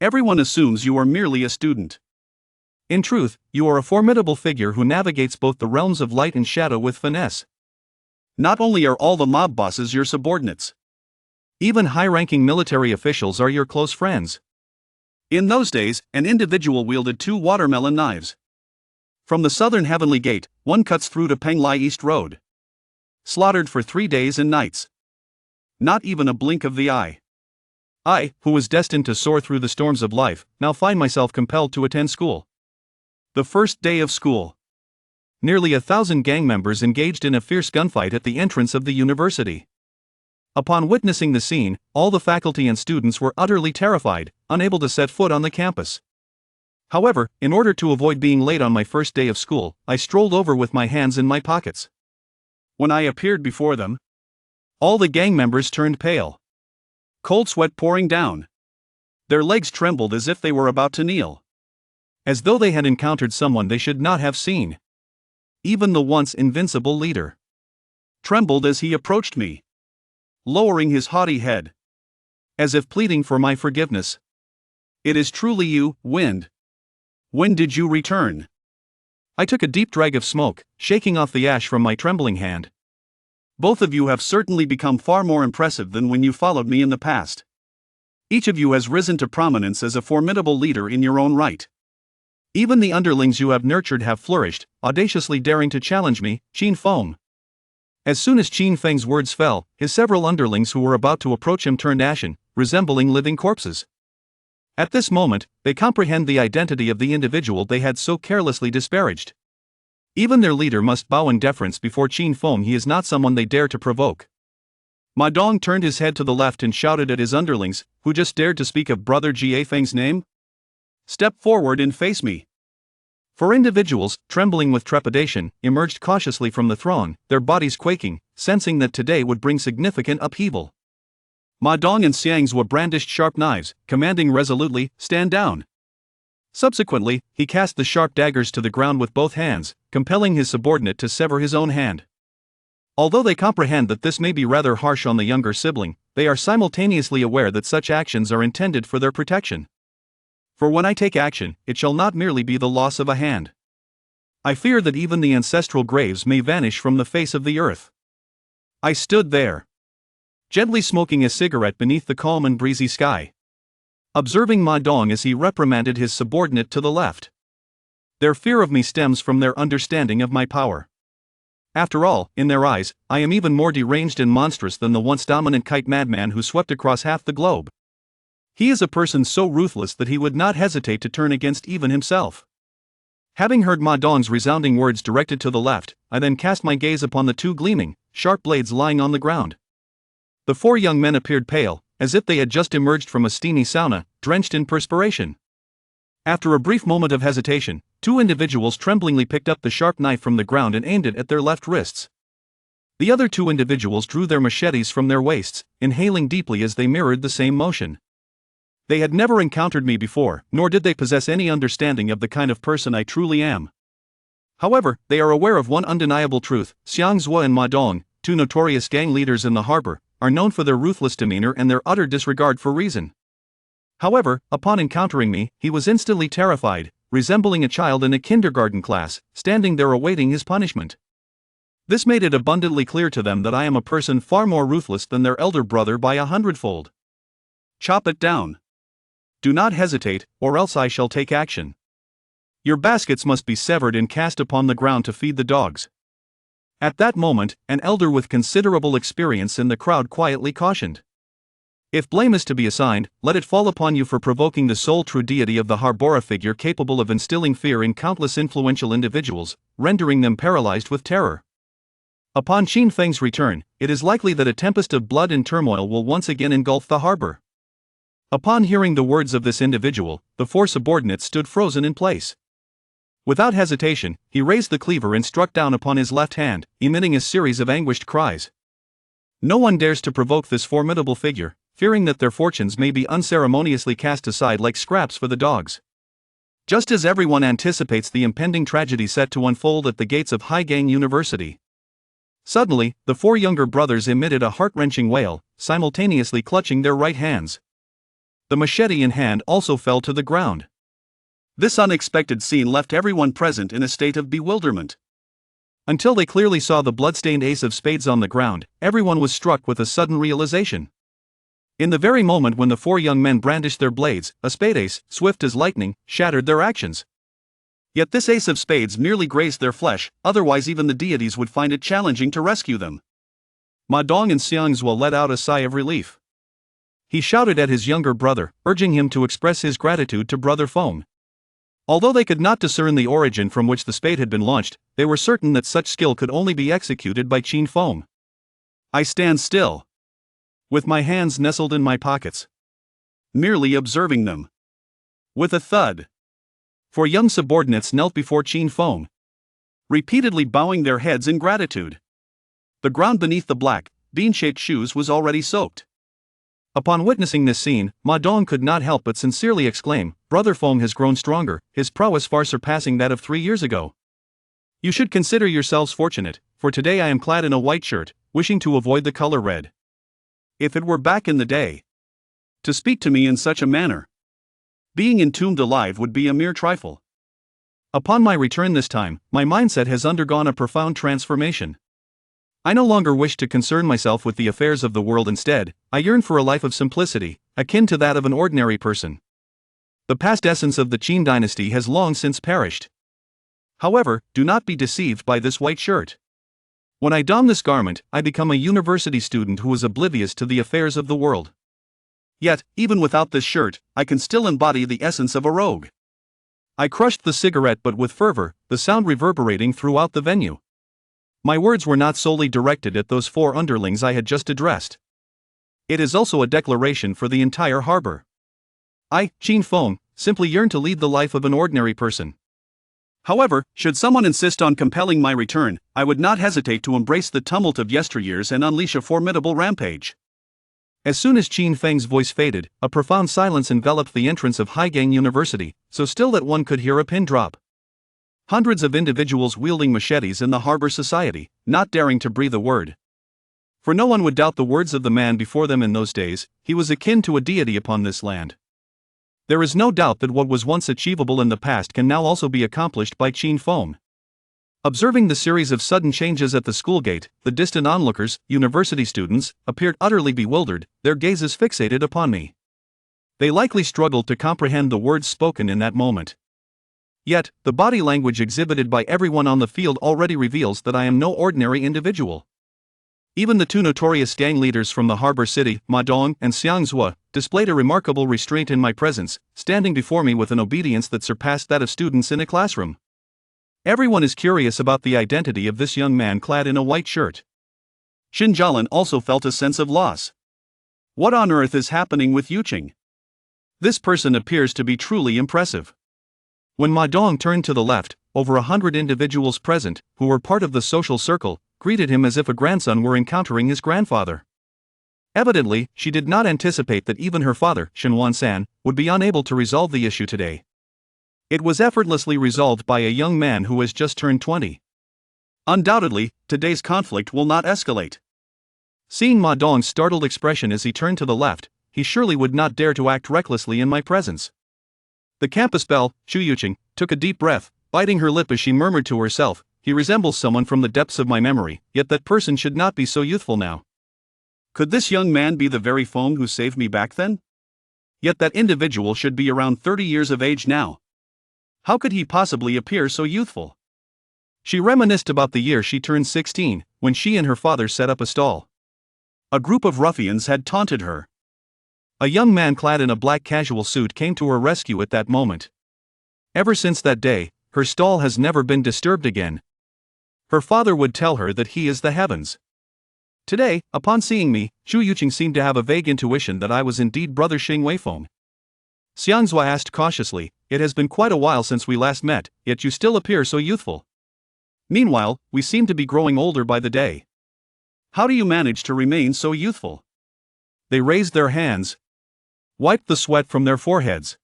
Everyone assumes you are merely a student. In truth, you are a formidable figure who navigates both the realms of light and shadow with finesse. Not only are all the mob bosses your subordinates, even high-ranking military officials are your close friends. In those days, an individual wielded 2 watermelon knives. From the southern Heavenly Gate, one cuts through to Penglai East Road. Slaughtered for 3 days and nights. Not even a blink of the eye. I, who was destined to soar through the storms of life, now find myself compelled to attend school. The first day of school. Nearly 1,000 gang members engaged in a fierce gunfight at the entrance of the university. Upon witnessing the scene, all the faculty and students were utterly terrified, unable to set foot on the campus. However, in order to avoid being late on my first day of school, I strolled over with my hands in my pockets. When I appeared before them, all the gang members turned pale. Cold sweat pouring down. Their legs trembled as if they were about to kneel. As though they had encountered someone they should not have seen. Even the once invincible leader trembled as he approached me, lowering his haughty head, as if pleading for my forgiveness. "It is truly you, Wind. When did you return?" I took a deep drag of smoke, shaking off the ash from my trembling hand. "Both of you have certainly become far more impressive than when you followed me in the past. Each of you has risen to prominence as a formidable leader in your own right. Even the underlings you have nurtured have flourished, audaciously daring to challenge me, Qin Feng." As soon as Qin Feng's words fell, his several underlings who were about to approach him turned ashen, resembling living corpses. At this moment, they comprehend the identity of the individual they had so carelessly disparaged. Even their leader must bow in deference before Qin Feng. He is not someone they dare to provoke. Ma Dong turned his head to the left and shouted at his underlings, who just dared to speak of Brother Jie Feng's name. "Step forward and face me." 4 individuals, trembling with trepidation, emerged cautiously from the throng, their bodies quaking, sensing that today would bring significant upheaval. Ma Dong and Xiangzhou brandished sharp knives, commanding resolutely, "Stand down." Subsequently, he cast the sharp daggers to the ground with both hands, compelling his subordinate to sever his own hand. Although they comprehend that this may be rather harsh on the younger sibling, they are simultaneously aware that such actions are intended for their protection. For when I take action, it shall not merely be the loss of a hand. I fear that even the ancestral graves may vanish from the face of the earth. I stood there, gently smoking a cigarette beneath the calm and breezy sky, observing Ma Dong as he reprimanded his subordinate to the left. Their fear of me stems from their understanding of my power. After all, in their eyes, I am even more deranged and monstrous than the once dominant kite madman who swept across half the globe. He is a person so ruthless that he would not hesitate to turn against even himself. Having heard Ma Dong's resounding words directed to the left, I then cast my gaze upon the 2 gleaming, sharp blades lying on the ground. The 4 young men appeared pale, as if they had just emerged from a steamy sauna, drenched in perspiration. After a brief moment of hesitation, 2 individuals tremblingly picked up the sharp knife from the ground and aimed it at their left wrists. The other 2 individuals drew their machetes from their waists, inhaling deeply as they mirrored the same motion. They had never encountered me before, nor did they possess any understanding of the kind of person I truly am. However, they are aware of one undeniable truth: Xiangzhou and Ma Dong, 2 notorious gang leaders in the harbor, are known for their ruthless demeanor and their utter disregard for reason. However, upon encountering me, he was instantly terrified, resembling a child in a kindergarten class, standing there awaiting his punishment. This made it abundantly clear to them that I am a person far more ruthless than their elder brother by 100-fold. "Chop it down. Do not hesitate, or else I shall take action. Your baskets must be severed and cast upon the ground to feed the dogs." At that moment, an elder with considerable experience in the crowd quietly cautioned. "If blame is to be assigned, let it fall upon you for provoking the sole true deity of the Harbora figure capable of instilling fear in countless influential individuals, rendering them paralyzed with terror. Upon Qin Feng's return, it is likely that a tempest of blood and turmoil will once again engulf the harbor." Upon hearing the words of this individual, the 4 subordinates stood frozen in place. Without hesitation, he raised the cleaver and struck down upon his left hand, emitting a series of anguished cries. No one dares to provoke this formidable figure, fearing that their fortunes may be unceremoniously cast aside like scraps for the dogs. Just as everyone anticipates the impending tragedy set to unfold at the gates of Haigang University. Suddenly, the 4 younger brothers emitted a heart-wrenching wail, simultaneously clutching their right hands. The machete in hand also fell to the ground. This unexpected scene left everyone present in a state of bewilderment. Until they clearly saw the blood-stained ace of spades on the ground, everyone was struck with a sudden realization. In the very moment when the four young men brandished their blades, a spade ace, swift as lightning, shattered their actions. Yet this ace of spades merely grazed their flesh, otherwise even the deities would find it challenging to rescue them. Ma Dong and Xiangzhua let out a sigh of relief. He shouted at his younger brother, urging him to express his gratitude to Brother Feng. Although they could not discern the origin from which the spade had been launched, they were certain that such skill could only be executed by Qin Feng. I stand still, with my hands nestled in my pockets, merely observing them. With a thud, four young subordinates knelt before Qin Feng, repeatedly bowing their heads in gratitude. The ground beneath the black, bean-shaped shoes was already soaked. Upon witnessing this scene, Ma Dong could not help but sincerely exclaim, "Brother Feng has grown stronger, his prowess far surpassing that of 3 years ago. You should consider yourselves fortunate, for today I am clad in a white shirt, wishing to avoid the color red. If it were back in the day, to speak to me in such a manner, being entombed alive would be a mere trifle. Upon my return this time, my mindset has undergone a profound transformation. I no longer wish to concern myself with the affairs of the world. Instead, I yearn for a life of simplicity, akin to that of an ordinary person. The past essence of the Qin dynasty has long since perished. However, do not be deceived by this white shirt. When I don this garment, I become a university student who is oblivious to the affairs of the world. Yet, even without this shirt, I can still embody the essence of a rogue." I crushed the cigarette but with fervor, the sound reverberating throughout the venue. My words were not solely directed at those four underlings I had just addressed. It is also a declaration for the entire harbor. I, Qin Feng, simply yearn to lead the life of an ordinary person. However, should someone insist on compelling my return, I would not hesitate to embrace the tumult of yesteryears and unleash a formidable rampage. As soon as Qin Feng's voice faded, a profound silence enveloped the entrance of Haigang University, so still that one could hear a pin drop. Hundreds of individuals wielding machetes in the harbor society, not daring to breathe a word. For no one would doubt the words of the man before them in those days, he was akin to a deity upon this land. There is no doubt that what was once achievable in the past can now also be accomplished by Qin Feng. Observing the series of sudden changes at the school gate, the distant onlookers, university students, appeared utterly bewildered, their gazes fixated upon me. They likely struggled to comprehend the words spoken in that moment. Yet, the body language exhibited by everyone on the field already reveals that I am no ordinary individual. Even the two notorious gang leaders from the harbor city, Ma Dong and Xiangzhua, displayed a remarkable restraint in my presence, standing before me with an obedience that surpassed that of students in a classroom. Everyone is curious about the identity of this young man clad in a white shirt. Xin Jialin also felt a sense of loss. What on earth is happening with Yuqing? This person appears to be truly impressive. When Ma Dong turned to the left, over 100 individuals present, who were part of the social circle, greeted him as if a grandson were encountering his grandfather. Evidently, she did not anticipate that even her father, Shenwan San, would be unable to resolve the issue today. It was effortlessly resolved by a young man who has just turned 20. Undoubtedly, today's conflict will not escalate. Seeing Ma Dong's startled expression as he turned to the left, he surely would not dare to act recklessly in my presence. The campus belle, Chu Yuqing, took a deep breath, biting her lip as she murmured to herself, "He resembles someone from the depths of my memory, yet that person should not be so youthful now. Could this young man be the very Feng who saved me back then? Yet that individual should be around 30 years of age now. How could he possibly appear so youthful?" She reminisced about the year she turned 16, when she and her father set up a stall. A group of ruffians had taunted her. A young man clad in a black casual suit came to her rescue at that moment. Ever since that day, her stall has never been disturbed again. Her father would tell her that he is the heavens. Today, upon seeing me, Chu Yuqing seemed to have a vague intuition that I was indeed Brother Xing Weifeng. Xiangzhua asked cautiously, "It has been quite a while since we last met, yet you still appear so youthful. Meanwhile, we seem to be growing older by the day. How do you manage to remain so youthful?" They raised their hands, wiped the sweat from their foreheads,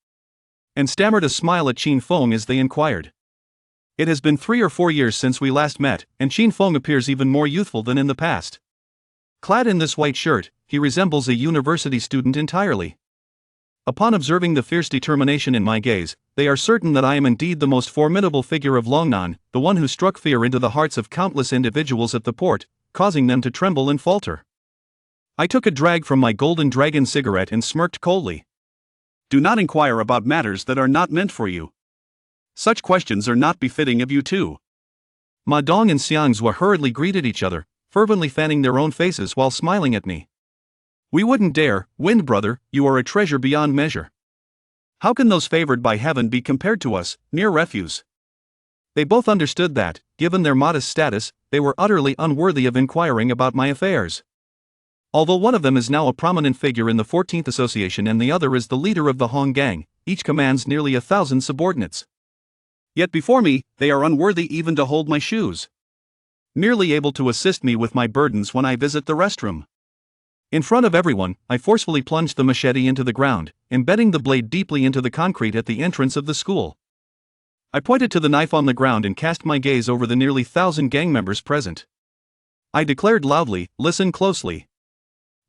and stammered a smile at Qin Feng as they inquired. It has been 3 or 4 years since we last met, and Qin Feng appears even more youthful than in the past. Clad in this white shirt, he resembles a university student entirely. Upon observing the fierce determination in my gaze, they are certain that I am indeed the most formidable figure of Longnan, the one who struck fear into the hearts of countless individuals at the port, causing them to tremble and falter. I took a drag from my golden dragon cigarette and smirked coldly. Do not inquire about matters that are not meant for you. Such questions are not befitting of you too. Ma Dong and Xiangzhua hurriedly greeted each other, fervently fanning their own faces while smiling at me. We wouldn't dare, Wind brother, you are a treasure beyond measure. How can those favored by heaven be compared to us, mere refuse? They both understood that, given their modest status, they were utterly unworthy of inquiring about my affairs. Although one of them is now a prominent figure in the 14th Association and the other is the leader of the Hong Gang, each commands nearly 1,000 subordinates. Yet before me, they are unworthy even to hold my shoes. Merely able to assist me with my burdens when I visit the restroom. In front of everyone, I forcefully plunged the machete into the ground, embedding the blade deeply into the concrete at the entrance of the school. I pointed to the knife on the ground and cast my gaze over the nearly 1,000 gang members present. I declared loudly, listen closely.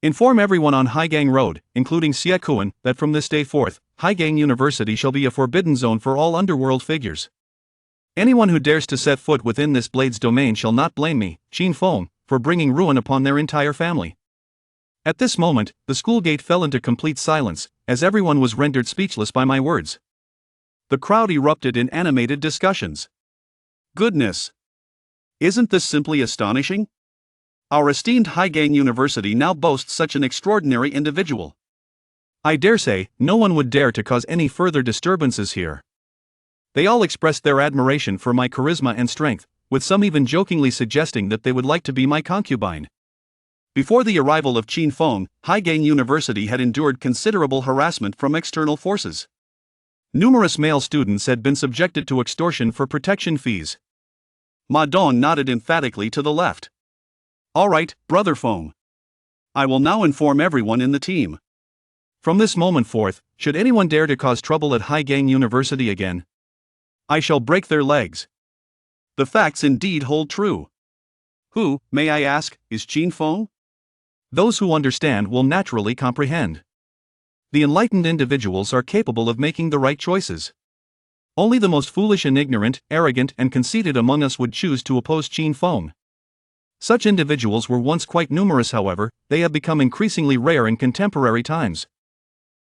Inform everyone on Haigang Road, including Xie Kuan, that from this day forth, Haigang University shall be a forbidden zone for all underworld figures. Anyone who dares to set foot within this blade's domain shall not blame me, Qin Feng, for bringing ruin upon their entire family. At this moment, the school gate fell into complete silence, as everyone was rendered speechless by my words. The crowd erupted in animated discussions. Goodness! Isn't this simply astonishing? Our esteemed Haigang University now boasts such an extraordinary individual. I dare say, no one would dare to cause any further disturbances here. They all expressed their admiration for my charisma and strength, with some even jokingly suggesting that they would like to be my concubine. Before the arrival of Qin Feng, Haigang University had endured considerable harassment from external forces. Numerous male students had been subjected to extortion for protection fees. Ma Dong nodded emphatically to the left. All right, Brother Feng. I will now inform everyone in the team. From this moment forth, should anyone dare to cause trouble at Haigang University again, I shall break their legs. The facts indeed hold true. Who, may I ask, is Qin Feng? Those who understand will naturally comprehend. The enlightened individuals are capable of making the right choices. Only the most foolish and ignorant, arrogant and conceited among us would choose to oppose Qin Feng. Such individuals were once quite numerous, however, they have become increasingly rare in contemporary times.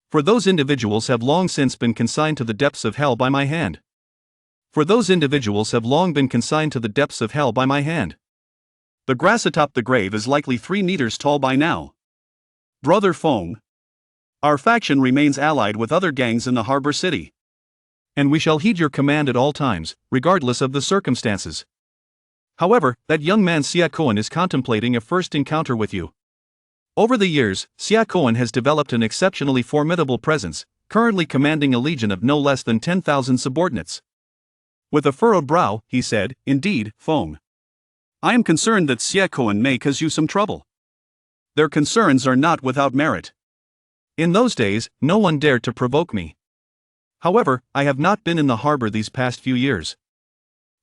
For those individuals have long since been consigned to the depths of hell by my hand. The grass atop the grave is likely 3 meters tall by now. Brother Feng. Our faction remains allied with other gangs in the harbor city. And we shall heed your command at all times, regardless of the circumstances. However, that young man Xie Kuan is contemplating a first encounter with you. Over the years, Xie Kuan has developed an exceptionally formidable presence, currently commanding a legion of no less than 10,000 subordinates. With a furrowed brow, he said, Indeed, Feng. I am concerned that Xie Kuan may cause you some trouble. Their concerns are not without merit. In those days, no one dared to provoke me. However, I have not been in the harbor these past few years.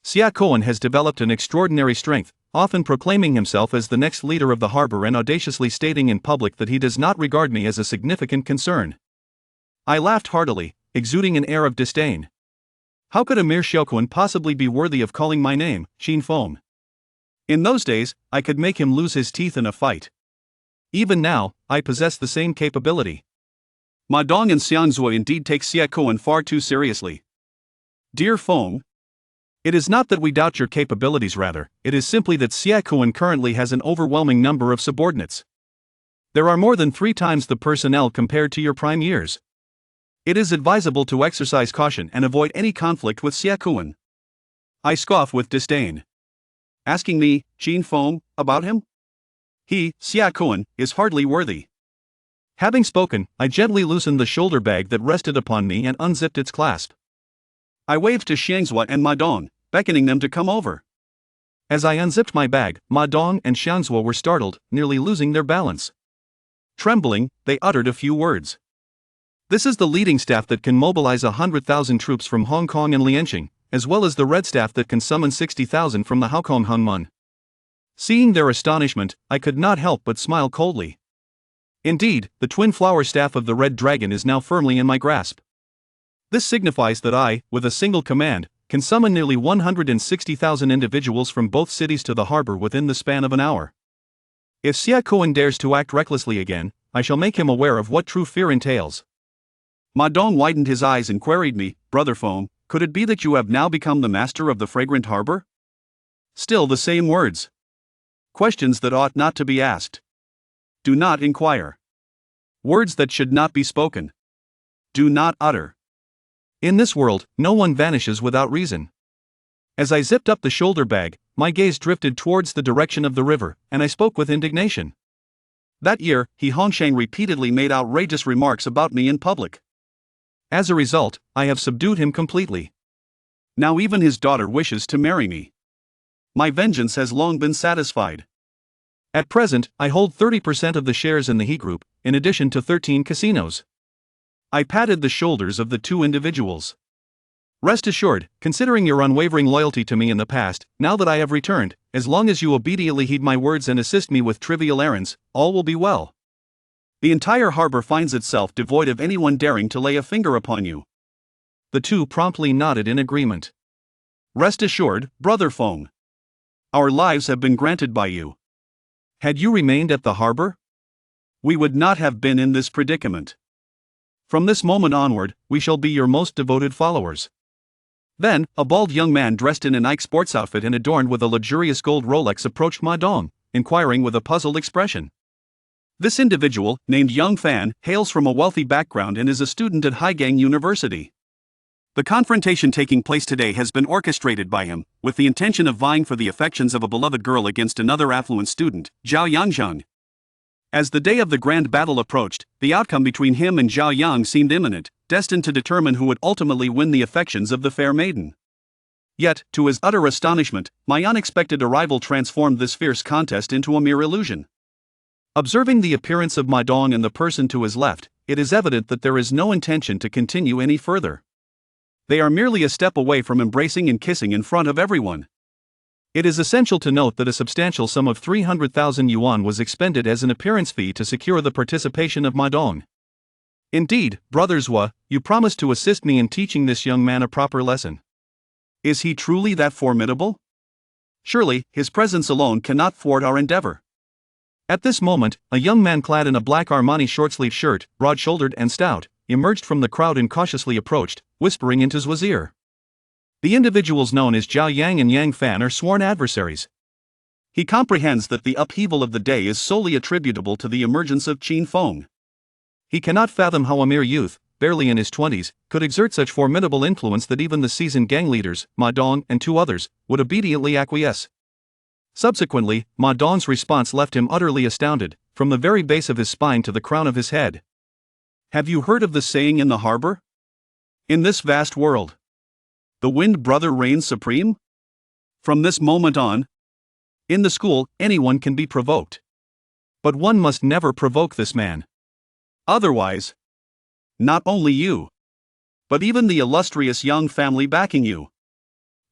Xie Kuan has developed an extraordinary strength, often proclaiming himself as the next leader of the harbor and audaciously stating in public that he does not regard me as a significant concern. I laughed heartily, exuding an air of disdain. How could a mere Xiaoquan possibly be worthy of calling my name, Qin Feng? In those days, I could make him lose his teeth in a fight. Even now, I possess the same capability. Ma Dong and Xiangzhua indeed take Xie Kuan far too seriously. Dear Feng, it is not that we doubt your capabilities, rather, it is simply that Xie Kuan currently has an overwhelming number of subordinates. There are more than 3 times the personnel compared to your prime years. It is advisable to exercise caution and avoid any conflict with Xie Kuan. I scoff with disdain. Asking me, Qin Feng, about him? He, Xie Kuan, is hardly worthy. Having spoken, I gently loosened the shoulder bag that rested upon me and unzipped its clasp. I waved to Xiangzhua and Ma Dong, beckoning them to come over. As I unzipped my bag, Ma Dong and Xiangzhua were startled, nearly losing their balance. Trembling, they uttered a few words. This is the leading staff that can mobilize 100,000 troops from Hong Kong and Lianqing, as well as the red staff that can summon 60,000 from the Haokong Hunmun. Seeing their astonishment, I could not help but smile coldly. Indeed, the twin flower staff of the red dragon is now firmly in my grasp. This signifies that I, with a single command, can summon nearly 160,000 individuals from both cities to the harbor within the span of an hour. If Xia Kuan dares to act recklessly again, I shall make him aware of what true fear entails. Ma Dong widened his eyes and queried me, Brother Feng, could it be that you have now become the master of the fragrant harbor? Still the same words. Questions that ought not to be asked. Do not inquire. Words that should not be spoken. Do not utter. In this world, no one vanishes without reason. As I zipped up the shoulder bag, my gaze drifted towards the direction of the river, and I spoke with indignation. That year, He Hongshang repeatedly made outrageous remarks about me in public. As a result, I have subdued him completely. Now even his daughter wishes to marry me. My vengeance has long been satisfied. At present, I hold 30% of the shares in the He Group, in addition to 13 casinos. I patted the shoulders of the two individuals. Rest assured, considering your unwavering loyalty to me in the past, now that I have returned, as long as you obediently heed my words and assist me with trivial errands, all will be well. The entire harbor finds itself devoid of anyone daring to lay a finger upon you. The two promptly nodded in agreement. Rest assured, Brother Feng. Our lives have been granted by you. Had you remained at the harbor, we would not have been in this predicament. From this moment onward, we shall be your most devoted followers. Then, a bald young man dressed in an Ike sports outfit and adorned with a luxurious gold Rolex approached Ma Dong, inquiring with a puzzled expression. This individual, named Young Fan, hails from a wealthy background and is a student at Haigang University. The confrontation taking place today has been orchestrated by him, with the intention of vying for the affections of a beloved girl against another affluent student, Zhao Yangzheng. As the day of the grand battle approached, the outcome between him and Zhao Yang seemed imminent, destined to determine who would ultimately win the affections of the fair maiden. Yet, to his utter astonishment, my unexpected arrival transformed this fierce contest into a mere illusion. Observing the appearance of Ma Dong and the person to his left, it is evident that there is no intention to continue any further. They are merely a step away from embracing and kissing in front of everyone. It is essential to note that a substantial sum of 300,000 yuan was expended as an appearance fee to secure the participation of Ma Dong. Indeed, Brother Zhua, you promised to assist me in teaching this young man a proper lesson. Is he truly that formidable? Surely, his presence alone cannot thwart our endeavor. At this moment, a young man clad in a black Armani short-sleeve shirt, broad-shouldered and stout, emerged from the crowd and cautiously approached, whispering into Zhua's ear. The individuals known as Zhao Yang and Yang Fan are sworn adversaries. He comprehends that the upheaval of the day is solely attributable to the emergence of Qin Feng. He cannot fathom how a mere youth, barely in his 20s, could exert such formidable influence that even the seasoned gang leaders, Ma Dong and two others, would obediently acquiesce. Subsequently, Ma Dong's response left him utterly astounded, from the very base of his spine to the crown of his head. Have you heard of the saying in the harbor? In this vast world, the wind brother reigns supreme? From this moment on, in the school, anyone can be provoked. But one must never provoke this man. Otherwise, not only you, but even the illustrious Yang family backing you,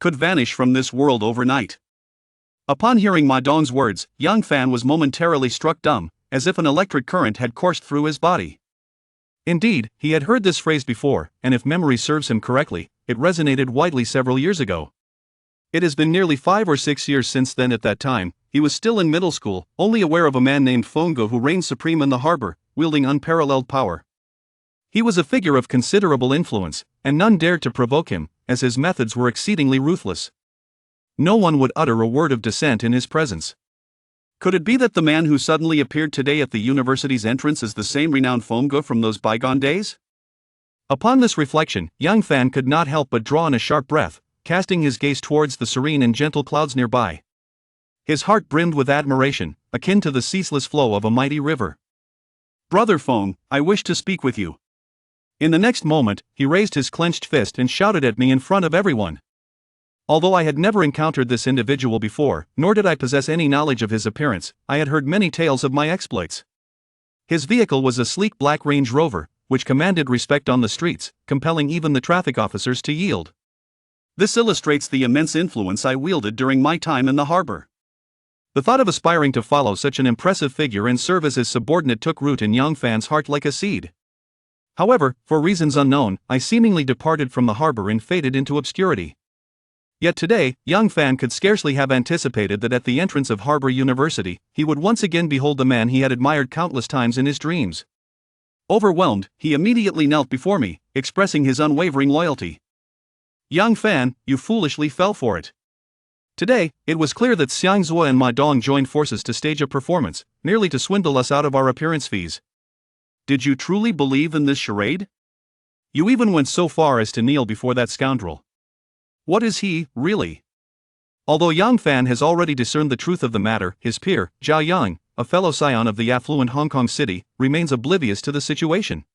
could vanish from this world overnight. Upon hearing Ma Dong's words, Yang Fan was momentarily struck dumb, as if an electric current had coursed through his body. Indeed, he had heard this phrase before, and if memory serves him correctly, it resonated widely several years ago. It has been nearly 5 or 6 years since then. At that time, he was still in middle school, only aware of a man named Fengge who reigned supreme in the harbor, wielding unparalleled power. He was a figure of considerable influence, and none dared to provoke him, as his methods were exceedingly ruthless. No one would utter a word of dissent in his presence. Could it be that the man who suddenly appeared today at the university's entrance is the same renowned Fengge from those bygone days? Upon this reflection, Yang Fan could not help but draw in a sharp breath, casting his gaze towards the serene and gentle clouds nearby. His heart brimmed with admiration, akin to the ceaseless flow of a mighty river. Brother Feng, I wish to speak with you. In the next moment, he raised his clenched fist and shouted at me in front of everyone. Although I had never encountered this individual before, nor did I possess any knowledge of his appearance, I had heard many tales of my exploits. His vehicle was a sleek black Range Rover, which commanded respect on the streets, compelling even the traffic officers to yield. This illustrates the immense influence I wielded during my time in the harbor. The thought of aspiring to follow such an impressive figure and serve as his subordinate took root in Yang Fan's heart like a seed. However, for reasons unknown, I seemingly departed from the harbor and faded into obscurity. Yet today, Yang Fan could scarcely have anticipated that at the entrance of Harbor University, he would once again behold the man he had admired countless times in his dreams. Overwhelmed, he immediately knelt before me, expressing his unwavering loyalty. Yang Fan, you foolishly fell for it. Today, it was clear that Xiang Zuo and Ma Dong joined forces to stage a performance, merely to swindle us out of our appearance fees. Did you truly believe in this charade? You even went so far as to kneel before that scoundrel. What is he, really? Although Yang Fan has already discerned the truth of the matter, his peer, Zhao Yang, a fellow scion of the affluent Hong Kong city, remains oblivious to the situation.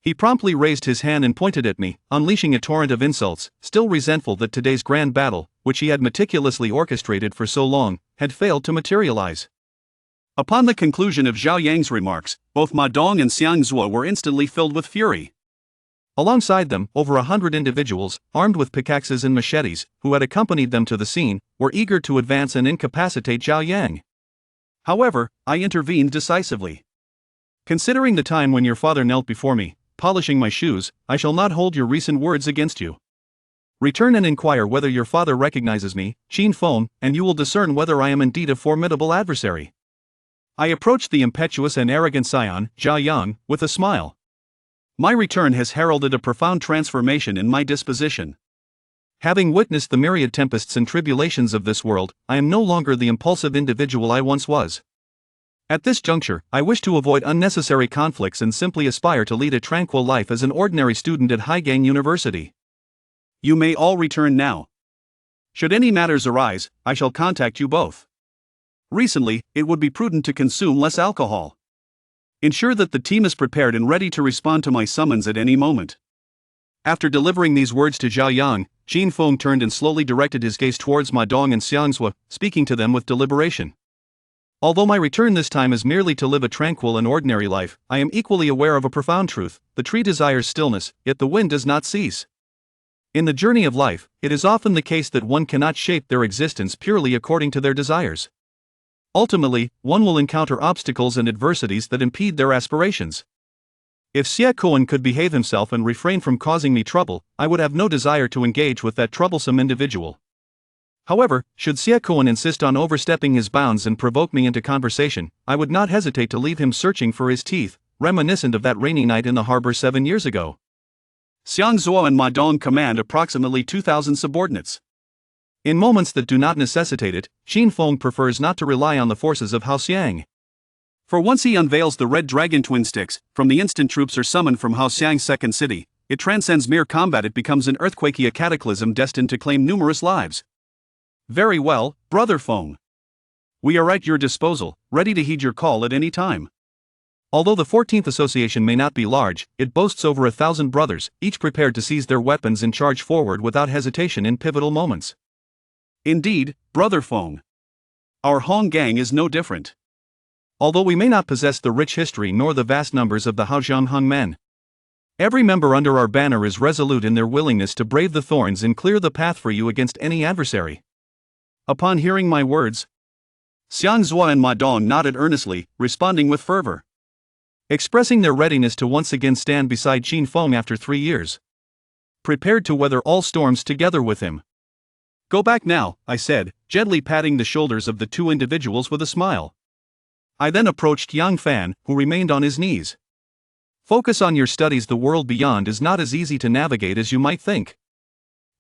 He promptly raised his hand and pointed at me, unleashing a torrent of insults, still resentful that today's grand battle, which he had meticulously orchestrated for so long, had failed to materialize. Upon the conclusion of Zhao Yang's remarks, both Ma Dong and Xiang Zuo were instantly filled with fury. Alongside them, over 100 individuals, armed with pickaxes and machetes, who had accompanied them to the scene, were eager to advance and incapacitate Zhao Yang. However, I intervened decisively. Considering the time when your father knelt before me, polishing my shoes, I shall not hold your recent words against you. Return and inquire whether your father recognizes me, Qin Feng, and you will discern whether I am indeed a formidable adversary. I approached the impetuous and arrogant scion, Zhao Yang, with a smile. My return has heralded a profound transformation in my disposition. Having witnessed the myriad tempests and tribulations of this world, I am no longer the impulsive individual I once was. At this juncture, I wish to avoid unnecessary conflicts and simply aspire to lead a tranquil life as an ordinary student at Haigang University. You may all return now. Should any matters arise, I shall contact you both. Recently, it would be prudent to consume less alcohol. Ensure that the team is prepared and ready to respond to my summons at any moment. After delivering these words to Zhao Yang, Qin Feng turned and slowly directed his gaze towards Ma Dong and Xiang Zuo, speaking to them with deliberation. Although my return this time is merely to live a tranquil and ordinary life, I am equally aware of a profound truth: the tree desires stillness, yet the wind does not cease. In the journey of life, it is often the case that one cannot shape their existence purely according to their desires. Ultimately, one will encounter obstacles and adversities that impede their aspirations. If Xie Kuan could behave himself and refrain from causing me trouble, I would have no desire to engage with that troublesome individual. However, should Xie Kuan insist on overstepping his bounds and provoke me into conversation, I would not hesitate to leave him searching for his teeth, reminiscent of that rainy night in the harbor 7 years ago. Xiang Zuo and Ma Dong command approximately 2,000 subordinates. In moments that do not necessitate it, Qin Feng prefers not to rely on the forces of Hao Xiang. For once he unveils the Red Dragon twin sticks, from the instant troops are summoned from Hao Xiang's second city, it transcends mere combat. It becomes an earthquakey, a cataclysm destined to claim numerous lives. Very well, Brother Feng. We are at your disposal, ready to heed your call at any time. Although the 14th Association may not be large, it boasts over 1,000 brothers, each prepared to seize their weapons and charge forward without hesitation in pivotal moments. Indeed, Brother Feng. Our Hong Gang is no different. Although we may not possess the rich history nor the vast numbers of the Haozhang Hung men, every member under our banner is resolute in their willingness to brave the thorns and clear the path for you against any adversary. Upon hearing my words, Xiang Zuo and Ma Dong nodded earnestly, responding with fervor, expressing their readiness to once again stand beside Qin Feng after 3 years, prepared to weather all storms together with him. Go back now, I said, gently patting the shoulders of the two individuals with a smile. I then approached Yang Fan, who remained on his knees. Focus on your studies. The world beyond is not as easy to navigate as you might think.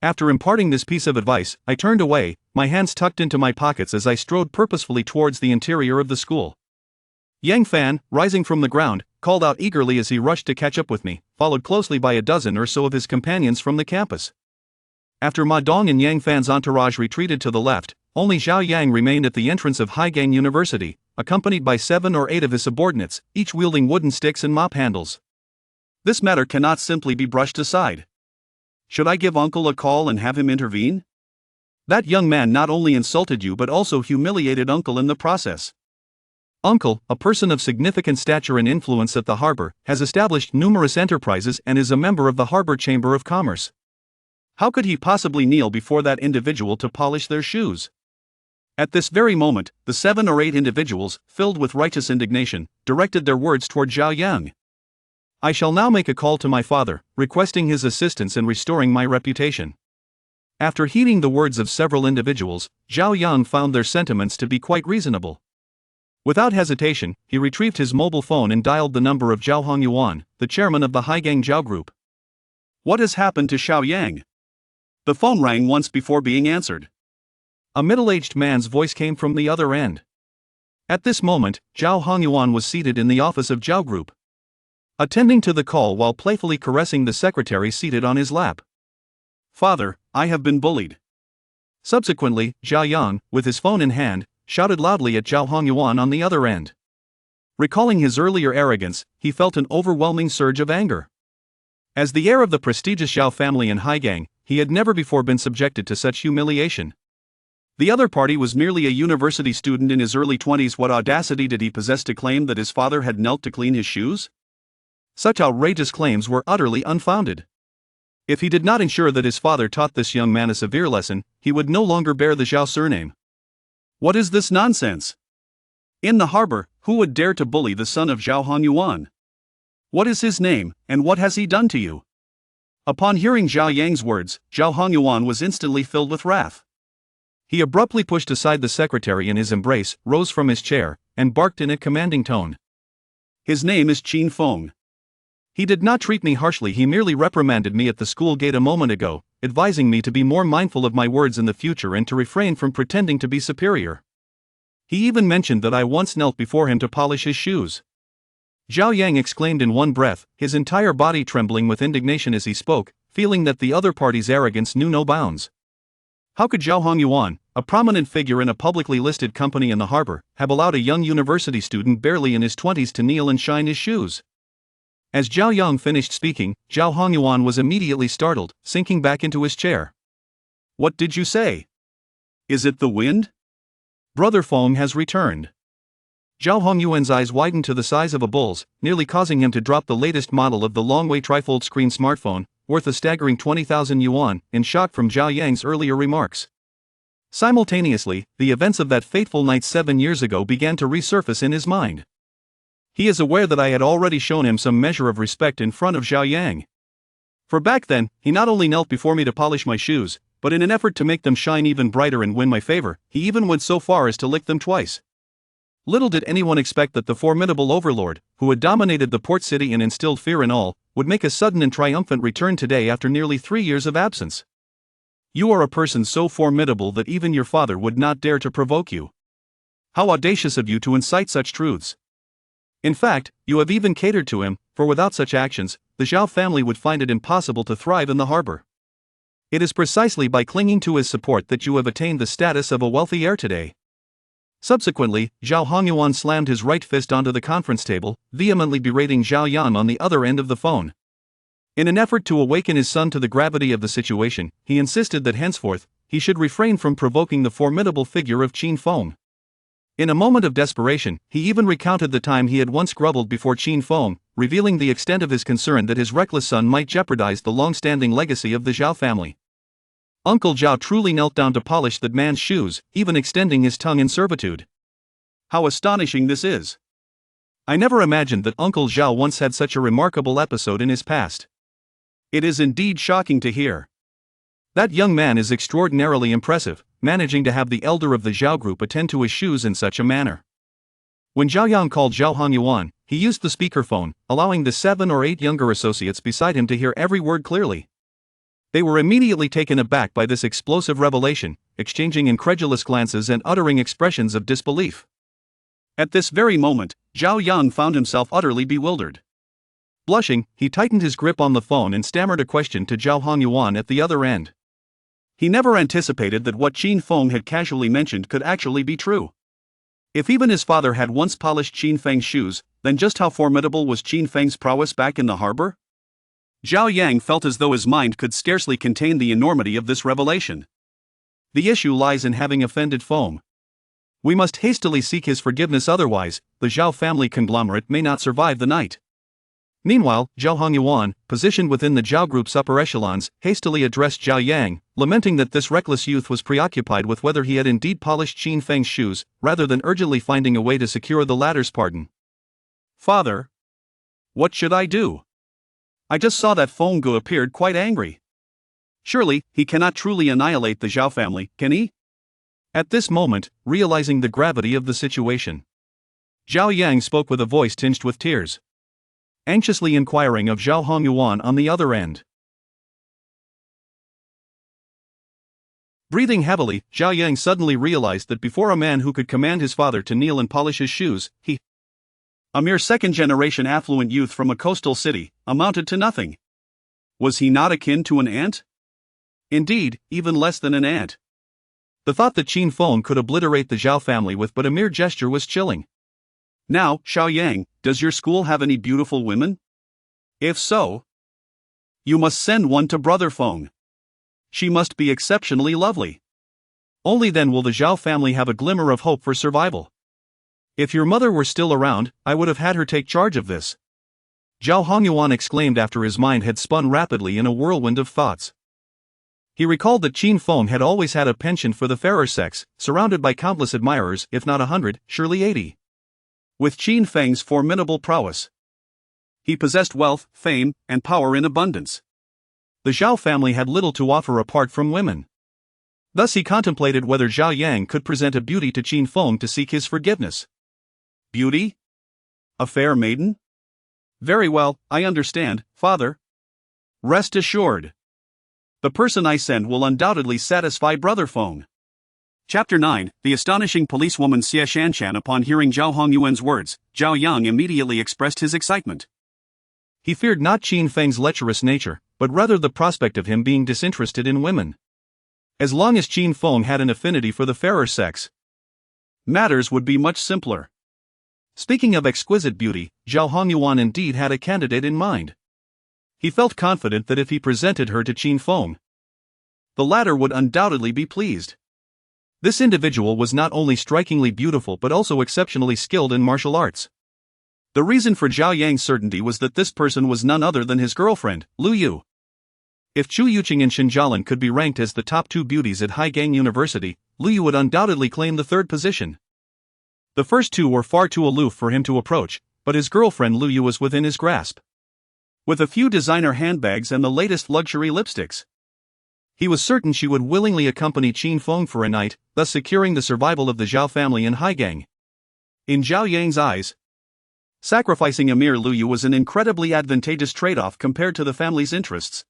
After imparting this piece of advice, I turned away, my hands tucked into my pockets as I strode purposefully towards the interior of the school. Yang Fan, rising from the ground, called out eagerly as he rushed to catch up with me, followed closely by a dozen or so of his companions from the campus. After Ma Dong and Yang Fan's entourage retreated to the left, only Zhao Yang remained at the entrance of Haigang University, accompanied by 7 or 8 of his subordinates, each wielding wooden sticks and mop handles. This matter cannot simply be brushed aside. Should I give Uncle a call and have him intervene? That young man not only insulted you but also humiliated Uncle in the process. Uncle, a person of significant stature and influence at the harbor, has established numerous enterprises and is a member of the Harbor Chamber of Commerce. How could he possibly kneel before that individual to polish their shoes? At this very moment, the 7 or 8 individuals, filled with righteous indignation, directed their words toward Zhao Yang. I shall now make a call to my father, requesting his assistance in restoring my reputation. After heeding the words of several individuals, Zhao Yang found their sentiments to be quite reasonable. Without hesitation, he retrieved his mobile phone and dialed the number of Zhao Hongyuan, the chairman of the Haigang Zhao Group. What has happened to Xiao Yang? The phone rang once before being answered. A middle-aged man's voice came from the other end. At this moment, Zhao Hongyuan was seated in the office of Zhao Group, attending to the call while playfully caressing the secretary seated on his lap. Father, I have been bullied. Subsequently, Zhao Yang, with his phone in hand, shouted loudly at Zhao Hongyuan on the other end. Recalling his earlier arrogance, he felt an overwhelming surge of anger. As the heir of the prestigious Zhao family in Haigang, he had never before been subjected to such humiliation. The other party was merely a university student in his early 20s. What audacity did he possess to claim that his father had knelt to clean his shoes? Such outrageous claims were utterly unfounded. If he did not ensure that his father taught this young man a severe lesson, he would no longer bear the Zhao surname. What is this nonsense? In the harbor, who would dare to bully the son of Zhao Hongyuan? What is his name, and what has he done to you? Upon hearing Zhao Yang's words, Zhao Hongyuan was instantly filled with wrath. He abruptly pushed aside the secretary in his embrace, rose from his chair, and barked in a commanding tone. His name is Qin Feng. He did not treat me harshly, he merely reprimanded me at the school gate a moment ago, advising me to be more mindful of my words in the future and to refrain from pretending to be superior. He even mentioned that I once knelt before him to polish his shoes. Zhao Yang exclaimed in one breath, his entire body trembling with indignation as he spoke, feeling that the other party's arrogance knew no bounds. How could Zhao Hongyuan, a prominent figure in a publicly listed company in the harbor, have allowed a young university student barely in his 20s to kneel and shine his shoes? As Zhao Yang finished speaking, Zhao Hongyuan was immediately startled, sinking back into his chair. What did you say? Is it the wind? Brother Feng has returned. Zhao Hongyuan's eyes widened to the size of a bull's, nearly causing him to drop the latest model of the Longwei trifold screen smartphone, worth a staggering 20,000 yuan, in shock from Zhao Yang's earlier remarks. Simultaneously, the events of that fateful night 7 years ago began to resurface in his mind. He is aware that I had already shown him some measure of respect in front of Zhao Yang. For back then, he not only knelt before me to polish my shoes, but in an effort to make them shine even brighter and win my favor, he even went so far as to lick them twice. Little did anyone expect that the formidable overlord, who had dominated the port city and instilled fear in all, would make a sudden and triumphant return today after nearly 3 years of absence. You are a person so formidable that even your father would not dare to provoke you. How audacious of you to incite such truths! In fact, you have even catered to him, for without such actions, the Zhao family would find it impossible to thrive in the harbor. It is precisely by clinging to his support that you have attained the status of a wealthy heir today. Subsequently, Zhao Hongyuan slammed his right fist onto the conference table, vehemently berating Zhao Yan on the other end of the phone. In an effort to awaken his son to the gravity of the situation, he insisted that henceforth, he should refrain from provoking the formidable figure of Qin Feng. In a moment of desperation, he even recounted the time he had once grovelled before Qin Feng, revealing the extent of his concern that his reckless son might jeopardize the long-standing legacy of the Zhao family. Uncle Zhao truly knelt down to polish that man's shoes, even extending his tongue in servitude. How astonishing this is! I never imagined that Uncle Zhao once had such a remarkable episode in his past. It is indeed shocking to hear. That young man is extraordinarily impressive, managing to have the elder of the Zhao group attend to his shoes in such a manner. When Zhao Yang called Zhao Hongyuan, he used the speakerphone, allowing the 7 or 8 younger associates beside him to hear every word clearly. They were immediately taken aback by this explosive revelation, exchanging incredulous glances and uttering expressions of disbelief. At this very moment, Zhao Yang found himself utterly bewildered. Blushing, he tightened his grip on the phone and stammered a question to Zhao Hongyuan at the other end. He never anticipated that what Qin Feng had casually mentioned could actually be true. If even his father had once polished Qin Feng's shoes, then just how formidable was Qin Feng's prowess back in the harbor? Zhao Yang felt as though his mind could scarcely contain the enormity of this revelation. The issue lies in having offended Feng. We must hastily seek his forgiveness, otherwise, the Zhao family conglomerate may not survive the night. Meanwhile, Zhao Hongyuan, positioned within the Zhao group's upper echelons, hastily addressed Zhao Yang, lamenting that this reckless youth was preoccupied with whether he had indeed polished Qin Feng's shoes, rather than urgently finding a way to secure the latter's pardon. "Father, what should I do? I just saw that Feng Gu appeared quite angry. Surely, he cannot truly annihilate the Zhao family, can he?" At this moment, realizing the gravity of the situation, Zhao Yang spoke with a voice tinged with tears, anxiously inquiring of Zhao Hongyuan on the other end. Breathing heavily, Zhao Yang suddenly realized that before a man who could command his father to kneel and polish his shoes, a mere second-generation affluent youth from a coastal city, amounted to nothing. Was he not akin to an ant? Indeed, even less than an ant. The thought that Qin Feng could obliterate the Zhao family with but a mere gesture was chilling. "Now, Xiao Yang, does your school have any beautiful women? If so, you must send one to Brother Feng. She must be exceptionally lovely. Only then will the Zhao family have a glimmer of hope for survival. If your mother were still around, I would have had her take charge of this," Zhao Hongyuan exclaimed after his mind had spun rapidly in a whirlwind of thoughts. He recalled that Qin Feng had always had a penchant for the fairer sex, surrounded by countless admirers, if not 100, surely 80. With Qin Feng's formidable prowess, he possessed wealth, fame, and power in abundance. The Zhao family had little to offer apart from women. Thus he contemplated whether Zhao Yang could present a beauty to Qin Feng to seek his forgiveness. Beauty? A fair maiden? Very well, I understand, father. Rest assured. The person I send will undoubtedly satisfy Brother Feng. Chapter 9, The astonishing policewoman Xie Shanshan. Upon hearing Zhao Hongyuan's words, Zhao Yang immediately expressed his excitement. He feared not Qin Feng's lecherous nature, but rather the prospect of him being disinterested in women. As long as Qin Feng had an affinity for the fairer sex, matters would be much simpler. Speaking of exquisite beauty, Zhao Hongyuan indeed had a candidate in mind. He felt confident that if he presented her to Qin Feng, the latter would undoubtedly be pleased. This individual was not only strikingly beautiful but also exceptionally skilled in martial arts. The reason for Zhao Yang's certainty was that this person was none other than his girlfriend, Lu Yu. If Chu Yuqing and Shinjialan could be ranked as the top two beauties at Haigang University, Lu Yu would undoubtedly claim the third position. The first two were far too aloof for him to approach, but his girlfriend Lu Yu was within his grasp. With a few designer handbags and the latest luxury lipsticks, he was certain she would willingly accompany Qin Feng for a night, thus securing the survival of the Zhao family in Haigang. In Zhao Yang's eyes, sacrificing a mere Lu Yu was an incredibly advantageous trade-off compared to the family's interests.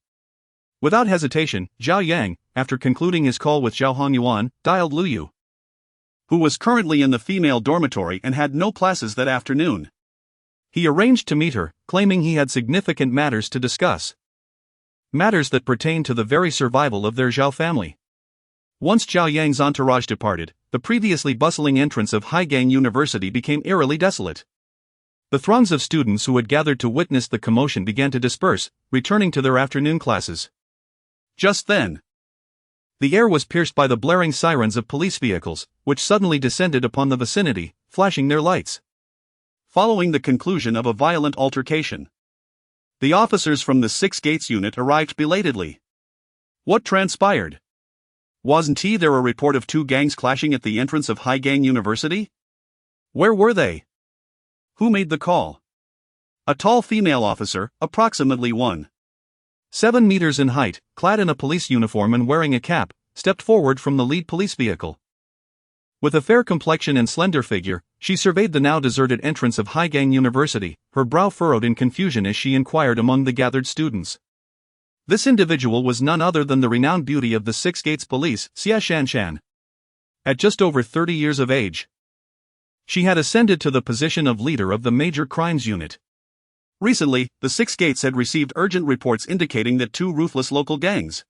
Without hesitation, Zhao Yang, after concluding his call with Zhao Hongyuan, dialed Lu Yu, who was currently in the female dormitory and had no classes that afternoon. He arranged to meet her, claiming he had significant matters to discuss. Matters that pertained to the very survival of their Zhao family. Once Zhao Yang's entourage departed, the previously bustling entrance of Haigang University became eerily desolate. The throngs of students who had gathered to witness the commotion began to disperse, returning to their afternoon classes. Just then, the air was pierced by the blaring sirens of police vehicles, which suddenly descended upon the vicinity, flashing their lights. Following the conclusion of a violent altercation, the officers from the Six Gates unit arrived belatedly. What transpired? Wasn't there a report of two gangs clashing at the entrance of Haigang University? Where were they? Who made the call? A tall female officer, approximately 1.7 meters in height, clad in a police uniform and wearing a cap, stepped forward from the lead police vehicle. With a fair complexion and slender figure, she surveyed the now deserted entrance of Haigang University, her brow furrowed in confusion as she inquired among the gathered students. This individual was none other than the renowned beauty of the Six Gates Police, Xie Shanshan. At just over 30 years of age, she had ascended to the position of leader of the Major Crimes Unit. Recently, the Six Gates had received urgent reports indicating that two ruthless local gangs,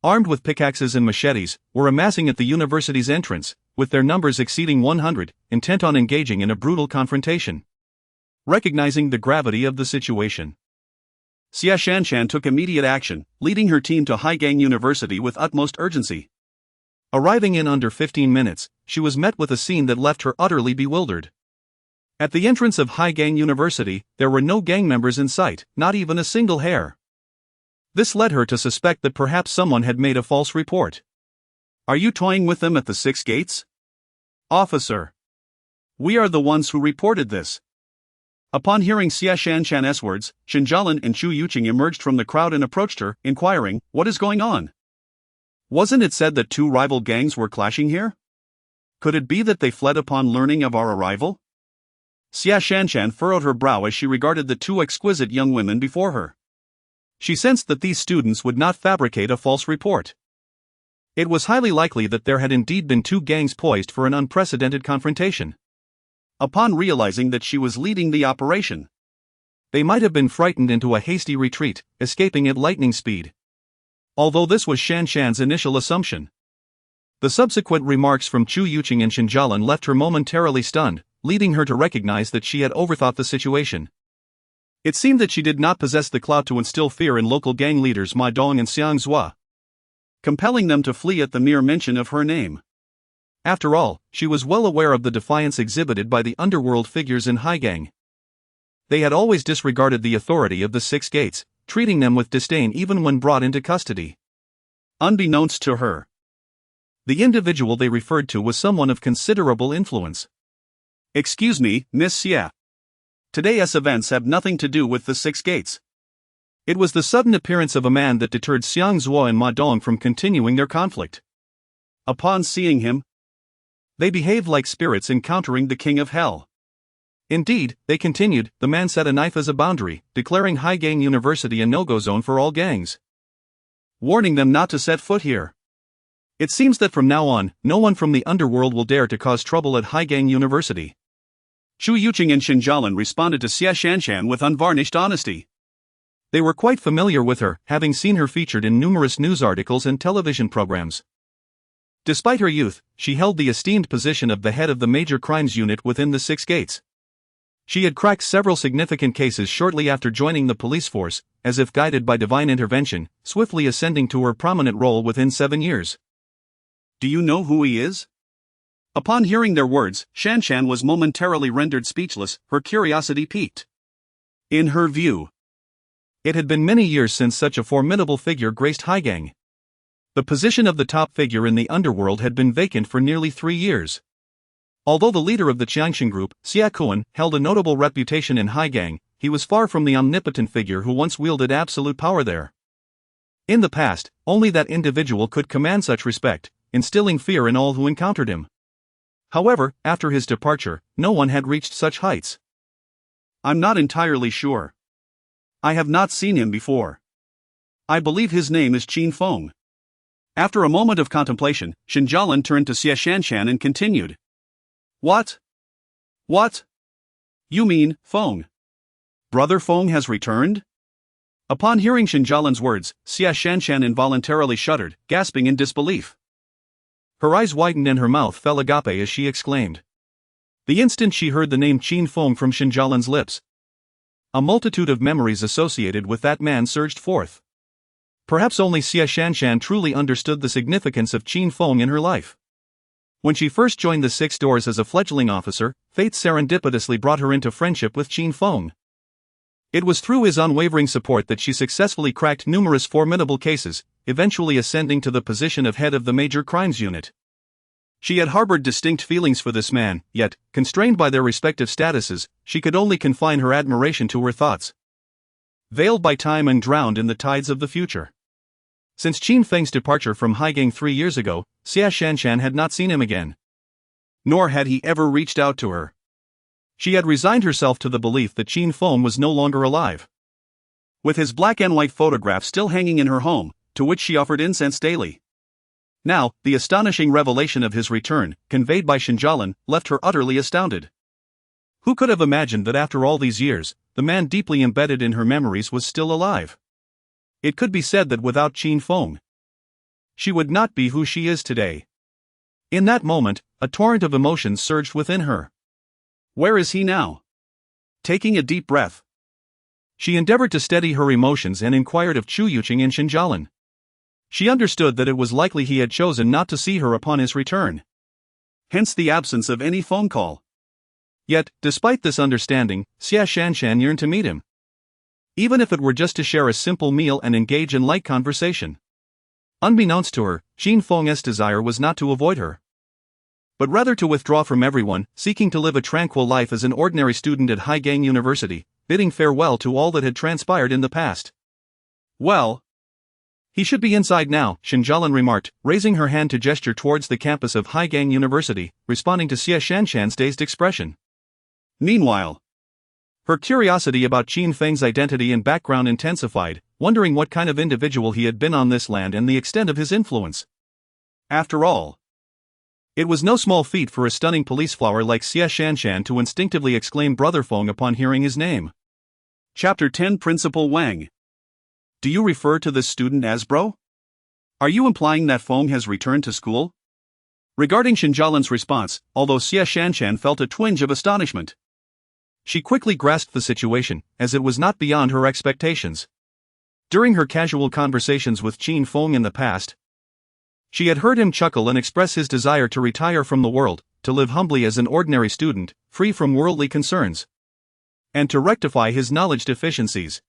armed with pickaxes and machetes, were amassing at the university's entrance, with their numbers exceeding 100, intent on engaging in a brutal confrontation. Recognizing the gravity of the situation, Xie Shanshan took immediate action, leading her team to Haigang University with utmost urgency. Arriving in under 15 minutes, she was met with a scene that left her utterly bewildered. At the entrance of Haigang University, there were no gang members in sight, not even a single hair. This led her to suspect that perhaps someone had made a false report. "Are you toying with them at the 6 gates?" "Officer. We are the ones who reported this." Upon hearing Xia Shanshan's words, Shinjialan and Chu Yuqing emerged from the crowd and approached her, inquiring, "What is going on? Wasn't it said that 2 rival gangs were clashing here? Could it be that they fled upon learning of our arrival?" Xia Shanshan furrowed her brow as she regarded the 2 exquisite young women before her. She sensed that these students would not fabricate a false report. It was highly likely that there had indeed been 2 gangs poised for an unprecedented confrontation. Upon realizing that she was leading the operation, they might have been frightened into a hasty retreat, escaping at lightning speed. Although this was Shanshan's initial assumption. The subsequent remarks from Chu Yuqing and Shinjialan left her momentarily stunned, leading her to recognize that she had overthought the situation. It seemed that she did not possess the clout to instill fear in local gang leaders Ma Dong and Xiang Zhua, compelling them to flee at the mere mention of her name. After all, she was well aware of the defiance exhibited by the underworld figures in Haigang. They had always disregarded the authority of the 6 gates, treating them with disdain even when brought into custody. Unbeknownst to her, the individual they referred to was someone of considerable influence. "Excuse me, Miss Xia. Today's events have nothing to do with the 6 gates." It was the sudden appearance of a man that deterred Xiang Zhuo and Ma Dong from continuing their conflict. Upon seeing him, they behaved like spirits encountering the king of hell. Indeed, they continued, the man set a knife as a boundary, declaring Haigang University a no-go zone for all gangs, warning them not to set foot here. It seems that from now on, no one from the underworld will dare to cause trouble at Haigang University. Chu Yuqing and Shinjialan responded to Xia Shanshan with unvarnished honesty. They were quite familiar with her, having seen her featured in numerous news articles and television programs. Despite her youth, she held the esteemed position of the head of the major crimes unit within the 6 gates. She had cracked several significant cases shortly after joining the police force, as if guided by divine intervention, swiftly ascending to her prominent role within 7 years. "Do you know who he is?" Upon hearing their words, Shanshan was momentarily rendered speechless, her curiosity piqued. In her view, it had been many years since such a formidable figure graced Haigang. The position of the top figure in the underworld had been vacant for nearly 3 years. Although the leader of the Qiangxin group, Xia Kuan, held a notable reputation in Haigang, he was far from the omnipotent figure who once wielded absolute power there. In the past, only that individual could command such respect, instilling fear in all who encountered him. However, after his departure, no one had reached such heights. "I'm not entirely sure. I have not seen him before. I believe his name is Qin Feng." After a moment of contemplation, Shinjialan turned to Xia Shanshan and continued. What? "What? You mean, Feng? Brother Feng has returned?" Upon hearing Shinjialan's words, Xia Shanshan involuntarily shuddered, gasping in disbelief. Her eyes widened and her mouth fell agape as she exclaimed. The instant she heard the name Qin Feng from Shinjialan's lips, a multitude of memories associated with that man surged forth. Perhaps only Xia Shanshan truly understood the significance of Qin Feng in her life. When she first joined the 6 doors as a fledgling officer, fate serendipitously brought her into friendship with Qin Feng. It was through his unwavering support that she successfully cracked numerous formidable cases, eventually ascending to the position of head of the major crimes unit. She had harbored distinct feelings for this man, yet, constrained by their respective statuses, she could only confine her admiration to her thoughts, veiled by time and drowned in the tides of the future. Since Qin Feng's departure from Haigang 3 years ago, Xia Shanshan had not seen him again. Nor had he ever reached out to her. She had resigned herself to the belief that Qin Feng was no longer alive. With his black and white photograph still hanging in her home, to which she offered incense daily. Now, the astonishing revelation of his return, conveyed by Shinjialan, left her utterly astounded. Who could have imagined that after all these years, the man deeply embedded in her memories was still alive? It could be said that without Qin Feng, she would not be who she is today. In that moment, a torrent of emotions surged within her. Where is he now? Taking a deep breath, she endeavored to steady her emotions and inquired of Chu Yuqing and Shinjialan. She understood that it was likely he had chosen not to see her upon his return. Hence the absence of any phone call. Yet, despite this understanding, Xia Shanshan yearned to meet him. Even if it were just to share a simple meal and engage in light conversation. Unbeknownst to her, Qin Feng's desire was not to avoid her, but rather to withdraw from everyone, seeking to live a tranquil life as an ordinary student at Haigang University, bidding farewell to all that had transpired in the past. Well, he should be inside now, Shinjialan remarked, raising her hand to gesture towards the campus of Haigang University, responding to Xia Shanshan's dazed expression. Meanwhile, her curiosity about Qin Feng's identity and background intensified, wondering what kind of individual he had been on this land and the extent of his influence. After all, it was no small feat for a stunning police flower like Xia Shanshan to instinctively exclaim Brother Feng upon hearing his name. Chapter 10 Principal Wang. Do you refer to this student as bro? Are you implying that Feng has returned to school? Regarding Shinjialan's response, although Xia Shanshan felt a twinge of astonishment, she quickly grasped the situation, as it was not beyond her expectations. During her casual conversations with Qin Feng in the past, she had heard him chuckle and express his desire to retire from the world, to live humbly as an ordinary student, free from worldly concerns, and to rectify his knowledge deficiencies.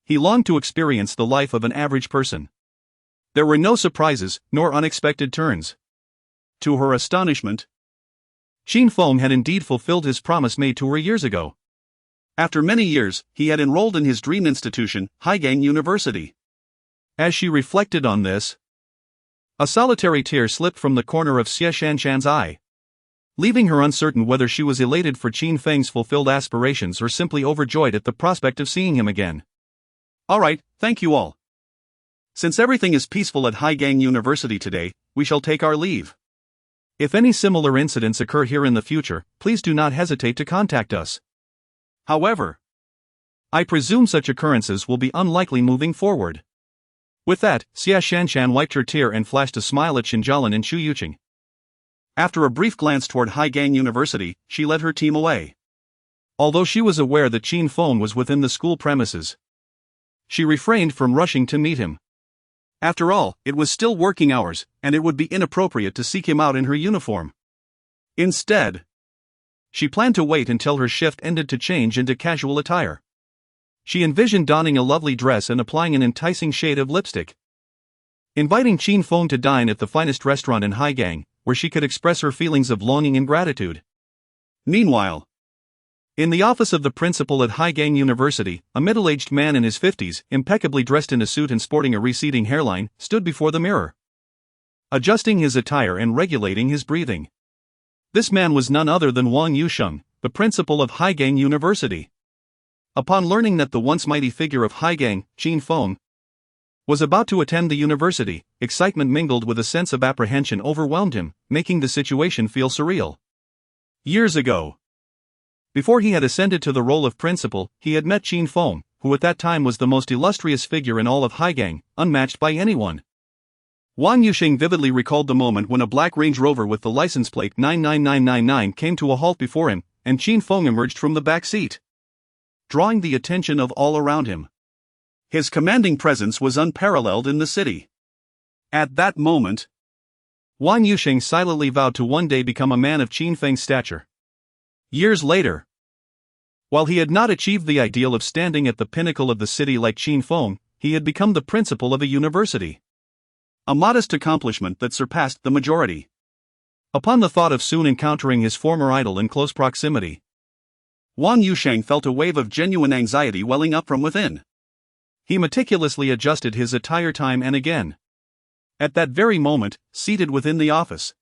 He longed to experience the life of an average person. There were no surprises, nor unexpected turns. To her astonishment, Qin Feng had indeed fulfilled his promise made to her years ago. After many years, he had enrolled in his dream institution, Haigang University. As she reflected on this, a solitary tear slipped from the corner of Xia Shanshan's eye, leaving her uncertain whether she was elated for Qin Feng's fulfilled aspirations or simply overjoyed at the prospect of seeing him again. Alright, thank you all. Since everything is peaceful at Haigang University today, we shall take our leave. If any similar incidents occur here in the future, please do not hesitate to contact us. However, I presume such occurrences will be unlikely moving forward. With that, Xia Shanshan wiped her tear and flashed a smile at Shinjialan and Chu Yuqing. After a brief glance toward Haigang University, she led her team away. Although she was aware that Qin Feng was within the school premises, she refrained from rushing to meet him. After all, it was still working hours, and it would be inappropriate to seek him out in her uniform. Instead, she planned to wait until her shift ended to change into casual attire. She envisioned donning a lovely dress and applying an enticing shade of lipstick, inviting Qin Feng to dine at the finest restaurant in Haigang, where she could express her feelings of longing and gratitude. Meanwhile, in the office of the principal at Haigang University, a middle-aged man in his 50s, impeccably dressed in a suit and sporting a receding hairline, stood before the mirror, adjusting his attire and regulating his breathing. This man was none other than Wang Yusheng, the principal of Haigang University. Upon learning that the once mighty figure of Haigang, Qin Feng, was about to attend the university, excitement mingled with a sense of apprehension overwhelmed him, making the situation feel surreal. Years ago, before he had ascended to the role of principal, he had met Qin Feng, who at that time was the most illustrious figure in all of Haigang, unmatched by anyone. Wang Yusheng vividly recalled the moment when a black Range Rover with the license plate 99999 came to a halt before him, and Qin Feng emerged from the back seat, drawing the attention of all around him. His commanding presence was unparalleled in the city. At that moment, Wang Yusheng silently vowed to one day become a man of Qin Feng's stature. Years later, while he had not achieved the ideal of standing at the pinnacle of the city like Qin Feng, he had become the principal of a university. A modest accomplishment that surpassed the majority. Upon the thought of soon encountering his former idol in close proximity, Wang Yusheng felt a wave of genuine anxiety welling up from within. He meticulously adjusted his attire time and again. At that very moment, seated within the office,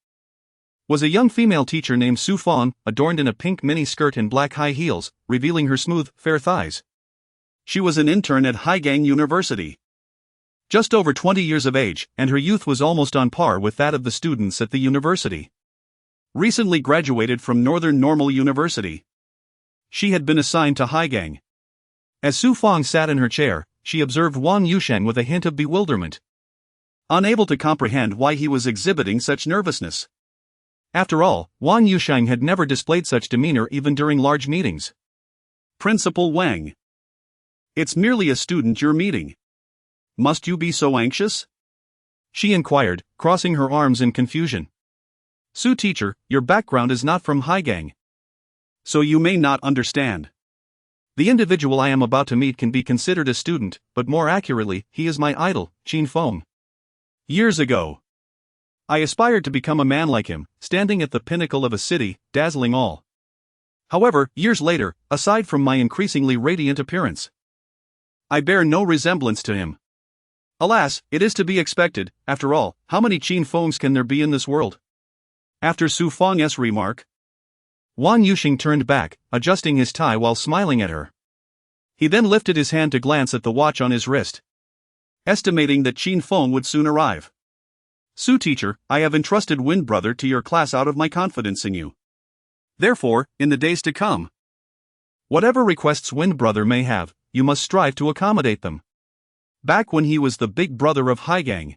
was a young female teacher named Su Fang, adorned in a pink mini skirt and black high heels, revealing her smooth, fair thighs. She was an intern at Haigang University, just over 20 years of age, and her youth was almost on par with that of the students at the university. Recently graduated from Northern Normal University, she had been assigned to Haigang. As Su Fang sat in her chair, she observed Wang Yusheng with a hint of bewilderment, unable to comprehend why he was exhibiting such nervousness. After all, Wang Yusheng had never displayed such demeanor even during large meetings. Principal Wang, it's merely a student you're meeting. Must you be so anxious? She inquired, crossing her arms in confusion. Su teacher, your background is not from Haigang. So you may not understand. The individual I am about to meet can be considered a student, but more accurately, he is my idol, Qin Feng. Years ago, I aspired to become a man like him, standing at the pinnacle of a city, dazzling all. However, years later, aside from my increasingly radiant appearance, I bear no resemblance to him. Alas, it is to be expected. After all, how many Qin Fengs can there be in this world? After Su Feng's remark, Wang Yuqing turned back, adjusting his tie while smiling at her. He then lifted his hand to glance at the watch on his wrist, estimating that Qin Feng would soon arrive. Su teacher, I have entrusted Wind Brother to your class out of my confidence in you. Therefore, in the days to come, whatever requests Wind Brother may have, you must strive to accommodate them. Back when he was the big brother of Haigang,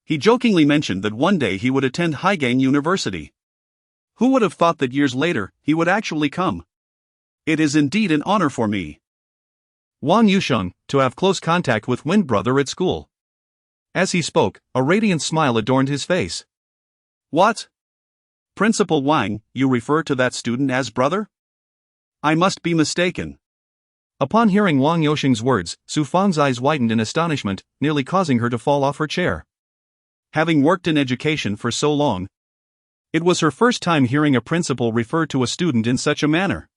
he jokingly mentioned that one day he would attend Haigang University. Who would have thought that years later, he would actually come? It is indeed an honor for me, Wang Yusheng, to have close contact with Wind Brother at school. As he spoke, a radiant smile adorned his face. What? Principal Wang, you refer to that student as brother? I must be mistaken. Upon hearing Wang Yusheng's words, Su Feng's eyes widened in astonishment, nearly causing her to fall off her chair. Having worked in education for so long, it was her first time hearing a principal refer to a student in such a manner.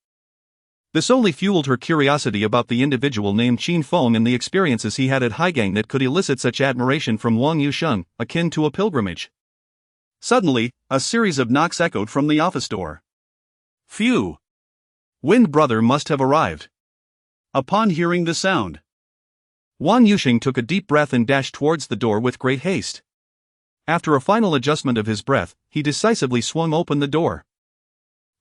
This only fueled her curiosity about the individual named Qin Feng and the experiences he had at Haigang that could elicit such admiration from Wang Yusheng, akin to a pilgrimage. Suddenly, a series of knocks echoed from the office door. Phew! Wind Brother must have arrived. Upon hearing the sound, Wang Yusheng took a deep breath and dashed towards the door with great haste. After a final adjustment of his breath, he decisively swung open the door.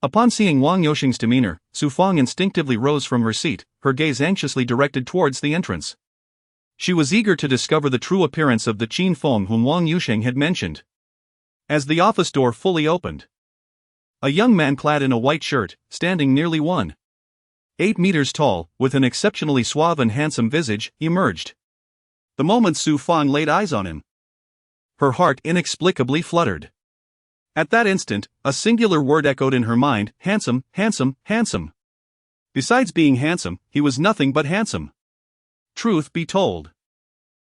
Upon seeing Wang Yusheng's demeanor, Su Feng instinctively rose from her seat, her gaze anxiously directed towards the entrance. She was eager to discover the true appearance of the Qin Feng whom Wang Yusheng had mentioned. As the office door fully opened, a young man clad in a white shirt, standing nearly 1.8 meters tall, with an exceptionally suave and handsome visage, emerged. The moment Su Feng laid eyes on him, her heart inexplicably fluttered. At that instant, a singular word echoed in her mind: handsome, handsome, handsome. Besides being handsome, he was nothing but handsome. Truth be told,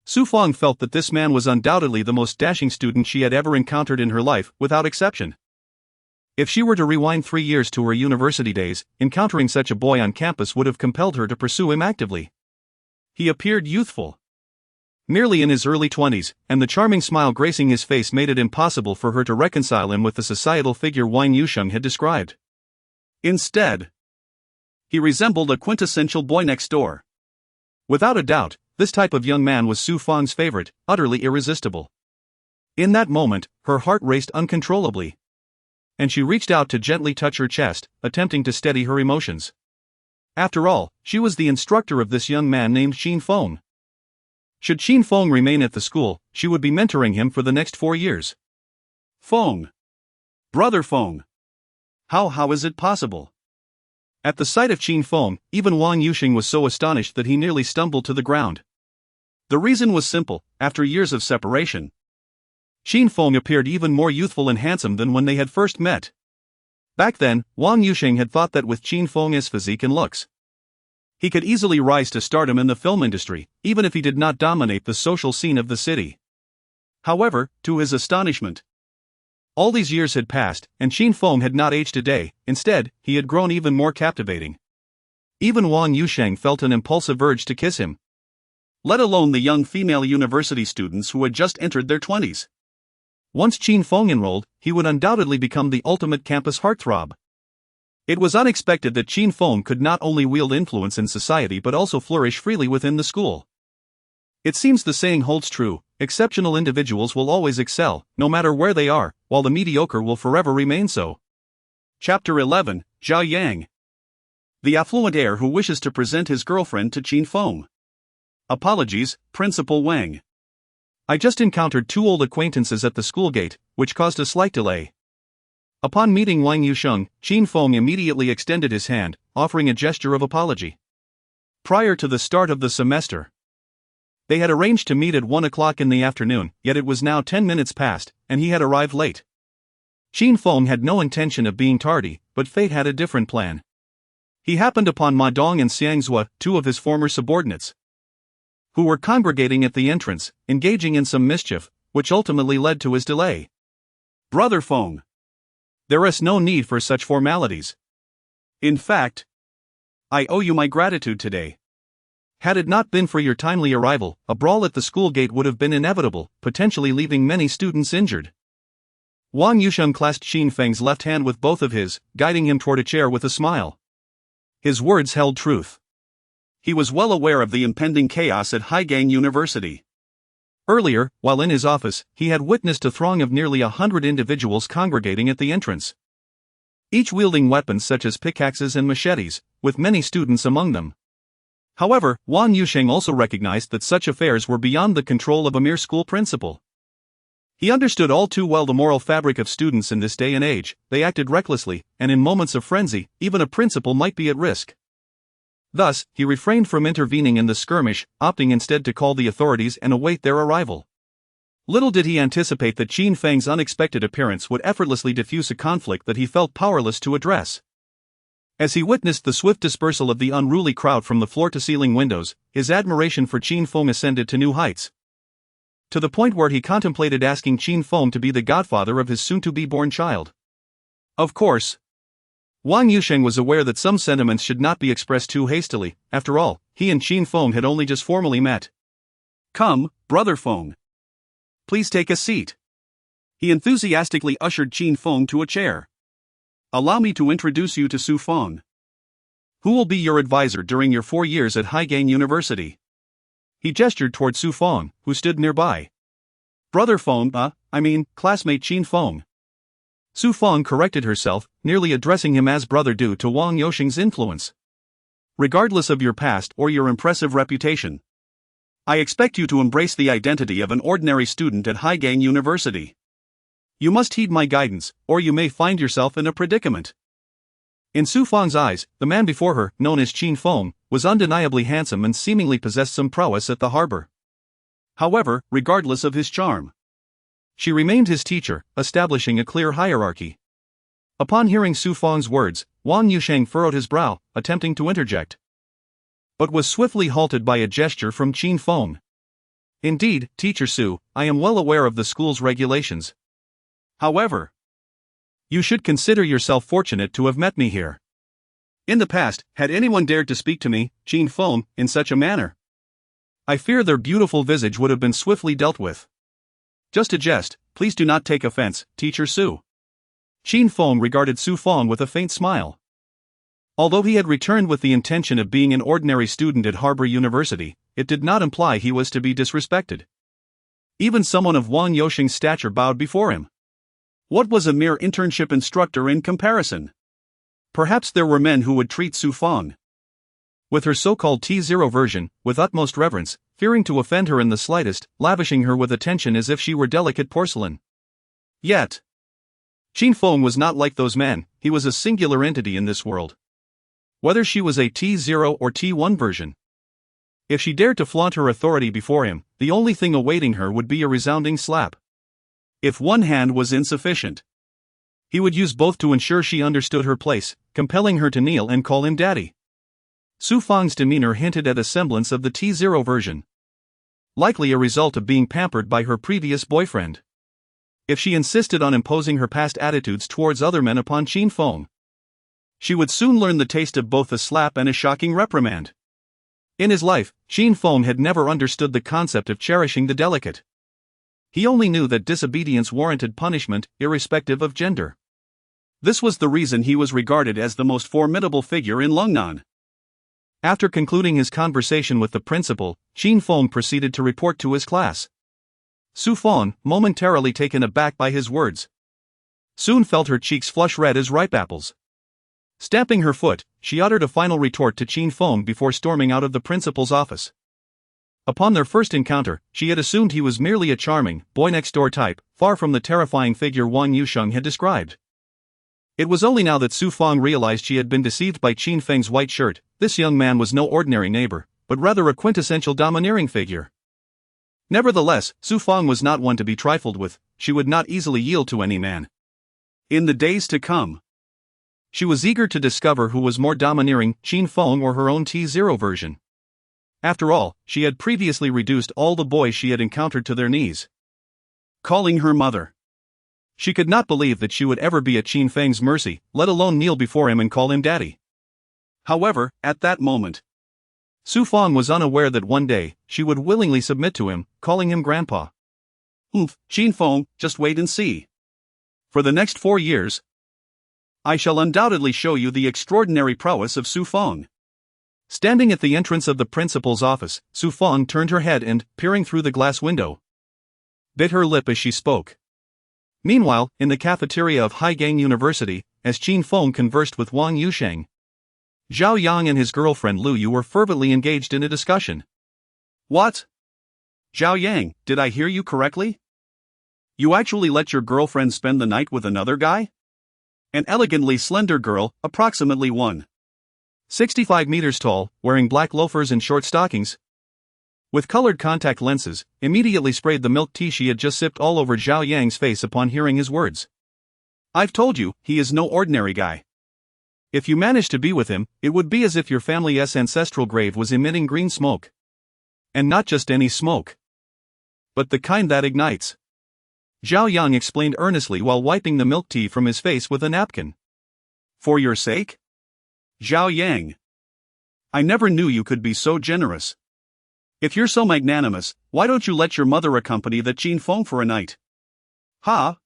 Su Feng felt that this man was undoubtedly the most dashing student she had ever encountered in her life, without exception. If she were to rewind 3 years to her university days, encountering such a boy on campus would have compelled her to pursue him actively. He appeared youthful, merely in his early 20s, and the charming smile gracing his face made it impossible for her to reconcile him with the societal figure Wang Yusheng had described. Instead, he resembled a quintessential boy next door. Without a doubt, this type of young man was Su Feng's favorite, utterly irresistible. In that moment, her heart raced uncontrollably, and she reached out to gently touch her chest, attempting to steady her emotions. After all, she was the instructor of this young man named Qin Feng. Should Qin Feng remain at the school, she would be mentoring him for the next 4 years. Feng. Brother Feng. How is it possible? At the sight of Qin Feng, even Wang Yusheng was so astonished that he nearly stumbled to the ground. The reason was simple: after years of separation, Qin Feng appeared even more youthful and handsome than when they had first met. Back then, Wang Yusheng had thought that with Qin Feng's physique and looks, he could easily rise to stardom in the film industry, even if he did not dominate the social scene of the city. However, to his astonishment, all these years had passed, and Qin Feng had not aged a day. Instead, he had grown even more captivating. Even Wang Yusheng felt an impulsive urge to kiss him, let alone the young female university students who had just entered their 20s. Once Qin Feng enrolled, he would undoubtedly become the ultimate campus heartthrob. It was unexpected that Qin Feng could not only wield influence in society but also flourish freely within the school. It seems the saying holds true: exceptional individuals will always excel, no matter where they are, while the mediocre will forever remain so. Chapter 11, Zhao Yang. The affluent heir who wishes to present his girlfriend to Qin Feng. Apologies, Principal Wang. I just encountered 2 old acquaintances at the school gate, which caused a slight delay. Upon meeting Wang Yusheng, Qin Feng immediately extended his hand, offering a gesture of apology. Prior to the start of the semester, they had arranged to meet at 1 o'clock in the afternoon, yet it was now 10 minutes past, and he had arrived late. Qin Feng had no intention of being tardy, but fate had a different plan. He happened upon Ma Dong and Xiang Zue, two of his former subordinates, who were congregating at the entrance, engaging in some mischief, which ultimately led to his delay. Brother Feng, there is no need for such formalities. In fact, I owe you my gratitude today. Had it not been for your timely arrival, a brawl at the school gate would have been inevitable, potentially leaving many students injured. Wang Yusheng clasped Qin Feng's left hand with both of his, guiding him toward a chair with a smile. His words held truth. He was well aware of the impending chaos at Haigang University. Earlier, while in his office, he had witnessed a throng of nearly 100 individuals congregating at the entrance, each wielding weapons such as pickaxes and machetes, with many students among them. However, Wang Yusheng also recognized that such affairs were beyond the control of a mere school principal. He understood all too well the moral fabric of students in this day and age. They acted recklessly, and in moments of frenzy, even a principal might be at risk. Thus, he refrained from intervening in the skirmish, opting instead to call the authorities and await their arrival. Little did he anticipate that Qin Feng's unexpected appearance would effortlessly diffuse a conflict that he felt powerless to address. As he witnessed the swift dispersal of the unruly crowd from the floor-to-ceiling windows, his admiration for Qin Feng ascended to new heights, to the point where he contemplated asking Qin Feng to be the godfather of his soon-to-be-born child. Of course, Wang Yusheng was aware that some sentiments should not be expressed too hastily. After all, he and Qin Feng had only just formally met. "Come, Brother Feng. Please take a seat." He enthusiastically ushered Qin Feng to a chair. "Allow me to introduce you to Su Feng, who will be your advisor during your 4 years at Haigang University." He gestured toward Su Feng, who stood nearby. "Brother Feng, classmate Qin Feng." Su Feng corrected herself, nearly addressing him as brother due to Wang Yusheng's influence. "Regardless of your past or your impressive reputation, I expect you to embrace the identity of an ordinary student at Haigang University. You must heed my guidance, or you may find yourself in a predicament." In Su Feng's eyes, the man before her, known as Qin Feng, was undeniably handsome and seemingly possessed some prowess at the harbor. However, regardless of his charm, she remained his teacher, establishing a clear hierarchy. Upon hearing Su Feng's words, Wang Yusheng furrowed his brow, attempting to interject, but was swiftly halted by a gesture from Qin Feng. "Indeed, Teacher Su, I am well aware of the school's regulations. However, you should consider yourself fortunate to have met me here. In the past, had anyone dared to speak to me, Qin Feng, in such a manner, I fear their beautiful visage would have been swiftly dealt with. Just a jest, please do not take offense, Teacher Su." Qin Feng regarded Su Feng with a faint smile. Although he had returned with the intention of being an ordinary student at Harbor University, it did not imply he was to be disrespected. Even someone of Wang Yusheng's stature bowed before him. What was a mere internship instructor in comparison? Perhaps there were men who would treat Su Feng, with her so-called T0 version, with utmost reverence, fearing to offend her in the slightest, lavishing her with attention as if she were delicate porcelain. Yet, Qin Feng was not like those men. He was a singular entity in this world. Whether she was a T0 or T1 version, if she dared to flaunt her authority before him, the only thing awaiting her would be a resounding slap. If one hand was insufficient, he would use both to ensure she understood her place, compelling her to kneel and call him daddy. Su Feng's demeanor hinted at a semblance of the T0 version, likely a result of being pampered by her previous boyfriend. If she insisted on imposing her past attitudes towards other men upon Qin Feng, she would soon learn the taste of both a slap and a shocking reprimand. In his life, Qin Feng had never understood the concept of cherishing the delicate. He only knew that disobedience warranted punishment, irrespective of gender. This was the reason he was regarded as the most formidable figure in Lungnan. After concluding his conversation with the principal, Qin Feng proceeded to report to his class. Su Feng, momentarily taken aback by his words, soon felt her cheeks flush red as ripe apples. Stamping her foot, she uttered a final retort to Qin Feng before storming out of the principal's office. Upon their first encounter, she had assumed he was merely a charming, boy-next-door type, far from the terrifying figure Wang Yusheng had described. It was only now that Su Feng realized she had been deceived by Qin Feng's white shirt. This young man was no ordinary neighbor, but rather a quintessential domineering figure. Nevertheless, Su Feng was not one to be trifled with. She would not easily yield to any man. in the days to come. She was eager to discover who was more domineering, Qin Feng or her own T0 version. After all, she had previously reduced all the boys she had encountered to their knees, calling her mother. She could not believe that she would ever be at Qin Feng's mercy, let alone kneel before him and call him daddy. However, at that moment, Su Feng was unaware that one day, she would willingly submit to him, calling him grandpa. Qin Feng, just wait and see. For the next 4 years, I shall undoubtedly show you the extraordinary prowess of Su Feng. Standing at the entrance of the principal's office, Su Feng turned her head and, peering through the glass window, bit her lip as she spoke. Meanwhile, in the cafeteria of Haigang University, as Qin Feng conversed with Wang Yusheng, Zhao Yang and his girlfriend Lu Yu were fervently engaged in a discussion. What? Zhao Yang, did I hear you correctly? You actually let your girlfriend spend the night with another guy? An elegantly slender girl, approximately 1.65 meters tall, wearing black loafers and short stockings, with colored contact lenses, immediately sprayed the milk tea she had just sipped all over Zhao Yang's face upon hearing his words. I've told you, he is no ordinary guy. If you manage to be with him, it would be as if your family's ancestral grave was emitting green smoke. And not just any smoke, but the kind that ignites. Zhao Yang explained earnestly while wiping the milk tea from his face with a napkin. For your sake? Zhao Yang, I never knew you could be so generous. If you're so magnanimous, why don't you let your mother accompany the Qin Feng for a night? Ha!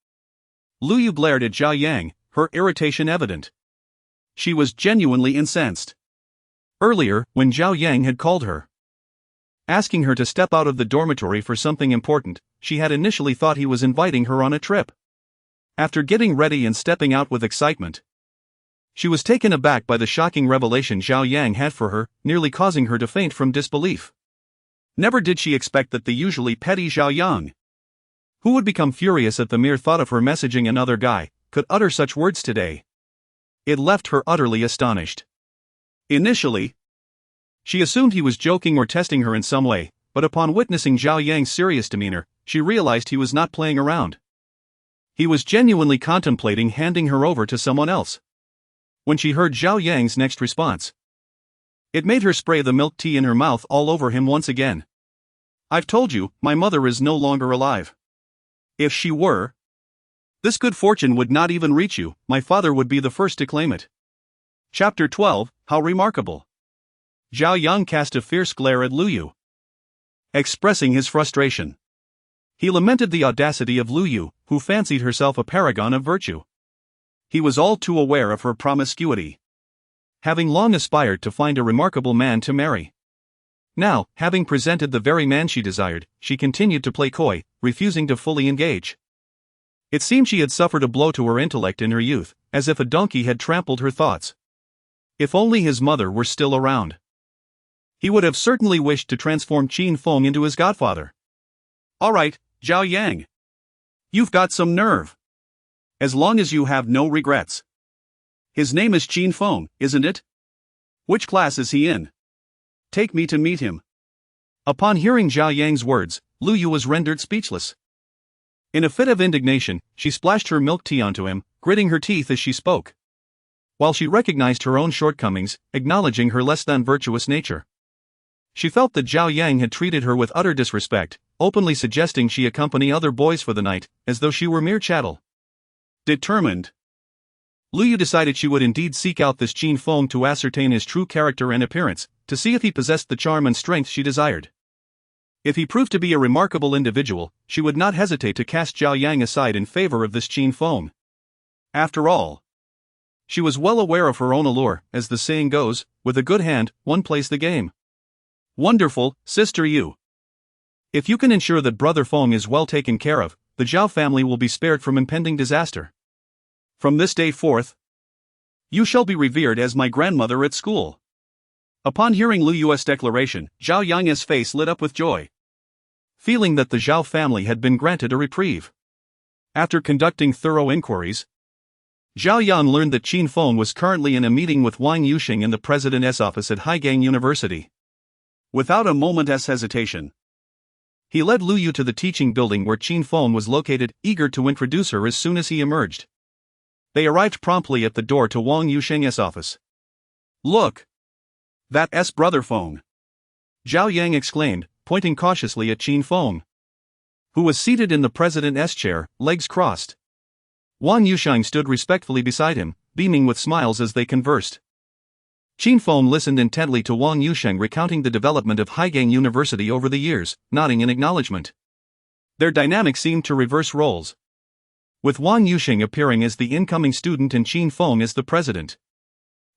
Lu Yu glared at Zhao Yang, her irritation evident. She was genuinely incensed. Earlier, when Zhao Yang had called her, asking her to step out of the dormitory for something important, she had initially thought he was inviting her on a trip. After getting ready and stepping out with excitement, she was taken aback by the shocking revelation Zhao Yang had for her, nearly causing her to faint from disbelief. Never did she expect that the usually petty Zhao Yang, who would become furious at the mere thought of her messaging another guy, could utter such words today. It left her utterly astonished. Initially, she assumed he was joking or testing her in some way, but upon witnessing Zhao Yang's serious demeanor, she realized he was not playing around. He was genuinely contemplating handing her over to someone else. When she heard Zhao Yang's next response, it made her spray the milk tea in her mouth all over him once again. I've told you, my mother is no longer alive. If she were, this good fortune would not even reach you, my father would be the first to claim it. Chapter 12, How Remarkable. Zhao Yang cast a fierce glare at Lu Yu, expressing his frustration. He lamented the audacity of Lu Yu, who fancied herself a paragon of virtue. He was all too aware of her promiscuity, having long aspired to find a remarkable man to marry. Now, having presented the very man she desired, she continued to play coy, refusing to fully engage. It seemed she had suffered a blow to her intellect in her youth, as if a donkey had trampled her thoughts. If only his mother were still around, he would have certainly wished to transform Qin Feng into his godfather. All right, Zhao Yang. You've got some nerve. As long as you have no regrets. His name is Qin Feng, isn't it? Which class is he in? Take me to meet him. Upon hearing Zhao Yang's words, Lu Yu was rendered speechless. In a fit of indignation, she splashed her milk tea onto him, gritting her teeth as she spoke, while she recognized her own shortcomings, acknowledging her less than virtuous nature. She felt that Zhao Yang had treated her with utter disrespect, openly suggesting she accompany other boys for the night, as though she were mere chattel. Determined, Lu Yu decided she would indeed seek out this Qin Feng to ascertain his true character and appearance, to see if he possessed the charm and strength she desired. If he proved to be a remarkable individual, she would not hesitate to cast Zhao Yang aside in favor of this Qin Feng. After all, she was well aware of her own allure, as the saying goes, with a good hand, one plays the game. Wonderful, Sister Yu. If you can ensure that Brother Feng is well taken care of, the Zhao family will be spared from impending disaster. From this day forth, you shall be revered as my grandmother at school. Upon hearing Lu Yu's declaration, Zhao Yang's face lit up with joy, feeling that the Zhao family had been granted a reprieve. After conducting thorough inquiries, Zhao Yan learned that Qin Feng was currently in a meeting with Wang Yusheng in the president's office at Haigang University. Without a moment's hesitation, he led Lu Yu to the teaching building where Qin Feng was located, eager to introduce her as soon as he emerged. They arrived promptly at the door to Wang Yusheng's office. "Look! That's brother Feng," Zhao Yang exclaimed, pointing cautiously at Qin Feng, who was seated in the president's chair, legs crossed. Wang Yusheng stood respectfully beside him, beaming with smiles as they conversed. Qin Feng listened intently to Wang Yusheng recounting the development of Haigang University over the years, nodding in acknowledgement. Their dynamic seemed to reverse roles, with Wang Yusheng appearing as the incoming student and Qin Feng as the president.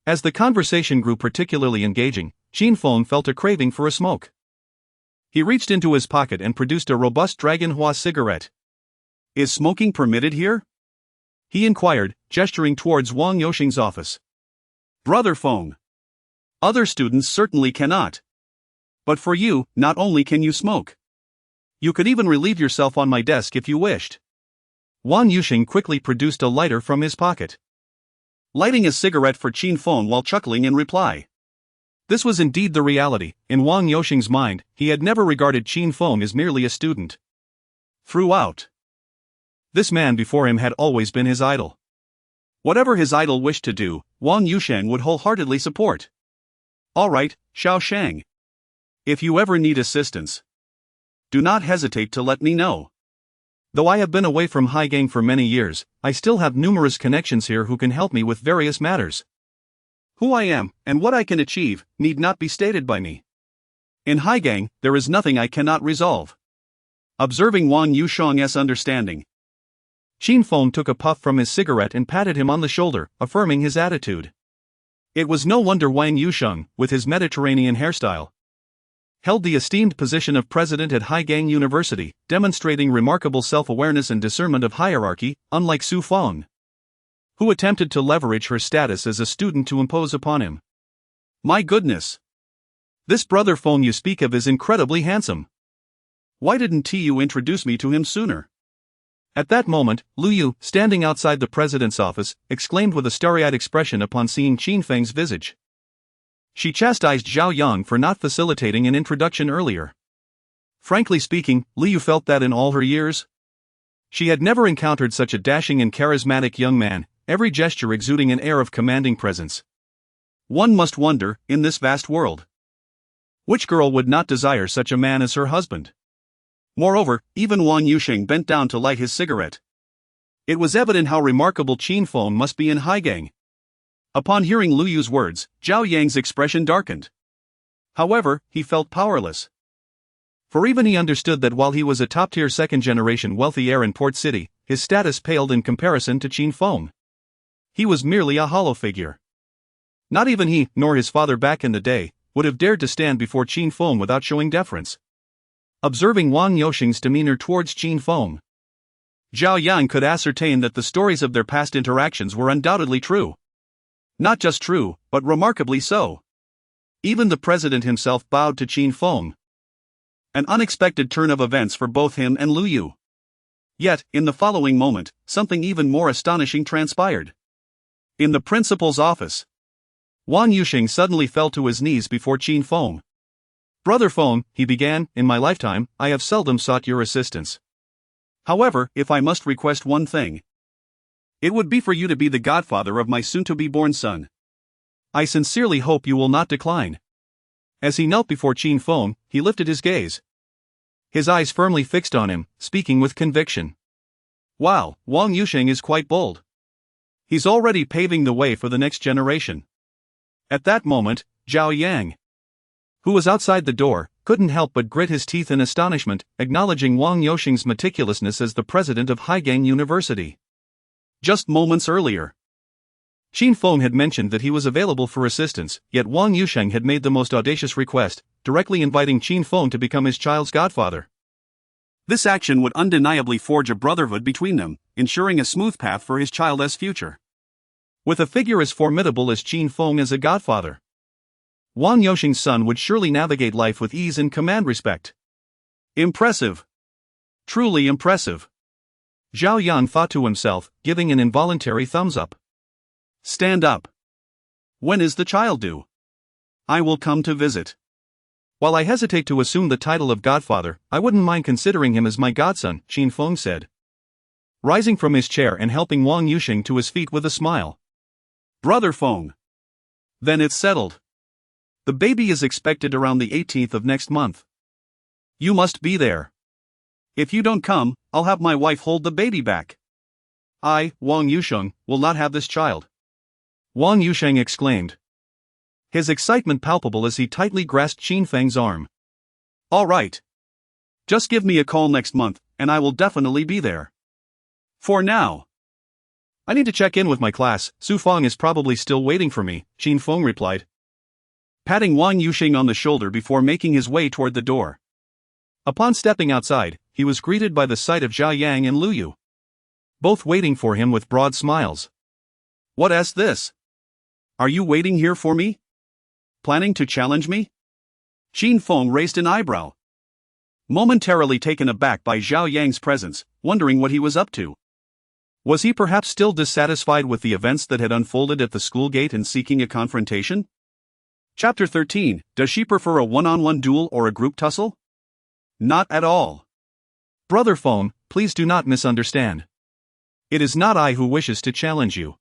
As the conversation grew particularly engaging, Qin Feng felt a craving for a smoke. He reached into his pocket and produced a robust Dragon Hua cigarette. "Is smoking permitted here?" he inquired, gesturing towards Wang Yusheng's office. "Brother Feng, other students certainly cannot. But for you, not only can you smoke, you could even relieve yourself on my desk if you wished." Wang Yusheng quickly produced a lighter from his pocket, lighting a cigarette for Qin Feng while chuckling in reply. This was indeed the reality. In Wang Yusheng's mind, he had never regarded Qin Feng as merely a student. Throughout, this man before him had always been his idol. Whatever his idol wished to do, Wang Yusheng would wholeheartedly support. "All right, Xiao Shang. If you ever need assistance, do not hesitate to let me know. Though I have been away from Haigang for many years, I still have numerous connections here who can help me with various matters. Who I am, and what I can achieve, need not be stated by me. In Haigang, there is nothing I cannot resolve." Observing Wang Yusheng's understanding, Qin Feng took a puff from his cigarette and patted him on the shoulder, affirming his attitude. It was no wonder Wang Yusheng, with his Mediterranean hairstyle, held the esteemed position of president at Haigang University, demonstrating remarkable self-awareness and discernment of hierarchy, unlike Su Feng, who attempted to leverage her status as a student to impose upon him. "My goodness! This brother Feng you speak of is incredibly handsome. Why didn't you introduce me to him sooner?" At that moment, Lu Yu, standing outside the president's office, exclaimed with a starry-eyed expression upon seeing Qin Feng's visage. She chastised Zhao Yang for not facilitating an introduction earlier. Frankly speaking, Lu Yu felt that in all her years, she had never encountered such a dashing and charismatic young man, every gesture exuding an air of commanding presence. One must wonder, in this vast world, which girl would not desire such a man as her husband? Moreover, even Wang Yusheng bent down to light his cigarette. It was evident how remarkable Qin Feng must be in Haigang. Upon hearing Lu Yu's words, Zhao Yang's expression darkened. However, he felt powerless. For even he understood that while he was a top-tier second-generation wealthy heir in Port City, his status paled in comparison to Qin Feng. He was merely a hollow figure. Not even he, nor his father back in the day, would have dared to stand before Qin Feng without showing deference. Observing Wang Yusheng's demeanor towards Qin Feng, Zhao Yang could ascertain that the stories of their past interactions were undoubtedly true. Not just true, but remarkably so. Even the president himself bowed to Qin Feng. An unexpected turn of events for both him and Lu Yu. Yet, in the following moment, something even more astonishing transpired. In the principal's office, Wang Yusheng suddenly fell to his knees before Qin Feng. "Brother Feng," he began, "in my lifetime, I have seldom sought your assistance. However, if I must request one thing, it would be for you to be the godfather of my soon-to-be-born son. I sincerely hope you will not decline." As he knelt before Qin Feng, he lifted his gaze, his eyes firmly fixed on him, speaking with conviction. "Wow, Wang Yusheng is quite bold. He's already paving the way for the next generation." At that moment, Zhao Yang, who was outside the door, couldn't help but grit his teeth in astonishment, acknowledging Wang Yusheng's meticulousness as the president of Haigang University. Just moments earlier, Qin Feng had mentioned that he was available for assistance, yet Wang Yusheng had made the most audacious request, directly inviting Qin Feng to become his child's godfather. This action would undeniably forge a brotherhood between them, ensuring a smooth path for his child's future. With a figure as formidable as Qin Feng as a godfather, Wang Yusheng's son would surely navigate life with ease and command respect. Impressive. Truly impressive. Zhao Yan thought to himself, giving an involuntary thumbs up. Stand up. When is the child due? I will come to visit. While I hesitate to assume the title of godfather, I wouldn't mind considering him as my godson, Qin Feng said. rising from his chair and helping Wang Yuqing to his feet with a smile. "Brother Feng. Then it's settled. The baby is expected around the 18th of next month. You must be there. If you don't come, I'll have my wife hold the baby back. I, Wang Yuqing, will not have this child," Wang Yuqing exclaimed, his excitement palpable as he tightly grasped Qin Feng's arm. "All right. Just give me a call next month, and I will definitely be there. For now, I need to check in with my class. Su Feng is probably still waiting for me," Qin Feng replied, patting Wang Yuqing on the shoulder before making his way toward the door. Upon stepping outside, he was greeted by the sight of Zhao Yang and Lu Yu, both waiting for him with broad smiles. "What's this? Are you waiting here for me? Planning to challenge me?" Qin Feng raised an eyebrow, momentarily taken aback by Zhao Yang's presence, wondering what he was up to. Was he perhaps still dissatisfied with the events that had unfolded at the school gate and seeking a confrontation? Chapter 13. Does she prefer a one-on-one duel or a group tussle? Not at all. Brother Feng, please do not misunderstand. It is not I who wishes to challenge you.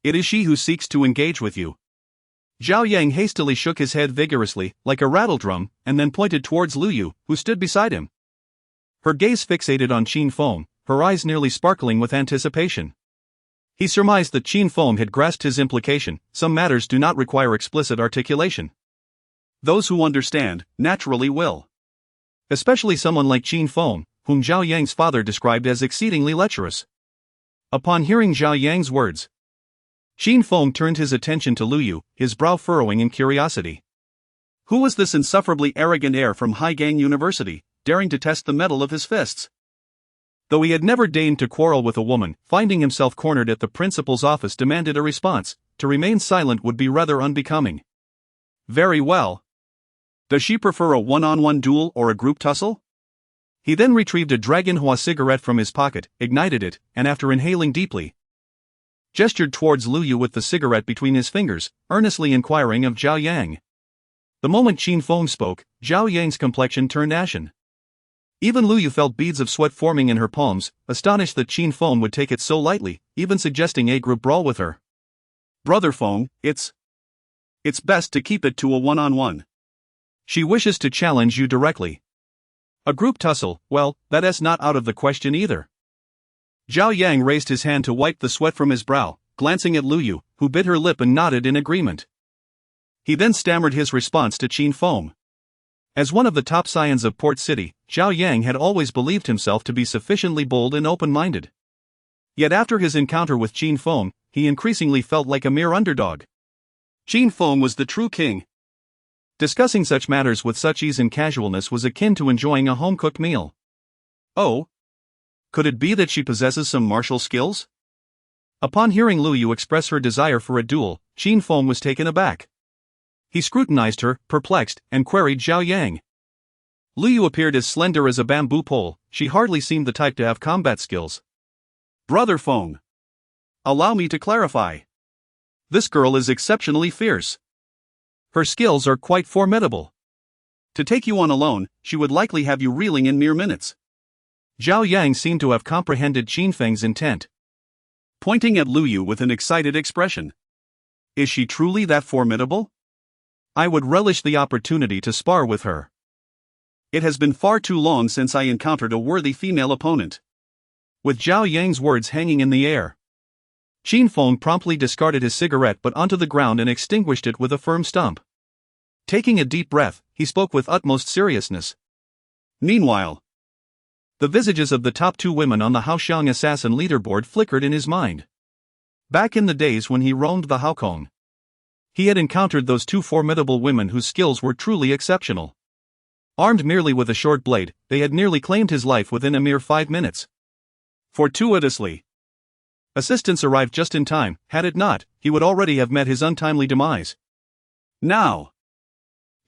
It is she who seeks to engage with you. Zhao Yang hastily shook his head vigorously, like a rattledrum, and then pointed towards Lu Yu, who stood beside him. Her gaze fixated on Qin Feng, her eyes nearly sparkling with anticipation. He surmised that Qin Feng had grasped his implication. Some matters do not require explicit articulation. Those who understand, naturally will. Especially someone like Qin Feng, whom Zhao Yang's father described as exceedingly lecherous. Upon hearing Zhao Yang's words, Qin Feng turned his attention to Lu Yu, his brow furrowing in curiosity. Who was this insufferably arrogant heir from Haigang University, daring to test the mettle of his fists? Though he had never deigned to quarrel with a woman, finding himself cornered at the principal's office demanded a response. To remain silent would be rather unbecoming. Very well. Does she prefer a one-on-one duel or a group tussle? He then retrieved a Dragonhua cigarette from his pocket, ignited it, and after inhaling deeply, gestured towards Lu Yu with the cigarette between his fingers, earnestly inquiring of Zhao Yang. The moment Qin Feng spoke, Zhao Yang's complexion turned ashen. Even Lu Yu felt beads of sweat forming in her palms, astonished that Qin Feng would take it so lightly, even suggesting a group brawl with her. Brother Feng, it's best to keep it to a one-on-one. She wishes to challenge you directly. A group tussle, well, that's not out of the question either. Zhao Yang raised his hand to wipe the sweat from his brow, glancing at Lu Yu, who bit her lip and nodded in agreement. He then stammered his response to Qin Feng. As one of the top scions of Port City, Zhao Yang had always believed himself to be sufficiently bold and open-minded. Yet after his encounter with Qin Feng, he increasingly felt like a mere underdog. Qin Feng was the true king. Discussing such matters with such ease and casualness was akin to enjoying a home-cooked meal. Oh? Could it be that she possesses some martial skills? Upon hearing Lu Yu express her desire for a duel, Qin Feng was taken aback. He scrutinized her, perplexed, and queried Zhao Yang. Lu Yu appeared as slender as a bamboo pole. She hardly seemed the type to have combat skills. Brother Feng, allow me to clarify. This girl is exceptionally fierce. Her skills are quite formidable. To take you on alone, she would likely have you reeling in mere minutes. Zhao Yang seemed to have comprehended Qin Feng's intent, pointing at Lu Yu with an excited expression. Is she truly that formidable? I would relish the opportunity to spar with her. It has been far too long since I encountered a worthy female opponent. With Zhao Yang's words hanging in the air, Qin Feng promptly discarded his cigarette but onto the ground and extinguished it with a firm stump. Taking a deep breath, he spoke with utmost seriousness. Meanwhile, the visages of the top two women on the Haoxiang assassin leaderboard flickered in his mind. Back in the days when he roamed the Haokong, he had encountered those two formidable women whose skills were truly exceptional. Armed merely with a short blade, they had nearly claimed his life within a mere 5 minutes. Fortuitously, assistance arrived just in time. Had it not, he would already have met his untimely demise. Now,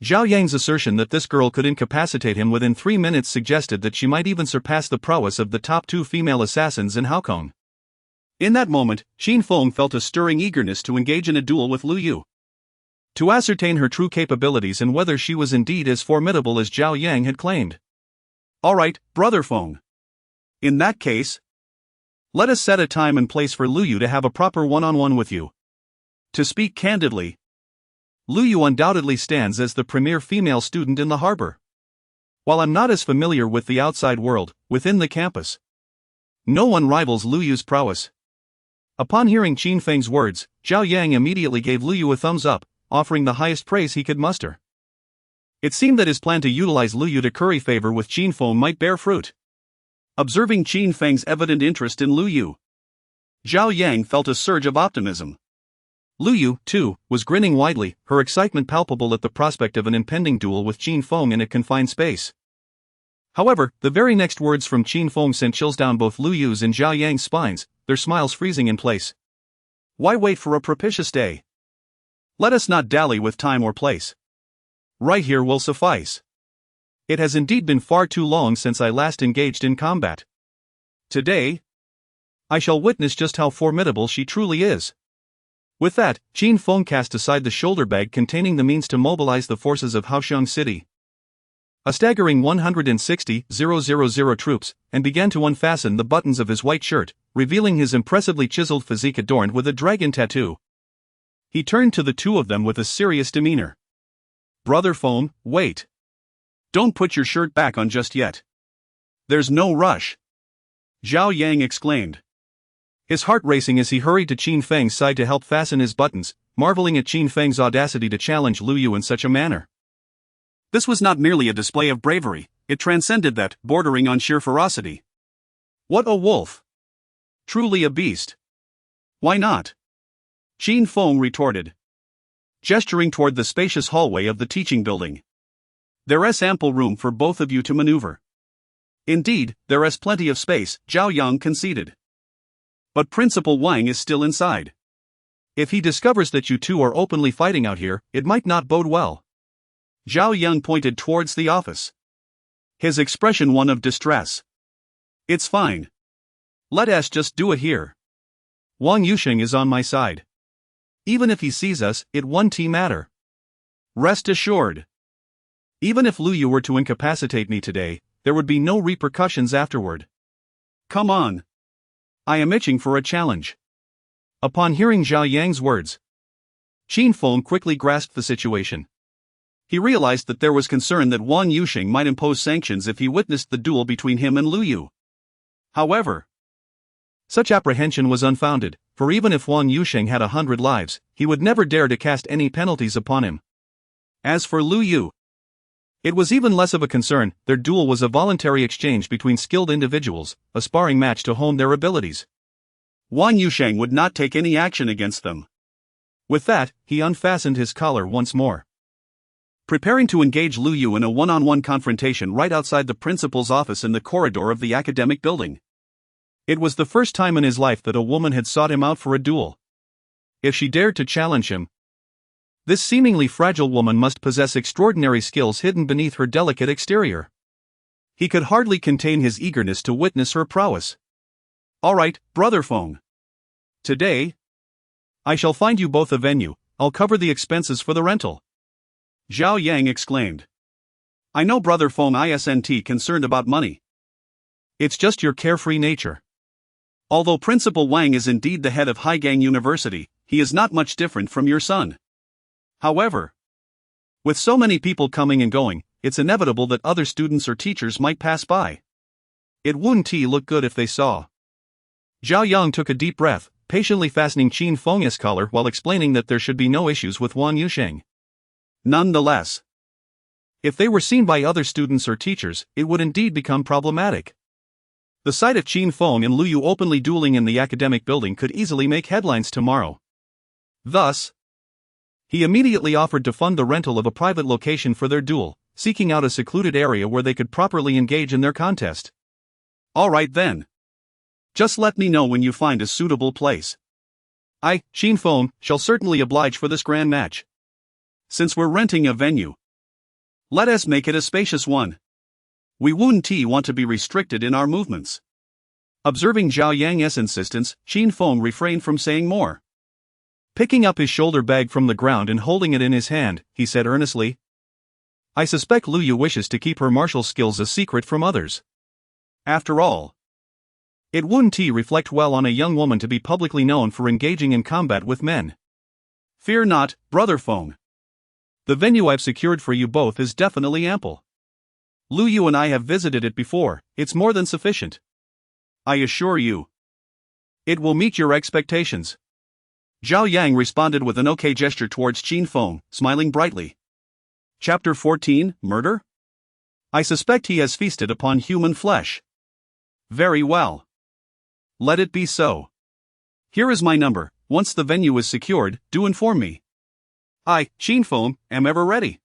Zhao Yang's assertion that this girl could incapacitate him within 3 minutes suggested that she might even surpass the prowess of the top two female assassins in Haokong. In that moment, Qin Feng felt a stirring eagerness to engage in a duel with Lu Yu, to ascertain her true capabilities and whether she was indeed as formidable as Zhao Yang had claimed. All right, Brother Feng. In that case, Let us set a time and place for Lu Yu to have a proper one-on-one with you. To speak candidly, Lu Yu undoubtedly stands as the premier female student in the harbor. While I'm not as familiar with the outside world, within the campus, no one rivals Lu Yu's prowess. Upon hearing Qin Feng's words, Zhao Yang immediately gave Lu Yu a thumbs up, offering the highest praise he could muster. It seemed that his plan to utilize Lu Yu to curry favor with Qin Feng might bear fruit. Observing Qin Feng's evident interest in Lu Yu, Zhao Yang felt a surge of optimism. Lu Yu, too, was grinning widely, her excitement palpable at the prospect of an impending duel with Qin Feng in a confined space. However, the very next words from Qin Feng sent chills down both Lu Yu's and Zhao Yang's spines, their smiles freezing in place. Why wait for a propitious day? Let us not dally with time or place. Right here will suffice. It has indeed been far too long since I last engaged in combat. Today, I shall witness just how formidable she truly is. With that, Qin Feng cast aside the shoulder bag containing the means to mobilize the forces of Haoxiang City, a staggering 160,000 troops, and began to unfasten the buttons of his white shirt, revealing his impressively chiseled physique adorned with a dragon tattoo. He turned to the two of them with a serious demeanor. Brother Feng, wait. Don't put your shirt back on just yet. There's no rush. Zhao Yang exclaimed, his heart racing as he hurried to Qin Feng's side to help fasten his buttons, marveling at Qin Feng's audacity to challenge Lu Yu in such a manner. This was not merely a display of bravery, it transcended that, bordering on sheer ferocity. What a wolf! Truly a beast. Why not? Qin Feng retorted, gesturing toward the spacious hallway of the teaching building. There's ample room for both of you to maneuver. Indeed, there's plenty of space, Zhao Yang conceded. But Principal Wang is still inside. If he discovers that you two are openly fighting out here, it might not bode well. Zhao Yang pointed towards the office, his expression one of distress. It's fine. Let us just do it here. Wang Yusheng is on my side. Even if he sees us, it won't matter. Rest assured. Even if Lu Yu were to incapacitate me today, there would be no repercussions afterward. Come on. I am itching for a challenge. Upon hearing Zhao Yang's words, Qin Feng quickly grasped the situation. He realized that there was concern that Wang Yusheng might impose sanctions if he witnessed the duel between him and Lu Yu. However, such apprehension was unfounded, for even if Wang Yusheng had 100 lives, he would never dare to cast any penalties upon him. As for Lu Yu, it was even less of a concern. Their duel was a voluntary exchange between skilled individuals, a sparring match to hone their abilities. Wang Yusheng would not take any action against them. With that, he unfastened his collar once more, preparing to engage Lu Yu in a one-on-one confrontation right outside the principal's office in the corridor of the academic building. It was the first time in his life that a woman had sought him out for a duel. If she dared to challenge him, this seemingly fragile woman must possess extraordinary skills hidden beneath her delicate exterior. He could hardly contain his eagerness to witness her prowess. All right, Brother Feng. Today, I shall find you both a venue. I'll cover the expenses for the rental. Zhao Yang exclaimed. I know Brother Feng isn't concerned about money. It's just your carefree nature. Although Principal Wang is indeed the head of Haigang University, he is not much different from your son. However, with so many people coming and going, it's inevitable that other students or teachers might pass by. It wouldn't look good if they saw. Zhao Yang took a deep breath, patiently fastening Qin Feng's collar while explaining that there should be no issues with Wang Yusheng. Nonetheless, if they were seen by other students or teachers, it would indeed become problematic. The sight of Qin Feng and Lu Yu openly dueling in the academic building could easily make headlines tomorrow. Thus, he immediately offered to fund the rental of a private location for their duel, seeking out a secluded area where they could properly engage in their contest. All right then. Just let me know when you find a suitable place. I, Qin Feng, shall certainly oblige for this grand match. Since we're renting a venue, let us make it a spacious one. We wouldn't want to be restricted in our movements. Observing Zhao Yang's insistence, Qin Feng refrained from saying more. Picking up his shoulder bag from the ground and holding it in his hand, he said earnestly, I suspect Lu Yu wishes to keep her martial skills a secret from others. After all, It wouldn't reflect well on a young woman to be publicly known for engaging in combat with men. Fear not, brother Feng. The venue I've secured for you both is definitely ample. Lu Yu and I have visited it before, it's more than sufficient. I assure you. It will meet your expectations. Zhao Yang responded with an okay gesture towards Qin Feng, smiling brightly. Chapter 14, Murder? I suspect he has feasted upon human flesh. Very well. Let it be so. Here is my number. Once the venue is secured, do inform me. I, Qin Feng, am ever ready.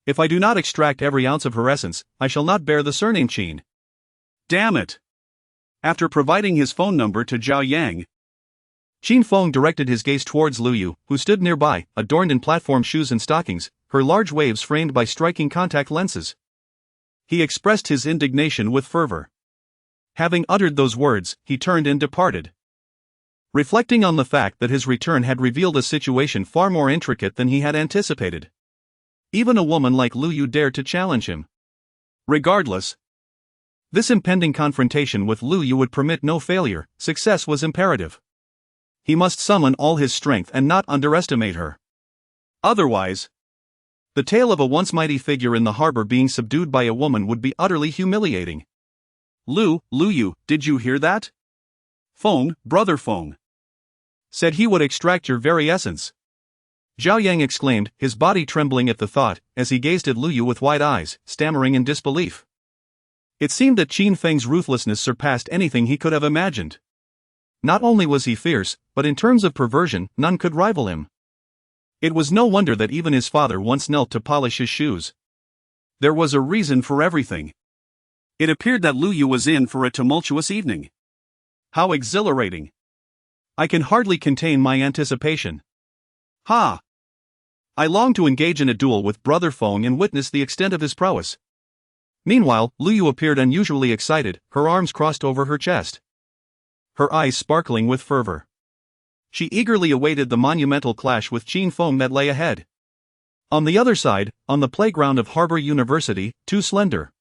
If I do not extract every ounce of her essence, I shall not bear the surname Qin. Damn it! After providing his phone number to Zhao Yang, Qin Feng directed his gaze towards Lu Yu, who stood nearby, adorned in platform shoes and stockings, her large waves framed by striking contact lenses. He expressed his indignation with fervor. Having uttered those words, he turned and departed. Reflecting on the fact that his return had revealed a situation far more intricate than he had anticipated. Even a woman like Lu Yu dared to challenge him. Regardless, this impending confrontation with Lu Yu would permit no failure. Success was imperative. He must summon all his strength and not underestimate her. Otherwise, the tale of a once mighty figure in the harbor being subdued by a woman would be utterly humiliating. Lu Yu, did you hear that? Feng, brother Feng, said he would extract your very essence. Zhao Yang exclaimed, his body trembling at the thought, as he gazed at Lu Yu with wide eyes, stammering in disbelief. It seemed that Qin Feng's ruthlessness surpassed anything he could have imagined. Not only was he fierce, but in terms of perversion, none could rival him. It was no wonder that even his father once knelt to polish his shoes. There was a reason for everything. It appeared that Lu Yu was in for a tumultuous evening. How exhilarating! I can hardly contain my anticipation. Ha! I long to engage in a duel with brother Feng and witness the extent of his prowess. Meanwhile, Lu Yu appeared unusually excited, her arms crossed over her chest, her eyes sparkling with fervor. She eagerly awaited the monumental clash with Qin Feng that lay ahead. On the other side, on the playground of Harbor University, two slender,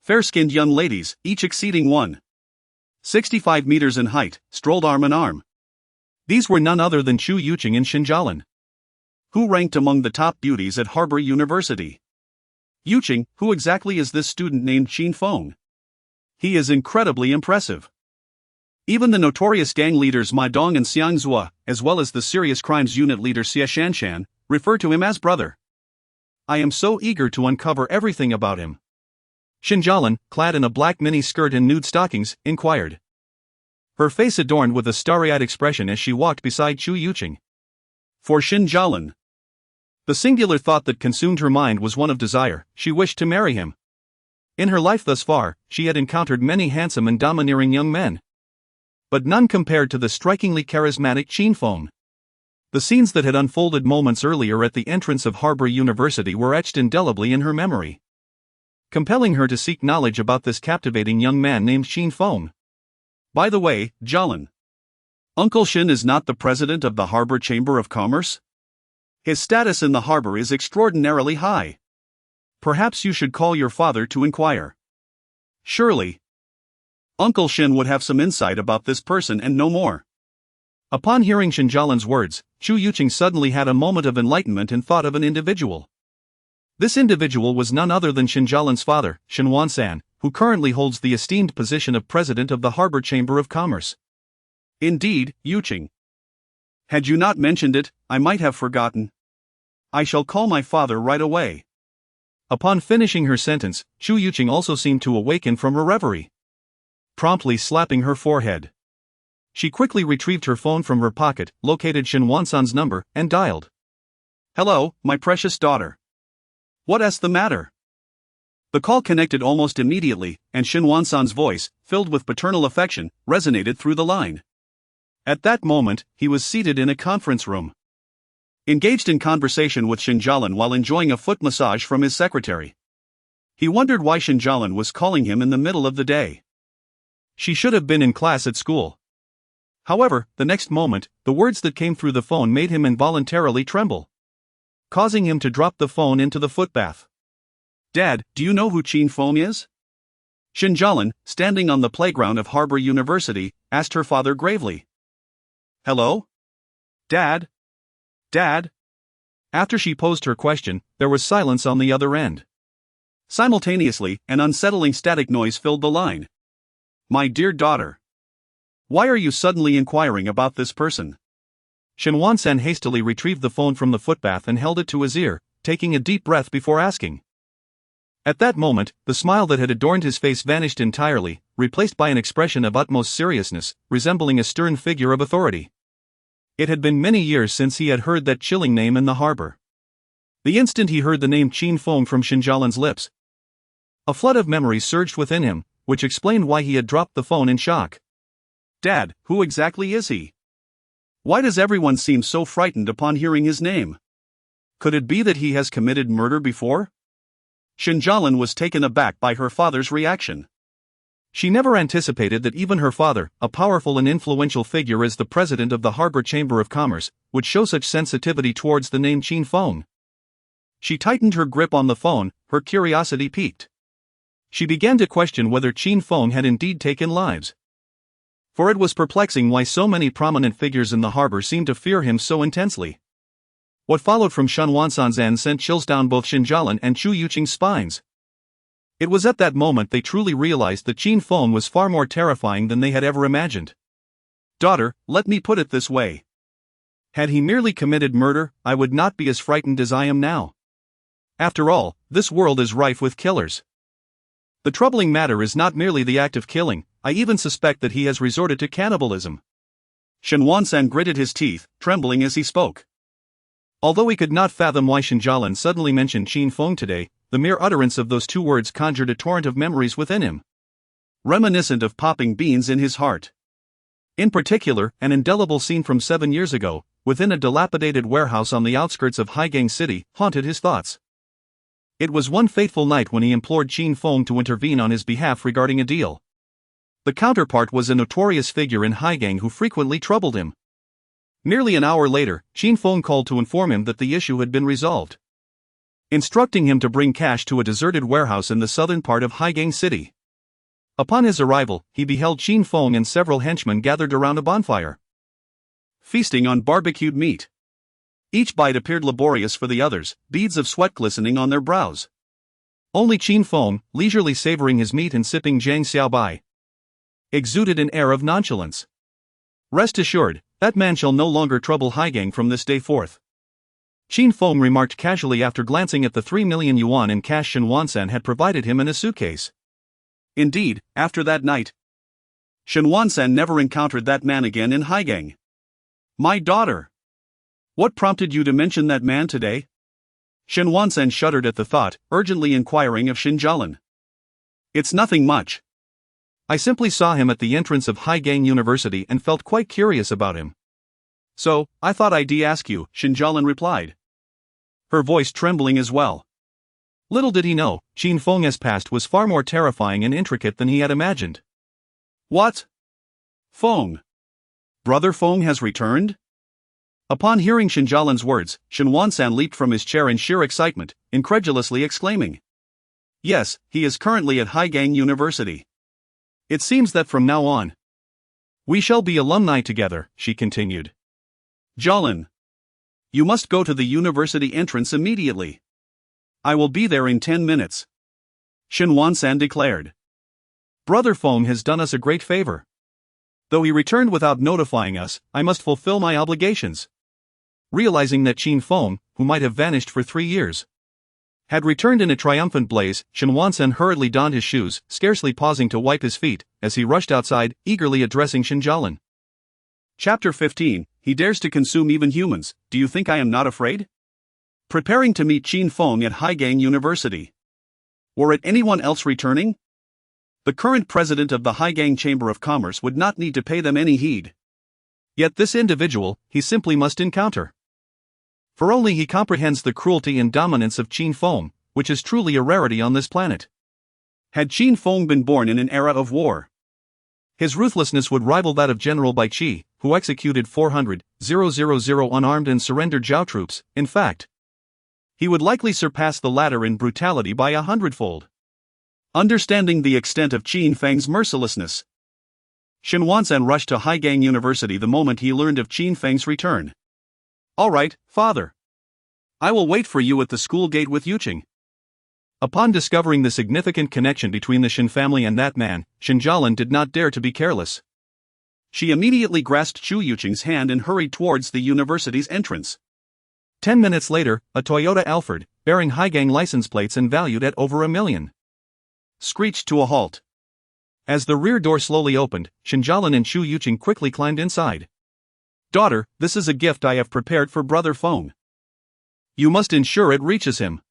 fair-skinned young ladies, each exceeding 165 meters in height, strolled arm in arm. These were none other than Chu Yuqing and Xinjialan, who ranked among the top beauties at Harbor University. Yuqing, who exactly is this student named Qin Feng? He is incredibly impressive. Even the notorious gang leaders Ma Dong and Xiang Zhua, as well as the serious crimes unit leader Xie Shanshan, refer to him as brother. I am so eager to uncover everything about him. Xinjialan, clad in a black mini-skirt and nude stockings, inquired, her face adorned with a starry-eyed expression as she walked beside Chu Yuqing. For Xinjialan, the singular thought that consumed her mind was one of desire. She wished to marry him. In her life thus far, she had encountered many handsome and domineering young men, but none compared to the strikingly charismatic Qin Feng. The scenes that had unfolded moments earlier at the entrance of Harbor University were etched indelibly in her memory, compelling her to seek knowledge about this captivating young man named Qin Feng. By the way, Jialan, Uncle Shin is not the president of the Harbor Chamber of Commerce? His status in the harbor is extraordinarily high. Perhaps you should call your father to inquire. Surely, Uncle Shin would have some insight about this person and no more. Upon hearing Xinjialan's words, Chu Yuqing suddenly had a moment of enlightenment and thought of an individual. This individual was none other than Xinjialan's father, Shenwan-san, who currently holds the esteemed position of president of the Harbor Chamber of Commerce. Indeed, Yuqing. Had you not mentioned it, I might have forgotten. I shall call my father right away. Upon finishing her sentence, Chu Yuqing also seemed to awaken from her reverie, promptly slapping her forehead. She quickly retrieved her phone from her pocket, located Shenwan-san's number, and dialed. Hello, my precious daughter. What's the matter? The call connected almost immediately, and Shenwan-san's voice, filled with paternal affection, resonated through the line. At that moment, he was seated in a conference room, engaged in conversation with Xinjialan while enjoying a foot massage from his secretary. He wondered why Xinjialan was calling him in the middle of the day. She should have been in class at school. However, the next moment, the words that came through the phone made him involuntarily tremble, causing him to drop the phone into the footbath. Dad, do you know who Qin Feng is? Xinjialan, standing on the playground of Harbor University, asked her father gravely. "Hello? Dad? Dad?" After she posed her question, there was silence on the other end. Simultaneously, an unsettling static noise filled the line. "My dear daughter. Why are you suddenly inquiring about this person?" Shenwan-san hastily retrieved the phone from the footbath and held it to his ear, taking a deep breath before asking. At that moment, the smile that had adorned his face vanished entirely, replaced by an expression of utmost seriousness, resembling a stern figure of authority. It had been many years since he had heard that chilling name in the harbor. The instant he heard the name Qin Feng from Xinjialan's lips, a flood of memories surged within him, which explained why he had dropped the phone in shock. "Dad, who exactly is he? Why does everyone seem so frightened upon hearing his name? Could it be that he has committed murder before?" Xinjialan was taken aback by her father's reaction. She never anticipated that even her father, a powerful and influential figure as the president of the Harbor Chamber of Commerce, would show such sensitivity towards the name Qin Feng. She tightened her grip on the phone, her curiosity piqued. She began to question whether Qin Feng had indeed taken lives. For it was perplexing why so many prominent figures in the harbor seemed to fear him so intensely. What followed from Shenwan-san's end sent chills down both Xinjialan and Chu Yuqing's spines. It was at that moment they truly realized that Qin Feng was far more terrifying than they had ever imagined. "Daughter, let me put it this way. Had he merely committed murder, I would not be as frightened as I am now. After all, this world is rife with killers. The troubling matter is not merely the act of killing, I even suspect that he has resorted to cannibalism." Shenwan-san gritted his teeth, trembling as he spoke. Although he could not fathom why Xinjialan suddenly mentioned Qin Feng today, the mere utterance of those two words conjured a torrent of memories within him, reminiscent of popping beans in his heart. In particular, an indelible scene from 7 years ago, within a dilapidated warehouse on the outskirts of Haigang City, haunted his thoughts. It was one fateful night when he implored Qin Feng to intervene on his behalf regarding a deal. The counterpart was a notorious figure in Haigang who frequently troubled him. Nearly an hour later, Qin Feng called to inform him that the issue had been resolved, instructing him to bring cash to a deserted warehouse in the southern part of Haigang City. Upon his arrival, he beheld Qin Feng and several henchmen gathered around a bonfire, feasting on barbecued meat. Each bite appeared laborious for the others, beads of sweat glistening on their brows. Only Qin Feng, leisurely savoring his meat and sipping Jiang Xiaobai, exuded an air of nonchalance. "Rest assured, that man shall no longer trouble Haigang from this day forth," Qin Feng remarked casually after glancing at the 3 million yuan in cash Shenwan-san had provided him in a suitcase. Indeed, after that night, Shenwan-san never encountered that man again in Haigang. "My daughter. What prompted you to mention that man today?" Shenwan-san shuddered at the thought, urgently inquiring of Xinjialan. "It's nothing much. I simply saw him at the entrance of Haigang University and felt quite curious about him. So, I thought I'd ask you," Xinjialan replied, her voice trembling as well. Little did he know, Qin Feng's past was far more terrifying and intricate than he had imagined. "What? Feng? Brother Feng has returned?" Upon hearing Xinjialan's words, Shenwan-san leaped from his chair in sheer excitement, incredulously exclaiming, "Yes, he is currently at Haigang University. It seems that from now on, we shall be alumni together," she continued. "Jialan, you must go to the university entrance immediately. I will be there in 10 minutes," Shenwan-san declared. "Brother Feng has done us a great favor. Though he returned without notifying us, I must fulfill my obligations." Realizing that Qin Feng, who might have vanished for 3 years, had returned in a triumphant blaze, Shenwan-san hurriedly donned his shoes, scarcely pausing to wipe his feet, as he rushed outside, eagerly addressing Xinjialan. Chapter 15, He Dares to Consume Even Humans, Do You Think I Am Not Afraid? Preparing to meet Qin Feng at Haigang University. Were it anyone else returning? The current president of the Haigang Chamber of Commerce would not need to pay them any heed. Yet this individual, he simply must encounter. For only he comprehends the cruelty and dominance of Qin Feng, which is truly a rarity on this planet. Had Qin Feng been born in an era of war, his ruthlessness would rival that of General Baiqi, who executed 400,000 unarmed and surrendered Zhao troops. In fact, he would likely surpass the latter in brutality by 100-fold. Understanding the extent of Qin Feng's mercilessness, Shen Wansan rushed to Haigang University the moment he learned of Qin Feng's return. "All right, father. I will wait for you at the school gate with Yuqing." Upon discovering the significant connection between the Shen family and that man, Shen Jialan did not dare to be careless. She immediately grasped Chu Yuqing's hand and hurried towards the university's entrance. 10 minutes later, a Toyota Alphard, bearing Haigang license plates and valued at over $1 million, screeched to a halt. As the rear door slowly opened, Shen Jialan and Chu Yuqing quickly climbed inside. "Daughter, this is a gift I have prepared for Brother Feng. You must ensure it reaches him,"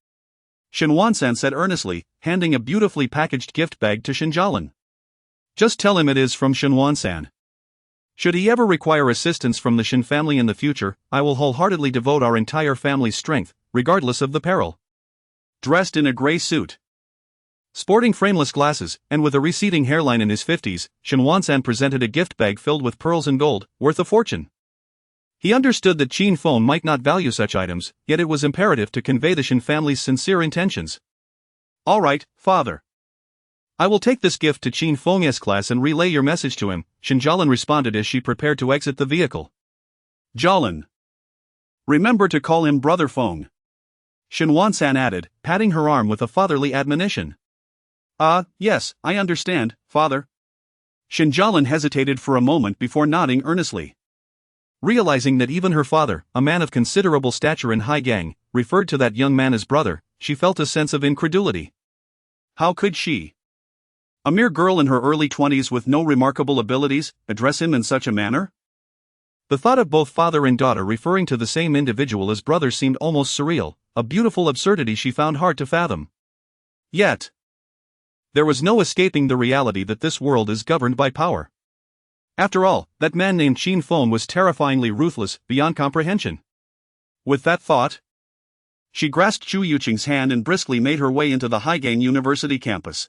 Shen Wansan said earnestly, handing a beautifully packaged gift bag to Shen Jialan. "Just tell him it is from Shen Wansan. Should he ever require assistance from the Shen family in the future, I will wholeheartedly devote our entire family's strength, regardless of the peril." Dressed in a gray suit, sporting frameless glasses, and with a receding hairline in his 50s, Shen Wansan presented a gift bag filled with pearls and gold, worth a fortune. He understood that Qin Feng might not value such items, yet it was imperative to convey the Shen family's sincere intentions. "All right, father. I will take this gift to Qin Feng's class and relay your message to him," Shen Jialan responded as she prepared to exit the vehicle. "Jialan, remember to call him Brother Feng," Shen Wansan added, patting her arm with a fatherly admonition. Yes, I understand, father." Shen Jialan hesitated for a moment before nodding earnestly. Realizing that even her father, a man of considerable stature in Haigang, referred to that young man as brother, she felt a sense of incredulity. How could she, a mere girl in her early 20s with no remarkable abilities, address him in such a manner? The thought of both father and daughter referring to the same individual as brother seemed almost surreal, a beautiful absurdity she found hard to fathom. Yet, there was no escaping the reality that this world is governed by power. After all, that man named Qin Feng was terrifyingly ruthless, beyond comprehension. With that thought, she grasped Chu Yuqing's hand and briskly made her way into the Haigang University campus.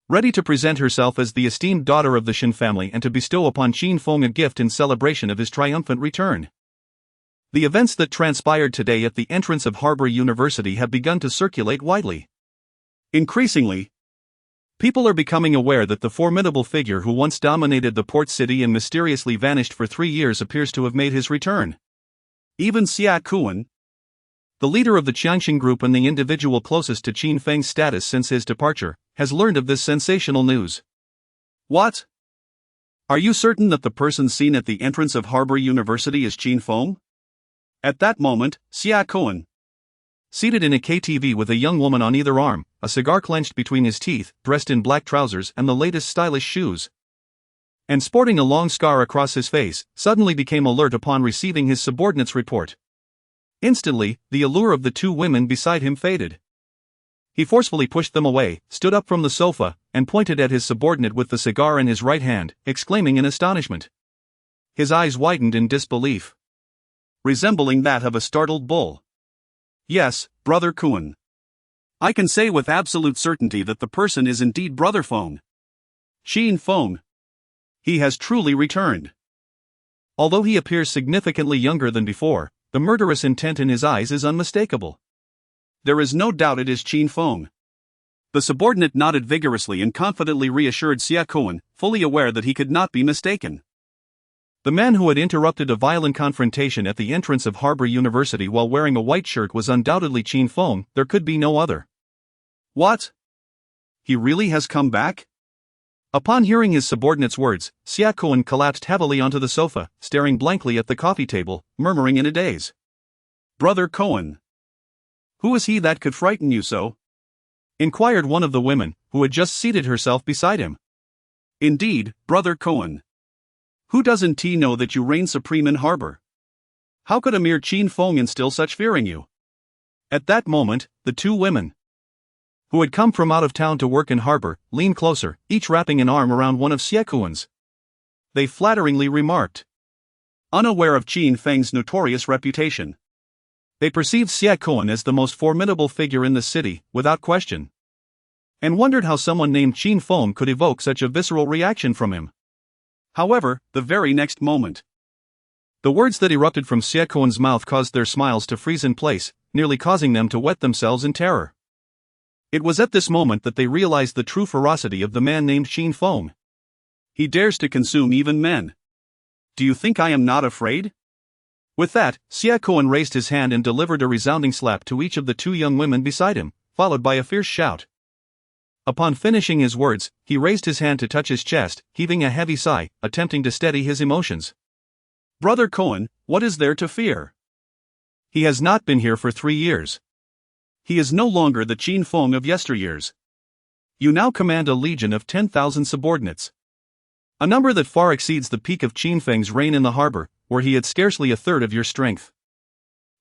Ready to present herself as the esteemed daughter of the Shen family and to bestow upon Qin Feng a gift in celebration of his triumphant return. The events that transpired today at the entrance of Harbor University have begun to circulate widely. Increasingly, people are becoming aware that the formidable figure who once dominated the port city and mysteriously vanished for 3 years appears to have made his return. Even Xia Kuan, the leader of the Qiangxing group and the individual closest to Qin Feng's status since his departure, has learned of this sensational news. "What? Are you certain that the person seen at the entrance of Harbor University is Qin Feng?" At that moment, Xia Kuan, seated in a KTV with a young woman on either arm, a cigar clenched between his teeth, dressed in black trousers and the latest stylish shoes, and sporting a long scar across his face, suddenly became alert upon receiving his subordinate's report. Instantly, the allure of the two women beside him faded. He forcefully pushed them away, stood up from the sofa, and pointed at his subordinate with the cigar in his right hand, exclaiming in astonishment. His eyes widened in disbelief, resembling that of a startled bull. "Yes, Brother Kuan. I can say with absolute certainty that the person is indeed Brother Feng. Qin Feng. He has truly returned. Although he appears significantly younger than before, the murderous intent in his eyes is unmistakable. There is no doubt it is Qin Feng." The subordinate nodded vigorously and confidently reassured Xia Kuan, fully aware that he could not be mistaken. The man who had interrupted a violent confrontation at the entrance of Harbor University while wearing a white shirt was undoubtedly Qin Feng, there could be no other. "What? He really has come back?" Upon hearing his subordinate's words, Xia Kuan collapsed heavily onto the sofa, staring blankly at the coffee table, murmuring in a daze. "Brother Kuan. Who is he that could frighten you so?" inquired one of the women, who had just seated herself beside him. "Indeed, Brother Kuan. Who doesn't he know that you reign supreme in Harbor? How could a mere Qin Feng instill such fear in you?" At that moment, the two women, who had come from out of town to work in Harbor, leaned closer, each wrapping an arm around one of Xia Kuan's. They flatteringly remarked, unaware of Qin Feng's notorious reputation. They perceived Xia Kuan as the most formidable figure in the city, without question, and wondered how someone named Qin Feng could evoke such a visceral reaction from him. However, the very next moment, the words that erupted from Xia Kuan's mouth caused their smiles to freeze in place, nearly causing them to wet themselves in terror. It was at this moment that they realized the true ferocity of the man named Qin Feng. He dares to consume even men. Do you think I am not afraid? With that, Xia Kuan raised his hand and delivered a resounding slap to each of the two young women beside him, followed by a fierce shout. Upon finishing his words, he raised his hand to touch his chest, heaving a heavy sigh, attempting to steady his emotions. Brother Cohen, what is there to fear? He has not been here for 3 years. He is no longer the Qin Feng of yesteryears. You now command a legion of 10,000 subordinates. A number that far exceeds the peak of Qin Feng's reign in the harbor, where he had scarcely a third of your strength.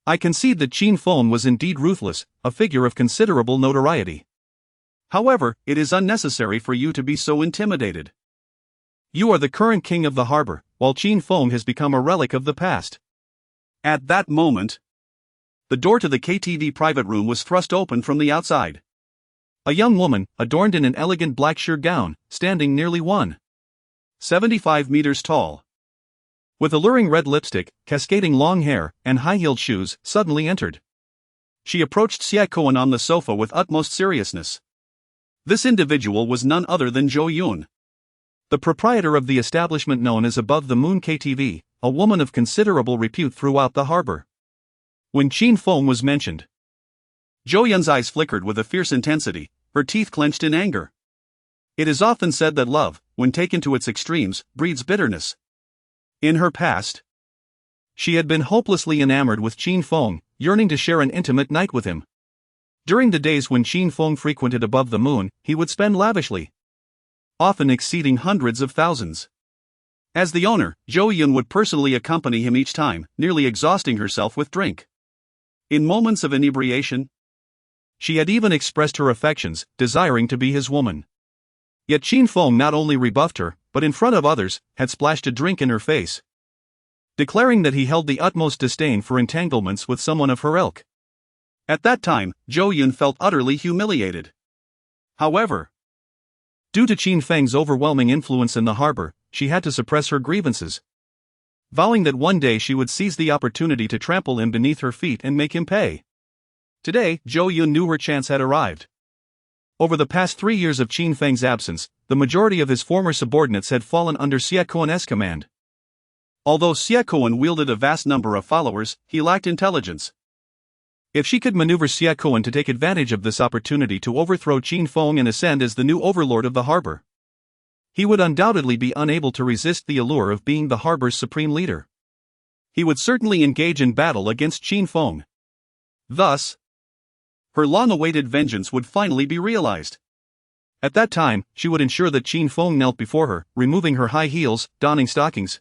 I concede that Qin Feng was indeed ruthless, a figure of considerable notoriety. However, it is unnecessary for you to be so intimidated. You are the current king of the harbor, while Qin Feng has become a relic of the past. At that moment, the door to the KTV private room was thrust open from the outside. A young woman, adorned in an elegant black sheer gown, standing nearly 1.75 meters tall, with alluring red lipstick, cascading long hair, and high-heeled shoes, suddenly entered. She approached Xia Kuan on the sofa with utmost seriousness. This individual was none other than Zhou Yun, the proprietor of the establishment known as Above the Moon KTV, a woman of considerable repute throughout the harbor. When Qin Feng was mentioned, Zhou Yun's eyes flickered with a fierce intensity, her teeth clenched in anger. It is often said that love, when taken to its extremes, breeds bitterness. In her past, she had been hopelessly enamored with Qin Feng, yearning to share an intimate night with him. During the days when Qin Feng frequented Above the Moon, he would spend lavishly, often exceeding hundreds of thousands. As the owner, Zhou Yun would personally accompany him each time, nearly exhausting herself with drink. In moments of inebriation, she had even expressed her affections, desiring to be his woman. Yet Qin Feng not only rebuffed her, but in front of others, had splashed a drink in her face, declaring that he held the utmost disdain for entanglements with someone of her ilk. At that time, Zhou Yun felt utterly humiliated. However, due to Qin Feng's overwhelming influence in the harbor, she had to suppress her grievances, vowing that one day she would seize the opportunity to trample him beneath her feet and make him pay. Today, Zhou Yun knew her chance had arrived. Over the past 3 years of Qin Feng's absence, the majority of his former subordinates had fallen under Xia Kuan's command. Although Xia Kuan wielded a vast number of followers, he lacked intelligence. If she could maneuver Xia Kuan to take advantage of this opportunity to overthrow Qin Feng and ascend as the new overlord of the harbor, he would undoubtedly be unable to resist the allure of being the harbor's supreme leader. He would certainly engage in battle against Qin Feng. Thus, her long-awaited vengeance would finally be realized. At that time, she would ensure that Qin Feng knelt before her, removing her high heels, donning stockings,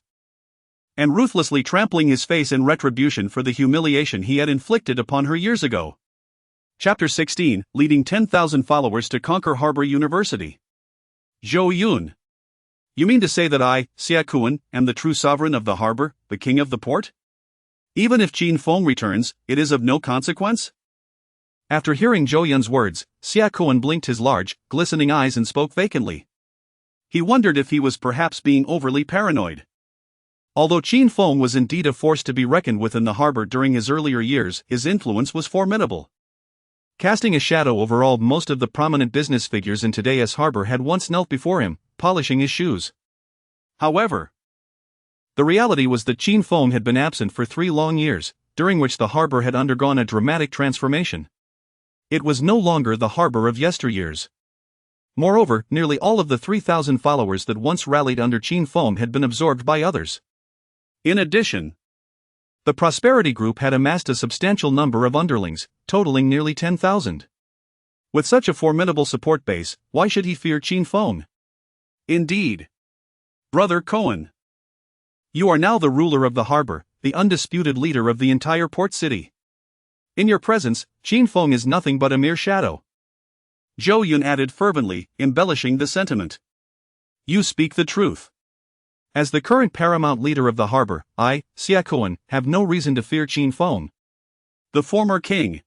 and ruthlessly trampling his face in retribution for the humiliation he had inflicted upon her years ago. Chapter 16, Leading 10,000 Followers to Conquer Harbor University. Zhou Yun. You mean to say that I, Xia Kuan, am the true sovereign of the harbor, the king of the port? Even if Qin Feng returns, it is of no consequence? After hearing Zhou Yun's words, Xia Kuan blinked his large, glistening eyes and spoke vacantly. He wondered if he was perhaps being overly paranoid. Although Qin Feng was indeed a force to be reckoned with in the harbor during his earlier years, his influence was formidable, casting a shadow over most of the prominent business figures in today's harbor had once knelt before him, polishing his shoes. However, the reality was that Qin Feng had been absent for 3 long years, during which the harbor had undergone a dramatic transformation. It was no longer the harbor of yesteryears. Moreover, nearly all of the 3,000 followers that once rallied under Qin Feng had been absorbed by others. In addition, the Prosperity Group had amassed a substantial number of underlings, totaling nearly 10,000. With such a formidable support base, why should he fear Qin Feng? Indeed, Brother Cohen, you are now the ruler of the harbor, the undisputed leader of the entire port city. In your presence, Qin Feng is nothing but a mere shadow. Zhou Yun added fervently, embellishing the sentiment. You speak the truth. As the current paramount leader of the harbor, I, Xia Kuan, have no reason to fear Qin Feng, the former king.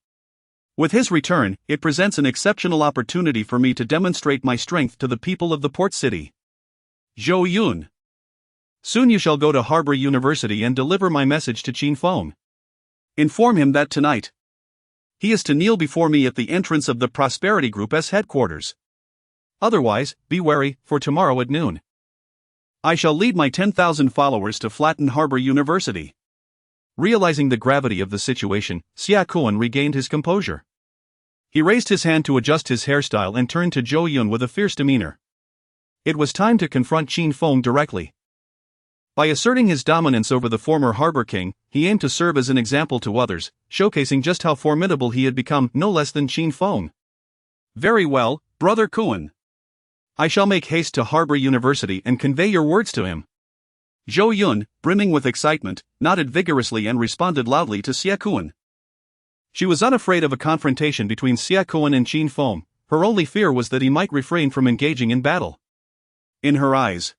With his return, it presents an exceptional opportunity for me to demonstrate my strength to the people of the port city. Zhou Yun. Soon you shall go to Harbor University and deliver my message to Qin Feng. Inform him that tonight He is to kneel before me at the entrance of the Prosperity Group's headquarters. Otherwise, be wary, for tomorrow at noon I shall lead my 10,000 followers to flatten Harbor University. Realizing the gravity of the situation, Xia Kuan regained his composure. He raised his hand to adjust his hairstyle and turned to Zhou Yun with a fierce demeanor. It was time to confront Qin Feng directly. By asserting his dominance over the former harbor king, he aimed to serve as an example to others, showcasing just how formidable he had become, no less than Qin Feng. Very well, Brother Kuan. I shall make haste to Harbor University and convey your words to him. Zhou Yun, brimming with excitement, nodded vigorously and responded loudly to Xia Kuan. She was unafraid of a confrontation between Xia Kuan and Qin Feng. Her only fear was that he might refrain from engaging in battle. In her eyes,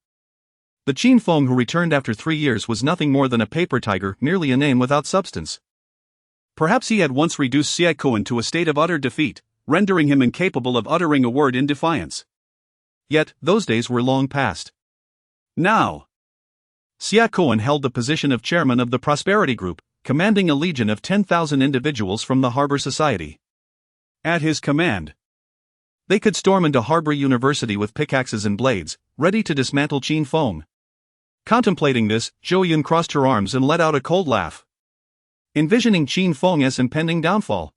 the Qin Feng who returned after 3 years was nothing more than a paper tiger, merely a name without substance. Perhaps he had once reduced Xia Kuan to a state of utter defeat, rendering him incapable of uttering a word in defiance. Yet, those days were long past. Now, Xia Kuan held the position of chairman of the Prosperity Group, commanding a legion of 10,000 individuals from the Harbor Society. At his command, they could storm into Harbor University with pickaxes and blades, ready to dismantle Qin Feng. Contemplating this, Zhou Yun crossed her arms and let out a cold laugh, envisioning Qin Feng's impending downfall.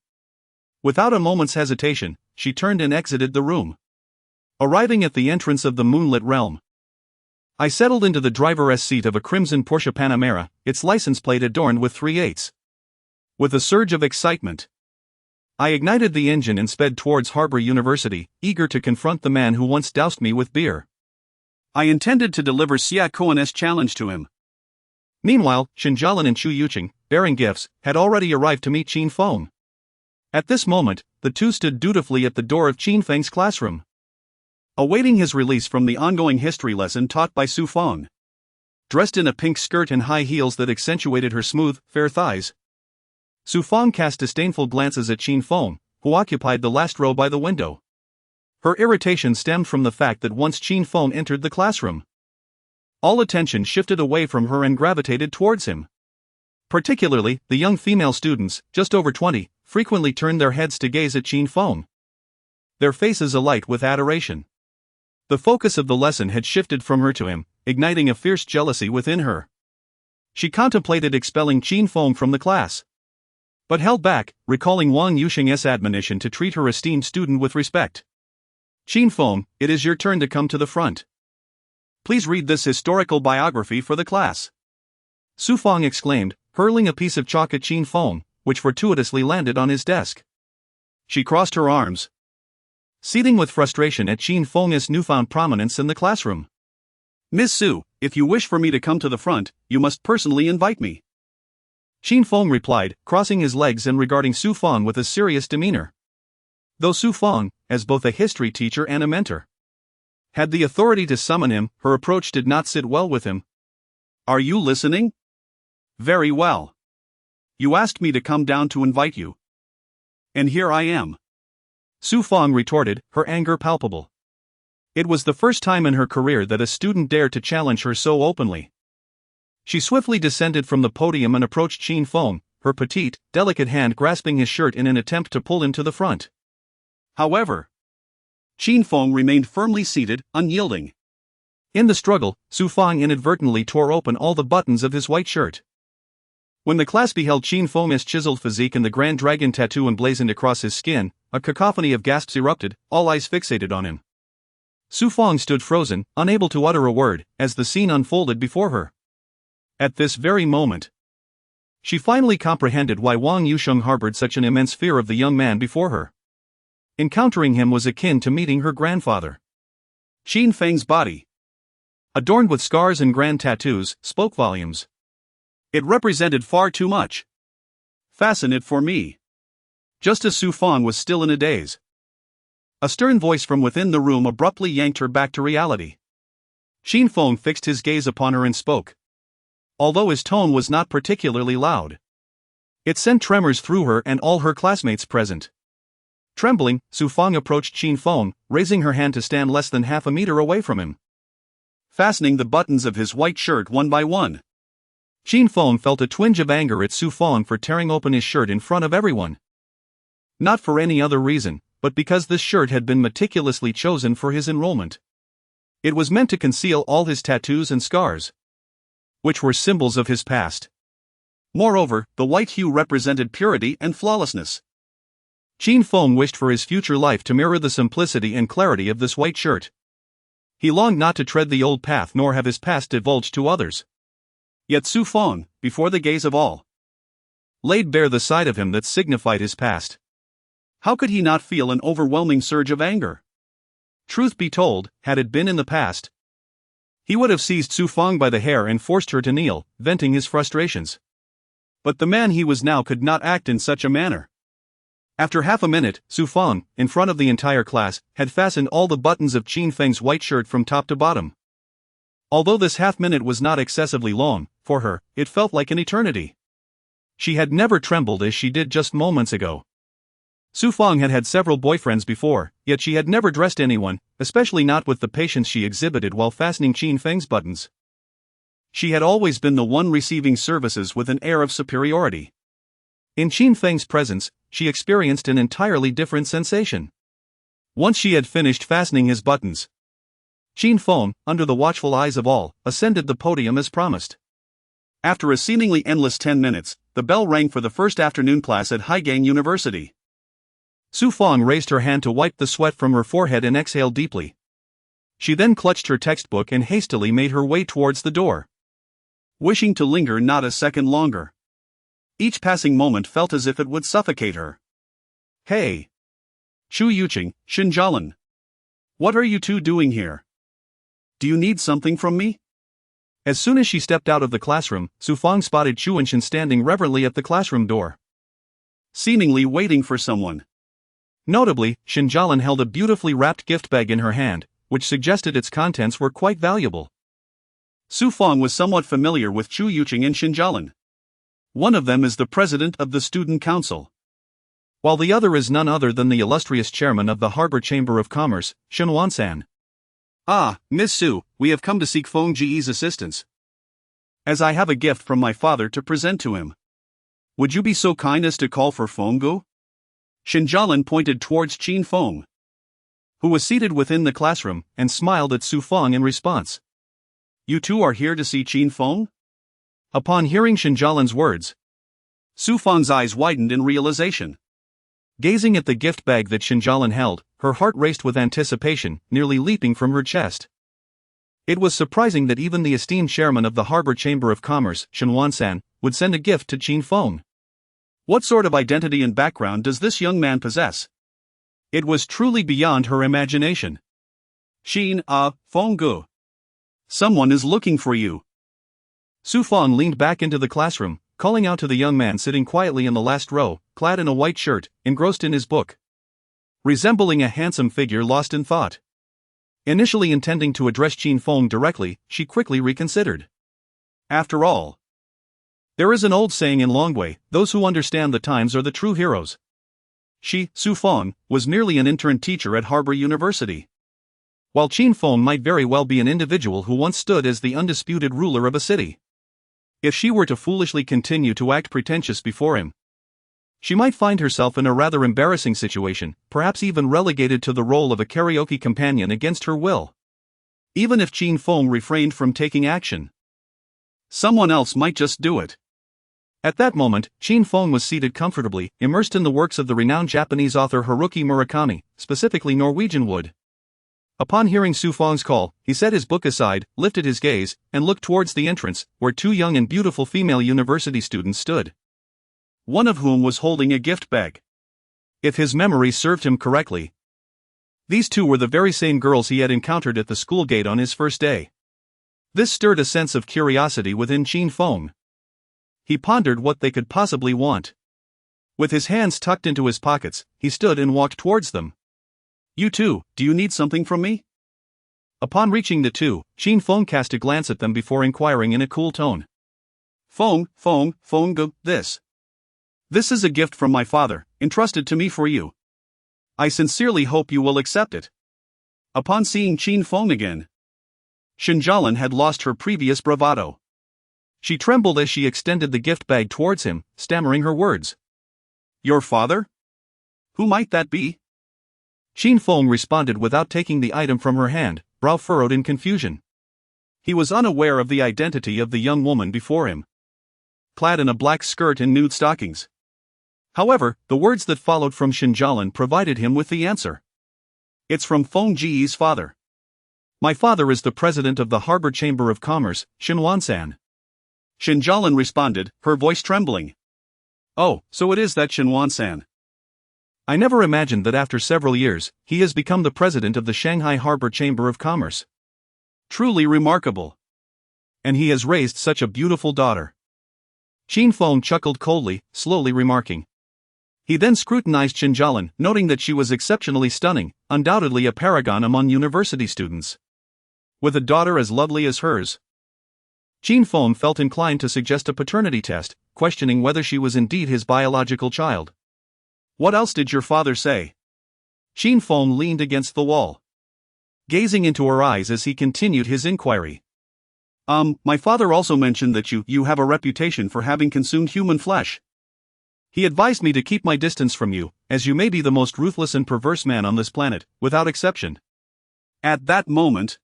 Without a moment's hesitation, she turned and exited the room. Arriving at the entrance of the moonlit realm, I settled into the driver's seat of a crimson Porsche Panamera, its license plate adorned with 3/8. With a surge of excitement, I ignited the engine and sped towards Harbor University, eager to confront the man who once doused me with beer. I intended to deliver Xia Kuan's challenge to him. Meanwhile, Shinjialan and Chu Yuqing, bearing gifts, had already arrived to meet Qin Feng. At this moment, the two stood dutifully at the door of Qin Feng's classroom, awaiting his release from the ongoing history lesson taught by Su Feng. Dressed in a pink skirt and high heels that accentuated her smooth, fair thighs, Su Feng cast disdainful glances at Qin Feng, who occupied the last row by the window. Her irritation stemmed from the fact that once Qin Feng entered the classroom, all attention shifted away from her and gravitated towards him. Particularly, the young female students, just over 20, frequently turned their heads to gaze at Qin Feng, their faces alight with adoration. The focus of the lesson had shifted from her to him, igniting a fierce jealousy within her. She contemplated expelling Qin Feng from the class, but held back, recalling Wang Yuxing's admonition to treat her esteemed student with respect. Qin Feng, it is your turn to come to the front. Please read this historical biography for the class. Su Feng exclaimed, hurling a piece of chalk at Qin Feng, which fortuitously landed on his desk. She crossed her arms, seething with frustration at Qin Feng's newfound prominence in the classroom. Miss Su, if you wish for me to come to the front, you must personally invite me. Qin Feng replied, crossing his legs and regarding Su Feng with a serious demeanor. Though Su Feng, as both a history teacher and a mentor, had the authority to summon him, her approach did not sit well with him. Are you listening? Very well. You asked me to come down to invite you, and here I am. Su Feng retorted, her anger palpable. It was the first time in her career that a student dared to challenge her so openly. She swiftly descended from the podium and approached Qin Feng, her petite, delicate hand grasping his shirt in an attempt to pull him to the front. However, Qin Feng remained firmly seated, unyielding. In the struggle, Su Feng inadvertently tore open all the buttons of his white shirt. When the class beheld Qin Feng's chiseled physique and the Grand Dragon tattoo emblazoned across his skin, a cacophony of gasps erupted, all eyes fixated on him. Su Feng stood frozen, unable to utter a word, as the scene unfolded before her. At this very moment, she finally comprehended why Wang Yuxing harbored such an immense fear of the young man before her. Encountering him was akin to meeting her grandfather. Qin Feng's body, adorned with scars and grand tattoos, spoke volumes. It represented far too much. Fasten it for me. Just as Su Feng was still in a daze, a stern voice from within the room abruptly yanked her back to reality. Qin Feng fixed his gaze upon her and spoke. Although his tone was not particularly loud, it sent tremors through her and all her classmates present. Trembling, Su Feng approached Qin Feng, raising her hand to stand less than half a meter away from him, fastening the buttons of his white shirt one by one. Qin Feng felt a twinge of anger at Su Feng for tearing open his shirt in front of everyone. Not for any other reason, but because this shirt had been meticulously chosen for his enrollment. It was meant to conceal all his tattoos and scars, which were symbols of his past. Moreover, the white hue represented purity and flawlessness. Qin Feng wished for his future life to mirror the simplicity and clarity of this white shirt. He longed not to tread the old path nor have his past divulged to others. Yet Su Feng, before the gaze of all, laid bare the side of him that signified his past. How could he not feel an overwhelming surge of anger? Truth be told, had it been in the past, he would have seized Su Feng by the hair and forced her to kneel, venting his frustrations. But the man he was now could not act in such a manner. After half a minute, Su Feng, in front of the entire class, had fastened all the buttons of Qin Feng's white shirt from top to bottom. Although this half-minute was not excessively long, for her, it felt like an eternity. She had never trembled as she did just moments ago. Su Feng had had several boyfriends before, yet she had never dressed anyone, especially not with the patience she exhibited while fastening Qin Feng's buttons. She had always been the one receiving services with an air of superiority. In Qin Feng's presence, she experienced an entirely different sensation. Once she had finished fastening his buttons, Qin Feng, under the watchful eyes of all, ascended the podium as promised. After a seemingly endless 10 minutes, the bell rang for the first afternoon class at Haigang University. Su Feng raised her hand to wipe the sweat from her forehead and exhaled deeply. She then clutched her textbook and hastily made her way towards the door, wishing to linger not a second longer. Each passing moment felt as if it would suffocate her. Hey! Chu Yuqing, Shinjialan. What are you two doing here? Do you need something from me? As soon as she stepped out of the classroom, Su Feng spotted Chu Yuqing standing reverently at the classroom door, seemingly waiting for someone. Notably, Shinjialan held a beautifully wrapped gift bag in her hand, which suggested its contents were quite valuable. Su Feng was somewhat familiar with Chu Yuqing and Shinjialan. One of them is the president of the student council, while the other is none other than the illustrious chairman of the Harbor Chamber of Commerce, Shen Wansan. Ah, Miss Su, we have come to seek Feng Ji's assistance, as I have a gift from my father to present to him. Would you be so kind as to call for Feng Gu? Shinjialan pointed towards Qin Feng, who was seated within the classroom, and smiled at Su Feng in response. You two are here to see Qin Feng? Upon hearing Shinjialan's words, Su Feng's eyes widened in realization. Gazing at the gift bag that Shinjialan held, her heart raced with anticipation, nearly leaping from her chest. It was surprising that even the esteemed chairman of the Harbor Chamber of Commerce, Shen Wansan, would send a gift to Qin Feng. What sort of identity and background does this young man possess? It was truly beyond her imagination. Feng Gu. Someone is looking for you. Su Feng leaned back into the classroom, calling out to the young man sitting quietly in the last row, clad in a white shirt, engrossed in his book, resembling a handsome figure lost in thought. Initially intending to address Qin Feng directly, she quickly reconsidered. After all, there is an old saying in Longwei, those who understand the times are the true heroes. She, Su Feng, was merely an intern teacher at Harbor University, while Qin Feng might very well be an individual who once stood as the undisputed ruler of a city. If she were to foolishly continue to act pretentious before him, she might find herself in a rather embarrassing situation, perhaps even relegated to the role of a karaoke companion against her will. Even if Qin Feng refrained from taking action, someone else might just do it. At that moment, Qin Feng was seated comfortably, immersed in the works of the renowned Japanese author Haruki Murakami, specifically Norwegian Wood. Upon hearing Su Feng's call, he set his book aside, lifted his gaze, and looked towards the entrance, where two young and beautiful female university students stood, one of whom was holding a gift bag. If his memory served him correctly, these two were the very same girls he had encountered at the school gate on his first day. This stirred a sense of curiosity within Qin Feng. He pondered what they could possibly want. With his hands tucked into his pockets, he stood and walked towards them. You two, do you need something from me? Upon reaching the two, Qin Feng cast a glance at them before inquiring in a cool tone. Feng Gu, this is a gift from my father, entrusted to me for you. I sincerely hope you will accept it. Upon seeing Qin Feng again, Shinjialan had lost her previous bravado. She trembled as she extended the gift bag towards him, stammering her words. Your father? Who might that be? Qin Feng responded without taking the item from her hand, brow furrowed in confusion. He was unaware of the identity of the young woman before him, clad in a black skirt and nude stockings. However, the words that followed from Shinjalan provided him with the answer. It's from Feng Ji's father. My father is the president of the Harbor Chamber of Commerce, Xinhuan-san. Shinjalan responded, her voice trembling. Oh, so it is that Xinhuan-san. I never imagined that after several years, he has become the president of the Shanghai Harbor Chamber of Commerce. Truly remarkable. And he has raised such a beautiful daughter. Qin Feng chuckled coldly, slowly remarking. He then scrutinized Shinjalan, noting that she was exceptionally stunning, undoubtedly a paragon among university students. With a daughter as lovely as hers. Qin Feng felt inclined to suggest a paternity test, questioning whether she was indeed his biological child. What else did your father say? Qin Feng leaned against the wall, gazing into her eyes as he continued his inquiry. My father also mentioned that you have a reputation for having consumed human flesh. He advised me to keep my distance from you, as you may be the most ruthless and perverse man on this planet, without exception. At that moment,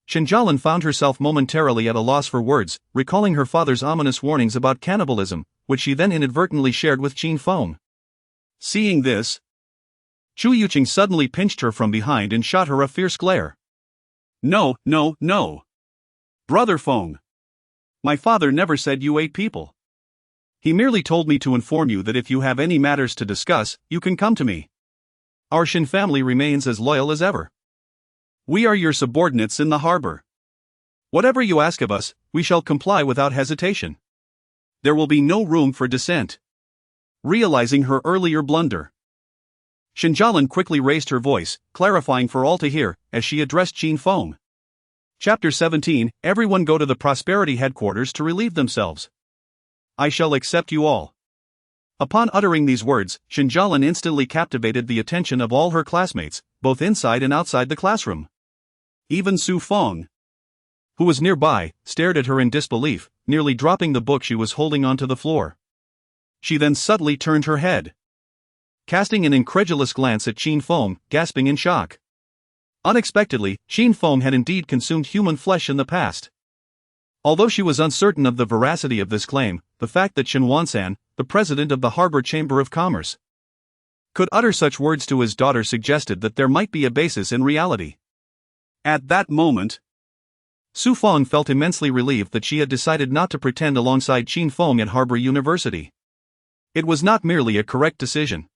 Shinjalan found herself momentarily at a loss for words, recalling her father's ominous warnings about cannibalism, which she then inadvertently shared with Qin Feng. Seeing this, Chu Yuqing suddenly pinched her from behind and shot her a fierce glare. No. Brother Feng. My father never said you ate people. He merely told me to inform you that if you have any matters to discuss, you can come to me. Our Shin family remains as loyal as ever. We are your subordinates in the harbor. Whatever you ask of us, we shall comply without hesitation. There will be no room for dissent. Realizing her earlier blunder, Shinjalan quickly raised her voice, clarifying for all to hear, as she addressed Qin Feng. Chapter 17, Everyone go to the Prosperity Headquarters to relieve themselves. I shall accept you all. Upon uttering these words, Shinjalan instantly captivated the attention of all her classmates, both inside and outside the classroom. Even Su Feng, who was nearby, stared at her in disbelief, nearly dropping the book she was holding onto the floor. She then subtly turned her head, casting an incredulous glance at Qin Feng, gasping in shock. Unexpectedly, Qin Feng had indeed consumed human flesh in the past. Although she was uncertain of the veracity of this claim, the fact that Xinhuan-san, the president of the Harbor Chamber of Commerce, could utter such words to his daughter suggested that there might be a basis in reality. At that moment, Su Feng felt immensely relieved that she had decided not to pretend alongside Qin Feng at Harbor University. It was not merely a correct decision.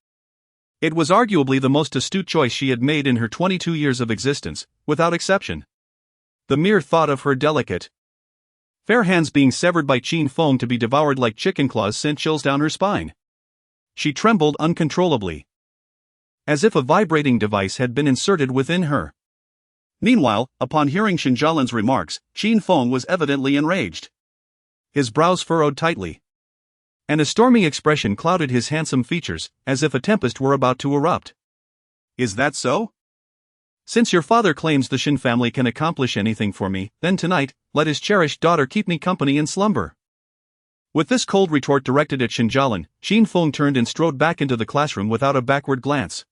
It was arguably the most astute choice she had made in her 22 years of existence, without exception. The mere thought of her delicate, fair hands being severed by Qin Feng to be devoured like chicken claws sent chills down her spine. She trembled uncontrollably, as if a vibrating device had been inserted within her. Meanwhile, upon hearing Shinjalan's remarks, Qin Feng was evidently enraged. His brows furrowed tightly, and a stormy expression clouded his handsome features, as if a tempest were about to erupt. Is that so? Since your father claims the Shin family can accomplish anything for me, then tonight, let his cherished daughter keep me company in slumber. With this cold retort directed at Shinjalan, Qin Feng turned and strode back into the classroom without a backward glance.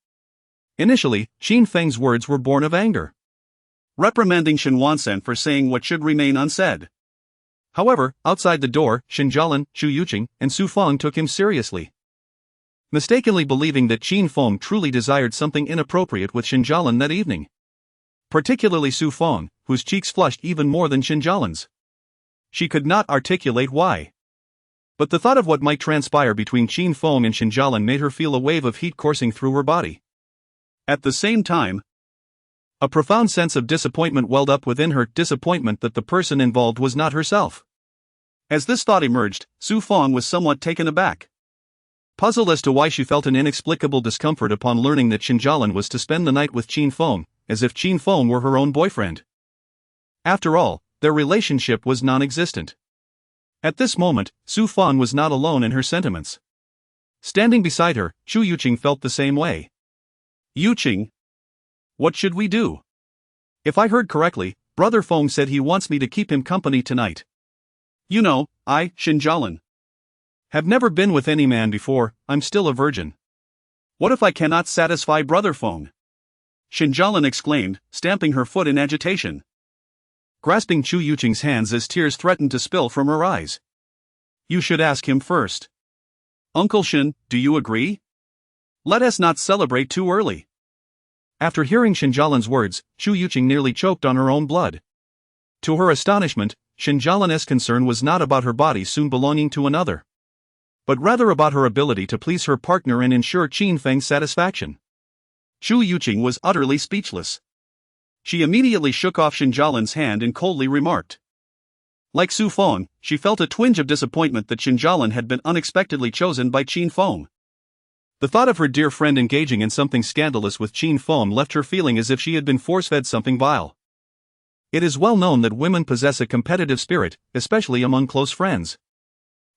Initially, Qin Feng's words were born of anger, reprimanding Xinhuan-san for saying what should remain unsaid. However, outside the door, Shinjalan, Chu Yuqing, and Su Feng took him seriously, mistakenly believing that Qin Feng truly desired something inappropriate with Shinjalan that evening. Particularly Su Feng, whose cheeks flushed even more than Shinjalan's. She could not articulate why, but the thought of what might transpire between Qin Feng and Shinjalan made her feel a wave of heat coursing through her body. At the same time, a profound sense of disappointment welled up within her, disappointment that the person involved was not herself. As this thought emerged, Su Feng was somewhat taken aback, puzzled as to why she felt an inexplicable discomfort upon learning that Shinjalan was to spend the night with Qin Feng, as if Qin Feng were her own boyfriend. After all, their relationship was non-existent. At this moment, Su Feng was not alone in her sentiments. Standing beside her, Chu Yuqing felt the same way. Yuqing, what should we do? If I heard correctly, Brother Feng said he wants me to keep him company tonight. You know, I, Shinjalan, have never been with any man before, I'm still a virgin. What if I cannot satisfy Brother Feng? Shinjalan exclaimed, stamping her foot in agitation. Grasping Chu Yuqing's hands as tears threatened to spill from her eyes. You should ask him first. Uncle Shin, do you agree? Let us not celebrate too early. After hearing Shinjalan's words, Chu Yuqing nearly choked on her own blood. To her astonishment, Shinjalan's concern was not about her body soon belonging to another, but rather about her ability to please her partner and ensure Qin Feng's satisfaction. Chu Yuqing was utterly speechless. She immediately shook off Shinjalan's hand and coldly remarked. Like Su Feng, she felt a twinge of disappointment that Shinjalan had been unexpectedly chosen by Qin Feng. The thought of her dear friend engaging in something scandalous with Qin Feng left her feeling as if she had been force-fed something vile. It is well known that women possess a competitive spirit, especially among close friends.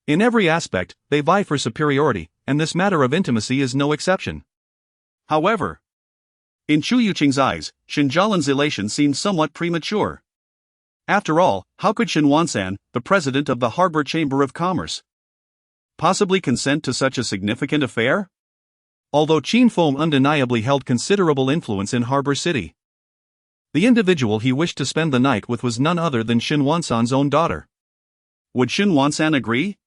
In every aspect, they vie for superiority, and this matter of intimacy is no exception. However, in Chu Yuqing's eyes, Shinjalan's elation seemed somewhat premature. After all, how could Shin Wansan, the president of the Harbor Chamber of Commerce, possibly consent to such a significant affair? Although Qin Feng undeniably held considerable influence in Harbor City, the individual he wished to spend the night with was none other than Shin Wansan's own daughter. Would Shin Wansan agree?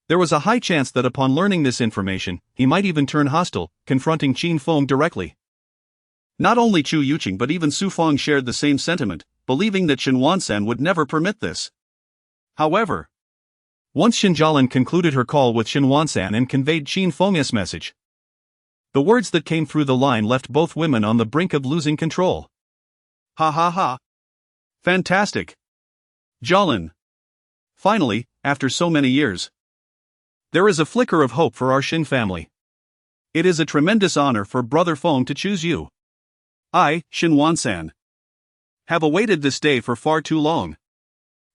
There was a high chance that upon learning this information, he might even turn hostile, confronting Qin Feng directly. Not only Chu Yuqing but even Su Feng shared the same sentiment, believing that Shin Wansan would never permit this. However, once Shinjalan concluded her call with Shin Wansan and conveyed Qin Feng's message, the words that came through the line left both women on the brink of losing control. Ha ha ha. Fantastic. Jalan. Finally, after so many years, there is a flicker of hope for our Shin family. It is a tremendous honor for Brother Feng to choose you. I, Shin Wansan, have awaited this day for far too long.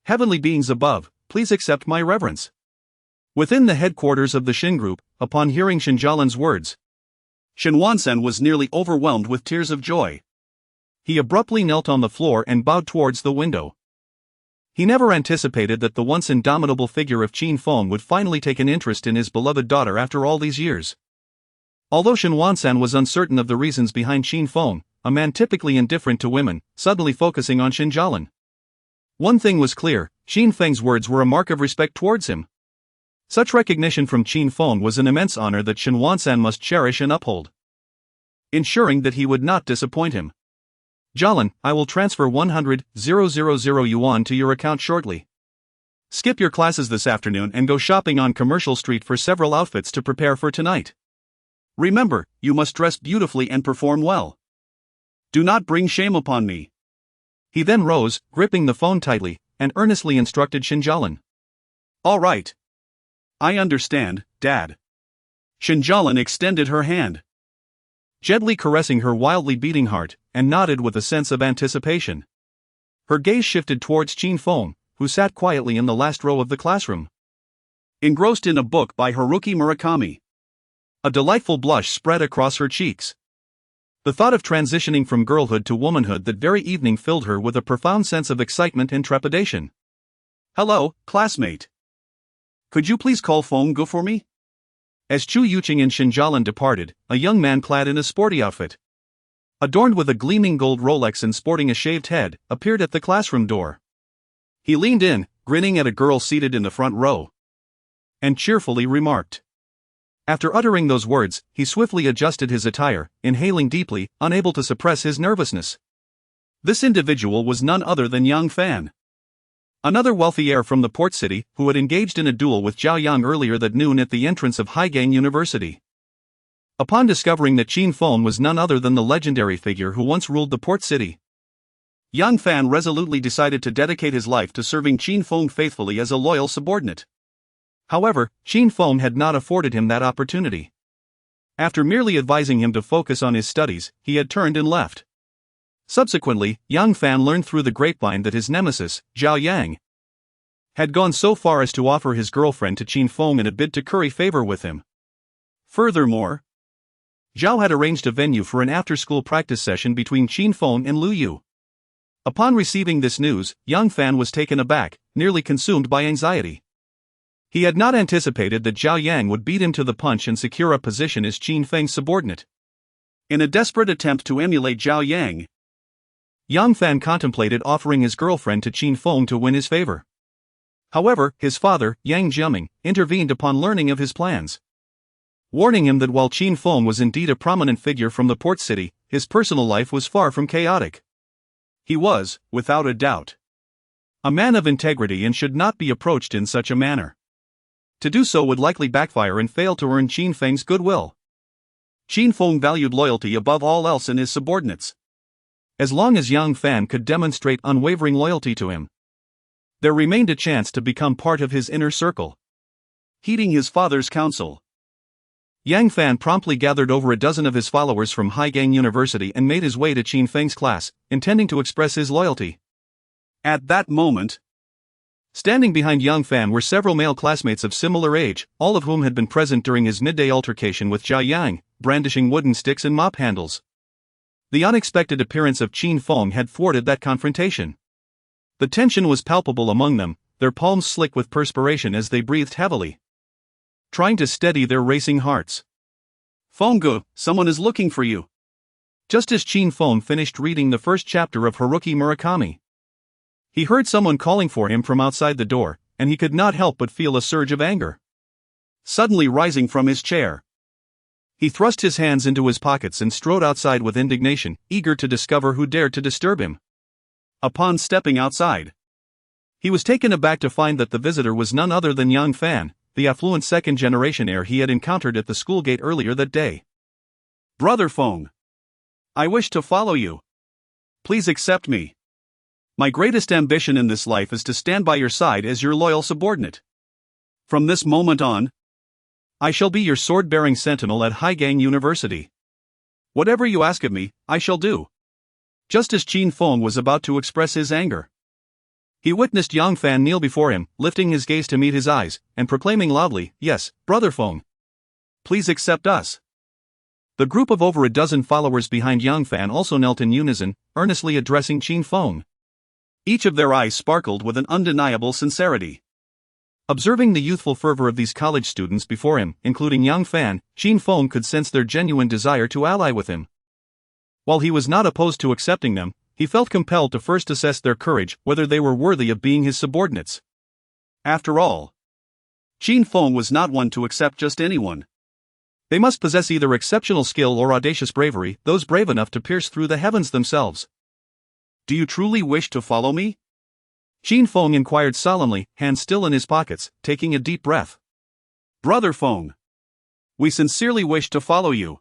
Heavenly beings above, please accept my reverence. Within the headquarters of the Shin group, upon hearing Shinjalan's words, Shin Wansan was nearly overwhelmed with tears of joy. He abruptly knelt on the floor and bowed towards the window. He never anticipated that the once indomitable figure of Qin Feng would finally take an interest in his beloved daughter after all these years. Although Shin Wansan was uncertain of the reasons behind Qin Feng, a man typically indifferent to women, suddenly focusing on Shinjalan. One thing was clear, Qin Feng's words were a mark of respect towards him. Such recognition from Qin Feng was an immense honor that Shin Wansan must cherish and uphold, ensuring that he would not disappoint him. Jalan, I will transfer 100,000 yuan to your account shortly. Skip your classes this afternoon and go shopping on Commercial Street for several outfits to prepare for tonight. Remember, you must dress beautifully and perform well. Do not bring shame upon me. He then rose, gripping the phone tightly, and earnestly instructed Shinjalan. All right. I understand, Dad. Shinjalan extended her hand, gently caressing her wildly beating heart, and nodded with a sense of anticipation. Her gaze shifted towards Qin Feng, who sat quietly in the last row of the classroom, engrossed in a book by Haruki Murakami. A delightful blush spread across her cheeks. The thought of transitioning from girlhood to womanhood that very evening filled her with a profound sense of excitement and trepidation. Hello, classmate. Could you please call Feng Gu for me? As Chu Yuqing and Shinjalan departed, a young man clad in a sporty outfit, adorned with a gleaming gold Rolex and sporting a shaved head, appeared at the classroom door. He leaned in, grinning at a girl seated in the front row, and cheerfully remarked. After uttering those words, he swiftly adjusted his attire, inhaling deeply, unable to suppress his nervousness. This individual was none other than Yang Fan, another wealthy heir from the port city, who had engaged in a duel with Zhao Yang earlier that noon at the entrance of Haigang University. Upon discovering that Qin Feng was none other than the legendary figure who once ruled the port city, Yang Fan resolutely decided to dedicate his life to serving Qin Feng faithfully as a loyal subordinate. However, Qin Feng had not afforded him that opportunity. After merely advising him to focus on his studies, he had turned and left. Subsequently, Yang Fan learned through the grapevine that his nemesis, Zhao Yang, had gone so far as to offer his girlfriend to Qin Feng in a bid to curry favor with him. Furthermore, Zhao had arranged a venue for an after-school practice session between Qin Feng and Lu Yu. Upon receiving this news, Yang Fan was taken aback, nearly consumed by anxiety. He had not anticipated that Zhao Yang would beat him to the punch and secure a position as Qin Feng's subordinate. In a desperate attempt to emulate Zhao Yang, Yang Fan contemplated offering his girlfriend to Qin Feng to win his favor. However, his father, Yang Jiaming, intervened upon learning of his plans, warning him that while Qin Feng was indeed a prominent figure from the port city, his personal life was far from chaotic. He was, without a doubt, a man of integrity and should not be approached in such a manner. To do so would likely backfire and fail to earn Qin Feng's goodwill. Qin Feng valued loyalty above all else in his subordinates. As long as Yang Fan could demonstrate unwavering loyalty to him, there remained a chance to become part of his inner circle. Heeding his father's counsel, Yang Fan promptly gathered over a dozen of his followers from Haigang University and made his way to Qin Feng's class, intending to express his loyalty. At that moment, standing behind Yang Fan were several male classmates of similar age, all of whom had been present during his midday altercation with Zhao Yang, brandishing wooden sticks and mop handles. The unexpected appearance of Qin Feng had thwarted that confrontation. The tension was palpable among them, their palms slick with perspiration as they breathed heavily, trying to steady their racing hearts. "Fenggu, someone is looking for you." Just as Qin Feng finished reading the first chapter of Haruki Murakami, he heard someone calling for him from outside the door, and he could not help but feel a surge of anger. Suddenly rising from his chair, he thrust his hands into his pockets and strode outside with indignation, eager to discover who dared to disturb him. Upon stepping outside, he was taken aback to find that the visitor was none other than Yang Fan, the affluent second-generation heir he had encountered at the school gate earlier that day. "Brother Feng, I wish to follow you. Please accept me. My greatest ambition in this life is to stand by your side as your loyal subordinate. From this moment on, I shall be your sword-bearing sentinel at Haigang University. Whatever you ask of me, I shall do." Just as Qin Feng was about to express his anger, he witnessed Yang Fan kneel before him, lifting his gaze to meet his eyes, and proclaiming loudly, "Yes, Brother Feng. Please accept us." The group of over a dozen followers behind Yang Fan also knelt in unison, earnestly addressing Qin Feng. Each of their eyes sparkled with an undeniable sincerity. Observing the youthful fervor of these college students before him, including Yang Fan, Qin Feng could sense their genuine desire to ally with him. While he was not opposed to accepting them, he felt compelled to first assess their courage, whether they were worthy of being his subordinates. After all, Qin Feng was not one to accept just anyone. They must possess either exceptional skill or audacious bravery, those brave enough to pierce through the heavens themselves. "Do you truly wish to follow me?" Qin Feng inquired solemnly, hands still in his pockets, taking a deep breath. "Brother Feng, we sincerely wish to follow you.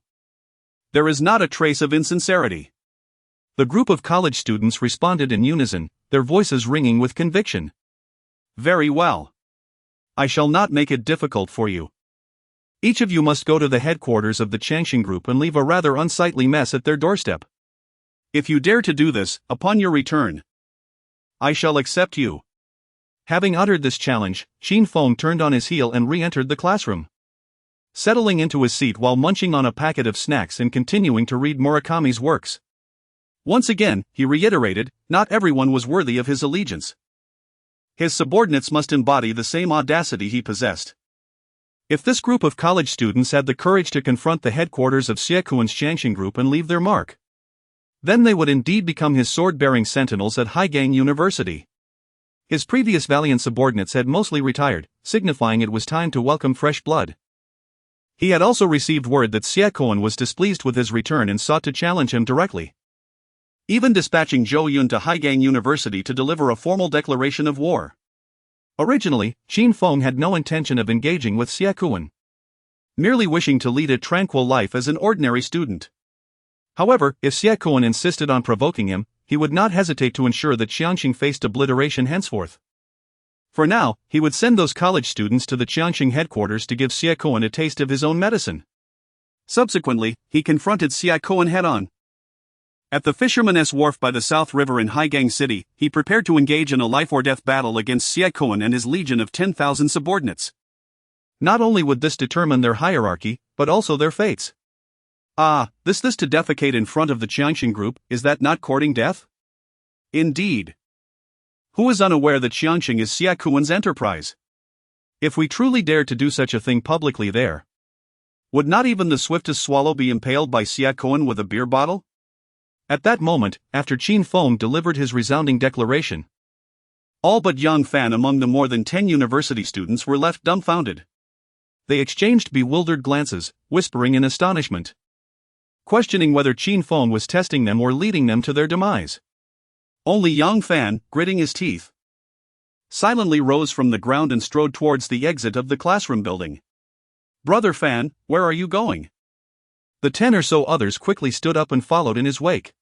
There is not a trace of insincerity." The group of college students responded in unison, their voices ringing with conviction. "Very well. I shall not make it difficult for you. Each of you must go to the headquarters of the Changxing group and leave a rather unsightly mess at their doorstep. If you dare to do this, upon your return, I shall accept you." Having uttered this challenge, Qin Feng turned on his heel and re-entered the classroom, settling into his seat while munching on a packet of snacks and continuing to read Murakami's works. Once again, he reiterated, not everyone was worthy of his allegiance. His subordinates must embody the same audacity he possessed. If this group of college students had the courage to confront the headquarters of Xiekuan's Changxing group and leave their mark, then they would indeed become his sword-bearing sentinels at Haigang University. His previous valiant subordinates had mostly retired, signifying it was time to welcome fresh blood. He had also received word that Xiekuan was displeased with his return and sought to challenge him directly, even dispatching Zhou Yun to Haigang University to deliver a formal declaration of war. Originally, Qin Feng had no intention of engaging with Xiekuan, merely wishing to lead a tranquil life as an ordinary student. However, if Xiekuan insisted on provoking him, he would not hesitate to ensure that Qianxing faced obliteration henceforth. For now, he would send those college students to the Qianxing headquarters to give Xiekuan a taste of his own medicine. Subsequently, he confronted Xiekuan head-on. At the Fisherman's Wharf by the South River in Haigang City, he prepared to engage in a life-or-death battle against Xiekuan and his legion of 10,000 subordinates. Not only would this determine their hierarchy, but also their fates. This to defecate in front of the Qianxing group, is that not courting death? Indeed. Who is unaware that Qianxing is Xiekuan's enterprise? If we truly dared to do such a thing publicly there, would not even the swiftest swallow be impaled by Siak Koan with a beer bottle? At that moment, after Qin Feng delivered his resounding declaration, all but Yang Fan among the more than 10 university students were left dumbfounded. They exchanged bewildered glances, whispering in astonishment, questioning whether Qin Feng was testing them or leading them to their demise. Only Yang Fan, gritting his teeth, silently rose from the ground and strode towards the exit of the classroom building. "Brother Fan, where are you going?" The 10 or so others quickly stood up and followed in his wake.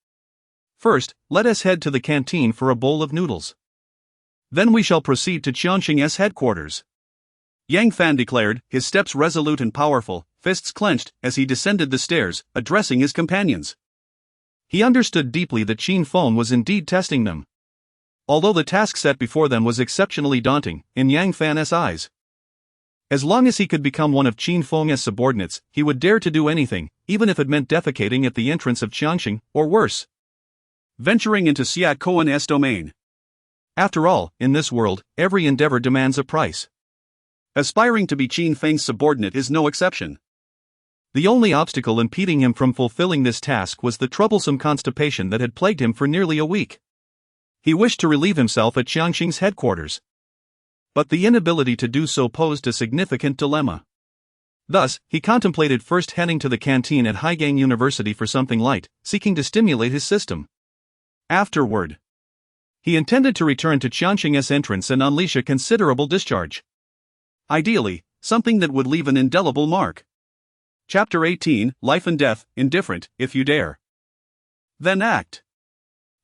"First, let us head to the canteen for a bowl of noodles. Then we shall proceed to Qianxing's headquarters," Yang Fan declared, his steps resolute and powerful, fists clenched, as he descended the stairs, addressing his companions. He understood deeply that Qin Feng was indeed testing them, although the task set before them was exceptionally daunting, in Yang Fan's eyes. As long as he could become one of Qin Feng's subordinates, he would dare to do anything, even if it meant defecating at the entrance of Qianxing, or worse, venturing into Siak Koan's domain. After all, in this world, every endeavor demands a price. Aspiring to be Qin Feng's subordinate is no exception. The only obstacle impeding him from fulfilling this task was the troublesome constipation that had plagued him for nearly a week. He wished to relieve himself at Qianxing's headquarters, but the inability to do so posed a significant dilemma. Thus, he contemplated first heading to the canteen at Haigang University for something light, seeking to stimulate his system. Afterward, he intended to return to Qianxing's entrance and unleash a considerable discharge. Ideally, something that would leave an indelible mark. Chapter 18, Life and Death, Indifferent, if you dare. Then act.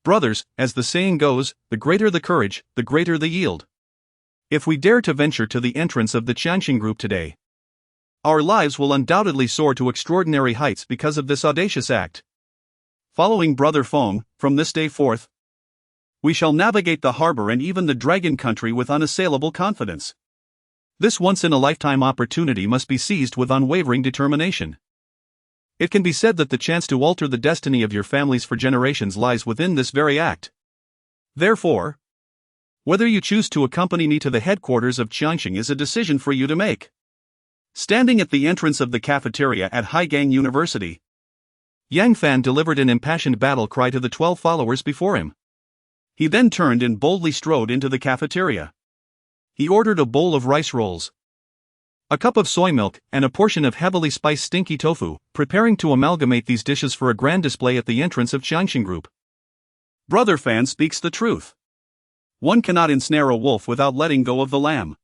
Brothers, as the saying goes, the greater the courage, the greater the yield. If we dare to venture to the entrance of the Qianxing group today, our lives will undoubtedly soar to extraordinary heights because of this audacious act. Following Brother Feng, from this day forth, we shall navigate the harbor and even the dragon country with unassailable confidence. This once-in-a-lifetime opportunity must be seized with unwavering determination. It can be said that the chance to alter the destiny of your families for generations lies within this very act. Therefore, whether you choose to accompany me to the headquarters of Qianxing is a decision for you to make. Standing at the entrance of the cafeteria at Haigang University, Yang Fan delivered an impassioned battle cry to the 12 followers before him. He then turned and boldly strode into the cafeteria. He ordered a bowl of rice rolls, a cup of soy milk, and a portion of heavily spiced stinky tofu, preparing to amalgamate these dishes for a grand display at the entrance of Qianxing Group. Brother Fan speaks the truth. One cannot ensnare a wolf without letting go of the lamb.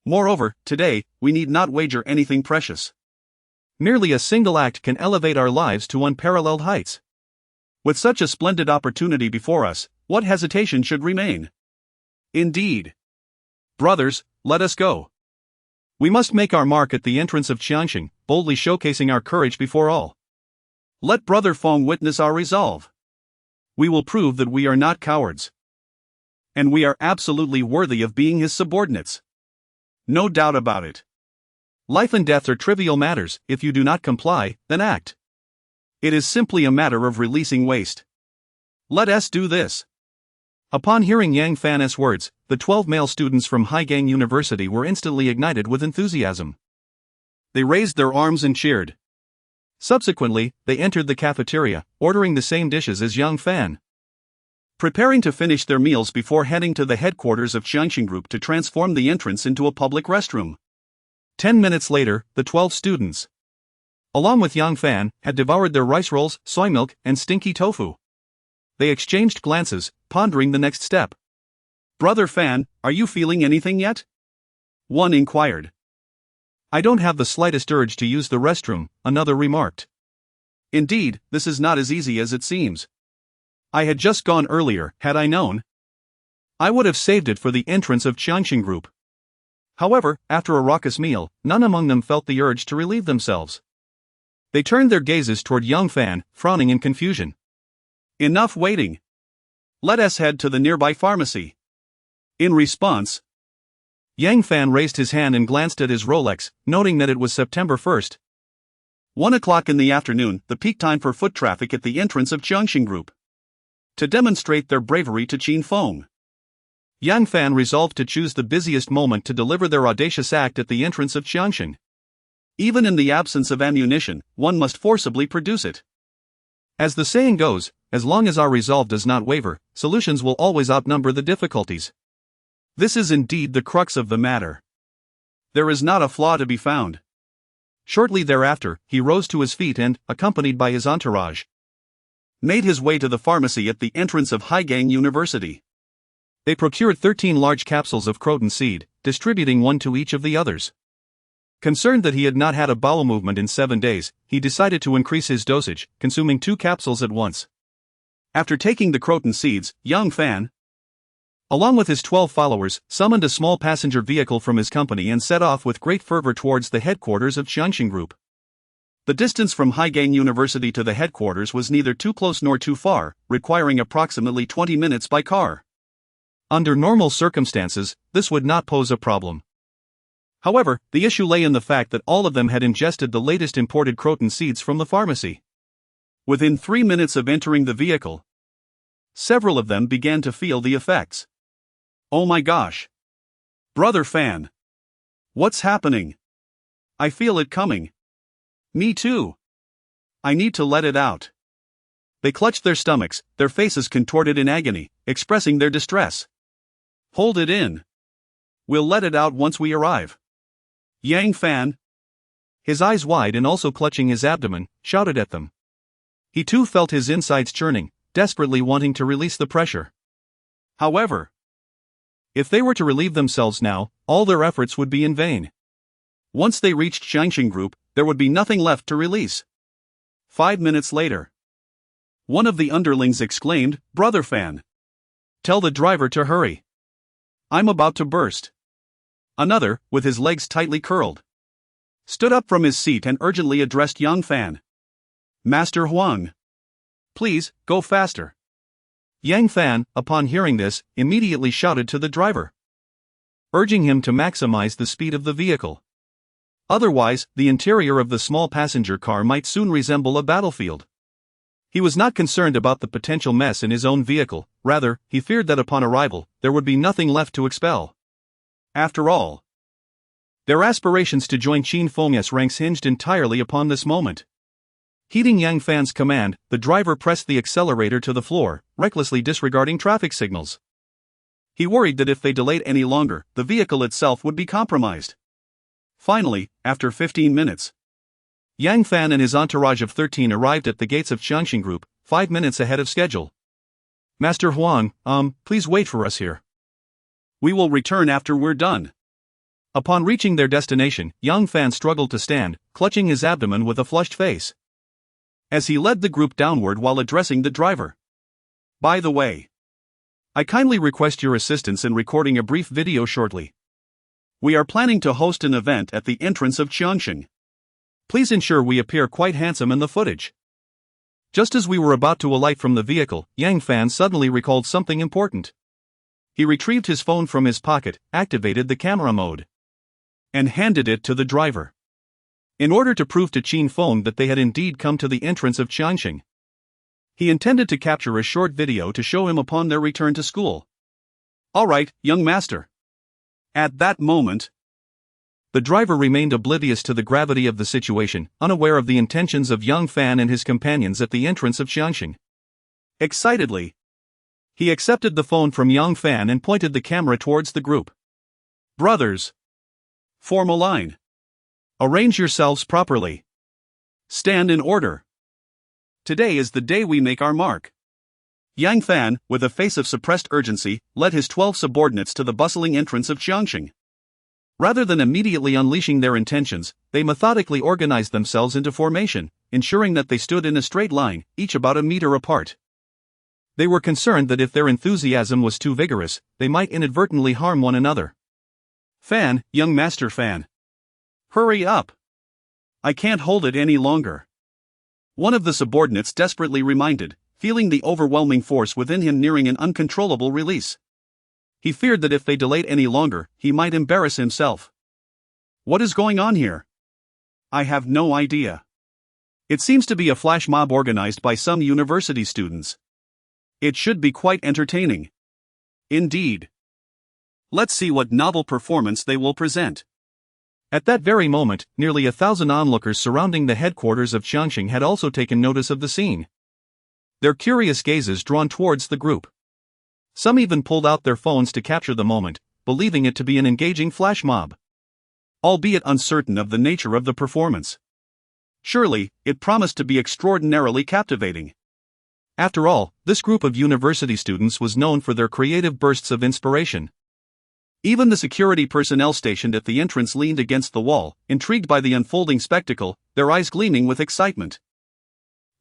Moreover, today, we need not wager anything precious. Merely a single act can elevate our lives to unparalleled heights. With such a splendid opportunity before us, what hesitation should remain? Indeed. Brothers, let us go. We must make our mark at the entrance of Qianxing, boldly showcasing our courage before all. Let Brother Feng witness our resolve. We will prove that we are not cowards. And we are absolutely worthy of being his subordinates. No doubt about it. Life and death are trivial matters. If you do not comply, then act. It is simply a matter of releasing waste. Let us do this. Upon hearing Yang Fan's words, the 12 male students from Haigang University were instantly ignited with enthusiasm. They raised their arms and cheered. Subsequently, they entered the cafeteria, ordering the same dishes as Yang Fan, preparing to finish their meals before heading to the headquarters of Qianxing Group to transform the entrance into a public restroom. 10 minutes later, the 12 students, along with Yang Fan, had devoured their rice rolls, soy milk, and stinky tofu. They exchanged glances, pondering the next step. Brother Fan, are you feeling anything yet? One inquired. I don't have the slightest urge to use the restroom, another remarked. Indeed, this is not as easy as it seems. I had just gone earlier. Had I known, I would have saved it for the entrance of Qianxing Group. However, after a raucous meal, none among them felt the urge to relieve themselves. They turned their gazes toward Yang Fan, frowning in confusion. Enough waiting. Let us head to the nearby pharmacy. In response, Yang Fan raised his hand and glanced at his Rolex, noting that it was September 1st. 1 o'clock in the afternoon, the peak time for foot traffic at the entrance of Qianxing Group. To demonstrate their bravery to Qin Feng, Yang Fan resolved to choose the busiest moment to deliver their audacious act at the entrance of Qianxing. Even in the absence of ammunition, one must forcibly produce it. As the saying goes, as long as our resolve does not waver, solutions will always outnumber the difficulties. This is indeed the crux of the matter. There is not a flaw to be found. Shortly thereafter, he rose to his feet and, accompanied by his entourage, made his way to the pharmacy at the entrance of Haigang University. They procured 13 large capsules of croton seed, distributing one to each of the others. Concerned that he had not had a bowel movement in 7 days, he decided to increase his dosage, consuming 2 capsules at once. After taking the croton seeds, Yang Fan, along with his 12 followers, summoned a small passenger vehicle from his company and set off with great fervor towards the headquarters of Qianxing Group. The distance from Haigang University to the headquarters was neither too close nor too far, requiring approximately 20 minutes by car. Under normal circumstances, this would not pose a problem. However, the issue lay in the fact that all of them had ingested the latest imported croton seeds from the pharmacy. Within 3 minutes of entering the vehicle, several of them began to feel the effects. Oh my gosh! Brother Fan! What's happening? I feel it coming. Me too. I need to let it out. They clutched their stomachs, their faces contorted in agony, expressing their distress. Hold it in. We'll let it out once we arrive. Yang Fan, his eyes wide and also clutching his abdomen, shouted at them. He too felt his insides churning, desperately wanting to release the pressure. However, if they were to relieve themselves now, all their efforts would be in vain. Once they reached Qianxing Group, there would be nothing left to release. 5 minutes later, one of the underlings exclaimed, "Brother Fan! Tell the driver to hurry. I'm about to burst." Another, with his legs tightly curled, stood up from his seat and urgently addressed Yang Fan. "Master Huang, please, go faster." Yang Fan, upon hearing this, immediately shouted to the driver, urging him to maximize the speed of the vehicle. Otherwise, the interior of the small passenger car might soon resemble a battlefield. He was not concerned about the potential mess in his own vehicle, rather, he feared that upon arrival, there would be nothing left to expel. After all, their aspirations to join Qin Feng's ranks hinged entirely upon this moment. Heeding Yang Fan's command, the driver pressed the accelerator to the floor, recklessly disregarding traffic signals. He worried that if they delayed any longer, the vehicle itself would be compromised. Finally, after 15 minutes, Yang Fan and his entourage of 13 arrived at the gates of Qianxing Group, 5 minutes ahead of schedule. "Master Huang, please wait for us here. We will return after we're done." Upon reaching their destination, Yang Fan struggled to stand, clutching his abdomen with a flushed face, as he led the group downward while addressing the driver. "By the way, I kindly request your assistance in recording a brief video shortly. We are planning to host an event at the entrance of Qianxing. Please ensure we appear quite handsome in the footage." Just as we were about to alight from the vehicle, Yang Fan suddenly recalled something important. He retrieved his phone from his pocket, activated the camera mode, and handed it to the driver, in order to prove to Qin Feng that they had indeed come to the entrance of Qianxing. He intended to capture a short video to show him upon their return to school. "All right, young master." At that moment, the driver remained oblivious to the gravity of the situation, unaware of the intentions of Yang Fan and his companions at the entrance of Qianxing. Excitedly, he accepted the phone from Yang Fan and pointed the camera towards the group. "Brothers, form a line. Arrange yourselves properly. Stand in order. Today is the day we make our mark." Yang Fan, with a face of suppressed urgency, led his 12 subordinates to the bustling entrance of Qianxing. Rather than immediately unleashing their intentions, they methodically organized themselves into formation, ensuring that they stood in a straight line, each about a meter apart. They were concerned that if their enthusiasm was too vigorous, they might inadvertently harm one another. "Fan, young Master Fan. Hurry up. I can't hold it any longer," one of the subordinates desperately reminded, feeling the overwhelming force within him nearing an uncontrollable release. He feared that if they delayed any longer, he might embarrass himself. "What is going on here?" "I have no idea. It seems to be a flash mob organized by some university students. It should be quite entertaining." "Indeed. Let's see what novel performance they will present. At that very moment, nearly 1,000 onlookers surrounding the headquarters of Qiangxing had also taken notice of the scene. Their curious gazes drawn towards the group. Some even pulled out their phones to capture the moment, believing it to be an engaging flash mob. Albeit uncertain of the nature of the performance. Surely, it promised to be extraordinarily captivating. After all, this group of university students was known for their creative bursts of inspiration. Even the security personnel stationed at the entrance leaned against the wall, intrigued by the unfolding spectacle, their eyes gleaming with excitement.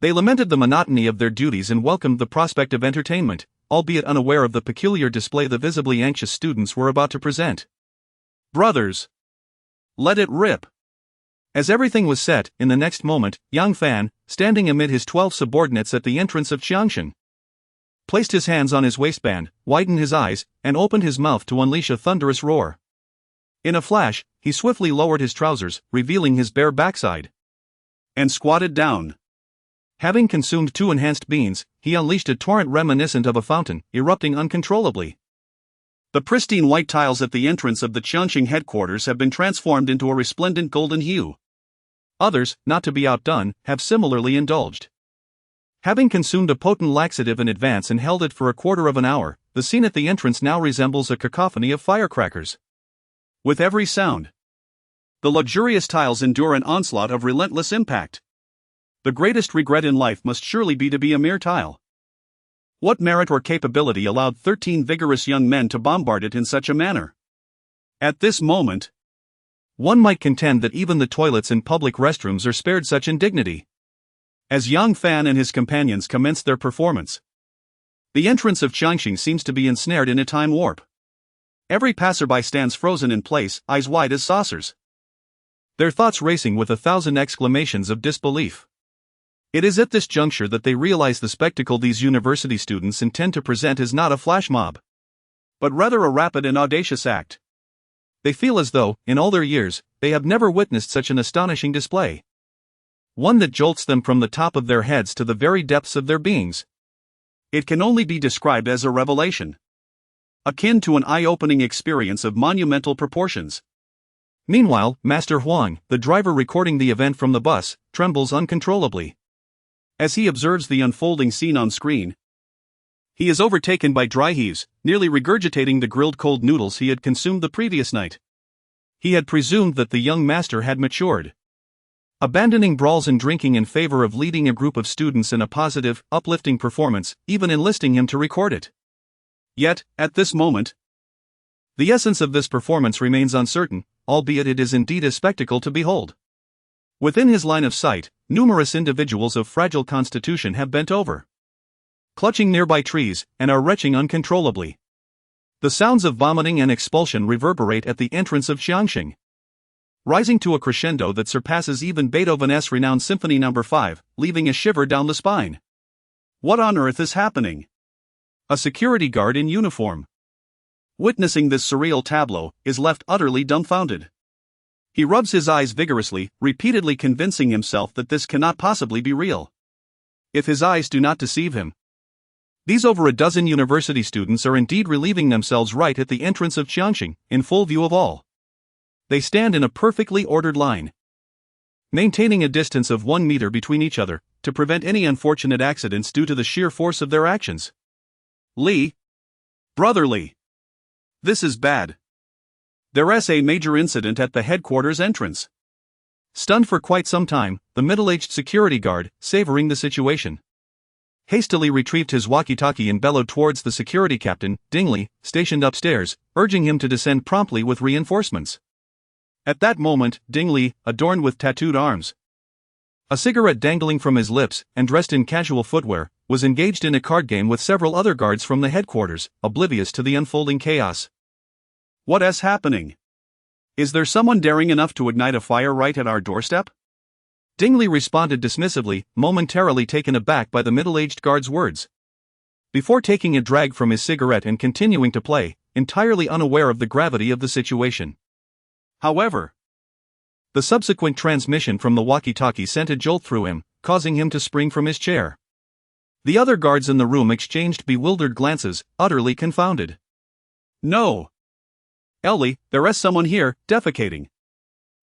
They lamented the monotony of their duties and welcomed the prospect of entertainment, albeit unaware of the peculiar display the visibly anxious students were about to present. Brothers! Let it rip! As everything was set, in the next moment, Yang Fan, standing amid his 12 subordinates at the entrance of Qiangxing, placed his hands on his waistband, widened his eyes, and opened his mouth to unleash a thunderous roar. In a flash, he swiftly lowered his trousers, revealing his bare backside, and squatted down. Having consumed 2 enhanced beans, he unleashed a torrent reminiscent of a fountain, erupting uncontrollably. The pristine white tiles at the entrance of the Qiangxing headquarters have been transformed into a resplendent golden hue. Others, not to be outdone, have similarly indulged. Having consumed a potent laxative in advance and held it for a quarter of an hour, the scene at the entrance now resembles a cacophony of firecrackers. With every sound, the luxurious tiles endure an onslaught of relentless impact. The greatest regret in life must surely be to be a mere tile. What merit or capability allowed 13 vigorous young men to bombard it in such a manner? At this moment, one might contend that even the toilets in public restrooms are spared such indignity. As Yang Fan and his companions commenced their performance, the entrance of Qiangxing seems to be ensnared in a time warp. Every passerby stands frozen in place, eyes wide as saucers, their thoughts racing with 1,000 exclamations of disbelief. It is at this juncture that they realize the spectacle these university students intend to present is not a flash mob, but rather a rapid and audacious act. They feel as though, in all their years, they have never witnessed such an astonishing display. One that jolts them from the top of their heads to the very depths of their beings. It can only be described as a revelation, akin to an eye-opening experience of monumental proportions. Meanwhile, Master Huang, the driver recording the event from the bus, trembles uncontrollably. As he observes the unfolding scene on screen, he is overtaken by dry heaves, nearly regurgitating the grilled cold noodles he had consumed the previous night. He had presumed that the young master had matured, abandoning brawls and drinking in favor of leading a group of students in a positive, uplifting performance, even enlisting him to record it. Yet, at this moment, the essence of this performance remains uncertain, albeit it is indeed a spectacle to behold. Within his line of sight, numerous individuals of fragile constitution have bent over, clutching nearby trees, and are retching uncontrollably. The sounds of vomiting and expulsion reverberate at the entrance of Qiangxing, rising to a crescendo that surpasses even Beethoven's renowned Symphony No. 5, leaving a shiver down the spine. What on earth is happening? A security guard in uniform, witnessing this surreal tableau, is left utterly dumbfounded. He rubs his eyes vigorously, repeatedly convincing himself that this cannot possibly be real. If his eyes do not deceive him, these over a dozen university students are indeed relieving themselves right at the entrance of Qiangxing, in full view of all. They stand in a perfectly ordered line, maintaining a distance of 1 meter between each other, to prevent any unfortunate accidents due to the sheer force of their actions. Li. Brother Li. This is bad. There's a major incident at the headquarters entrance. Stunned for quite some time, the middle-aged security guard, savoring the situation, hastily retrieved his walkie-talkie and bellowed towards the security captain, Dingley, stationed upstairs, urging him to descend promptly with reinforcements. At that moment, Dingley, adorned with tattooed arms, a cigarette dangling from his lips, and dressed in casual footwear, was engaged in a card game with several other guards from the headquarters, oblivious to the unfolding chaos. What is happening? Is there someone daring enough to ignite a fire right at our doorstep? Dingley responded dismissively, momentarily taken aback by the middle-aged guard's words. Before taking a drag from his cigarette and continuing to play, entirely unaware of the gravity of the situation. However, the subsequent transmission from the walkie-talkie sent a jolt through him, causing him to spring from his chair. The other guards in the room exchanged bewildered glances, utterly confounded. No! Ellie, there's someone here, defecating.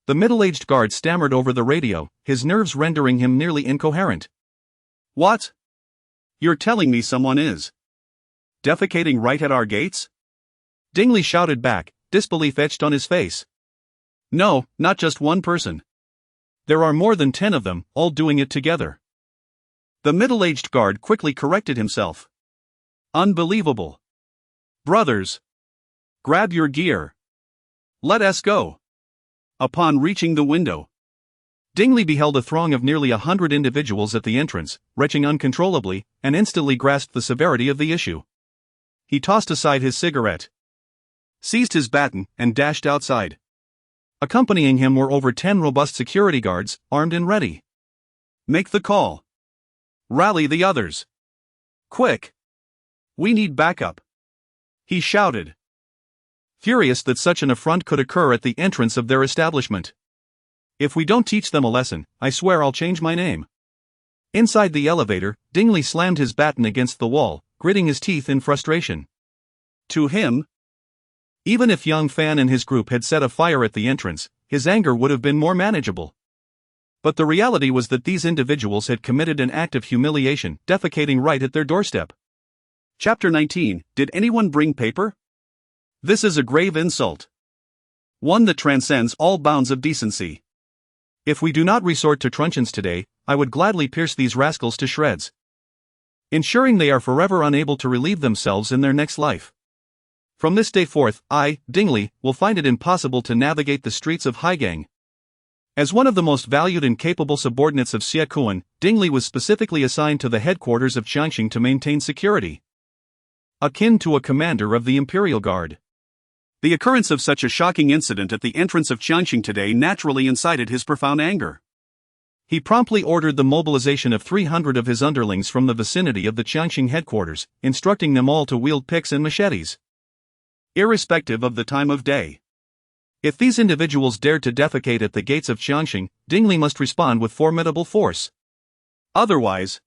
The middle-aged guard stammered over the radio, his nerves rendering him nearly incoherent. What? You're telling me someone is defecating right at our gates? Dingley shouted back, disbelief etched on his face. No, not just one person. There are more than 10 of them, all doing it together. The middle-aged guard quickly corrected himself. Unbelievable. Brothers, grab your gear. Let us go. Upon reaching the window, Dingley beheld a throng of nearly 100 individuals at the entrance, retching uncontrollably, and instantly grasped the severity of the issue. He tossed aside his cigarette, seized his baton, and dashed outside. Accompanying him were over 10 robust security guards, armed and ready. Make the call. Rally the others. Quick. We need backup. He shouted, furious that such an affront could occur at the entrance of their establishment. If we don't teach them a lesson, I swear I'll change my name. Inside the elevator, Dingley slammed his baton against the wall, gritting his teeth in frustration. To him, even if Young Fan and his group had set a fire at the entrance, his anger would have been more manageable. But the reality was that these individuals had committed an act of humiliation, defecating right at their doorstep. Chapter 19. Did anyone bring paper? This is a grave insult. One that transcends all bounds of decency. If we do not resort to truncheons today, I would gladly pierce these rascals to shreds, ensuring they are forever unable to relieve themselves in their next life. From this day forth, I, Dingley, will find it impossible to navigate the streets of Haigang. As one of the most valued and capable subordinates of Xie Kuan, Dingley was specifically assigned to the headquarters of Qiangxing to maintain security, akin to a commander of the Imperial Guard. The occurrence of such a shocking incident at the entrance of Qiangxing today naturally incited his profound anger. He promptly ordered the mobilization of 300 of his underlings from the vicinity of the Qiangxing headquarters, instructing them all to wield picks and machetes, irrespective of the time of day. If these individuals dared to defecate at the gates of Qiangxing, Dingley must respond with formidable force. Otherwise,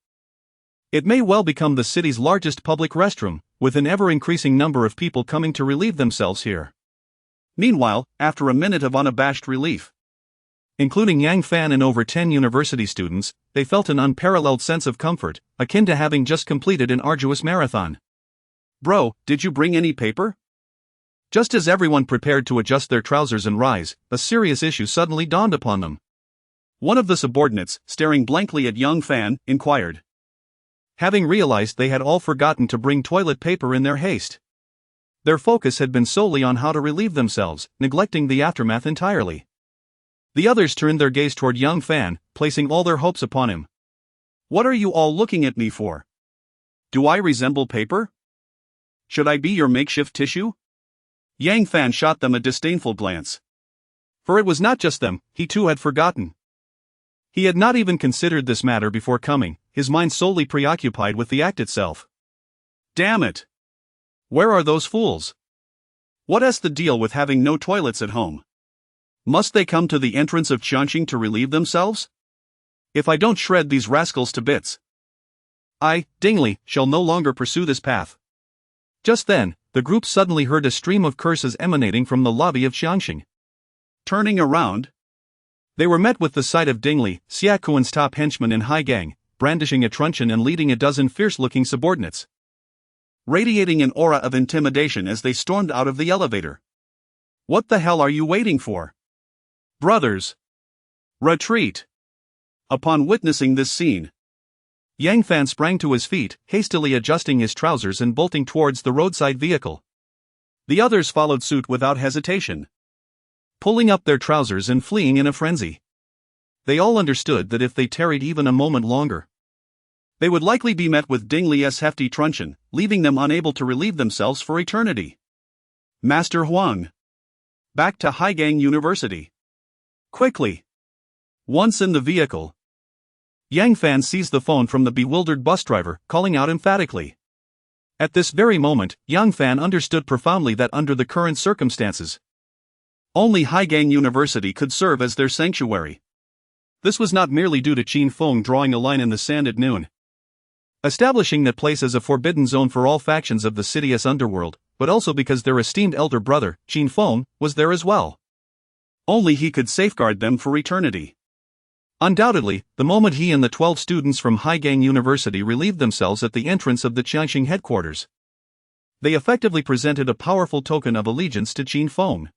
it may well become the city's largest public restroom, with an ever-increasing number of people coming to relieve themselves here. Meanwhile, after a minute of unabashed relief, including Yang Fan and over 10 university students, they felt an unparalleled sense of comfort, akin to having just completed an arduous marathon. Bro, did you bring any paper? Just as everyone prepared to adjust their trousers and rise, a serious issue suddenly dawned upon them. One of the subordinates, staring blankly at Young Fan, inquired, having realized they had all forgotten to bring toilet paper in their haste. Their focus had been solely on how to relieve themselves, neglecting the aftermath entirely. The others turned their gaze toward Young Fan, placing all their hopes upon him. What are you all looking at me for? Do I resemble paper? Should I be your makeshift tissue? Yang Fan shot them a disdainful glance. For it was not just them, he too had forgotten. He had not even considered this matter before coming, his mind solely preoccupied with the act itself. Damn it! Where are those fools? What's the deal with having no toilets at home? Must they come to the entrance of Qiangxing to relieve themselves? If I don't shred these rascals to bits, I, Dingley, shall no longer pursue this path. Just then, the group suddenly heard a stream of curses emanating from the lobby of Qiangxing. Turning around, they were met with the sight of Dingley, Xie Kuan's top henchman in Haigang, brandishing a truncheon and leading a dozen fierce-looking subordinates, radiating an aura of intimidation as they stormed out of the elevator. What the hell are you waiting for? Brothers, retreat! Upon witnessing this scene, Yang Fan sprang to his feet, hastily adjusting his trousers and bolting towards the roadside vehicle. The others followed suit without hesitation, pulling up their trousers and fleeing in a frenzy. They all understood that if they tarried even a moment longer, they would likely be met with Dingley's hefty truncheon, leaving them unable to relieve themselves for eternity. Master Huang, back to Haigang University. Quickly. Once in the vehicle, Yang Fan seized the phone from the bewildered bus driver, calling out emphatically. At this very moment, Yang Fan understood profoundly that under the current circumstances, only Haigang University could serve as their sanctuary. This was not merely due to Qin Feng drawing a line in the sand at noon, establishing that place as a forbidden zone for all factions of the city's underworld, but also because their esteemed elder brother, Qin Feng, was there as well. Only he could safeguard them for eternity. Undoubtedly, the moment he and the 12 students from Haigang University relieved themselves at the entrance of the Qiangxing headquarters, they effectively presented a powerful token of allegiance to Qin Feng.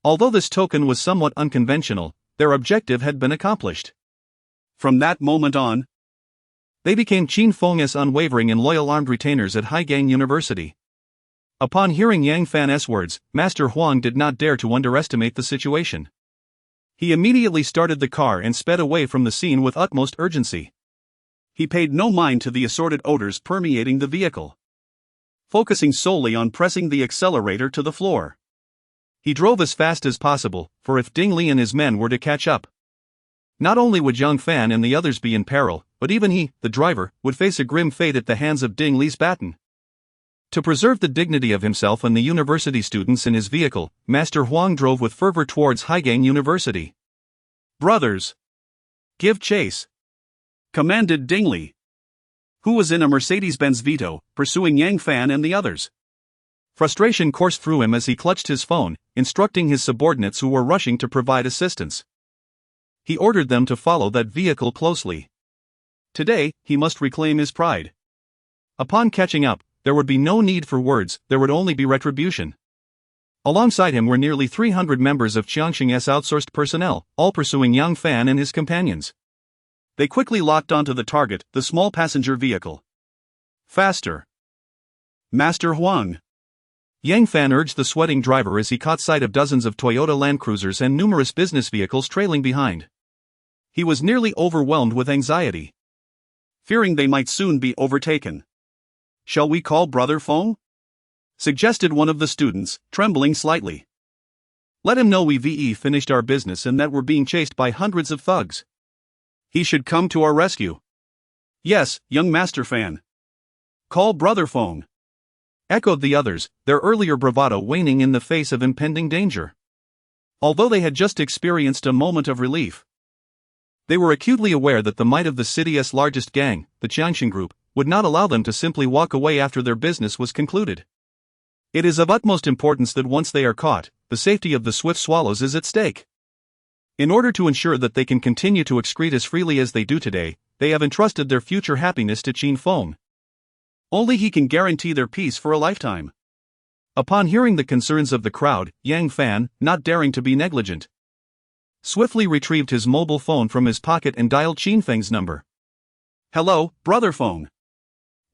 Although this token was somewhat unconventional, their objective had been accomplished. From that moment on, they became Qin Feng's unwavering and loyal armed retainers at Haigang University. Upon hearing Yang Fan's words, Master Huang did not dare to underestimate the situation. He immediately started the car and sped away from the scene with utmost urgency. He paid no mind to the assorted odors permeating the vehicle, focusing solely on pressing the accelerator to the floor. He drove as fast as possible, for if Ding Li and his men were to catch up, not only would Yang Fan and the others be in peril, but even he, the driver, would face a grim fate at the hands of Ding Li's baton. To preserve the dignity of himself and the university students in his vehicle, Master Huang drove with fervor towards Haigang University. "Brothers, give chase!" commanded Ding Li, who was in a Mercedes-Benz Vito, pursuing Yang Fan and the others. Frustration coursed through him as he clutched his phone, instructing his subordinates who were rushing to provide assistance. He ordered them to follow that vehicle closely. Today, he must reclaim his pride. Upon catching up, there would be no need for words, there would only be retribution. Alongside him were nearly 300 members of Qiangxing's outsourced personnel, all pursuing Yang Fan and his companions. They quickly locked onto the target, the small passenger vehicle. "Faster, Master Huang!" Yang Fan urged the sweating driver as he caught sight of dozens of Toyota Land Cruisers and numerous business vehicles trailing behind. He was nearly overwhelmed with anxiety, fearing they might soon be overtaken. "Shall we call Brother Feng?" suggested one of the students, trembling slightly. "Let him know we've finished our business and that we're being chased by hundreds of thugs. He should come to our rescue." "Yes, young Master Fan. Call Brother Feng," echoed the others, their earlier bravado waning in the face of impending danger. Although they had just experienced a moment of relief, they were acutely aware that the might of the city's largest gang, the Qiangxing Group, would not allow them to simply walk away after their business was concluded. It is of utmost importance that once they are caught, the safety of the swift swallows is at stake. In order to ensure that they can continue to excrete as freely as they do today, they have entrusted their future happiness to Qin Feng. Only he can guarantee their peace for a lifetime. Upon hearing the concerns of the crowd, Yang Fan, not daring to be negligent, swiftly retrieved his mobile phone from his pocket and dialed Qin Feng's number. "Hello, Brother Feng.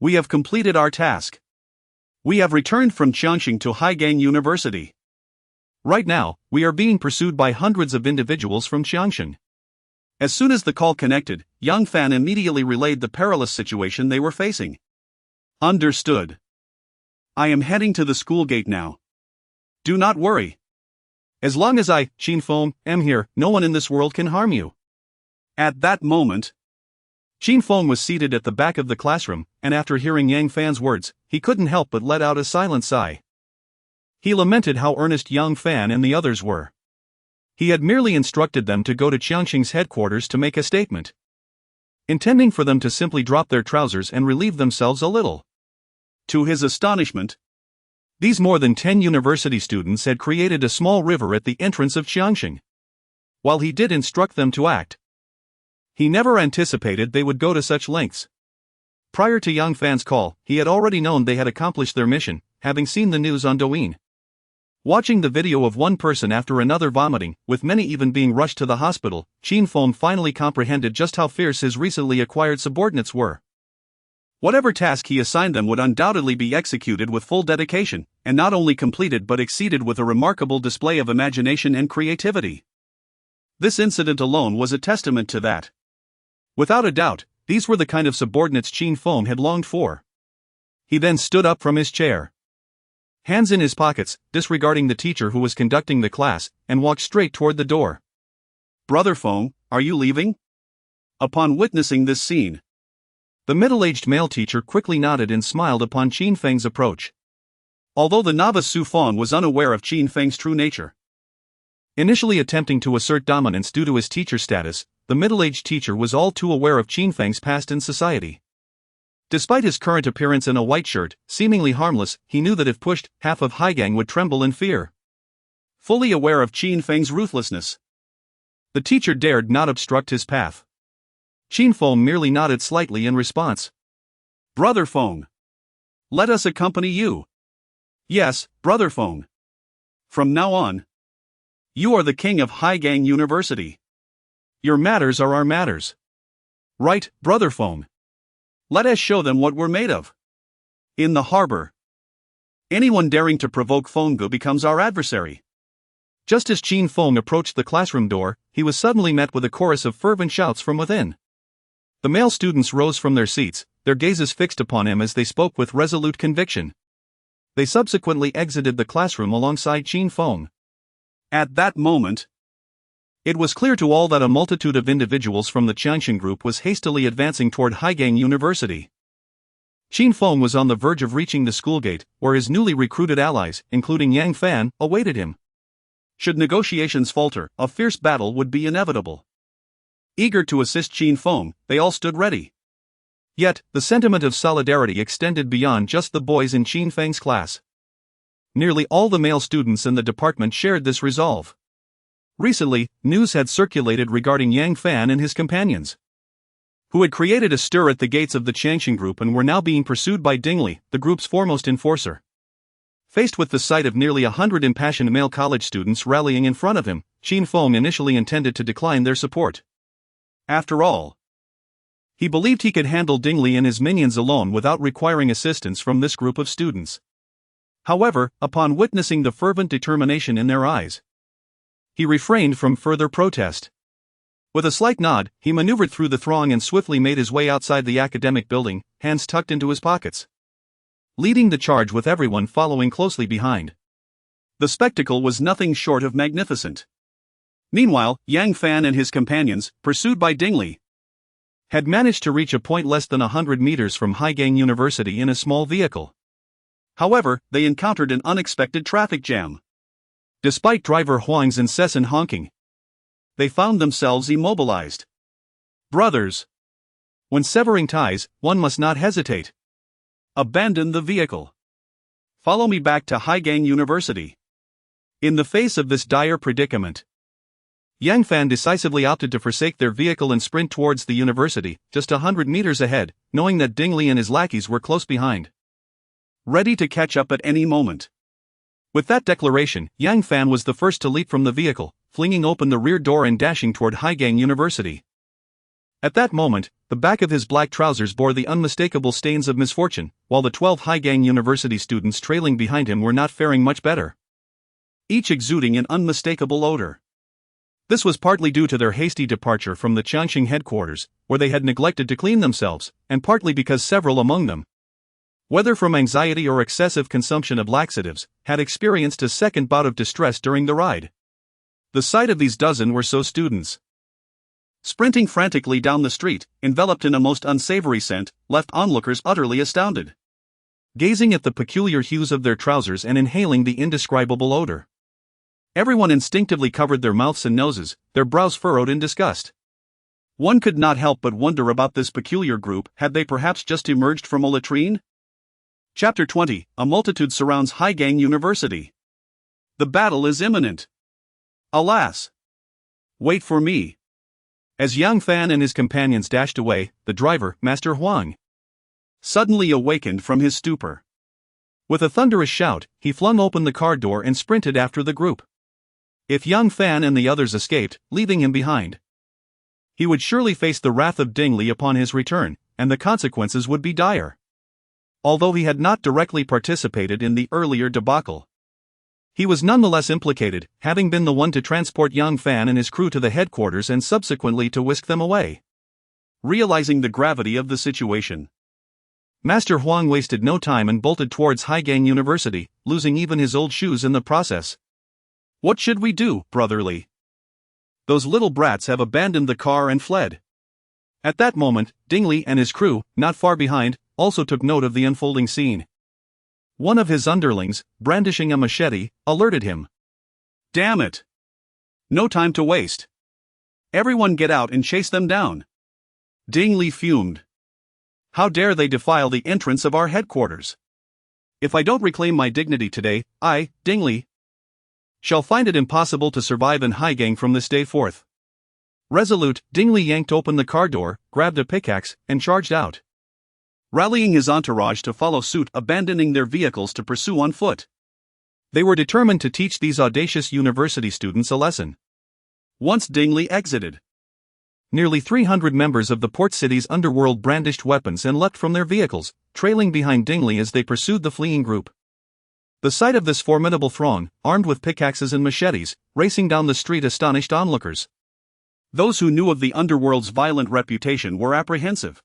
We have completed our task. We have returned from Qiangxing to Haigang University. Right now, we are being pursued by hundreds of individuals from Qiangxing." As soon as the call connected, Yang Fan immediately relayed the perilous situation they were facing. "Understood. I am heading to the school gate now. Do not worry. As long as I, Qin Feng, am here, no one in this world can harm you." At that moment, Qin Feng was seated at the back of the classroom, and after hearing Yang Fan's words, he couldn't help but let out a silent sigh. He lamented how earnest Yang Fan and the others were. He had merely instructed them to go to Qiangxing's headquarters to make a statement, intending for them to simply drop their trousers and relieve themselves a little. To his astonishment, these more than 10 university students had created a small river at the entrance of Qiangxing. While he did instruct them to act, he never anticipated they would go to such lengths. Prior to Yang Fan's call, he had already known they had accomplished their mission, having seen the news on Douyin. Watching the video of one person after another vomiting, with many even being rushed to the hospital, Qin Feng finally comprehended just how fierce his recently acquired subordinates were. Whatever task he assigned them would undoubtedly be executed with full dedication, and not only completed but exceeded with a remarkable display of imagination and creativity. This incident alone was a testament to that. Without a doubt, these were the kind of subordinates Qin Feng had longed for. He then stood up from his chair, hands in his pockets, disregarding the teacher who was conducting the class, and walked straight toward the door. "Brother Feng, are you leaving?" Upon witnessing this scene, the middle-aged male teacher quickly nodded and smiled upon Qin Feng's approach. Although the novice Su Feng was unaware of Qin Feng's true nature, initially attempting to assert dominance due to his teacher status, the middle-aged teacher was all too aware of Qin Feng's past in society. Despite his current appearance in a white shirt, seemingly harmless, he knew that if pushed, half of Haigang would tremble in fear. Fully aware of Qin Feng's ruthlessness, the teacher dared not obstruct his path. Qin Feng merely nodded slightly in response. Brother Feng, let us accompany you. Yes, Brother Feng. From now on, you are the king of Haigang University. Your matters are our matters. Right, Brother Feng. Let us show them what we're made of. In the harbor, anyone daring to provoke Fenggu becomes our adversary. Just as Qin Feng approached the classroom door, he was suddenly met with a chorus of fervent shouts from within. The male students rose from their seats, their gazes fixed upon him as they spoke with resolute conviction. They subsequently exited the classroom alongside Qin Feng. At that moment, it was clear to all that a multitude of individuals from the Qianxin group was hastily advancing toward Haigang University. Qin Feng was on the verge of reaching the school gate, where his newly recruited allies, including Yang Fan, awaited him. Should negotiations falter, a fierce battle would be inevitable. Eager to assist Qin Feng, they all stood ready. Yet, the sentiment of solidarity extended beyond just the boys in Qin Feng's class. Nearly all the male students in the department shared this resolve. Recently, news had circulated regarding Yang Fan and his companions, who had created a stir at the gates of the Qianxin group and were now being pursued by Dingli, the group's foremost enforcer. Faced with the sight of nearly 100 impassioned male college students rallying in front of him, Qin Feng initially intended to decline their support. After all, he believed he could handle Dingli and his minions alone without requiring assistance from this group of students. However, upon witnessing the fervent determination in their eyes, he refrained from further protest. With a slight nod, he maneuvered through the throng and swiftly made his way outside the academic building, hands tucked into his pockets, leading the charge with everyone following closely behind. The spectacle was nothing short of magnificent. Meanwhile, Yang Fan and his companions, pursued by Dingli, had managed to reach a point less than 100 meters from Haigang University in a small vehicle. However, they encountered an unexpected traffic jam. Despite driver Huang's incessant honking, they found themselves immobilized. Brothers, when severing ties, one must not hesitate. Abandon the vehicle. Follow me back to Haigang University. In the face of this dire predicament, Yang Fan decisively opted to forsake their vehicle and sprint towards the university, just 100 meters ahead, knowing that Dingli and his lackeys were close behind, ready to catch up at any moment. With that declaration, Yang Fan was the first to leap from the vehicle, flinging open the rear door and dashing toward Haigang University. At that moment, the back of his black trousers bore the unmistakable stains of misfortune, while the 12 Haigang University students trailing behind him were not faring much better, each exuding an unmistakable odor. This was partly due to their hasty departure from the Qianxin headquarters, where they had neglected to clean themselves, and partly because several among them, whether from anxiety or excessive consumption of laxatives, had experienced a second bout of distress during the ride. The sight of these dozen or so students, sprinting frantically down the street, enveloped in a most unsavory scent, left onlookers utterly astounded, gazing at the peculiar hues of their trousers and inhaling the indescribable odor. Everyone instinctively covered their mouths and noses, their brows furrowed in disgust. One could not help but wonder about this peculiar group. Had they perhaps just emerged from a latrine? Chapter 20. A multitude surrounds Haigang University. The battle is imminent. Alas! Wait for me. As Yang Fan and his companions dashed away, the driver, Master Huang, suddenly awakened from his stupor. With a thunderous shout, he flung open the car door and sprinted after the group. If Yang Fan and the others escaped, leaving him behind, he would surely face the wrath of Dingli upon his return, and the consequences would be dire. Although he had not directly participated in the earlier debacle, he was nonetheless implicated, having been the one to transport Yang Fan and his crew to the headquarters and subsequently to whisk them away. Realizing the gravity of the situation, Master Huang wasted no time and bolted towards Haigang University, losing even his old shoes in the process. What should we do, brotherly? Those little brats have abandoned the car and fled. At that moment, Dingli and his crew, not far behind, also took note of the unfolding scene. One of his underlings, brandishing a machete, alerted him. Damn it! No time to waste. Everyone get out and chase them down. Dingli fumed. How dare they defile the entrance of our headquarters? If I don't reclaim my dignity today, I, Dingley, shall find it impossible to survive in Highgang from this day forth. Resolute, Dingley yanked open the car door, grabbed a pickaxe, and charged out, rallying his entourage to follow suit, abandoning their vehicles to pursue on foot. They were determined to teach these audacious university students a lesson. Once Dingley exited, nearly 300 members of the port city's underworld brandished weapons and leapt from their vehicles, trailing behind Dingley as they pursued the fleeing group. The sight of this formidable throng, armed with pickaxes and machetes, racing down the street astonished onlookers. Those who knew of the underworld's violent reputation were apprehensive,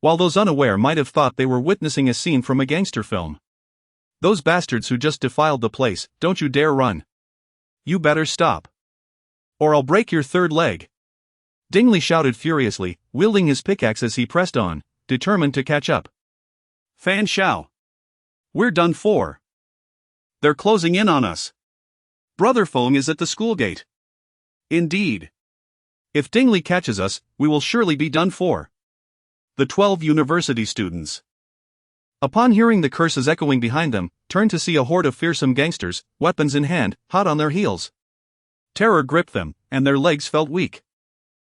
while those unaware might have thought they were witnessing a scene from a gangster film. Those bastards who just defiled the place, don't you dare run. You better stop, or I'll break your third leg. Dingley shouted furiously, wielding his pickaxe as he pressed on, determined to catch up. Fan Shao, we're done for. They're closing in on us. Brother Feng is at the school gate. Indeed. If Dingley catches us, we will surely be done for. The 12 university students, upon hearing the curses echoing behind them, turned to see a horde of fearsome gangsters, weapons in hand, hot on their heels. Terror gripped them, and their legs felt weak.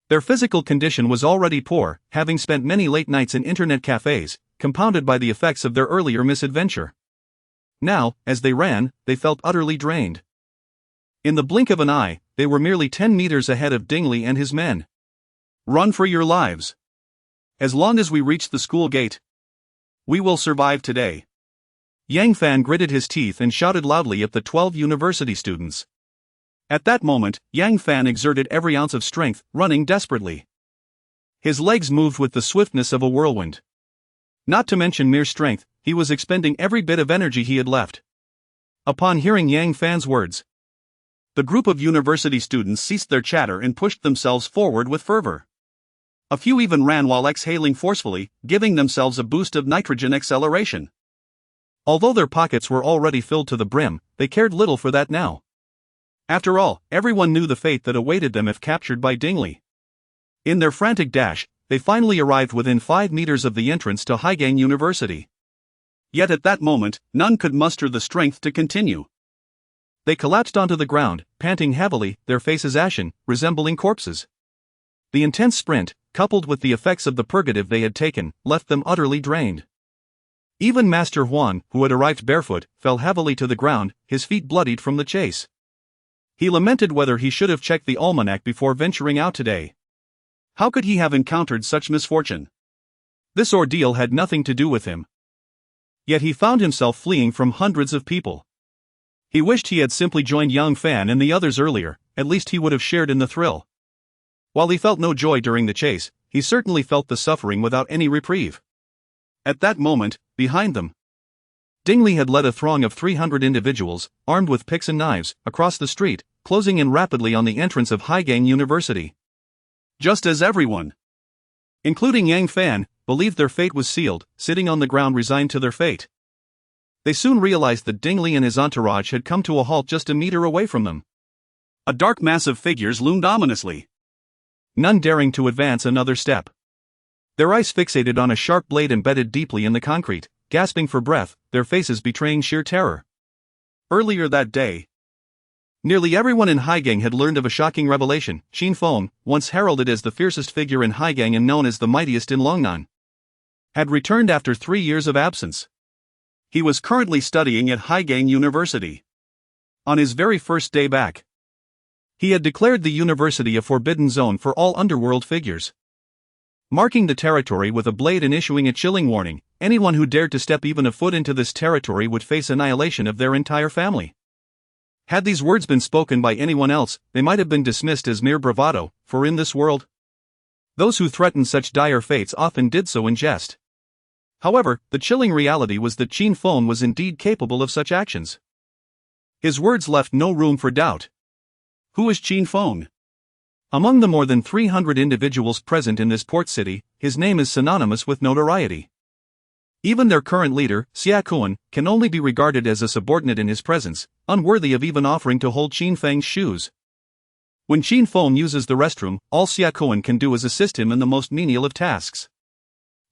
Their physical condition was already poor, having spent many late nights in internet cafes, compounded by the effects of their earlier misadventure. Now, as they ran, they felt utterly drained. In the blink of an eye, they were merely 10 meters ahead of Dingley and his men. Run for your lives. As long as we reach the school gate, we will survive today. Yang Fan gritted his teeth and shouted loudly at the 12 university students. At that moment, Yang Fan exerted every ounce of strength, running desperately. His legs moved with the swiftness of a whirlwind. Not to mention mere strength, he was expending every bit of energy he had left. Upon hearing Yang Fan's words, the group of university students ceased their chatter and pushed themselves forward with fervor. A few even ran while exhaling forcefully, giving themselves a boost of nitrogen acceleration. Although their pockets were already filled to the brim, they cared little for that now. After all, everyone knew the fate that awaited them if captured by Dingley. In their frantic dash, they finally arrived within 5 meters of the entrance to Highgang University. Yet at that moment, none could muster the strength to continue. They collapsed onto the ground, panting heavily, their faces ashen, resembling corpses. The intense sprint, coupled with the effects of the purgative they had taken, left them utterly drained. Even Master Huan, who had arrived barefoot, fell heavily to the ground, his feet bloodied from the chase. He lamented whether he should have checked the almanac before venturing out today. How could he have encountered such misfortune? This ordeal had nothing to do with him. Yet he found himself fleeing from hundreds of people. He wished he had simply joined Yang Fan and the others earlier, at least he would have shared in the thrill. While he felt no joy during the chase, he certainly felt the suffering without any reprieve. At that moment, behind them, Dingley had led a throng of 300 individuals, armed with picks and knives, across the street, closing in rapidly on the entrance of Highgang University. Just as everyone, including Yang Fan, believed their fate was sealed, sitting on the ground resigned to their fate, they soon realized that Dingley and his entourage had come to a halt just a meter away from them. A dark mass of figures loomed ominously, none daring to advance another step. Their eyes fixated on a sharp blade embedded deeply in the concrete, gasping for breath, their faces betraying sheer terror. Earlier that day, nearly everyone in Highgang had learned of a shocking revelation. Qin Feng, once heralded as the fiercest figure in Highgang and known as the mightiest in Longnan, had returned after 3 years of absence. He was currently studying at Highgang University. On his very first day back, he had declared the university a forbidden zone for all underworld figures, marking the territory with a blade and issuing a chilling warning: anyone who dared to step even a foot into this territory would face annihilation of their entire family. Had these words been spoken by anyone else, they might have been dismissed as mere bravado, for in this world, those who threatened such dire fates often did so in jest. However, the chilling reality was that Qin Feng was indeed capable of such actions. His words left no room for doubt. Who is Qin Feng? Among the more than 300 individuals present in this port city, his name is synonymous with notoriety. Even their current leader, Xia Kuan, can only be regarded as a subordinate in his presence, unworthy of even offering to hold Qin Feng's shoes. When Qin Feng uses the restroom, all Xia Kuan can do is assist him in the most menial of tasks.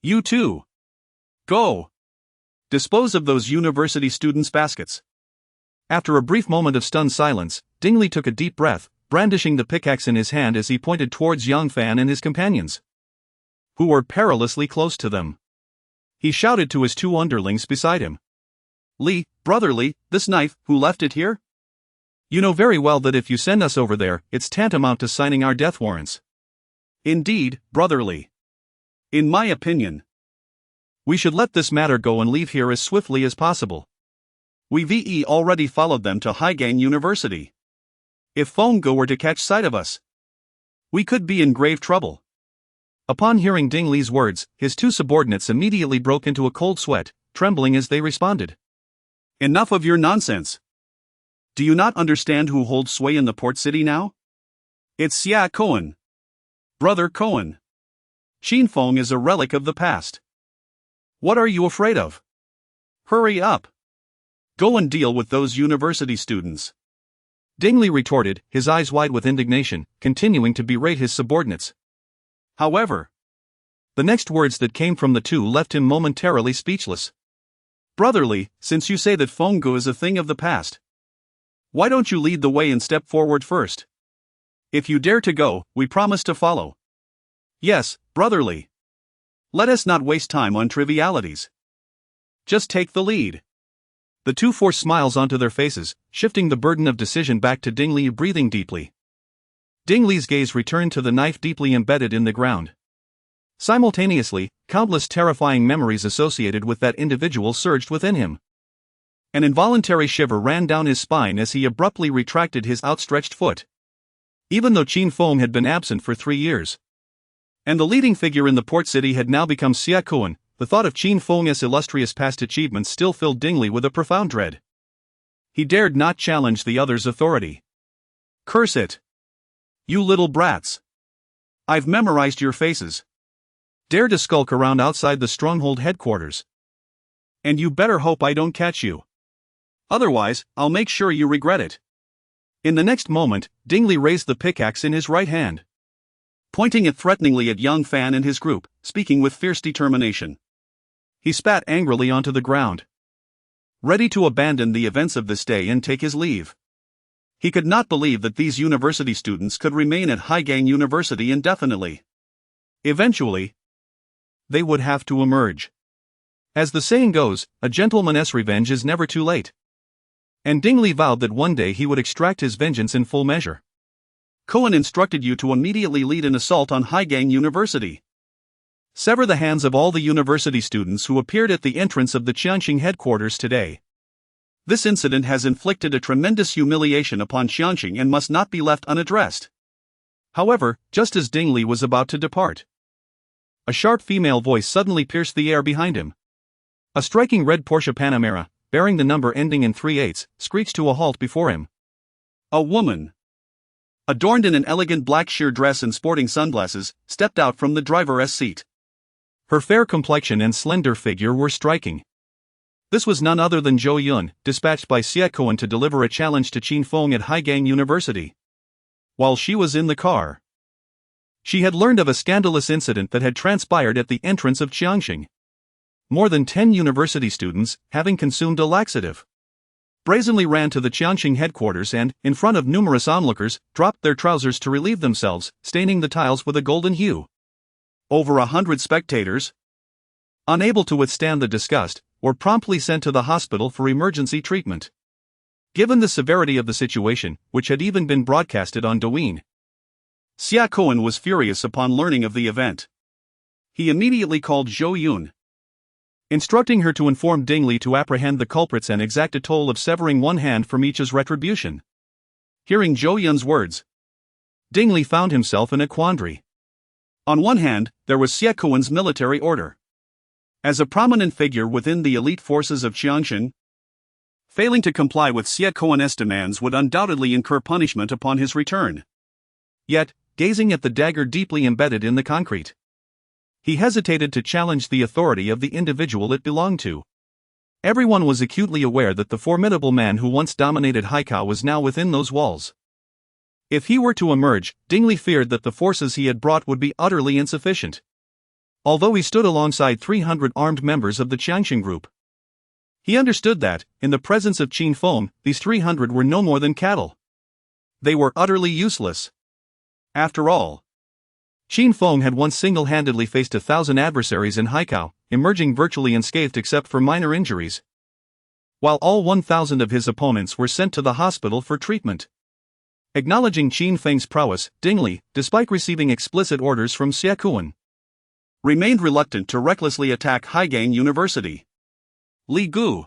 You too. Go. Dispose of those university students' baskets. After a brief moment of stunned silence, Dingley took a deep breath, brandishing the pickaxe in his hand as he pointed towards Yang Fan and his companions, who were perilously close to them. He shouted to his two underlings beside him. Li, brotherly, this knife, who left it here? You know very well that if you send us over there, it's tantamount to signing our death warrants. Indeed, brotherly. In my opinion, we should let this matter go and leave here as swiftly as possible. We've already followed them to Haigang University. If Fengge were to catch sight of us, we could be in grave trouble. Upon hearing Dingley's words, his two subordinates immediately broke into a cold sweat, trembling as they responded. Enough of your nonsense. Do you not understand who holds sway in the port city now? It's Xia Cohen. Brother Cohen. Qin Feng is a relic of the past. What are you afraid of? Hurry up. Go and deal with those university students. Dingley retorted, his eyes wide with indignation, continuing to berate his subordinates. However, the next words that came from the two left him momentarily speechless. Brotherly, since you say that Fengge is a thing of the past, why don't you lead the way and step forward first? If you dare to go, we promise to follow. Yes, brotherly. Let us not waste time on trivialities. Just take the lead. The two forced smiles onto their faces, shifting the burden of decision back to Dingley, breathing deeply. Dingley's gaze returned to the knife deeply embedded in the ground. Simultaneously, countless terrifying memories associated with that individual surged within him. An involuntary shiver ran down his spine as he abruptly retracted his outstretched foot. Even though Qin Feng had been absent for 3 years, and the leading figure in the port city had now become Xia Cohen, the thought of Qin Feng's illustrious past achievements still filled Dingley with a profound dread. He dared not challenge the other's authority. Curse it! You little brats! I've memorized your faces. Dare to skulk around outside the stronghold headquarters. And you better hope I don't catch you. Otherwise, I'll make sure you regret it. In the next moment, Dingley raised the pickaxe in his right hand, pointing it threateningly at Yang Fan and his group, speaking with fierce determination. He spat angrily onto the ground, ready to abandon the events of this day and take his leave. He could not believe that these university students could remain at Haigang University indefinitely. Eventually, they would have to emerge. As the saying goes, a gentleman's revenge is never too late. And Dingley vowed that one day he would extract his vengeance in full measure. Cohen instructed you to immediately lead an assault on Haigang University. Sever the hands of all the university students who appeared at the entrance of the Qianxing headquarters today. This incident has inflicted a tremendous humiliation upon Qianxing and must not be left unaddressed. However, just as Dingley was about to depart, a sharp female voice suddenly pierced the air behind him. A striking red Porsche Panamera, bearing the number ending in 38, screeched to a halt before him. A woman, adorned in an elegant black sheer dress and sporting sunglasses, stepped out from the driver's seat. Her fair complexion and slender figure were striking. This was none other than Zhou Yun, dispatched by Xia Cohen to deliver a challenge to Qin Feng at Haigang University. While she was in the car, she had learned of a scandalous incident that had transpired at the entrance of Qianxing. More than 10 university students, having consumed a laxative, brazenly ran to the Qianxing headquarters and, in front of numerous onlookers, dropped their trousers to relieve themselves, staining the tiles with a golden hue. Over 100 spectators, unable to withstand the disgust, were promptly sent to the hospital for emergency treatment. Given the severity of the situation, which had even been broadcasted on Douyin, Xia Cohen was furious upon learning of the event. He immediately called Zhou Yun, instructing her to inform Dingley to apprehend the culprits and exact a toll of severing one hand from each as retribution. Hearing Zhou Yun's words, Dingley found himself in a quandary. On one hand, there was Xia Cohen's military order. As a prominent figure within the elite forces of Qianxing, failing to comply with Xia Cohen's demands would undoubtedly incur punishment upon his return. Yet, gazing at the dagger deeply embedded in the concrete, he hesitated to challenge the authority of the individual it belonged to. Everyone was acutely aware that the formidable man who once dominated Haikao was now within those walls. If he were to emerge, Dingley feared that the forces he had brought would be utterly insufficient. although he stood alongside 300 armed members of the Qianxin group. He understood that, in the presence of Qin Feng, these 300 were no more than cattle. They were utterly useless. After all, Qin Feng had once single-handedly faced 1,000 adversaries in Haikao, emerging virtually unscathed except for minor injuries, while all 1,000 of his opponents were sent to the hospital for treatment. Acknowledging Qin Feng's prowess, Ding Li, despite receiving explicit orders from Xie Kuan, remained reluctant to recklessly attack Haigang University. Li Gu,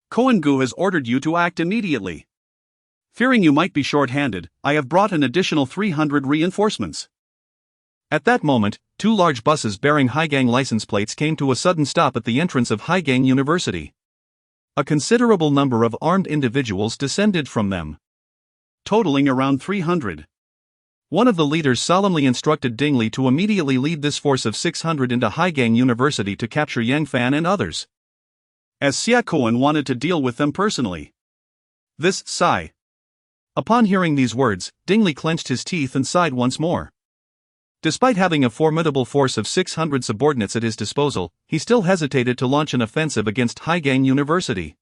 Koan Gu has ordered you to act immediately. Fearing you might be short-handed, I have brought an additional 300 reinforcements. At that moment, 2 large buses bearing Haigang license plates came to a sudden stop at the entrance of Haigang University. A considerable number of armed individuals descended from them, totaling around 300. One of the leaders solemnly instructed Ding Li to immediately lead this force of 600 into Haigang University to capture Yang Fan and others, as Xie Kuan wanted to deal with them personally. This sigh. Upon hearing these words, Ding Li clenched his teeth and sighed once more. Despite having a formidable force of 600 subordinates at his disposal, he still hesitated to launch an offensive against Haigang University.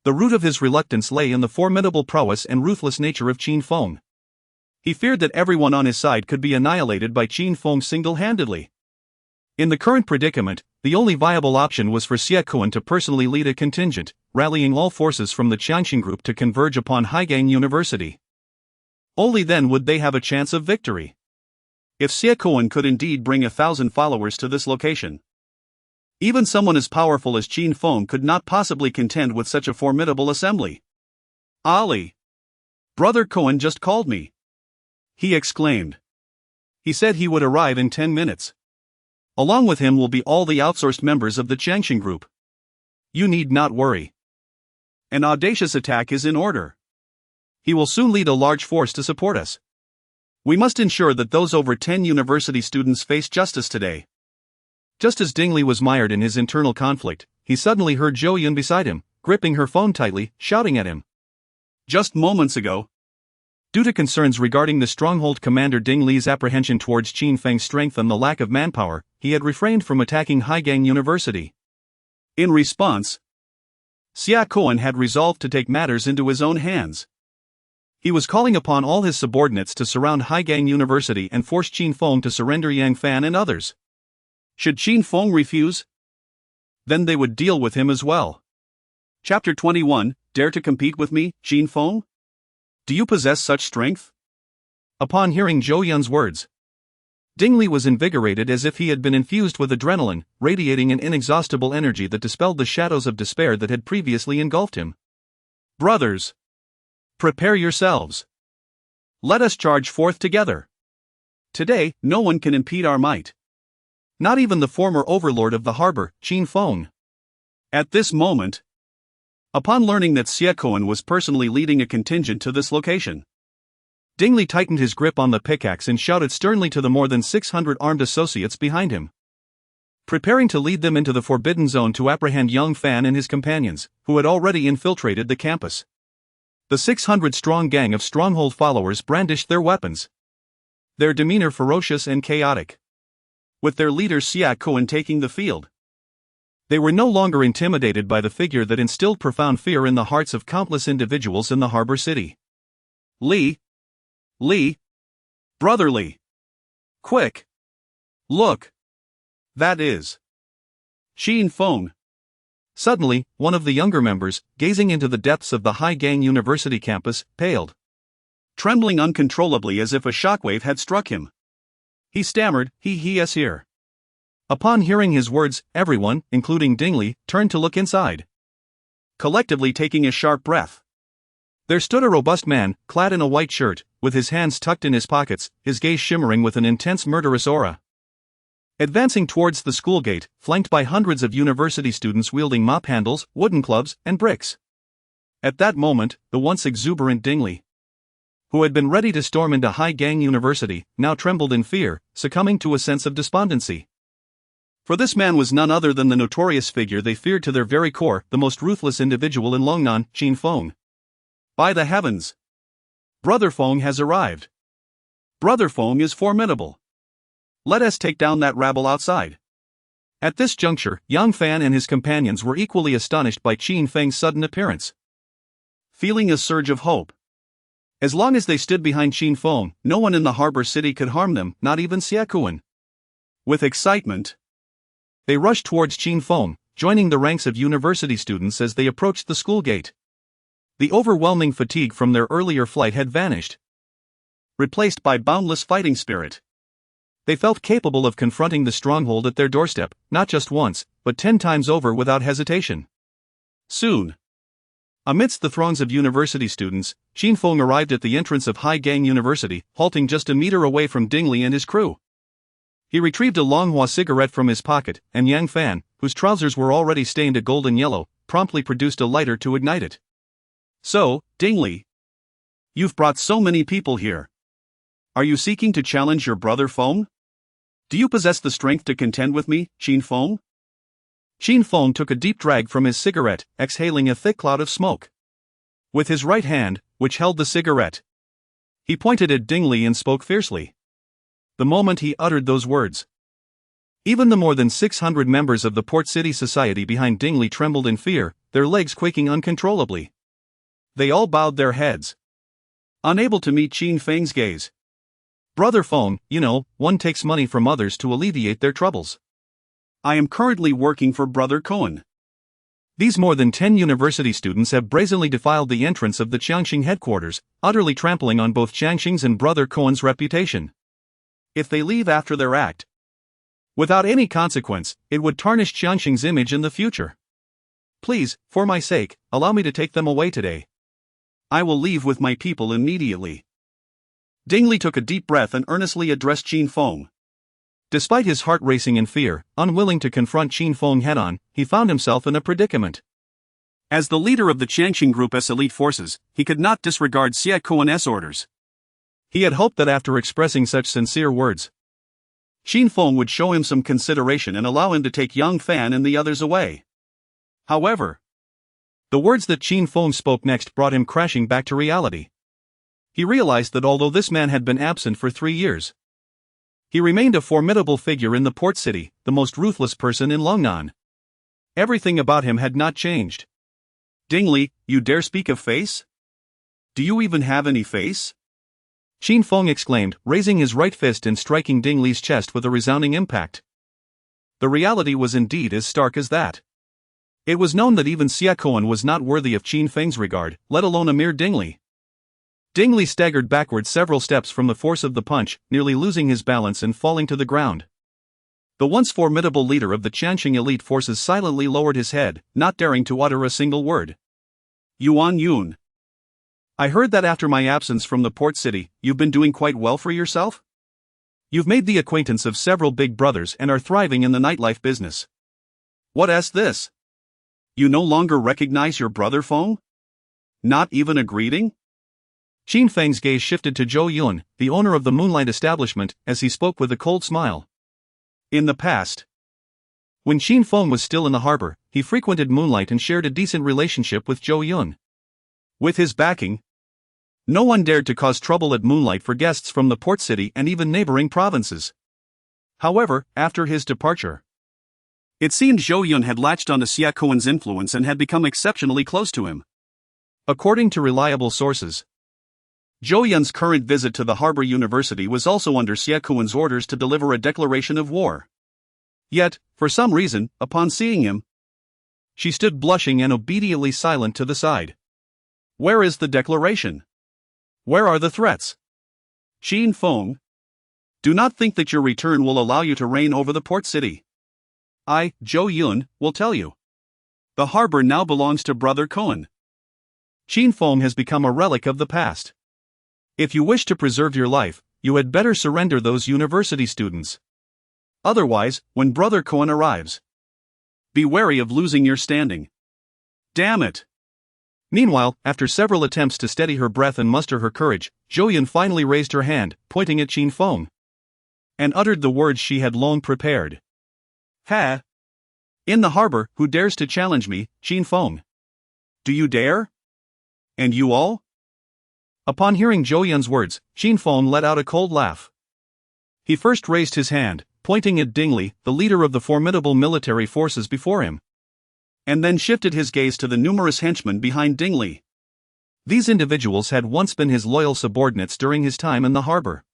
The root of his reluctance lay in the formidable prowess and ruthless nature of Qin Feng. He feared that everyone on his side could be annihilated by Qin Feng single-handedly. In the current predicament, the only viable option was for Xie Kuan to personally lead a contingent, rallying all forces from the Qianxin group to converge upon Haigang University. Only then would they have a chance of victory. If Xie Kuan could indeed bring 1,000 followers to this location, even someone as powerful as Qin Feng could not possibly contend with such a formidable assembly. Ali! Brother Koan just called me, he exclaimed. He said he would arrive in 10 minutes. Along with him will be all the outsourced members of the Qianxin group. You need not worry. An audacious attack is in order. He will soon lead a large force to support us. We must ensure that those over 10 university students face justice today. Just as Ding Li was mired in his internal conflict, he suddenly heard Zhou Yun beside him, gripping her phone tightly, shouting at him. Just moments ago, due to concerns regarding the stronghold commander Ding Li's apprehension towards Qin Feng's strength and the lack of manpower, he had refrained from attacking Haigang University. In response, Xie Kuan had resolved to take matters into his own hands. He was calling upon all his subordinates to surround Haigang University and force Qin Feng to surrender Yang Fan and others. Should Qin Feng refuse, then they would deal with him as well. Chapter 21, Dare to compete with me, Qin Feng? Do you possess such strength? Upon hearing Zhou Yun's words, Ding Li was invigorated as if he had been infused with adrenaline, radiating an inexhaustible energy that dispelled the shadows of despair that had previously engulfed him. Brothers, prepare yourselves. Let us charge forth together. Today, no one can impede our might. Not even the former overlord of the harbor, Qin Feng. At this moment, upon learning that Xie Kuan was personally leading a contingent to this location, Ding Li tightened his grip on the pickaxe and shouted sternly to the more than 600 armed associates behind him, preparing to lead them into the forbidden zone to apprehend Yang Fan and his companions, who had already infiltrated the campus. The 600-strong gang of stronghold followers brandished their weapons, their demeanor ferocious and chaotic, with their leader Xie Kuan taking the field. They were no longer intimidated by the figure that instilled profound fear in the hearts of countless individuals in the harbor city. Li! Brother Li! Quick! Look! That is Qin Feng. Suddenly, one of the younger members, gazing into the depths of the Haigang University campus, paled, trembling uncontrollably as if a shockwave had struck him. He stammered, he is here. Upon hearing his words, everyone, including Ding Li, turned to look inside, collectively taking a sharp breath. There stood a robust man, clad in a white shirt, with his hands tucked in his pockets, his gaze shimmering with an intense murderous aura. Advancing towards the school gate, flanked by hundreds of university students wielding mop handles, wooden clubs, and bricks. At that moment, the once exuberant Ding Li, who had been ready to storm into Haigang University, now trembled in fear, succumbing to a sense of despondency. For this man was none other than the notorious figure they feared to their very core, the most ruthless individual in Longnan, Qin Feng. By the heavens! Brother Feng has arrived. Brother Feng is formidable. Let us take down that rabble outside. At this juncture, Yang Fan and his companions were equally astonished by Qin Feng's sudden appearance. Feeling a surge of hope. As long as they stood behind Qin Feng, no one in the harbor city could harm them, not even Xie Kuan. With excitement, they rushed towards Qin Feng, joining the ranks of university students as they approached the school gate. The overwhelming fatigue from their earlier flight had vanished, replaced by boundless fighting spirit. They felt capable of confronting the stronghold at their doorstep, not just once, but 10 times over without hesitation. Soon, amidst the throngs of university students, Qin Feng arrived at the entrance of Hai Gang University, halting just a meter away from Dingli and his crew. He retrieved a Longhua cigarette from his pocket, and Yang Fan, whose trousers were already stained a golden yellow, promptly produced a lighter to ignite it. So, Dingli, you've brought so many people here. Are you seeking to challenge your brother Feng? Do you possess the strength to contend with me, Qin Feng? Qin Feng took a deep drag from his cigarette, exhaling a thick cloud of smoke. With his right hand, which held the cigarette, he pointed at Dingli and spoke fiercely. The moment he uttered those words, even the more than 600 members of the Port City Society behind Dingli trembled in fear, their legs quaking uncontrollably. They all bowed their heads, unable to meet Qin Feng's gaze. Brother Feng, you know, one takes money from others to alleviate their troubles. I am currently working for Brother Cohen. These more than 10 university students have brazenly defiled the entrance of the Jiangxing headquarters, utterly trampling on both Jiangxing's and Brother Cohen's reputation. If they leave after their act, without any consequence, it would tarnish Jiangxing's image in the future. Please, for my sake, allow me to take them away today. I will leave with my people immediately. Dingli took a deep breath and earnestly addressed Qin Feng. Despite his heart racing in fear, unwilling to confront Qin Feng head-on, he found himself in a predicament. As the leader of the Jiangxing Group's elite forces, he could not disregard Xie Kuan's orders. He had hoped that after expressing such sincere words, Qin Feng would show him some consideration and allow him to take Yang Fan and the others away. However, the words that Qin Feng spoke next brought him crashing back to reality. He realized that although this man had been absent for 3 years, he remained a formidable figure in the port city, the most ruthless person in Longnan. Everything about him had not changed. Dingli, you dare speak of face? Do you even have any face? Qin Feng exclaimed, raising his right fist and striking Dingli's chest with a resounding impact. The reality was indeed as stark as that. It was known that even Xie Kuan was not worthy of Qin Feng's regard, let alone a mere Dingli. Dingli staggered backward several steps from the force of the punch, nearly losing his balance and falling to the ground. The once formidable leader of the Jiangxing elite forces silently lowered his head, not daring to utter a single word. Yuan Yun. I heard that after my absence from the port city, you've been doing quite well for yourself? You've made the acquaintance of several big brothers and are thriving in the nightlife business. What's this? You no longer recognize your brother Feng? Not even a greeting? Qin Feng's gaze shifted to Zhou Yun, the owner of the Moonlight establishment, as he spoke with a cold smile. In the past, when Qin Feng was still in the harbor, he frequented Moonlight and shared a decent relationship with Zhou Yun. With his backing, no one dared to cause trouble at Moonlight for guests from the port city and even neighboring provinces. However, after his departure, it seemed Zhou Yun had latched onto Xie Kuan's influence and had become exceptionally close to him. According to reliable sources, Zhou Yun's current visit to the Harbor University was also under Xie Kuan's orders to deliver a declaration of war. Yet, for some reason, upon seeing him, she stood blushing and obediently silent to the side. Where is the declaration? Where are the threats? Qin Feng, do not think that your return will allow you to reign over the port city. I, Zhou Yun, will tell you. The harbor now belongs to Brother Cohen. Qin Feng has become a relic of the past. If you wish to preserve your life, you had better surrender those university students. Otherwise, when Brother Cohen arrives, be wary of losing your standing. Damn it! Meanwhile, after several attempts to steady her breath and muster her courage, Zhou Yun finally raised her hand, pointing at Qin Feng, and uttered the words she had long prepared. Ha! In the harbor, who dares to challenge me, Qin Feng? Do you dare? And you all? Upon hearing Zhou Yun's words, Qin Feng let out a cold laugh. He first raised his hand, pointing at Dingley, the leader of the formidable military forces before him, and then shifted his gaze to the numerous henchmen behind Dingley. These individuals had once been his loyal subordinates during his time in the harbor.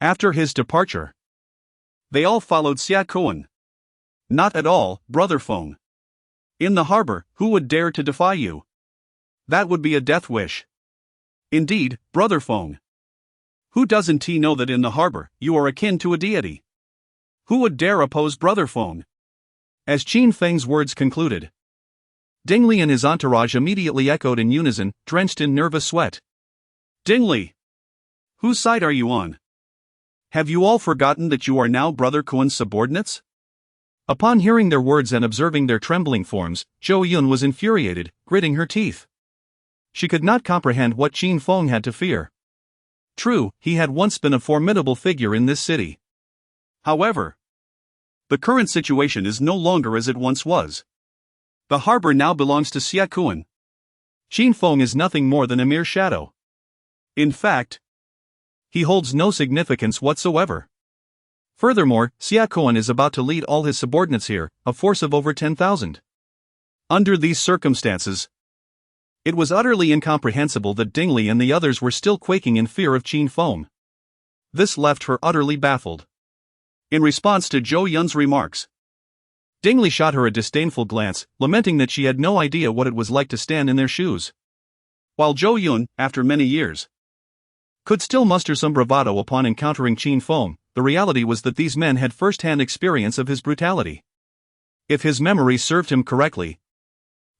After his departure, they all followed Xia Kuan. Not at all, Brother Feng. In the harbor, who would dare to defy you? That would be a death wish. Indeed, Brother Feng. Who doesn't he know that in the harbor, you are akin to a deity? Who would dare oppose Brother Feng? As Qin Feng's words concluded, Dingley and his entourage immediately echoed in unison, drenched in nervous sweat. Dingley! Whose side are you on? Have you all forgotten that you are now Brother Kuan's subordinates? Upon hearing their words and observing their trembling forms, Chu Yuqing was infuriated, gritting her teeth. She could not comprehend what Qin Feng had to fear. True, he had once been a formidable figure in this city. However, the current situation is no longer as it once was. The harbor now belongs to Xia Kuan. Qin Feng is nothing more than a mere shadow. In fact, he holds no significance whatsoever. Furthermore, Xia Kuan is about to lead all his subordinates here, a force of over 10,000. Under these circumstances, it was utterly incomprehensible that Dingley and the others were still quaking in fear of Qin Feng. This left her utterly baffled. In response to Zhou Yun's remarks, Dingley shot her a disdainful glance, lamenting that she had no idea what it was like to stand in their shoes. While Zhou Yun, after many years, could still muster some bravado upon encountering Qin Feng, the reality was that these men had first-hand experience of his brutality. If his memory served him correctly,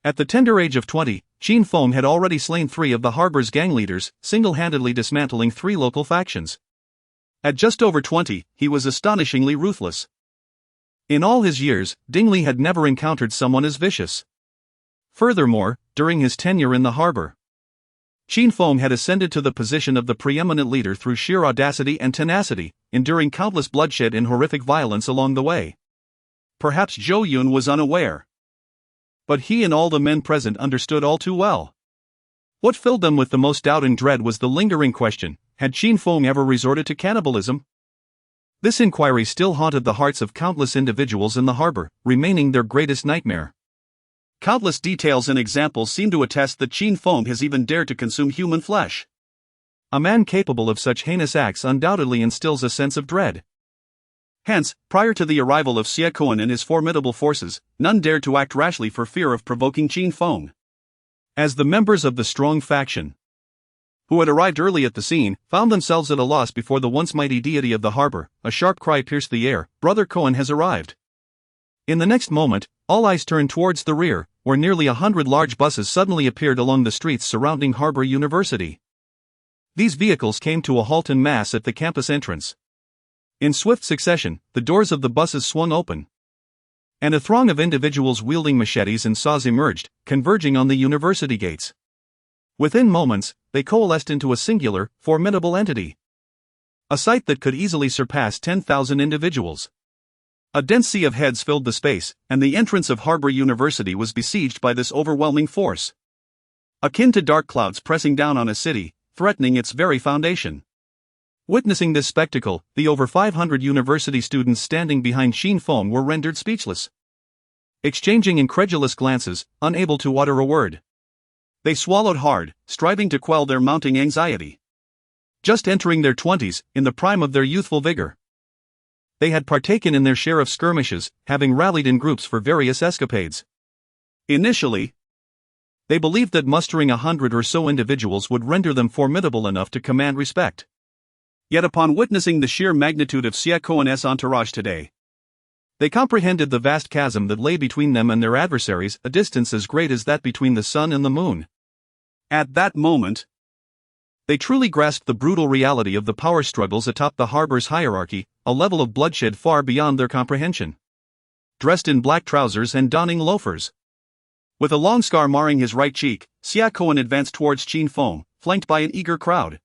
at the tender age of 20, Qin Feng had already slain 3 of the harbor's gang leaders, single-handedly dismantling 3 local factions. At just over 20, he was astonishingly ruthless. In all his years, Dingley had never encountered someone as vicious. Furthermore, during his tenure in the harbor, Qin Feng had ascended to the position of the preeminent leader through sheer audacity and tenacity, enduring countless bloodshed and horrific violence along the way. Perhaps Zhou Yun was unaware, but he and all the men present understood all too well. What filled them with the most doubt and dread was the lingering question: had Qin Feng ever resorted to cannibalism? This inquiry still haunted the hearts of countless individuals in the harbor, remaining their greatest nightmare. Countless details and examples seem to attest that Qin Feng has even dared to consume human flesh. A man capable of such heinous acts undoubtedly instills a sense of dread. Hence, prior to the arrival of Xia Kuan and his formidable forces, none dared to act rashly for fear of provoking Qin Feng. As the members of the strong faction, who had arrived early at the scene, found themselves at a loss before the once mighty deity of the harbor, a sharp cry pierced the air: Brother Kuan has arrived. In the next moment, all eyes turned towards the rear, where nearly 100 large buses suddenly appeared along the streets surrounding Harbor University. These vehicles came to a halt en masse at the campus entrance. In swift succession, the doors of the buses swung open, and a throng of individuals wielding machetes and saws emerged, converging on the university gates. Within moments, they coalesced into a singular, formidable entity. A sight that could easily surpass 10,000 individuals. A dense sea of heads filled the space, and the entrance of Harbor University was besieged by this overwhelming force, akin to dark clouds pressing down on a city, threatening its very foundation. Witnessing this spectacle, the over 500 university students standing behind Qin Feng were rendered speechless. Exchanging incredulous glances, unable to utter a word, they swallowed hard, striving to quell their mounting anxiety. Just entering their 20s, in the prime of their youthful vigor, they had partaken in their share of skirmishes, having rallied in groups for various escapades. Initially, they believed that mustering 100 or so individuals would render them formidable enough to command respect. Yet upon witnessing the sheer magnitude of Xia Kuan's entourage today, they comprehended the vast chasm that lay between them and their adversaries, a distance as great as that between the sun and the moon. At that moment, they truly grasped the brutal reality of the power struggles atop the harbor's hierarchy, a level of bloodshed far beyond their comprehension. Dressed in black trousers and donning loafers, with a long scar marring his right cheek, Xia Kuan advanced towards Qin Feng, flanked by an eager crowd.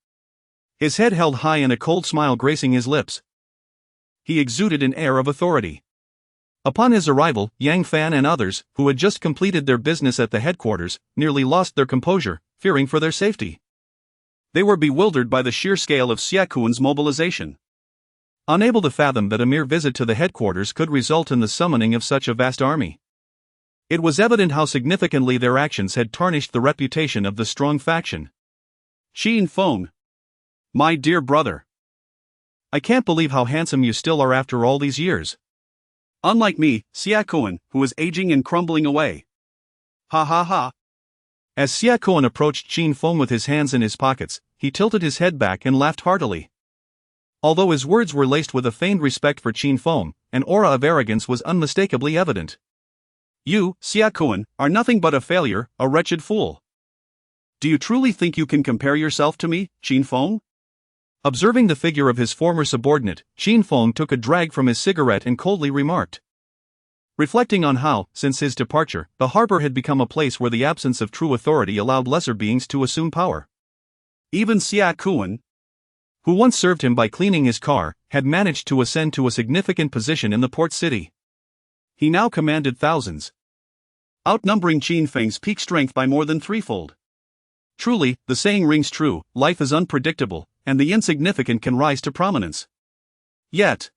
His head held high and a cold smile gracing his lips. He exuded an air of authority. Upon his arrival, Yang Fan and others, who had just completed their business at the headquarters, nearly lost their composure, fearing for their safety. They were bewildered by the sheer scale of Xia Kuan's mobilization. unable to fathom that a mere visit to the headquarters could result in the summoning of such a vast army. It was evident how significantly their actions had tarnished the reputation of the strong faction. Qin Feng. My dear brother. I can't believe how handsome you still are after all these years. Unlike me, Xiaokuan, who is aging and crumbling away. Ha ha ha. As Xiaokuan approached Qin Feng with his hands in his pockets, he tilted his head back and laughed heartily. Although his words were laced with a feigned respect for Qin Feng, an aura of arrogance was unmistakably evident. You, Xiaokuan, are nothing but a failure, a wretched fool. Do you truly think you can compare yourself to me, Qin Feng? Observing the figure of his former subordinate, Qin Feng took a drag from his cigarette and coldly remarked. Reflecting on how, since his departure, the harbor had become a place where the absence of true authority allowed lesser beings to assume power. Even Xiaokuan, who once served him by cleaning his car, had managed to ascend to a significant position in the port city. He now commanded thousands, outnumbering Qin Feng's peak strength by more than threefold. Truly, the saying rings true, life is unpredictable, and the insignificant can rise to prominence. Yet,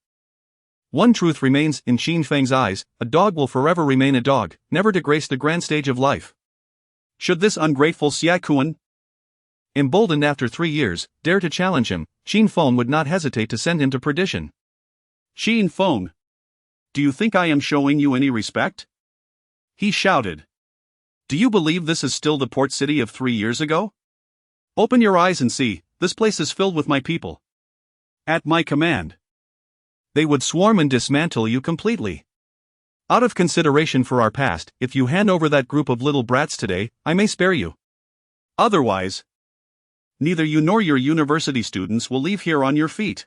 one truth remains in Qin Feng's eyes: a dog will forever remain a dog, never to grace the grand stage of life. Should this ungrateful Xiaokuan, emboldened after 3 years, dare to challenge him, Qin Feng would not hesitate to send him to perdition. Qin Feng. Do you think I am showing you any respect? He shouted. Do you believe this is still the port city of 3 years ago? Open your eyes and see, this place is filled with my people. At my command, they would swarm and dismantle you completely. Out of consideration for our past, if you hand over that group of little brats today, I may spare you. Otherwise, neither you nor your university students will leave here on your feet.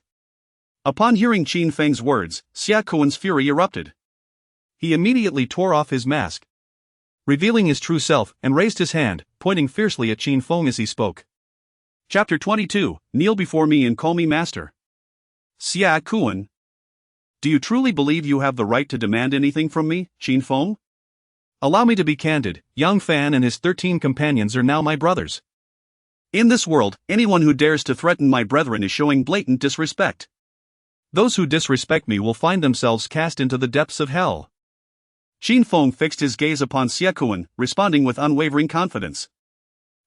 Upon hearing Qin Feng's words, Xiaokuan's fury erupted. He immediately tore off his mask, revealing his true self, and raised his hand, pointing fiercely at Qin Feng as he spoke. Chapter 22, Kneel before me and call me master. Xiaokuan. Do you truly believe you have the right to demand anything from me, Qin Feng? Allow me to be candid, Yang Fan and his 13 companions are now my brothers. In this world, anyone who dares to threaten my brethren is showing blatant disrespect. Those who disrespect me will find themselves cast into the depths of hell. Qin Feng fixed his gaze upon Xiaokuan, responding with unwavering confidence.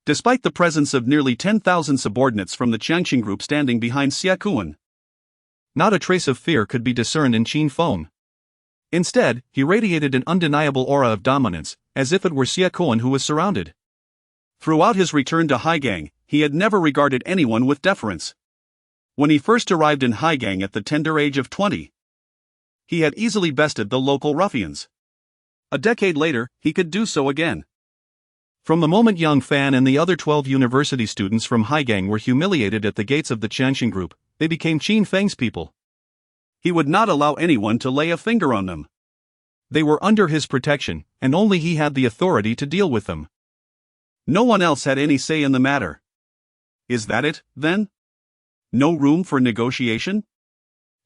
Despite the presence of nearly 10,000 subordinates from the Qiangxing group standing behind Xiaokuan, not a trace of fear could be discerned in Qin Feng. Instead, he radiated an undeniable aura of dominance, as if it were Xiaokuan who was surrounded. Throughout his return to Haigang, he had never regarded anyone with deference. When he first arrived in Haigang at the tender age of 20, he had easily bested the local ruffians. A decade later, he could do so again. From the moment Yang Fan and the other 12 university students from Haigang were humiliated at the gates of the Qiangxing group, they became Qin Feng's people. He would not allow anyone to lay a finger on them. They were under his protection, and only he had the authority to deal with them. No one else had any say in the matter. Is that it, then? No room for negotiation?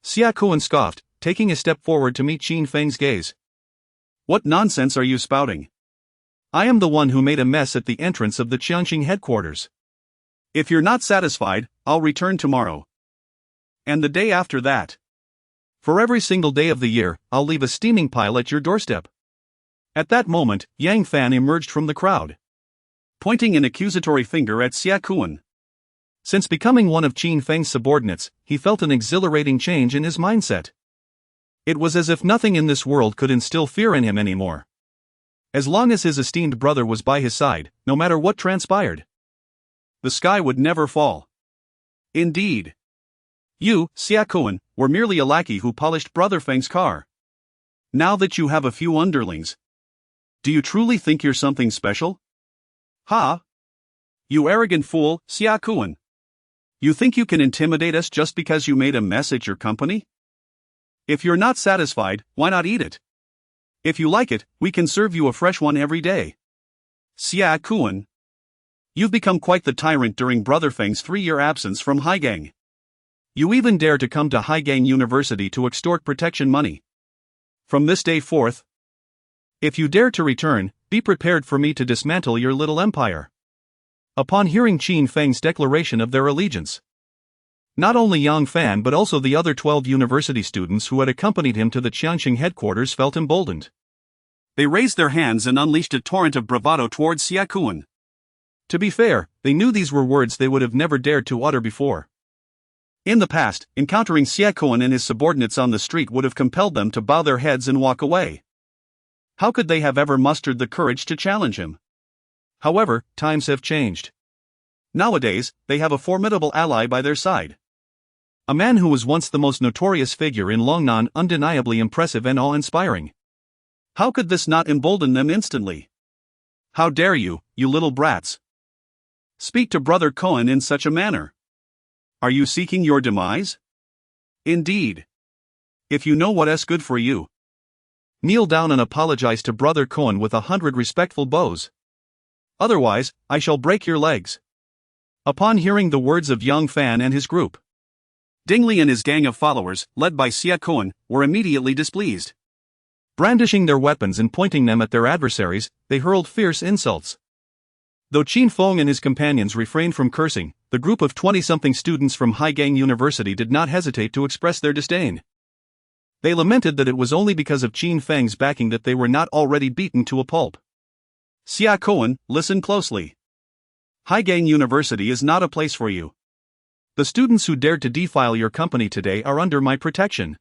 Xiaokuan scoffed, taking a step forward to meet Qin Feng's gaze. What nonsense are you spouting? I am the one who made a mess at the entrance of the Qiangxing headquarters. If you're not satisfied, I'll return tomorrow. And the day after that. For every single day of the year, I'll leave a steaming pile at your doorstep. At that moment, Yang Fan emerged from the crowd, pointing an accusatory finger at Xiaokuan. Since becoming one of Qin Feng's subordinates, he felt an exhilarating change in his mindset. It was as if nothing in this world could instill fear in him anymore. As long as his esteemed brother was by his side, no matter what transpired, the sky would never fall. Indeed, you, Xiaokuan, were merely a lackey who polished Brother Feng's car. Now that you have a few underlings, do you truly think you're something special? Ha! You arrogant fool, Xiaokuan. You think you can intimidate us just because you made a mess at your company? If you're not satisfied, why not eat it? If you like it, we can serve you a fresh one every day. Xiaokuan. You've become quite the tyrant during Brother Feng's 3-year absence from Haigang. You even dare to come to Haigang University to extort protection money. From this day forth, if you dare to return, be prepared for me to dismantle your little empire. Upon hearing Qin Feng's declaration of their allegiance, Not only Yang Fan but also the other 12 university students who had accompanied him to the Qianxing headquarters felt emboldened. They raised their hands and unleashed a torrent of bravado towards Xia Kuan. To be fair, they knew these were words they would have never dared to utter before. In the past, encountering Xia Kuan and his subordinates on the street would have compelled them to bow their heads and walk away. How could they have ever mustered the courage to challenge him? However, times have changed. Nowadays, they have a formidable ally by their side. A man who was once the most notorious figure in Longnan, undeniably impressive and awe-inspiring. How could this not embolden them instantly? How dare you, you little brats, speak to Brother Cohen in such a manner? Are you seeking your demise? Indeed. If you know what's good for you, kneel down and apologize to Brother Cohen with 100 respectful bows. Otherwise, I shall break your legs. Upon hearing the words of Yang Fan and his group, Ding Li and his gang of followers, led by Xia Kuan, were immediately displeased. Brandishing their weapons and pointing them at their adversaries, they hurled fierce insults. Though Qin Feng and his companions refrained from cursing, the group of 20-something students from Haigang University did not hesitate to express their disdain. They lamented that it was only because of Qin Feng's backing that they were not already beaten to a pulp. Xia Kuan, listen closely. Haigang University is not a place for you. The students who dared to defile your company today are under my protection.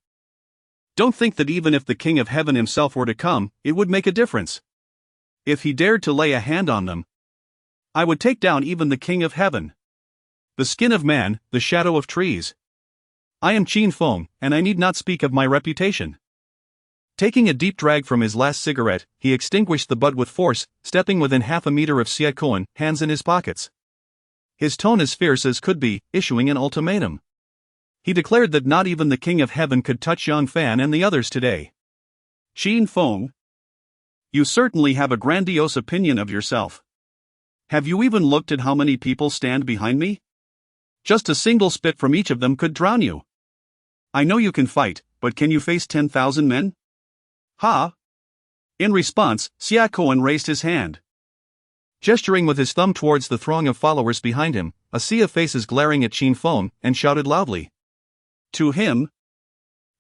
Don't think that even if the King of Heaven himself were to come, it would make a difference. If he dared to lay a hand on them, I would take down even the King of Heaven. The skin of man, the shadow of trees. I am Qin Feng, and I need not speak of my reputation. Taking a deep drag from his last cigarette, he extinguished the butt with force, stepping within half a meter of Xia Kuan, hands in his pockets. His tone as fierce as could be, issuing an ultimatum. He declared that not even the King of Heaven could touch Yang Fan and the others today. Qin Feng, you certainly have a grandiose opinion of yourself. Have you even looked at how many people stand behind me? Just a single spit from each of them could drown you. I know you can fight, but can you face 10,000 men? Ha! In response, Xia Kuan raised his hand. Gesturing with his thumb towards the throng of followers behind him, a sea of faces glaring at Qin Feng, and shouted loudly. To him,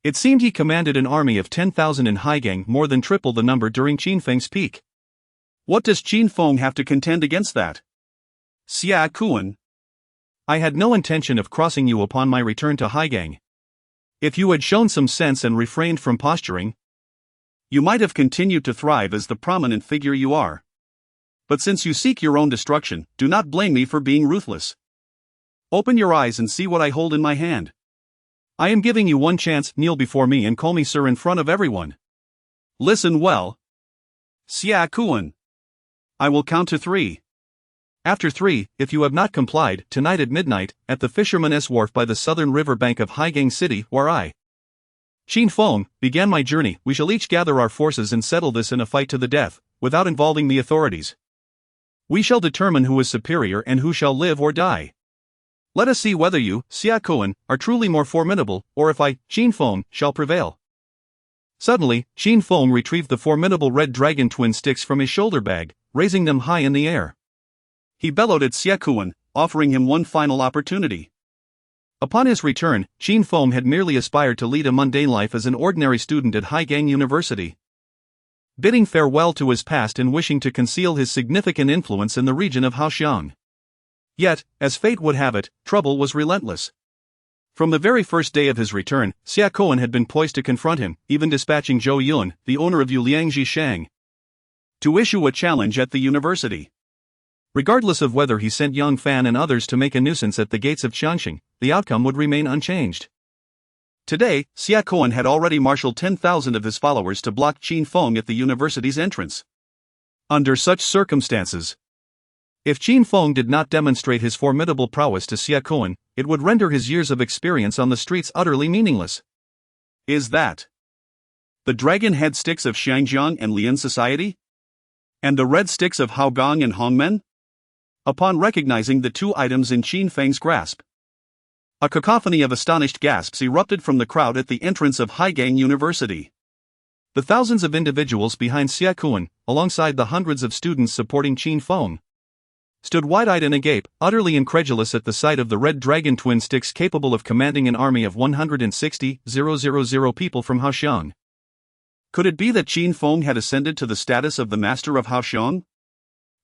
it seemed he commanded an army of 10,000 in Haigang, more than triple the number during Qin Feng's peak. What does Qin Feng have to contend against that? Xia Kuan, I had no intention of crossing you upon my return to Haigang. If you had shown some sense and refrained from posturing, you might have continued to thrive as the prominent figure you are. But since you seek your own destruction, do not blame me for being ruthless. Open your eyes and see what I hold in my hand. I am giving you one chance, kneel before me and call me sir in front of everyone. Listen well. Xia Kuan, I will count to 3. After 3, if you have not complied, tonight at midnight, at the Fisherman's Wharf by the southern river bank of Haigang City, where I, Qin Feng, began my journey, we shall each gather our forces and settle this in a fight to the death, without involving the authorities. We shall determine who is superior and who shall live or die. Let us see whether you, Xia Kuan, are truly more formidable, or if I, Qin Feng, shall prevail. Suddenly, Qin Feng retrieved the formidable red dragon twin sticks from his shoulder bag, raising them high in the air. He bellowed at Xia Kuan, offering him one final opportunity. Upon his return, Qin Feng had merely aspired to lead a mundane life as an ordinary student at Haigang University. Bidding farewell to his past and wishing to conceal his significant influence in the region of Haoxiang. Yet, as fate would have it, trouble was relentless. From the very first day of his return, Xia Kuan had been poised to confront him, even dispatching Zhou Yun, the owner of Yuliangji Shang, to issue a challenge at the university. Regardless of whether he sent Yang Fan and others to make a nuisance at the gates of Qianxing, the outcome would remain unchanged. Today, Xia Kuan had already marshaled 10,000 of his followers to block Qin Feng at the university's entrance. Under such circumstances, if Qin Feng did not demonstrate his formidable prowess to Xia Kuan, it would render his years of experience on the streets utterly meaningless. Is that the dragon head sticks of Shangjiang and Lian society? And the red sticks of Haogang and Hongmen? Upon recognizing the two items in Qin Feng's grasp, a cacophony of astonished gasps erupted from the crowd at the entrance of Haigang University. The thousands of individuals behind Xia Kuan, alongside the hundreds of students supporting Qin Feng, stood wide-eyed and agape, utterly incredulous at the sight of the red dragon twin sticks capable of commanding an army of 160,000 people from Haoxiang. Could it be that Qin Feng had ascended to the status of the master of Haoxiang?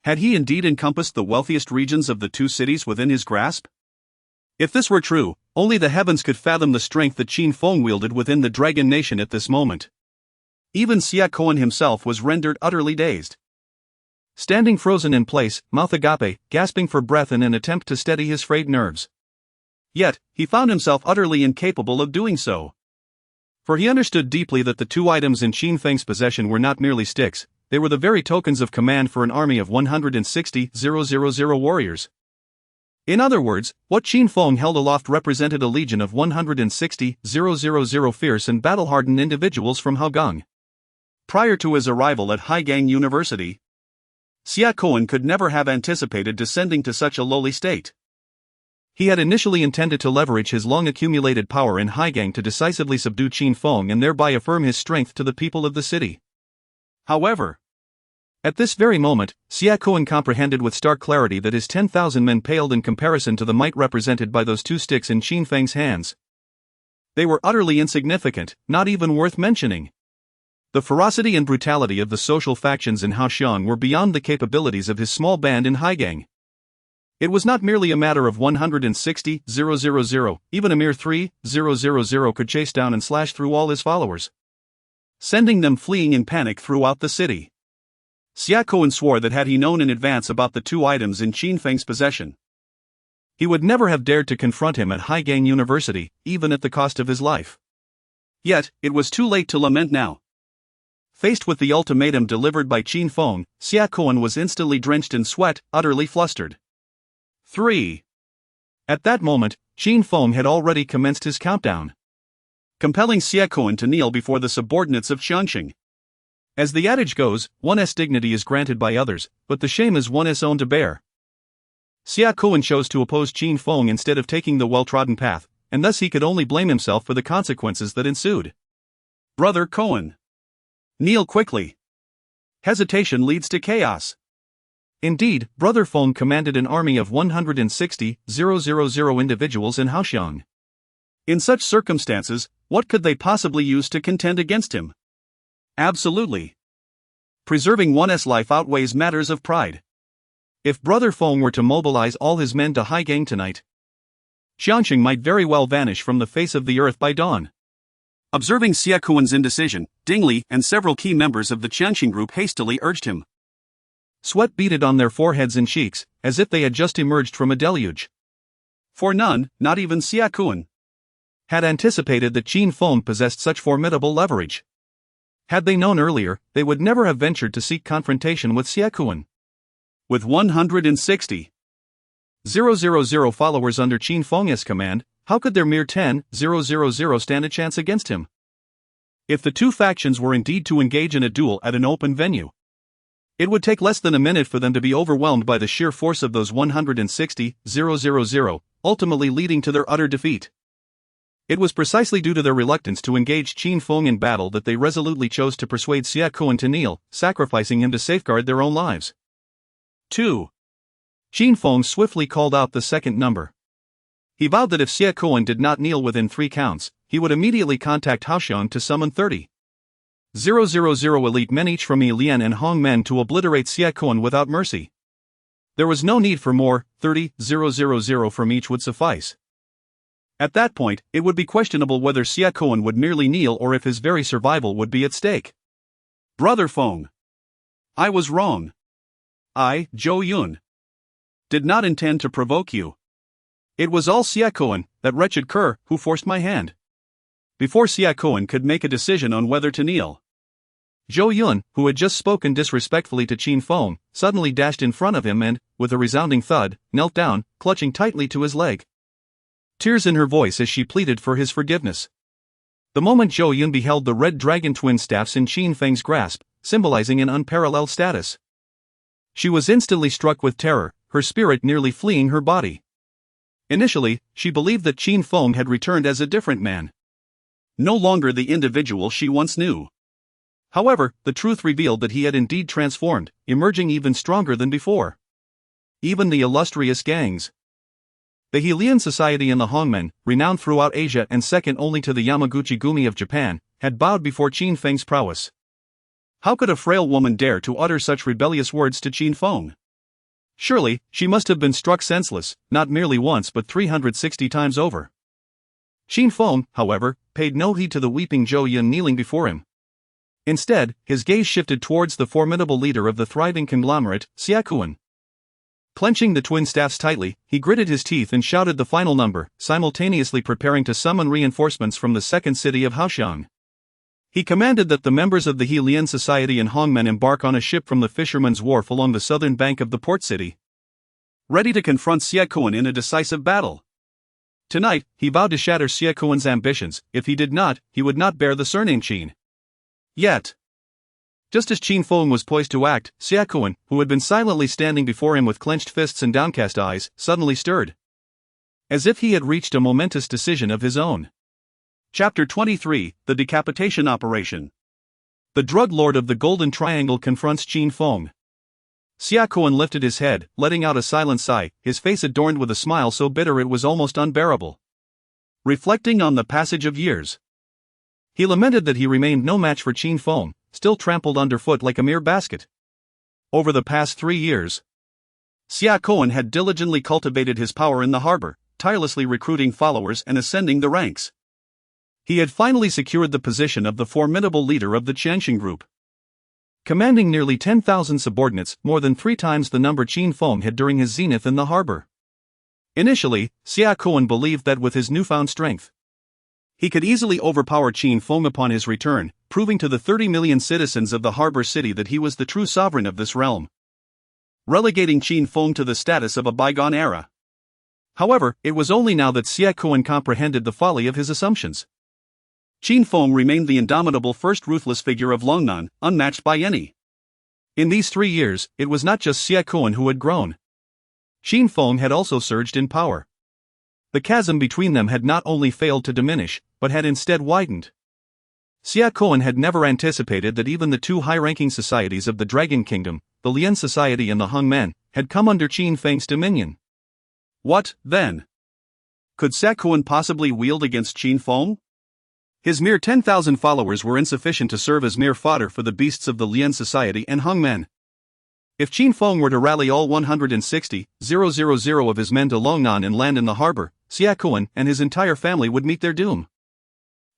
Had he indeed encompassed the wealthiest regions of the two cities within his grasp? If this were true, only the heavens could fathom the strength that Qin Feng wielded within the Dragon Nation at this moment. Even Xia Koan himself was rendered utterly dazed. Standing frozen in place, mouth agape, gasping for breath in an attempt to steady his frayed nerves. Yet, he found himself utterly incapable of doing so. For he understood deeply that the two items in Qin Feng's possession were not merely sticks, they were the very tokens of command for an army of 160,000 warriors. In other words, what Qin Feng held aloft represented a legion of 160,000 fierce and battle-hardened individuals from Haogang. Prior to his arrival at Haigang University, Xia Koan could never have anticipated descending to such a lowly state. He had initially intended to leverage his long-accumulated power in Haigang to decisively subdue Qin Feng and thereby affirm his strength to the people of the city. However, at this very moment, Xia Koan comprehended with stark clarity that his 10,000 men paled in comparison to the might represented by those two sticks in Qin Feng's hands. They were utterly insignificant, not even worth mentioning. The ferocity and brutality of the social factions in Haoxiang were beyond the capabilities of his small band in Haigang. It was not merely a matter of 160,000, even a mere 3,000 could chase down and slash through all his followers, sending them fleeing in panic throughout the city. Xia Koan swore that had he known in advance about the two items in Qin Feng's possession, he would never have dared to confront him at Haigang University, even at the cost of his life. Yet, it was too late to lament now. Faced with the ultimatum delivered by Qin Feng, Xia Koan was instantly drenched in sweat, utterly flustered. 3. At that moment, Qin Feng had already commenced his countdown, compelling Xia Koan to kneel before the subordinates of Qianxing. As the adage goes, one's dignity is granted by others, but the shame is one's own to bear. Xia Koan chose to oppose Qin Feng instead of taking the well-trodden path, and thus he could only blame himself for the consequences that ensued. Brother Koan, kneel quickly. Hesitation leads to chaos. Indeed, Brother Feng commanded an army of 160,000 individuals in Haoxiang. In such circumstances, what could they possibly use to contend against him? Absolutely. Preserving one's life outweighs matters of pride. If Brother Feng were to mobilize all his men to Haigang tonight, Qianxing might very well vanish from the face of the earth by dawn. Observing Xia Koan's indecision, Ding Li and several key members of the Qianxing group hastily urged him. Sweat beaded on their foreheads and cheeks, as if they had just emerged from a deluge. For none, not even Xia Koan, had anticipated that Qin Feng possessed such formidable leverage. Had they known earlier, they would never have ventured to seek confrontation with Xia Koan. With 160,000 followers under Qin Feng's command, how could their mere 10,000 stand a chance against him? If the two factions were indeed to engage in a duel at an open venue, it would take less than a minute for them to be overwhelmed by the sheer force of those 160,000, ultimately leading to their utter defeat. It was precisely due to their reluctance to engage Qin Feng in battle that they resolutely chose to persuade Xia Koan to kneel, sacrificing him to safeguard their own lives. 2. Qin Feng swiftly called out the second number. He vowed that if Xia Koan did not kneel within 3 counts, he would immediately contact Haoxiang to summon 30,000 elite men each from Lian and Hong men to obliterate Xia Koan without mercy. There was no need for more, 30,000 from each would suffice. At that point, it would be questionable whether Xia Koan would merely kneel or if his very survival would be at stake. Brother Feng, I was wrong. I, Zhou Yun, did not intend to provoke you. It was all Xia Koan, that wretched cur, who forced my hand. Before Xia Koan could make a decision on whether to kneel, Zhou Yun, who had just spoken disrespectfully to Qin Feng, suddenly dashed in front of him and, with a resounding thud, knelt down, clutching tightly to his leg, tears in her voice as she pleaded for his forgiveness. The moment Zhou Yun beheld the red dragon twin staffs in Qin Feng's grasp, symbolizing an unparalleled status, she was instantly struck with terror, her spirit nearly fleeing her body. Initially, she believed that Qin Feng had returned as a different man, no longer the individual she once knew. However, the truth revealed that he had indeed transformed, emerging even stronger than before. even the illustrious gangs. The Helian society and the Hongmen, renowned throughout Asia and second only to the Yamaguchi-gumi of Japan, had bowed before Qin Feng's prowess. How could a frail woman dare to utter such rebellious words to Qin Feng? Surely, she must have been struck senseless, not merely once but 360 times over. Qin Feng, however, paid no heed to the weeping Zhou Yun kneeling before him. Instead, his gaze shifted towards the formidable leader of the thriving conglomerate, Xia Kuan. Clenching the twin staffs tightly, he gritted his teeth and shouted the final number, simultaneously preparing to summon reinforcements from the second city of Haoxiang. He commanded that the members of the Helian Society and Hongmen embark on a ship from the fisherman's wharf along the southern bank of the port city, ready to confront Xia Kuan in a decisive battle. Tonight, he vowed to shatter Xia Kuan's ambitions. If he did not, he would not bear the surname Qin. Yet, just as Qin Feng was poised to act, Xia Kuan, who had been silently standing before him with clenched fists and downcast eyes, suddenly stirred, as if he had reached a momentous decision of his own. Chapter 23, The Decapitation Operation. The drug lord of the Golden Triangle confronts Qin Feng. Xia Kuan lifted his head, letting out a silent sigh, his face adorned with a smile so bitter it was almost unbearable. Reflecting on the passage of years, he lamented that he remained no match for Qin Feng, still trampled underfoot like a mere basket. Over the past 3 years, Xia Kuan had diligently cultivated his power in the harbor, tirelessly recruiting followers and ascending the ranks. He had finally secured the position of the formidable leader of the Qianxing group, commanding nearly 10,000 subordinates, more than 3 times the number Qin Feng had during his zenith in the harbor. Initially, Xia Kuan believed that with his newfound strength, he could easily overpower Qin Feng upon his return, proving to the 30 million citizens of the harbor city that he was the true sovereign of this realm, relegating Qin Feng to the status of a bygone era. However, it was only now that Xia Kuan comprehended the folly of his assumptions. Qin Feng remained the indomitable first ruthless figure of Longnan, unmatched by any. In these 3 years, it was not just Xia Kuan who had grown. Qin Feng had also surged in power. The chasm between them had not only failed to diminish, but had instead widened. Xia Kuan had never anticipated that even the 2 high-ranking societies of the Dragon Kingdom, the Lian Society and the Hongmen, had come under Qin Feng's dominion. What, then, could Xia Kuan possibly wield against Qin Feng? His mere 10,000 followers were insufficient to serve as mere fodder for the beasts of the Lian Society and Hongmen. If Qin Feng were to rally all 160,000 of his men to Longnan and land in the harbor, Xia Kuan and his entire family would meet their doom.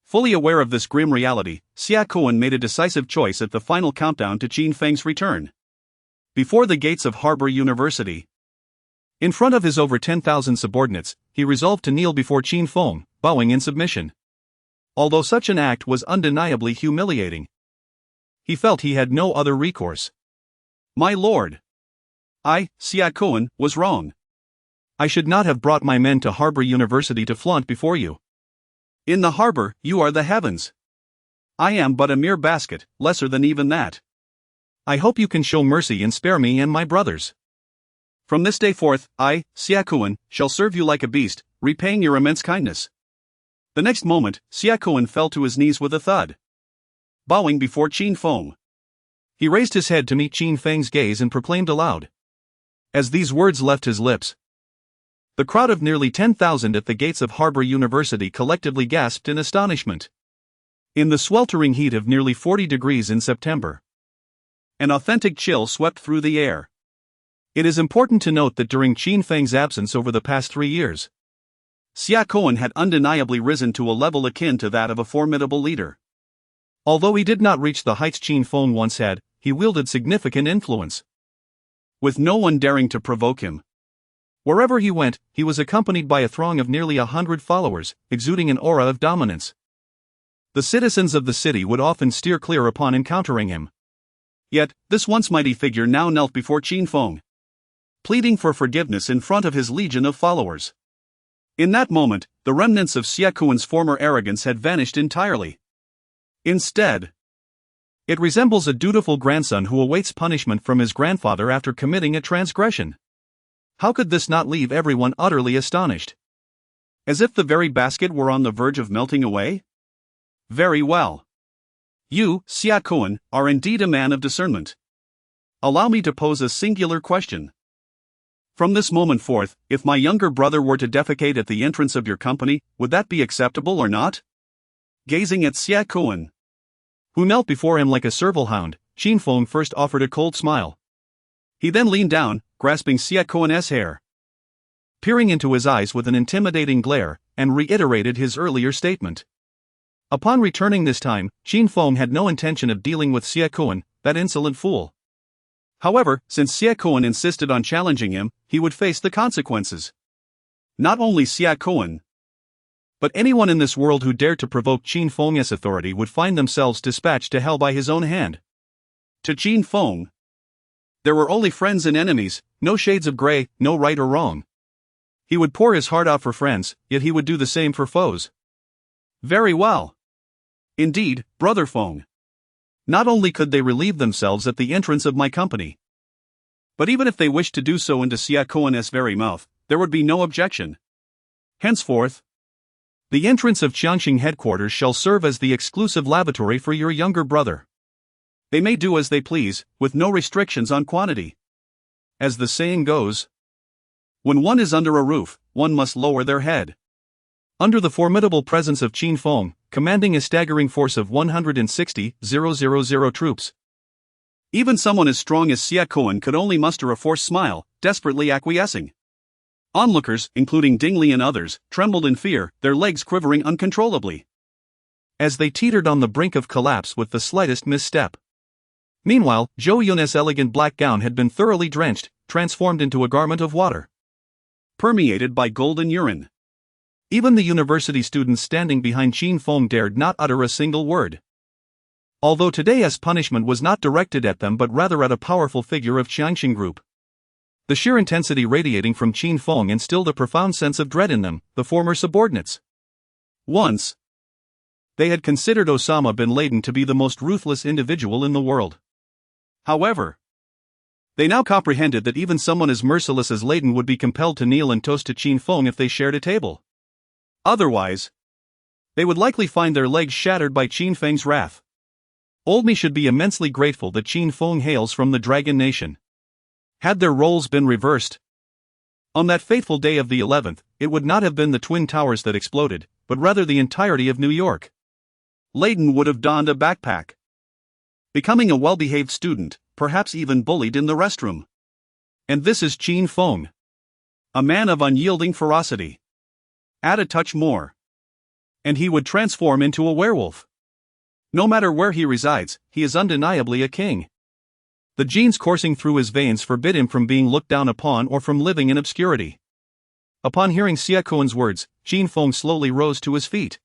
Fully aware of this grim reality, Xia Kuan made a decisive choice at the final countdown to Qin Feng's return. Before the gates of Harbor University, in front of his over 10,000 subordinates, he resolved to kneel before Qin Feng, bowing in submission. Although such an act was undeniably humiliating, he felt he had no other recourse. My lord, I, Xia Kuan, was wrong. I should not have brought my men to Harbor University to flaunt before you. In the harbor, you are the heavens. I am but a mere basket, lesser than even that. I hope you can show mercy and spare me and my brothers. From this day forth, I, Xia Kuan, shall serve you like a beast, repaying your immense kindness. The next moment, Xia Kuan fell to his knees with a thud, bowing before Qin Feng. He raised his head to meet Qin Feng's gaze and proclaimed aloud. As these words left his lips, the crowd of nearly 10,000 at the gates of Harbor University collectively gasped in astonishment. In the sweltering heat of nearly 40 degrees in September, an authentic chill swept through the air. It is important to note that during Qin Feng's absence over the past 3 years, Xia Kuan had undeniably risen to a level akin to that of a formidable leader. Although he did not reach the heights Qin Feng once had, he wielded significant influence, with no one daring to provoke him. Wherever he went, he was accompanied by a throng of nearly 100 followers, exuding an aura of dominance. The citizens of the city would often steer clear upon encountering him. Yet, this once mighty figure now knelt before Qin Feng, pleading for forgiveness in front of his legion of followers. In that moment, the remnants of Xia Kuan's former arrogance had vanished entirely. Instead, it resembles a dutiful grandson who awaits punishment from his grandfather after committing a transgression. How could this not leave everyone utterly astonished? As if the very basket were on the verge of melting away? Very well. You, Xia Kuan, are indeed a man of discernment. Allow me to pose a singular question. From this moment forth, if my younger brother were to defecate at the entrance of your company, would that be acceptable or not? Gazing at Xia Kuan, who knelt before him like a servile hound, Qin Feng first offered a cold smile. He then leaned down, grasping Xia Kuan's hair, peering into his eyes with an intimidating glare, and reiterated his earlier statement. Upon returning this time, Qin Feng had no intention of dealing with Xia Kuan, that insolent fool. However, since Xia Kuan insisted on challenging him, he would face the consequences. Not only Xia Kuan, but anyone in this world who dared to provoke Qin Feng's authority would find themselves dispatched to hell by his own hand. To Qin Feng, there were only friends and enemies, no shades of gray, no right or wrong. He would pour his heart out for friends, yet he would do the same for foes. Very well. Indeed, Brother Feng. Not only could they relieve themselves at the entrance of my company, but even if they wished to do so into Xia Kuan's very mouth, there would be no objection. Henceforth, the entrance of Qiangxing headquarters shall serve as the exclusive lavatory for your younger brother. They may do as they please, with no restrictions on quantity. As the saying goes, when one is under a roof, one must lower their head. Under the formidable presence of Qin Feng, commanding a staggering force of 160,000 troops, even someone as strong as Xia Kuan could only muster a forced smile, desperately acquiescing. Onlookers, including Ding Li and others, trembled in fear, their legs quivering uncontrollably, as they teetered on the brink of collapse with the slightest misstep. Meanwhile, Zhou Yun's elegant black gown had been thoroughly drenched, transformed into a garment of water, permeated by golden urine. Even the university students standing behind Qin Feng dared not utter a single word. Although today's punishment was not directed at them but rather at a powerful figure of Qiangxing group. The sheer intensity radiating from Qin Feng instilled a profound sense of dread in them, the former subordinates. Once, they had considered Osama bin Laden to be the most ruthless individual in the world. However, they now comprehended that even someone as merciless as Laden would be compelled to kneel and toast to Qin Feng if they shared a table. Otherwise, they would likely find their legs shattered by Qin Feng's wrath. Old me should be immensely grateful that Qin Feng hails from the Dragon Nation. Had their roles been reversed, on that fateful day of the 11th, it would not have been the Twin Towers that exploded, but rather the entirety of New York. Laden would have donned a backpack, becoming a well-behaved student, perhaps even bullied in the restroom. And this is Qin Feng, a man of unyielding ferocity. Add a touch more, and he would transform into a werewolf. No matter where he resides, he is undeniably a king. The genes coursing through his veins forbid him from being looked down upon or from living in obscurity. Upon hearing Xia Kuan's words, Qin Feng slowly rose to his feet,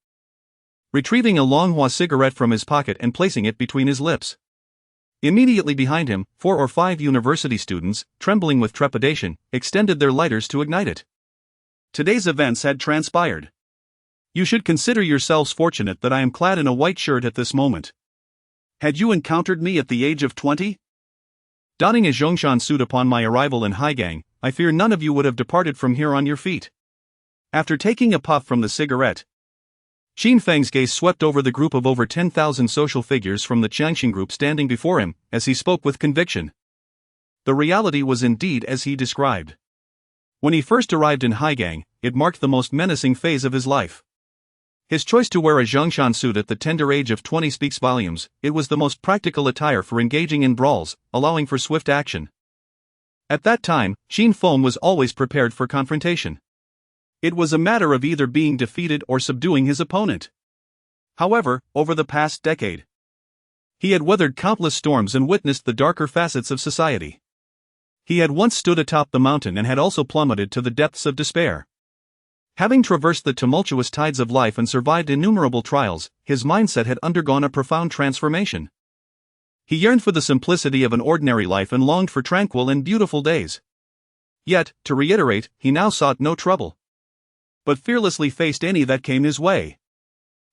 retrieving a Longhua cigarette from his pocket and placing it between his lips. Immediately behind him, 4 or 5 university students, trembling with trepidation, extended their lighters to ignite it. Today's events had transpired. You should consider yourselves fortunate that I am clad in a white shirt at this moment. Had you encountered me at the age of 20? Donning a Zhongshan suit upon my arrival in Haigang, I fear none of you would have departed from here on your feet. After taking a puff from the cigarette, Qin Feng's gaze swept over the group of over 10,000 social figures from the Qiangxing group standing before him, as he spoke with conviction. The reality was indeed as he described. When he first arrived in Haigang, it marked the most menacing phase of his life. His choice to wear a Zhongshan suit at the tender age of 20 speaks volumes. It was the most practical attire for engaging in brawls, allowing for swift action. At that time, Qin Feng was always prepared for confrontation. It was a matter of either being defeated or subduing his opponent. However, over the past decade, he had weathered countless storms and witnessed the darker facets of society. He had once stood atop the mountain and had also plummeted to the depths of despair. Having traversed the tumultuous tides of life and survived innumerable trials, his mindset had undergone a profound transformation. He yearned for the simplicity of an ordinary life and longed for tranquil and beautiful days. Yet, to reiterate, he now sought no trouble, but fearlessly faced any that came his way.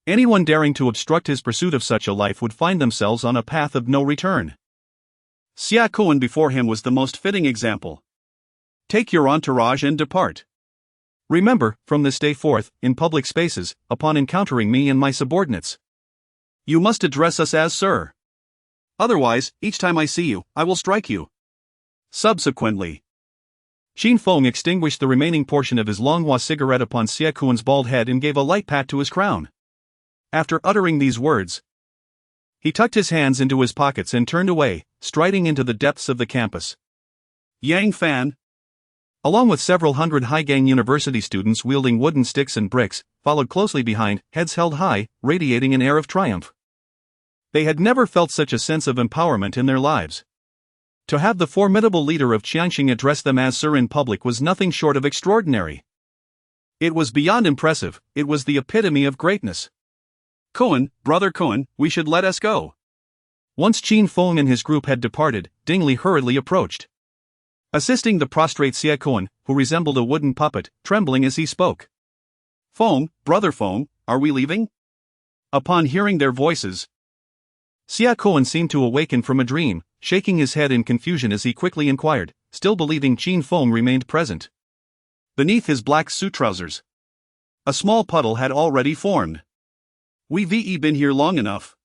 Anyone daring to obstruct his pursuit of such a life would find themselves on a path of no return. Xia Kuan before him was the most fitting example. Take your entourage and depart. Remember, from this day forth, in public spaces, upon encountering me and my subordinates, you must address us as sir. Otherwise, each time I see you, I will strike you. Subsequently, Xin Feng extinguished the remaining portion of his Longhua cigarette upon Xie Kuan's bald head and gave a light pat to his crown. After uttering these words, he tucked his hands into his pockets and turned away, striding into the depths of the campus. Yang Fan, along with several hundred Haigang University students wielding wooden sticks and bricks, followed closely behind, heads held high, radiating an air of triumph. They had never felt such a sense of empowerment in their lives. To have the formidable leader of Qianxing address them as sir in public was nothing short of extraordinary. It was beyond impressive, it was the epitome of greatness. Kuan, brother Kuan, we should let us go. Once Xin Feng and his group had departed, Ding Li hurriedly approached, assisting the prostrate Xie Kuan, who resembled a wooden puppet, trembling as he spoke. Feng, brother Feng, are we leaving? Upon hearing their voices, Xie Kuan seemed to awaken from a dream, shaking his head in confusion as he quickly inquired, still believing Xin Feng remained present. Beneath his black suit trousers, a small puddle had already formed. We've been here long enough.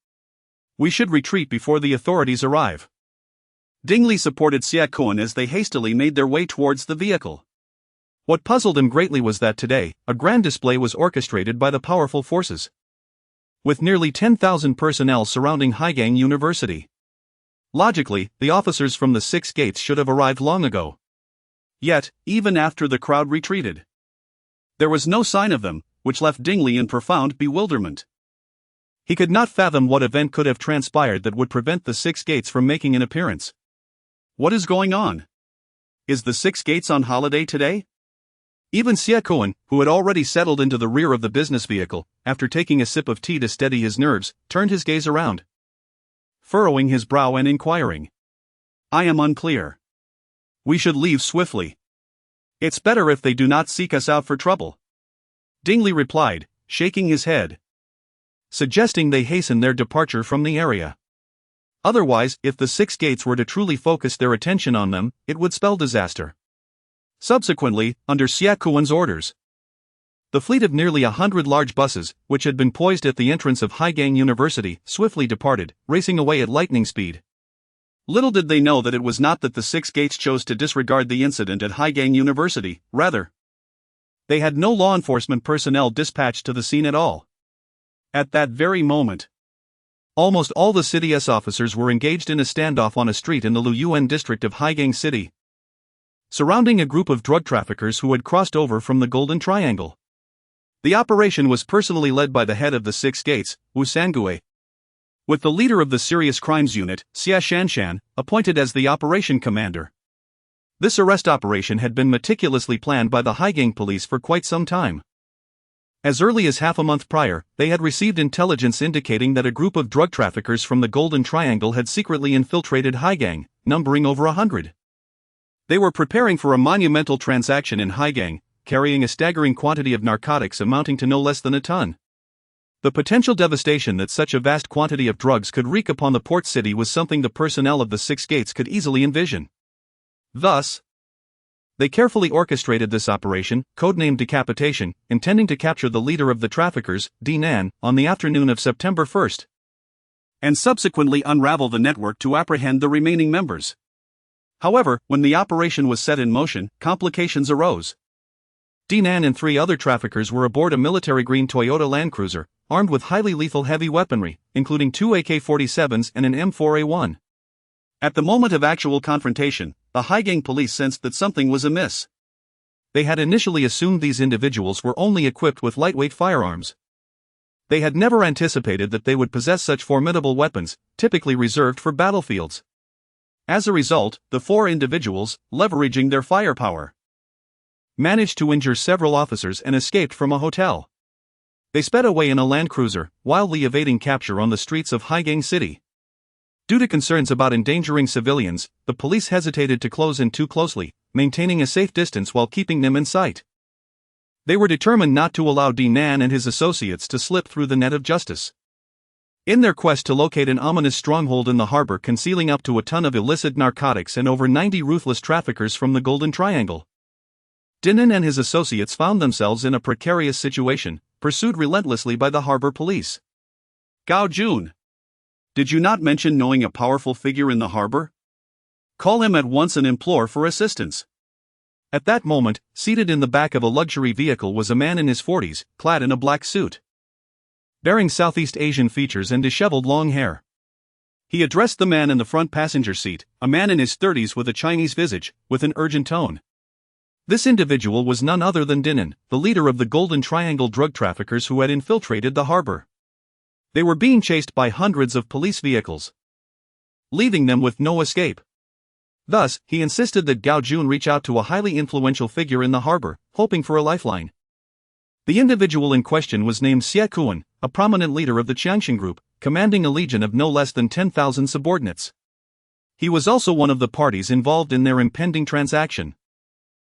We should retreat before the authorities arrive. Ding Li supported Xie Kuan as they hastily made their way towards the vehicle. What puzzled him greatly was that today, a grand display was orchestrated by the powerful forces, with nearly 10,000 personnel surrounding Haigang University. Logically, the officers from the 6 gates should have arrived long ago. Yet, even after the crowd retreated, there was no sign of them, which left Ding Li in profound bewilderment. He could not fathom what event could have transpired that would prevent the 6 gates from making an appearance. What is going on? Is the 6 gates on holiday today? Even Xie Kuan, who had already settled into the rear of the business vehicle, after taking a sip of tea to steady his nerves, turned his gaze around, furrowing his brow and inquiring. I am unclear. We should leave swiftly. It's better if they do not seek us out for trouble. Ding Li replied, shaking his head, suggesting they hasten their departure from the area. Otherwise, if the 6 gates were to truly focus their attention on them, it would spell disaster. Subsequently, under Xie Kuan's orders, the fleet of nearly 100 large buses, which had been poised at the entrance of Haigang University, swiftly departed, racing away at lightning speed. Little did they know that it was not that the 6 gates chose to disregard the incident at Haigang University, rather, they had no law enforcement personnel dispatched to the scene at all. At that very moment, almost all the City-S officers were engaged in a standoff on a street in the Luyuan district of Haigang City, surrounding a group of drug traffickers who had crossed over from the Golden Triangle. The operation was personally led by the head of the 6 gates, Wu Sangue, with the leader of the Serious Crimes Unit, Xie Shanshan, appointed as the operation commander. This arrest operation had been meticulously planned by the Haigang police for quite some time. As early as half a month prior, they had received intelligence indicating that a group of drug traffickers from the Golden Triangle had secretly infiltrated Haigang, numbering over 100. They were preparing for a monumental transaction in Haigang, carrying a staggering quantity of narcotics amounting to no less than a ton. The potential devastation that such a vast quantity of drugs could wreak upon the port city was something the personnel of the 6 gates could easily envision. Thus, they carefully orchestrated this operation, codenamed Decapitation, intending to capture the leader of the traffickers, Dinan, on the afternoon of September 1st, and subsequently unravel the network to apprehend the remaining members. However, when the operation was set in motion, complications arose. Dinan and 3 other traffickers were aboard a military green Toyota Land Cruiser, armed with highly lethal heavy weaponry, including 2 AK-47s and an M4A1. At the moment of actual confrontation, the Haigang police sensed that something was amiss. They had initially assumed these individuals were only equipped with lightweight firearms. They had never anticipated that they would possess such formidable weapons, typically reserved for battlefields. As a result, the 4 individuals, leveraging their firepower, managed to injure several officers and escaped from a hotel. They sped away in a Land Cruiser, wildly evading capture on the streets of Haigang City. Due to concerns about endangering civilians, the police hesitated to close in too closely, maintaining a safe distance while keeping them in sight. They were determined not to allow Dinan and his associates to slip through the net of justice. In their quest to locate an ominous stronghold in the harbor concealing up to a ton of illicit narcotics and over 90 ruthless traffickers from the Golden Triangle, Dinan and his associates found themselves in a precarious situation, pursued relentlessly by the harbor police. Gao Jun, did you not mention knowing a powerful figure in the harbor? Call him at once and implore for assistance. At that moment, seated in the back of a luxury vehicle was a man in his 40s, clad in a black suit, bearing Southeast Asian features and disheveled long hair. He addressed the man in the front passenger seat, a man in his 30s with a Chinese visage, with an urgent tone. This individual was none other than Dinan, the leader of the Golden Triangle drug traffickers who had infiltrated the harbor. They were being chased by hundreds of police vehicles, leaving them with no escape. Thus, he insisted that Gao Jun reach out to a highly influential figure in the harbor, hoping for a lifeline. The individual in question was named Xie Kuan, a prominent leader of the Qiangxin group, commanding a legion of no less than 10,000 subordinates. He was also one of the parties involved in their impending transaction.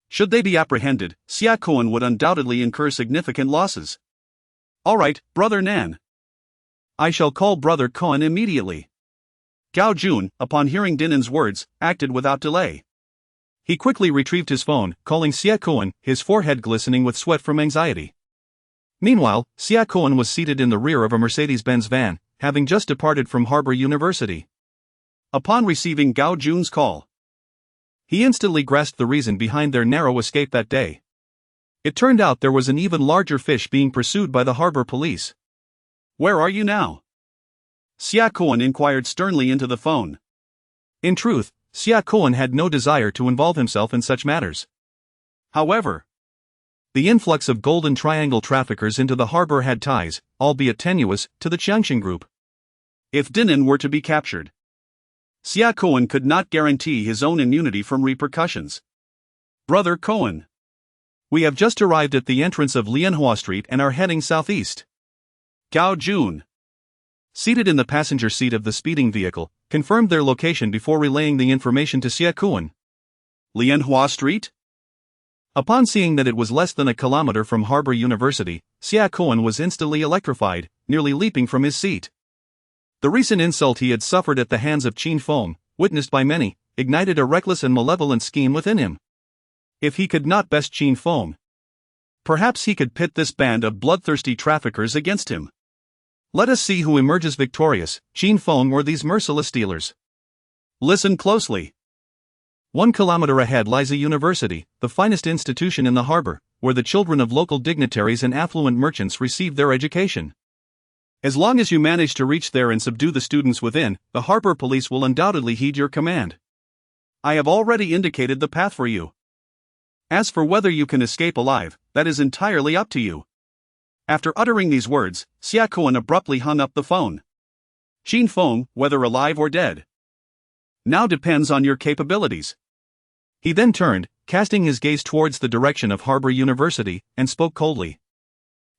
Should they be apprehended, Xie Kuan would undoubtedly incur significant losses. All right, Brother Nan. I shall call Brother Kuan immediately. Gao Jun, upon hearing Dinan's words, acted without delay. He quickly retrieved his phone, calling Xie Kuan, his forehead glistening with sweat from anxiety. Meanwhile, Xie Kuan was seated in the rear of a Mercedes-Benz van, having just departed from Harbor University. Upon receiving Gao Jun's call, he instantly grasped the reason behind their narrow escape that day. It turned out there was an even larger fish being pursued by the harbor police. Where are you now? Xie Kuan inquired sternly into the phone. In truth, Xie Kuan had no desire to involve himself in such matters. However, the influx of Golden Triangle traffickers into the harbor had ties, albeit tenuous, to the Qiangxin group. If Dinan were to be captured, Xie Kuan could not guarantee his own immunity from repercussions. Brother Kuan, we have just arrived at the entrance of Lianhua Street and are heading southeast. Gao Jun, seated in the passenger seat of the speeding vehicle, confirmed their location before relaying the information to Xie Kuan. Lianhua Street? Upon seeing that it was less than a kilometer from Harbor University, Xie Kuan was instantly electrified, nearly leaping from his seat. The recent insult he had suffered at the hands of Qin Feng, witnessed by many, ignited a reckless and malevolent scheme within him. If he could not best Qin Feng, perhaps he could pit this band of bloodthirsty traffickers against him. Let us see who emerges victorious, Qin Feng or these merciless stealers. Listen closely. 1 kilometer ahead lies a university, the finest institution in the harbor, where the children of local dignitaries and affluent merchants receive their education. As long as you manage to reach there and subdue the students within, the harbor police will undoubtedly heed your command. I have already indicated the path for you. As for whether you can escape alive, that is entirely up to you. After uttering these words, Xie Kuan abruptly hung up the phone. Qin Feng, whether alive or dead, now depends on your capabilities. He then turned, casting his gaze towards the direction of Harbor University, and spoke coldly.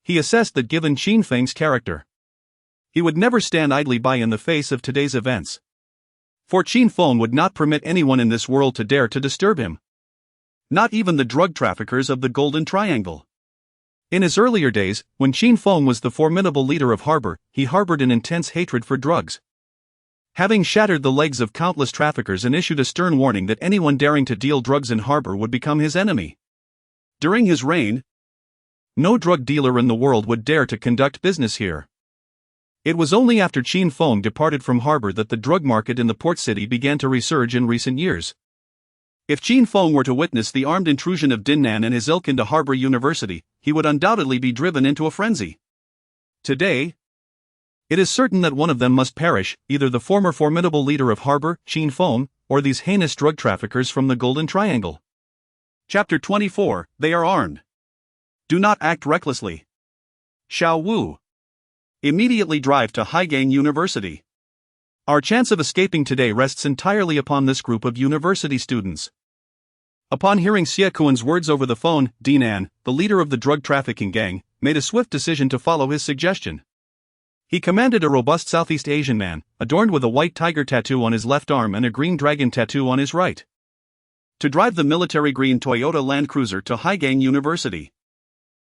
He assessed that given Qin Feng's character, he would never stand idly by in the face of today's events. For Qin Feng would not permit anyone in this world to dare to disturb him. Not even the drug traffickers of the Golden Triangle. In his earlier days, when Qin Feng was the formidable leader of Harbor, he harbored an intense hatred for drugs. Having shattered the legs of countless traffickers and issued a stern warning that anyone daring to deal drugs in Harbor would become his enemy. During his reign, no drug dealer in the world would dare to conduct business here. It was only after Qin Feng departed from Harbor that the drug market in the port city began to resurge in recent years. If Qin Feng were to witness the armed intrusion of Dinan and his ilk into Harbor University, he would undoubtedly be driven into a frenzy. Today, it is certain that one of them must perish, either the former formidable leader of Harbor, Qin Feng, or these heinous drug traffickers from the Golden Triangle. Chapter 24, They are armed. Do not act recklessly. Xiao Wu. Immediately drive to Haigang University. Our chance of escaping today rests entirely upon this group of university students. Upon hearing Xie Kuan's words over the phone, Dinan, the leader of the drug trafficking gang, made a swift decision to follow his suggestion. He commanded a robust Southeast Asian man, adorned with a white tiger tattoo on his left arm and a green dragon tattoo on his right, to drive the military green Toyota Land Cruiser to Haigang University.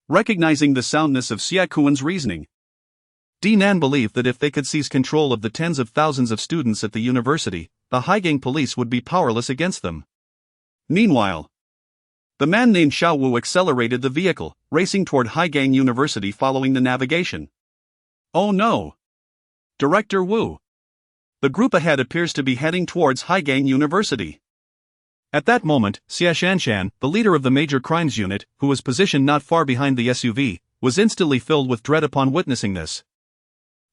Recognizing the soundness of Xie Kuan's reasoning, Dinan believed that if they could seize control of the tens of thousands of students at the university, the Haigang police would be powerless against them. Meanwhile, the man named Xiao Wu accelerated the vehicle, racing toward Haigang University following the navigation. Oh no! Director Wu. The group ahead appears to be heading towards Haigang University. At that moment, Xia Shanshan, the leader of the major crimes unit, who was positioned not far behind the SUV, was instantly filled with dread upon witnessing this.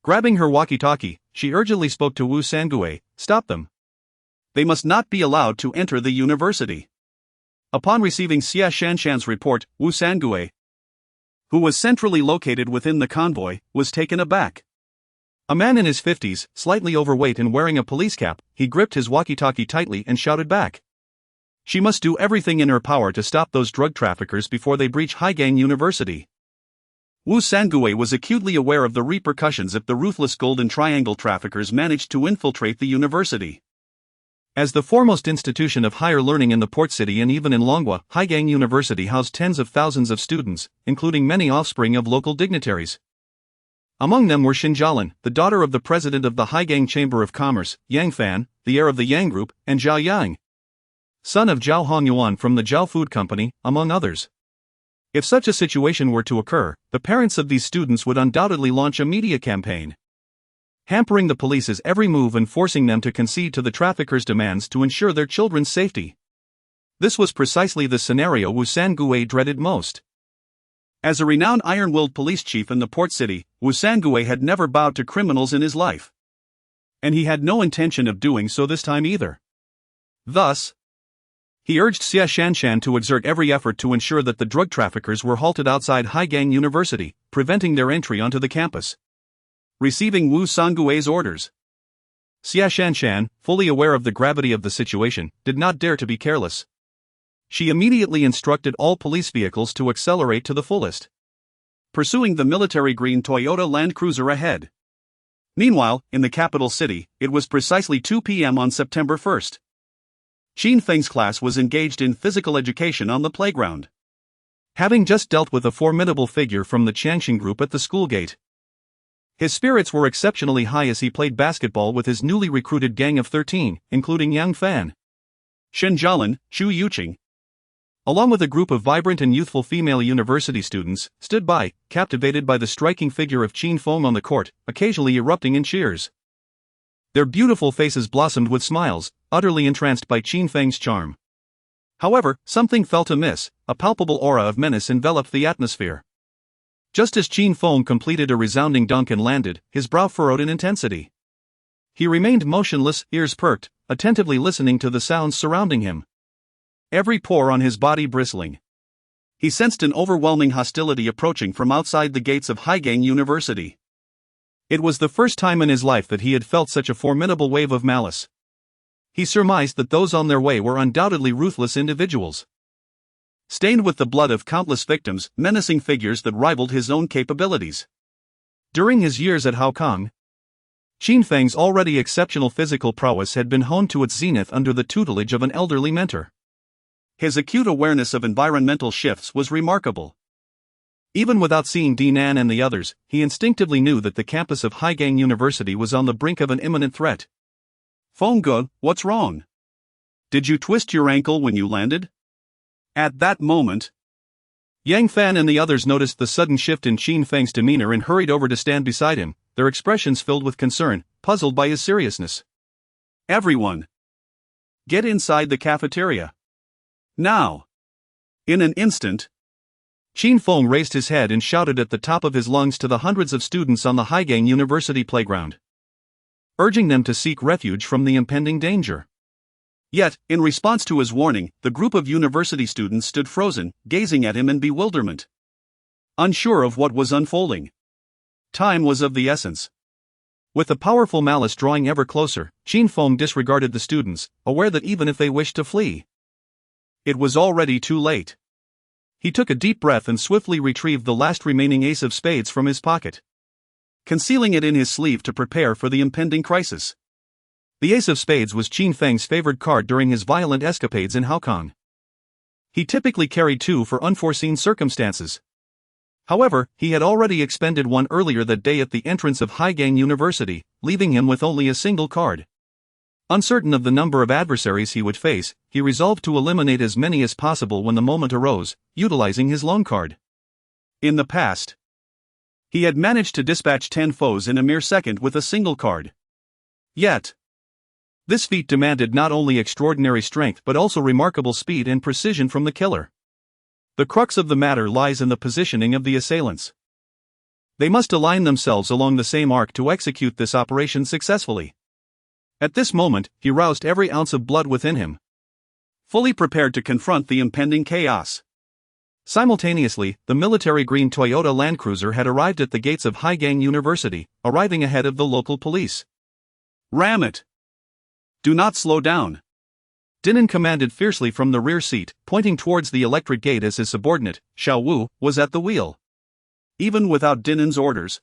Grabbing her walkie-talkie, she urgently spoke to Wu Sangue, "Stop them. They must not be allowed to enter the university." Upon receiving Xia Shanshan's report, Wu Sangue, who was centrally located within the convoy, was taken aback. A man in his 50s, slightly overweight and wearing a police cap, he gripped his walkie-talkie tightly and shouted back. She must do everything in her power to stop those drug traffickers before they breach Haigang University. Wu Sangue was acutely aware of the repercussions if the ruthless Golden Triangle traffickers managed to infiltrate the university. As the foremost institution of higher learning in the port city and even in Longhua, Haigang University housed tens of thousands of students, including many offspring of local dignitaries. Among them were Xin Jialin, the daughter of the president of the Haigang Chamber of Commerce, Yang Fan, the heir of the Yang Group, and Zhao Yang, son of Zhao Hongyuan from the Zhao Food Company, among others. If such a situation were to occur, the parents of these students would undoubtedly launch a media campaign, hampering the police's every move and forcing them to concede to the traffickers' demands to ensure their children's safety. This was precisely the scenario Wu Sangue dreaded most. As a renowned iron-willed police chief in the port city, Wu Sangue had never bowed to criminals in his life. And he had no intention of doing so this time either. Thus, he urged Xia Shanshan to exert every effort to ensure that the drug traffickers were halted outside Haigang University, preventing their entry onto the campus. Receiving Wu Sangue's orders, Xia Shanshan, fully aware of the gravity of the situation, did not dare to be careless. She immediately instructed all police vehicles to accelerate to the fullest, pursuing the military green Toyota Land Cruiser ahead. Meanwhile, in the capital city, it was precisely 2 p.m. on September 1st. Qin Feng's class was engaged in physical education on the playground, having just dealt with a formidable figure from the Qiangxing group at the school gate. His spirits were exceptionally high as he played basketball with his newly recruited gang of 13, including Yang Fan, Shen Jialin, Chu Yuqing, along with a group of vibrant and youthful female university students, stood by, captivated by the striking figure of Qin Feng on the court, occasionally erupting in cheers. Their beautiful faces blossomed with smiles, utterly entranced by Qin Feng's charm. However, something felt amiss. A palpable aura of menace enveloped the atmosphere. Just as Qin Feng completed a resounding dunk and landed, his brow furrowed in intensity. He remained motionless, ears perked, attentively listening to the sounds surrounding him, every pore on his body bristling. He sensed an overwhelming hostility approaching from outside the gates of Haigang University. It was the first time in his life that he had felt such a formidable wave of malice. He surmised that those on their way were undoubtedly ruthless individuals, stained with the blood of countless victims, menacing figures that rivaled his own capabilities. During his years at Haokang, Qin Feng's already exceptional physical prowess had been honed to its zenith under the tutelage of an elderly mentor. His acute awareness of environmental shifts was remarkable. Even without seeing Dinan and the others, he instinctively knew that the campus of Haigang University was on the brink of an imminent threat. Fengge, what's wrong? Did you twist your ankle when you landed? At that moment, Yang Fan and the others noticed the sudden shift in Qin Feng's demeanor and hurried over to stand beside him, their expressions filled with concern, puzzled by his seriousness. Everyone, get inside the cafeteria. Now. In an instant, Qin Feng raised his head and shouted at the top of his lungs to the hundreds of students on the Haigang University playground, urging them to seek refuge from the impending danger. Yet, in response to his warning, the group of university students stood frozen, gazing at him in bewilderment, unsure of what was unfolding. Time was of the essence. With the powerful malice drawing ever closer, Qin Feng disregarded the students, aware that even if they wished to flee, it was already too late. He took a deep breath and swiftly retrieved the last remaining ace of spades from his pocket, concealing it in his sleeve to prepare for the impending crisis. The ace of spades was Qin Feng's favored card during his violent escapades in Haokang. He typically carried two for unforeseen circumstances. However, he had already expended one earlier that day at the entrance of Haigang University, leaving him with only a single card. Uncertain of the number of adversaries he would face, he resolved to eliminate as many as possible when the moment arose, utilizing his lone card. In the past, he had managed to dispatch 10 foes in a mere second with a single card. Yet, This feat demanded not only extraordinary strength but also remarkable speed and precision from the killer. The crux of the matter lies in the positioning of the assailants. They must align themselves along the same arc to execute this operation successfully. At this moment, he roused every ounce of blood within him, fully prepared to confront the impending chaos. Simultaneously, the military green Toyota Land Cruiser had arrived at the gates of Haigang University, arriving ahead of the local police. "Ram it! Do not slow down!" Dinan commanded fiercely from the rear seat, pointing towards the electric gate as his subordinate, Xiao Wu, was at the wheel. Even without Dinan's orders,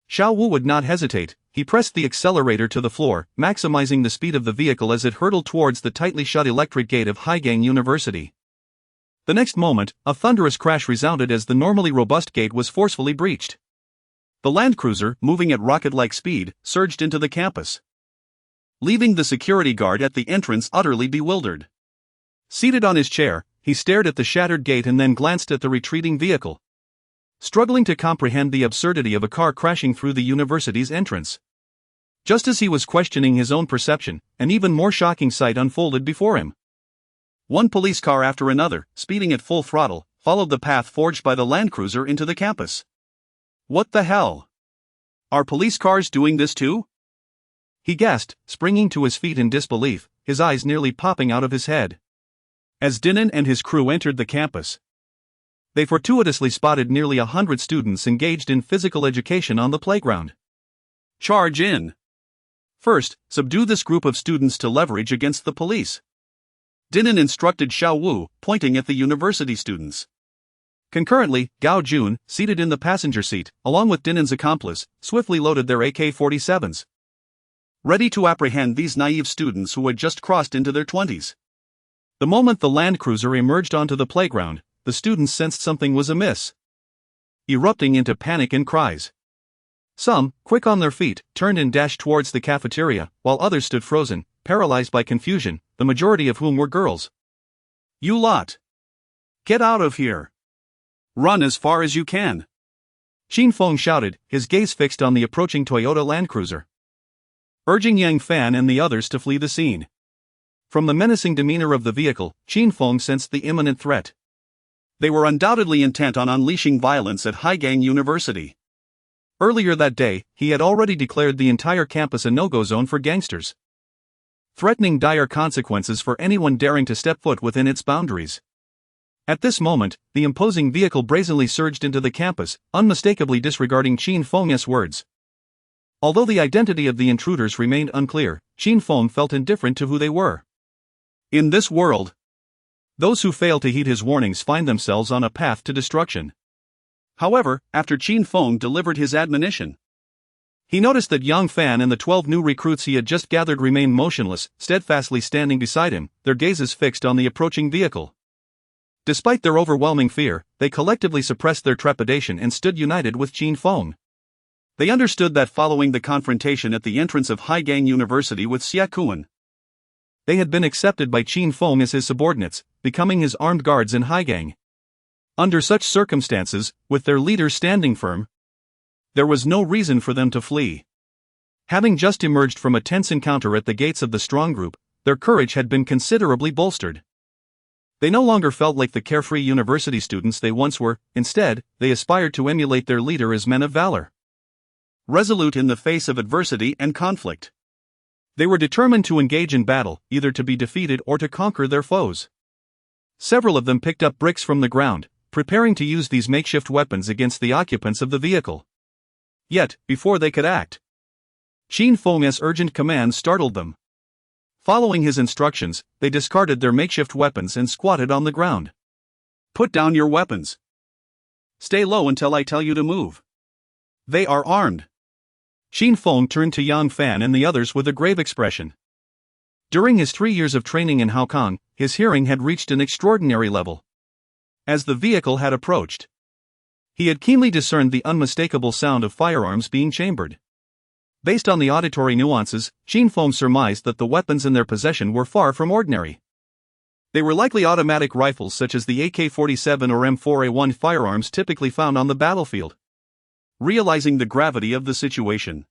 Xiao Wu would not hesitate. He pressed the accelerator to the floor, maximizing the speed of the vehicle as it hurtled towards the tightly shut electric gate of Haigang University. The next moment, a thunderous crash resounded as the normally robust gate was forcefully breached. The Land Cruiser, moving at rocket-like speed, surged into the campus, leaving the security guard at the entrance utterly bewildered. Seated on his chair, he stared at the shattered gate and then glanced at the retreating vehicle, struggling to comprehend the absurdity of a car crashing through the university's entrance. Just as he was questioning his own perception, an even more shocking sight unfolded before him. One police car after another, speeding at full throttle, followed the path forged by the Land Cruiser into the campus. "What the hell? Are police cars doing this too?" he gasped, springing to his feet in disbelief, his eyes nearly popping out of his head. As Dinan and his crew entered the campus, they fortuitously spotted nearly 100 students engaged in physical education on the playground. "Charge in! First, subdue this group of students to leverage against the police," Dinan instructed Xiao Wu, pointing at the university students. Concurrently, Gao Jun, seated in the passenger seat, along with Dinan's accomplice, swiftly loaded their AK-47s, ready to apprehend these naive students who had just crossed into their 20s. The moment the Land Cruiser emerged onto the playground, the students sensed something was amiss, erupting into panic and cries. Some, quick on their feet, turned and dashed towards the cafeteria, while others stood frozen, paralyzed by confusion, the majority of whom were girls. "You lot! Get out of here! Run as far as you can!" Qin Feng shouted, his gaze fixed on the approaching Toyota Land Cruiser, urging Yang Fan and the others to flee the scene. From the menacing demeanor of the vehicle, Qin Feng sensed the imminent threat. They were undoubtedly intent on unleashing violence at Haigang University. Earlier that day, he had already declared the entire campus a no-go zone for gangsters, threatening dire consequences for anyone daring to step foot within its boundaries. At this moment, the imposing vehicle brazenly surged into the campus, unmistakably disregarding Qin Feng's words. Although the identity of the intruders remained unclear, Qin Feng felt indifferent to who they were. In this world, those who fail to heed his warnings find themselves on a path to destruction. However, after Qin Feng delivered his admonition, he noticed that Yang Fan and the 12 new recruits he had just gathered remained motionless, steadfastly standing beside him, their gazes fixed on the approaching vehicle. Despite their overwhelming fear, they collectively suppressed their trepidation and stood united with Qin Feng. They understood that following the confrontation at the entrance of Haigang University with Xie Kuan, they had been accepted by Qin Feng as his subordinates, becoming his armed guards in Haigang. Under such circumstances, with their leader standing firm, there was no reason for them to flee. Having just emerged from a tense encounter at the gates of the strong group, their courage had been considerably bolstered. They no longer felt like the carefree university students they once were. Instead, they aspired to emulate their leader as men of valor, resolute in the face of adversity and conflict. They were determined to engage in battle, either to be defeated or to conquer their foes. Several of them picked up bricks from the ground, preparing to use these makeshift weapons against the occupants of the vehicle. Yet, before they could act, Qin Feng's urgent command startled them. Following his instructions, they discarded their makeshift weapons and squatted on the ground. "Put down your weapons. Stay low until I tell you to move. They are armed." Qin Feng turned to Yang Fan and the others with a grave expression. During his 3 years of training in Haokang, his hearing had reached an extraordinary level. As the vehicle had approached, he had keenly discerned the unmistakable sound of firearms being chambered. Based on the auditory nuances, Qin Feng surmised that the weapons in their possession were far from ordinary. They were likely automatic rifles such as the AK-47 or M4A1 firearms typically found on the battlefield. Realizing the gravity of the situation,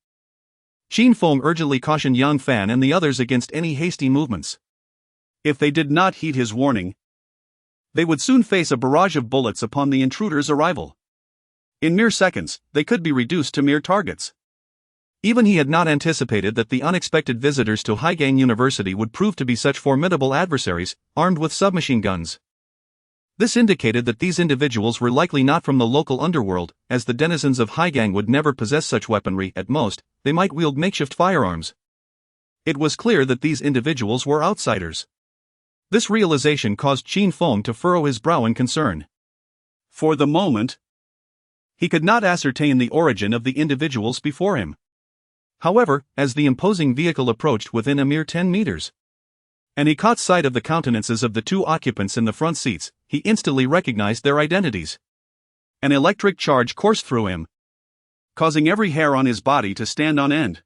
Qin Feng urgently cautioned Yang Fan and the others against any hasty movements. If they did not heed his warning, they would soon face a barrage of bullets upon the intruder's arrival. In mere seconds, they could be reduced to mere targets. Even he had not anticipated that the unexpected visitors to Haigang University would prove to be such formidable adversaries, armed with submachine guns. This indicated that these individuals were likely not from the local underworld, as the denizens of Haigang would never possess such weaponry. At most, they might wield makeshift firearms. It was clear that these individuals were outsiders. This realization caused Qin Feng to furrow his brow in concern. For the moment, he could not ascertain the origin of the individuals before him. However, as the imposing vehicle approached within a mere 10 meters, and he caught sight of the countenances of the two occupants in the front seats, he instantly recognized their identities. An electric charge coursed through him, causing every hair on his body to stand on end.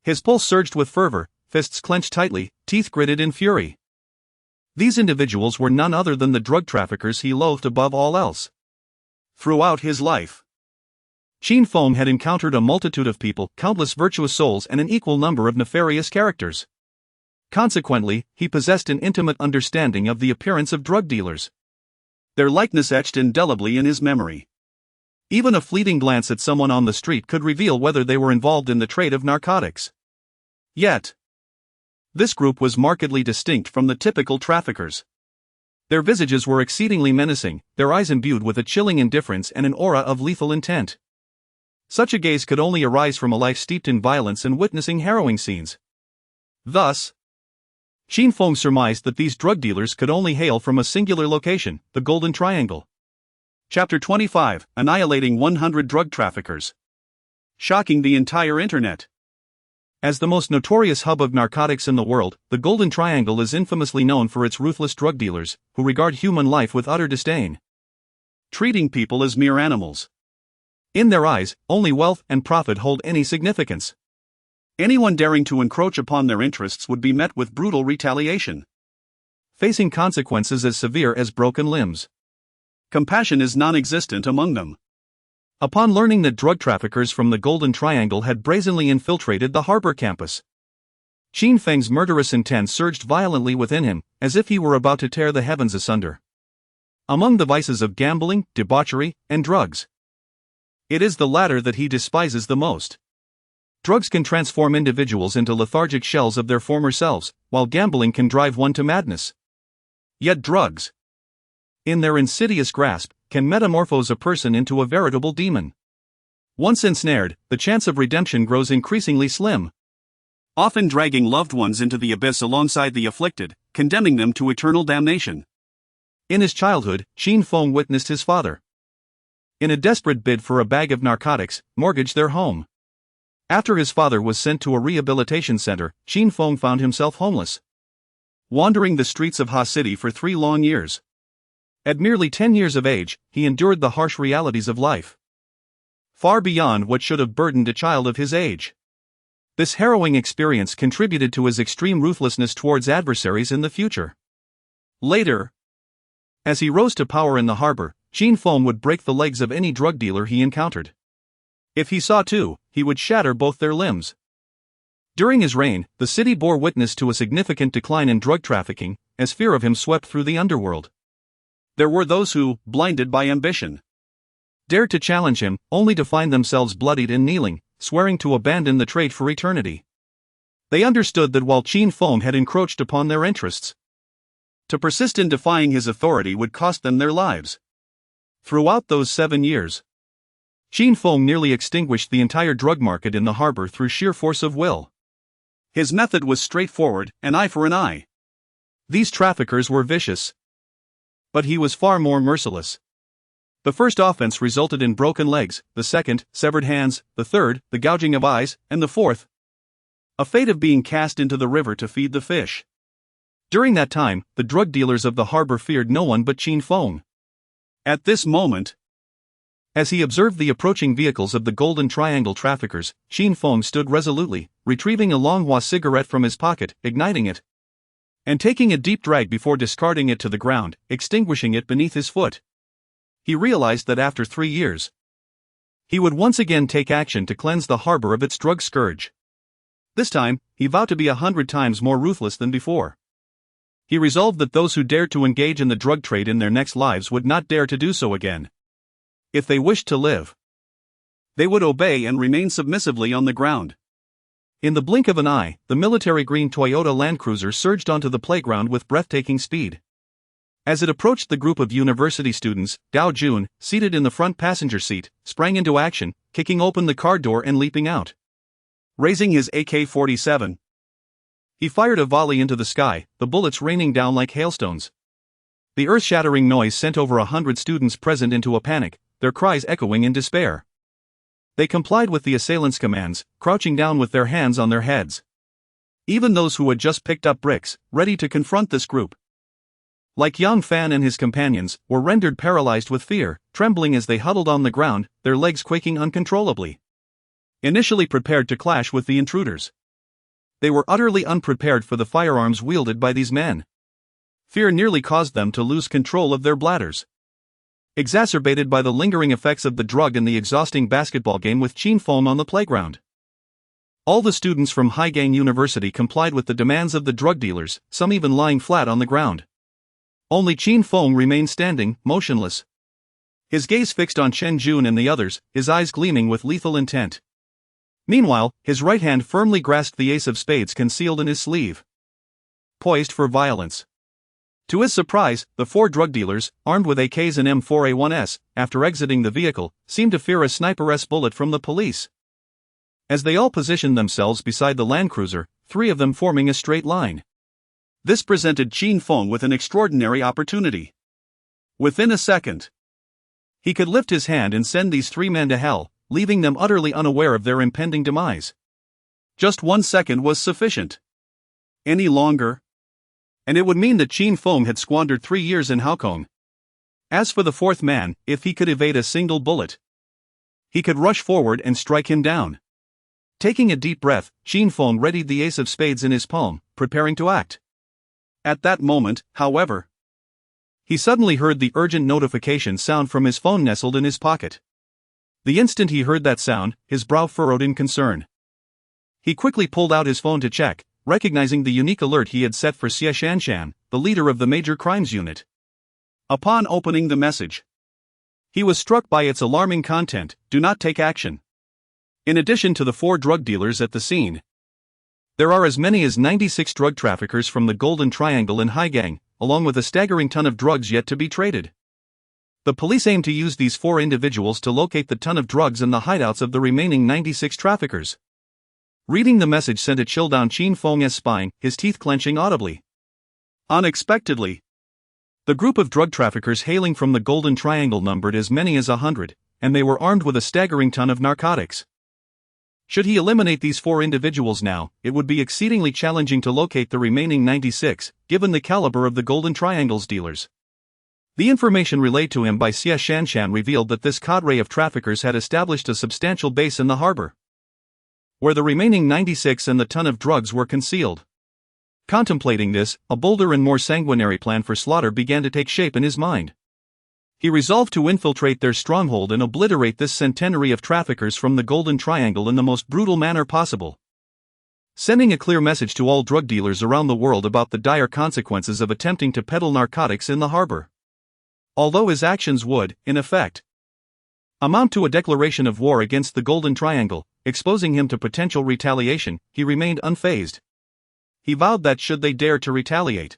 His pulse surged with fervor, fists clenched tightly, teeth gritted in fury. These individuals were none other than the drug traffickers he loathed above all else. Throughout his life, Qin Feng had encountered a multitude of people, countless virtuous souls, and an equal number of nefarious characters. Consequently, he possessed an intimate understanding of the appearance of drug dealers, their likeness etched indelibly in his memory. Even a fleeting glance at someone on the street could reveal whether they were involved in the trade of narcotics. Yet, this group was markedly distinct from the typical traffickers. Their visages were exceedingly menacing, their eyes imbued with a chilling indifference and an aura of lethal intent. Such a gaze could only arise from a life steeped in violence and witnessing harrowing scenes. Thus, Qin Feng surmised that these drug dealers could only hail from a singular location, the Golden Triangle. Chapter 25: Annihilating 100 Drug Traffickers. Shocking the entire internet. As the most notorious hub of narcotics in the world, the Golden Triangle is infamously known for its ruthless drug dealers, who regard human life with utter disdain, treating people as mere animals. In their eyes, only wealth and profit hold any significance. Anyone daring to encroach upon their interests would be met with brutal retaliation, facing consequences as severe as broken limbs. Compassion is non-existent among them. Upon learning that drug traffickers from the Golden Triangle had brazenly infiltrated the harbor campus, Qin Feng's murderous intent surged violently within him, as if he were about to tear the heavens asunder. Among the vices of gambling, debauchery, and drugs, it is the latter that he despises the most. Drugs can transform individuals into lethargic shells of their former selves, while gambling can drive one to madness. Yet drugs, in their insidious grasp, can metamorphose a person into a veritable demon. Once ensnared, the chance of redemption grows increasingly slim, often dragging loved ones into the abyss alongside the afflicted, condemning them to eternal damnation. In his childhood, Qin Feng witnessed his father, in a desperate bid for a bag of narcotics, mortgage their home. After his father was sent to a rehabilitation center, Qin Feng found himself homeless, wandering the streets of Ha City for 3 long years. At merely 10 years of age, he endured the harsh realities of life, far beyond what should have burdened a child of his age. This harrowing experience contributed to his extreme ruthlessness towards adversaries in the future. Later, as he rose to power in the harbor, Qin Feng would break the legs of any drug dealer he encountered. If he saw to, he would shatter both their limbs. During his reign, the city bore witness to a significant decline in drug trafficking, as fear of him swept through the underworld. There were those who, blinded by ambition, dared to challenge him, only to find themselves bloodied and kneeling, swearing to abandon the trade for eternity. They understood that while Qin Feng had encroached upon their interests, to persist in defying his authority would cost them their lives. Throughout those 7 years, Qin Feng nearly extinguished the entire drug market in the harbor through sheer force of will. His method was straightforward, an eye for an eye. These traffickers were vicious, but he was far more merciless. The first offense resulted in broken legs, the second, severed hands, the third, the gouging of eyes, and the fourth, a fate of being cast into the river to feed the fish. During that time, the drug dealers of the harbor feared no one but Qin Feng. At this moment, as he observed the approaching vehicles of the Golden Triangle traffickers, Qin Feng stood resolutely, retrieving a Longhua cigarette from his pocket, igniting it, and taking a deep drag before discarding it to the ground, extinguishing it beneath his foot. He realized that after 3 years, he would once again take action to cleanse the harbor of its drug scourge. This time, he vowed to be 100 times more ruthless than before. He resolved that those who dared to engage in the drug trade in their next lives would not dare to do so again. If they wished to live, they would obey and remain submissively on the ground. In the blink of an eye, the military green Toyota Land Cruiser surged onto the playground with breathtaking speed. As it approached the group of university students, Dao Jun, seated in the front passenger seat, sprang into action, kicking open the car door and leaping out. Raising his AK-47, he fired a volley into the sky, the bullets raining down like hailstones. The earth-shattering noise sent over 100 students present into a panic, their cries echoing in despair. They complied with the assailants' commands, crouching down with their hands on their heads. Even those who had just picked up bricks, ready to confront this group, like Yang Fan and his companions, were rendered paralyzed with fear, trembling as they huddled on the ground, their legs quaking uncontrollably. Initially prepared to clash with the intruders, they were utterly unprepared for the firearms wielded by these men. Fear nearly caused them to lose control of their bladders, exacerbated by the lingering effects of the drug and the exhausting basketball game with Qin Feng on the playground. All the students from Haigang University complied with the demands of the drug dealers, some even lying flat on the ground. Only Qin Feng remained standing, motionless, his gaze fixed on Chen Jun and the others, his eyes gleaming with lethal intent. Meanwhile, his right hand firmly grasped the ace of spades concealed in his sleeve, poised for violence. To his surprise, the four drug dealers, armed with AKs and M4A1s, after exiting the vehicle, seemed to fear a sniper-esque bullet from the police. As they all positioned themselves beside the Land Cruiser, three of them forming a straight line. This presented Qin Feng with an extraordinary opportunity. Within a second, he could lift his hand and send these three men to hell, leaving them utterly unaware of their impending demise. Just 1 second was sufficient. Any longer, and it would mean that Qin Feng had squandered 3 years in Haokong. As for the fourth man, if he could evade a single bullet, he could rush forward and strike him down. Taking a deep breath, Qin Feng readied the ace of spades in his palm, preparing to act. At that moment, however, he suddenly heard the urgent notification sound from his phone nestled in his pocket. The instant he heard that sound, his brow furrowed in concern. He quickly pulled out his phone to check, recognizing the unique alert he had set for Xie Shanshan, the leader of the major crimes unit. Upon opening the message, he was struck by its alarming content: do not take action. In addition to the 4 drug dealers at the scene, there are as many as 96 drug traffickers from the Golden Triangle in Haigang, along with a staggering ton of drugs yet to be traded. The police aim to use these 4 individuals to locate the ton of drugs and the hideouts of the remaining 96 traffickers. Reading the message sent a chill down Qin Feng's spine, his teeth clenching audibly. Unexpectedly, the group of drug traffickers hailing from the Golden Triangle numbered as many as 100, and they were armed with a staggering ton of narcotics. Should he eliminate these 4 individuals now, it would be exceedingly challenging to locate the remaining 96, given the caliber of the Golden Triangle's dealers. The information relayed to him by Xie Shanshan revealed that this cadre of traffickers had established a substantial base in the harbor, where the remaining 96 and the ton of drugs were concealed. Contemplating this, a bolder and more sanguinary plan for slaughter began to take shape in his mind. He resolved to infiltrate their stronghold and obliterate this centenary of traffickers from the Golden Triangle in the most brutal manner possible, sending a clear message to all drug dealers around the world about the dire consequences of attempting to peddle narcotics in the harbor. Although his actions would, in effect, amount to a declaration of war against the Golden Triangle, exposing him to potential retaliation, he remained unfazed. He vowed that should they dare to retaliate,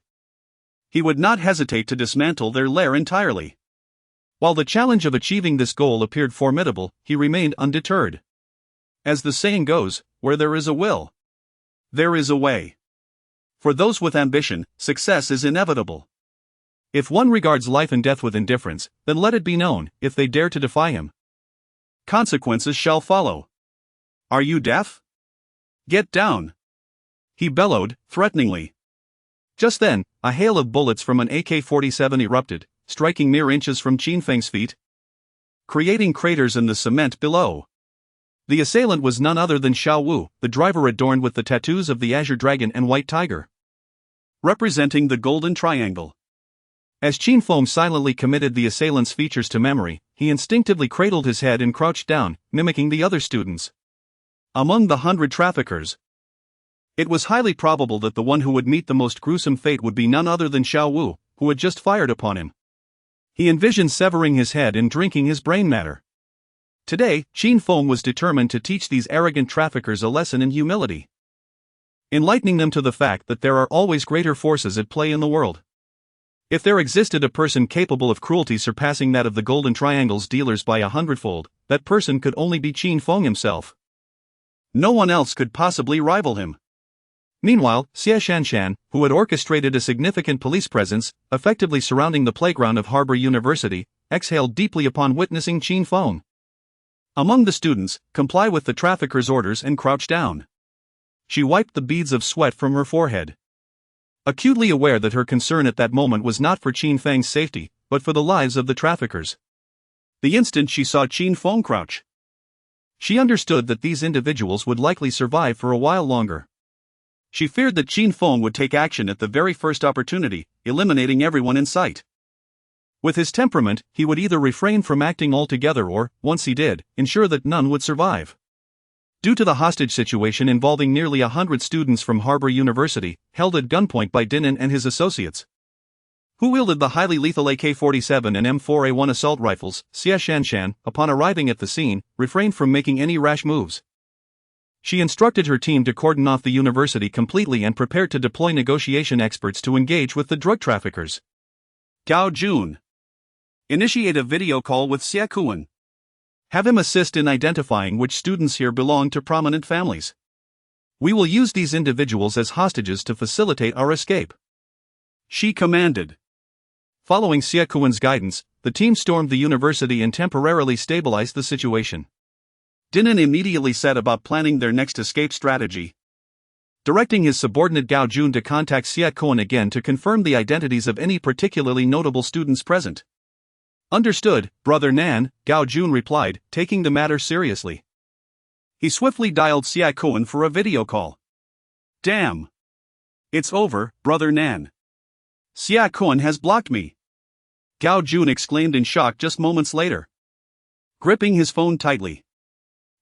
he would not hesitate to dismantle their lair entirely. While the challenge of achieving this goal appeared formidable, he remained undeterred. As the saying goes, where there is a will, there is a way. For those with ambition, success is inevitable. If one regards life and death with indifference, then let it be known, if they dare to defy him, consequences shall follow. Are you deaf? Get down! He bellowed, threateningly. Just then, a hail of bullets from an AK-47 erupted, striking mere inches from Qin Feng's feet, creating craters in the cement below. The assailant was none other than Xiao Wu, the driver adorned with the tattoos of the Azure Dragon and White Tiger, representing the Golden Triangle. As Qin Feng silently committed the assailant's features to memory, he instinctively cradled his head and crouched down, mimicking the other students. Among the 100 traffickers, It was highly probable that the one who would meet the most gruesome fate would be none other than Xiao Wu, who had just fired upon him. He envisioned severing his head and drinking his brain matter. Today, Qin Feng was determined to teach these arrogant traffickers a lesson in humility, enlightening them to the fact that there are always greater forces at play in the world. If there existed a person capable of cruelty surpassing that of the Golden Triangle's dealers by 100-fold, that person could only be Qin Feng himself. No one else could possibly rival him. Meanwhile, Xie Shanshan, who had orchestrated a significant police presence, effectively surrounding the playground of Harbor University, exhaled deeply upon witnessing Qin Feng. Among the students, comply with the trafficker's orders and crouch down. She wiped the beads of sweat from her forehead, acutely aware that her concern at that moment was not for Qin Feng's safety, but for the lives of the traffickers. The instant she saw Qin Feng crouch, she understood that these individuals would likely survive for a while longer. She feared that Qin Feng would take action at the very first opportunity, eliminating everyone in sight. With his temperament, he would either refrain from acting altogether or, once he did, ensure that none would survive. Due to the hostage situation involving nearly 100 students from Harbor University, held at gunpoint by Dinan and his associates, who wielded the highly lethal AK-47 and M4A1 assault rifles, Xie Shanshan, upon arriving at the scene, refrained from making any rash moves. She instructed her team to cordon off the university completely and prepared to deploy negotiation experts to engage with the drug traffickers. Gao Jun. Initiate a video call with Xie Kuan. Have him assist in identifying which students here belong to prominent families. We will use these individuals as hostages to facilitate our escape, she commanded. Following Xie Kuan's guidance, the team stormed the university and temporarily stabilized the situation. Dinan immediately set about planning their next escape strategy, directing his subordinate Gao Jun to contact Xie Kuan again to confirm the identities of any particularly notable students present. Understood, Brother Nan, Gao Jun replied, taking the matter seriously. He swiftly dialed Xie Kuan for a video call. Damn! It's over, Brother Nan. Xie Kuan has blocked me, Gao Jun exclaimed in shock just moments later, gripping his phone tightly.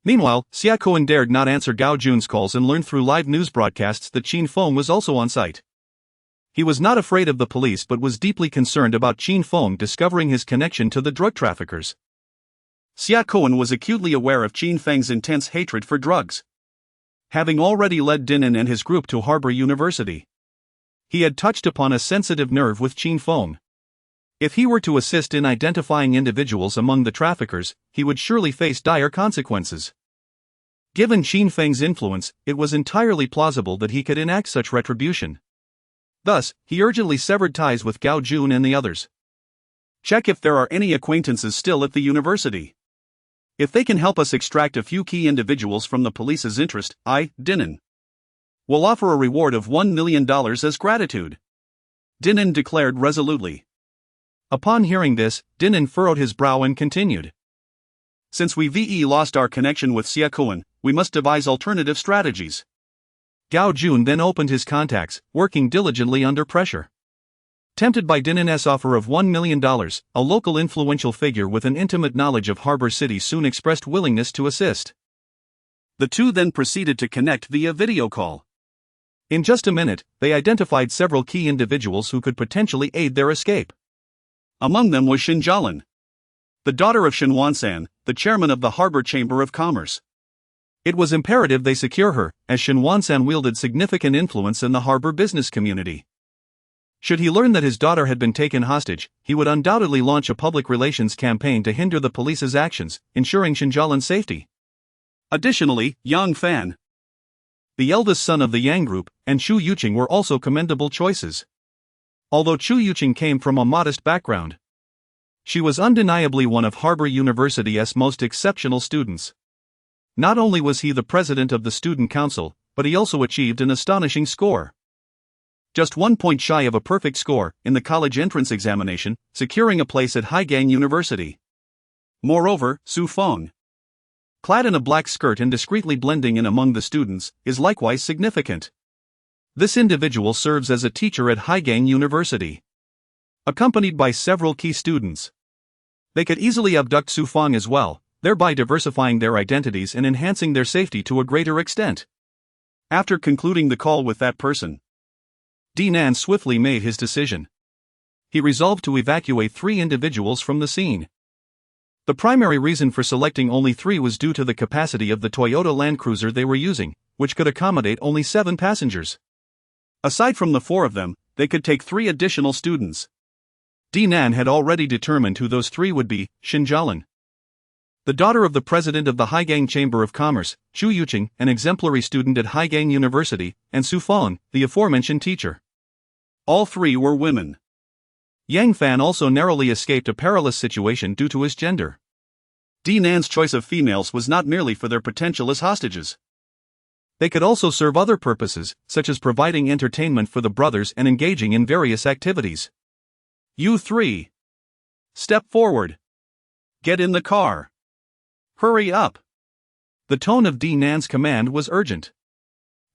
Meanwhile, Xie Kuan dared not answer Gao Jun's calls and learned through live news broadcasts that Qin Feng was also on site. He was not afraid of the police but was deeply concerned about Qin Feng discovering his connection to the drug traffickers. Xie Kuan was acutely aware of Qin Feng's intense hatred for drugs, having already led Dinan and his group to Harbor University. He had touched upon a sensitive nerve with Qin Feng. If he were to assist in identifying individuals among the traffickers, he would surely face dire consequences. Given Qin Feng's influence, it was entirely plausible that he could enact such retribution. Thus, he urgently severed ties with Gao Jun and the others. Check if there are any acquaintances still at the university. If they can help us extract a few key individuals from the police's interest, I, Dinan, will offer a reward of $1 million as gratitude, Dinan declared resolutely. Upon hearing this, Dinan furrowed his brow and continued. Since we lost our connection with Xie Kuan, we must devise alternative strategies. Gao Jun then opened his contacts, working diligently under pressure. Tempted by Dinan's offer of $1 million, a local influential figure with an intimate knowledge of Harbor City soon expressed willingness to assist. The two then proceeded to connect via video call. In just a minute, they identified several key individuals who could potentially aid their escape. Among them was Shin Jialin, the daughter of Shin Wansan, the chairman of the Harbor Chamber of Commerce. It was imperative they secure her, as Shin Wansan wielded significant influence in the harbor business community. Should he learn that his daughter had been taken hostage, he would undoubtedly launch a public relations campaign to hinder the police's actions, ensuring Shin Jialin's safety. Additionally, Yang Fan, the eldest son of the Yang Group, and Chu Yuqing were also commendable choices. Although Chu Yuqing came from a modest background, she was undeniably one of Harbor University's most exceptional students. Not only was he the president of the student council, but he also achieved an astonishing score. Just 1 point shy of a perfect score in the college entrance examination, securing a place at Haigang University. Moreover, Su Feng, clad in a black skirt and discreetly blending in among the students, is likewise significant. This individual serves as a teacher at Haigang University, accompanied by several key students. They could easily abduct Su Feng as well, thereby diversifying their identities and enhancing their safety to a greater extent. After concluding the call with that person, Nan swiftly made his decision. He resolved to evacuate 3 individuals from the scene. The primary reason for selecting only 3 was due to the capacity of the Toyota Land Cruiser they were using, which could accommodate only 7 passengers. Aside from the 4 of them, they could take 3 additional students. Nan had already determined who those 3 would be: Xinjialan, the daughter of the president of the Haigang Chamber of Commerce, Chu Yuqing, an exemplary student at Haigang University, and Su Fan, the aforementioned teacher. All 3 were women. Yang Fan also narrowly escaped a perilous situation due to his gender. Nan's choice of females was not merely for their potential as hostages. They could also serve other purposes, such as providing entertainment for the brothers and engaging in various activities. You 3. Step forward. Get in the car. Hurry up. The tone of Nan's command was urgent.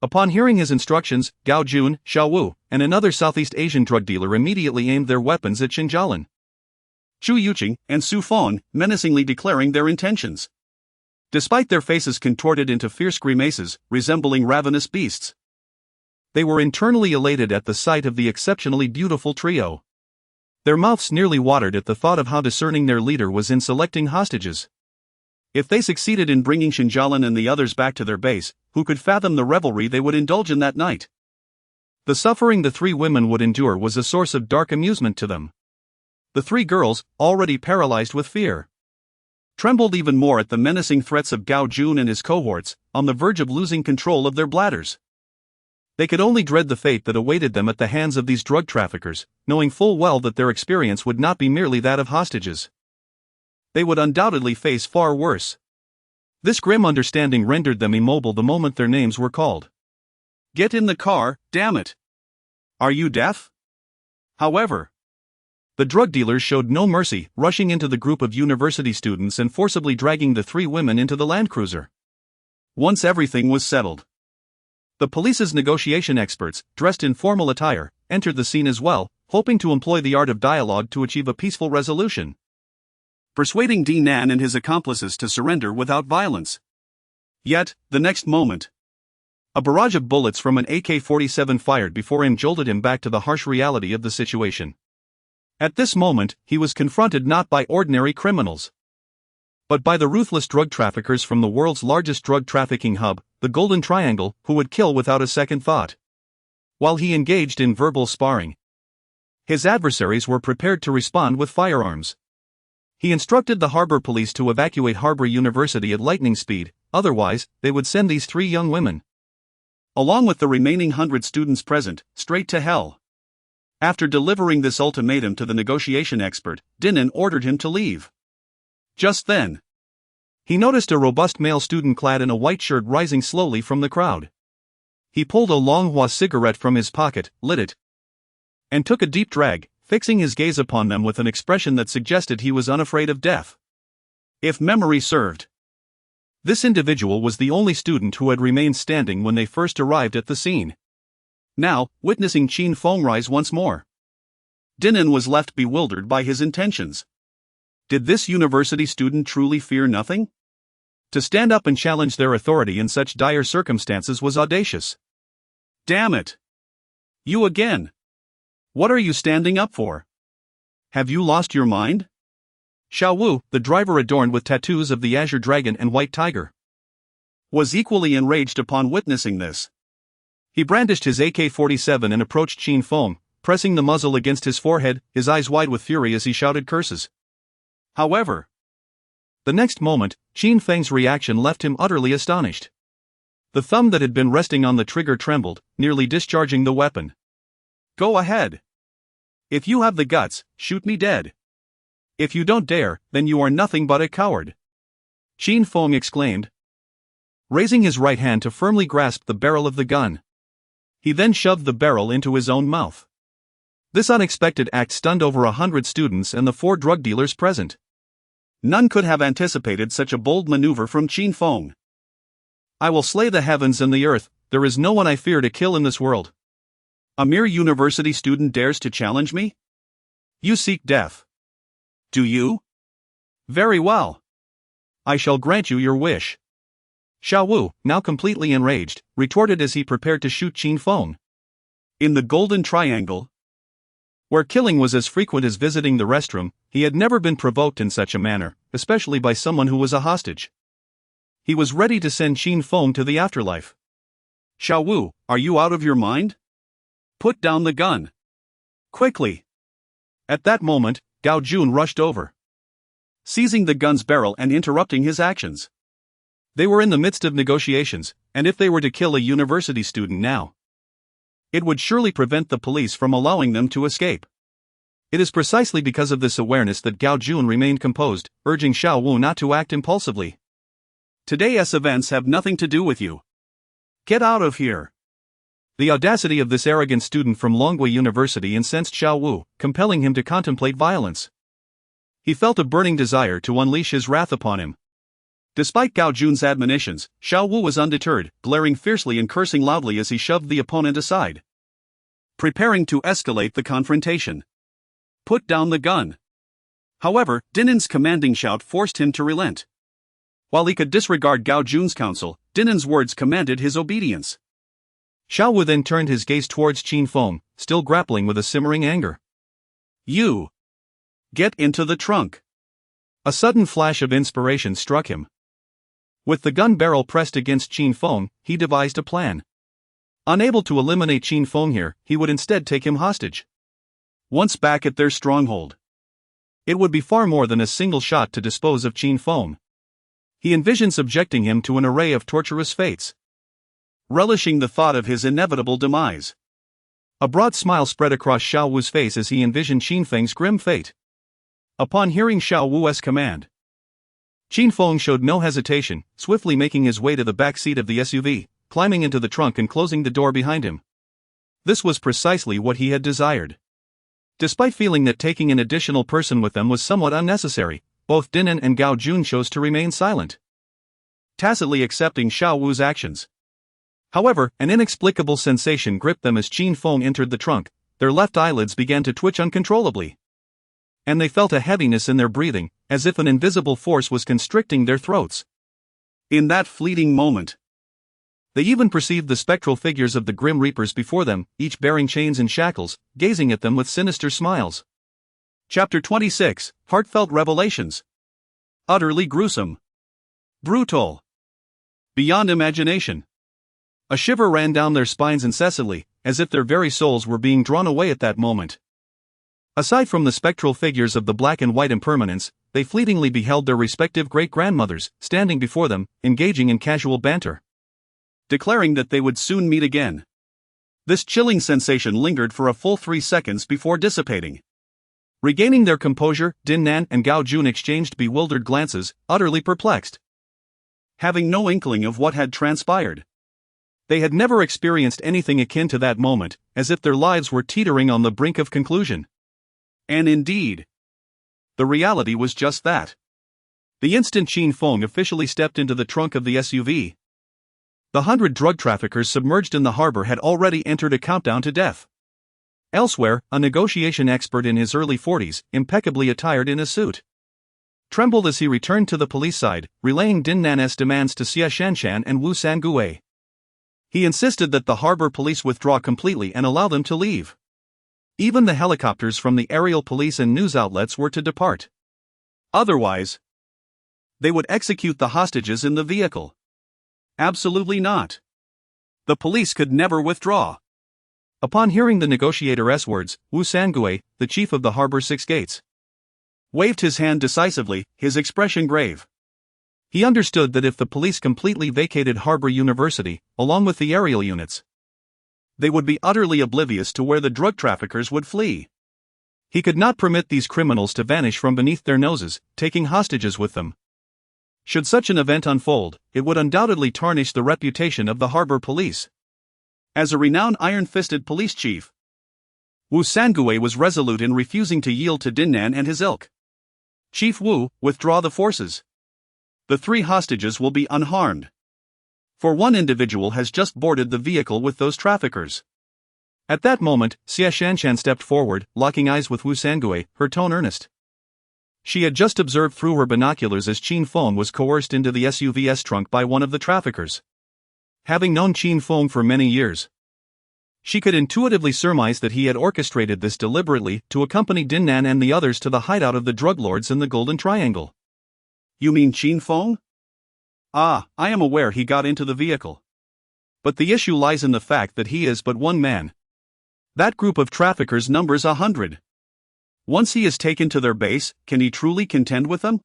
Upon hearing his instructions, Gao Jun, Xiao Wu, and another Southeast Asian drug dealer immediately aimed their weapons at Xinjialan, Chu Yuqing, and Su Fan, menacingly declaring their intentions. Despite their faces contorted into fierce grimaces, resembling ravenous beasts, they were internally elated at the sight of the exceptionally beautiful trio. Their mouths nearly watered at the thought of how discerning their leader was in selecting hostages. If they succeeded in bringing Xinjialan and the others back to their base, who could fathom the revelry they would indulge in that night? The suffering the 3 women would endure was a source of dark amusement to them. The 3 girls, already paralyzed with fear, trembled even more at the menacing threats of Gao Jun and his cohorts, on the verge of losing control of their bladders. They could only dread the fate that awaited them at the hands of these drug traffickers, knowing full well that their experience would not be merely that of hostages. They would undoubtedly face far worse. This grim understanding rendered them immobile the moment their names were called. Get in the car, damn it! Are you deaf? However, the drug dealers showed no mercy, rushing into the group of university students and forcibly dragging the 3 women into the Land Cruiser. Once everything was settled, the police's negotiation experts, dressed in formal attire, entered the scene as well, hoping to employ the art of dialogue to achieve a peaceful resolution, persuading Nan and his accomplices to surrender without violence. Yet, the next moment, a barrage of bullets from an AK-47 fired before him jolted him back to the harsh reality of the situation. At this moment, he was confronted not by ordinary criminals, but by the ruthless drug traffickers from the world's largest drug trafficking hub, the Golden Triangle, who would kill without a second thought. While he engaged in verbal sparring, his adversaries were prepared to respond with firearms. He instructed the harbor police to evacuate Harbor University at lightning speed, otherwise, they would send these 3 young women, along with the remaining 100 students present, straight to hell. After delivering this ultimatum to the negotiation expert, Nan ordered him to leave. Just then, he noticed a robust male student clad in a white shirt rising slowly from the crowd. He pulled a long Hua cigarette from his pocket, lit it, and took a deep drag, fixing his gaze upon them with an expression that suggested he was unafraid of death. If memory served, this individual was the only student who had remained standing when they first arrived at the scene. Now, witnessing Qin Feng rise once more, Nan was left bewildered by his intentions. Did this university student truly fear nothing? To stand up and challenge their authority in such dire circumstances was audacious. Damn it! You again! What are you standing up for? Have you lost your mind? Xiao Wu, the driver adorned with tattoos of the Azure Dragon and White Tiger, was equally enraged upon witnessing this. He brandished his AK-47 and approached Qin Feng, pressing the muzzle against his forehead, his eyes wide with fury as he shouted curses. However, the next moment, Qin Feng's reaction left him utterly astonished. The thumb that had been resting on the trigger trembled, nearly discharging the weapon. Go ahead. If you have the guts, shoot me dead. If you don't dare, then you are nothing but a coward, Qin Feng exclaimed, raising his right hand to firmly grasp the barrel of the gun. He then shoved the barrel into his own mouth. This unexpected act stunned over 100 students and the 4 drug dealers present. None could have anticipated such a bold maneuver from Qin Feng. I will slay the heavens and the earth, there is no one I fear to kill in this world. A mere university student dares to challenge me? You seek death. Do you? Very well. I shall grant you your wish. Xiao Wu, now completely enraged, retorted as he prepared to shoot Qin Feng. In the Golden Triangle, where killing was as frequent as visiting the restroom, he had never been provoked in such a manner, especially by someone who was a hostage. He was ready to send Qin Feng to the afterlife. Xiao Wu, are you out of your mind? Put down the gun. Quickly. At that moment, Gao Jun rushed over, seizing the gun's barrel and interrupting his actions. They were in the midst of negotiations, and if they were to kill a university student now, it would surely prevent the police from allowing them to escape. It is precisely because of this awareness that Gao Jun remained composed, urging Xiao Wu not to act impulsively. Today's events have nothing to do with you. Get out of here. The audacity of this arrogant student from Longwei University incensed Xiao Wu, compelling him to contemplate violence. He felt a burning desire to unleash his wrath upon him. Despite Gao Jun's admonitions, Xiao Wu was undeterred, glaring fiercely and cursing loudly as he shoved the opponent aside, preparing to escalate the confrontation. Put down the gun. However, Dinan's commanding shout forced him to relent. While he could disregard Gao Jun's counsel, Dinan's words commanded his obedience. Xiao Wu then turned his gaze towards Qin Feng, still grappling with a simmering anger. You! Get into the trunk! A sudden flash of inspiration struck him. With the gun barrel pressed against Qin Feng, he devised a plan. Unable to eliminate Qin Feng here, he would instead take him hostage. Once back at their stronghold, it would be far more than a single shot to dispose of Qin Feng. He envisioned subjecting him to an array of torturous fates, relishing the thought of his inevitable demise. A broad smile spread across Xiao Wu's face as he envisioned Qin Feng's grim fate. Upon hearing Xiao Wu's command, Qin Feng showed no hesitation, swiftly making his way to the back seat of the SUV, climbing into the trunk and closing the door behind him. This was precisely what he had desired. Despite feeling that taking an additional person with them was somewhat unnecessary, both Dinan and Gao Jun chose to remain silent, tacitly accepting Xiao Wu's actions. However, an inexplicable sensation gripped them as Qin Feng entered the trunk. Their left eyelids began to twitch uncontrollably, and they felt a heaviness in their breathing, as if an invisible force was constricting their throats. In that fleeting moment, they even perceived the spectral figures of the Grim Reapers before them, each bearing chains and shackles, gazing at them with sinister smiles. Chapter 26, Heartfelt Revelations. Utterly gruesome. Brutal. Beyond imagination. A shiver ran down their spines incessantly, as if their very souls were being drawn away at that moment. Aside from the spectral figures of the black and white impermanents, they fleetingly beheld their respective great-grandmothers, standing before them, engaging in casual banter, declaring that they would soon meet again. This chilling sensation lingered for a full 3 seconds before dissipating. Regaining their composure, Dinnan and Gao Jun exchanged bewildered glances, utterly perplexed, having no inkling of what had transpired. They had never experienced anything akin to that moment, as if their lives were teetering on the brink of conclusion. And indeed, the reality was just that. The instant Qin Feng officially stepped into the trunk of the SUV, the 100 drug traffickers submerged in the harbor had already entered a countdown to death. Elsewhere, a negotiation expert in his early 40s, impeccably attired in a suit, trembled as he returned to the police side, relaying Dinnan's demands to Xia Shanshan and Wu Sangue. He insisted that the harbor police withdraw completely and allow them to leave. Even the helicopters from the aerial police and news outlets were to depart. Otherwise, they would execute the hostages in the vehicle. Absolutely not. The police could never withdraw. Upon hearing the negotiator's words, Wu Sangue, the chief of the harbor 6 gates, waved his hand decisively, his expression grave. He understood that if the police completely vacated Harbor University, along with the aerial units, they would be utterly oblivious to where the drug traffickers would flee. He could not permit these criminals to vanish from beneath their noses, taking hostages with them. Should such an event unfold, it would undoubtedly tarnish the reputation of the harbor police. As a renowned iron-fisted police chief, Wu Sangue was resolute in refusing to yield to Dinnan and his ilk. Chief Wu, withdraw the forces. The 3 hostages will be unharmed. For one individual has just boarded the vehicle with those traffickers. At that moment, Xia Shanshan stepped forward, locking eyes with Wu Sangue, her tone earnest. She had just observed through her binoculars as Qin Feng was coerced into the SUV's trunk by one of the traffickers. Having known Qin Feng for many years, she could intuitively surmise that he had orchestrated this deliberately to accompany Dinnan and the others to the hideout of the drug lords in the Golden Triangle. You mean Qin Feng? Ah, I am aware he got into the vehicle. But the issue lies in the fact that he is but one man. That group of traffickers numbers 100. Once he is taken to their base, can he truly contend with them?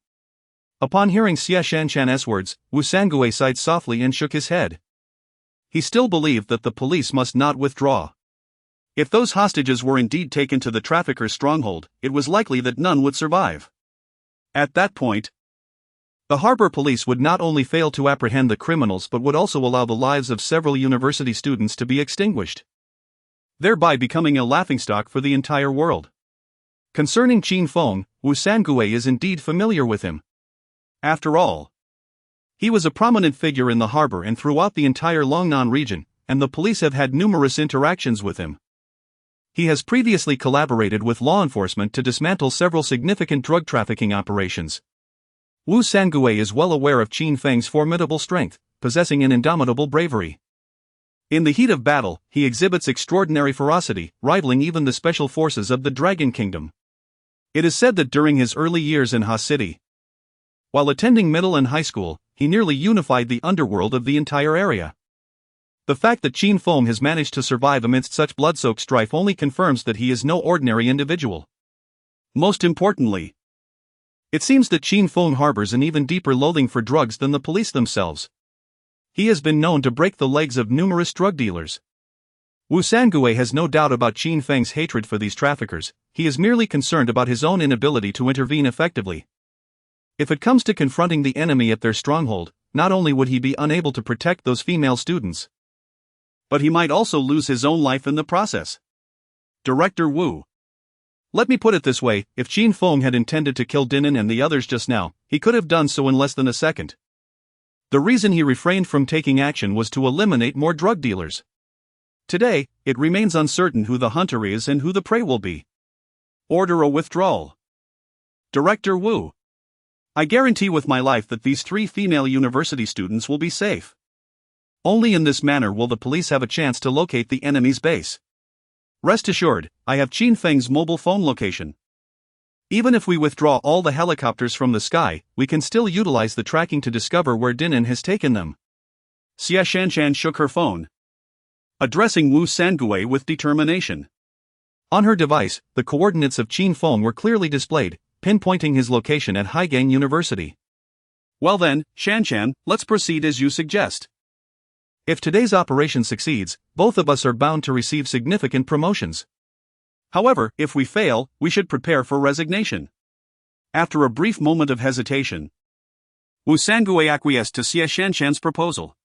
Upon hearing Xie Shanshan's words, Wu Sangue sighed softly and shook his head. He still believed that the police must not withdraw. If those hostages were indeed taken to the traffickers' stronghold, it was likely that none would survive. At that point, the harbor police would not only fail to apprehend the criminals but would also allow the lives of several university students to be extinguished, thereby becoming a laughingstock for the entire world. Concerning Qin Feng, Wu Sangue is indeed familiar with him. After all, he was a prominent figure in the harbor and throughout the entire Longnan region, and the police have had numerous interactions with him. He has previously collaborated with law enforcement to dismantle several significant drug trafficking operations. Wu Sangue is well aware of Qin Feng's formidable strength, possessing an indomitable bravery. In the heat of battle, he exhibits extraordinary ferocity, rivaling even the special forces of the Dragon Kingdom. It is said that during his early years in Hastily, while attending middle and high school, he nearly unified the underworld of the entire area. The fact that Qin Feng has managed to survive amidst such blood-soaked strife only confirms that he is no ordinary individual. Most importantly, it seems that Qin Feng harbors an even deeper loathing for drugs than the police themselves. He has been known to break the legs of numerous drug dealers. Wu Sangue has no doubt about Qin Feng's hatred for these traffickers. He is merely concerned about his own inability to intervene effectively. If it comes to confronting the enemy at their stronghold, not only would he be unable to protect those female students, but he might also lose his own life in the process. Director Wu. Let me put it this way, if Qin Feng had intended to kill Dinnan and the others just now, he could have done so in less than a second. The reason he refrained from taking action was to eliminate more drug dealers. Today, it remains uncertain who the hunter is and who the prey will be. Order a withdrawal. Director Wu. I guarantee with my life that these 3 female university students will be safe. Only in this manner will the police have a chance to locate the enemy's base. Rest assured, I have Qin Feng's mobile phone location. Even if we withdraw all the helicopters from the sky, we can still utilize the tracking to discover where Dinnan has taken them. Xie Shanshan shook her phone, addressing Wu Sangue with determination. On her device, the coordinates of Qin Feng were clearly displayed, pinpointing his location at Haigang University. Well then, Shanshan, let's proceed as you suggest. If today's operation succeeds, both of us are bound to receive significant promotions. However, if we fail, we should prepare for resignation. After a brief moment of hesitation, Wu Sangue acquiesced to Xie Shanshan's proposal.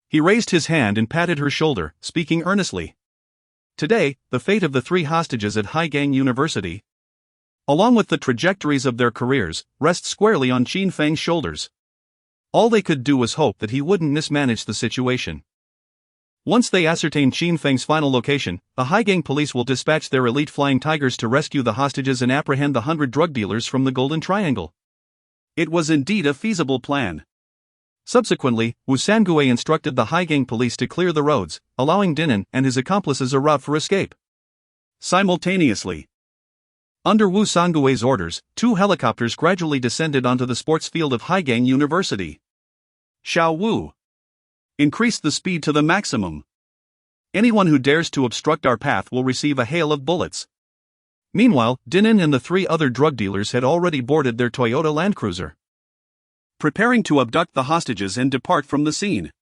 He raised his hand and patted her shoulder, speaking earnestly. Today, the fate of the 3 hostages at Haigang University, along with the trajectories of their careers, rests squarely on Qin Feng's shoulders. All they could do was hope that he wouldn't mismanage the situation. Once they ascertain Qin Feng's final location, the Haigang police will dispatch their elite flying tigers to rescue the hostages and apprehend the 100 drug dealers from the Golden Triangle. It was indeed a feasible plan. Subsequently, Wu Sangue instructed the Haigang police to clear the roads, allowing Dinnan and his accomplices a route for escape. Simultaneously, under Wu Sangue's orders, 2 helicopters gradually descended onto the sports field of Haigang University. Xiao Wu. Increase the speed to the maximum. Anyone who dares to obstruct our path will receive a hail of bullets. Meanwhile, Dinnan and the 3 other drug dealers had already boarded their Toyota Land Cruiser, preparing to abduct the hostages and depart from the scene.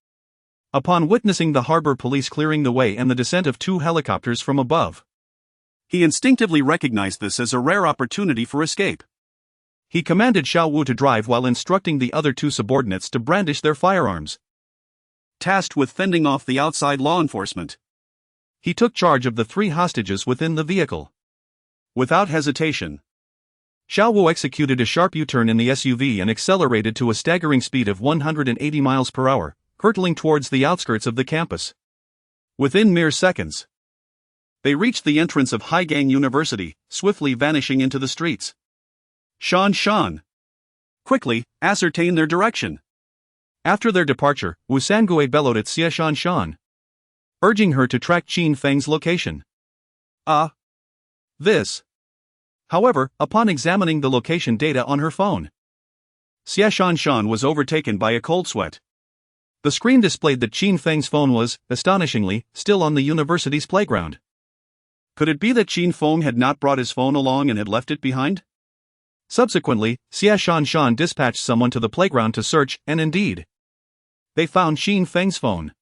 Upon witnessing the harbor police clearing the way and the descent of 2 helicopters from above, he instinctively recognized this as a rare opportunity for escape. He commanded Xiao Wu to drive while instructing the other 2 subordinates to brandish their firearms. Tasked with fending off the outside law enforcement, he took charge of the 3 hostages within the vehicle. Without hesitation, Xiao Wu executed a sharp U-turn in the SUV and accelerated to a staggering speed of 180 miles per hour, hurtling towards the outskirts of the campus. Within mere seconds, they reached the entrance of Haigang University, swiftly vanishing into the streets. Shan. Quickly, ascertain their direction. After their departure, Wu Sangue bellowed at Xia Shan, urging her to track Qin Feng's location. This. However, upon examining the location data on her phone, Xia Shan was overtaken by a cold sweat. The screen displayed that Qin Feng's phone was, astonishingly, still on the university's playground. Could it be that Qin Feng had not brought his phone along and had left it behind? Subsequently, Xia Shan dispatched someone to the playground to search, and indeed, they found Qin Feng's phone.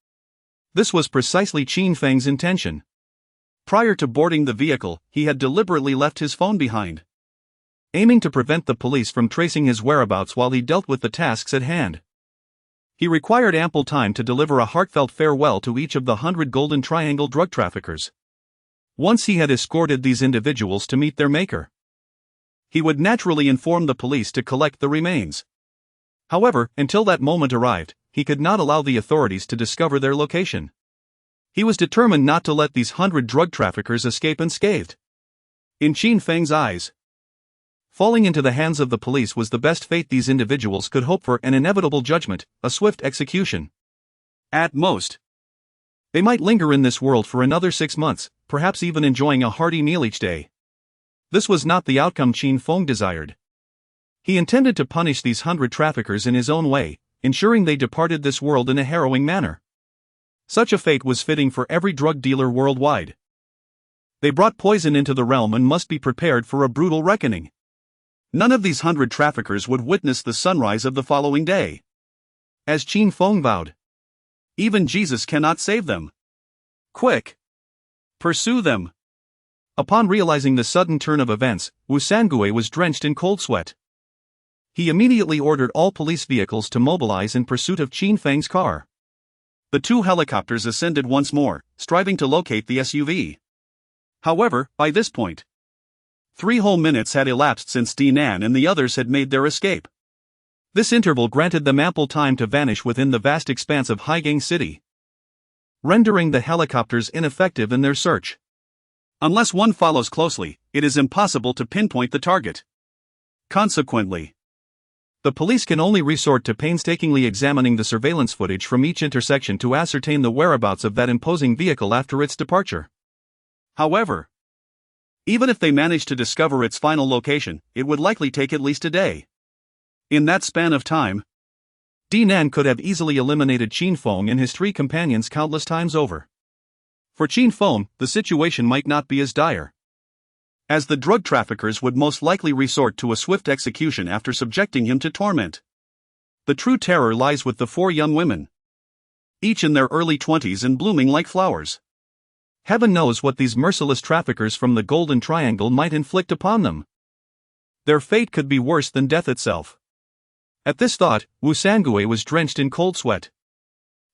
This was precisely Qin Feng's intention. Prior to boarding the vehicle, he had deliberately left his phone behind, aiming to prevent the police from tracing his whereabouts while he dealt with the tasks at hand. He required ample time to deliver a heartfelt farewell to each of the 100 Golden Triangle drug traffickers. Once he had escorted these individuals to meet their maker, he would naturally inform the police to collect the remains. However, until that moment arrived, he could not allow the authorities to discover their location. He was determined not to let these 100 drug traffickers escape unscathed. In Qin Feng's eyes, falling into the hands of the police was the best fate these individuals could hope for, an inevitable judgment, a swift execution. At most, they might linger in this world for another 6 months, perhaps even enjoying a hearty meal each day. This was not the outcome Qin Feng desired. He intended to punish these 100 traffickers in his own way, ensuring they departed this world in a harrowing manner. Such a fate was fitting for every drug dealer worldwide. They brought poison into the realm and must be prepared for a brutal reckoning. None of these 100 traffickers would witness the sunrise of the following day. As Qin Feng vowed, even Jesus cannot save them. Quick! Pursue them! Upon realizing the sudden turn of events, Wu Sangue was drenched in cold sweat. He immediately ordered all police vehicles to mobilize in pursuit of Qin Feng's car. The 2 helicopters ascended once more, striving to locate the SUV. However, by this point, 3 whole minutes had elapsed since Dinan and the others had made their escape. This interval granted them ample time to vanish within the vast expanse of Haigang City, rendering the helicopters ineffective in their search. Unless one follows closely, it is impossible to pinpoint the target. Consequently, the police can only resort to painstakingly examining the surveillance footage from each intersection to ascertain the whereabouts of that imposing vehicle after its departure. However, even if they manage to discover its final location, it would likely take at least a day. In that span of time, Dinan could have easily eliminated Qin Feng and his 3 companions countless times over. For Qin Feng, the situation might not be as dire, as the drug traffickers would most likely resort to a swift execution after subjecting him to torment. The true terror lies with the 4 young women, each in their early 20s and blooming like flowers. Heaven knows what these merciless traffickers from the Golden Triangle might inflict upon them. Their fate could be worse than death itself. At this thought, Wu Sangue was drenched in cold sweat.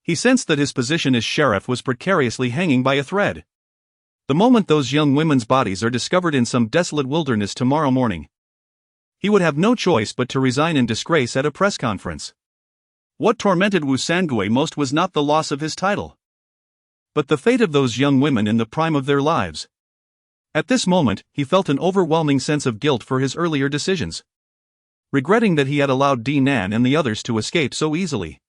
He sensed that his position as sheriff was precariously hanging by a thread. The moment those young women's bodies are discovered in some desolate wilderness tomorrow morning, he would have no choice but to resign in disgrace at a press conference. What tormented Wu Sangue most was not the loss of his title, but the fate of those young women in the prime of their lives. At this moment, he felt an overwhelming sense of guilt for his earlier decisions, regretting that he had allowed Dinan and the others to escape so easily.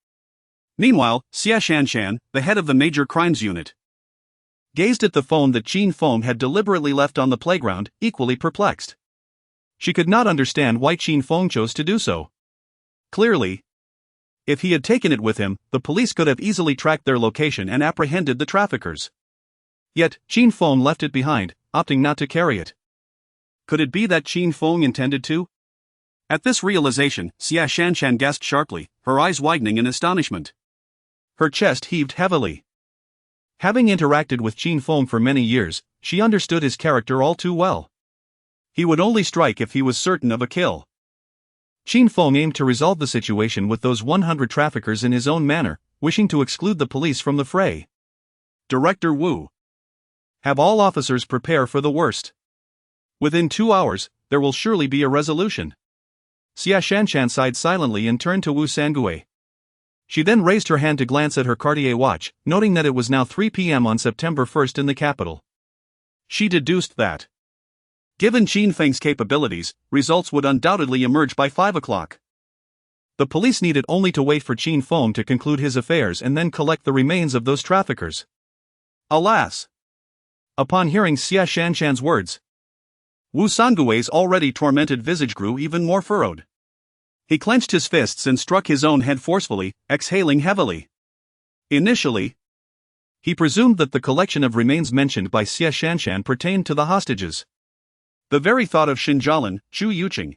Meanwhile, Xia Shan, the head of the Major Crimes Unit, gazed at the phone that Qin Feng had deliberately left on the playground, equally perplexed. She could not understand why Qin Feng chose to do so. Clearly, if he had taken it with him, the police could have easily tracked their location and apprehended the traffickers. Yet, Qin Feng left it behind, opting not to carry it. Could it be that Qin Feng intended to? At this realization, Xia Shan gasped sharply, her eyes widening in astonishment. Her chest heaved heavily. Having interacted with Qin Feng for many years, she understood his character all too well. He would only strike if he was certain of a kill. Qin Feng aimed to resolve the situation with those 100 traffickers in his own manner, wishing to exclude the police from the fray. Director Wu, have all officers prepare for the worst. Within 2 hours, there will surely be a resolution. Xia Shan sighed silently and turned to Wu Sangue. She then raised her hand to glance at her Cartier watch, noting that it was now 3 p.m. on September 1st in the capital. She deduced that Given Qin Feng's capabilities, results would undoubtedly emerge by 5 o'clock. The police needed only to wait for Qin Feng to conclude his affairs and then collect the remains of those traffickers. Alas! Upon hearing Xia Shanshan's words, Wu Sangui's already tormented visage grew even more furrowed. He clenched his fists and struck his own head forcefully, exhaling heavily. Initially, he presumed that the collection of remains mentioned by Xia Shanshan pertained to the hostages. The very thought of Shinjialan, Chu Yuqing,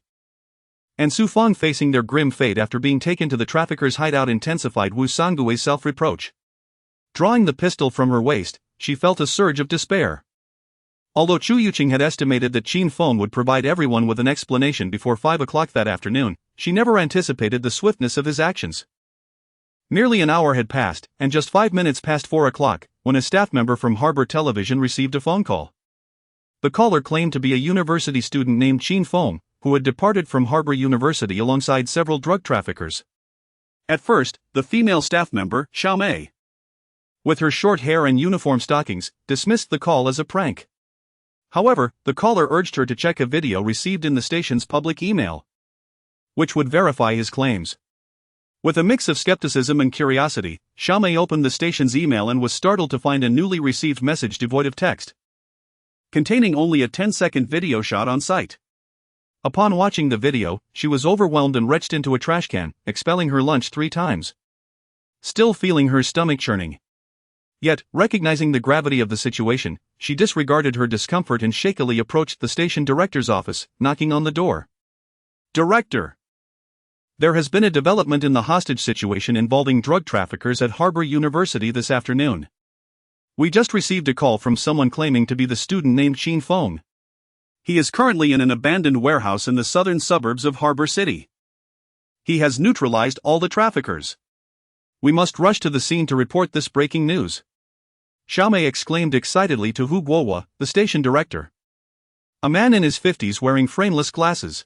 and Su Feng facing their grim fate after being taken to the traffickers' hideout intensified Wu Sangui's self-reproach. Drawing the pistol from her waist, she felt a surge of despair. Although Chu Yuqing had estimated that Qin Feng would provide everyone with an explanation before 5 o'clock that afternoon, she never anticipated the swiftness of his actions. Nearly an hour had passed, and just 5 minutes past 4 o'clock, when a staff member from Harbor Television received a phone call. The caller claimed to be a university student named Qin Feng, who had departed from Harbor University alongside several drug traffickers. At first, the female staff member, Xiao Mei, with her short hair and uniform stockings, dismissed the call as a prank. However, the caller urged her to check a video received in the station's public email, which would verify his claims. With a mix of skepticism and curiosity, Xiao Mei opened the station's email and was startled to find a newly received message devoid of text, containing only a 10-second video shot on site. Upon watching the video, she was overwhelmed and retched into a trash can, expelling her lunch 3 times. Still feeling her stomach churning. Yet, recognizing the gravity of the situation, she disregarded her discomfort and shakily approached the station director's office, knocking on the door. "Director! There has been a development in the hostage situation involving drug traffickers at Harbor University this afternoon. We just received a call from someone claiming to be the student named Qin Feng. He is currently in an abandoned warehouse in the southern suburbs of Harbor City. He has neutralized all the traffickers. We must rush to the scene to report this breaking news," Xiao Mei exclaimed excitedly to Hu Guohua, the station director, a man in his 50s wearing frameless glasses.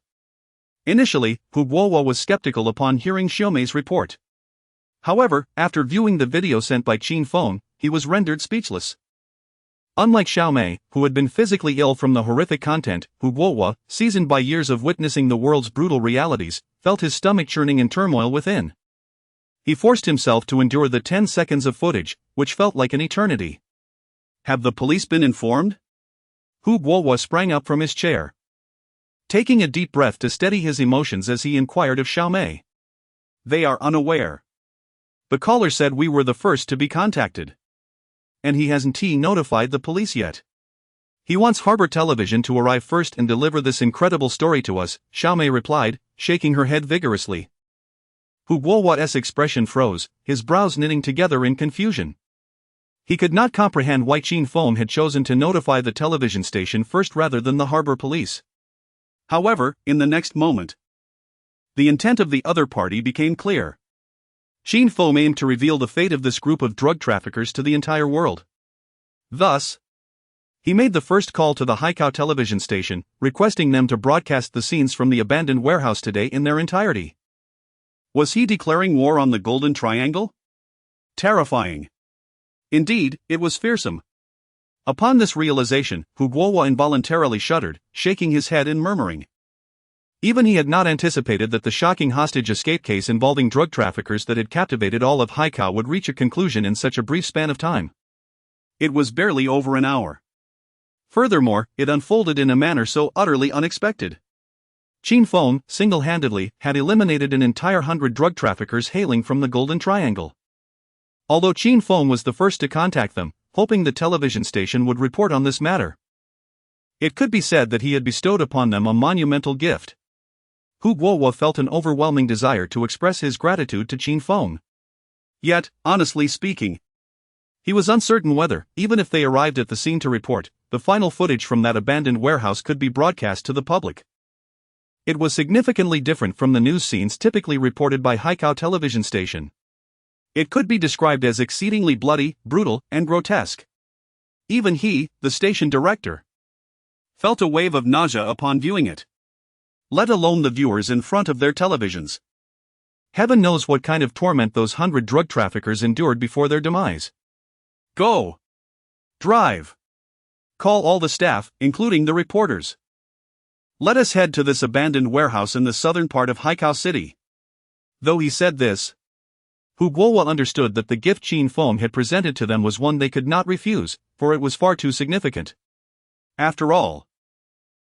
Initially, Hu Guohua was skeptical upon hearing Xiao Mei's report. However, after viewing the video sent by Qin Feng, he was rendered speechless. Unlike Xiao Mei, who had been physically ill from the horrific content, Hu Guohua, seasoned by years of witnessing the world's brutal realities, felt his stomach churning in turmoil within. He forced himself to endure the 10 seconds of footage, which felt like an eternity. "Have the police been informed?" Hu Guohua sprang up from his chair, taking a deep breath to steady his emotions as he inquired of Xiao Mei. "They are unaware. The caller said we were the first to be contacted. And he hasn't notified the police yet. He wants Harbor Television to arrive first and deliver this incredible story to us," Xiao Mei replied, shaking her head vigorously. Hu Guohua's expression froze, his brows knitting together in confusion. He could not comprehend why Qin Feng had chosen to notify the television station first rather than the Harbor police. However, in the next moment, the intent of the other party became clear. Qin Feng aimed to reveal the fate of this group of drug traffickers to the entire world. Thus, he made the first call to the Haikou television station, requesting them to broadcast the scenes from the abandoned warehouse today in their entirety. Was he declaring war on the Golden Triangle? Terrifying. Indeed, it was fearsome. Upon this realization, Hu Guohua involuntarily shuddered, shaking his head and murmuring. Even he had not anticipated that the shocking hostage escape case involving drug traffickers that had captivated all of Haikou would reach a conclusion in such a brief span of time. It was barely over an hour. Furthermore, it unfolded in a manner so utterly unexpected. Qin Feng, single-handedly, had eliminated an entire 100 drug traffickers hailing from the Golden Triangle. Although Qin Feng was the first to contact them, hoping the television station would report on this matter, it could be said that he had bestowed upon them a monumental gift. Hu Guohua felt an overwhelming desire to express his gratitude to Qin Feng. Yet, honestly speaking, he was uncertain whether, even if they arrived at the scene to report, the final footage from that abandoned warehouse could be broadcast to the public. It was significantly different from the news scenes typically reported by Haikou television station. It could be described as exceedingly bloody, brutal, and grotesque. Even he, the station director, felt a wave of nausea upon viewing it. Let alone the viewers in front of their televisions. Heaven knows what kind of torment those 100 drug traffickers endured before their demise. Go! Drive! Call all the staff, including the reporters. Let us head to this abandoned warehouse in the southern part of Haikao City. Though he said this, Hu Guohua understood that the gift Qin Feng had presented to them was one they could not refuse, for it was far too significant. After all,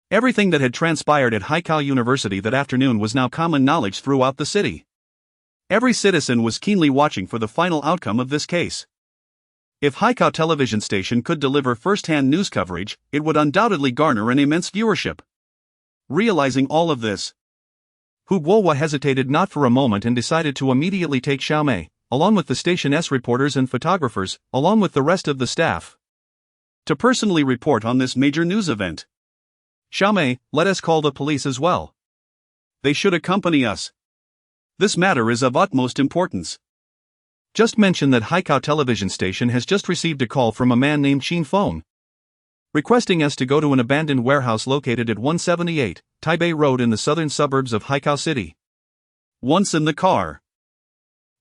everything that had transpired at Haikao University that afternoon was now common knowledge throughout the city. Every citizen was keenly watching for the final outcome of this case. If Haikao television station could deliver first-hand news coverage, it would undoubtedly garner an immense viewership. Realizing all of this, Hu Guohua hesitated not for a moment and decided to immediately take Xiaomei, along with the station's reporters and photographers, along with the rest of the staff, to personally report on this major news event. Xiaomei, let us call the police as well. They should accompany us. This matter is of utmost importance. Just mention that Haikao television station has just received a call from a man named Qin Feng, requesting us to go to an abandoned warehouse located at 178 Taipei Road in the southern suburbs of Haikao City. Once in the car,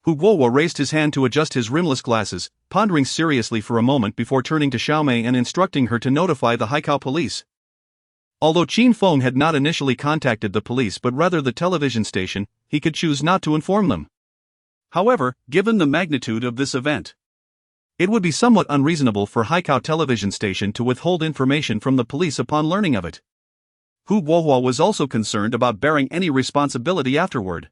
Hu Guohua raised his hand to adjust his rimless glasses, pondering seriously for a moment before turning to Xiaomei and instructing her to notify the Haikao police. Although Qin Feng had not initially contacted the police but rather the television station, he could choose not to inform them. However, given the magnitude of this event, it would be somewhat unreasonable for Haikao television station to withhold information from the police upon learning of it. Hu Guohua was also concerned about bearing any responsibility afterward.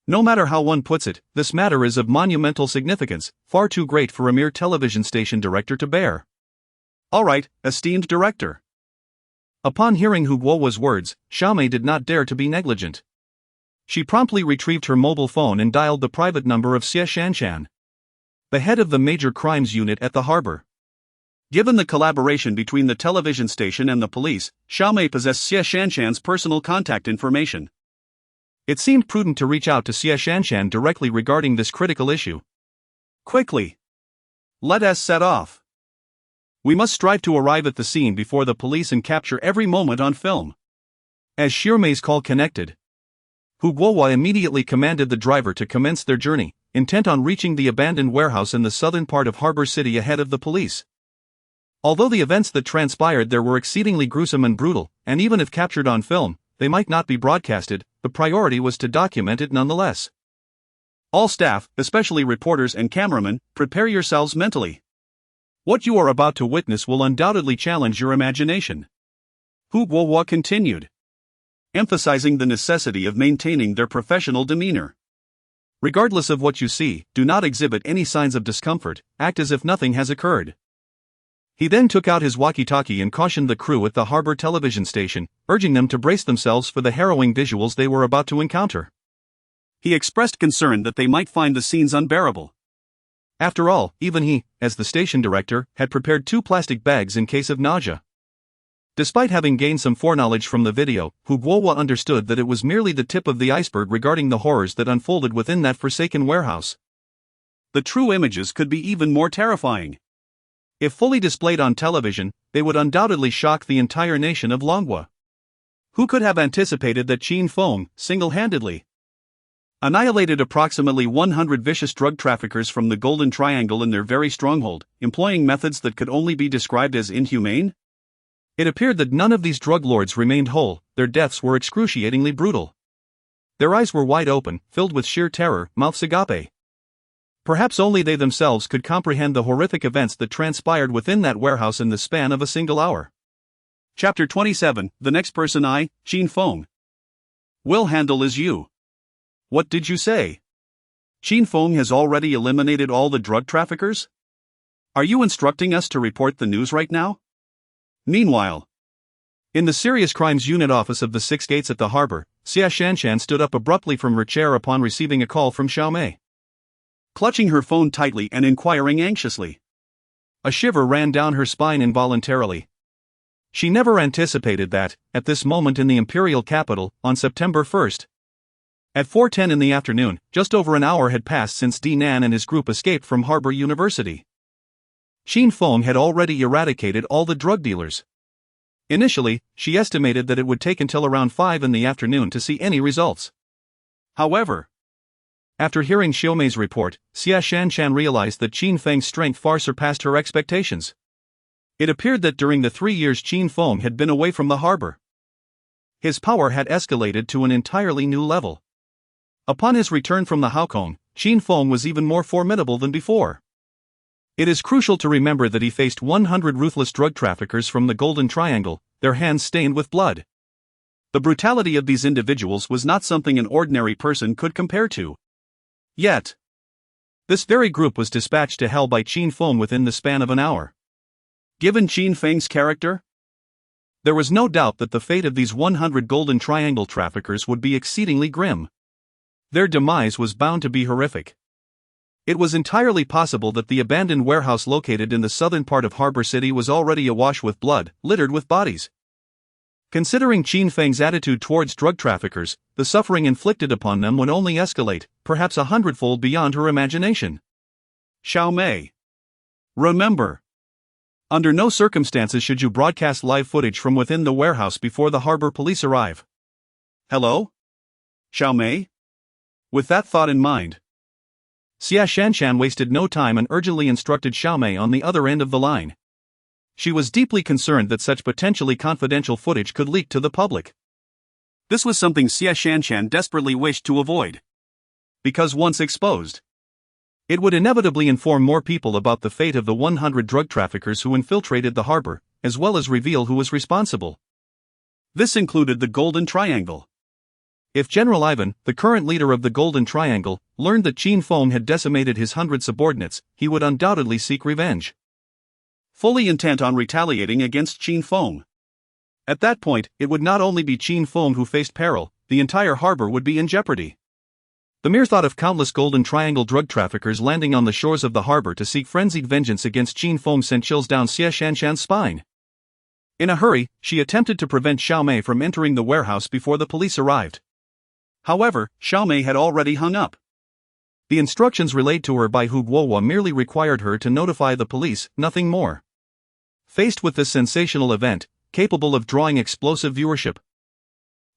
No matter how one puts it, this matter is of monumental significance, far too great for a mere television station director to bear. All right, esteemed director. Upon hearing Hu Guohua's words, Xiaomei did not dare to be negligent. She promptly retrieved her mobile phone and dialed the private number of Xie Shanshan, the head of the major crimes unit at the harbor. Given the collaboration between the television station and the police, Xiaomei possessed Xie Shanshan's personal contact information. It seemed prudent to reach out to Xie Shanshan directly regarding this critical issue. Quickly, let us set off. We must strive to arrive at the scene before the police and capture every moment on film. As Xiaomei's call connected, Hu Guohua immediately commanded the driver to commence their journey, intent on reaching the abandoned warehouse in the southern part of Harbor City ahead of the police. Although the events that transpired there were exceedingly gruesome and brutal, and even if captured on film, they might not be broadcasted, the priority was to document it nonetheless. All staff, especially reporters and cameramen, prepare yourselves mentally. What you are about to witness will undoubtedly challenge your imagination. Hu Guohua continued, emphasizing the necessity of maintaining their professional demeanor. Regardless of what you see, do not exhibit any signs of discomfort, act as if nothing has occurred. He then took out his walkie-talkie and cautioned the crew at the harbor television station, urging them to brace themselves for the harrowing visuals they were about to encounter. He expressed concern that they might find the scenes unbearable. After all, even he, as the station director, had prepared 2 plastic bags in case of nausea. Despite having gained some foreknowledge from the video, Hu Guohua understood that it was merely the tip of the iceberg regarding the horrors that unfolded within that forsaken warehouse. The true images could be even more terrifying. If fully displayed on television, they would undoubtedly shock the entire nation of Longhua. Who could have anticipated that Qin Feng, single-handedly, annihilated approximately 100 vicious drug traffickers from the Golden Triangle in their very stronghold, employing methods that could only be described as inhumane? It appeared that none of these drug lords remained whole, their deaths were excruciatingly brutal. Their eyes were wide open, filled with sheer terror, mouths agape. Perhaps only they themselves could comprehend the horrific events that transpired within that warehouse in the span of a single hour. Chapter 27, The next person I, Qin Feng, will handle is you. What did you say? Qin Feng has already eliminated all the drug traffickers? Are you instructing us to report the news right now? Meanwhile, in the Serious Crimes Unit office of the Six Gates at the harbor, Xie Shanshan stood up abruptly from her chair upon receiving a call from Xiaomei. Clutching her phone tightly and inquiring anxiously. A shiver ran down her spine involuntarily. She never anticipated that, at this moment in the imperial capital, on September 1st, at 4:10 in the afternoon, just over an hour had passed since D. Nan and his group escaped from Harbor University. Qin Feng had already eradicated all the drug dealers. Initially, she estimated that it would take until around 5 in the afternoon to see any results. However, after hearing Xiaomei's report, Xie Shanshan realized that Qin Feng's strength far surpassed her expectations. It appeared that during the 3 years Qin Feng had been away from the harbor, His power had escalated to an entirely new level. Upon his return from the Haokong, Qin Feng was even more formidable than before. It is crucial to remember that he faced 100 ruthless drug traffickers from the Golden Triangle, their hands stained with blood. The brutality of these individuals was not something an ordinary person could compare to. Yet, this very group was dispatched to hell by Qin Feng within the span of an hour. Given Qin Feng's character, there was no doubt that the fate of these 100 Golden Triangle traffickers would be exceedingly grim. Their demise was bound to be horrific. It was entirely possible that the abandoned warehouse located in the southern part of Harbor City was already awash with blood, littered with bodies. Considering Qin Feng's attitude towards drug traffickers, the suffering inflicted upon them would only escalate, perhaps 100-fold beyond her imagination. Xiao Mei. Remember, under no circumstances should you broadcast live footage from within the warehouse before the harbor police arrive. Hello? Xiao Mei? With that thought in mind, Xia Shanshan wasted no time and urgently instructed Xiao Mei on the other end of the line. She was deeply concerned that such potentially confidential footage could leak to the public. This was something Xia Shanshan desperately wished to avoid. Because once exposed, it would inevitably inform more people about the fate of the 100 drug traffickers who infiltrated the harbor, as well as reveal who was responsible. This included the Golden Triangle. If General Ivan, the current leader of the Golden Triangle, learned that Qin Feng had decimated his 100 subordinates, he would undoubtedly seek revenge. Fully intent on retaliating against Qin Feng. At that point, it would not only be Qin Feng who faced peril, the entire harbor would be in jeopardy. The mere thought of countless Golden Triangle drug traffickers landing on the shores of the harbor to seek frenzied vengeance against Qin Feng sent chills down Xia Shanshan's spine. In a hurry, she attempted to prevent Xiao Mei from entering the warehouse before the police arrived. However, Xiao Mei had already hung up. The instructions relayed to her by Hu Guohua merely required her to notify the police, nothing more. Faced with this sensational event, capable of drawing explosive viewership,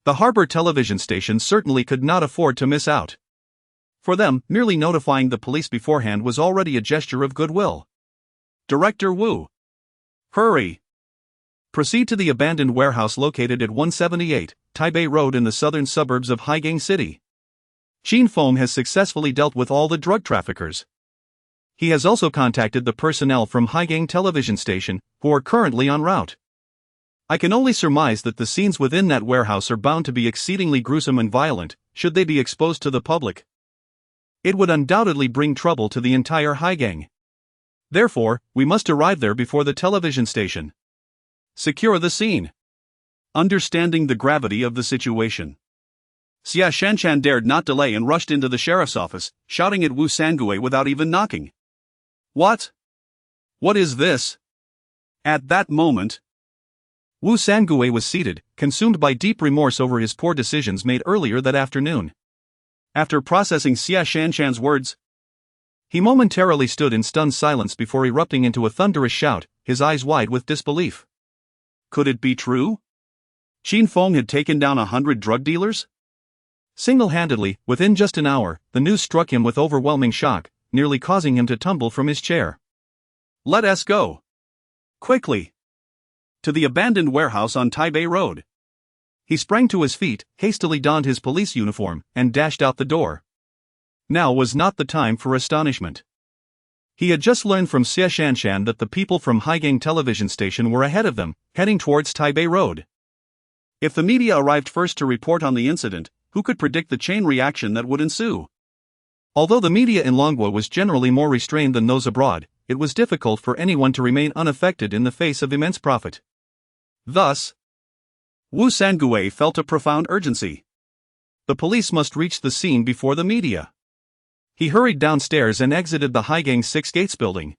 the harbor television station certainly could not afford to miss out. For them, merely notifying the police beforehand was already a gesture of goodwill. Director Wu. Hurry! Proceed to the abandoned warehouse located at 178 Taipei Road in the southern suburbs of Haigang City. Qin Feng has successfully dealt with all the drug traffickers. He has also contacted the personnel from Haigang television station, who are currently en route. I can only surmise that the scenes within that warehouse are bound to be exceedingly gruesome and violent, should they be exposed to the public. It would undoubtedly bring trouble to the entire Haigang. Therefore, we must arrive there before the television station. Secure the scene. Understanding the gravity of the situation, Xia Shanshan dared not delay and rushed into the sheriff's office, shouting at Wu Sangue without even knocking. What? What is this? At that moment, Wu Sangue was seated, consumed by deep remorse over his poor decisions made earlier that afternoon. After processing Xia Shanshan's words, he momentarily stood in stunned silence before erupting into a thunderous shout, his eyes wide with disbelief. Could it be true? Qin Feng had taken down 100 drug dealers? Single-handedly, within just an hour, the news struck him with overwhelming shock, nearly causing him to tumble from his chair. Let us go. Quickly. To the abandoned warehouse on Taipei Road. He sprang to his feet, hastily donned his police uniform, and dashed out the door. Now was not the time for astonishment. He had just learned from Xia Shanshan that the people from Haigang television station were ahead of them, heading towards Taipei Road. If the media arrived first to report on the incident, who could predict the chain reaction that would ensue? Although the media in Longguo was generally more restrained than those abroad, it was difficult for anyone to remain unaffected in the face of immense profit. Thus, Wu Sangue felt a profound urgency. The police must reach the scene before the media. He hurried downstairs and exited the Haigang 6 Gates building,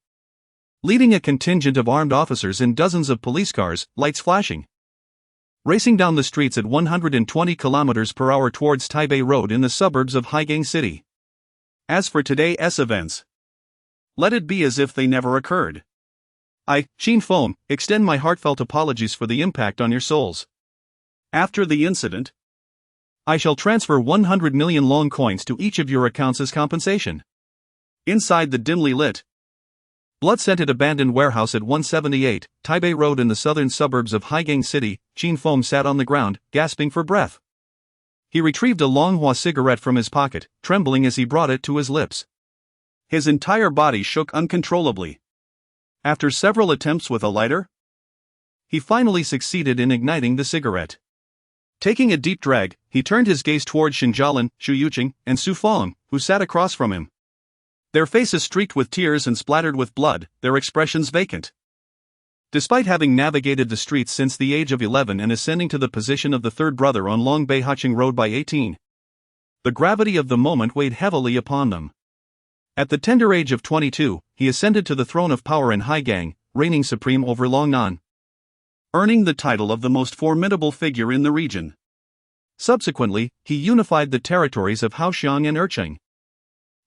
leading a contingent of armed officers in dozens of police cars, lights flashing, racing down the streets at 120 km per hour towards Taipei Road in the suburbs of Haigang City. As for today's events, let it be as if they never occurred. I, Qin Feng, extend my heartfelt apologies for the impact on your souls. After the incident, I shall transfer 100 million long coins to each of your accounts as compensation. Inside the dimly lit Blood-scented abandoned warehouse at 178 Taipei Road in the southern suburbs of Haigang City. Qin Feng sat on the ground, gasping for breath. He retrieved a Longhua cigarette from his pocket, trembling as he brought it to his lips. His entire body shook uncontrollably. After several attempts with a lighter, he finally succeeded in igniting the cigarette. Taking a deep drag, he turned his gaze toward Shinjialan, Chu Yuqing, and Su Feng, who sat across from him. Their faces streaked with tears and splattered with blood, their expressions vacant. Despite having navigated the streets since the age of 11 and ascending to the position of the third brother on Longbei Haching Road by 18, the gravity of the moment weighed heavily upon them. At the tender age of 22, he ascended to the throne of power in Haigang, reigning supreme over Longnan, earning the title of the most formidable figure in the region. Subsequently, he unified the territories of Haoxiang and Ercheng,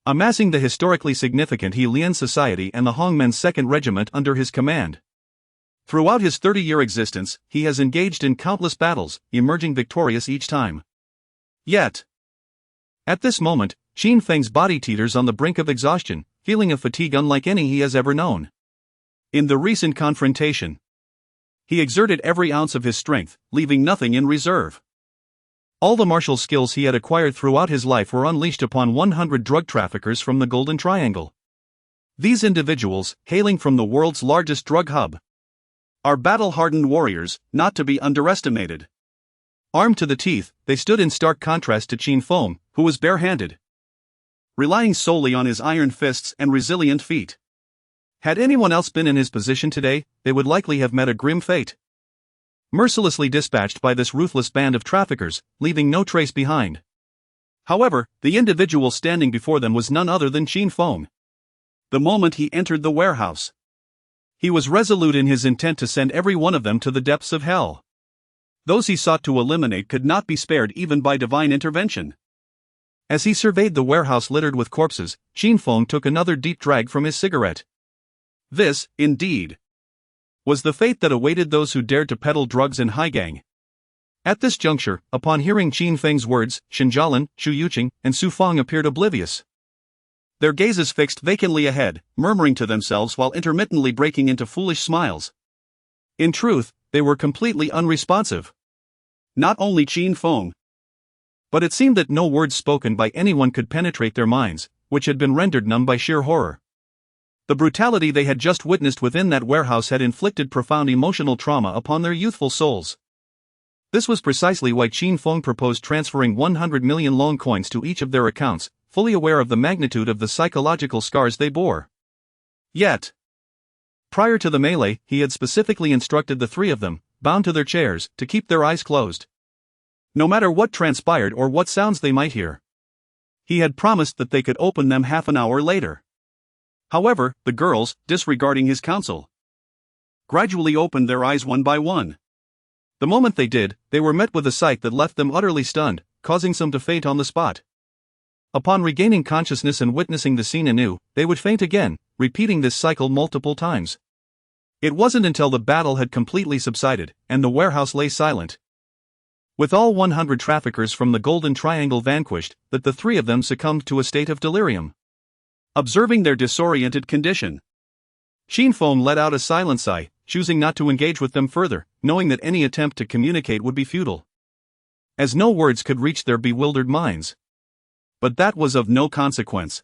amassing the historically significant He-Lian Society and the Hongmen's 2nd Regiment under his command. Throughout his 30-year existence, he has engaged in countless battles, emerging victorious each time. Yet, at this moment, Qin Feng's body teeters on the brink of exhaustion, feeling a fatigue unlike any he has ever known. In the recent confrontation, he exerted every ounce of his strength, leaving nothing in reserve. All the martial skills he had acquired throughout his life were unleashed upon 100 drug traffickers from the Golden Triangle. These individuals, hailing from the world's largest drug hub, are battle-hardened warriors, not to be underestimated. Armed to the teeth, they stood in stark contrast to Qin Feng, who was barehanded, relying solely on his iron fists and resilient feet. Had anyone else been in his position today, they would likely have met a grim fate. Mercilessly dispatched by this ruthless band of traffickers, leaving no trace behind. However, the individual standing before them was none other than Qin Feng. The moment he entered the warehouse, he was resolute in his intent to send every one of them to the depths of hell. Those he sought to eliminate could not be spared even by divine intervention. As he surveyed the warehouse littered with corpses, Qin Feng took another deep drag from his cigarette. This, indeed, was the fate that awaited those who dared to peddle drugs in Haigang. At this juncture, upon hearing Qin Feng's words, Shinjialan, Chu Yuqing, and Su Feng appeared oblivious, their gazes fixed vacantly ahead, murmuring to themselves while intermittently breaking into foolish smiles. In truth, they were completely unresponsive. Not only Qin Feng, but it seemed that no words spoken by anyone could penetrate their minds, which had been rendered numb by sheer horror. The brutality they had just witnessed within that warehouse had inflicted profound emotional trauma upon their youthful souls. This was precisely why Qin Feng proposed transferring 100 million long coins to each of their accounts, fully aware of the magnitude of the psychological scars they bore. Yet, prior to the melee, he had specifically instructed the three of them, bound to their chairs, to keep their eyes closed. No matter what transpired or what sounds they might hear, he had promised that they could open them half an hour later. However, the girls, disregarding his counsel, gradually opened their eyes one by one. The moment they did, they were met with a sight that left them utterly stunned, causing some to faint on the spot. Upon regaining consciousness and witnessing the scene anew, they would faint again, repeating this cycle multiple times. It wasn't until the battle had completely subsided, and the warehouse lay silent, with all 100 traffickers from the Golden Triangle vanquished, that the three of them succumbed to a state of delirium. Observing their disoriented condition, Qin Feng let out a silent sigh, choosing not to engage with them further, knowing that any attempt to communicate would be futile, as no words could reach their bewildered minds. But that was of no consequence.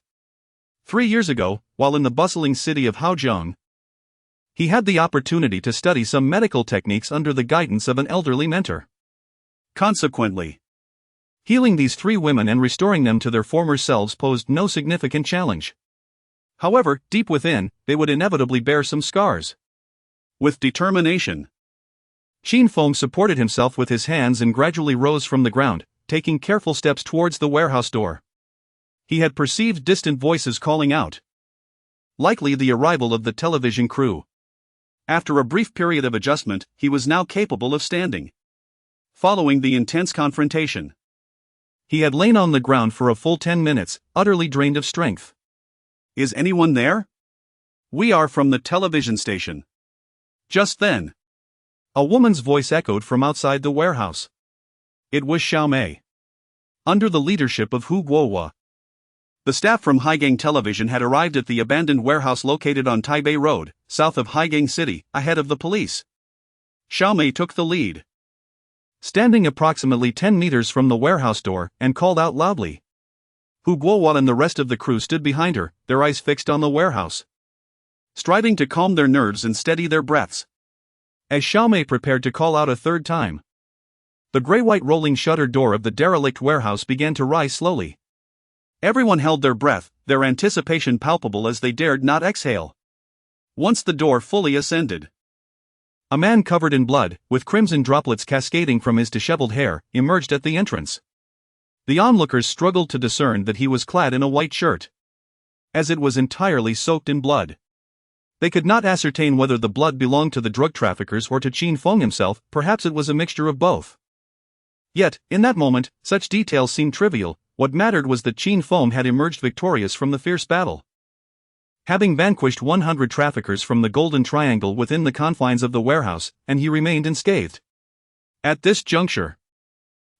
3 years ago, while in the bustling city of Haojiang, he had the opportunity to study some medical techniques under the guidance of an elderly mentor. Consequently, healing these three women and restoring them to their former selves posed no significant challenge. However, deep within, they would inevitably bear some scars. With determination, Qin Feng supported himself with his hands and gradually rose from the ground, taking careful steps towards the warehouse door. He had perceived distant voices calling out, likely the arrival of the television crew. After a brief period of adjustment, he was now capable of standing. Following the intense confrontation, he had lain on the ground for a full 10 minutes, utterly drained of strength. "Is anyone there? We are from the television station." Just then, a woman's voice echoed from outside the warehouse. It was Xiao Mei. Under the leadership of Hu Guohua, The staff from Haigang Television had arrived at the abandoned warehouse located on Taipei Road, south of Haigang City, ahead of the police. Xiaomei took the lead, standing approximately 10 meters from the warehouse door, and called out loudly. Hu Guohua and the rest of the crew stood behind her, their eyes fixed on the warehouse, striving to calm their nerves and steady their breaths. As Xiaomei prepared to call out a third time, the gray-white rolling shutter door of the derelict warehouse began to rise slowly. Everyone held their breath, their anticipation palpable as they dared not exhale. Once the door fully ascended, a man covered in blood, with crimson droplets cascading from his disheveled hair, emerged at the entrance. The onlookers struggled to discern that he was clad in a white shirt, as it was entirely soaked in blood. They could not ascertain whether the blood belonged to the drug traffickers or to Qin Feng himself, perhaps it was a mixture of both. Yet, in that moment, such details seemed trivial. What mattered was that Qin Feng had emerged victorious from the fierce battle, having vanquished 100 traffickers from the Golden Triangle within the confines of the warehouse, and he remained unscathed. At this juncture,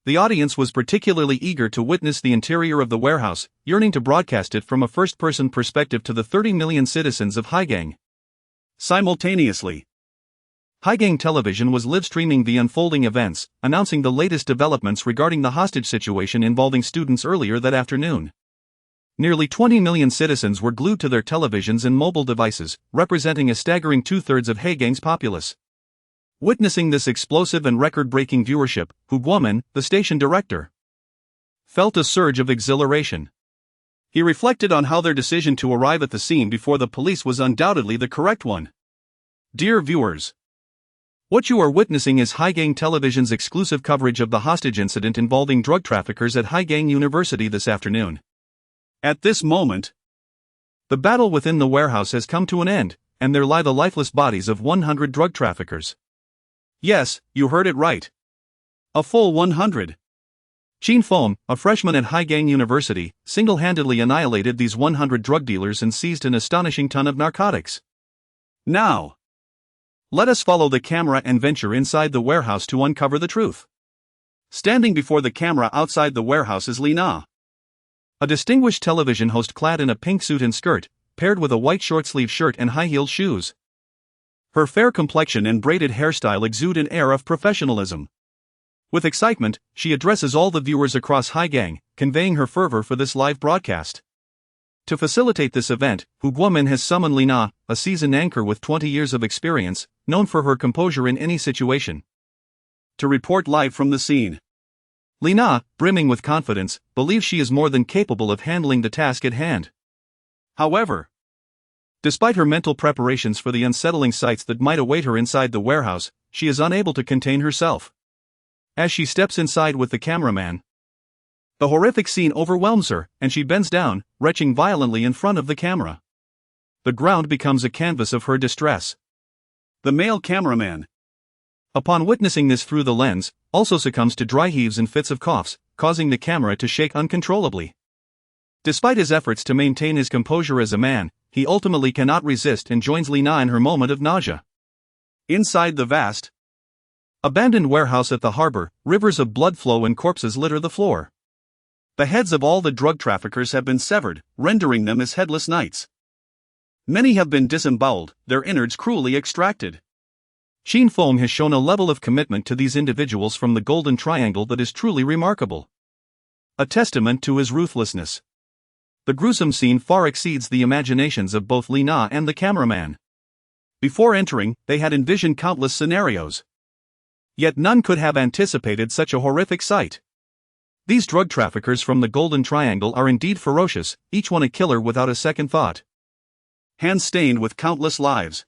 the audience was particularly eager to witness the interior of the warehouse, yearning to broadcast it from a first-person perspective to the 30 million citizens of Haigang. Simultaneously, Haigang Television was live-streaming the unfolding events, announcing the latest developments regarding the hostage situation involving students earlier that afternoon. Nearly 20 million citizens were glued to their televisions and mobile devices, representing a staggering two-thirds of Haigang's populace. Witnessing this explosive and record-breaking viewership, Hu Guomin, the station director, felt a surge of exhilaration. He reflected on how their decision to arrive at the scene before the police was undoubtedly the correct one. Dear viewers, what you are witnessing is Haigang Television's exclusive coverage of the hostage incident involving drug traffickers at Haigang University this afternoon. At this moment, the battle within the warehouse has come to an end, and there lie the lifeless bodies of 100 drug traffickers. Yes, you heard it right. A full 100. Qin Feng, a freshman at Haigang University, single-handedly annihilated these 100 drug dealers and seized an astonishing ton of narcotics. Now, let us follow the camera and venture inside the warehouse to uncover the truth. Standing before the camera outside the warehouse is Li Na, a distinguished television host clad in a pink suit and skirt, paired with a white short-sleeve shirt and high-heeled shoes. Her fair complexion and braided hairstyle exude an air of professionalism. With excitement, she addresses all the viewers across Haigang, conveying her fervor for this live broadcast. To facilitate this event, Hu Guomin has summoned Li Na, a seasoned anchor with 20 years of experience, known for her composure in any situation, to report live from the scene. Li Na, brimming with confidence, believes she is more than capable of handling the task at hand. However, despite her mental preparations for the unsettling sights that might await her inside the warehouse, she is unable to contain herself. As she steps inside with the cameraman, the horrific scene overwhelms her, and she bends down, retching violently in front of the camera. The ground becomes a canvas of her distress. The male cameraman, upon witnessing this through the lens, also succumbs to dry heaves and fits of coughs, causing the camera to shake uncontrollably. Despite his efforts to maintain his composure as a man, he ultimately cannot resist and joins Li Na in her moment of nausea. Inside the vast, abandoned warehouse at the harbor, rivers of blood flow and corpses litter the floor. The heads of all the drug traffickers have been severed, rendering them as headless knights. Many have been disemboweled, their innards cruelly extracted. Qin Feng has shown a level of commitment to these individuals from the Golden Triangle that is truly remarkable, a testament to his ruthlessness. The gruesome scene far exceeds the imaginations of both Li Na and the cameraman. Before entering, they had envisioned countless scenarios, yet none could have anticipated such a horrific sight. These drug traffickers from the Golden Triangle are indeed ferocious, each one a killer without a second thought, hands stained with countless lives.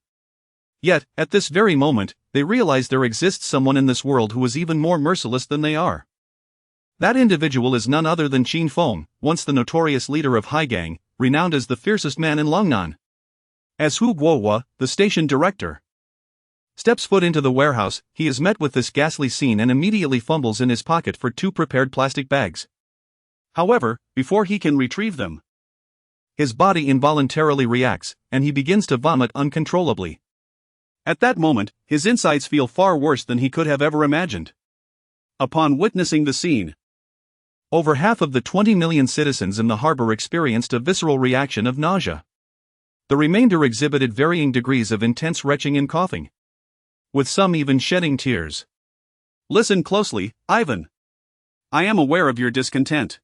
Yet, at this very moment, they realize there exists someone in this world who is even more merciless than they are. That individual is none other than Qin Feng, once the notorious leader of Haigang, renowned as the fiercest man in Longnan. As Hu Guohua, the station director, steps foot into the warehouse, he is met with this ghastly scene and immediately fumbles in his pocket for 2 prepared plastic bags. However, before he can retrieve them, his body involuntarily reacts, and he begins to vomit uncontrollably. At that moment, his insides feel far worse than he could have ever imagined. Upon witnessing the scene, Over half of the 20 million citizens in the harbor experienced a visceral reaction of nausea. The remainder exhibited varying degrees of intense retching and coughing, with some even shedding tears. Listen closely, Ivan. I am aware of your discontent.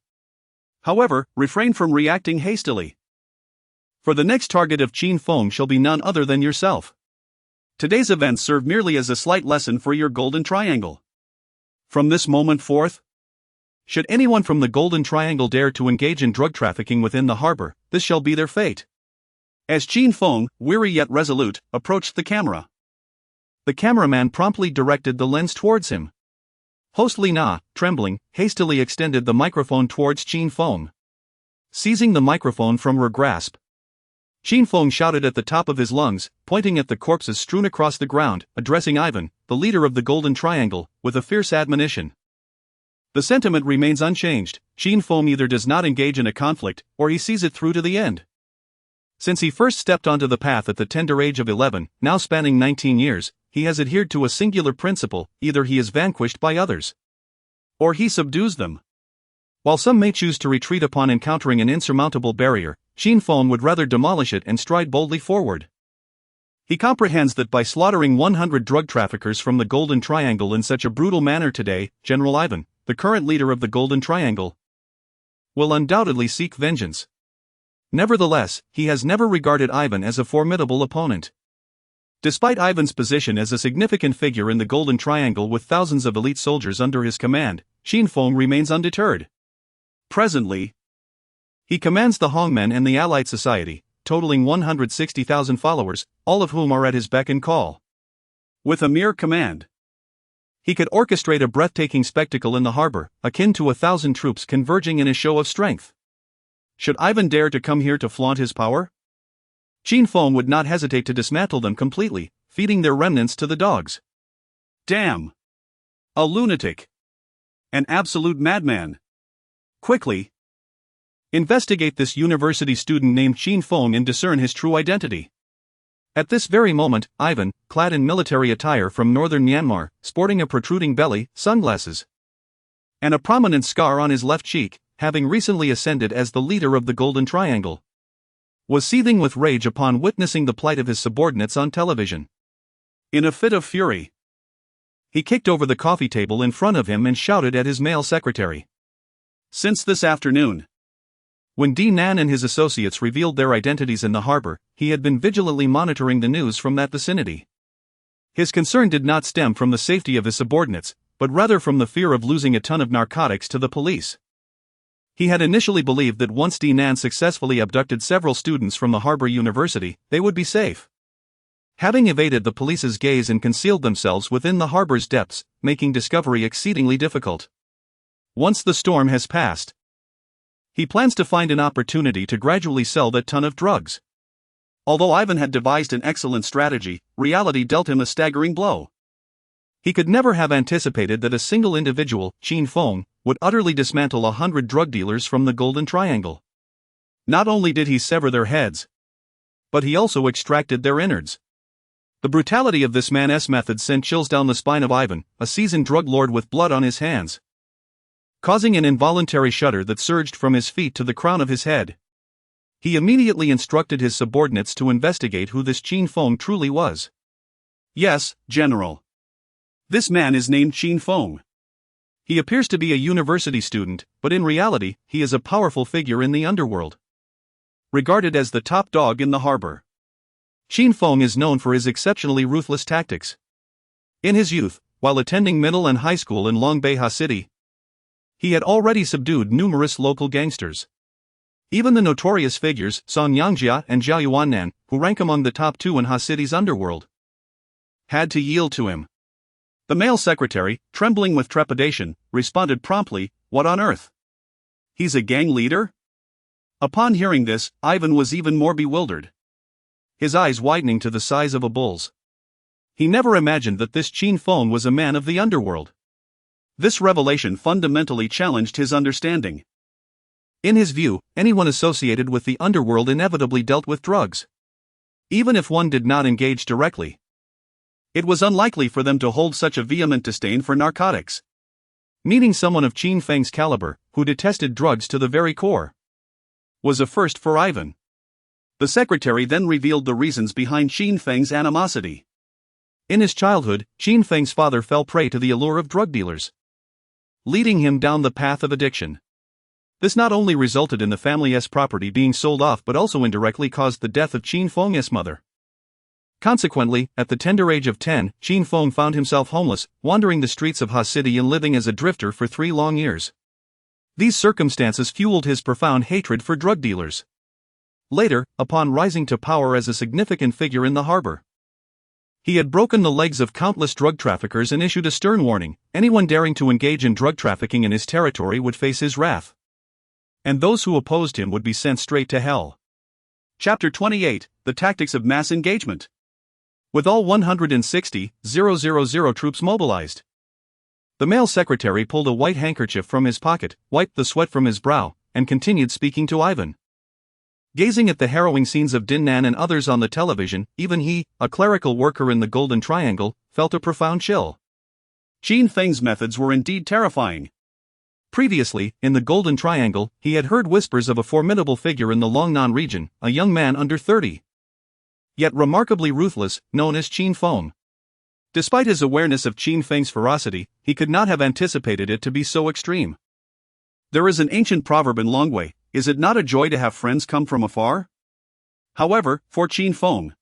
However, refrain from reacting hastily. For the next target of Qin Feng shall be none other than yourself. Today's events serve merely as a slight lesson for your Golden Triangle. From this moment forth, should anyone from the Golden Triangle dare to engage in drug trafficking within the harbor, this shall be their fate. As Qin Feng, weary yet resolute, approached the camera, the cameraman promptly directed the lens towards him. Hastily, trembling, hastily extended the microphone towards Qin Feng. Seizing the microphone from her grasp, Qin Feng shouted at the top of his lungs, pointing at the corpses strewn across the ground, addressing Ivan, the leader of the Golden Triangle, with a fierce admonition. The sentiment remains unchanged. Qin Feng either does not engage in a conflict, or he sees it through to the end. Since he first stepped onto the path at the tender age of 11, now spanning 19 years, he has adhered to a singular principle: either he is vanquished by others, or he subdues them. While some may choose to retreat upon encountering an insurmountable barrier, Qin Feng would rather demolish it and stride boldly forward. He comprehends that by slaughtering 100 drug traffickers from the Golden Triangle in such a brutal manner today, General Ivan, the current leader of the Golden Triangle, will undoubtedly seek vengeance. Nevertheless, he has never regarded Ivan as a formidable opponent. Despite Ivan's position as a significant figure in the Golden Triangle with thousands of elite soldiers under his command, Qin Feng remains undeterred. Presently, he commands the Hongmen and the Allied Society, totaling 160,000 followers, all of whom are at his beck and call. With a mere command, he could orchestrate a breathtaking spectacle in the harbor, akin to 1,000 troops converging in a show of strength. Should Ivan dare to come here to flaunt his power, Qin Feng would not hesitate to dismantle them completely, feeding their remnants to the dogs. Damn! A lunatic! An absolute madman! Quickly investigate this university student named Qin Feng and discern his true identity. At this very moment, Ivan, clad in military attire from northern Myanmar, sporting a protruding belly, sunglasses, and a prominent scar on his left cheek, having recently ascended as the leader of the Golden Triangle, was seething with rage upon witnessing the plight of his subordinates on television. In a fit of fury, he kicked over the coffee table in front of him and shouted at his male secretary. Since this afternoon, when D. Nan and his associates revealed their identities in the harbor, he had been vigilantly monitoring the news from that vicinity. His concern did not stem from the safety of his subordinates, but rather from the fear of losing a ton of narcotics to the police. He had initially believed that once D. Nan successfully abducted several students from the Harbor University, they would be safe. Having evaded the police's gaze and concealed themselves within the harbor's depths, making discovery exceedingly difficult. Once the storm has passed, he plans to find an opportunity to gradually sell that ton of drugs. Although Ivan had devised an excellent strategy, reality dealt him a staggering blow. He could never have anticipated that a single individual, Qin Feng, would utterly dismantle 100 drug dealers from the Golden Triangle. Not only did he sever their heads, but he also extracted their innards. The brutality of this man's methods sent chills down the spine of Ivan, a seasoned drug lord with blood on his hands, causing an involuntary shudder that surged from his feet to the crown of his head. He immediately instructed his subordinates to investigate who this Qin Feng truly was. Yes, General. This man is named Qin Feng. He appears to be a university student, but in reality, he is a powerful figure in the underworld, regarded as the top dog in the harbor. Qin Feng is known for his exceptionally ruthless tactics. In his youth, while attending middle and high school in Long Bay City, he had already subdued numerous local gangsters. Even the notorious figures Song Yangjia and Zhao Yuannan, who rank among the top 2 in City's underworld, had to yield to him. The male secretary, trembling with trepidation, responded promptly, "What on earth? He's a gang leader?" Upon hearing this, Ivan was even more bewildered, his eyes widening to the size of a bull's. He never imagined that this Qin Feng was a man of the underworld. This revelation fundamentally challenged his understanding. In his view, anyone associated with the underworld inevitably dealt with drugs. Even if one did not engage directly, it was unlikely for them to hold such a vehement disdain for narcotics. Meeting someone of Qin Feng's caliber, who detested drugs to the very core, was a first for Ivan. The secretary then revealed the reasons behind Qin Feng's animosity. In his childhood, Qin Feng's father fell prey to the allure of drug dealers, leading him down the path of addiction. This not only resulted in the family's property being sold off but also indirectly caused the death of Qin Feng's mother. Consequently, at the tender age of 10, Qin Feng found himself homeless, wandering the streets of Hastily and living as a drifter for 3 long years. These circumstances fueled his profound hatred for drug dealers. Later, upon rising to power as a significant figure in the harbor, he had broken the legs of countless drug traffickers and issued a stern warning: anyone daring to engage in drug trafficking in his territory would face his wrath, and those who opposed him would be sent straight to hell. Chapter 28: The Tactics of Mass Engagement. With all 160,000 troops mobilized, the male secretary pulled a white handkerchief from his pocket, wiped the sweat from his brow, and continued speaking to Ivan. Gazing at the harrowing scenes of Dinnan and others on the television, even he, a clerical worker in the Golden Triangle, felt a profound chill. Qin Feng's methods were indeed terrifying. Previously, in the Golden Triangle, he had heard whispers of a formidable figure in the Longnan region, a young man under 30. Yet remarkably ruthless, known as Qin Feng. Despite his awareness of Qin Feng's ferocity, he could not have anticipated it to be so extreme. There is an ancient proverb in Longwei: is it not a joy to have friends come from afar? However, for Qin Feng,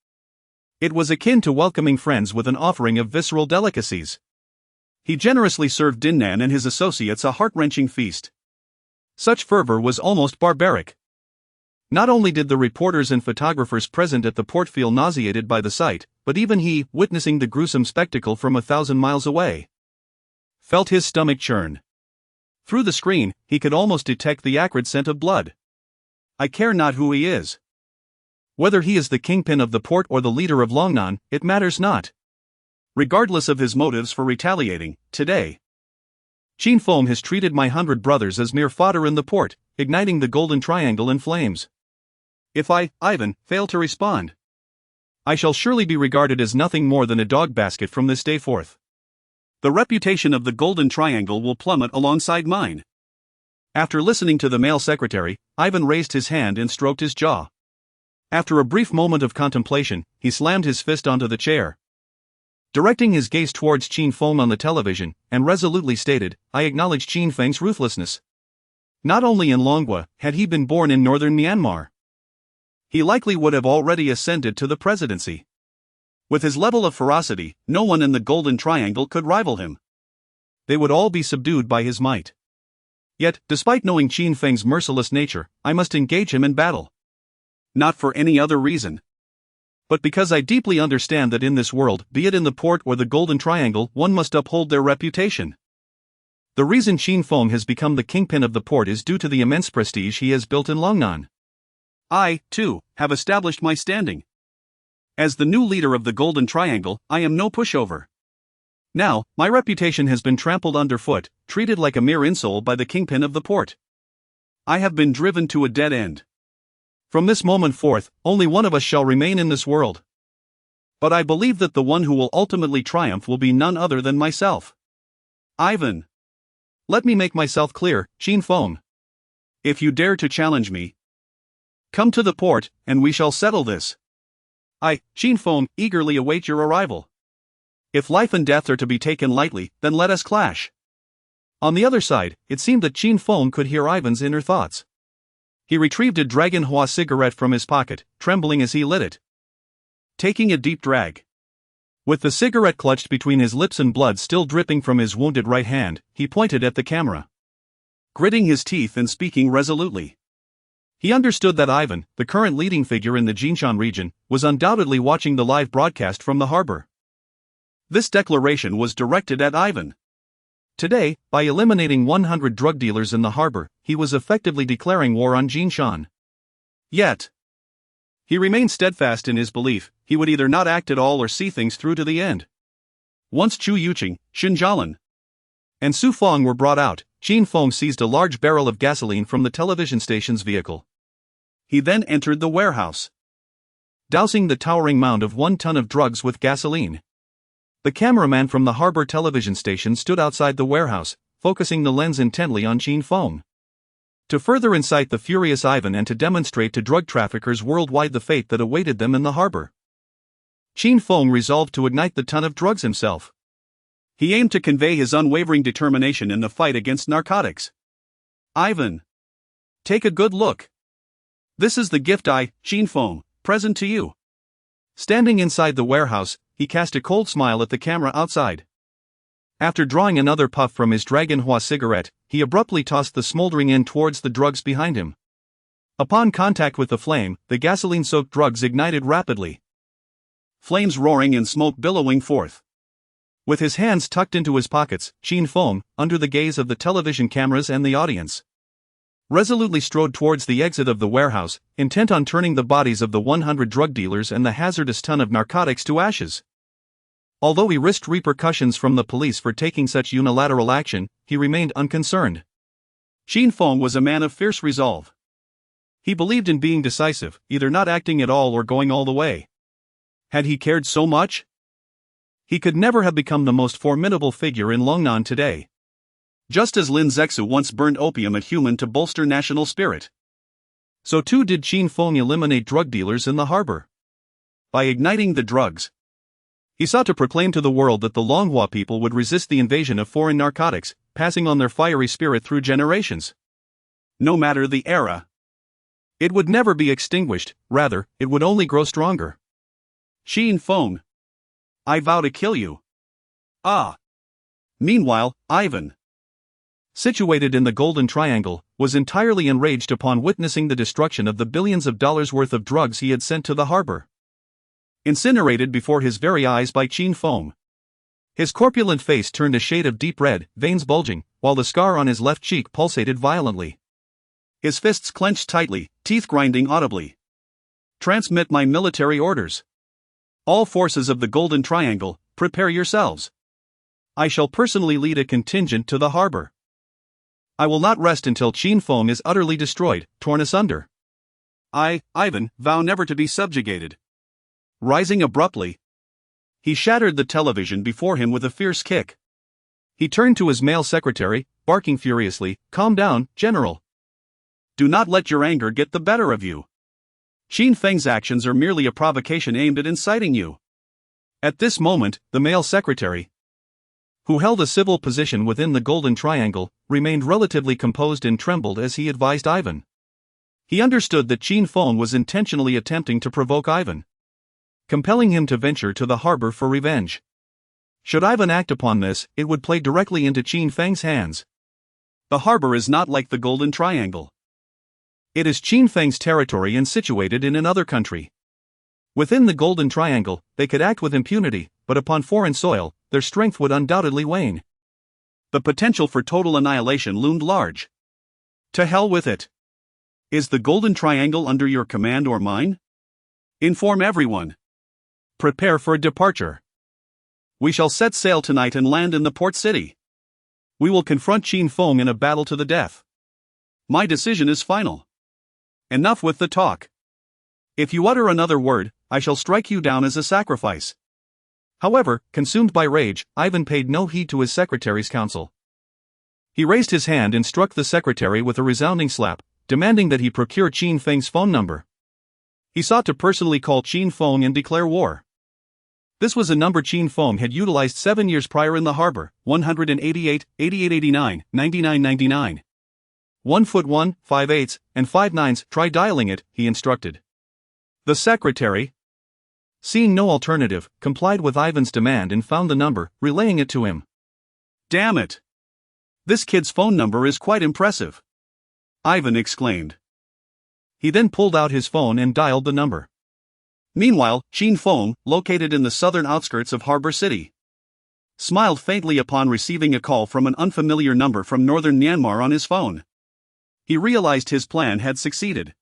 it was akin to welcoming friends with an offering of visceral delicacies. He generously served Dinnan and his associates a heart-wrenching feast. Such fervor was almost barbaric. Not only did the reporters and photographers present at the port feel nauseated by the sight, but even he, witnessing the gruesome spectacle from 1,000 miles away, felt his stomach churn. Through the screen, he could almost detect the acrid scent of blood. I care not who he is. Whether he is the kingpin of the port or the leader of Longnan, it matters not. Regardless of his motives for retaliating, today, Qin Feng has treated my 100 brothers as mere fodder in the port, igniting the Golden Triangle in flames. If I, Ivan, fail to respond, I shall surely be regarded as nothing more than a dog basket from this day forth. The reputation of the Golden Triangle will plummet alongside mine. After listening to the male secretary, Ivan raised his hand and stroked his jaw. After a brief moment of contemplation, he slammed his fist onto the chair, directing his gaze towards Qin Feng on the television, and resolutely stated, I acknowledge Qin Feng's ruthlessness. Not only in Longwa, had he been born in northern Myanmar, he likely would have already ascended to the presidency. With his level of ferocity, no one in the Golden Triangle could rival him. They would all be subdued by his might. Yet, despite knowing Qin Feng's merciless nature, I must engage him in battle. Not for any other reason, but because I deeply understand that in this world, be it in the port or the Golden Triangle, one must uphold their reputation. The reason Qin Feng has become the kingpin of the port is due to the immense prestige he has built in Longnan. I, too, have established my standing. As the new leader of the Golden Triangle, I am no pushover. Now, my reputation has been trampled underfoot, treated like a mere insult by the kingpin of the port. I have been driven to a dead end. From this moment forth, only one of us shall remain in this world. But I believe that the one who will ultimately triumph will be none other than myself. Ivan. Let me make myself clear, Qin Feng. If you dare to challenge me, come to the port, and we shall settle this. I, Qin Feng, eagerly await your arrival. If life and death are to be taken lightly, then let us clash. On the other side, it seemed that Qin Feng could hear Ivan's inner thoughts. He retrieved a Dragon Hoa cigarette from his pocket, trembling as he lit it. Taking a deep drag. With the cigarette clutched between his lips and blood still dripping from his wounded right hand, he pointed at the camera, gritting his teeth and speaking resolutely. He understood that Ivan, the current leading figure in the Jinshan region, was undoubtedly watching the live broadcast from the harbor. This declaration was directed at Ivan. Today, by eliminating 100 drug dealers in the harbor, he was effectively declaring war on Jinshan. Yet, he remained steadfast in his belief: he would either not act at all or see things through to the end. Once Chu Yuqing, Xinjialan, and Su Feng were brought out, Qin Feng seized a large barrel of gasoline from the television station's vehicle. He then entered the warehouse, dousing the towering mound of 1 ton of drugs with gasoline. The cameraman from the harbor television station stood outside the warehouse, focusing the lens intently on Qin Feng. To further incite the furious Ivan and to demonstrate to drug traffickers worldwide the fate that awaited them in the harbor, Qin Feng resolved to ignite the ton of drugs himself. He aimed to convey his unwavering determination in the fight against narcotics. Ivan, take a good look. This is the gift I, Qin Feng, present to you. Standing inside the warehouse, he cast a cold smile at the camera outside. After drawing another puff from his Dragonhua cigarette, he abruptly tossed the smoldering end towards the drugs behind him. Upon contact with the flame, the gasoline-soaked drugs ignited rapidly, flames roaring and smoke billowing forth. With his hands tucked into his pockets, Qin Feng, under the gaze of the television cameras and the audience, resolutely strode towards the exit of the warehouse, intent on turning the bodies of the 100 drug dealers and the hazardous ton of narcotics to ashes. Although he risked repercussions from the police for taking such unilateral action, he remained unconcerned. Qin Feng was a man of fierce resolve. He believed in being decisive, either not acting at all or going all the way. Had he cared so much? He could never have become the most formidable figure in Longnan today. Just as Lin Zexu once burned opium at human to bolster national spirit, so too did Qin Feng eliminate drug dealers in the harbor. By igniting the drugs, he sought to proclaim to the world that the Longhua people would resist the invasion of foreign narcotics, passing on their fiery spirit through generations. No matter the era, it would never be extinguished, rather, it would only grow stronger. Qin Feng, I vow to kill you. Ah! Meanwhile, Ivan, situated in the Golden Triangle, was entirely enraged upon witnessing the destruction of the billions of dollars worth of drugs he had sent to the harbor, incinerated before his very eyes by Qin Feng. His corpulent face turned a shade of deep red, veins bulging, while the scar on his left cheek pulsated violently. His fists clenched tightly, teeth grinding audibly. Transmit my military orders. All forces of the Golden Triangle, prepare yourselves. I shall personally lead a contingent to the harbor. I will not rest until Qin Feng is utterly destroyed, torn asunder. I, Ivan, vow never to be subjugated. Rising abruptly, he shattered the television before him with a fierce kick. He turned to his male secretary, barking furiously, "Calm down, General. Do not let your anger get the better of you. Qin Feng's actions are merely a provocation aimed at inciting you." At this moment, the male secretary, who held a civil position within the Golden Triangle, remained relatively composed and trembled as he advised Ivan. He understood that Qin Feng was intentionally attempting to provoke Ivan, compelling him to venture to the harbor for revenge. Should Ivan act upon this, it would play directly into Qin Feng's hands. The harbor is not like the Golden Triangle. It is Qin Feng's territory and situated in another country. Within the Golden Triangle, they could act with impunity, but upon foreign soil, their strength would undoubtedly wane. The potential for total annihilation loomed large. To hell with it. Is the Golden Triangle under your command or mine? Inform everyone. Prepare for departure. We shall set sail tonight and land in the port city. We will confront Qin Feng in a battle to the death. My decision is final. Enough with the talk. If you utter another word, I shall strike you down as a sacrifice. However, consumed by rage, Ivan paid no heed to his secretary's counsel. He raised his hand and struck the secretary with a resounding slap, demanding that he procure Qin Feng's phone number. He sought to personally call Qin Feng and declare war. This was a number Qin Feng had utilized 7 years prior in the harbor, 188, 8889, 9999. 1 foot 1, 5/8, and 5/9. Try dialing it, he instructed. The secretary, seeing no alternative, complied with Ivan's demand and found the number, relaying it to him. Damn it! This kid's phone number is quite impressive, Ivan exclaimed. He then pulled out his phone and dialed the number. Meanwhile, Qin Feng, located in the southern outskirts of Harbor City, smiled faintly upon receiving a call from an unfamiliar number from northern Myanmar on his phone. He realized his plan had succeeded.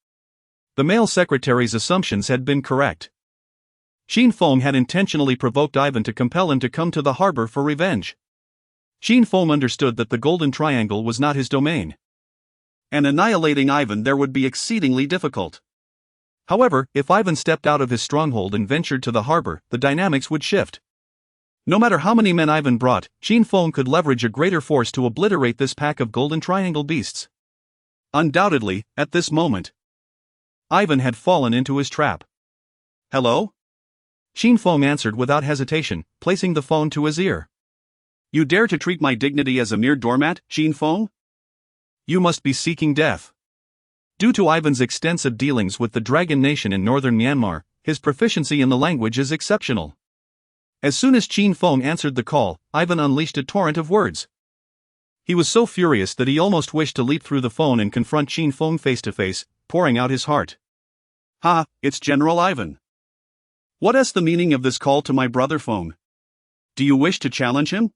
The male secretary's assumptions had been correct. Qin Feng had intentionally provoked Ivan to compel him to come to the harbor for revenge. Qin Feng understood that the Golden Triangle was not his domain, and annihilating Ivan there would be exceedingly difficult. However, if Ivan stepped out of his stronghold and ventured to the harbor, the dynamics would shift. No matter how many men Ivan brought, Qin Feng could leverage a greater force to obliterate this pack of golden triangle beasts. Undoubtedly, at this moment, Ivan had fallen into his trap. "Hello?" Qin Feng answered without hesitation, placing the phone to his ear. "You dare to treat my dignity as a mere doormat, Qin Feng? You must be seeking death." Due to Ivan's extensive dealings with the Dragon Nation in northern Myanmar, his proficiency in the language is exceptional. As soon as Qin Feng answered the call, Ivan unleashed a torrent of words. He was so furious that he almost wished to leap through the phone and confront Qin Feng face to face, pouring out his heart. "Ha, it's General Ivan. What is the meaning of this call to my brother Feng? Do you wish to challenge him?"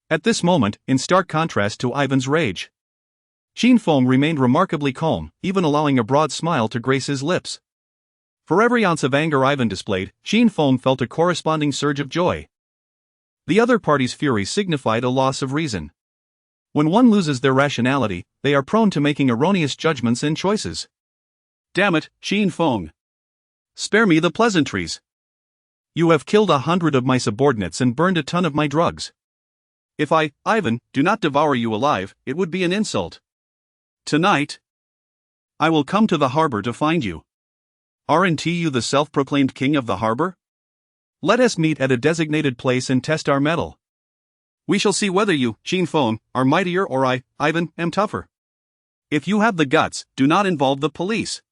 At this moment, in stark contrast to Ivan's rage, Qin Feng remained remarkably calm, even allowing a broad smile to grace his lips. For every ounce of anger Ivan displayed, Qin Feng felt a corresponding surge of joy. The other party's fury signified a loss of reason. When one loses their rationality, they are prone to making erroneous judgments and choices. "Damn it, Qin Feng. Spare me the pleasantries. You have killed 100 of my subordinates and burned a ton of my drugs. If I, Ivan, do not devour you alive, it would be an insult. Tonight, I will come to the harbor to find you. Aren't you the self-proclaimed king of the harbor? Let us meet at a designated place and test our mettle. We shall see whether you, Qin Feng, are mightier or I, Ivan, am tougher. If you have the guts, do not involve the police.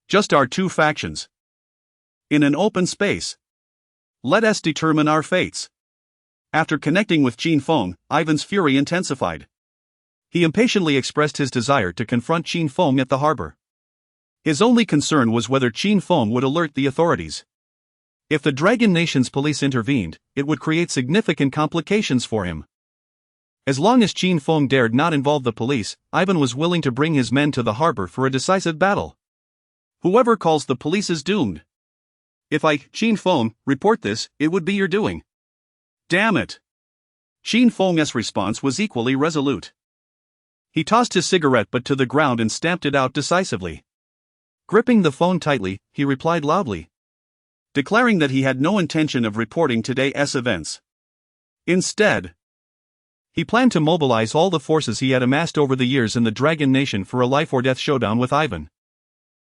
Just our two factions. In an open space. Let us determine our fates." After connecting with Qin Feng, Ivan's fury intensified. He impatiently expressed his desire to confront Qin Feng at the harbor. His only concern was whether Qin Feng would alert the authorities. If the Dragon Nation's police intervened, it would create significant complications for him. As long as Qin Feng dared not involve the police, Ivan was willing to bring his men to the harbor for a decisive battle. Whoever calls the police is doomed. If I, Qin Feng, report this, it would be your doing. Damn it. Qin Feng's response was equally resolute. He tossed his cigarette butt to the ground and stamped it out decisively. Gripping the phone tightly, he replied loudly, declaring that he had no intention of reporting today's events. Instead, he planned to mobilize all the forces he had amassed over the years in the Dragon Nation for a life-or-death showdown with Ivan.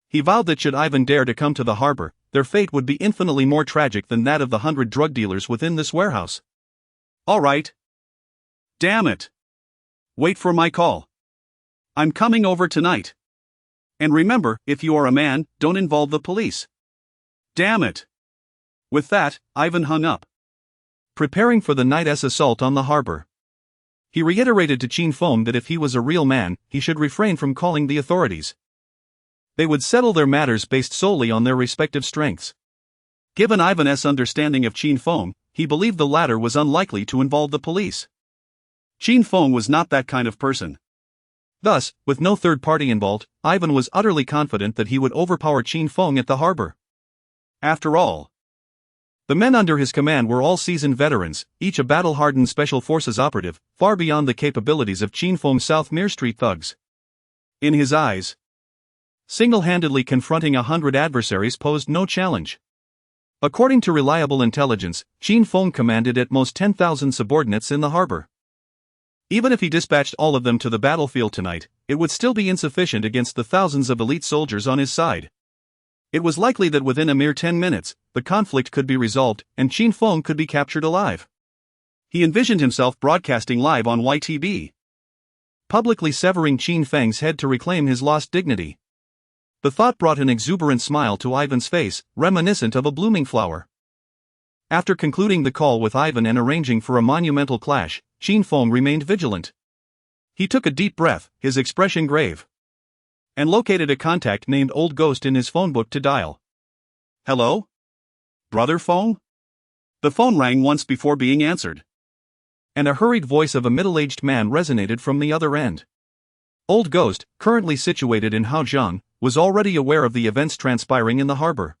He vowed that should Ivan dare to come to the harbor, their fate would be infinitely more tragic than that of the 100 drug dealers within this warehouse. "All right. Damn it. Wait for my call. I'm coming over tonight. And remember, if you are a man, don't involve the police. Damn it." With that, Ivan hung up. Preparing for the night's assault on the harbor, he reiterated to Qin Feng that if he was a real man, he should refrain from calling the authorities. They would settle their matters based solely on their respective strengths. Given Ivan's understanding of Qin Feng, he believed the latter was unlikely to involve the police. Qin Feng was not that kind of person. Thus, with no third party involved, Ivan was utterly confident that he would overpower Qin Feng at the harbor. After all, the men under his command were all seasoned veterans, each a battle-hardened special forces operative, far beyond the capabilities of Qin Feng's South Mere Street thugs. In his eyes, single-handedly confronting 100 adversaries posed no challenge. According to reliable intelligence, Qin Feng commanded at most 10,000 subordinates in the harbor. Even if he dispatched all of them to the battlefield tonight, it would still be insufficient against the thousands of elite soldiers on his side. It was likely that within a mere 10 minutes, the conflict could be resolved, and Qin Feng could be captured alive. He envisioned himself broadcasting live on YTB, publicly severing Qin Feng's head to reclaim his lost dignity. The thought brought an exuberant smile to Ivan's face, reminiscent of a blooming flower. After concluding the call with Ivan and arranging for a monumental clash, Qin Feng remained vigilant. He took a deep breath, his expression grave, and located a contact named Old Ghost in his phone book to dial. "Hello? Brother Feng?" The phone rang once before being answered, and a hurried voice of a middle-aged man resonated from the other end. Old Ghost, currently situated in Haozhong, was already aware of the events transpiring in the harbor.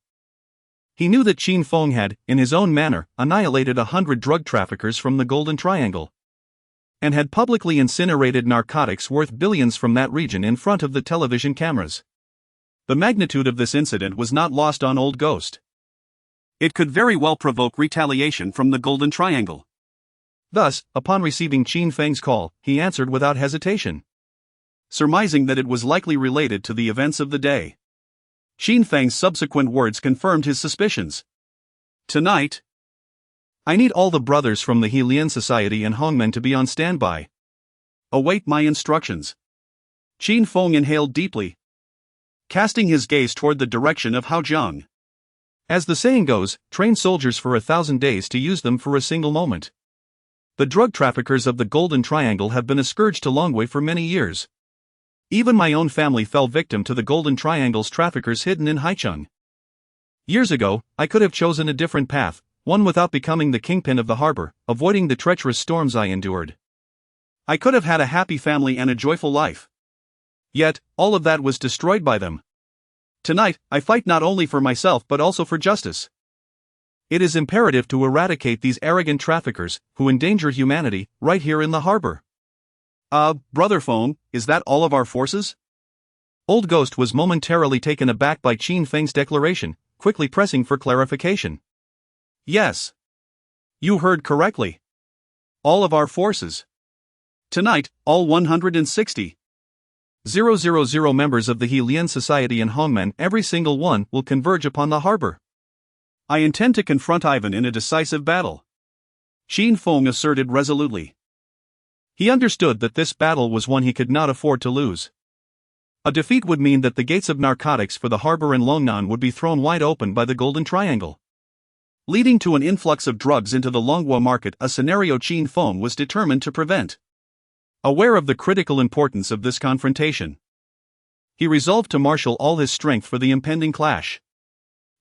He knew that Qin Feng had, in his own manner, annihilated 100 drug traffickers from the Golden Triangle, and had publicly incinerated narcotics worth billions from that region in front of the television cameras. The magnitude of this incident was not lost on Old Ghost. It could very well provoke retaliation from the Golden Triangle. Thus, upon receiving Qin Feng's call, he answered without hesitation, surmising that it was likely related to the events of the day. Qin Feng's subsequent words confirmed his suspicions. Tonight, I need all the brothers from the Helian Society and Hongmen to be on standby. Await my instructions. Qin Feng inhaled deeply, casting his gaze toward the direction of Haozhong. As the saying goes, train soldiers for 1,000 days to use them for a single moment. The drug traffickers of the Golden Triangle have been a scourge to Longwei for many years. Even my own family fell victim to the Golden Triangle's traffickers hidden in Haicheng. Years ago, I could have chosen a different path, one without becoming the kingpin of the harbor, avoiding the treacherous storms I endured. I could have had a happy family and a joyful life. Yet, all of that was destroyed by them. Tonight, I fight not only for myself but also for justice. It is imperative to eradicate these arrogant traffickers, who endanger humanity, right here in the harbor. Brother Feng, is that all of our forces? Old Ghost was momentarily taken aback by Qin Feng's declaration, quickly pressing for clarification. Yes. You heard correctly. All of our forces. Tonight, all 160. 000 members of the Helian Society and Hongmen, every single one, will converge upon the harbor. I intend to confront Ivan in a decisive battle. Qin Feng asserted resolutely. He understood that this battle was one he could not afford to lose. A defeat would mean that the gates of narcotics for the harbor in Longnan would be thrown wide open by the Golden Triangle, leading to an influx of drugs into the Longhua market, a scenario Qin Feng was determined to prevent. Aware of the critical importance of this confrontation, he resolved to marshal all his strength for the impending clash.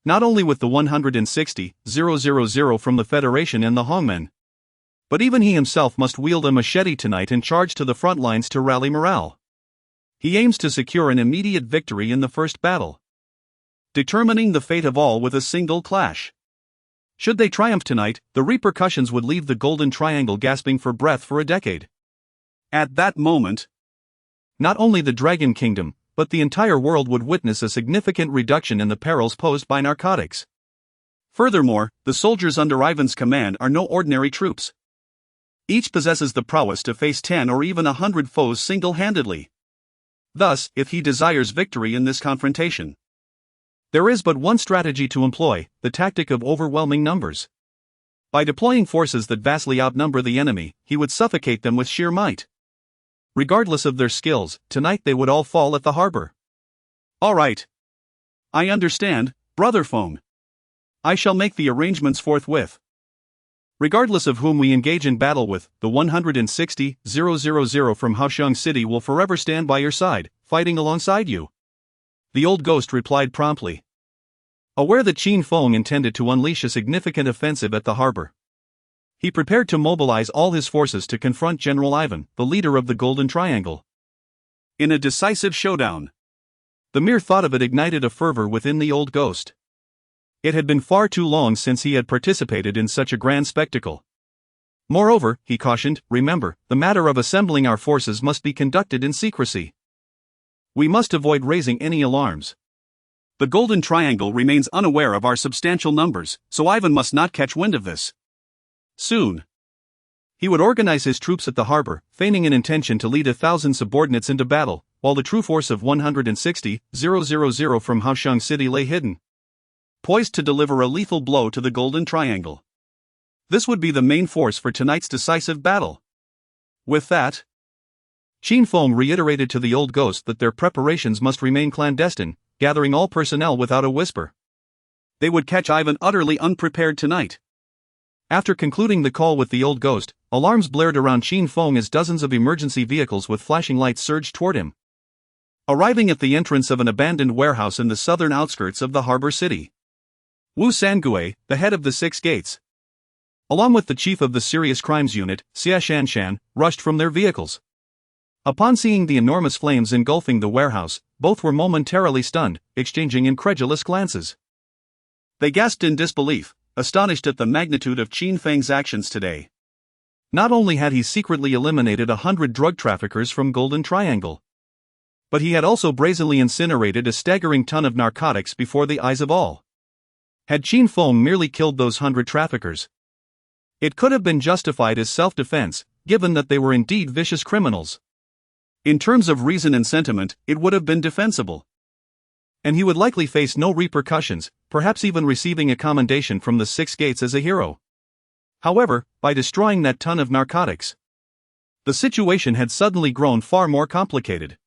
Not only with the 160,000 from the Federation and the Hongmen, but even he himself must wield a machete tonight and charge to the front lines to rally morale. He aims to secure an immediate victory in the first battle, determining the fate of all with a single clash. Should they triumph tonight, the repercussions would leave the Golden Triangle gasping for breath for a decade. At that moment, not only the Dragon Kingdom, but the entire world would witness a significant reduction in the perils posed by narcotics. Furthermore, the soldiers under Ivan's command are no ordinary troops. Each possesses the prowess to face 10 or even 100 foes single-handedly. Thus, if he desires victory in this confrontation, there is but one strategy to employ, the tactic of overwhelming numbers. By deploying forces that vastly outnumber the enemy, he would suffocate them with sheer might. Regardless of their skills, tonight they would all fall at the harbor. All right. I understand, Brother Feng. I shall make the arrangements forthwith. Regardless of whom we engage in battle with, the 160,000 from Haosheng City will forever stand by your side, fighting alongside you. The old ghost replied promptly, aware that Qin Feng intended to unleash a significant offensive at the harbor. He prepared to mobilize all his forces to confront General Ivan, the leader of the Golden Triangle, in a decisive showdown. The mere thought of it ignited a fervor within the old ghost. It had been far too long since he had participated in such a grand spectacle. Moreover, he cautioned, remember, the matter of assembling our forces must be conducted in secrecy. We must avoid raising any alarms. The Golden Triangle remains unaware of our substantial numbers, so Ivan must not catch wind of this. Soon, he would organize his troops at the harbor, feigning an intention to lead 1,000 subordinates into battle, while the true force of 160,000 from Haosheng City lay hidden, poised to deliver a lethal blow to the Golden Triangle. This would be the main force for tonight's decisive battle. With that, Qin Feng reiterated to the old ghost that their preparations must remain clandestine, gathering all personnel without a whisper. They would catch Ivan utterly unprepared tonight. After concluding the call with the old ghost, alarms blared around Qin Feng as dozens of emergency vehicles with flashing lights surged toward him, arriving at the entrance of an abandoned warehouse in the southern outskirts of the harbor city. Wu Sangue, the head of the Six Gates, along with the chief of the Serious Crimes Unit, Xia Shanshan, rushed from their vehicles. Upon seeing the enormous flames engulfing the warehouse, both were momentarily stunned, exchanging incredulous glances. They gasped in disbelief, astonished at the magnitude of Qin Feng's actions today. Not only had he secretly eliminated 100 drug traffickers from Golden Triangle, but he had also brazenly incinerated a staggering ton of narcotics before the eyes of all. Had Qin Feng merely killed those 100 traffickers, it could have been justified as self-defense, given that they were indeed vicious criminals. In terms of reason and sentiment, it would have been defensible. And he would likely face no repercussions, perhaps even receiving a commendation from the Six Gates as a hero. However, by destroying that ton of narcotics, the situation had suddenly grown far more complicated.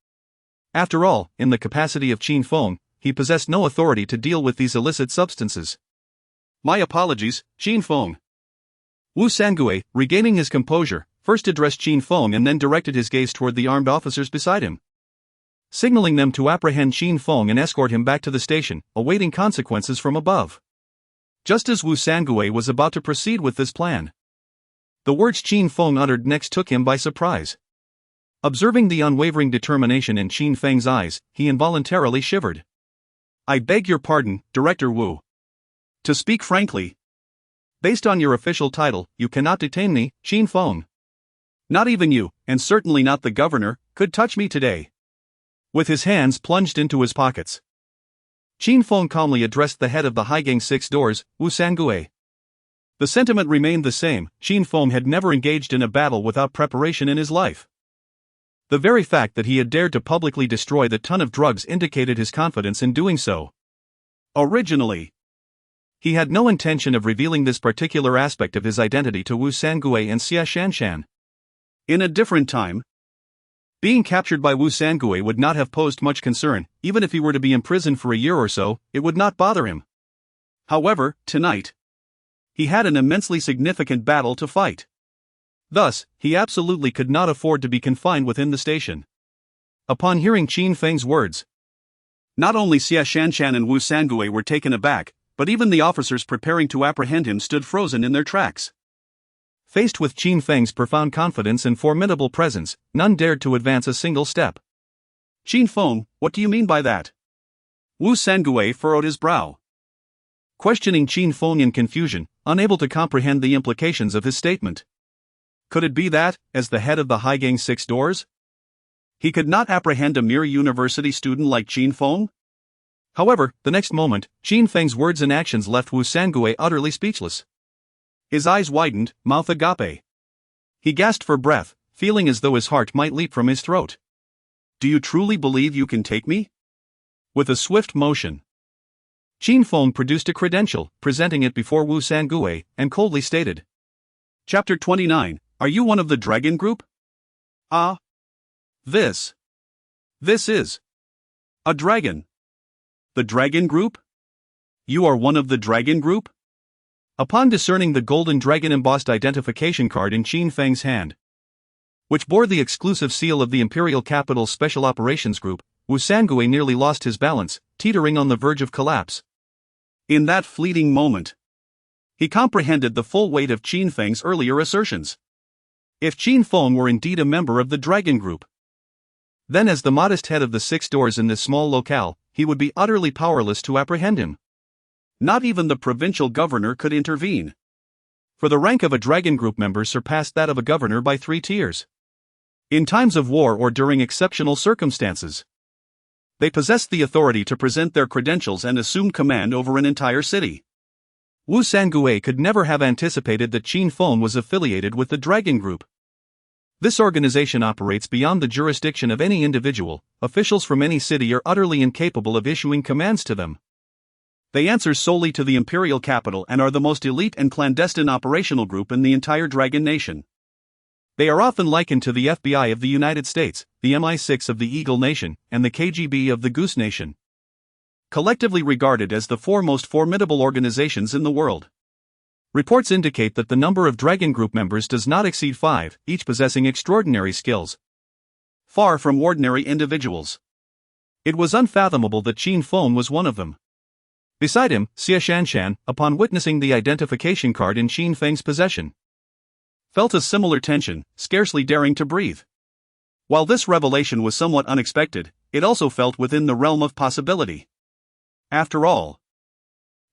After all, in the capacity of Qin Feng, he possessed no authority to deal with these illicit substances. My apologies, Qin Feng. Wu Sangue, regaining his composure, first addressed Qin Feng and then directed his gaze toward the armed officers beside him, signaling them to apprehend Qin Feng and escort him back to the station, awaiting consequences from above. Just as Wu Sangue was about to proceed with this plan, the words Qin Feng uttered next took him by surprise. Observing the unwavering determination in Qin Feng's eyes, he involuntarily shivered. I beg your pardon, Director Wu. To speak frankly, based on your official title, you cannot detain me, Qin Feng. Not even you, and certainly not the governor, could touch me today. With his hands plunged into his pockets, Qin Feng calmly addressed the head of the Haigang Six Doors, Wu Sangue. The sentiment remained the same. Qin Feng had never engaged in a battle without preparation in his life. The very fact that he had dared to publicly destroy the ton of drugs indicated his confidence in doing so. Originally, he had no intention of revealing this particular aspect of his identity to Wu Sangue and Xia Shanshan. In a different time, being captured by Wu Sangue would not have posed much concern. Even if he were to be imprisoned for a year or so, it would not bother him. However, tonight, he had an immensely significant battle to fight. Thus, he absolutely could not afford to be confined within the station. Upon hearing Qin Feng's words, not only Xia Shanshan and Wu Sangue were taken aback, but even the officers preparing to apprehend him stood frozen in their tracks. Faced with Qin Feng's profound confidence and formidable presence, none dared to advance a single step. Qin Feng, what do you mean by that? Wu Sangue furrowed his brow, questioning Qin Feng in confusion, unable to comprehend the implications of his statement. Could it be that, as the head of the Haigang Six Doors, he could not apprehend a mere university student like Qin Feng? However, the next moment, Qin Feng's words and actions left Wu Sangue utterly speechless. His eyes widened, mouth agape. He gasped for breath, feeling as though his heart might leap from his throat. Do you truly believe you can take me? With a swift motion, Qin Feng produced a credential, presenting it before Wu Sangue, and coldly stated, Chapter 29, Are you one of the Dragon Group? Ah. This is a dragon. The Dragon Group? You are one of the Dragon Group? Upon discerning the golden dragon embossed identification card in Qin Feng's hand, which bore the exclusive seal of the Imperial Capital's Special Operations Group, Wu Sangue nearly lost his balance, teetering on the verge of collapse. In that fleeting moment, he comprehended the full weight of Qin Feng's earlier assertions. If Qin Feng were indeed a member of the Dragon Group, then as the modest head of the Six Doors in this small locale, he would be utterly powerless to apprehend him. Not even the provincial governor could intervene, for the rank of a Dragon Group member surpassed that of a governor by 3 tiers. In times of war or during exceptional circumstances, they possessed the authority to present their credentials and assume command over an entire city. Wu Sangue could never have anticipated that Qin Feng was affiliated with the Dragon Group. This organization operates beyond the jurisdiction of any individual. Officials from any city are utterly incapable of issuing commands to them. They answer solely to the Imperial Capital and are the most elite and clandestine operational group in the entire Dragon Nation. They are often likened to the FBI of the United States, the MI6 of the Eagle Nation, and the KGB of the Goose Nation. Collectively regarded as the 4 most formidable organizations in the world. Reports indicate that the number of Dragon Group members does not exceed 5, each possessing extraordinary skills, far from ordinary individuals. It was unfathomable that Qin Feng was one of them. Beside him, Xia Shanshan, upon witnessing the identification card in Qin Feng's possession, felt a similar tension, scarcely daring to breathe. While this revelation was somewhat unexpected, it also felt within the realm of possibility. After all,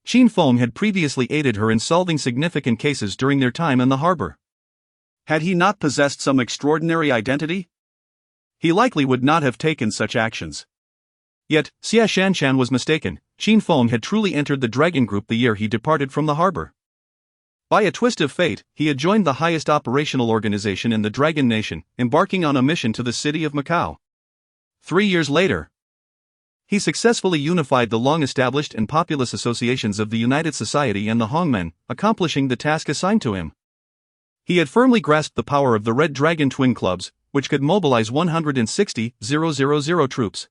Qin Feng had previously aided her in solving significant cases during their time in the harbor. Had he not possessed some extraordinary identity? He likely would not have taken such actions. Yet, Xia Shanshan was mistaken. Qin Feng had truly entered the dragon group the year he departed from the harbor. By a twist of fate, he had joined the highest operational organization in the Dragon Nation, embarking on a mission to the city of Macau. 3 years later, he successfully unified the long-established and populous associations of the United Society and the Hongmen, accomplishing the task assigned to him. He had firmly grasped the power of the Red Dragon Twin Clubs, which could mobilize 160,000 troops.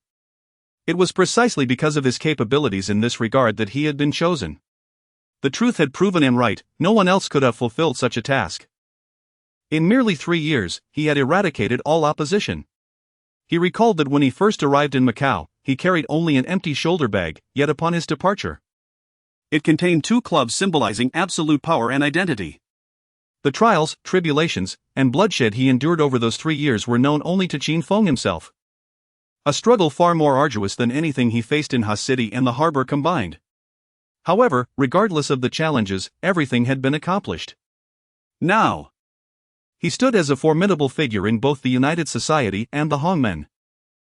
It was precisely because of his capabilities in this regard that he had been chosen. The truth had proven him right, no one else could have fulfilled such a task. In merely 3 years, he had eradicated all opposition. He recalled that when he first arrived in Macau, he carried only an empty shoulder bag, yet upon his departure, it contained 2 clubs symbolizing absolute power and identity. The trials, tribulations, and bloodshed he endured over those 3 years were known only to Qin Feng himself. A struggle far more arduous than anything he faced in Ha City and the harbor combined. However, regardless of the challenges, everything had been accomplished. Now, he stood as a formidable figure in both the United Society and the Hongmen.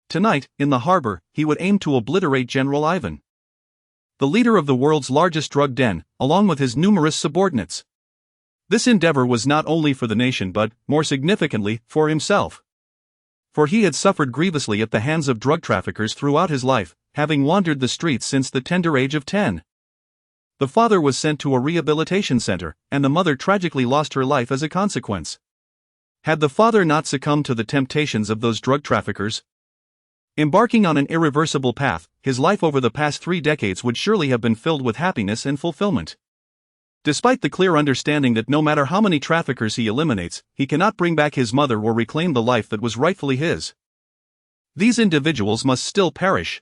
Tonight, in the harbor, he would aim to obliterate General Ivan, the leader of the world's largest drug den, along with his numerous subordinates. This endeavor was not only for the nation but, more significantly, for himself. For he had suffered grievously at the hands of drug traffickers throughout his life, having wandered the streets since the tender age of 10. The father was sent to a rehabilitation center, and the mother tragically lost her life as a consequence. Had the father not succumbed to the temptations of those drug traffickers, embarking on an irreversible path, his life over the past 3 decades would surely have been filled with happiness and fulfillment. Despite the clear understanding that no matter how many traffickers he eliminates, he cannot bring back his mother or reclaim the life that was rightfully his. These individuals must still perish.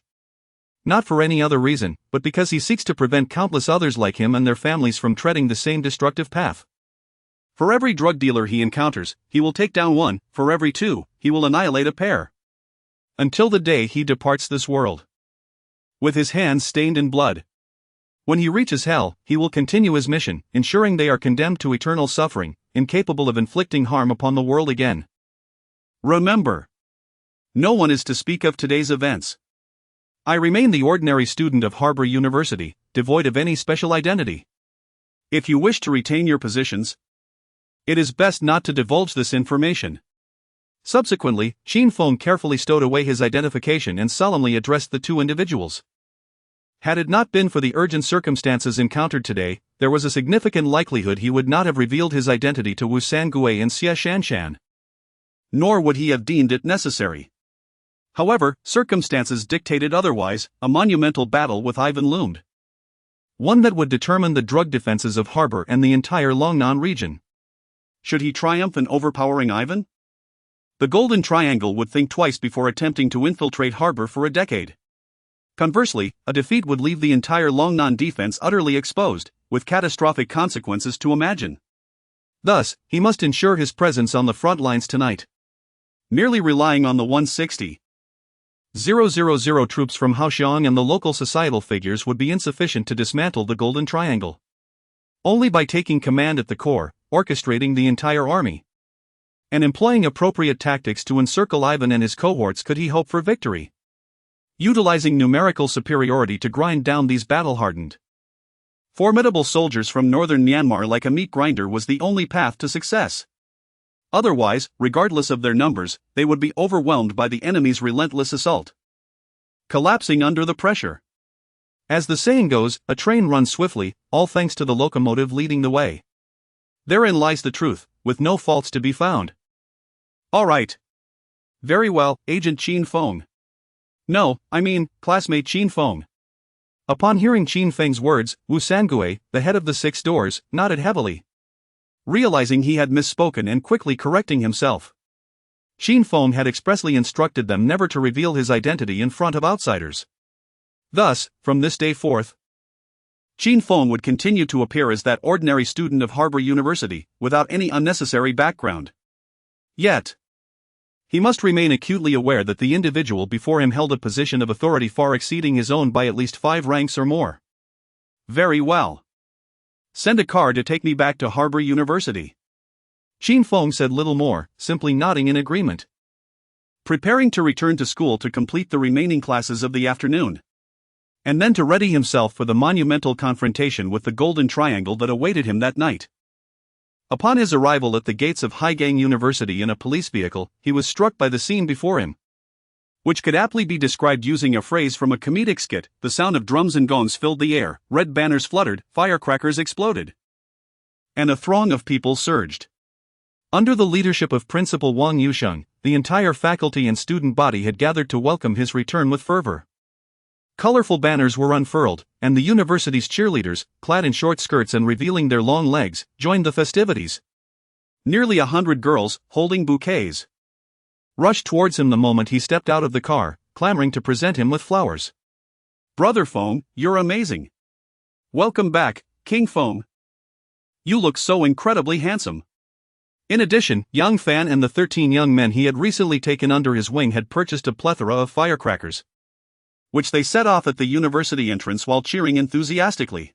Not for any other reason, but because he seeks to prevent countless others like him and their families from treading the same destructive path. For every drug dealer he encounters, he will take down 1, for every 2, he will annihilate a pair. Until the day he departs this world, with his hands stained in blood. When he reaches hell, he will continue his mission, ensuring they are condemned to eternal suffering, incapable of inflicting harm upon the world again. Remember, no one is to speak of today's events. I remain the ordinary student of Harbor University, devoid of any special identity. If you wish to retain your positions, it is best not to divulge this information. Subsequently, Qin Feng carefully stowed away his identification and solemnly addressed the 2 individuals. Had it not been for the urgent circumstances encountered today, there was a significant likelihood he would not have revealed his identity to Wu Sangue and Xia Shanshan. Nor would he have deemed it necessary. However, circumstances dictated otherwise. A monumental battle with Ivan loomed. One that would determine the drug defenses of Harbor and the entire Longnan region. Should he triumph in overpowering Ivan? The Golden Triangle would think twice before attempting to infiltrate Harbor for a decade. Conversely, a defeat would leave the entire Longnan defense utterly exposed, with catastrophic consequences to imagine. Thus, he must ensure his presence on the front lines tonight. Merely relying on the 160,000 troops from Haoxiang and the local societal figures would be insufficient to dismantle the Golden Triangle. Only by taking command at the core, orchestrating the entire army, and employing appropriate tactics to encircle Ivan and his cohorts could he hope for victory. Utilizing numerical superiority to grind down these battle-hardened, formidable soldiers from northern Myanmar like a meat grinder was the only path to success. Otherwise, regardless of their numbers, they would be overwhelmed by the enemy's relentless assault, collapsing under the pressure. As the saying goes, a train runs swiftly, all thanks to the locomotive leading the way. Therein lies the truth, with no faults to be found. All right. Very well, Agent Qin Feng. No, I mean, classmate Qin Feng. Upon hearing Qin Feng's words, Wu Sangue, the head of the 6 doors, nodded heavily, realizing he had misspoken and quickly correcting himself. Qin Feng had expressly instructed them never to reveal his identity in front of outsiders. Thus, from this day forth, Qin Feng would continue to appear as that ordinary student of Harbor University, without any unnecessary background. Yet, he must remain acutely aware that the individual before him held a position of authority far exceeding his own by at least 5 ranks or more. Very well. Send a car to take me back to Harbor University. Qin Feng said little more, simply nodding in agreement. preparing to return to school to complete the remaining classes of the afternoon, and then to ready himself for the monumental confrontation with the golden triangle that awaited him that night. Upon his arrival at the gates of Haigang University in a police vehicle, he was struck by the scene before him, which could aptly be described using a phrase from a comedic skit. The sound of drums and gongs filled the air, red banners fluttered, firecrackers exploded, and a throng of people surged. Under the leadership of Principal Wang Yusheng, the entire faculty and student body had gathered to welcome his return with fervor. Colorful banners were unfurled, and the university's cheerleaders, clad in short skirts and revealing their long legs, joined the festivities. Nearly 100 girls, holding bouquets, rushed towards him the moment he stepped out of the car, clamoring to present him with flowers. "Brother Feng, you're amazing. Welcome back, King Feng. You look so incredibly handsome." In addition, Yang Fan and the 13 young men he had recently taken under his wing had purchased a plethora of firecrackers, which they set off at the university entrance while cheering enthusiastically.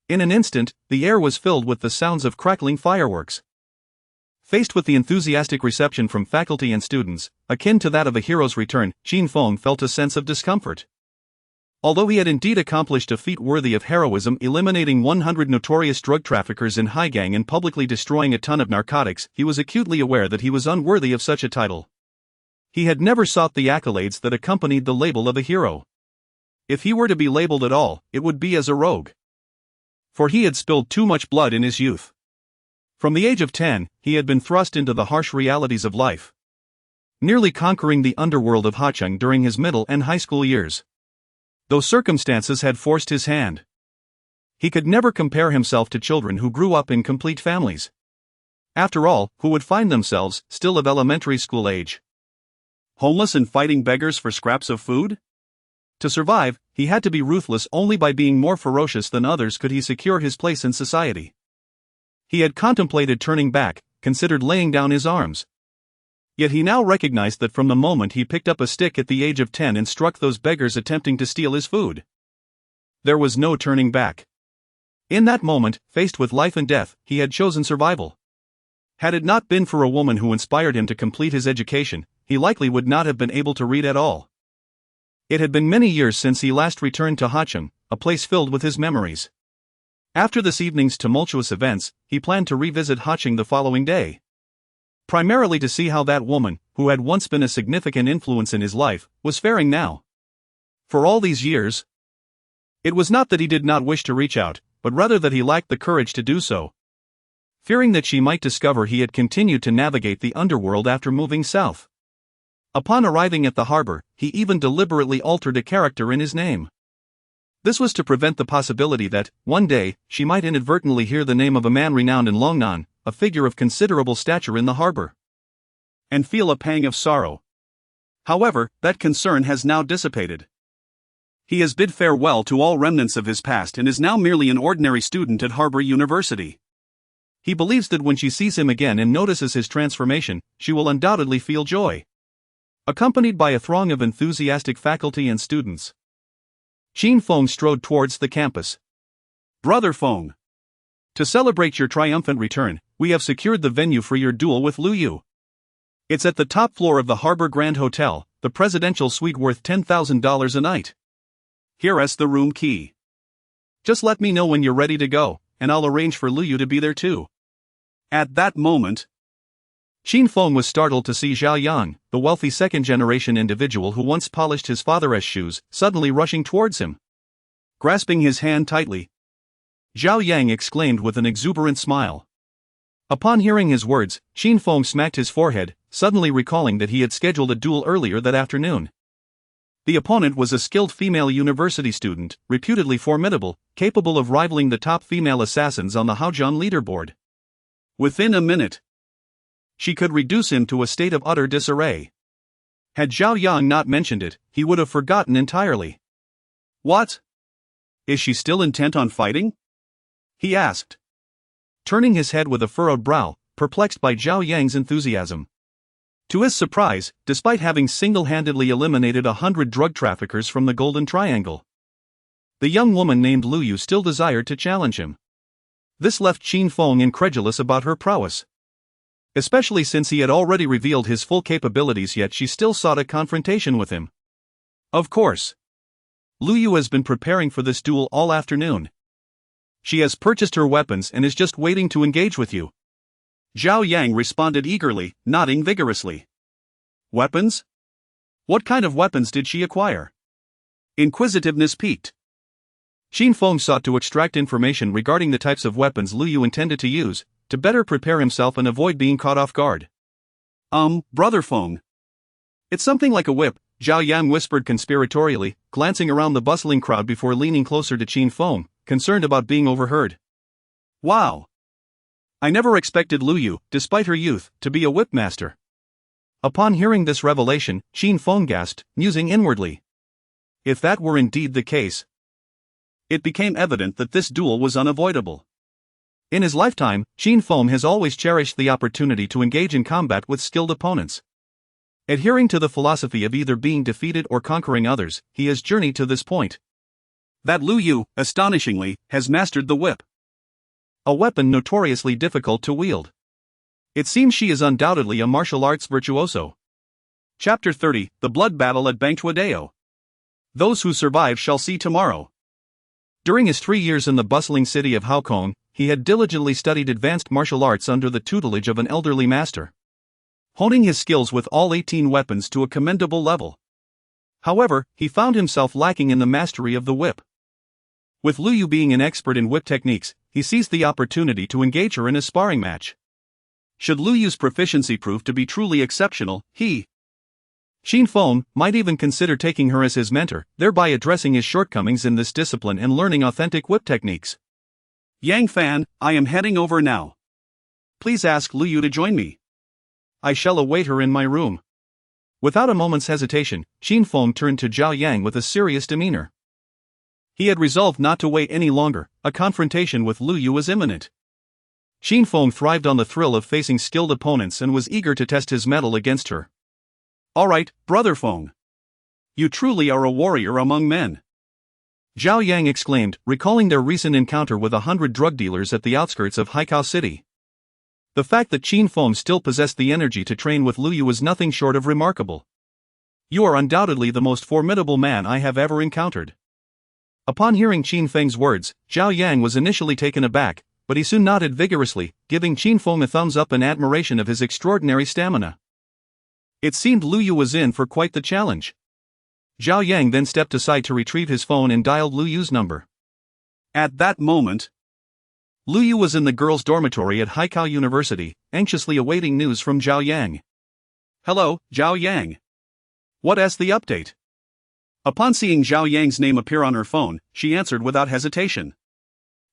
In an instant, the air was filled with the sounds of crackling fireworks. Faced with the enthusiastic reception from faculty and students, akin to that of a hero's return, Qin Feng felt a sense of discomfort. Although he had indeed accomplished a feat worthy of heroism, eliminating 100 notorious drug traffickers in Haigang and publicly destroying a ton of narcotics, he was acutely aware that he was unworthy of such a title. He had never sought the accolades that accompanied the label of a hero. If he were to be labeled at all, it would be as a rogue. For he had spilled too much blood in his youth. From the age of 10, he had been thrust into the harsh realities of life, nearly conquering the underworld of Hacheng during his middle and high school years. Though circumstances had forced his hand, he could never compare himself to children who grew up in complete families. After all, who would find themselves, still of elementary school age, homeless and fighting beggars for scraps of food? To survive, he had to be ruthless. Only by being more ferocious than others could he secure his place in society. He had contemplated turning back, considered laying down his arms. Yet he now recognized that from the moment he picked up a stick at the age of 10 and struck those beggars attempting to steal his food, there was no turning back. In that moment, faced with life and death, he had chosen survival. Had it not been for a woman who inspired him to complete his education, he likely would not have been able to read at all. It had been many years since he last returned to Hacheng, a place filled with his memories. After this evening's tumultuous events, he planned to revisit Hacheng the following day, primarily to see how that woman, who had once been a significant influence in his life, was faring now. For all these years, it was not that he did not wish to reach out, but rather that he lacked the courage to do so. Fearing that she might discover he had continued to navigate the underworld after moving south. Upon arriving at the harbor, he even deliberately altered a character in his name. This was to prevent the possibility that, one day, she might inadvertently hear the name of a man renowned in Longnan, a figure of considerable stature in the harbor, and feel a pang of sorrow. However, that concern has now dissipated. He has bid farewell to all remnants of his past and is now merely an ordinary student at Harbor University. He believes that when she sees him again and notices his transformation, she will undoubtedly feel joy. Accompanied by a throng of enthusiastic faculty and students, Qin Feng strode towards the campus. "Brother Feng, to celebrate your triumphant return, we have secured the venue for your duel with Lu Yu. It's at the top floor of the Harbor Grand Hotel, the presidential suite worth $10,000 a night. Here's the room key. Just let me know when you're ready to go, and I'll arrange for Lu Yu to be there too." At that moment, Qin Feng was startled to see Zhao Yang, the wealthy second-generation individual who once polished his father's shoes, suddenly rushing towards him. Grasping his hand tightly, Zhao Yang exclaimed with an exuberant smile. Upon hearing his words, Qin Feng smacked his forehead, suddenly recalling that he had scheduled a duel earlier that afternoon. The opponent was a skilled female university student, reputedly formidable, capable of rivaling the top female assassins on the Haozhong leaderboard. Within a minute, she could reduce him to a state of utter disarray. Had Zhao Yang not mentioned it, he would have forgotten entirely. "What? Is she still intent on fighting?" he asked, turning his head with a furrowed brow, perplexed by Zhao Yang's enthusiasm. To his surprise, despite having single-handedly eliminated 100 drug traffickers from the Golden Triangle, the young woman named Lu Yu still desired to challenge him. This left Qin Feng incredulous about her prowess. especially since he had already revealed his full capabilities, yet she still sought a confrontation with him. Of course. Lu Yu has been preparing for this duel all afternoon. She has purchased her weapons and is just waiting to engage with you. Zhao Yang responded eagerly, nodding vigorously. Weapons? What kind of weapons did she acquire? Inquisitiveness piqued. Qin Feng sought to extract information regarding the types of weapons Lu Yu intended to use, to better prepare himself and avoid being caught off guard. Brother Feng. It's something like a whip, Zhao Yang whispered conspiratorially, glancing around the bustling crowd before leaning closer to Qin Feng, concerned about being overheard. Wow. I never expected Lu Yu, despite her youth, to be a whip master. Upon hearing this revelation, Qin Feng gasped, musing inwardly. If that were indeed the case, it became evident that this duel was unavoidable. In his lifetime, Qin Feng has always cherished the opportunity to engage in combat with skilled opponents. Adhering to the philosophy of either being defeated or conquering others, he has journeyed to this point. That Lu Yu, astonishingly, has mastered the whip. A weapon notoriously difficult to wield. It seems she is undoubtedly a martial arts virtuoso. Chapter 30, The Blood Battle at Bangtuadeo. Those who survive shall see tomorrow. During his 3 years in the bustling city of Haokong, he had diligently studied advanced martial arts under the tutelage of an elderly master, honing his skills with all 18 weapons to a commendable level. However, he found himself lacking in the mastery of the whip. With Lu Yu being an expert in whip techniques, he seized the opportunity to engage her in a sparring match. Should Lu Yu's proficiency prove to be truly exceptional, Qin Feng might even consider taking her as his mentor, thereby addressing his shortcomings in this discipline and learning authentic whip techniques. Yang Fan, I am heading over now. Please ask Lu Yu to join me. I shall await her in my room. Without a moment's hesitation, Qin Feng turned to Zhao Yang with a serious demeanor. He had resolved not to wait any longer. A confrontation with Lu Yu was imminent. Qin Feng thrived on the thrill of facing skilled opponents and was eager to test his mettle against her. All right, Brother Feng. You truly are a warrior among men. Zhao Yang exclaimed, recalling their recent encounter with 100 drug dealers at the outskirts of Haikao City. The fact that Qin Feng still possessed the energy to train with Lu Yu was nothing short of remarkable. You are undoubtedly the most formidable man I have ever encountered. Upon hearing Qin Feng's words, Zhao Yang was initially taken aback, but he soon nodded vigorously, giving Qin Feng a thumbs up in admiration of his extraordinary stamina. It seemed Lu Yu was in for quite the challenge. Zhao Yang then stepped aside to retrieve his phone and dialed Lu Yu's number. At that moment, Lu Yu was in the girls' dormitory at Haikao University, anxiously awaiting news from Zhao Yang. Hello, Zhao Yang. What's the update? Upon seeing Zhao Yang's name appear on her phone, she answered without hesitation.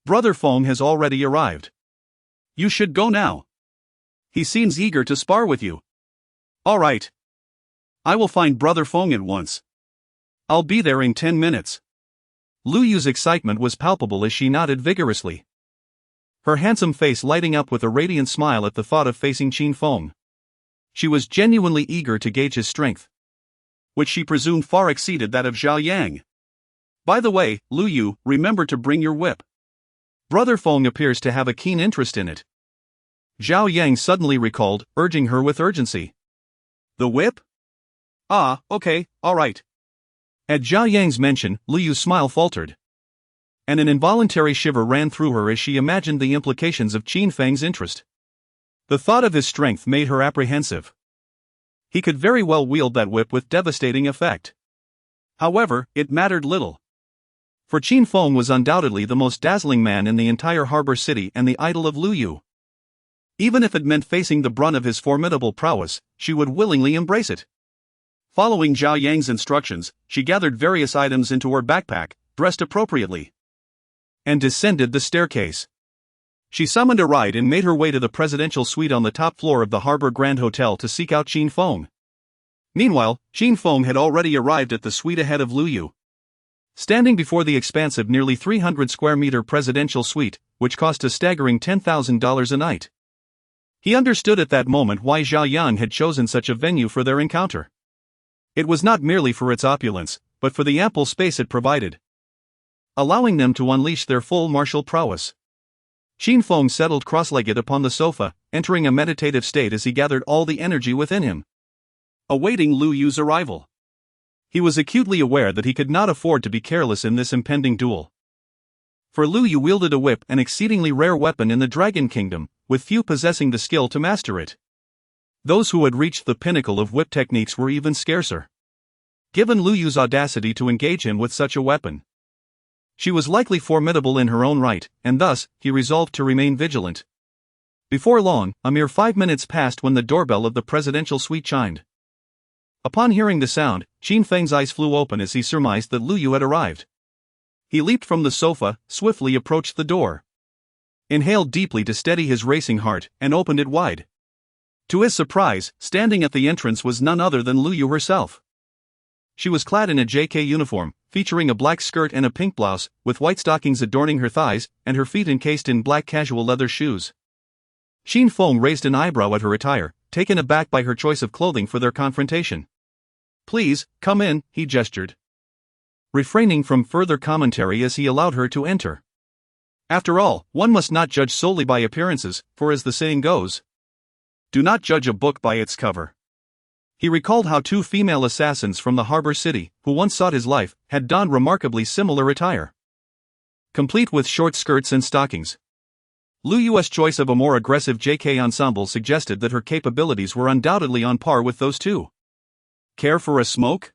Brother Feng has already arrived. You should go now. He seems eager to spar with you. All right. I will find Brother Feng at once. I'll be there in 10 minutes. Lu Yu's excitement was palpable as she nodded vigorously, her handsome face lighting up with a radiant smile at the thought of facing Qin Feng. She was genuinely eager to gauge his strength, which she presumed far exceeded that of Zhao Yang. By the way, Lu Yu, remember to bring your whip. Brother Feng appears to have a keen interest in it. Zhao Yang suddenly recalled, urging her with urgency. The whip? Ah, okay, all right. At Zhao Yang's mention, Lu Yu's smile faltered, and an involuntary shiver ran through her as she imagined the implications of Qin Feng's interest. The thought of his strength made her apprehensive. He could very well wield that whip with devastating effect. However, it mattered little, for Qin Feng was undoubtedly the most dazzling man in the entire harbor city and the idol of Lu Yu. Even if it meant facing the brunt of his formidable prowess, she would willingly embrace it. Following Zhao Yang's instructions, she gathered various items into her backpack, dressed appropriately, and descended the staircase. She summoned a ride and made her way to the presidential suite on the top floor of the Harbor Grand Hotel to seek out Qin Feng. Meanwhile, Qin Feng had already arrived at the suite ahead of Lu Yu. Standing before the expansive nearly 300 square meter presidential suite, which cost a staggering $10,000 a night, he understood at that moment why Zhao Yang had chosen such a venue for their encounter. It was not merely for its opulence, but for the ample space it provided, allowing them to unleash their full martial prowess. Xin Feng settled cross-legged upon the sofa, entering a meditative state as he gathered all the energy within him, awaiting Lu Yu's arrival. He was acutely aware that he could not afford to be careless in this impending duel. For Lu Yu wielded a whip, an exceedingly rare weapon in the Dragon Kingdom, with few possessing the skill to master it. Those who had reached the pinnacle of whip techniques were even scarcer. Given Lu Yu's audacity to engage him with such a weapon, she was likely formidable in her own right, and thus, he resolved to remain vigilant. Before long, a mere 5 minutes passed when the doorbell of the presidential suite chimed. Upon hearing the sound, Xin Feng's eyes flew open as he surmised that Lu Yu had arrived. He leaped from the sofa, swiftly approached the door, inhaled deeply to steady his racing heart, and opened it wide. To his surprise, standing at the entrance was none other than Lu Yu herself. She was clad in a JK uniform, featuring a black skirt and a pink blouse, with white stockings adorning her thighs, and her feet encased in black casual leather shoes. Xin Feng raised an eyebrow at her attire, taken aback by her choice of clothing for their confrontation. "Please, come in," he gestured, refraining from further commentary as he allowed her to enter. After all, one must not judge solely by appearances, for as the saying goes, do not judge a book by its cover. He recalled how 2 female assassins from the harbor city, who once sought his life, had donned remarkably similar attire, complete with short skirts and stockings. Lu Yu's choice of a more aggressive JK ensemble suggested that her capabilities were undoubtedly on par with those two. Care for a smoke?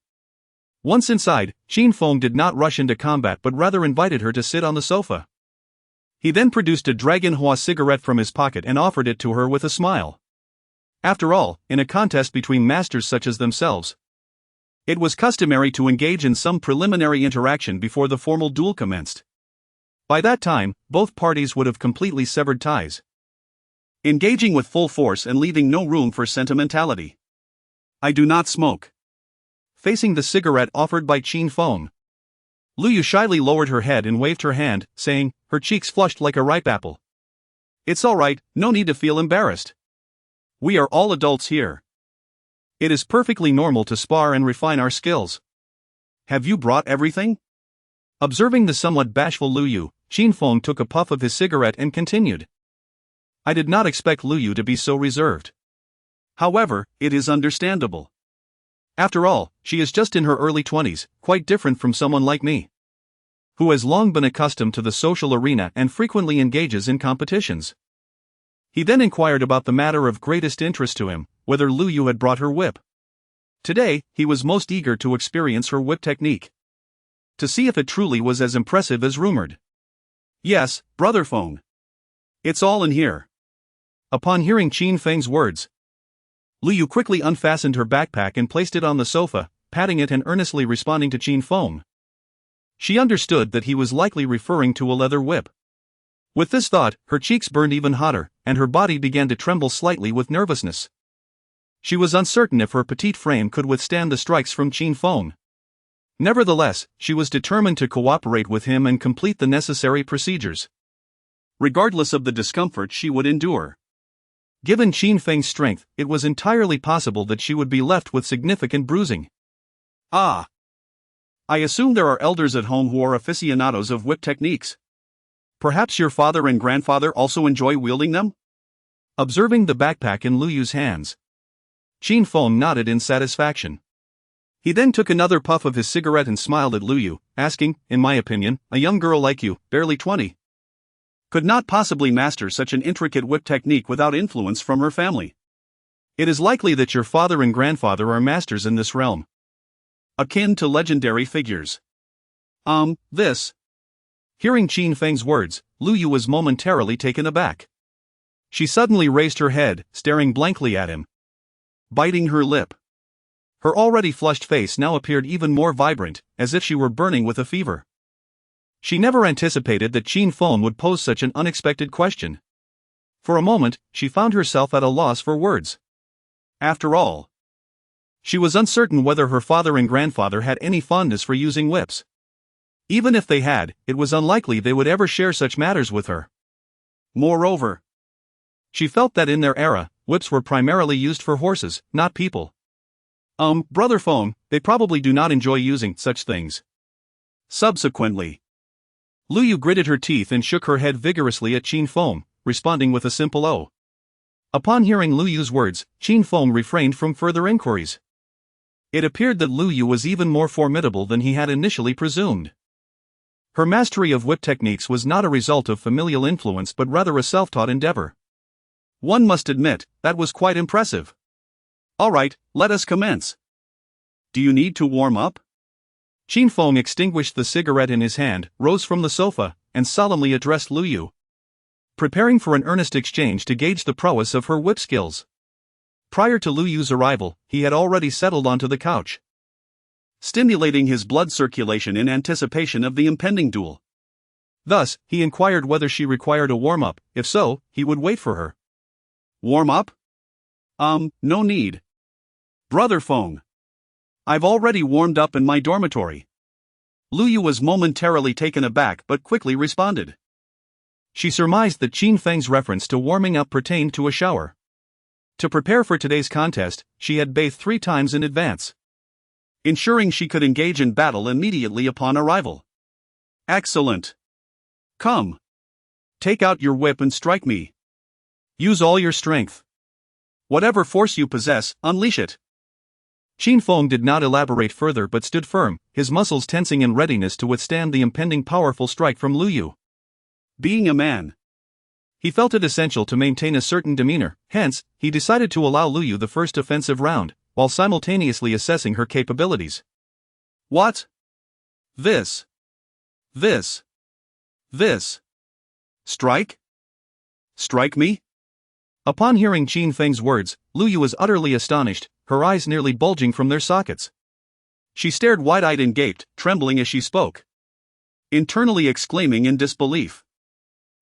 Once inside, Xin Feng did not rush into combat but rather invited her to sit on the sofa. He then produced a Dragon Hoa cigarette from his pocket and offered it to her with a smile. After all, in a contest between masters such as themselves, it was customary to engage in some preliminary interaction before the formal duel commenced. By that time, both parties would have completely severed ties, engaging with full force and leaving no room for sentimentality. "I do not smoke." Facing the cigarette offered by Xin Feng, Lu Yu shyly lowered her head and waved her hand, saying, her cheeks flushed like a ripe apple, "It's all right, no need to feel embarrassed. We are all adults here. It is perfectly normal to spar and refine our skills. Have you brought everything?" Observing the somewhat bashful Lu Yu, Xin Feng took a puff of his cigarette and continued, "I did not expect Lu Yu to be so reserved. However, it is understandable. After all, she is just in her early 20s, quite different from someone like me, who has long been accustomed to the social arena and frequently engages in competitions." He then inquired about the matter of greatest interest to him, whether Lu Yu had brought her whip. Today, he was most eager to experience her whip technique, to see if it truly was as impressive as rumored. "Yes, Brother Feng. It's all in here." Upon hearing Xin Feng's words, Lu Yu quickly unfastened her backpack and placed it on the sofa, patting it and earnestly responding to Xin Feng. She understood that he was likely referring to a leather whip. With this thought, her cheeks burned even hotter, and her body began to tremble slightly with nervousness. She was uncertain if her petite frame could withstand the strikes from Xin Feng. Nevertheless, she was determined to cooperate with him and complete the necessary procedures, regardless of the discomfort she would endure. Given Xin Feng's strength, it was entirely possible that she would be left with significant bruising. "Ah. I assume there are elders at home who are aficionados of whip techniques. Perhaps your father and grandfather also enjoy wielding them?" Observing the backpack in Lu Yu's hands, Xin Feng nodded in satisfaction. He then took another puff of his cigarette and smiled at Lu Yu, asking, "In my opinion, a young girl like you, barely 20, could not possibly master such an intricate whip technique without influence from her family. It is likely that your father and grandfather are masters in this realm, akin to legendary figures. This." Hearing Xin Feng's words, Lu Yu was momentarily taken aback. She suddenly raised her head, staring blankly at him, biting her lip. Her already flushed face now appeared even more vibrant, as if she were burning with a fever. She never anticipated that Xin Feng would pose such an unexpected question. For a moment, she found herself at a loss for words. After all, she was uncertain whether her father and grandfather had any fondness for using whips. Even if they had, it was unlikely they would ever share such matters with her. Moreover, she felt that in their era, whips were primarily used for horses, not people. Brother Feng, they probably do not enjoy using such things." Subsequently, Lu Yu gritted her teeth and shook her head vigorously at Qin Feng, responding with a simple "oh." Upon hearing Lu Yu's words, Qin Feng refrained from further inquiries. It appeared that Lu Yu was even more formidable than he had initially presumed. Her mastery of whip techniques was not a result of familial influence but rather a self-taught endeavor. One must admit, that was quite impressive. "All right, let us commence. Do you need to warm up?" Qin Feng extinguished the cigarette in his hand, rose from the sofa, and solemnly addressed Lu Yu, preparing for an earnest exchange to gauge the prowess of her whip skills. Prior to Lu Yu's arrival, he had already settled onto the couch, stimulating his blood circulation in anticipation of the impending duel. Thus, he inquired whether she required a warm-up. If so, he would wait for her. "Warm up? No need. Brother Feng. I've already warmed up in my dormitory." Lu Yu was momentarily taken aback but quickly responded. She surmised that Qin Feng's reference to warming up pertained to a shower. To prepare for today's contest, she had bathed 3 times in advance, ensuring she could engage in battle immediately upon arrival. "Excellent. Come. Take out your whip and strike me. Use all your strength. Whatever force you possess, unleash it." Qin Feng did not elaborate further but stood firm, his muscles tensing in readiness to withstand the impending powerful strike from Lu Yu. Being a man, he felt it essential to maintain a certain demeanor, hence, he decided to allow Lu Yu the first offensive round, while simultaneously assessing her capabilities. "What? This. Strike? Strike me?" Upon hearing Qin Feng's words, Lu Yu was utterly astonished, her eyes nearly bulging from their sockets. She stared wide-eyed and gaped, trembling as she spoke, internally exclaiming in disbelief.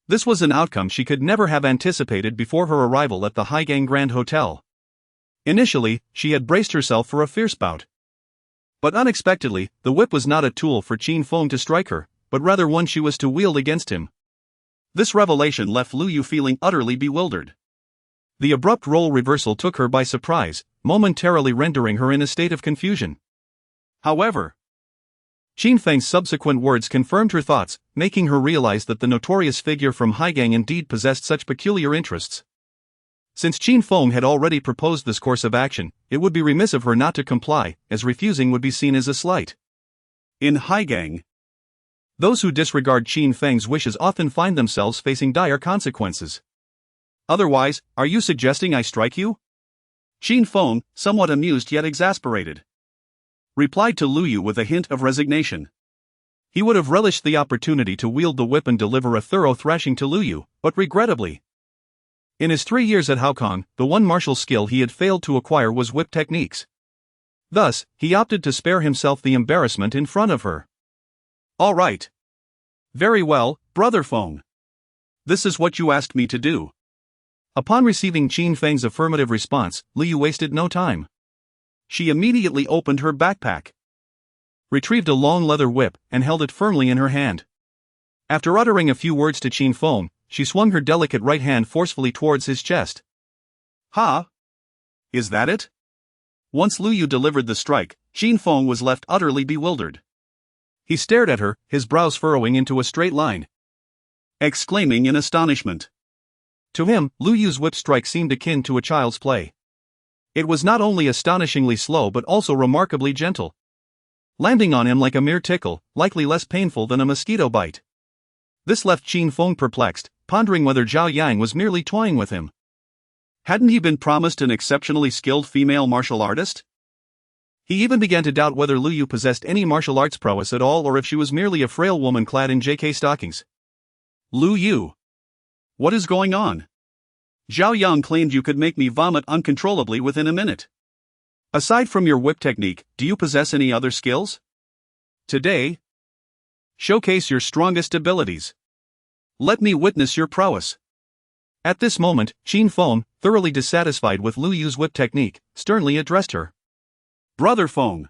This was an outcome she could never have anticipated before her arrival at the Haigang Grand Hotel. Initially, she had braced herself for a fierce bout. But unexpectedly, the whip was not a tool for Qin Feng to strike her, but rather one she was to wield against him. This revelation left Lu Yu feeling utterly bewildered. The abrupt role reversal took her by surprise, momentarily rendering her in a state of confusion. However, Qin Feng's subsequent words confirmed her thoughts, making her realize that the notorious figure from Haigang indeed possessed such peculiar interests. Since Qin Feng had already proposed this course of action, it would be remiss of her not to comply, as refusing would be seen as a slight. In Haigang, those who disregard Qin Feng's wishes often find themselves facing dire consequences. "Otherwise, are you suggesting I strike you?" Qin Feng, somewhat amused yet exasperated, replied to Lu Yu with a hint of resignation. He would have relished the opportunity to wield the whip and deliver a thorough thrashing to Lu Yu, but regrettably, in his 3 years at Haokong, the one martial skill he had failed to acquire was whip techniques. Thus, he opted to spare himself the embarrassment in front of her. "All right. Very well, Brother Feng. This is what you asked me to do." Upon receiving Qin Feng's affirmative response, Lu Yu wasted no time. She immediately opened her backpack, retrieved a long leather whip, and held it firmly in her hand. After uttering a few words to Qin Feng, she swung her delicate right hand forcefully towards his chest. "Ha? Is that it?" Once Lu Yu delivered the strike, Qin Feng was left utterly bewildered. He stared at her, his brows furrowing into a straight line, exclaiming in astonishment. To him, Lu Yu's whip strike seemed akin to a child's play. It was not only astonishingly slow but also remarkably gentle, landing on him like a mere tickle, likely less painful than a mosquito bite. This left Qin Feng perplexed, pondering whether Zhao Yang was merely toying with him. Hadn't he been promised an exceptionally skilled female martial artist? He even began to doubt whether Lu Yu possessed any martial arts prowess at all or if she was merely a frail woman clad in JK stockings. "Lu Yu. What is going on? Zhao Yang claimed you could make me vomit uncontrollably within a minute. Aside from your whip technique, do you possess any other skills? Today, showcase your strongest abilities. Let me witness your prowess." At this moment, Qin Feng, thoroughly dissatisfied with Lu Yu's whip technique, sternly addressed her. "Brother Feng.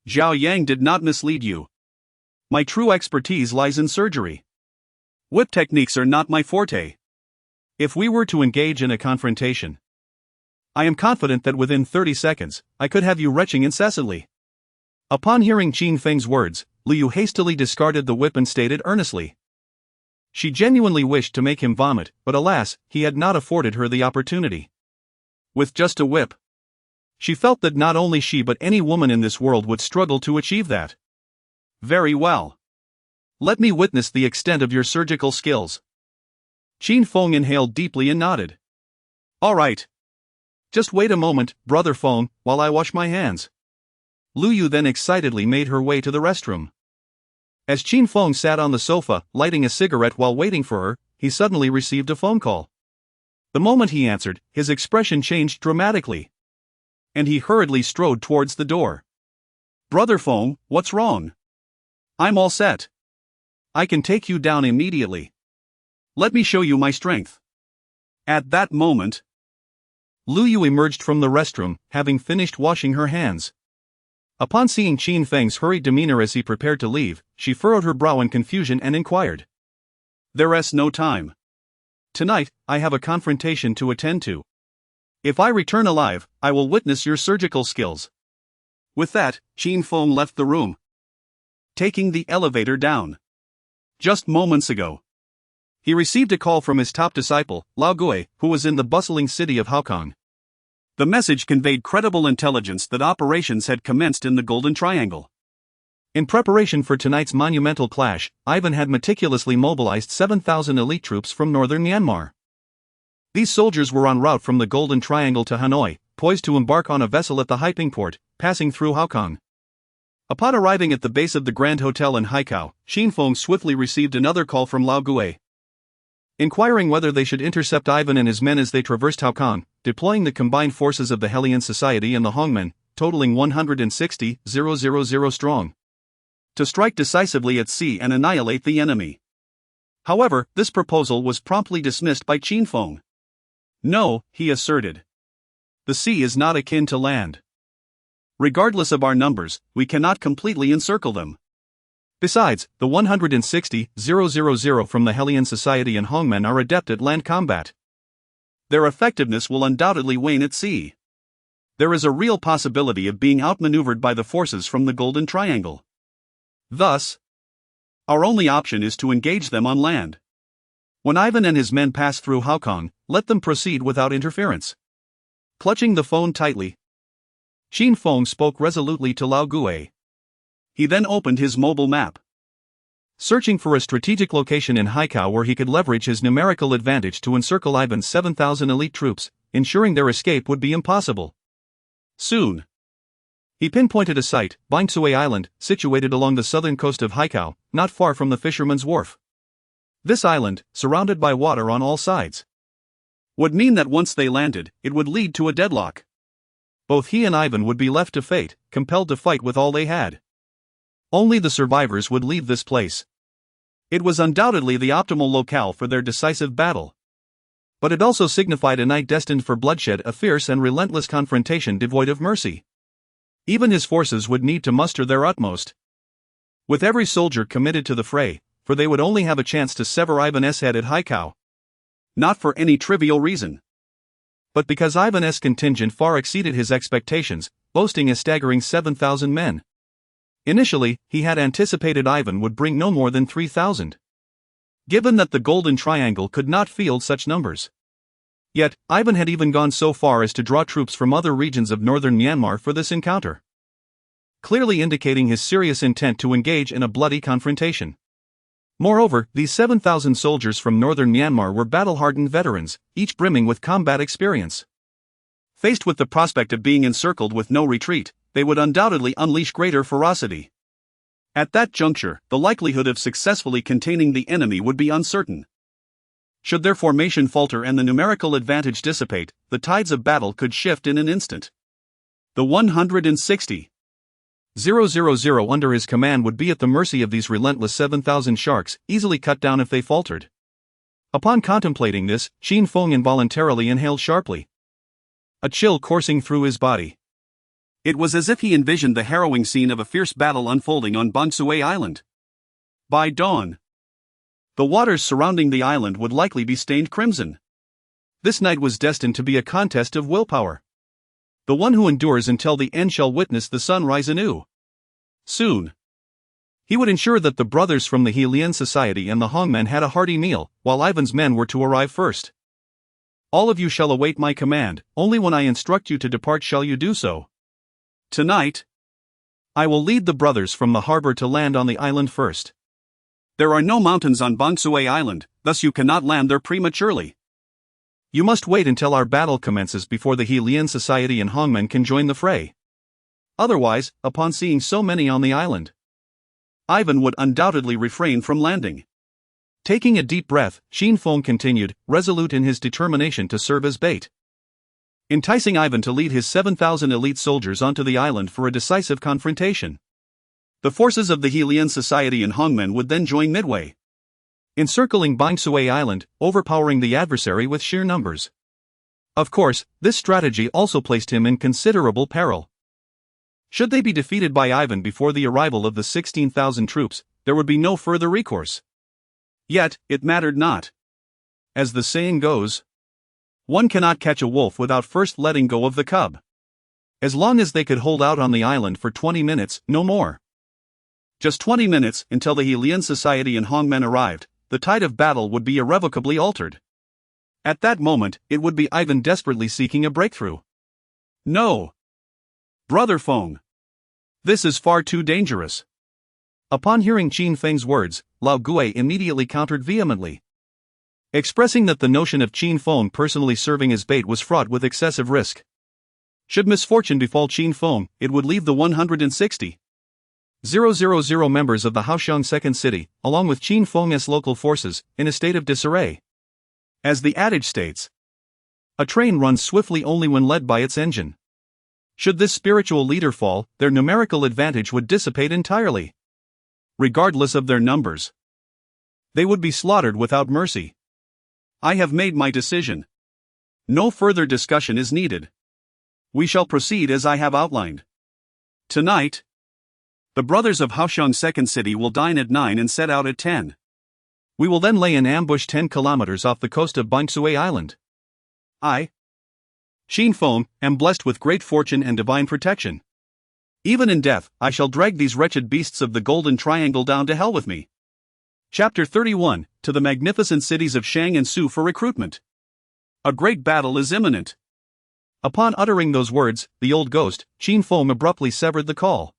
Zhao Yang did not mislead you. My true expertise lies in surgery. Whip techniques are not my forte. If we were to engage in a confrontation, I am confident that within 30 seconds, I could have you retching incessantly." Upon hearing Qin Feng's words, Liu hastily discarded the whip and stated earnestly. She genuinely wished to make him vomit, but alas, he had not afforded her the opportunity. With just a whip. She felt that not only she but any woman in this world would struggle to achieve that. Very well. Let me witness the extent of your surgical skills. Qin Feng inhaled deeply and nodded. All right. Just wait a moment, Brother Feng, while I wash my hands. Lu Yu then excitedly made her way to the restroom. As Qin Feng sat on the sofa, lighting a cigarette while waiting for her, he suddenly received a phone call. The moment he answered, his expression changed dramatically. And he hurriedly strode towards the door. Brother Feng, what's wrong? I'm all set. I can take you down immediately. Let me show you my strength. At that moment, Lu Yu emerged from the restroom, having finished washing her hands. Upon seeing Qin Feng's hurried demeanor as he prepared to leave, she furrowed her brow in confusion and inquired. There's no time. Tonight, I have a confrontation to attend to. If I return alive, I will witness your surgical skills. With that, Qin Feng left the room, taking the elevator down. Just moments ago, he received a call from his top disciple, Lao Gui, who was in the bustling city of Haokong. The message conveyed credible intelligence that operations had commenced in the Golden Triangle. In preparation for tonight's monumental clash, Ivan had meticulously mobilized 7,000 elite troops from northern Myanmar. These soldiers were en route from the Golden Triangle to Hanoi, poised to embark on a vessel at the Haiping port, passing through Haokong. Upon arriving at the base of the Grand Hotel in Haikou, Qin Feng swiftly received another call from Lao Gui, inquiring whether they should intercept Ivan and his men as they traversed Haokong, deploying the combined forces of the Hellion Society and the Hongmen, totaling 160,000 strong, to strike decisively at sea and annihilate the enemy. However, this proposal was promptly dismissed by Qin Feng. No, he asserted. The sea is not akin to land. Regardless of our numbers, we cannot completely encircle them. Besides, the 160,000 from the Hellion Society and Hongmen are adept at land combat. Their effectiveness will undoubtedly wane at sea. There is a real possibility of being outmaneuvered by the forces from the Golden Triangle. Thus, our only option is to engage them on land. When Ivan and his men pass through Haokong, let them proceed without interference. Clutching the phone tightly, Qin Feng spoke resolutely to Lao Gui. He then opened his mobile map, searching for a strategic location in Haikou where he could leverage his numerical advantage to encircle Ivan's 7,000 elite troops, ensuring their escape would be impossible. Soon, he pinpointed a site, Bangsue Island, situated along the southern coast of Haikou, not far from the fisherman's wharf. This island, surrounded by water on all sides, would mean that once they landed, it would lead to a deadlock. Both he and Ivan would be left to fate, compelled to fight with all they had. Only the survivors would leave this place. It was undoubtedly the optimal locale for their decisive battle. But it also signified a night destined for bloodshed, a fierce and relentless confrontation devoid of mercy. Even his forces would need to muster their utmost, with every soldier committed to the fray, for they would only have a chance to sever Ivan's head at Haikou. Not for any trivial reason, but because Ivan's contingent far exceeded his expectations, boasting a staggering 7,000 men. Initially, he had anticipated Ivan would bring no more than 3,000. Given that the Golden Triangle could not field such numbers. Yet, Ivan had even gone so far as to draw troops from other regions of northern Myanmar for this encounter, clearly indicating his serious intent to engage in a bloody confrontation. Moreover, these 7,000 soldiers from northern Myanmar were battle-hardened veterans, each brimming with combat experience. Faced with the prospect of being encircled with no retreat, they would undoubtedly unleash greater ferocity. At that juncture, the likelihood of successfully containing the enemy would be uncertain. Should their formation falter and the numerical advantage dissipate, the tides of battle could shift in an instant. The 160,000 under his command would be at the mercy of these relentless 7,000 sharks, easily cut down if they faltered. Upon contemplating this, Qin Feng involuntarily inhaled sharply, a chill coursing through his body. It was as if he envisioned the harrowing scene of a fierce battle unfolding on Bangsue Island. By dawn, the waters surrounding the island would likely be stained crimson. This night was destined to be a contest of willpower. The one who endures until the end shall witness the sun rise anew. Soon, He would ensure that the brothers from the Helian Society and the Hongmen had a hearty meal, while Ivan's men were to arrive first. All of you shall await my command, only when I instruct you to depart shall you do so. Tonight, I will lead the brothers from the harbor to land on the island first. There are no mountains on Bangsue Island, thus you cannot land there prematurely. You must wait until our battle commences before the Helian Society and Hongmen can join the fray. Otherwise, upon seeing so many on the island, Ivan would undoubtedly refrain from landing. Taking a deep breath, Xin Feng continued, resolute in his determination to serve as bait, enticing Ivan to lead his 7,000 elite soldiers onto the island for a decisive confrontation. The forces of the Helian Society and Hongmen would then join midway, encircling Bangsue Island, overpowering the adversary with sheer numbers. Of course, this strategy also placed him in considerable peril. Should they be defeated by Ivan before the arrival of the 16,000 troops, there would be no further recourse. Yet, it mattered not. As the saying goes, one cannot catch a wolf without first letting go of the cub. As long as they could hold out on the island for 20 minutes, no more. Just 20 minutes until the Helian Society and Hongmen arrived, the tide of battle would be irrevocably altered. At that moment, it would be Ivan desperately seeking a breakthrough. No! Brother Feng! This is far too dangerous. Upon hearing Qin Feng's words, Lao Gui immediately countered vehemently, expressing that the notion of Qin Feng personally serving as bait was fraught with excessive risk. Should misfortune befall Qin Feng, it would leave the 160,000 members of the Haoxiang Second City, along with Qin Feng's local forces, in a state of disarray. As the adage states, a train runs swiftly only when led by its engine. Should this spiritual leader fall, their numerical advantage would dissipate entirely. Regardless of their numbers, they would be slaughtered without mercy. I have made my decision. No further discussion is needed. We shall proceed as I have outlined. Tonight, the brothers of Haoxiang Second City will dine at 9 and set out at 10. We will then lay in ambush 10 kilometers off the coast of Bangsue Island. I, Xin Feng, am blessed with great fortune and divine protection. Even in death, I shall drag these wretched beasts of the Golden Triangle down to hell with me. Chapter 31, to the magnificent cities of Shang and Su for recruitment. A great battle is imminent. Upon uttering those words, the old ghost, Qin Feng, abruptly severed the call,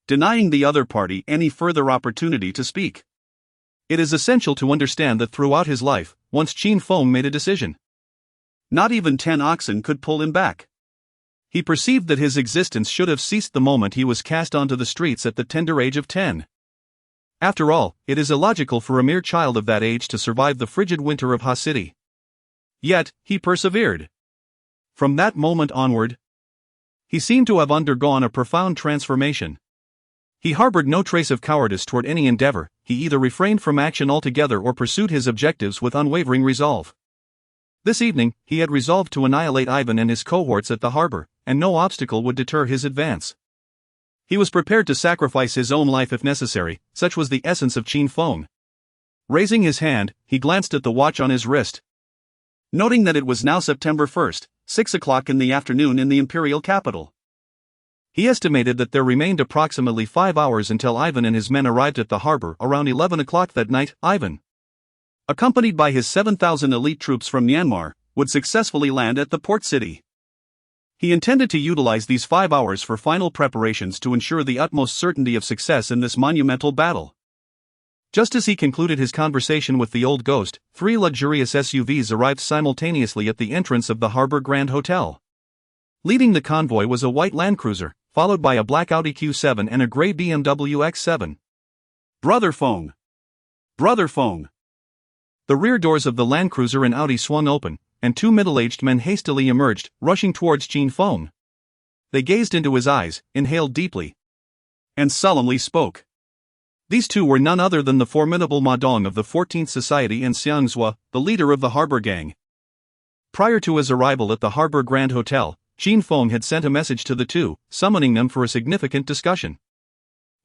denying the other party any further opportunity to speak. It is essential to understand that throughout his life, once Qin Feng made a decision, not even 10 oxen could pull him back. He perceived that his existence should have ceased the moment he was cast onto the streets at the tender age of 10. After all, it is illogical for a mere child of that age to survive the frigid winter of Hastily. Yet, he persevered. From that moment onward, he seemed to have undergone a profound transformation. He harbored no trace of cowardice toward any endeavor, he either refrained from action altogether or pursued his objectives with unwavering resolve. This evening, he had resolved to annihilate Ivan and his cohorts at the harbor, and no obstacle would deter his advance. He was prepared to sacrifice his own life if necessary, such was the essence of Qin Feng. Raising his hand, he glanced at the watch on his wrist, noting that it was now September 1st, 6 o'clock in the afternoon in the imperial capital. He estimated that there remained approximately 5 hours until Ivan and his men arrived at the harbor around 11 o'clock that night. Ivan, accompanied by his 7,000 elite troops from Myanmar, would successfully land at the port city. He intended to utilize these 5 hours for final preparations to ensure the utmost certainty of success in this monumental battle. Just as he concluded his conversation with the old ghost, 3 luxurious SUVs arrived simultaneously at the entrance of the Harbor Grand Hotel. Leading the convoy was a white Land Cruiser, followed by a black Audi Q7 and a gray BMW X7. Brother Feng! Brother Feng! The rear doors of the Land Cruiser and Audi swung open, and 2 middle-aged men hastily emerged, rushing towards Qin Feng. They gazed into his eyes, inhaled deeply, and solemnly spoke. These 2 were none other than the formidable Ma Dong of the 14th Society and Xiang Zhua, the leader of the Harbor Gang. Prior to his arrival at the Harbor Grand Hotel, Qin Feng had sent a message to the 2, summoning them for a significant discussion.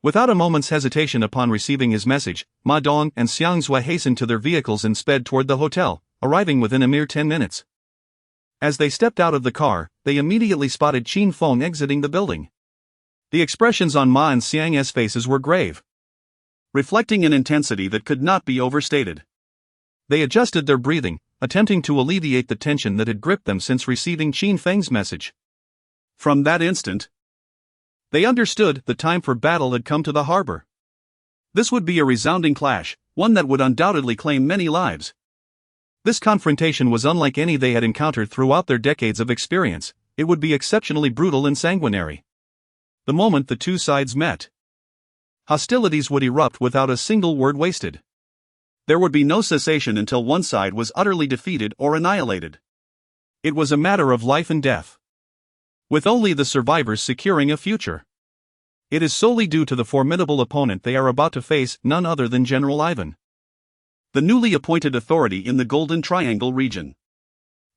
Without a moment's hesitation upon receiving his message, Ma Dong and Xiang Zhua hastened to their vehicles and sped toward the hotel, arriving within a mere 10 minutes. As they stepped out of the car, they immediately spotted Qin Feng exiting the building. The expressions on Ma and Xiang's faces were grave. reflecting an intensity that could not be overstated. They adjusted their breathing, attempting to alleviate the tension that had gripped them since receiving Qin Feng's message. From that instant, they understood the time for battle had come to the harbor. This would be a resounding clash, one that would undoubtedly claim many lives. This confrontation was unlike any they had encountered throughout their decades of experience. It would be exceptionally brutal and sanguinary. The moment the two sides met, hostilities would erupt without a single word wasted. There would be no cessation until one side was utterly defeated or annihilated. It was a matter of life and death, with only the survivors securing a future. It is solely due to the formidable opponent they are about to face, none other than General Ivan, the newly appointed authority in the Golden Triangle region.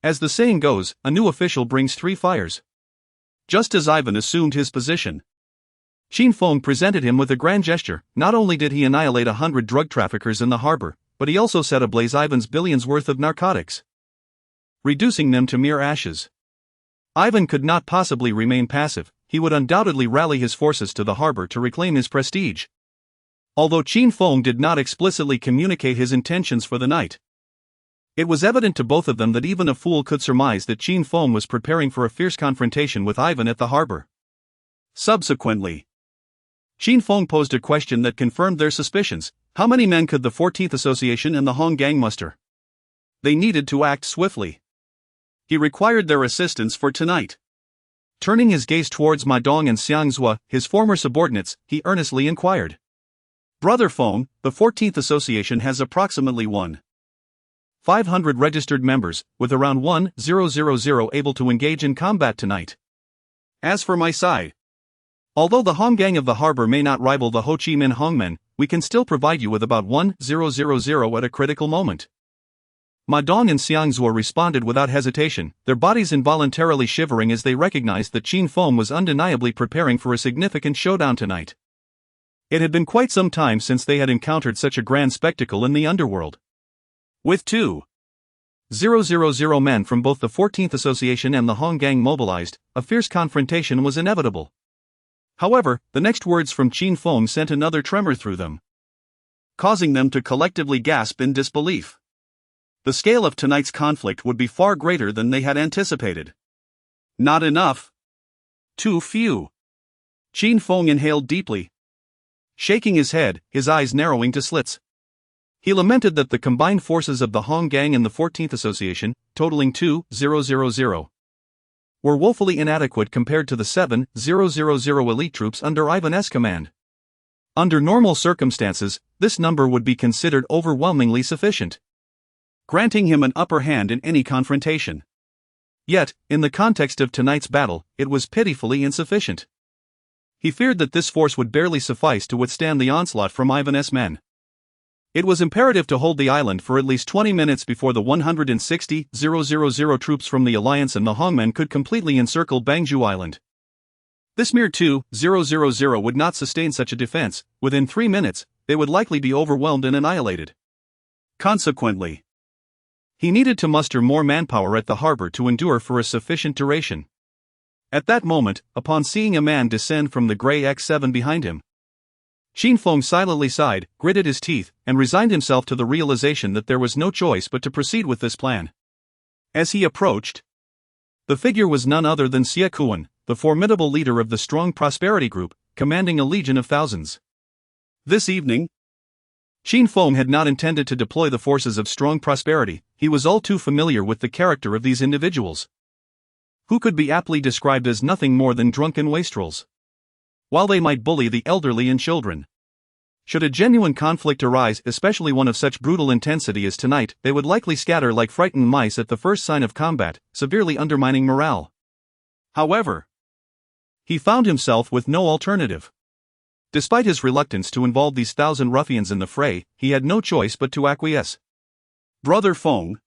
As the saying goes, a new official brings 3 fires. Just as Ivan assumed his position, Qin Feng presented him with a grand gesture. Not only did he annihilate 100 drug traffickers in the harbor, but he also set ablaze Ivan's billions worth of narcotics, reducing them to mere ashes. Ivan could not possibly remain passive. He would undoubtedly rally his forces to the harbor to reclaim his prestige. Although Qin Feng did not explicitly communicate his intentions for the night, it was evident to both of them that even a fool could surmise that Qin Feng was preparing for a fierce confrontation with Ivan at the harbor. Subsequently, Qin Feng posed a question that confirmed their suspicions. How many men could the 14th Association and the Hong Gang muster? They needed to act swiftly. He required their assistance for tonight. Turning his gaze towards Ma Dong and Xiang Zhua, his former subordinates, he earnestly inquired. Brother Feng, the 14th Association has approximately 1,500 registered members, with around 1,000 able to engage in combat tonight. As for my side, although the Hong Gang of the harbor may not rival the Ho Chi Minh Hongmen, we can still provide you with about 1,000 at a critical moment. Ma Dong and Xiang Zhua responded without hesitation, their bodies involuntarily shivering as they recognized that Qin Feng was undeniably preparing for a significant showdown tonight. It had been quite some time since they had encountered such a grand spectacle in the underworld. With 2,000 men from both the 14th Association and the Hong Gang mobilized, a fierce confrontation was inevitable. However, the next words from Qin Feng sent another tremor through them, causing them to collectively gasp in disbelief. The scale of tonight's conflict would be far greater than they had anticipated. Not enough. Too few. Qin Feng inhaled deeply, shaking his head, his eyes narrowing to slits. He lamented that the combined forces of the Hong Gang and the 14th Association, totaling 2,000, were woefully inadequate compared to the 7,000 elite troops under Ivan's command. Under normal circumstances, this number would be considered overwhelmingly sufficient, granting him an upper hand in any confrontation. Yet, in the context of tonight's battle, it was pitifully insufficient. He feared that this force would barely suffice to withstand the onslaught from Ivan's men. It was imperative to hold the island for at least 20 minutes before the 160,000 troops from the Alliance and the Hongmen could completely encircle Bangzhou Island. This mere 2,000 would not sustain such a defense. Within 3 minutes, they would likely be overwhelmed and annihilated. Consequently, he needed to muster more manpower at the harbor to endure for a sufficient duration. At that moment, upon seeing a man descend from the gray X7 behind him, Qin Feng silently sighed, gritted his teeth, and resigned himself to the realization that there was no choice but to proceed with this plan. As he approached, the figure was none other than Xie Kuan, the formidable leader of the strong prosperity group, commanding a legion of thousands. This evening, Qin Feng had not intended to deploy the forces of strong prosperity. He was all too familiar with the character of these individuals, who could be aptly described as nothing more than drunken wastrels. While they might bully the elderly and children, should a genuine conflict arise, especially one of such brutal intensity as tonight, they would likely scatter like frightened mice at the first sign of combat, severely undermining morale. However, he found himself with no alternative. Despite his reluctance to involve these 1,000 ruffians in the fray, he had no choice but to acquiesce. Brother Feng,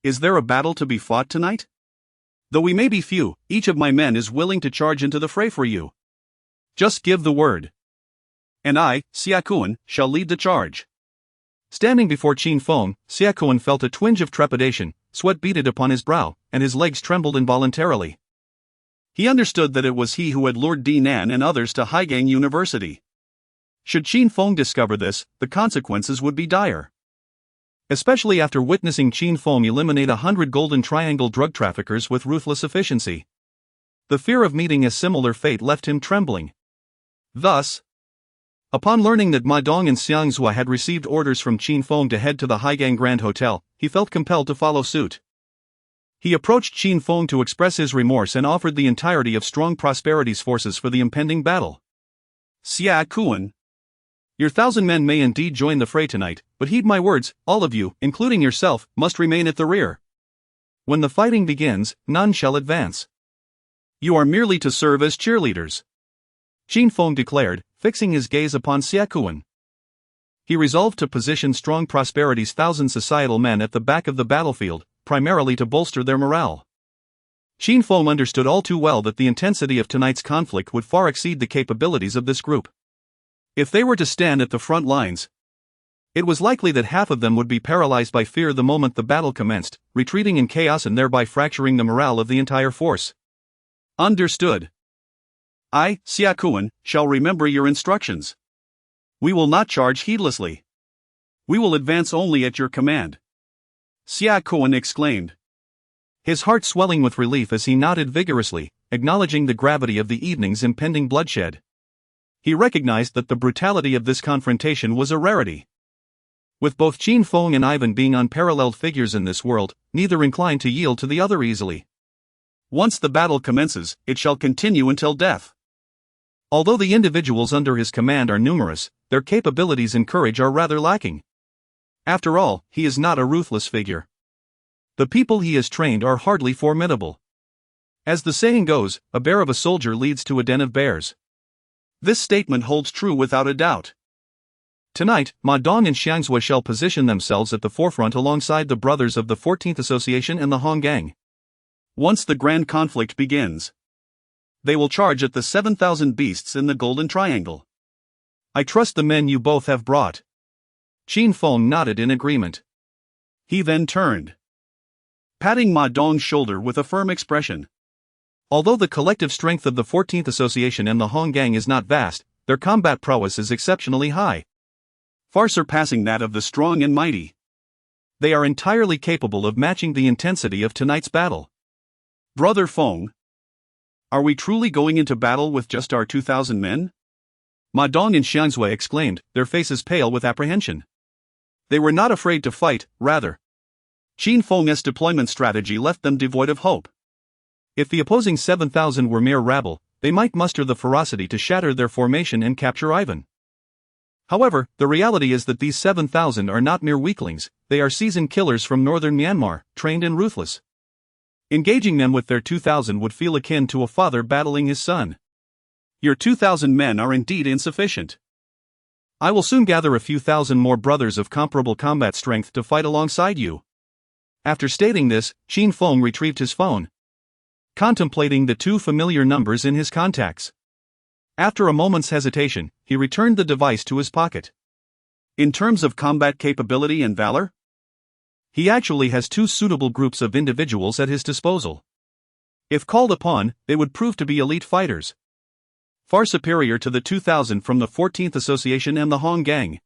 is there a battle to be fought tonight? Though we may be few, each of my men is willing to charge into the fray for you. Just give the word, and I, Xie Kuan, shall lead the charge. Standing before Qin Feng, Xie Kuan felt a twinge of trepidation, sweat beaded upon his brow, and his legs trembled involuntarily. He understood that it was he who had lured Di Nan and others to Haigang University. Should Qin Feng discover this, the consequences would be dire. Especially after witnessing Qin Feng eliminate 100 Golden Triangle drug traffickers with ruthless efficiency. The fear of meeting a similar fate left him trembling. Thus, upon learning that Ma Dong and Xiang Zhua had received orders from Qin Feng to head to the Haigang Grand Hotel, he felt compelled to follow suit. He approached Qin Feng to express his remorse and offered the entirety of Strong Prosperity's forces for the impending battle. Xia Kuan, your 1,000 men may indeed join the fray tonight, but heed my words, all of you, including yourself, must remain at the rear. When the fighting begins, none shall advance. You are merely to serve as cheerleaders, Qin Feng declared, fixing his gaze upon Xia Kuan. He resolved to position Strong Prosperity's 1,000 societal men at the back of the battlefield, primarily to bolster their morale. Qin Feng understood all too well that the intensity of tonight's conflict would far exceed the capabilities of this group. If they were to stand at the front lines, it was likely that half of them would be paralyzed by fear the moment the battle commenced, retreating in chaos and thereby fracturing the morale of the entire force. Understood. I, Xia Kuan, shall remember your instructions. We will not charge heedlessly. We will advance only at your command, Xia Kuan exclaimed, his heart swelling with relief as he nodded vigorously, acknowledging the gravity of the evening's impending bloodshed. He recognized that the brutality of this confrontation was a rarity. With both Qin Feng and Ivan being unparalleled figures in this world, neither inclined to yield to the other easily. Once the battle commences, it shall continue until death. Although the individuals under his command are numerous, their capabilities and courage are rather lacking. After all, he is not a ruthless figure. The people he has trained are hardly formidable. As the saying goes, a bear of a soldier leads to a den of bears. This statement holds true without a doubt. Tonight, Ma Dong and Xiang Zhua shall position themselves at the forefront alongside the brothers of the 14th Association and the Hong Gang. Once the grand conflict begins, they will charge at the 7,000 beasts in the Golden Triangle. I trust the men you both have brought. Qin Feng nodded in agreement. He then turned, patting Ma Dong's shoulder with a firm expression. Although the collective strength of the 14th Association and the Hong Gang is not vast, their combat prowess is exceptionally high, far surpassing that of the strong and mighty. They are entirely capable of matching the intensity of tonight's battle. Brother Feng, are we truly going into battle with just our 2,000 men? Ma Dong and Xiang Zhua exclaimed, their faces pale with apprehension. They were not afraid to fight, rather. Qin Feng's deployment strategy left them devoid of hope. If the opposing 7,000 were mere rabble, they might muster the ferocity to shatter their formation and capture Ivan. However, the reality is that these 7,000 are not mere weaklings, they are seasoned killers from northern Myanmar, trained and ruthless. Engaging them with their 2,000 would feel akin to a father battling his son. Your 2,000 men are indeed insufficient. I will soon gather a few thousand more brothers of comparable combat strength to fight alongside you. After stating this, Qin Feng retrieved his phone, contemplating the two familiar numbers in his contacts. After a moment's hesitation, he returned the device to his pocket. In terms of combat capability and valor, he actually has two suitable groups of individuals at his disposal. If called upon, they would prove to be elite fighters, far superior to the 2,000 from the 14th Association and the Hong Gang.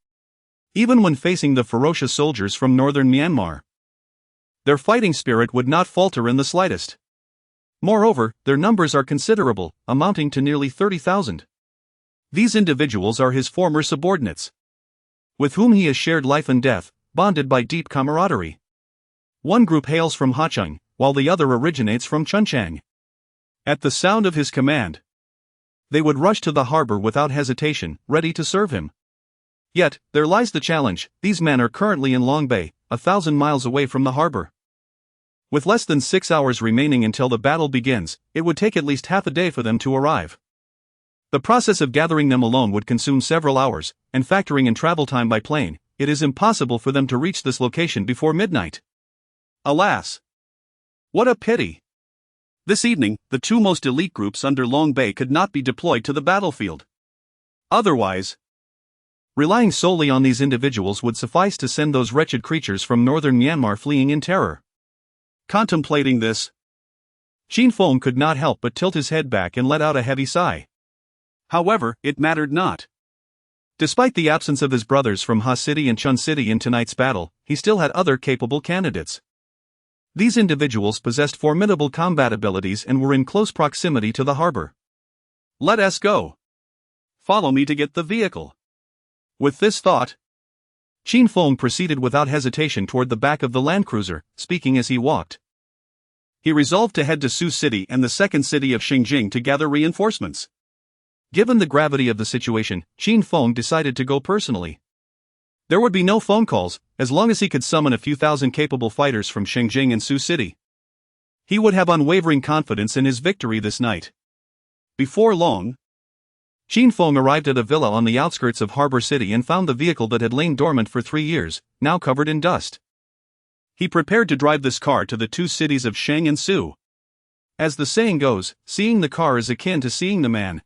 Even when facing the ferocious soldiers from northern Myanmar, their fighting spirit would not falter in the slightest. Moreover, their numbers are considerable, amounting to nearly 30,000. These individuals are his former subordinates, with whom he has shared life and death, bonded by deep camaraderie. One group hails from Hacheng, while the other originates from Chunchang. At the sound of his command, they would rush to the harbor without hesitation, ready to serve him. Yet, there lies the challenge, these men are currently in Long Bay, 1,000 miles away from the harbor. With less than 6 hours remaining until the battle begins, it would take at least half a day for them to arrive. The process of gathering them alone would consume several hours, and factoring in travel time by plane, it is impossible for them to reach this location before midnight. Alas! What a pity! This evening, the two most elite groups under Long Bay could not be deployed to the battlefield. Otherwise, relying solely on these individuals would suffice to send those wretched creatures from northern Myanmar fleeing in terror. Contemplating this, Qin Feng could not help but tilt his head back and let out a heavy sigh. However, it mattered not. Despite the absence of his brothers from Ha City and Chun City in tonight's battle, he still had other capable candidates. These individuals possessed formidable combat abilities and were in close proximity to the harbor. Let us go. Follow me to get the vehicle. With this thought, Qin Feng proceeded without hesitation toward the back of the land cruiser, speaking as he walked. He resolved to head to Su City and the second city of Xingjing to gather reinforcements. Given the gravity of the situation, Qin Feng decided to go personally. There would be no phone calls, as long as he could summon a few thousand capable fighters from Xingjing and Su City. He would have unwavering confidence in his victory this night. Before long, Qin Feng arrived at a villa on the outskirts of Harbor City and found the vehicle that had lain dormant for 3 years, now covered in dust. He prepared to drive this car to the two cities of Sheng and Su. As the saying goes, seeing the car is akin to seeing the man.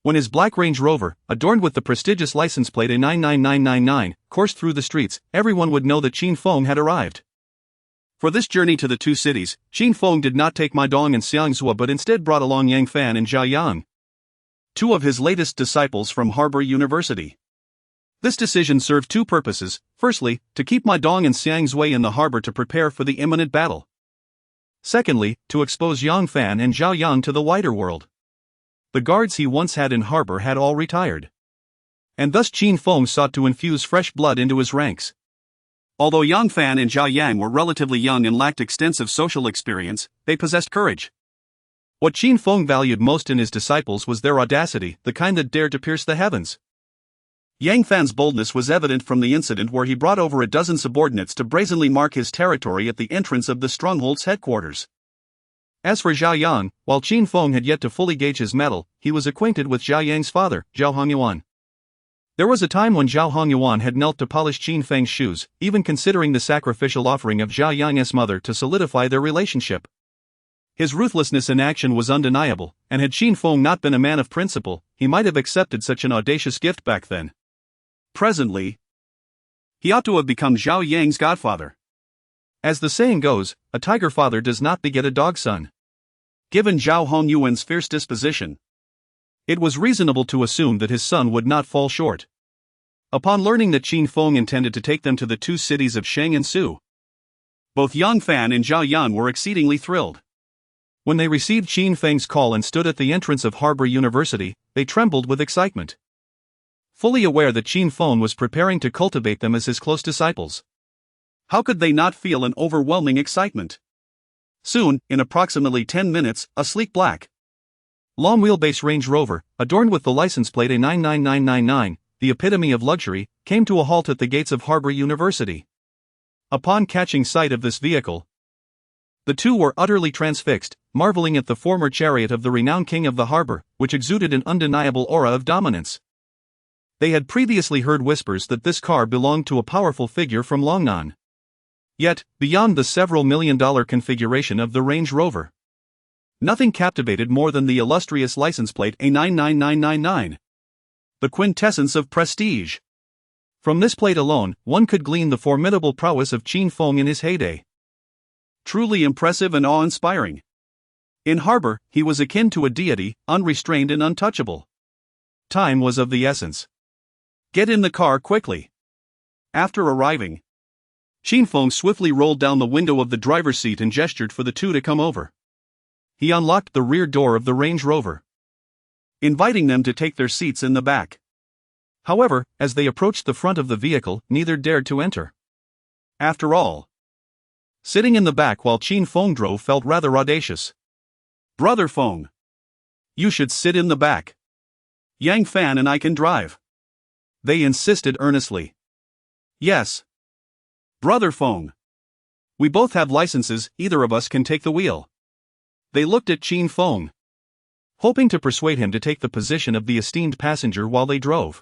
When his black Range Rover, adorned with the prestigious license plate A99999, coursed through the streets, everyone would know that Qin Feng had arrived. For this journey to the two cities, Qin Feng did not take Ma Dong and Xiang Zhuo but instead brought along Yang Fan and Zhao Yang, two of his latest disciples from Harbor University. This decision served two purposes: firstly, to keep Ma Dong and Xiang Zhui in the harbor to prepare for the imminent battle. Secondly, to expose Yang Fan and Zhao Yang to the wider world. The guards he once had in harbor had all retired. And thus Qin Feng sought to infuse fresh blood into his ranks. Although Yang Fan and Zhao Yang were relatively young and lacked extensive social experience, they possessed courage. What Qin Feng valued most in his disciples was their audacity, the kind that dared to pierce the heavens. Yang Fan's boldness was evident from the incident where he brought over a dozen subordinates to brazenly mark his territory at the entrance of the stronghold's headquarters. As for Zhao Yang, while Qin Feng had yet to fully gauge his mettle, he was acquainted with Zhao Yang's father, Zhao Hongyuan. There was a time when Zhao Hongyuan had knelt to polish Qin Feng's shoes, even considering the sacrificial offering of Zhao Yang's mother to solidify their relationship. His ruthlessness in action was undeniable, and had Qin Feng not been a man of principle, he might have accepted such an audacious gift back then. Presently, he ought to have become Zhao Yang's godfather. As the saying goes, a tiger father does not beget a dog son. Given Zhao Hongyuan's fierce disposition, it was reasonable to assume that his son would not fall short. Upon learning that Qin Feng intended to take them to the two cities of Sheng and Su, both Yang Fan and Zhao Yang were exceedingly thrilled. When they received Qin Feng's call and stood at the entrance of Harbor University, they trembled with excitement. Fully aware that Qin Feng was preparing to cultivate them as his close disciples, how could they not feel an overwhelming excitement? Soon, in approximately 10 minutes, a sleek black, long-wheelbase Range Rover, adorned with the license plate A99999, the epitome of luxury, came to a halt at the gates of Harbor University. Upon catching sight of this vehicle, the two were utterly transfixed, marveling at the former chariot of the renowned king of the harbor, which exuded an undeniable aura of dominance. They had previously heard whispers that this car belonged to a powerful figure from Longnan. Yet, beyond the several million-dollar configuration of the Range Rover, nothing captivated more than the illustrious license plate A99999. The quintessence of prestige. From this plate alone, one could glean the formidable prowess of Qin Feng in his heyday. Truly impressive and awe-inspiring. In harbor, he was akin to a deity, unrestrained and untouchable. Time was of the essence. Get in the car quickly. After arriving, Qin Feng swiftly rolled down the window of the driver's seat and gestured for the two to come over. He unlocked the rear door of the Range Rover, inviting them to take their seats in the back. However, as they approached the front of the vehicle, neither dared to enter. After all, sitting in the back while Qin Feng drove felt rather audacious. Brother Feng, you should sit in the back. Yang Fan and I can drive. They insisted earnestly. Yes. Brother Feng. We both have licenses, either of us can take the wheel. They looked at Qin Feng, hoping to persuade him to take the position of the esteemed passenger while they drove.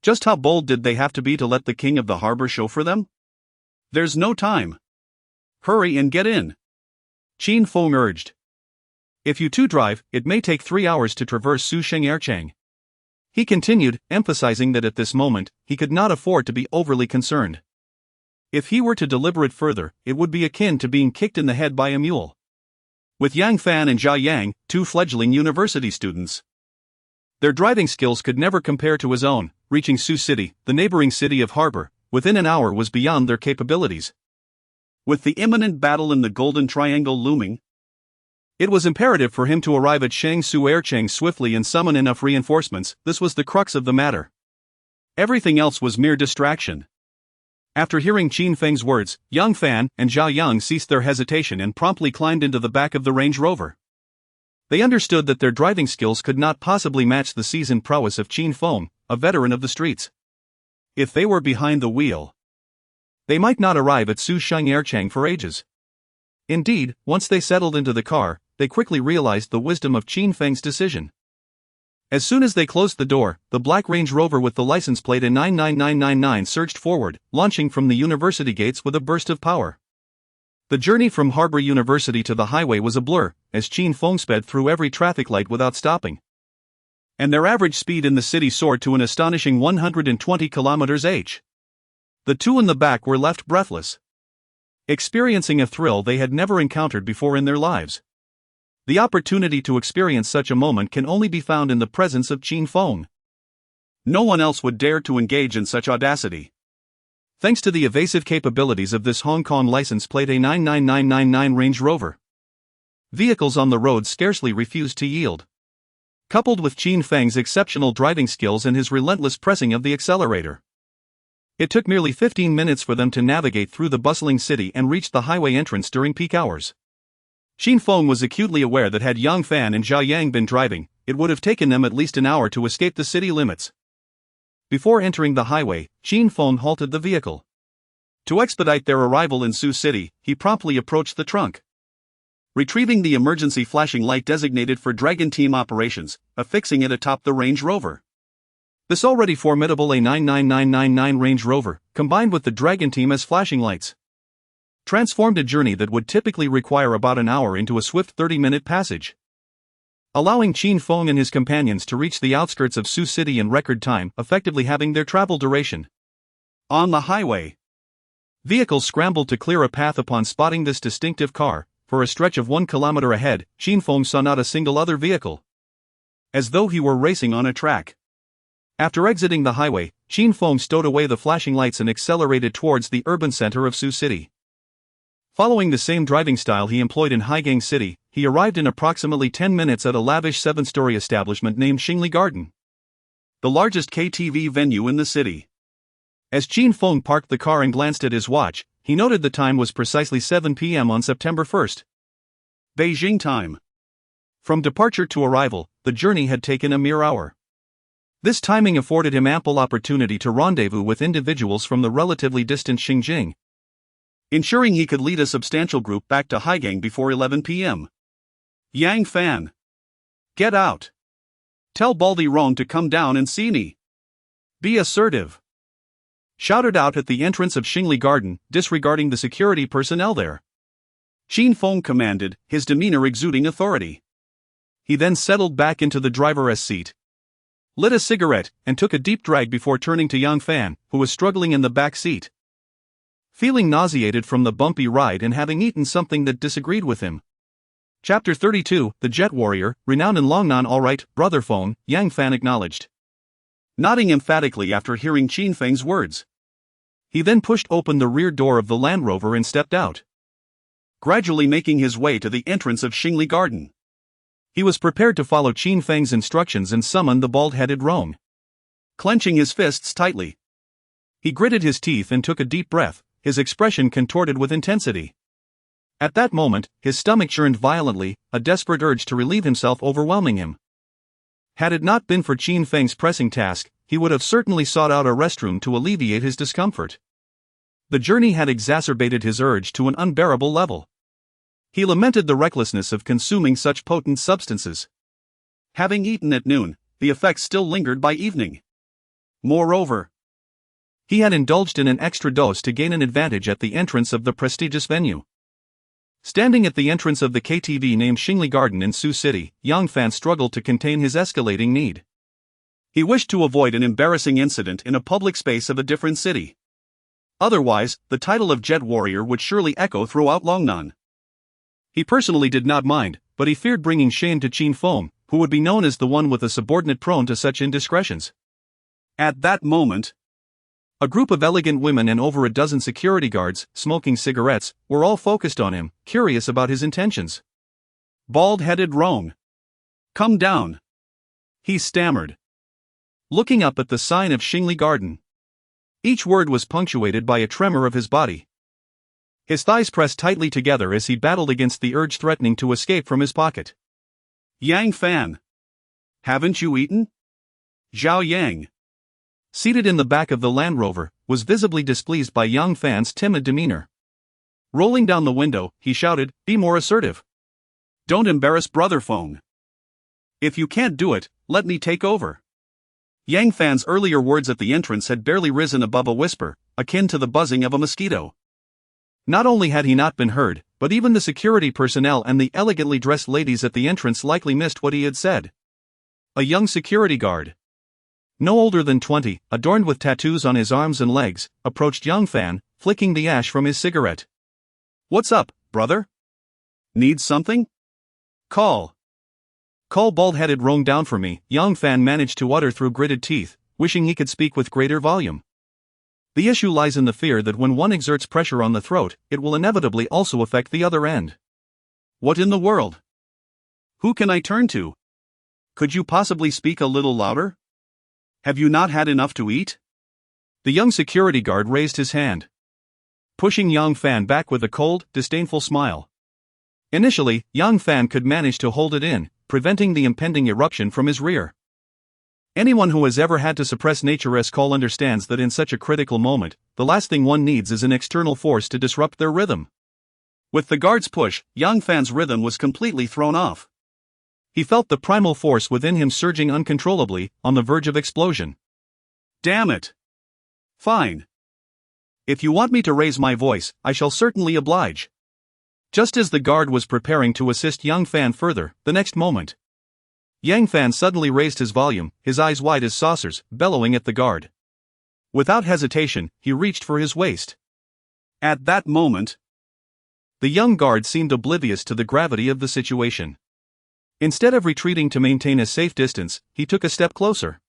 Just how bold did they have to be to let the king of the harbor chauffeur them? There's no time. Hurry and get in. Qin Feng urged. If you two drive, it may take 3 hours to traverse Susheng Erchang. He continued, emphasizing that at this moment, he could not afford to be overly concerned. If he were to deliberate further, it would be akin to being kicked in the head by a mule. With Yang Fan and Zhao Yang, two fledgling university students, Their driving skills could never compare to his own. Reaching Sioux City, the neighboring city of Harbor, within an hour was beyond their capabilities. With the imminent battle in the Golden Triangle looming, it was imperative for him to arrive at Shang-Su-Erchang swiftly and summon enough reinforcements. This was the crux of the matter. Everything else was mere distraction. After hearing Qin Feng's words, Yang Fan and Zhao Yang ceased their hesitation and promptly climbed into the back of the Range Rover. They understood that their driving skills could not possibly match the seasoned prowess of Qin Feng, a veteran of the streets. If they were behind the wheel, they might not arrive at Shang-Erchang for ages. Indeed, once they settled into the car, they quickly realized the wisdom of Qin Feng's decision. As soon as they closed the door, the black Range Rover with the license plate N99999 surged forward, launching from the university gates with a burst of power. The journey from Harbor University to the highway was a blur, as Qin Feng sped through every traffic light without stopping. And their average speed in the city soared to an astonishing 120 km/h. The two in the back were left breathless, experiencing a thrill they had never encountered before in their lives. The opportunity to experience such a moment can only be found in the presence of Qin Feng. No one else would dare to engage in such audacity. Thanks to the evasive capabilities of this Hong Kong license plate A99999 Range Rover, vehicles on the road scarcely refused to yield. Coupled with Qin Feng's exceptional driving skills and his relentless pressing of the accelerator, it took merely 15 minutes for them to navigate through the bustling city and reach the highway entrance during peak hours. Qin Feng was acutely aware that had Yang Fan and Zhao Yang been driving, it would have taken them at least an hour to escape the city limits. Before entering the highway, Qin Feng halted the vehicle. To expedite their arrival in Sioux City, he promptly approached the trunk. Retrieving the emergency flashing light designated for Dragon Team operations, affixing it atop the Range Rover. This already formidable A99999 Range Rover, combined with the Dragon Team as flashing lights, transformed a journey that would typically require about an hour into a swift 30-minute passage, allowing Qin Feng and his companions to reach the outskirts of Sioux City in record time, effectively halving their travel duration. On the highway, vehicles scrambled to clear a path upon spotting this distinctive car. For a stretch of 1 kilometer ahead, Qin Feng saw not a single other vehicle, as though he were racing on a track. After exiting the highway, Qin Feng stowed away the flashing lights and accelerated towards the urban center of Sioux City. Following the same driving style he employed in Haigang City, he arrived in approximately 10 minutes at a lavish 7-story establishment named Xingli Garden, the largest KTV venue in the city. As Qin Feng parked the car and glanced at his watch, he noted the time was precisely 7 p.m. on September 1st. Beijing time. From departure to arrival, the journey had taken a mere hour. This timing afforded him ample opportunity to rendezvous with individuals from the relatively distant Xinjiang, ensuring he could lead a substantial group back to Haigang before 11 p.m. Yang Fan. Get out. Tell Baldy Rong to come down and see me. Be assertive. Shouted out at the entrance of Xingli Garden, disregarding the security personnel there. Qin Feng commanded, his demeanor exuding authority. He then settled back into the driver's seat, lit a cigarette, and took a deep drag before turning to Yang Fan, who was struggling in the back seat, feeling nauseated from the bumpy ride and having eaten something that disagreed with him. Chapter 32, The Jet Warrior, renowned in Longnan. All right, brother Feng, Yang Fan acknowledged, nodding emphatically after hearing Qin Feng's words. He then pushed open the rear door of the Land Rover and stepped out, gradually making his way to the entrance of Xingli Garden. He was prepared to follow Qin Feng's instructions and summon the bald-headed Rong. Clenching his fists tightly, he gritted his teeth and took a deep breath, his expression contorted with intensity. At that moment, his stomach churned violently, a desperate urge to relieve himself overwhelming him. Had it not been for Qin Feng's pressing task, he would have certainly sought out a restroom to alleviate his discomfort. The journey had exacerbated his urge to an unbearable level. He lamented the recklessness of consuming such potent substances. Having eaten at noon, the effects still lingered by evening. Moreover, he had indulged in an extra dose to gain an advantage at the entrance of the prestigious venue. Standing at the entrance of the KTV named Xingli Garden in Sioux City, Yang Fan struggled to contain his escalating need. He wished to avoid an embarrassing incident in a public space of a different city. Otherwise, the title of Jet Warrior would surely echo throughout Longnan. He personally did not mind, but he feared bringing shame to Qin Feng, who would be known as the one with a subordinate prone to such indiscretions. At that moment, a group of elegant women and over a dozen security guards, smoking cigarettes, were all focused on him, curious about his intentions. "Bald-headed rogue. Come down," he stammered, looking up at the sign of Xingli Garden. Each word was punctuated by a tremor of his body. His thighs pressed tightly together as he battled against the urge threatening to escape from his pocket. "Yang Fan. Haven't you eaten?" Zhao Yang, seated in the back of the Land Rover, was visibly displeased by Yang Fan's timid demeanor. Rolling down the window, he shouted, "Be more assertive. Don't embarrass Brother Feng. If you can't do it, let me take over." Yang Fan's earlier words at the entrance had barely risen above a whisper, akin to the buzzing of a mosquito. Not only had he not been heard, but even the security personnel and the elegantly dressed ladies at the entrance likely missed what he had said. A young security guard, no older than 20, adorned with tattoos on his arms and legs, approached Yang Fan, flicking the ash from his cigarette. "What's up, brother? Need something? Call bald-headed rogue down for me," Yang Fan managed to utter through gritted teeth, wishing he could speak with greater volume. The issue lies in the fear that when one exerts pressure on the throat, it will inevitably also affect the other end. "What in the world? Who can I turn to? Could you possibly speak a little louder? Have you not had enough to eat?" The young security guard raised his hand, pushing Yang Fan back with a cold, disdainful smile. Initially, Yang Fan could manage to hold it in, preventing the impending eruption from his rear. Anyone who has ever had to suppress nature's call understands that in such a critical moment, the last thing one needs is an external force to disrupt their rhythm. With the guard's push, Yang Fan's rhythm was completely thrown off. He felt the primal force within him surging uncontrollably, on the verge of explosion. "Damn it! Fine. If you want me to raise my voice, I shall certainly oblige." Just as the guard was preparing to assist Yang Fan further, the next moment, Yang Fan suddenly raised his volume, his eyes wide as saucers, bellowing at the guard. Without hesitation, he reached for his waist. At that moment, the young guard seemed oblivious to the gravity of the situation. Instead of retreating to maintain a safe distance, he took a step closer,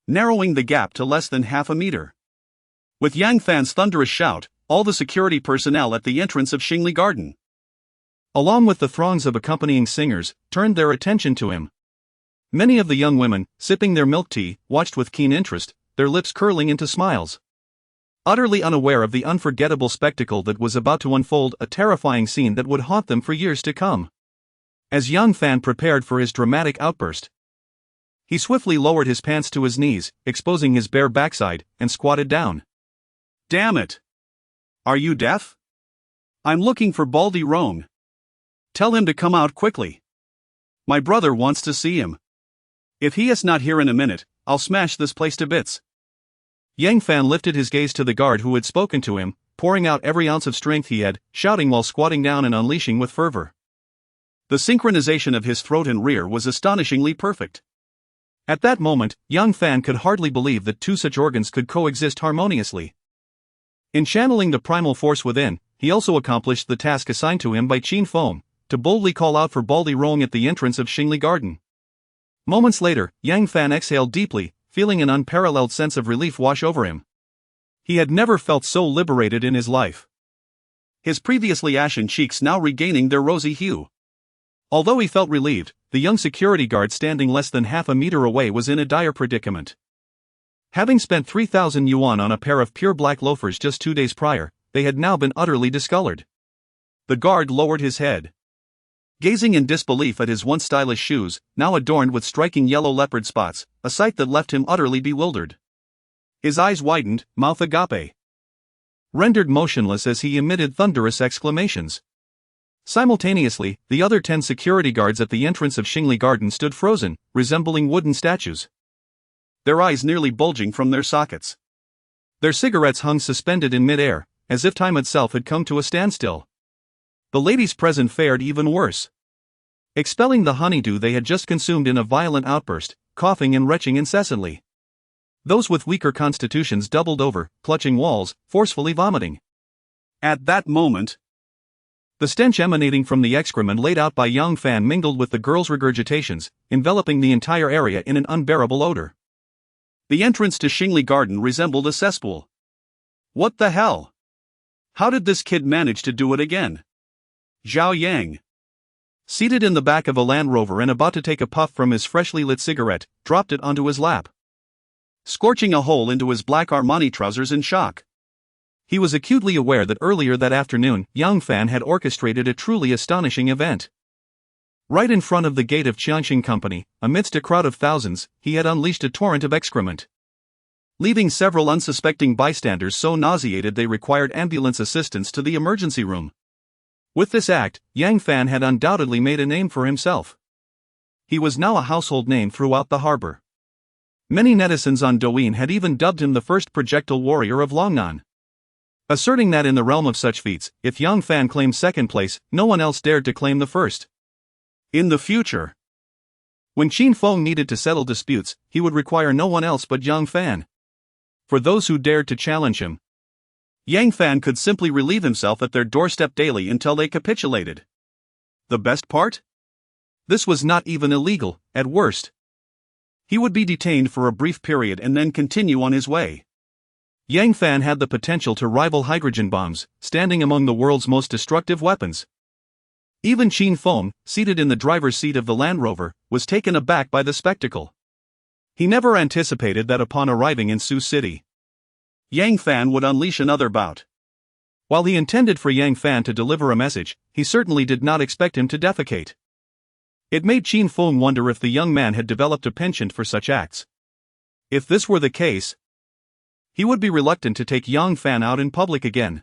narrowing the gap to less than half a meter. With Yang Fan's thunderous shout, all the security personnel at the entrance of Xingli Garden, along with the throngs of accompanying singers, turned their attention to him. Many of the young women, sipping their milk tea, watched with keen interest, their lips curling into smiles. Utterly unaware of the unforgettable spectacle that was about to unfold, a terrifying scene that would haunt them for years to come. As Yang Fan prepared for his dramatic outburst, he swiftly lowered his pants to his knees, exposing his bare backside, and squatted down. "Damn it! Are you deaf? I'm looking for Baldy Rogue. Tell him to come out quickly. My brother wants to see him. If he is not here in a minute, I'll smash this place to bits." Yang Fan lifted his gaze to the guard who had spoken to him, pouring out every ounce of strength he had, shouting while squatting down and unleashing with fervor. The synchronization of his throat and rear was astonishingly perfect. At that moment, Yang Fan could hardly believe that two such organs could coexist harmoniously. In channeling the primal force within, he also accomplished the task assigned to him by Qin Feng, to boldly call out for Baldy Rogue at the entrance of Xingli Garden. Moments later, Yang Fan exhaled deeply, feeling an unparalleled sense of relief wash over him. He had never felt so liberated in his life. His previously ashen cheeks now regaining their rosy hue. Although he felt relieved, the young security guard standing less than half a meter away was in a dire predicament. Having spent 3,000 yuan on a pair of pure black loafers just 2 days prior, they had now been utterly discolored. The guard lowered his head, gazing in disbelief at his once stylish shoes, now adorned with striking yellow leopard spots, a sight that left him utterly bewildered. His eyes widened, mouth agape, rendered motionless as he emitted thunderous exclamations. Simultaneously, the other 10 security guards at the entrance of Xingli Garden stood frozen, resembling wooden statues, their eyes nearly bulging from their sockets. Their cigarettes hung suspended in mid-air, as if time itself had come to a standstill. The ladies present fared even worse, expelling the honeydew they had just consumed in a violent outburst, coughing and retching incessantly. Those with weaker constitutions doubled over, clutching walls, forcefully vomiting. At that moment, The stench emanating from the excrement laid out by Yang Fan mingled with the girl's regurgitations, enveloping the entire area in an unbearable odor. The entrance to Xingli Garden resembled a cesspool. What the hell? How did this kid manage to do it again? Zhao Yang, seated in the back of a Land Rover and about to take a puff from his freshly lit cigarette, dropped it onto his lap, scorching a hole into his black Armani trousers in shock. He was acutely aware that earlier that afternoon, Yang Fan had orchestrated a truly astonishing event. Right in front of the gate of Qianxing Company, amidst a crowd of thousands, he had unleashed a torrent of excrement, leaving several unsuspecting bystanders so nauseated they required ambulance assistance to the emergency room. With this act, Yang Fan had undoubtedly made a name for himself. He was now a household name throughout the harbor. Many netizens on Douyin had even dubbed him the first projectile warrior of Longnan, asserting that in the realm of such feats, if Yang Fan claimed second place, no one else dared to claim the first. In the future, when Qin Feng needed to settle disputes, he would require no one else but Yang Fan. For those who dared to challenge him, Yang Fan could simply relieve himself at their doorstep daily until they capitulated. The best part? This was not even illegal, at worst. He would be detained for a brief period and then continue on his way. Yang Fan had the potential to rival hydrogen bombs, standing among the world's most destructive weapons. Even Qin Feng, seated in the driver's seat of the Land Rover, was taken aback by the spectacle. He never anticipated that upon arriving in Sioux City, Yang Fan would unleash another bout. While he intended for Yang Fan to deliver a message, he certainly did not expect him to defecate. It made Qin Feng wonder if the young man had developed a penchant for such acts. If this were the case, he would be reluctant to take Yang Fan out in public again.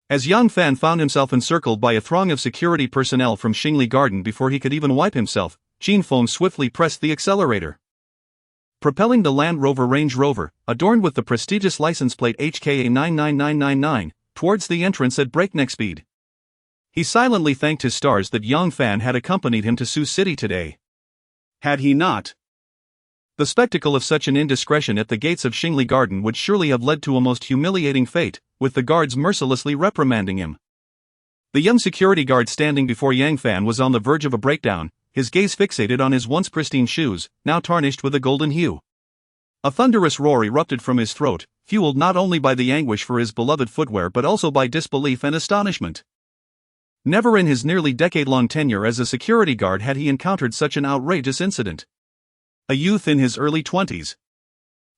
As Yang Fan found himself encircled by a throng of security personnel from Xingli Garden before he could even wipe himself, Qin Feng swiftly pressed the accelerator, propelling the Land Rover Range Rover, adorned with the prestigious license plate HKA 99999, towards the entrance at breakneck speed. He silently thanked his stars that Yang Fan had accompanied him to Sioux City today. Had he not, the spectacle of such an indiscretion at the gates of Xingli Garden would surely have led to a most humiliating fate, with the guards mercilessly reprimanding him. The young security guard standing before Yang Fan was on the verge of a breakdown, his gaze fixated on his once pristine shoes, now tarnished with a golden hue. A thunderous roar erupted from his throat, fueled not only by the anguish for his beloved footwear but also by disbelief and astonishment. Never in his nearly decade-long tenure as a security guard had he encountered such an outrageous incident. A youth in his early 20s,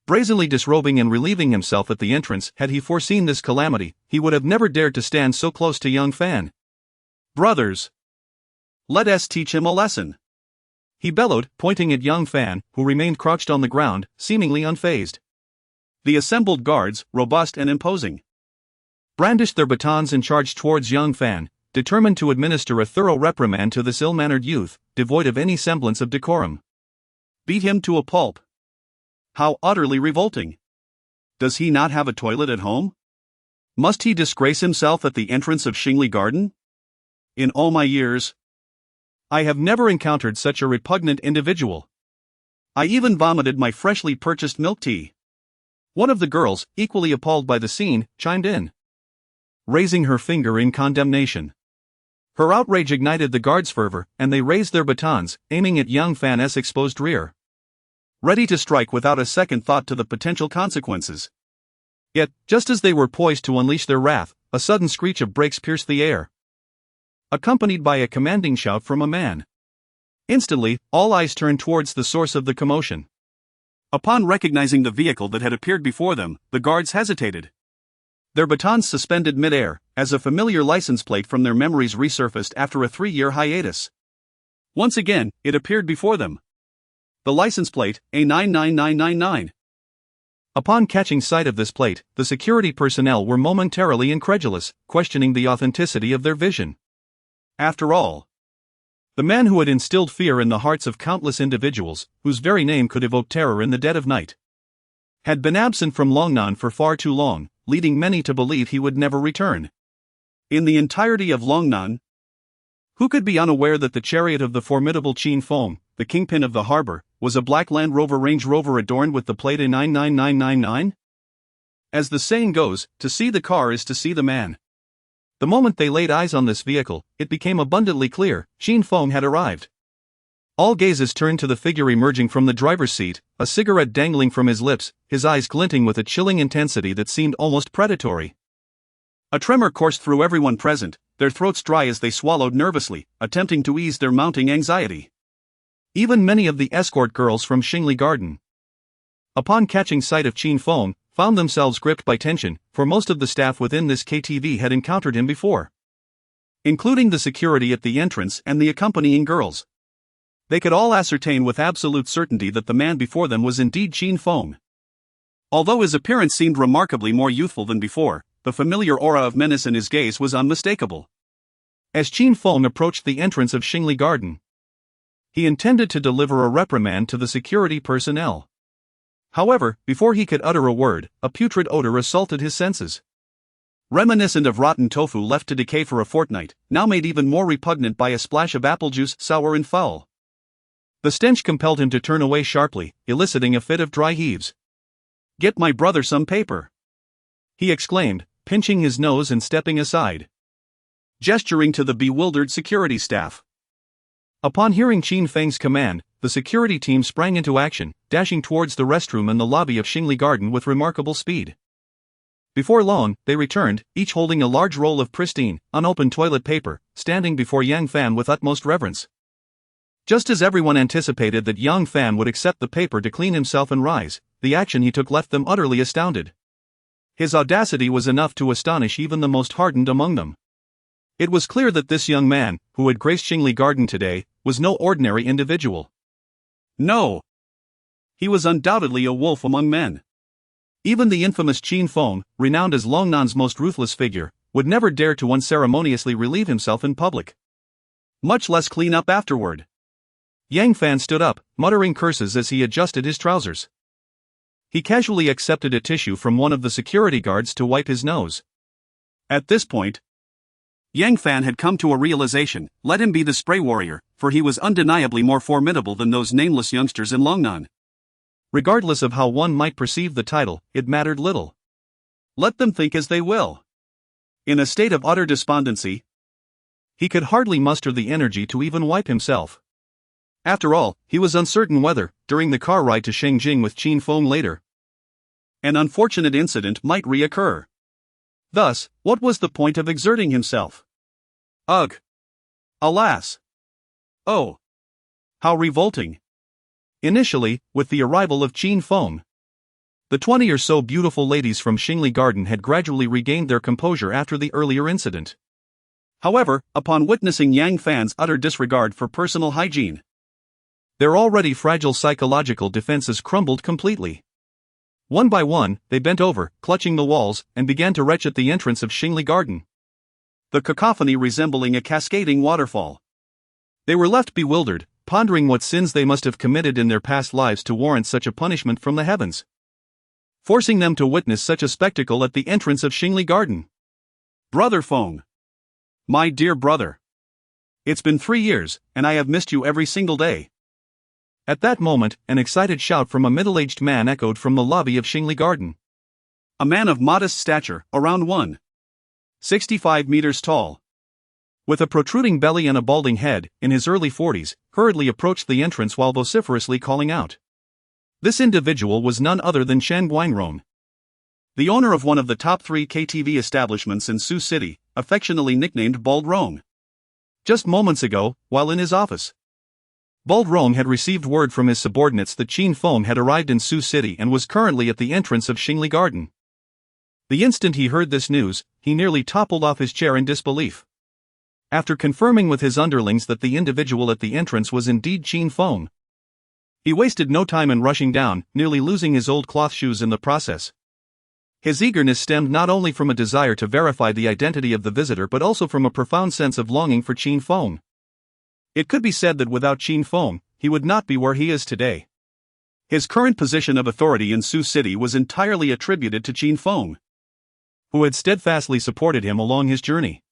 brazenly disrobing and relieving himself at the entrance. Had he foreseen this calamity, he would have never dared to stand so close to Yang Fan. "Brothers, let us teach him a lesson," he bellowed, pointing at Yang Fan, who remained crouched on the ground, seemingly unfazed. The assembled guards, robust and imposing, brandished their batons and charged towards Yang Fan, determined to administer a thorough reprimand to this ill-mannered youth, devoid of any semblance of decorum. Beat him to a pulp. How utterly revolting. Does he not have a toilet at home? Must he disgrace himself at the entrance of Xingli Garden? In all my years, I have never encountered such a repugnant individual. I even vomited my freshly purchased milk tea. One of the girls, equally appalled by the scene, chimed in, raising her finger in condemnation. Her outrage ignited the guards' fervor, and they raised their batons, aiming at Yang Fan's exposed rear, ready to strike without a second thought to the potential consequences. Yet, just as they were poised to unleash their wrath, a sudden screech of brakes pierced the air, accompanied by a commanding shout from a man. Instantly, all eyes turned towards the source of the commotion. Upon recognizing the vehicle that had appeared before them, the guards hesitated, their batons suspended mid-air, as a familiar license plate from their memories resurfaced after a 3-year hiatus. Once again, it appeared before them. The license plate, A99999. Upon catching sight of this plate, the security personnel were momentarily incredulous, questioning the authenticity of their vision. After all, the man who had instilled fear in the hearts of countless individuals, whose very name could evoke terror in the dead of night, had been absent from Longnan for far too long, leading many to believe he would never return. In the entirety of Longnan, who could be unaware that the chariot of the formidable Qin Feng, the kingpin of the harbor, was a black Land Rover Range Rover adorned with the plate A99999? As the saying goes, to see the car is to see the man. The moment they laid eyes on this vehicle, it became abundantly clear, Qin Feng had arrived. All gazes turned to the figure emerging from the driver's seat, a cigarette dangling from his lips, his eyes glinting with a chilling intensity that seemed almost predatory. A tremor coursed through everyone present, their throats dry as they swallowed nervously, attempting to ease their mounting anxiety. Even many of the escort girls from Xingli Garden, upon catching sight of Qin Feng, found themselves gripped by tension, for most of the staff within this KTV had encountered him before, including the security at the entrance and the accompanying girls. They could all ascertain with absolute certainty that the man before them was indeed Qin Feng. Although his appearance seemed remarkably more youthful than before, the familiar aura of menace in his gaze was unmistakable. As Qin Feng approached the entrance of Xingli Garden, he intended to deliver a reprimand to the security personnel. However, before he could utter a word, a putrid odor assaulted his senses. Reminiscent of rotten tofu left to decay for a fortnight, now made even more repugnant by a splash of apple juice, sour and foul. The stench compelled him to turn away sharply, eliciting a fit of dry heaves. "Get my brother some paper," he exclaimed, pinching his nose and stepping aside, gesturing to the bewildered security staff. Upon hearing Qin Feng's command, the security team sprang into action, dashing towards the restroom and the lobby of Xingli Garden with remarkable speed. Before long, they returned, each holding a large roll of pristine, unopened toilet paper, standing before Yang Fan with utmost reverence. Just as everyone anticipated that Yang Fan would accept the paper to clean himself and rise, the action he took left them utterly astounded. His audacity was enough to astonish even the most hardened among them. It was clear that this young man, who had graced Xingli Garden today, was no ordinary individual. No! He was undoubtedly a wolf among men. Even the infamous Qin Feng, renowned as Longnan's most ruthless figure, would never dare to unceremoniously relieve himself in public, much less clean up afterward. Yang Fan stood up, muttering curses as he adjusted his trousers. He casually accepted a tissue from one of the security guards to wipe his nose. At this point, Yang Fan had come to a realization: let him be the spray warrior, for he was undeniably more formidable than those nameless youngsters in Longnan. Regardless of how one might perceive the title, it mattered little. Let them think as they will. In a state of utter despondency, he could hardly muster the energy to even wipe himself. After all, he was uncertain whether, during the car ride to Shengjing with Qin Feng later, an unfortunate incident might reoccur. Thus, what was the point of exerting himself? Ugh! Alas! Oh! How revolting! Initially, with the arrival of Qin Feng, the 20 or so beautiful ladies from Xingli Garden had gradually regained their composure after the earlier incident. However, upon witnessing Yang Fan's utter disregard for personal hygiene, their already fragile psychological defenses crumbled completely. One by one, they bent over, clutching the walls, and began to retch at the entrance of Xingli Garden, the cacophony resembling a cascading waterfall. They were left bewildered, pondering what sins they must have committed in their past lives to warrant such a punishment from the heavens, forcing them to witness such a spectacle at the entrance of Xingli Garden. Brother Feng! My dear brother! It's been 3 years, and I have missed you every single day. At that moment, an excited shout from a middle-aged man echoed from the lobby of Xingli Garden. A man of modest stature, around 1.65 meters tall, with a protruding belly and a balding head, in his early 40s, hurriedly approached the entrance while vociferously calling out. This individual was none other than Shen Guangrong, the owner of one of the top 3 KTV establishments in Sioux City, affectionately nicknamed Bald Rong. Just moments ago, while in his office, Bald Rong had received word from his subordinates that Qin Feng had arrived in Sioux City and was currently at the entrance of Xingli Garden. The instant he heard this news, he nearly toppled off his chair in disbelief. After confirming with his underlings that the individual at the entrance was indeed Qin Feng, he wasted no time in rushing down, nearly losing his old cloth shoes in the process. His eagerness stemmed not only from a desire to verify the identity of the visitor but also from a profound sense of longing for Qin Feng. It could be said that without Qin Feng, he would not be where he is today. His current position of authority in Sioux City was entirely attributed to Qin Feng, who had steadfastly supported him along his journey.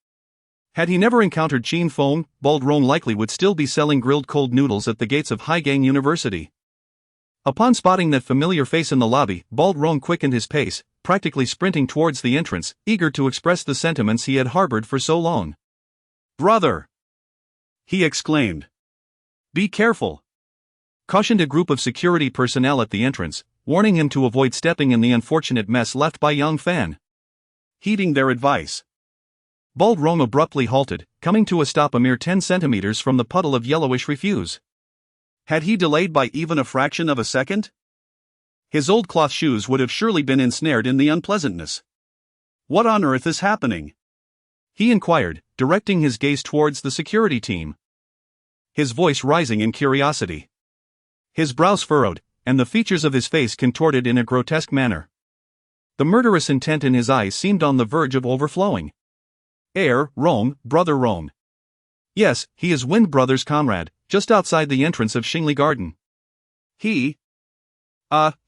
Had he never encountered Qin Feng, Bald Rong likely would still be selling grilled cold noodles at the gates of Haigang University. Upon spotting that familiar face in the lobby, Bald Rong quickened his pace, practically sprinting towards the entrance, eager to express the sentiments he had harbored for so long. "Brother!" he exclaimed. "Be careful!" cautioned a group of security personnel at the entrance, warning him to avoid stepping in the unfortunate mess left by young Fan. Heeding their advice, Bald Rome abruptly halted, coming to a stop a mere 10 centimeters from the puddle of yellowish refuse. Had he delayed by even a fraction of a second, his old cloth shoes would have surely been ensnared in the unpleasantness. "What on earth is happening?" he inquired, directing his gaze towards the security team, his voice rising in curiosity. His brows furrowed, and the features of his face contorted in a grotesque manner. The murderous intent in his eyes seemed on the verge of overflowing. Rome, brother Rome. Yes, he is Wind Brother's comrade, just outside the entrance of Shingley Garden. He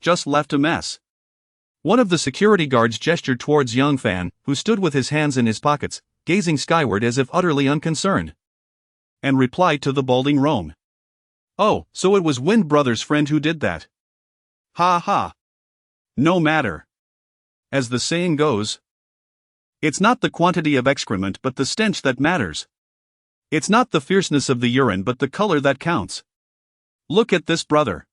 just left a mess. One of the security guards gestured towards young Fan, who stood with his hands in his pockets, gazing skyward as if utterly unconcerned, and replied to the balding Rome. "Oh, so it was Wind Brother's friend who did that. Ha ha. No matter. As the saying goes, it's not the quantity of excrement but the stench that matters. It's not the fierceness of the urine but the color that counts. Look at this brother.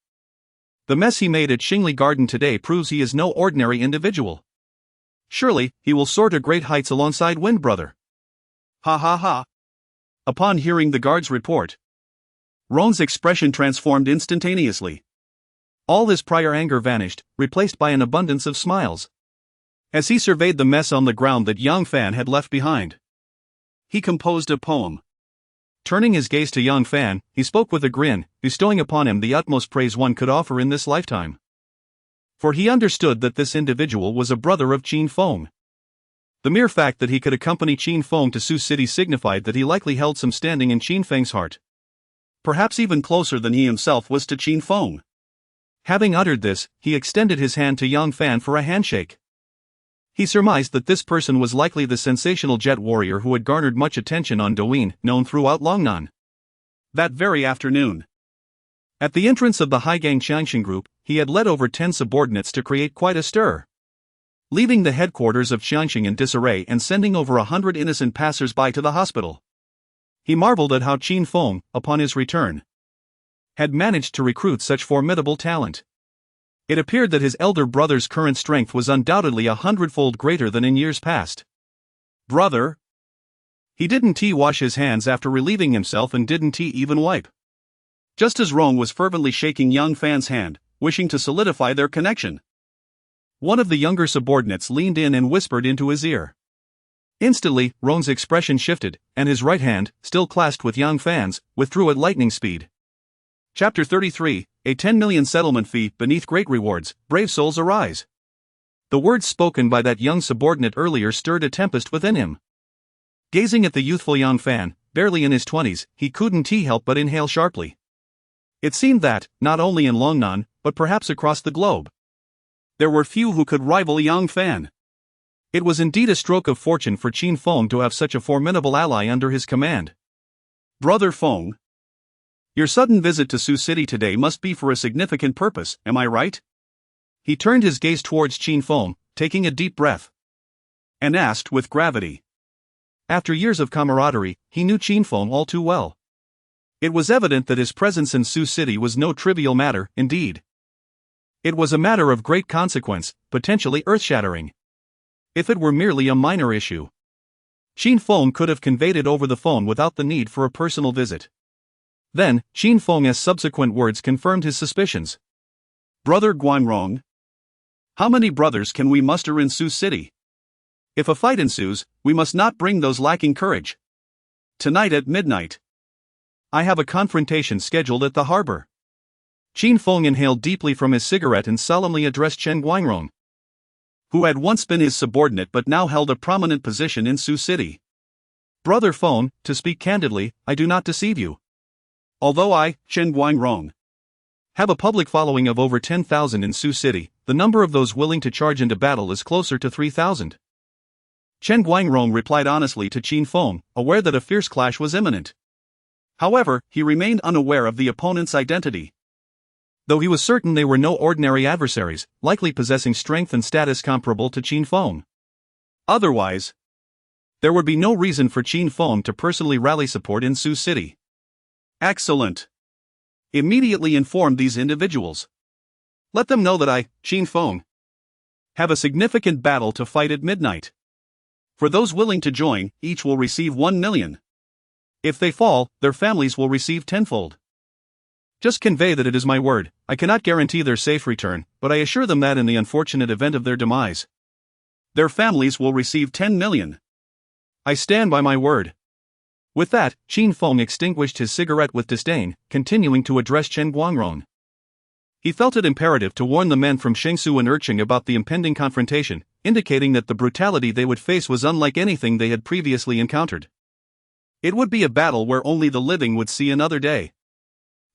The mess he made at Shingley Garden today proves he is no ordinary individual. Surely, he will soar to great heights alongside Wind Brother. Ha ha ha." Upon hearing the guard's report, Rome's expression transformed instantaneously. All his prior anger vanished, replaced by an abundance of smiles. As he surveyed the mess on the ground that young Fan had left behind, he composed a poem. Turning his gaze to young Fan, he spoke with a grin, bestowing upon him the utmost praise one could offer in this lifetime. For he understood that this individual was a brother of Qin Feng. The mere fact that he could accompany Qin Feng to Sioux City signified that he likely held some standing in Qin Feng's heart. Perhaps even closer than he himself was to Qin Feng. Having uttered this, he extended his hand to young Fan for a handshake. He surmised that this person was likely the sensational jet warrior who had garnered much attention on Douyin, known throughout Longnan. That very afternoon, at the entrance of the Haigang Qianxin group, he had led over 10 subordinates to create quite a stir. Leaving the headquarters of Qianxin in disarray and sending over 100 innocent passers-by to the hospital. He marveled at how Qin Feng, upon his return, had managed to recruit such formidable talent. It appeared that his elder brother's current strength was undoubtedly 100-fold greater than in years past. "Brother?" He didn't wash his hands after relieving himself and didn't even wipe. Just as Rome was fervently shaking young Fan's hand, wishing to solidify their connection, one of the younger subordinates leaned in and whispered into his ear. Instantly, Rome's expression shifted, and his right hand, still clasped with young Fan's, withdrew at lightning speed. Chapter 33, a 10 million settlement fee, beneath great rewards, brave souls arise. The words spoken by that young subordinate earlier stirred a tempest within him. Gazing at the youthful young Fan, barely in his 20s, he couldn't help but inhale sharply. It seemed that, not only in Longnan, but perhaps across the globe, there were few who could rival young Fan. It was indeed a stroke of fortune for Qin Feng to have such a formidable ally under his command. "Brother Feng, your sudden visit to Sioux City today must be for a significant purpose, am I right?" He turned his gaze towards Qin Feng, taking a deep breath, and asked with gravity. After years of camaraderie, he knew Qin Feng all too well. It was evident that his presence in Sioux City was no trivial matter, indeed. It was a matter of great consequence, potentially earth-shattering. If it were merely a minor issue, Qin Feng could have conveyed it over the phone without the need for a personal visit. Then, Qin Feng's subsequent words confirmed his suspicions. "Brother Guanrong, how many brothers can we muster in Sioux City? If a fight ensues, we must not bring those lacking courage. Tonight at midnight, I have a confrontation scheduled at the harbor." Qin Feng inhaled deeply from his cigarette and solemnly addressed Chen Guanrong, who had once been his subordinate but now held a prominent position in Sioux City. "Brother Feng, to speak candidly, I do not deceive you. Although I, Chen Guanrong, have a public following of over 10,000 in Sioux City, the number of those willing to charge into battle is closer to 3,000. Chen Guanrong replied honestly to Qin Feng, aware that a fierce clash was imminent. However, he remained unaware of the opponent's identity. though he was certain they were no ordinary adversaries, likely possessing strength and status comparable to Qin Feng. Otherwise, there would be no reason for Qin Feng to personally rally support in Sioux City. Excellent. Immediately inform these individuals. Let them know that I, Qin Feng, have a significant battle to fight at midnight. For those willing to join, each will receive 1 million. If they fall, their families will receive tenfold. Just convey that it is my word. I cannot guarantee their safe return, but I assure them that in the unfortunate event of their demise, their families will receive 10 million. I stand by my word. With that, Qin Feng extinguished his cigarette with disdain, continuing to address Chen Guangrong. He felt it imperative to warn the men from Shengsu and Erqing about the impending confrontation, indicating that the brutality they would face was unlike anything they had previously encountered. It would be a battle where only the living would see another day.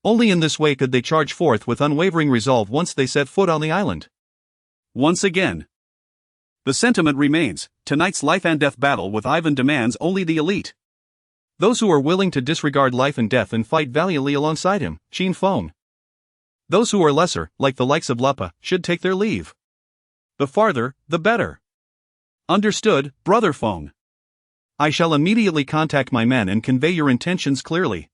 Only in this way could they charge forth with unwavering resolve once they set foot on the island. Once again, the sentiment remains: tonight's life and death battle with Ivan demands only the elite. Those who are willing to disregard life and death and fight valiantly alongside him, Qin Feng. Those who are lesser, like the likes of Lepa, should take their leave. The farther, the better. Understood, Brother Feng. I shall immediately contact my men and convey your intentions clearly.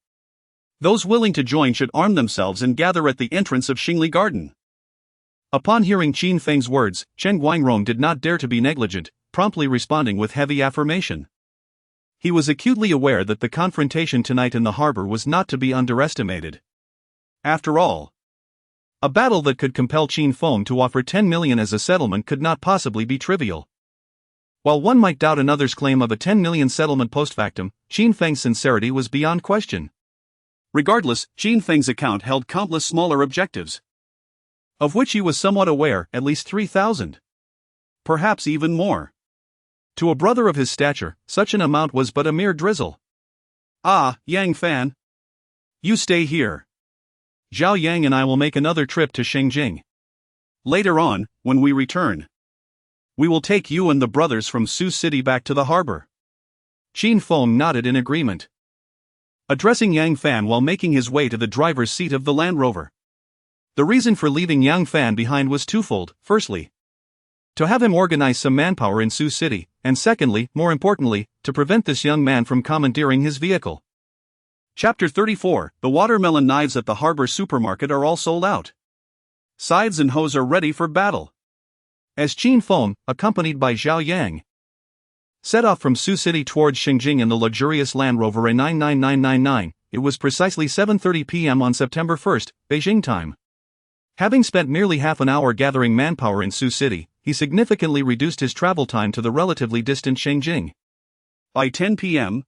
Those willing to join should arm themselves and gather at the entrance of Xingli Garden. Upon hearing Qin Feng's words, Chen Guangrong did not dare to be negligent, promptly responding with heavy affirmation. He was acutely aware that the confrontation tonight in the harbor was not to be underestimated. After all, a battle that could compel Qin Feng to offer 10 million as a settlement could not possibly be trivial. While one might doubt another's claim of a 10 million settlement post factum, Qin Feng's sincerity was beyond question. Regardless, Qin Feng's account held countless smaller objectives, of which he was somewhat aware, at least 3,000. Perhaps even more. To a brother of his stature, such an amount was but a mere drizzle. Ah, Yang Fan. You stay here. Zhao Yang and I will make another trip to Shengjing. Later on, when we return, we will take you and the brothers from Sioux City back to the harbor. Qin Feng nodded in agreement, addressing Yang Fan while making his way to the driver's seat of the Land Rover. The reason for leaving Yang Fan behind was twofold: firstly, to have him organize some manpower in Sioux City, and secondly, more importantly, to prevent this young man from commandeering his vehicle. Chapter 34: The watermelon knives at the harbor supermarket are all sold out. Scythes and hoes are ready for battle. As Qin Feng, accompanied by Zhao Yang, set off from Sioux City towards Shengjing in the luxurious Land Rover A99999, it was precisely 7:30 p.m. on September 1, Beijing time. Having spent nearly half an hour gathering manpower in Sioux City, he significantly reduced his travel time to the relatively distant Shengjing. By 10 p.m.,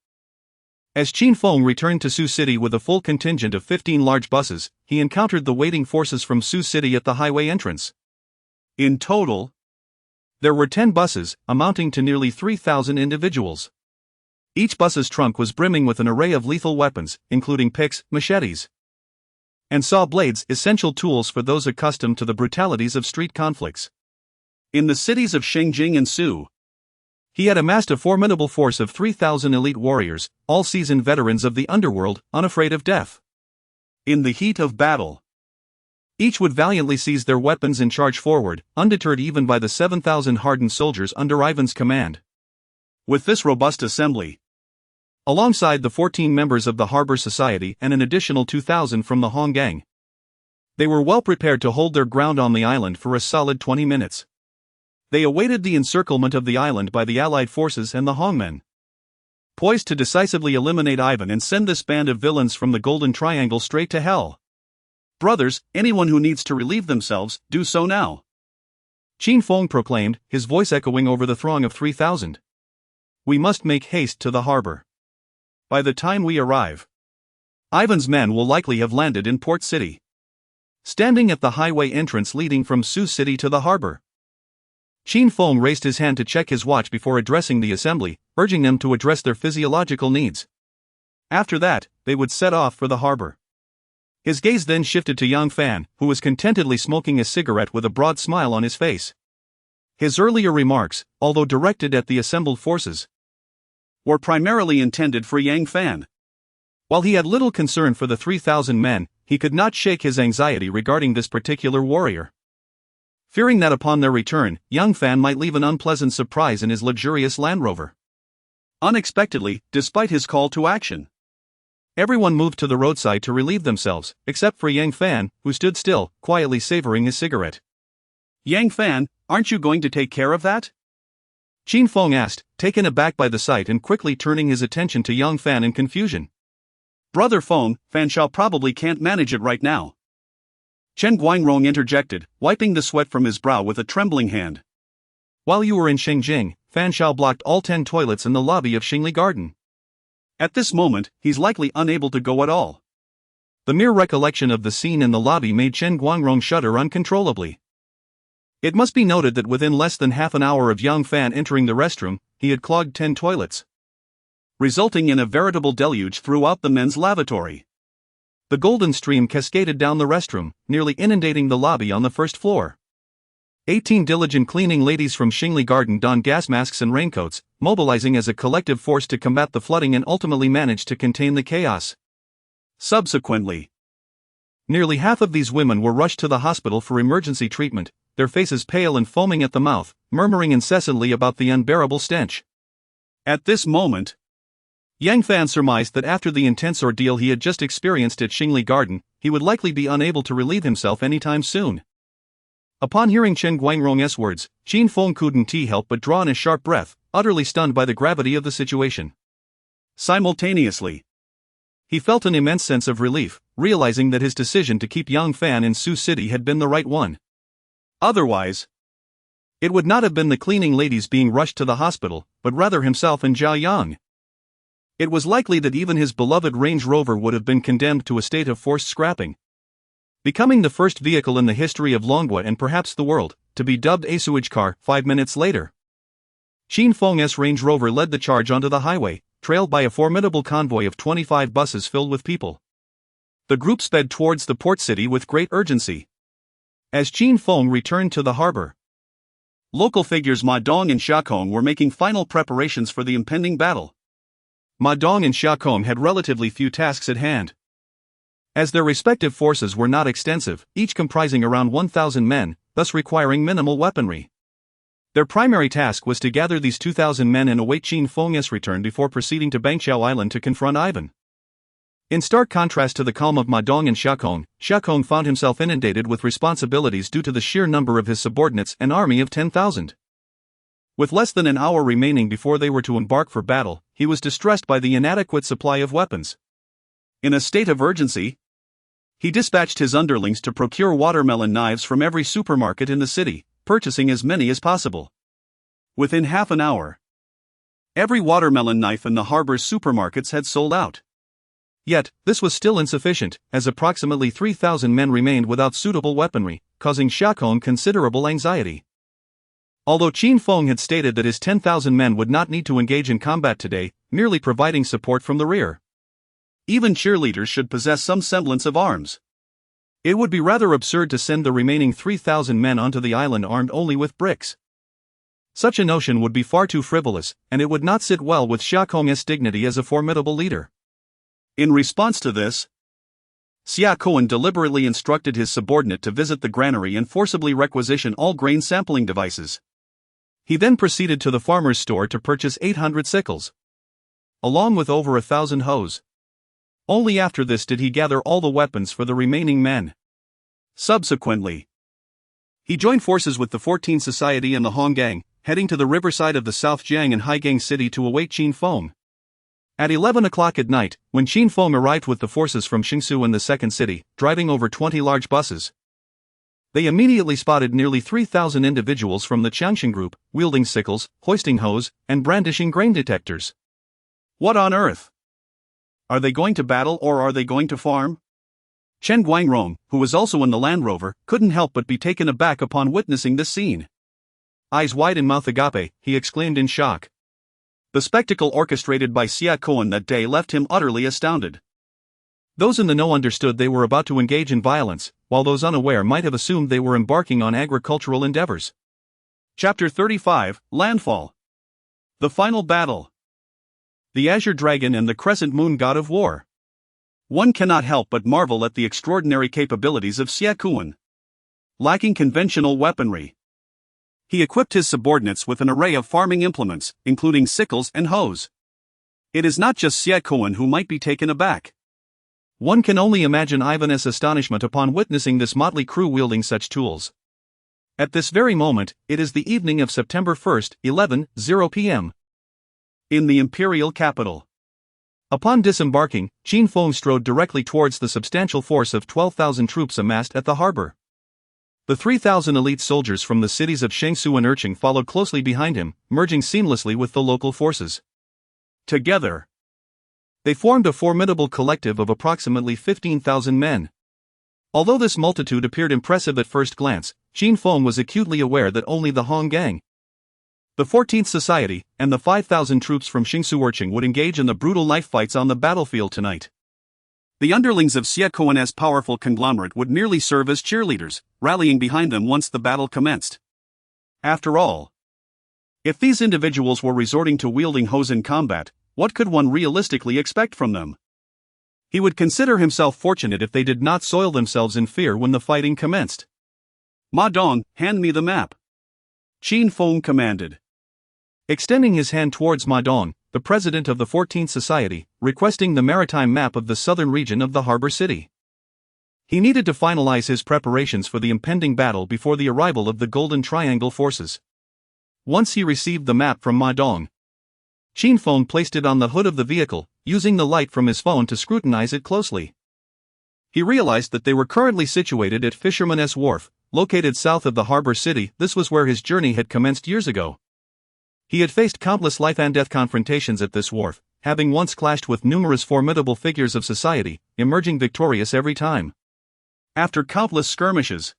as Qin Feng returned to Sioux City with a full contingent of 15 large buses, he encountered the waiting forces from Sioux City at the highway entrance. In total, there were 10 buses, amounting to nearly 3,000 individuals. Each bus's trunk was brimming with an array of lethal weapons, including picks, machetes, and saw blades, essential tools for those accustomed to the brutalities of street conflicts. In the cities of Shengjing and Sioux, he had amassed a formidable force of 3,000 elite warriors, all seasoned veterans of the underworld, unafraid of death. In the heat of battle, each would valiantly seize their weapons and charge forward, undeterred even by the 7,000 hardened soldiers under Ivan's command. With this robust assembly, alongside the 14 members of the Harbor Society and an additional 2,000 from the Hong Gang, they were well prepared to hold their ground on the island for a solid 20 minutes. They awaited the encirclement of the island by the Allied forces and the Hongmen, poised to decisively eliminate Ivan and send this band of villains from the Golden Triangle straight to hell. Brothers, anyone who needs to relieve themselves, do so now. Qin Feng proclaimed, his voice echoing over the throng of 3,000. We must make haste to the harbor. By the time we arrive, Ivan's men will likely have landed in Port City. Standing at the highway entrance leading from Sioux City to the harbor, Qin Feng raised his hand to check his watch before addressing the assembly, urging them to address their physiological needs. After that, they would set off for the harbor. His gaze then shifted to Yang Fan, who was contentedly smoking a cigarette with a broad smile on his face. His earlier remarks, although directed at the assembled forces, were primarily intended for Yang Fan. While he had little concern for the 3,000 men, he could not shake his anxiety regarding this particular warrior. Fearing that upon their return, young Fan might leave an unpleasant surprise in his luxurious Land Rover. Unexpectedly, despite his call to action, everyone moved to the roadside to relieve themselves, except for Yang Fan, who stood still, quietly savoring his cigarette. "Yang Fan, aren't you going to take care of that?" Qin Feng asked, taken aback by the sight and quickly turning his attention to Yang Fan in confusion. "Brother Feng, Fan Shao probably can't manage it right now," Chen Guangrong interjected, wiping the sweat from his brow with a trembling hand. "While you were in Shengjing, Fan Shao blocked all 10 toilets in the lobby of Xingli Garden. At this moment, he's likely unable to go at all." The mere recollection of the scene in the lobby made Chen Guangrong shudder uncontrollably. It must be noted that within less than half an hour of Yang Fan entering the restroom, he had clogged 10 toilets, resulting in a veritable deluge throughout the men's lavatory. The golden stream cascaded down the restroom, nearly inundating the lobby on the first floor. 18 diligent cleaning ladies from Xingli Garden donned gas masks and raincoats, mobilizing as a collective force to combat the flooding and ultimately managed to contain the chaos. Subsequently, nearly half of these women were rushed to the hospital for emergency treatment, their faces pale and foaming at the mouth, murmuring incessantly about the unbearable stench. At this moment, Yang Fan surmised that after the intense ordeal he had just experienced at Xingli Garden, he would likely be unable to relieve himself anytime soon. Upon hearing Chen Guangrong's words, Qin Feng couldn't help but draw in a sharp breath, utterly stunned by the gravity of the situation. Simultaneously, he felt an immense sense of relief, realizing that his decision to keep Yang Fan in Sioux City had been the right one. Otherwise, it would not have been the cleaning ladies being rushed to the hospital, but rather himself and Zhao Yang. It was likely that even his beloved Range Rover would have been condemned to a state of forced scrapping, becoming the first vehicle in the history of Longwa and perhaps the world to be dubbed a sewage car 5 minutes later. Qin Feng's Range Rover led the charge onto the highway, trailed by a formidable convoy of 25 buses filled with people. The group sped towards the port city with great urgency. As Qin Feng returned to the harbor, local figures Ma Dong and Xia Kong were making final preparations for the impending battle. Ma Dong and Xia Kong had relatively few tasks at hand, as their respective forces were not extensive, each comprising around 1,000 men, thus requiring minimal weaponry. Their primary task was to gather these 2,000 men and await Qin Feng's return before proceeding to Bangqiao Island to confront Ivan. In stark contrast to the calm of Ma Dong and Xia Kong found himself inundated with responsibilities due to the sheer number of his subordinates, an army of 10,000. With less than an hour remaining before they were to embark for battle, he was distressed by the inadequate supply of weapons. In a state of urgency, he dispatched his underlings to procure watermelon knives from every supermarket in the city, purchasing as many as possible. Within half an hour, every watermelon knife in the harbor's supermarkets had sold out. Yet, this was still insufficient, as approximately 3,000 men remained without suitable weaponry, causing Xia Kong considerable anxiety. Although Qin Feng had stated that his 10,000 men would not need to engage in combat today, merely providing support from the rear. Even cheerleaders should possess some semblance of arms. It would be rather absurd to send the remaining 3,000 men onto the island armed only with bricks. Such a notion would be far too frivolous, and it would not sit well with Xia Kong's dignity as a formidable leader. In response to this, Xia Kong deliberately instructed his subordinate to visit the granary and forcibly requisition all grain sampling devices. He then proceeded to the farmer's store to purchase 800 sickles, along with over 1,000 hoes. Only after this did he gather all the weapons for the remaining men. Subsequently, he joined forces with the 14th Society and the Honggang, heading to the riverside of the South Jiang and Haigang City to await Qin Feng. At 11 o'clock at night, when Qin Feng arrived with the forces from Qingsu and the second city, driving over 20 large buses, they immediately spotted nearly 3,000 individuals from the Qiangxin group, wielding sickles, hoisting hoes, and brandishing grain detectors. What on earth? Are they going to battle or are they going to farm? Chen Guangrong, who was also in the Land Rover, couldn't help but be taken aback upon witnessing this scene. Eyes wide and mouth agape, he exclaimed in shock. The spectacle orchestrated by Xia Kong that day left him utterly astounded. Those in the know understood they were about to engage in violence, while those unaware might have assumed they were embarking on agricultural endeavors. Chapter 35, Landfall. The Final Battle. The Azure Dragon and the Crescent Moon God of War. One cannot help but marvel at the extraordinary capabilities of Chu Yuqing. Lacking conventional weaponry, he equipped his subordinates with an array of farming implements, including sickles and hoes. It is not just Chu Yuqing who might be taken aback. One can only imagine Ivan's astonishment upon witnessing this motley crew wielding such tools. At this very moment, it is the evening of September 1st, 11:00 p.m. in the imperial capital. Upon disembarking, Chu Yuqing strode directly towards the substantial force of 12,000 troops amassed at the harbor. The 3,000 elite soldiers from the cities of Shangsu and Erching followed closely behind him, merging seamlessly with the local forces. Together, they formed a formidable collective of approximately 15,000 men. Although this multitude appeared impressive at first glance, Chu Yuqing was acutely aware that only the Hong Gang, the 14th Society, and the 5,000 troops from Shangsu Erching would engage in the brutal knife fights on the battlefield tonight. The underlings of Chu Yuqing's powerful conglomerate would merely serve as cheerleaders, rallying behind them once the battle commenced. After all, if these individuals were resorting to wielding hoes in combat, what could one realistically expect from them? He would consider himself fortunate if they did not soil themselves in fear when the fighting commenced. "Ma Dong, hand me the map," Chu Yuqing commanded. Extending his hand towards Ma Dong, the president of the 14th Society, requesting the maritime map of the southern region of the harbor city. He needed to finalize his preparations for the impending battle before the arrival of the Golden Triangle forces. Once he received the map from Ma Dong, Chu Yuqing placed it on the hood of the vehicle, using the light from his phone to scrutinize it closely. He realized that they were currently situated at Fisherman's Wharf, located south of the harbor city. This was where his journey had commenced years ago. He had faced countless life-and-death confrontations at this wharf, having once clashed with numerous formidable figures of society, emerging victorious every time. After countless skirmishes,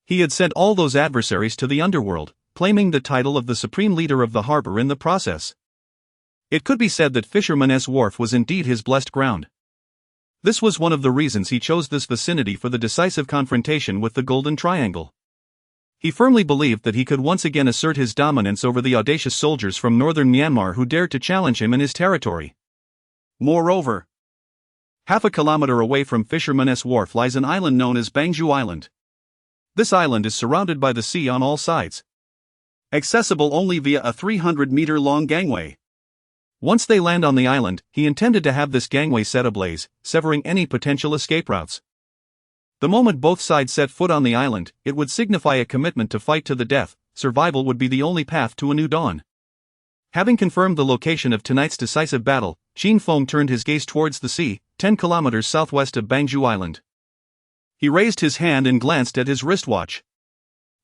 he had sent all those adversaries to the underworld, claiming the title of the supreme leader of the harbor in the process. It could be said that Fisherman's Wharf was indeed his blessed ground. This was one of the reasons he chose this vicinity for the decisive confrontation with the Golden Triangle. He firmly believed that he could once again assert his dominance over the audacious soldiers from northern Myanmar who dared to challenge him in his territory. Moreover, half a kilometer away from Fisherman's Wharf lies an island known as Bangju Island. This island is surrounded by the sea on all sides, accessible only via a 300-meter-long gangway. Once they land on the island, he intended to have this gangway set ablaze, severing any potential escape routes. The moment both sides set foot on the island, it would signify a commitment to fight to the death. Survival would be the only path to a new dawn. Having confirmed the location of tonight's decisive battle, Chu Yuqing turned his gaze towards the sea, 10 kilometers southwest of Bangju Island. He raised his hand and glanced at his wristwatch.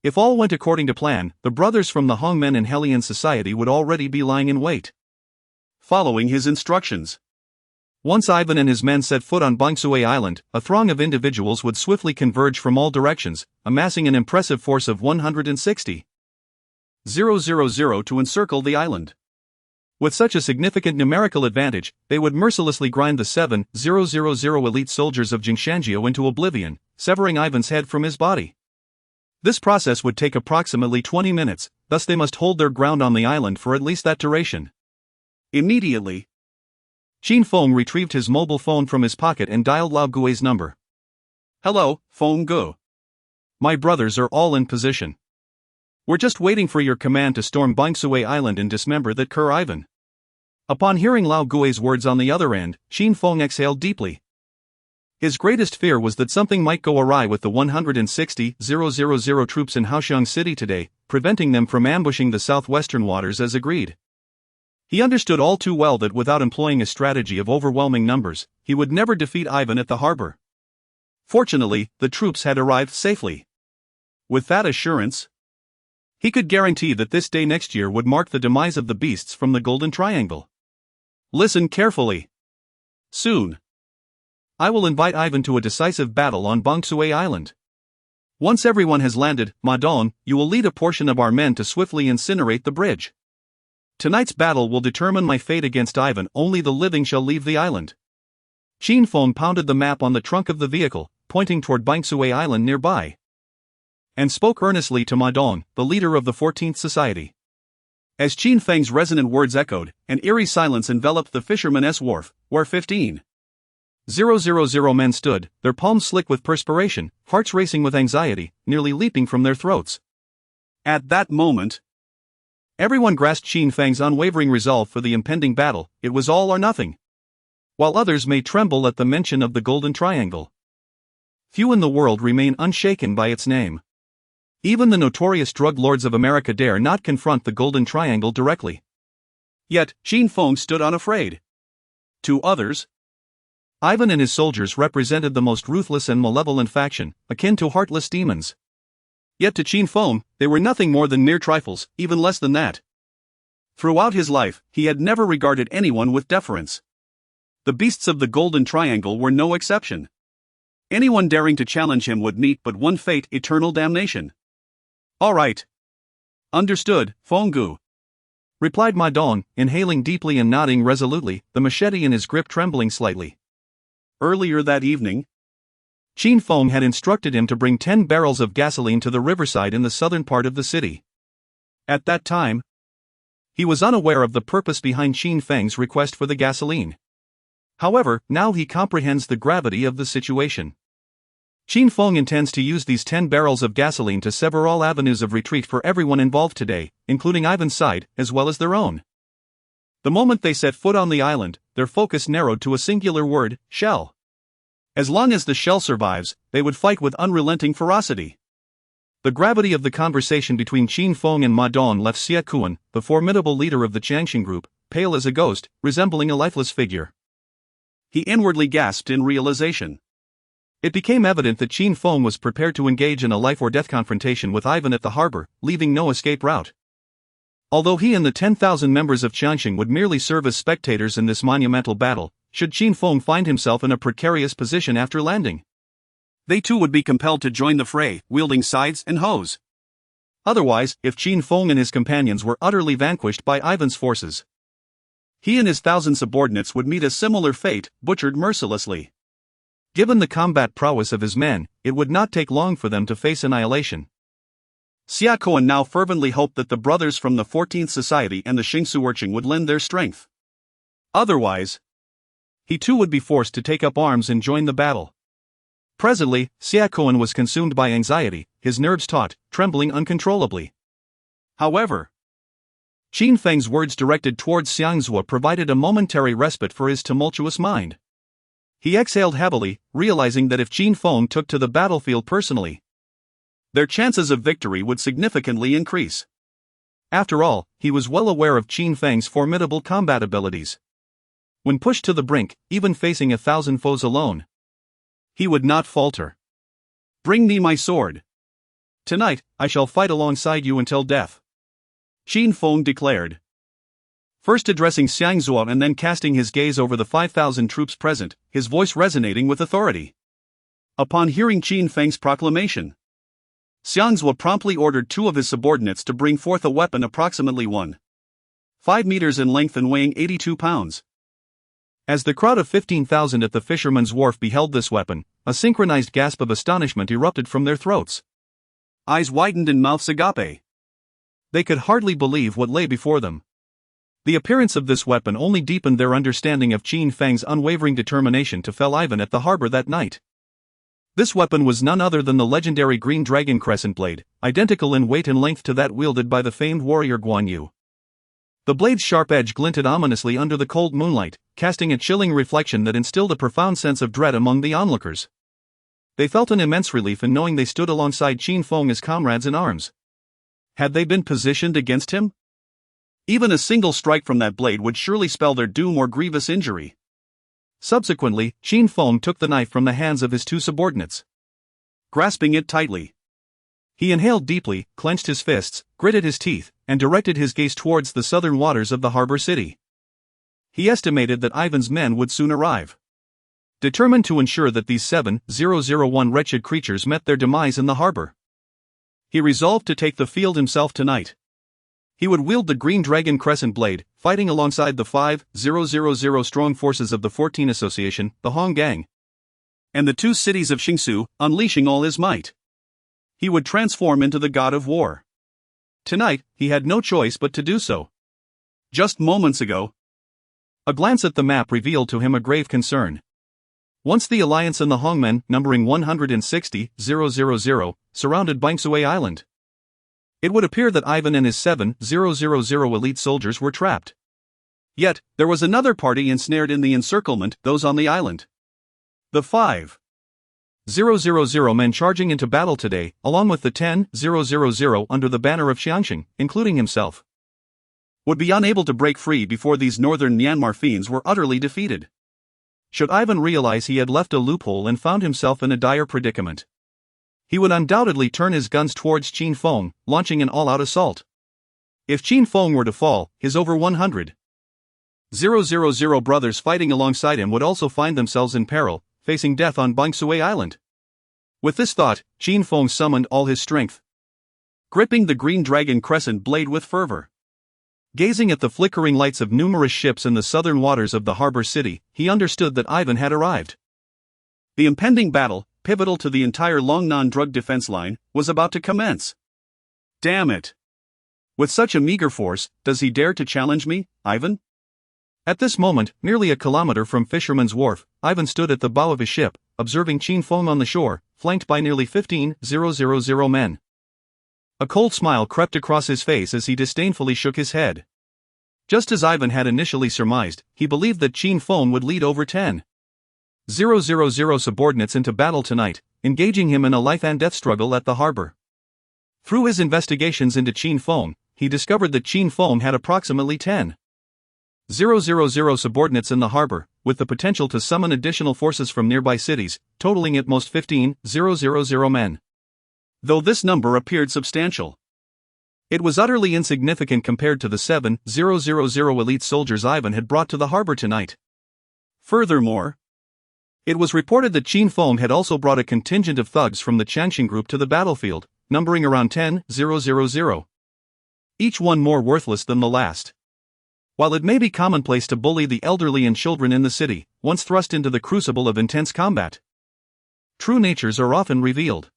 If all went according to plan, the brothers from the Hongmen and Hellion Society would already be lying in wait, following his instructions. Once Ivan and his men set foot on Bangsuay Island, a throng of individuals would swiftly converge from all directions, amassing an impressive force of 160,000 to encircle the island. With such a significant numerical advantage, they would mercilessly grind the 7,000 elite soldiers of Jingshanjiao into oblivion, severing Ivan's head from his body. This process would take approximately 20 minutes, thus they must hold their ground on the island for at least that duration. Immediately, Chu Yuqing retrieved his mobile phone from his pocket and dialed Lao Gui's number. "Hello, Feng Gu. My brothers are all in position. We're just waiting for your command to storm Bangsuay Island and dismember that cur Ivan." Upon hearing Lao Gui's words on the other end, Chu Yuqing exhaled deeply. His greatest fear was that something might go awry with the 160,000 troops in Haoxiang City today, preventing them from ambushing the southwestern waters as agreed. He understood all too well that without employing a strategy of overwhelming numbers, he would never defeat Ivan at the harbor. Fortunately, the troops had arrived safely. With that assurance, he could guarantee that this day next year would mark the demise of the beasts from the Golden Triangle. Listen carefully. Soon, I will invite Ivan to a decisive battle on Bangsuay Island. Once everyone has landed, Ma Dong, you will lead a portion of our men to swiftly incinerate the bridge. Tonight's battle will determine my fate against Ivan. Only the living shall leave the island. Chu Yuqing pounded the map on the trunk of the vehicle, pointing toward Bangsuay Island nearby, and spoke earnestly to Ma Dong, the leader of the 14th Society. As Chu Yuqing's resonant words echoed, an eerie silence enveloped the Fisherman's Wharf, where 15,000 000 men stood, their palms slick with perspiration, hearts racing with anxiety, nearly leaping from their throats. At that moment, everyone grasped Qin Feng's unwavering resolve for the impending battle. It was all or nothing. While others may tremble at the mention of the Golden Triangle, few in the world remain unshaken by its name. Even the notorious drug lords of America dare not confront the Golden Triangle directly. Yet, Qin Feng stood unafraid. To others, Ivan and his soldiers represented the most ruthless and malevolent faction, akin to heartless demons. Yet to Qin Feng, they were nothing more than mere trifles, even less than that. Throughout his life, he had never regarded anyone with deference. The beasts of the Golden Triangle were no exception. Anyone daring to challenge him would meet but one fate: eternal damnation. "All right. Understood, Fenggu," replied Ma Dong, inhaling deeply and nodding resolutely, the machete in his grip trembling slightly. Earlier that evening, Qin Feng had instructed him to bring 10 barrels of gasoline to the riverside in the southern part of the city. At that time, he was unaware of the purpose behind Qin Feng's request for the gasoline. However, now he comprehends the gravity of the situation. Qin Feng intends to use these 10 barrels of gasoline to sever all avenues of retreat for everyone involved today, including Ivan's side, as well as their own. The moment they set foot on the island, their focus narrowed to a singular word: shell. As long as the shell survives, they would fight with unrelenting ferocity. The gravity of the conversation between Qin Feng and Ma Dong left Xie Kuan, the formidable leader of the Changxing group, pale as a ghost, resembling a lifeless figure. He inwardly gasped in realization. It became evident that Qin Feng was prepared to engage in a life-or-death confrontation with Ivan at the harbor, leaving no escape route. Although he and the 10,000 members of Changxing would merely serve as spectators in this monumental battle, should Qin Feng find himself in a precarious position after landing, they too would be compelled to join the fray, wielding scythes and hoes. Otherwise, if Qin Feng and his companions were utterly vanquished by Ivan's forces, he and his 1,000 subordinates would meet a similar fate, butchered mercilessly. Given the combat prowess of his men, it would not take long for them to face annihilation. Xia Kuan now fervently hoped that the brothers from the 14th Society and the Xingsu would lend their strength. Otherwise, he too would be forced to take up arms and join the battle. Presently, Xia Kuan was consumed by anxiety, his nerves taut, trembling uncontrollably. However, Qin Feng's words directed towards Xiangzhou provided a momentary respite for his tumultuous mind. He exhaled heavily, realizing that if Qin Feng took to the battlefield personally, their chances of victory would significantly increase. After all, he was well aware of Qin Feng's formidable combat abilities. When pushed to the brink, even facing 1,000 foes alone, he would not falter. "Bring me my sword. Tonight, I shall fight alongside you until death," Qin Feng declared. First addressing Xiangzhou and then casting his gaze over the 5,000 troops present, his voice resonating with authority. Upon hearing Qin Feng's proclamation, Xiangzhou promptly ordered 2 of his subordinates to bring forth a weapon approximately 1.5 meters in length and weighing 82 pounds. As the crowd of 15,000 at the Fisherman's Wharf beheld this weapon, a synchronized gasp of astonishment erupted from their throats. Eyes widened and mouths agape. They could hardly believe what lay before them. The appearance of this weapon only deepened their understanding of Qin Feng's unwavering determination to fell Ivan at the harbor that night. This weapon was none other than the legendary Green Dragon Crescent Blade, identical in weight and length to that wielded by the famed warrior Guan Yu. The blade's sharp edge glinted ominously under the cold moonlight, casting a chilling reflection that instilled a profound sense of dread among the onlookers. They felt an immense relief in knowing they stood alongside Qin Feng as comrades in arms. Had they been positioned against him? Even a single strike from that blade would surely spell their doom or grievous injury. Subsequently, Qin Feng took the knife from the hands of his 2 subordinates. Grasping it tightly, he inhaled deeply, clenched his fists, gritted his teeth, and directed his gaze towards the southern waters of the harbor city. He estimated that Ivan's men would soon arrive. Determined to ensure that these 7,001 wretched creatures met their demise in the harbor, he resolved to take the field himself tonight. He would wield the Green Dragon Crescent Blade, fighting alongside the 5,000 strong forces of the 14 Association, the Hong Gang, and the 2 cities of Xingsu, unleashing all his might. He would transform into the god of war. Tonight, he had no choice but to do so. Just moments ago, a glance at the map revealed to him a grave concern. Once the alliance and the Hongmen, numbering 160,000, surrounded Bangsue Island. It would appear that Ivan and his 7,000 elite soldiers were trapped. Yet, there was another party ensnared in the encirclement, those on the island. The 5,000 men charging into battle today, along with the 10,000 under the banner of Xiangxing, including himself, would be unable to break free before these northern Myanmar fiends were utterly defeated. Should Ivan realize he had left a loophole and found himself in a dire predicament, he would undoubtedly turn his guns towards Qin Feng, launching an all-out assault. If Qin Feng were to fall, his over 100,000 brothers fighting alongside him would also find themselves in peril, facing death on Bangsue Island. With this thought, Qin Feng summoned all his strength, gripping the green dragon crescent blade with fervor. Gazing at the flickering lights of numerous ships in the southern waters of the harbor city, he understood that Ivan had arrived. The impending battle, pivotal to the entire Longnan drug defense line, was about to commence. Damn it! With such a meager force, does he dare to challenge me, Ivan? At this moment, nearly a kilometer from Fisherman's Wharf, Ivan stood at the bow of his ship, observing Qin Feng on the shore, flanked by nearly 15,000 men. A cold smile crept across his face as he disdainfully shook his head. Just as Ivan had initially surmised, he believed that Qin Feng would lead over 10,000 subordinates into battle tonight, engaging him in a life-and-death struggle at the harbor. Through his investigations into Qin Feng, he discovered that Qin Feng had approximately 10,000 subordinates in the harbor, with the potential to summon additional forces from nearby cities, totaling at most 15,000 men. Though this number appeared substantial, it was utterly insignificant compared to the 7,000 elite soldiers Ivan had brought to the harbor tonight. Furthermore, it was reported that Qin Feng had also brought a contingent of thugs from the Qiangxing group to the battlefield, numbering around 10,000, each one more worthless than the last. While it may be commonplace to bully the elderly and children in the city, once thrust into the crucible of intense combat, true natures are often revealed.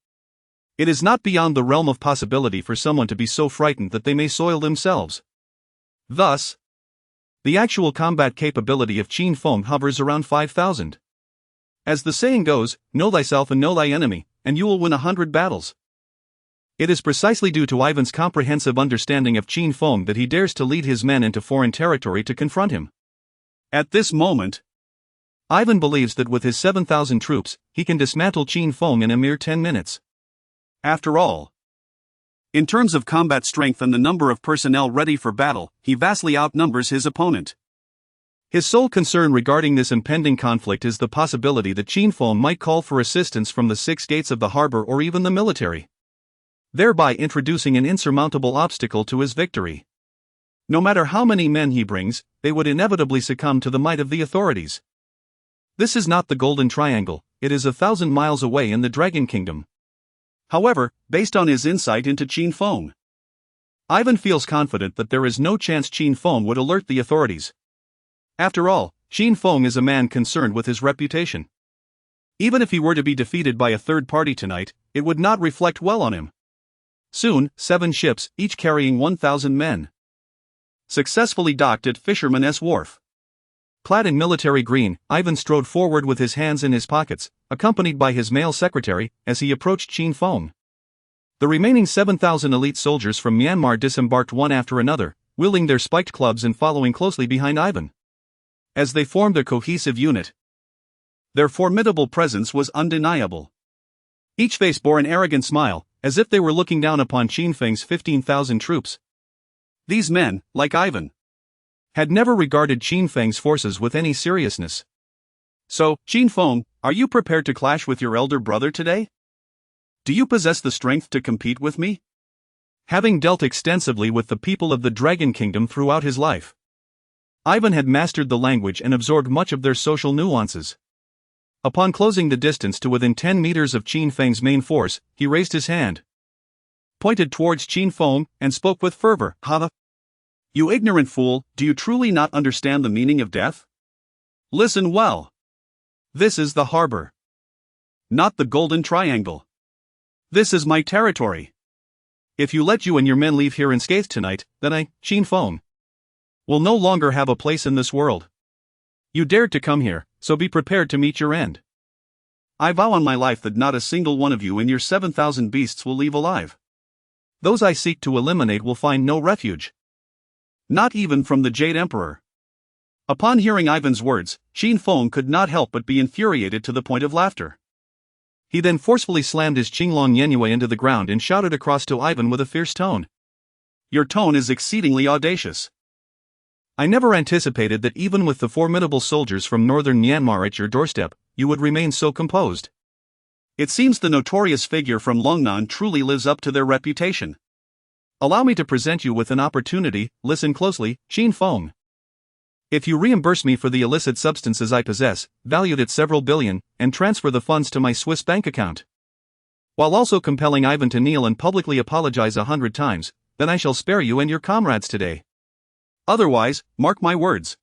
It is not beyond the realm of possibility for someone to be so frightened that they may soil themselves. Thus, the actual combat capability of Qin Feng hovers around 5,000. As the saying goes, know thyself and know thy enemy, and you will win 100 battles. It is precisely due to Ivan's comprehensive understanding of Qin Feng that he dares to lead his men into foreign territory to confront him. At this moment, Ivan believes that with his 7,000 troops, he can dismantle Qin Feng in a mere 10 minutes. After all, in terms of combat strength and the number of personnel ready for battle, he vastly outnumbers his opponent. His sole concern regarding this impending conflict is the possibility that Qin Feng might call for assistance from the 6 gates of the harbor or even the military, thereby introducing an insurmountable obstacle to his victory. No matter how many men he brings, they would inevitably succumb to the might of the authorities. This is not the Golden Triangle, it is 1,000 miles away in the Dragon Kingdom. However, based on his insight into Qin Feng, Ivan feels confident that there is no chance Qin Feng would alert the authorities. After all, Qin Feng is a man concerned with his reputation. Even if he were to be defeated by a third party tonight, it would not reflect well on him. Soon, 7 ships, each carrying 1,000 men, successfully docked at Fisherman's Wharf. Clad in military green, Ivan strode forward with his hands in his pockets, accompanied by his male secretary, as he approached Qin Feng. The remaining 7,000 elite soldiers from Myanmar disembarked one after another, wielding their spiked clubs and following closely behind Ivan. As they formed a cohesive unit, their formidable presence was undeniable. Each face bore an arrogant smile, as if they were looking down upon Qin Feng's 15,000 troops. These men, like Ivan, had never regarded Qin Feng's forces with any seriousness. So, Qin Feng, are you prepared to clash with your elder brother today? Do you possess the strength to compete with me? Having dealt extensively with the people of the Dragon Kingdom throughout his life, Ivan had mastered the language and absorbed much of their social nuances. Upon closing the distance to within 10 meters of Qin Feng's main force, he raised his hand, pointed towards Qin Feng, and spoke with fervor. "Ha! You ignorant fool, do you truly not understand the meaning of death? Listen well. This is the harbor, not the Golden Triangle. This is my territory. If you let you and your men leave here unscathed tonight, then I, Qin Feng, will no longer have a place in this world. You dared to come here, so be prepared to meet your end." I vow on my life that not a single one of you and your 7,000 beasts will leave alive. Those I seek to eliminate will find no refuge. Not even from the Jade Emperor." Upon hearing Ivan's words, Qin Feng could not help but be infuriated to the point of laughter. He then forcefully slammed his Qinglong Yenue into the ground and shouted across to Ivan with a fierce tone. "Your tone is exceedingly audacious. I never anticipated that even with the formidable soldiers from northern Myanmar at your doorstep, you would remain so composed. It seems the notorious figure from Longnan truly lives up to their reputation. Allow me to present you with an opportunity. Listen closely, Qin Feng. If you reimburse me for the illicit substances I possess, valued at several billion, and transfer the funds to my Swiss bank account, while also compelling Ivan to kneel and publicly apologize 100 times, then I shall spare you and your comrades today. Otherwise, mark my words,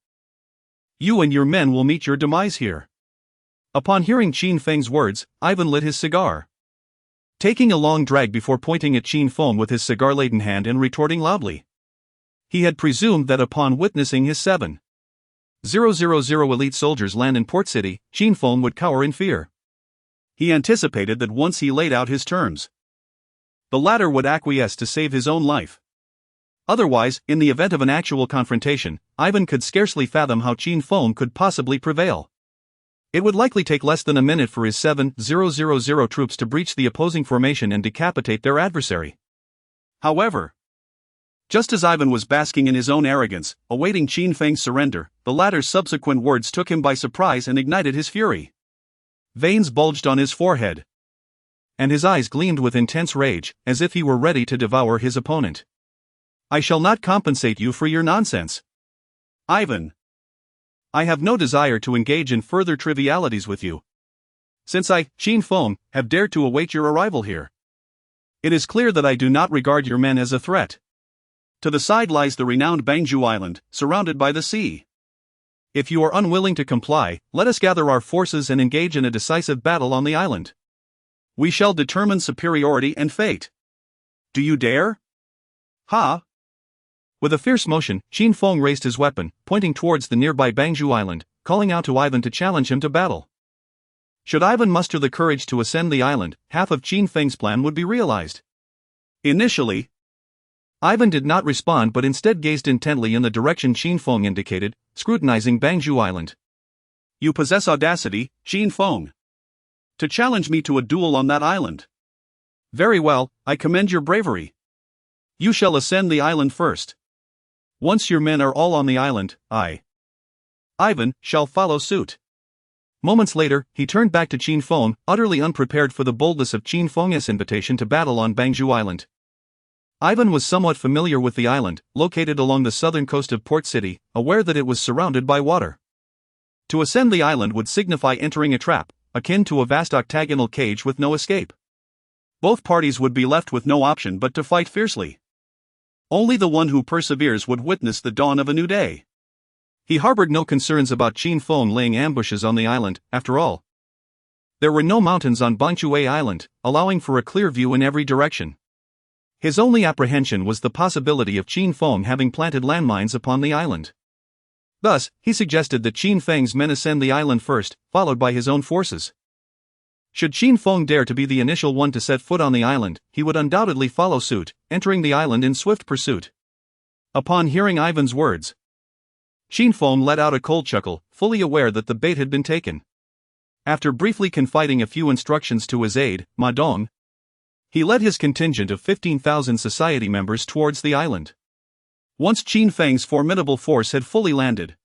you and your men will meet your demise here." Upon hearing Qin Feng's words, Ivan lit his cigar, taking a long drag before pointing at Qin Feng with his cigar-laden hand and retorting loudly. He had presumed that upon witnessing his 7,000 elite soldiers land in Port City, Qin Feng would cower in fear. He anticipated that once he laid out his terms, the latter would acquiesce to save his own life. Otherwise, in the event of an actual confrontation, Ivan could scarcely fathom how Qin Feng could possibly prevail. It would likely take less than a minute for his 7,000 troops to breach the opposing formation and decapitate their adversary. However, just as Ivan was basking in his own arrogance, awaiting Qin Feng's surrender, the latter's subsequent words took him by surprise and ignited his fury. Veins bulged on his forehead, and his eyes gleamed with intense rage, as if he were ready to devour his opponent. "I shall not compensate you for your nonsense, Ivan. I have no desire to engage in further trivialities with you. Since I, Qin Feng, have dared to await your arrival here, it is clear that I do not regard your men as a threat. To the side lies the renowned Bangju Island, surrounded by the sea. If you are unwilling to comply, let us gather our forces and engage in a decisive battle on the island. We shall determine superiority and fate. Do you dare? Ha!" With a fierce motion, Qin Feng raised his weapon, pointing towards the nearby Bangju Island, calling out to Ivan to challenge him to battle. Should Ivan muster the courage to ascend the island, half of Qin Feng's plan would be realized. Initially, Ivan did not respond but instead gazed intently in the direction Qin Feng indicated, scrutinizing Bangju Island. "You possess audacity, Qin Feng, to challenge me to a duel on that island. Very well, I commend your bravery. You shall ascend the island first. Once your men are all on the island, Ivan, shall follow suit." Moments later, he turned back to Qin Feng, utterly unprepared for the boldness of Qin Feng's invitation to battle on Bangju Island. Ivan was somewhat familiar with the island, located along the southern coast of Port City, aware that it was surrounded by water. To ascend the island would signify entering a trap, akin to a vast octagonal cage with no escape. Both parties would be left with no option but to fight fiercely. Only the one who perseveres would witness the dawn of a new day. He harbored no concerns about Qin Feng laying ambushes on the island. After all, there were no mountains on Bangchue Island, allowing for a clear view in every direction. His only apprehension was the possibility of Qin Feng having planted landmines upon the island. Thus, he suggested that Qin Feng's men ascend the island first, followed by his own forces. Should Qin Feng dare to be the initial one to set foot on the island, he would undoubtedly follow suit, entering the island in swift pursuit. Upon hearing Ivan's words, Qin Feng let out a cold chuckle, fully aware that the bait had been taken. After briefly confiding a few instructions to his aide, Ma Dong, he led his contingent of 15,000 society members towards the island. Once Qin Feng's formidable force had fully landed,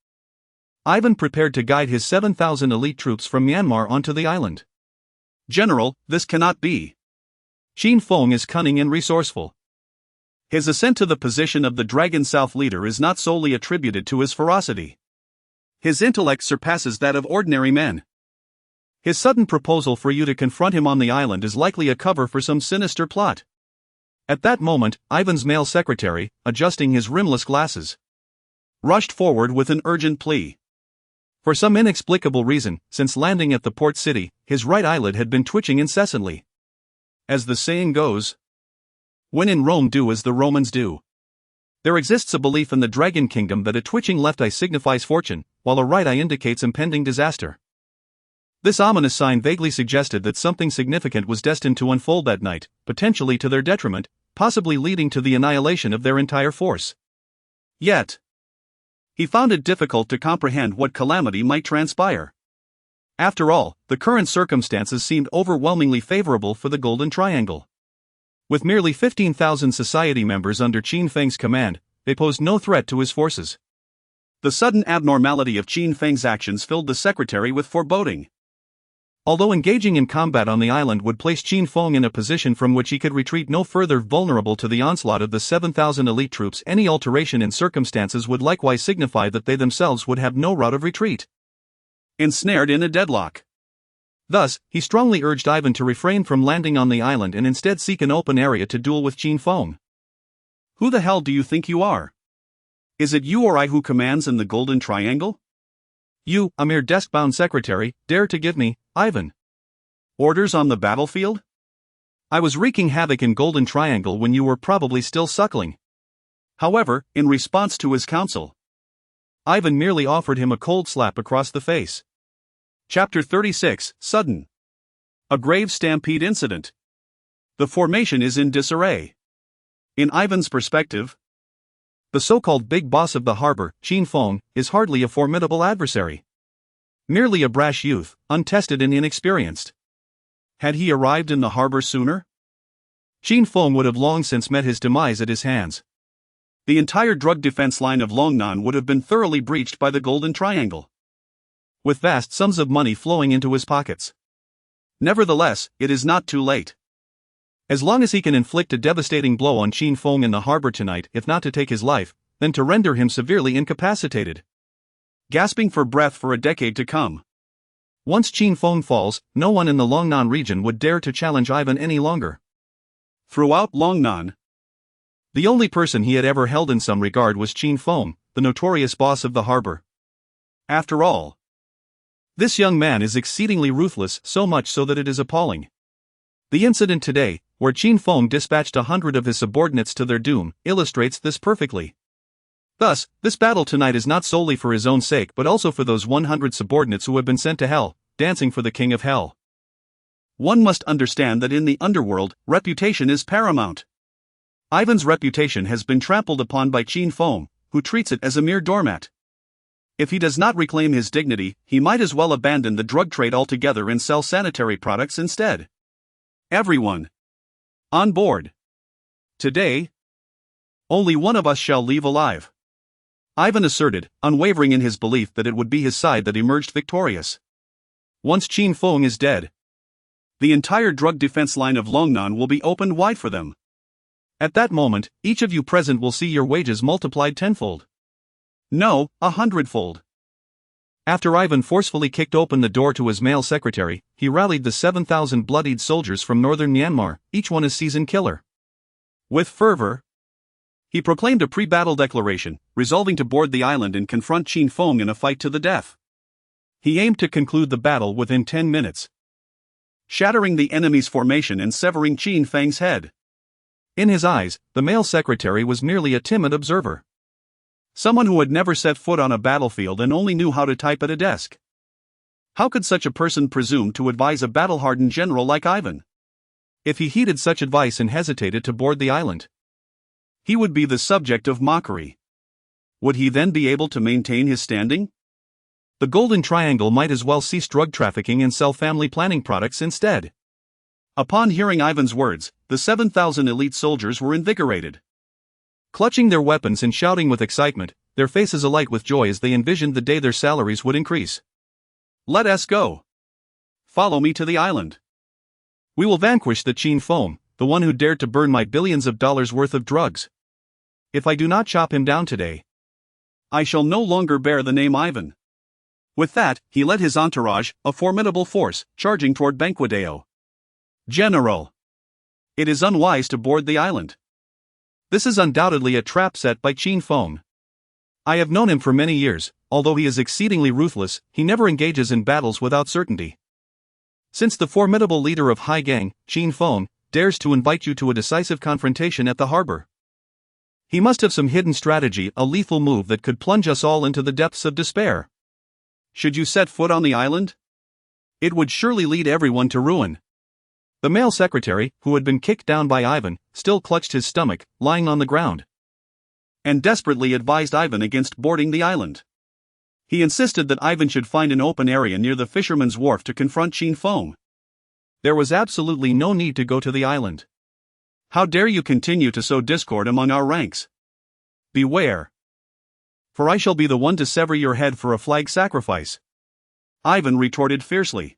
Ivan prepared to guide his 7,000 elite troops from Myanmar onto the island. "General, this cannot be. Qin Feng is cunning and resourceful. His ascent to the position of the Dragon South leader is not solely attributed to his ferocity. His intellect surpasses that of ordinary men. His sudden proposal for you to confront him on the island is likely a cover for some sinister plot." At that moment, Ivan's male secretary, adjusting his rimless glasses, rushed forward with an urgent plea. For some inexplicable reason, since landing at the port city, his right eyelid had been twitching incessantly. As the saying goes, when in Rome, do as the Romans do. There exists a belief in the Dragon Kingdom that a twitching left eye signifies fortune, while a right eye indicates impending disaster. This ominous sign vaguely suggested that something significant was destined to unfold that night, potentially to their detriment, possibly leading to the annihilation of their entire force. Yet, he found it difficult to comprehend what calamity might transpire. After all, the current circumstances seemed overwhelmingly favorable for the Golden Triangle. With merely 15,000 society members under Qin Feng's command, they posed no threat to his forces. The sudden abnormality of Qin Feng's actions filled the secretary with foreboding. Although engaging in combat on the island would place Qin Feng in a position from which he could retreat no further vulnerable to the onslaught of the 7,000 elite troops, any alteration in circumstances would likewise signify that they themselves would have no route of retreat. Ensnared in a deadlock. Thus, he strongly urged Ivan to refrain from landing on the island and instead seek an open area to duel with Qin Feng. Who the hell do you think you are? Is it you or I who commands in the Golden Triangle? You, a mere desk-bound secretary, dare to give me, Ivan, orders on the battlefield? I was wreaking havoc in Golden Triangle when you were probably still suckling. However, in response to his counsel, Ivan merely offered him a cold slap across the face. Chapter 36, Sudden. A grave stampede incident. The formation is in disarray. In Ivan's perspective, the so-called big boss of the harbor, Qin Feng, is hardly a formidable adversary. Merely a brash youth, untested and inexperienced. Had he arrived in the harbor sooner, Qin Feng would have long since met his demise at his hands. The entire drug defense line of Longnan would have been thoroughly breached by the Golden Triangle, with vast sums of money flowing into his pockets. Nevertheless, it is not too late. As long as he can inflict a devastating blow on Qin Feng in the harbor tonight, if not to take his life, then to render him severely incapacitated, gasping for breath for a decade to come. Once Qin Feng falls, no one in the Longnan region would dare to challenge Ivan any longer. Throughout Longnan, the only person he had ever held in some regard was Qin Feng, the notorious boss of the harbor. After all, this young man is exceedingly ruthless, so much so that it is appalling. The incident today, where Qin Feng dispatched 100 of his subordinates to their doom, illustrates this perfectly. Thus, this battle tonight is not solely for his own sake but also for those 100 subordinates who have been sent to hell, dancing for the king of hell. One must understand that in the underworld, reputation is paramount. Ivan's reputation has been trampled upon by Qin Feng, who treats it as a mere doormat. If he does not reclaim his dignity, he might as well abandon the drug trade altogether and sell sanitary products instead. Everyone on board. Today, only one of us shall leave alive, Ivan asserted, unwavering in his belief that it would be his side that emerged victorious. Once Qin Feng is dead, the entire drug defense line of Longnan will be opened wide for them. At that moment, each of you present will see your wages multiplied tenfold. No, 100-fold. After Ivan forcefully kicked open the door to his male secretary, he rallied the 7,000 bloodied soldiers from northern Myanmar, each one a seasoned killer. With fervor, he proclaimed a pre-battle declaration, resolving to board the island and confront Qin Feng in a fight to the death. He aimed to conclude the battle within 10 minutes, shattering the enemy's formation and severing Qin Feng's head. In his eyes, the male secretary was merely a timid observer. Someone who had never set foot on a battlefield and only knew how to type at a desk. How could such a person presume to advise a battle-hardened general like Ivan? If he heeded such advice and hesitated to board the island, he would be the subject of mockery. Would he then be able to maintain his standing? The Golden Triangle might as well cease drug trafficking and sell family planning products instead. Upon hearing Ivan's words, the 7,000 elite soldiers were invigorated. Clutching their weapons and shouting with excitement, their faces alight with joy as they envisioned the day their salaries would increase. Let us go. Follow me to the island. We will vanquish the Qin Feng, the one who dared to burn my billions of dollars worth of drugs. If I do not chop him down today, I shall no longer bear the name Ivan. With that, he led his entourage, a formidable force, charging toward Banquideo. General, it is unwise to board the island. This is undoubtedly a trap set by Qin Feng. I have known him for many years. Although he is exceedingly ruthless, he never engages in battles without certainty. Since the formidable leader of Hai Gang, Qin Feng, dares to invite you to a decisive confrontation at the harbor, he must have some hidden strategy, a lethal move that could plunge us all into the depths of despair. Should you set foot on the island, It would surely lead everyone to ruin. The male secretary, who had been kicked down by Ivan, still clutched his stomach, lying on the ground, and desperately advised Ivan against boarding the island. He insisted that Ivan should find an open area near the fisherman's wharf to confront Qin Feng. There was absolutely no need to go to the island. How dare you continue to sow discord among our ranks? Beware. For I shall be the one to sever your head for a flag sacrifice. Ivan retorted fiercely.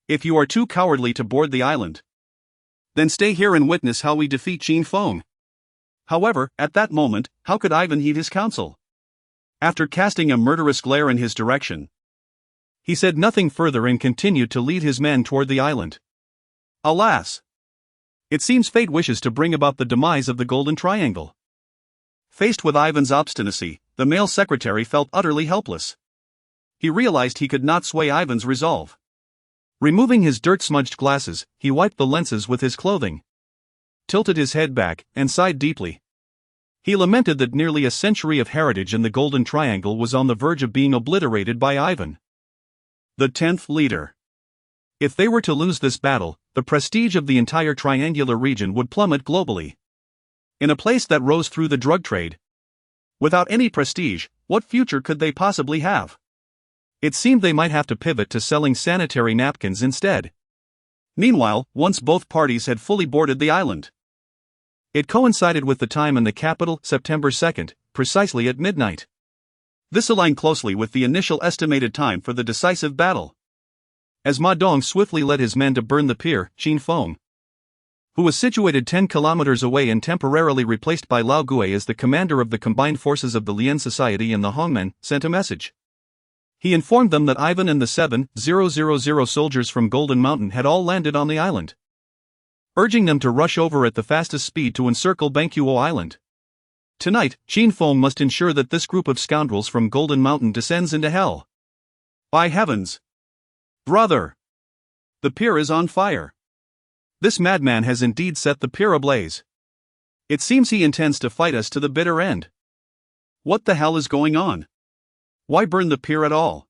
If you are too cowardly to board the island, then stay here and witness how we defeat Qin Feng. However, at that moment, how could Ivan heed his counsel? After casting a murderous glare in his direction, he said nothing further and continued to lead his men toward the island. Alas! It seems fate wishes to bring about the demise of the Golden Triangle. Faced with Ivan's obstinacy, the male secretary felt utterly helpless. He realized he could not sway Ivan's resolve. Removing his dirt-smudged glasses, he wiped the lenses with his clothing, tilted his head back, and sighed deeply. He lamented that nearly a century of heritage in the Golden Triangle was on the verge of being obliterated by Ivan, the 10th leader. If they were to lose this battle, the prestige of the entire triangular region would plummet globally. In a place that rose through the drug trade, without any prestige, what future could they possibly have? It seemed they might have to pivot to selling sanitary napkins instead. Meanwhile, once both parties had fully boarded the island, it coincided with the time in the capital, September 2nd, precisely at midnight. This aligned closely with the initial estimated time for the decisive battle. As Ma Dong swiftly led his men to burn the pier, Qin Feng, who was situated 10 kilometers away and temporarily replaced by Lao Gui as the commander of the combined forces of the Lian Society and the Hongmen, sent a message. He informed them that Ivan and the 7,000 soldiers from Golden Mountain had all landed on the island, urging them to rush over at the fastest speed to encircle Bangkuo Island. Tonight, Qin Feng must ensure that this group of scoundrels from Golden Mountain descends into hell. By heavens! Brother! The pier is on fire. This madman has indeed set the pier ablaze. It seems he intends to fight us to the bitter end. What the hell is going on? Why burn the pier at all?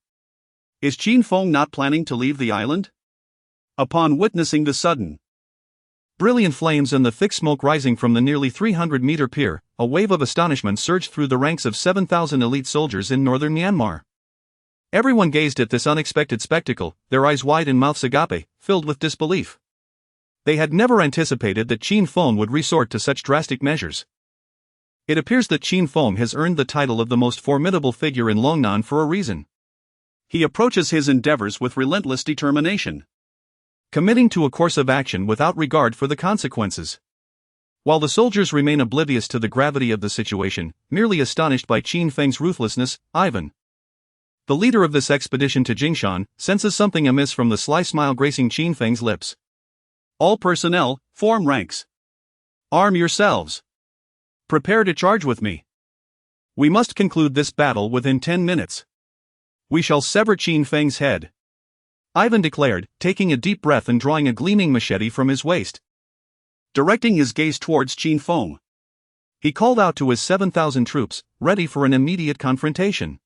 Is Qin Feng not planning to leave the island? Upon witnessing the sudden, brilliant flames and the thick smoke rising from the nearly 300-meter pier, a wave of astonishment surged through the ranks of 7,000 elite soldiers in northern Myanmar. Everyone gazed at this unexpected spectacle, their eyes wide and mouths agape, filled with disbelief. They had never anticipated that Qin Feng would resort to such drastic measures. It appears that Qin Feng has earned the title of the most formidable figure in Longnan for a reason. He approaches his endeavors with relentless determination, committing to a course of action without regard for the consequences. While the soldiers remain oblivious to the gravity of the situation, merely astonished by Qin Feng's ruthlessness, Ivan, the leader of this expedition to Jingshan, senses something amiss from the sly smile gracing Qin Feng's lips. All personnel, form ranks. Arm yourselves. Prepare to charge with me. We must conclude this battle within 10 minutes. We shall sever Qin Feng's head, Ivan declared, taking a deep breath and drawing a gleaming machete from his waist. Directing his gaze towards Qin Feng, he called out to his 7,000 troops, ready for an immediate confrontation.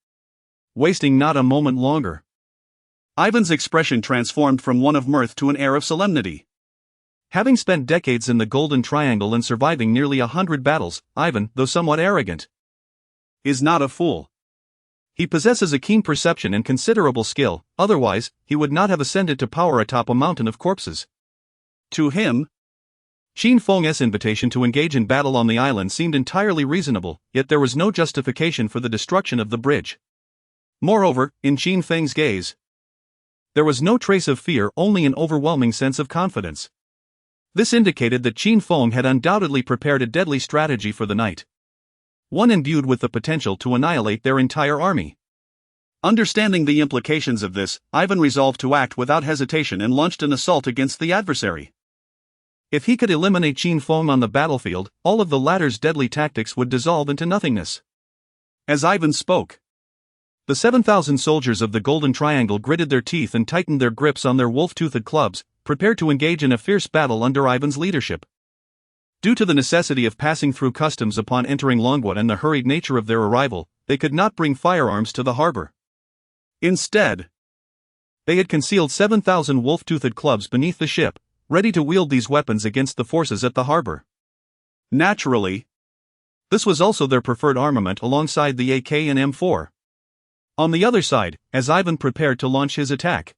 Wasting not a moment longer, Ivan's expression transformed from one of mirth to an air of solemnity. Having spent decades in the Golden Triangle and surviving nearly 100 battles, Ivan, though somewhat arrogant, is not a fool. He possesses a keen perception and considerable skill, otherwise, he would not have ascended to power atop a mountain of corpses. To him, Qin Feng's invitation to engage in battle on the island seemed entirely reasonable, yet there was no justification for the destruction of the bridge. Moreover, in Qin Feng's gaze, there was no trace of fear, only an overwhelming sense of confidence. This indicated that Qin Feng had undoubtedly prepared a deadly strategy for the night, one imbued with the potential to annihilate their entire army. Understanding the implications of this, Ivan resolved to act without hesitation and launched an assault against the adversary. If he could eliminate Qin Feng on the battlefield, all of the latter's deadly tactics would dissolve into nothingness. As Ivan spoke, the 7,000 soldiers of the Golden Triangle gritted their teeth and tightened their grips on their wolf-toothed clubs, prepared to engage in a fierce battle under Ivan's leadership. Due to the necessity of passing through customs upon entering Longwood and the hurried nature of their arrival, they could not bring firearms to the harbor. Instead, They had concealed 7,000 wolf-toothed clubs beneath the ship, ready to wield these weapons against the forces at the harbor. Naturally, this was also their preferred armament alongside the AK and M4. On the other side, as Ivan prepared to launch his attack,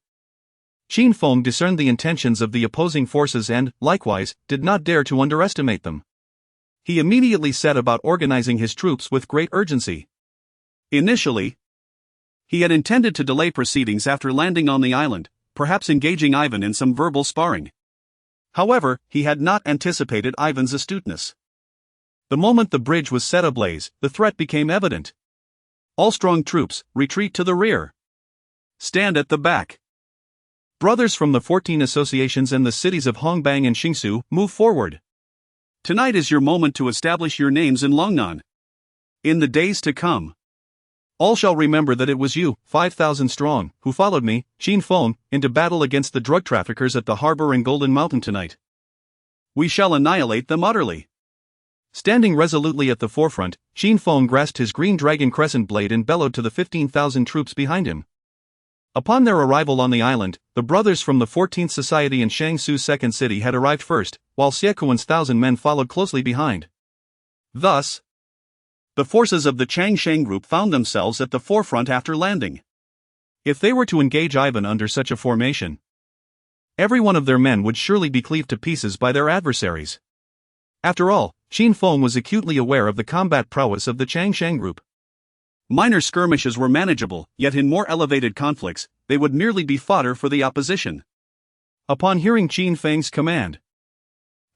Qin Feng discerned the intentions of the opposing forces and, likewise, did not dare to underestimate them. He immediately set about organizing his troops with great urgency. Initially, he had intended to delay proceedings after landing on the island, perhaps engaging Ivan in some verbal sparring. However, he had not anticipated Ivan's astuteness. The moment the bridge was set ablaze, the threat became evident. All strong troops, retreat to the rear. Stand at the back. Brothers from the 14 associations and the cities of Hongbang and Xingsu, move forward. Tonight is your moment to establish your names in Longnan. In the days to come, all shall remember that it was you, 5,000 strong, who followed me, Qin Feng, into battle against the drug traffickers at the harbor in Golden Mountain tonight. We shall annihilate them utterly. Standing resolutely at the forefront, Qin Feng grasped his green dragon crescent blade and bellowed to the 15,000 troops behind him. Upon their arrival on the island, the brothers from the 14th Society in Shangsu's second city had arrived first, while Xiekuan's 1,000 men followed closely behind. Thus, the forces of the Changsheng group found themselves at the forefront after landing. If they were to engage Ivan under such a formation, every one of their men would surely be cleaved to pieces by their adversaries. After all, Qin Feng was acutely aware of the combat prowess of the Changsheng group. Minor skirmishes were manageable, yet in more elevated conflicts, they would merely be fodder for the opposition. Upon hearing Qin Feng's command,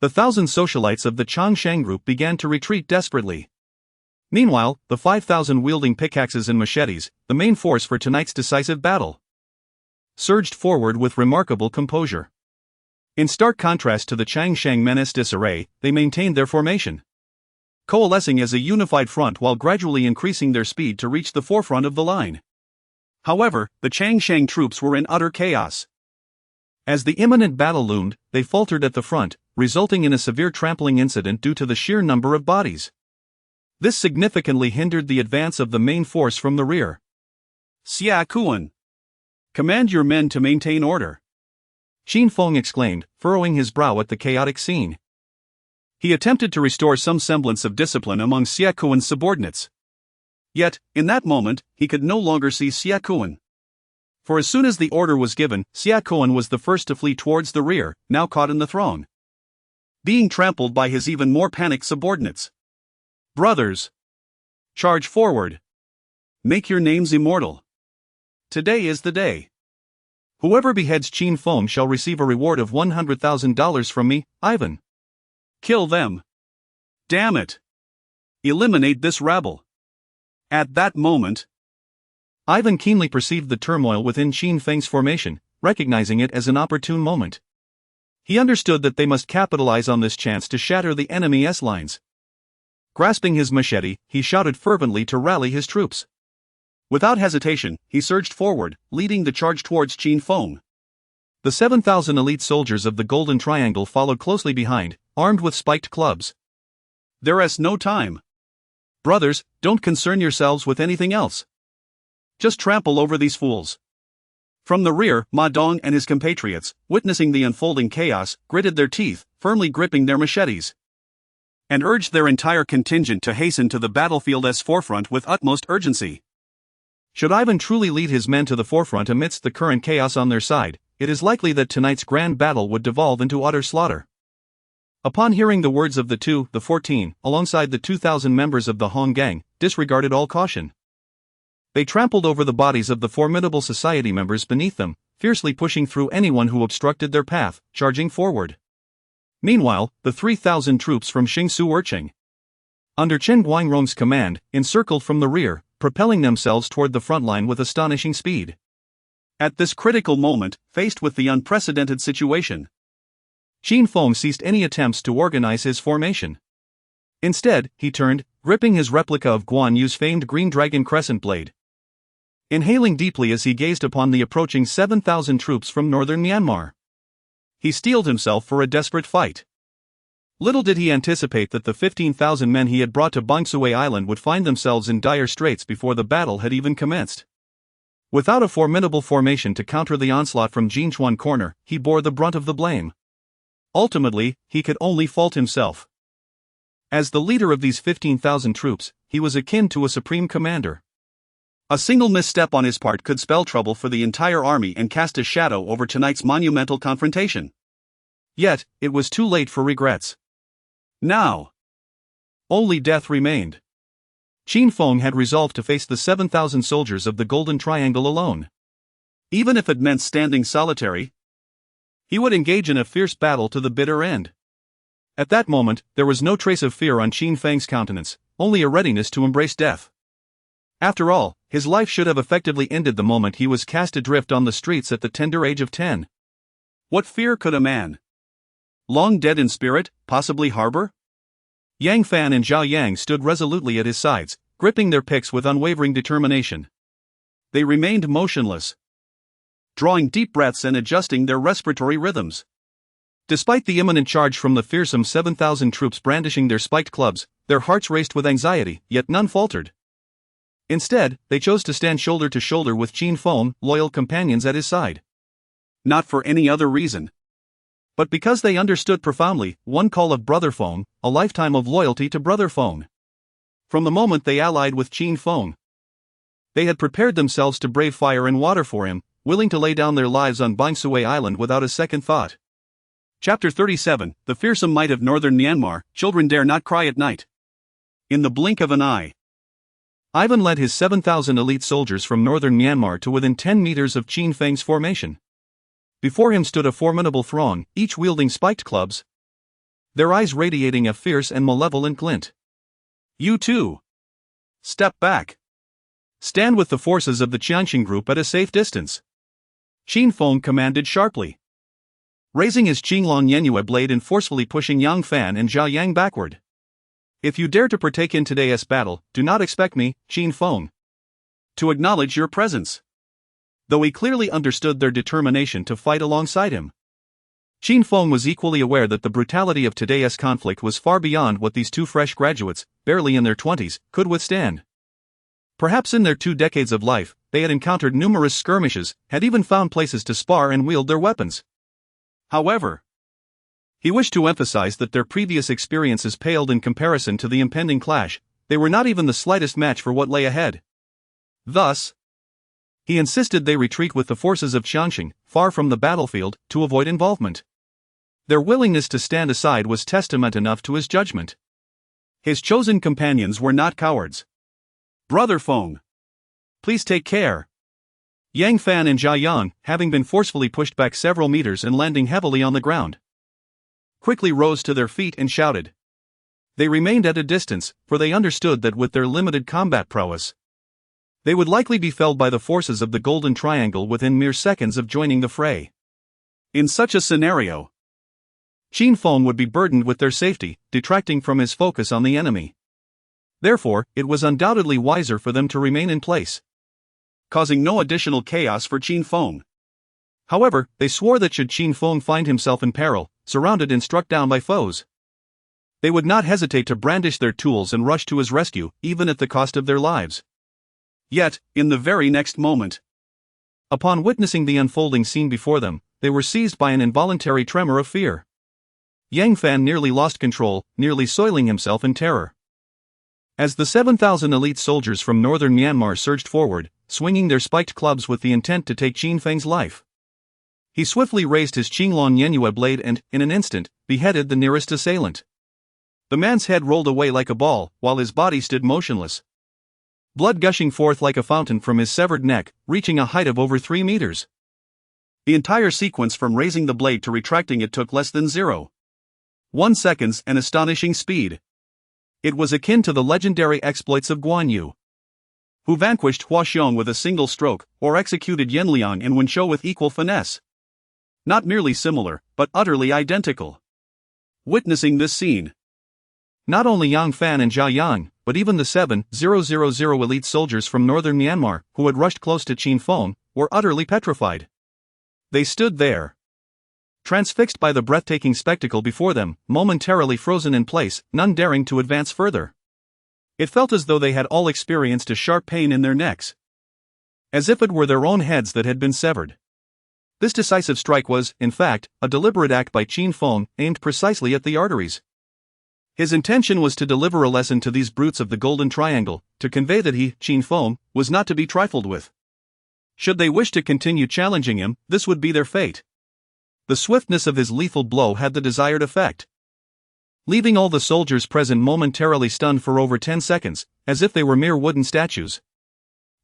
the 1,000 socialites of the Changsheng group began to retreat desperately. Meanwhile, the 5,000 wielding pickaxes and machetes, the main force for tonight's decisive battle, surged forward with remarkable composure. In stark contrast to the Changsheng menaced disarray, they maintained their formation, coalescing as a unified front while gradually increasing their speed to reach the forefront of the line. However, the Changsheng troops were in utter chaos. As the imminent battle loomed, they faltered at the front, resulting in a severe trampling incident due to the sheer number of bodies. This significantly hindered the advance of the main force from the rear. Xia Kuan, command your men to maintain order, Qin Feng exclaimed, furrowing his brow at the chaotic scene. He attempted to restore some semblance of discipline among Xia Kuan's subordinates. Yet, in that moment, he could no longer see Xia Kuan. For as soon as the order was given, Xia Kuan was the first to flee towards the rear, now caught in the throng, being trampled by his even more panicked subordinates. Brothers, charge forward. Make your names immortal. Today is the day. Whoever beheads Qin Feng shall receive a reward of $100,000 from me, Ivan. Kill them. Damn it. Eliminate this rabble. At that moment, Ivan keenly perceived the turmoil within Qin Feng's formation, recognizing it as an opportune moment. He understood that they must capitalize on this chance to shatter the enemy's lines. Grasping his machete, he shouted fervently to rally his troops. Without hesitation, he surged forward, leading the charge towards Qin Feng. The 7,000 elite soldiers of the Golden Triangle followed closely behind, armed with spiked clubs. There is no time. Brothers, don't concern yourselves with anything else. Just trample over these fools. From the rear, Ma Dong and his compatriots, witnessing the unfolding chaos, gritted their teeth, firmly gripping their machetes, and urged their entire contingent to hasten to the battlefield's forefront with utmost urgency. Should Ivan truly lead his men to the forefront amidst the current chaos on their side, it is likely that tonight's grand battle would devolve into utter slaughter. Upon hearing the words of the 14, alongside the 2,000 members of the Hong Gang, disregarded all caution. They trampled over the bodies of the formidable society members beneath them, fiercely pushing through anyone who obstructed their path, charging forward. Meanwhile, the 3,000 troops from Xingsu Urqing, under Chen Guangrong's command, encircled from the rear, propelling themselves toward the front line with astonishing speed. At this critical moment, faced with the unprecedented situation, Qin Feng ceased any attempts to organize his formation. Instead, he turned, gripping his replica of Guan Yu's famed green dragon crescent blade, inhaling deeply as he gazed upon the approaching 7,000 troops from northern Myanmar. He steeled himself for a desperate fight. Little did he anticipate that the 15,000 men he had brought to Bangsue Island would find themselves in dire straits before the battle had even commenced. Without a formidable formation to counter the onslaught from Jinchuan corner, he bore the brunt of the blame. Ultimately, he could only fault himself. As the leader of these 15,000 troops, he was akin to a supreme commander. A single misstep on his part could spell trouble for the entire army and cast a shadow over tonight's monumental confrontation. Yet, it was too late for regrets. Now, only death remained. Qin Feng had resolved to face the 7,000 soldiers of the Golden Triangle alone. Even if it meant standing solitary, he would engage in a fierce battle to the bitter end. At that moment, there was no trace of fear on Qin Feng's countenance, only a readiness to embrace death. After all, his life should have effectively ended the moment he was cast adrift on the streets at the tender age of 10. What fear could a man, long dead in spirit, possibly harbor? Yang Fan and Zhao Yang stood resolutely at his sides, gripping their picks with unwavering determination. They remained motionless, drawing deep breaths and adjusting their respiratory rhythms. Despite the imminent charge from the fearsome 7,000 troops brandishing their spiked clubs, their hearts raced with anxiety, yet none faltered. Instead, they chose to stand shoulder to shoulder with Qin Feng, loyal companions at his side. Not for any other reason, but because they understood profoundly one call of Brother Feng, a lifetime of loyalty to Brother Feng. From the moment they allied with Qin Feng, they had prepared themselves to brave fire and water for him, willing to lay down their lives on Bangsui Island without a second thought. Chapter 37, The Fearsome Might of Northern Myanmar, Children Dare Not Cry at Night. In the blink of an eye, Ivan led his 7,000 elite soldiers from northern Myanmar to within 10 meters of Qin Feng's formation. Before him stood a formidable throng, each wielding spiked clubs, their eyes radiating a fierce and malevolent glint. You too. Step back. Stand with the forces of the Qianxing group at a safe distance. Qin Feng commanded sharply, raising his Qinglong Yenyue blade and forcefully pushing Yang Fan and Zhao Yang backward. If you dare to partake in today's battle, do not expect me, Qin Feng, to acknowledge your presence. Though he clearly understood their determination to fight alongside him, Qin Feng was equally aware that the brutality of today's conflict was far beyond what these two fresh graduates, barely in their 20s, could withstand. Perhaps in their 2 decades of life, they had encountered numerous skirmishes, had even found places to spar and wield their weapons. However, he wished to emphasize that their previous experiences paled in comparison to the impending clash. They were not even the slightest match for what lay ahead. Thus, he insisted they retreat with the forces of Qianxing, far from the battlefield, to avoid involvement. Their willingness to stand aside was testament enough to his judgment. His chosen companions were not cowards. Brother Feng, please take care. Yang Fan and Zhao Yang, having been forcefully pushed back several meters and landing heavily on the ground, quickly rose to their feet and shouted. They remained at a distance, for they understood that with their limited combat prowess, they would likely be felled by the forces of the Golden Triangle within mere seconds of joining the fray. In such a scenario, Qin Feng would be burdened with their safety, detracting from his focus on the enemy. Therefore, it was undoubtedly wiser for them to remain in place, causing no additional chaos for Qin Feng. However, they swore that should Qin Feng find himself in peril, surrounded and struck down by foes, they would not hesitate to brandish their tools and rush to his rescue, even at the cost of their lives. Yet, in the very next moment, upon witnessing the unfolding scene before them, they were seized by an involuntary tremor of fear. Yang Fan nearly lost control, nearly soiling himself in terror. As the 7,000 elite soldiers from northern Myanmar surged forward, swinging their spiked clubs with the intent to take Qin Feng's life, he swiftly raised his Qinglong Yenyue blade and, in an instant, beheaded the nearest assailant. The man's head rolled away like a ball, while his body stood motionless, blood gushing forth like a fountain from his severed neck, reaching a height of over 3 meters. The entire sequence from raising the blade to retracting it took less than 0.1 seconds and astonishing speed. It was akin to the legendary exploits of Guan Yu, who vanquished Hua Xiong with a single stroke, or executed Yen Liang and Wen Shou with equal finesse. Not merely similar, but utterly identical. Witnessing this scene, not only Yang Fan and Zhao Yang, but even the 7,000 elite soldiers from northern Myanmar, who had rushed close to Qin Feng, were utterly petrified. They stood there, transfixed by the breathtaking spectacle before them, momentarily frozen in place, none daring to advance further. It felt as though they had all experienced a sharp pain in their necks. as if it were their own heads that had been severed. This decisive strike was, in fact, a deliberate act by Qin Feng, aimed precisely at the arteries. His intention was to deliver a lesson to these brutes of the Golden Triangle, to convey that he, Qin Feng, was not to be trifled with. Should they wish to continue challenging him, this would be their fate. The swiftness of his lethal blow had the desired effect, leaving all the soldiers present momentarily stunned for over 10 seconds, as if they were mere wooden statues.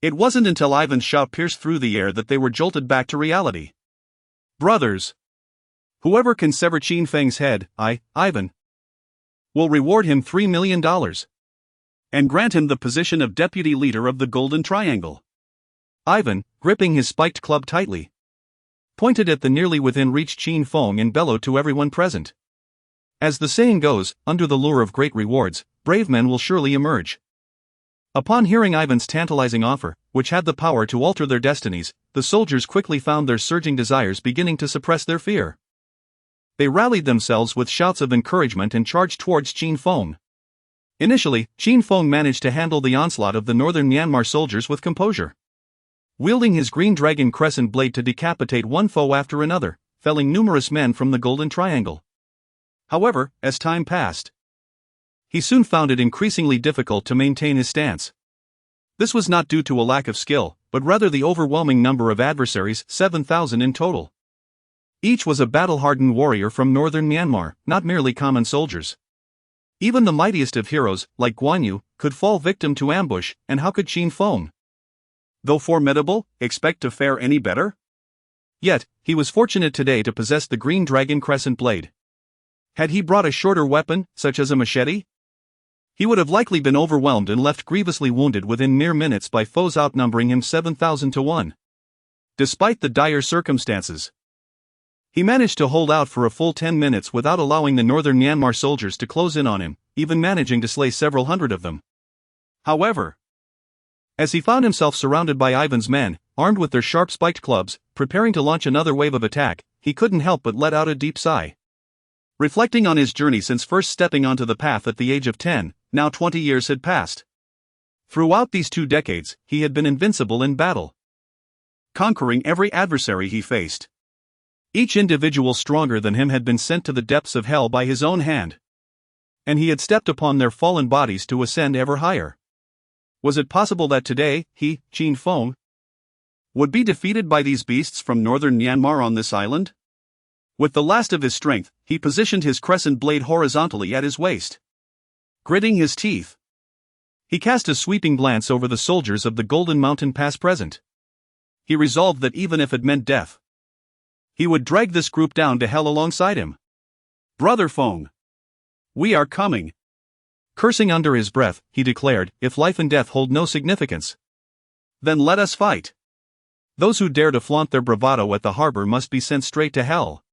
It wasn't until Ivan's shout pierced through the air that they were jolted back to reality. Brothers! Whoever can sever Qin Feng's head, Ivan, will reward him $3 million. And grant him the position of deputy leader of the Golden Triangle. Ivan, gripping his spiked club tightly, pointed at the nearly within reach Qin Feng and bellowed to everyone present. As the saying goes, under the lure of great rewards, brave men will surely emerge. Upon hearing Ivan's tantalizing offer, which had the power to alter their destinies, the soldiers quickly found their surging desires beginning to suppress their fear. They rallied themselves with shouts of encouragement and charged towards Qin Feng. Initially, Qin Feng managed to handle the onslaught of the northern Myanmar soldiers with composure, wielding his green dragon crescent blade to decapitate one foe after another, felling numerous men from the Golden Triangle. However, as time passed, he soon found it increasingly difficult to maintain his stance. This was not due to a lack of skill, but rather the overwhelming number of adversaries, 7,000 in total. Each was a battle-hardened warrior from northern Myanmar, not merely common soldiers. Even the mightiest of heroes, like Guan Yu, could fall victim to ambush, and how could Qin Feng, though formidable, expect to fare any better? Yet, he was fortunate today to possess the green dragon crescent blade. Had he brought a shorter weapon, such as a machete, he would have likely been overwhelmed and left grievously wounded within mere minutes by foes outnumbering him 7,000 to 1. Despite the dire circumstances, he managed to hold out for a full 10 minutes without allowing the northern Myanmar soldiers to close in on him, even managing to slay several hundred of them. However, as he found himself surrounded by Ivan's men, armed with their sharp spiked clubs, preparing to launch another wave of attack, he couldn't help but let out a deep sigh. Reflecting on his journey since first stepping onto the path at the age of 10, now 20 years had passed. Throughout these 2 decades, he had been invincible in battle, conquering every adversary he faced. Each individual stronger than him had been sent to the depths of hell by his own hand, and he had stepped upon their fallen bodies to ascend ever higher. Was it possible that today, he, Qin Feng, would be defeated by these beasts from northern Myanmar on this island? With the last of his strength, he positioned his crescent blade horizontally at his waist. Gritting his teeth, he cast a sweeping glance over the soldiers of the Golden Mountain Pass present. He resolved that even if it meant death, he would drag this group down to hell alongside him. Brother Feng, we are coming. Cursing under his breath, he declared, if life and death hold no significance, then let us fight. Those who dare to flaunt their bravado at the harbor must be sent straight to hell.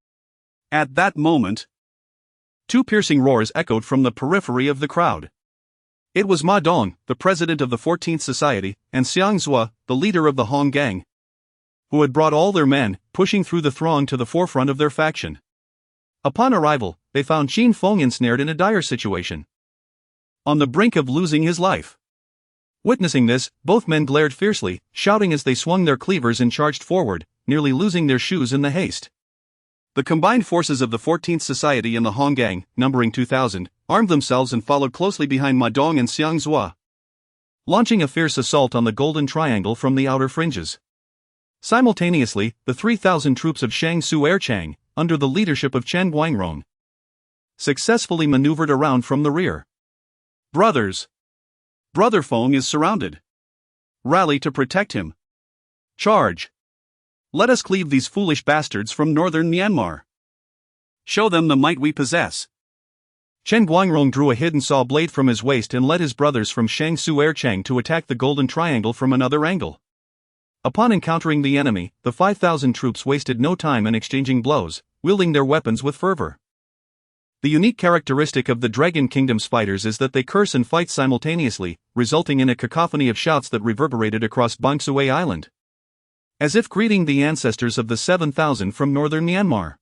At that moment, 2 piercing roars echoed from the periphery of the crowd. It was Ma Dong, the president of the 14th Society, and Xiang Zhua, the leader of the Hong Gang, who had brought all their men, pushing through the throng to the forefront of their faction. Upon arrival, they found Qin Feng ensnared in a dire situation, on the brink of losing his life. Witnessing this, both men glared fiercely, shouting as they swung their cleavers and charged forward, nearly losing their shoes in the haste. The combined forces of the 14th Society and the Hong Gang, numbering 2,000, armed themselves and followed closely behind Ma Dong and Xiang Zhua, launching a fierce assault on the Golden Triangle from the outer fringes. Simultaneously, the 3,000 troops of Shang Su Erchang, under the leadership of Chen Guangrong, successfully maneuvered around from the rear. Brothers! Brother Feng is surrounded. Rally to protect him. Charge! Let us cleave these foolish bastards from northern Myanmar. Show them the might we possess. Chen Guangrong drew a hidden saw blade from his waist and led his brothers from Shang Su Erchang to attack the Golden Triangle from another angle. Upon encountering the enemy, the 5,000 troops wasted no time in exchanging blows, wielding their weapons with fervor. The unique characteristic of the Dragon Kingdom's fighters is that they curse and fight simultaneously, resulting in a cacophony of shouts that reverberated across Bangsue Island, as if greeting the ancestors of the 7,000 from northern Myanmar.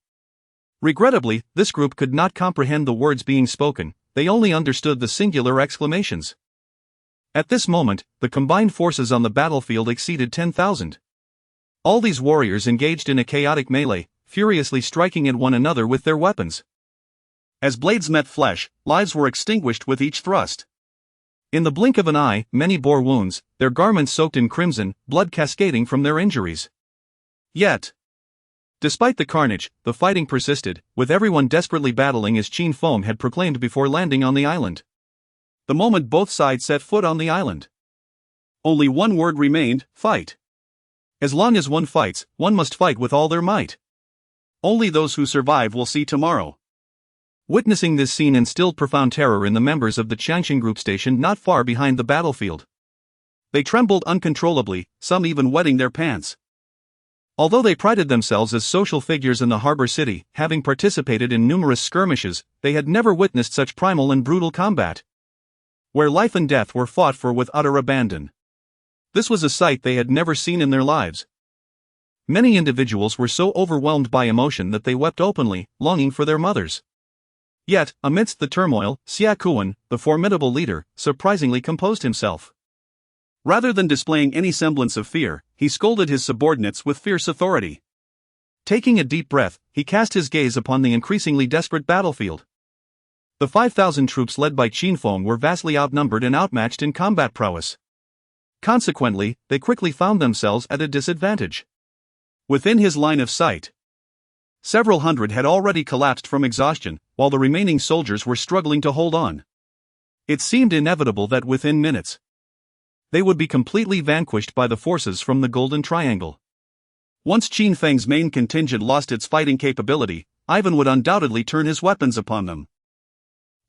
Regrettably, this group could not comprehend the words being spoken, they only understood the singular exclamations. At this moment, the combined forces on the battlefield exceeded 10,000. All these warriors engaged in a chaotic melee, furiously striking at one another with their weapons. As blades met flesh, lives were extinguished with each thrust. In the blink of an eye, many bore wounds, their garments soaked in crimson, blood cascading from their injuries. Yet, despite the carnage, the fighting persisted, with everyone desperately battling as Qin Feng had proclaimed before landing on the island. The moment both sides set foot on the island, only one word remained: fight. As long as one fights, one must fight with all their might. Only those who survive will see tomorrow. Witnessing this scene instilled profound terror in the members of the Qianxing group stationed not far behind the battlefield. They trembled uncontrollably, some even wetting their pants. Although they prided themselves as social figures in the harbor city, having participated in numerous skirmishes, they had never witnessed such primal and brutal combat, where life and death were fought for with utter abandon. This was a sight they had never seen in their lives. Many individuals were so overwhelmed by emotion that they wept openly, longing for their mothers. Yet, amidst the turmoil, Xia Kuan, the formidable leader, surprisingly composed himself. Rather than displaying any semblance of fear, he scolded his subordinates with fierce authority. Taking a deep breath, he cast his gaze upon the increasingly desperate battlefield. The 5,000 troops led by Qin Feng were vastly outnumbered and outmatched in combat prowess. Consequently, they quickly found themselves at a disadvantage. Within his line of sight, several hundred had already collapsed from exhaustion, while the remaining soldiers were struggling to hold on. It seemed inevitable that within minutes, they would be completely vanquished by the forces from the Golden Triangle. Once Qin Feng's main contingent lost its fighting capability, Ivan would undoubtedly turn his weapons upon them.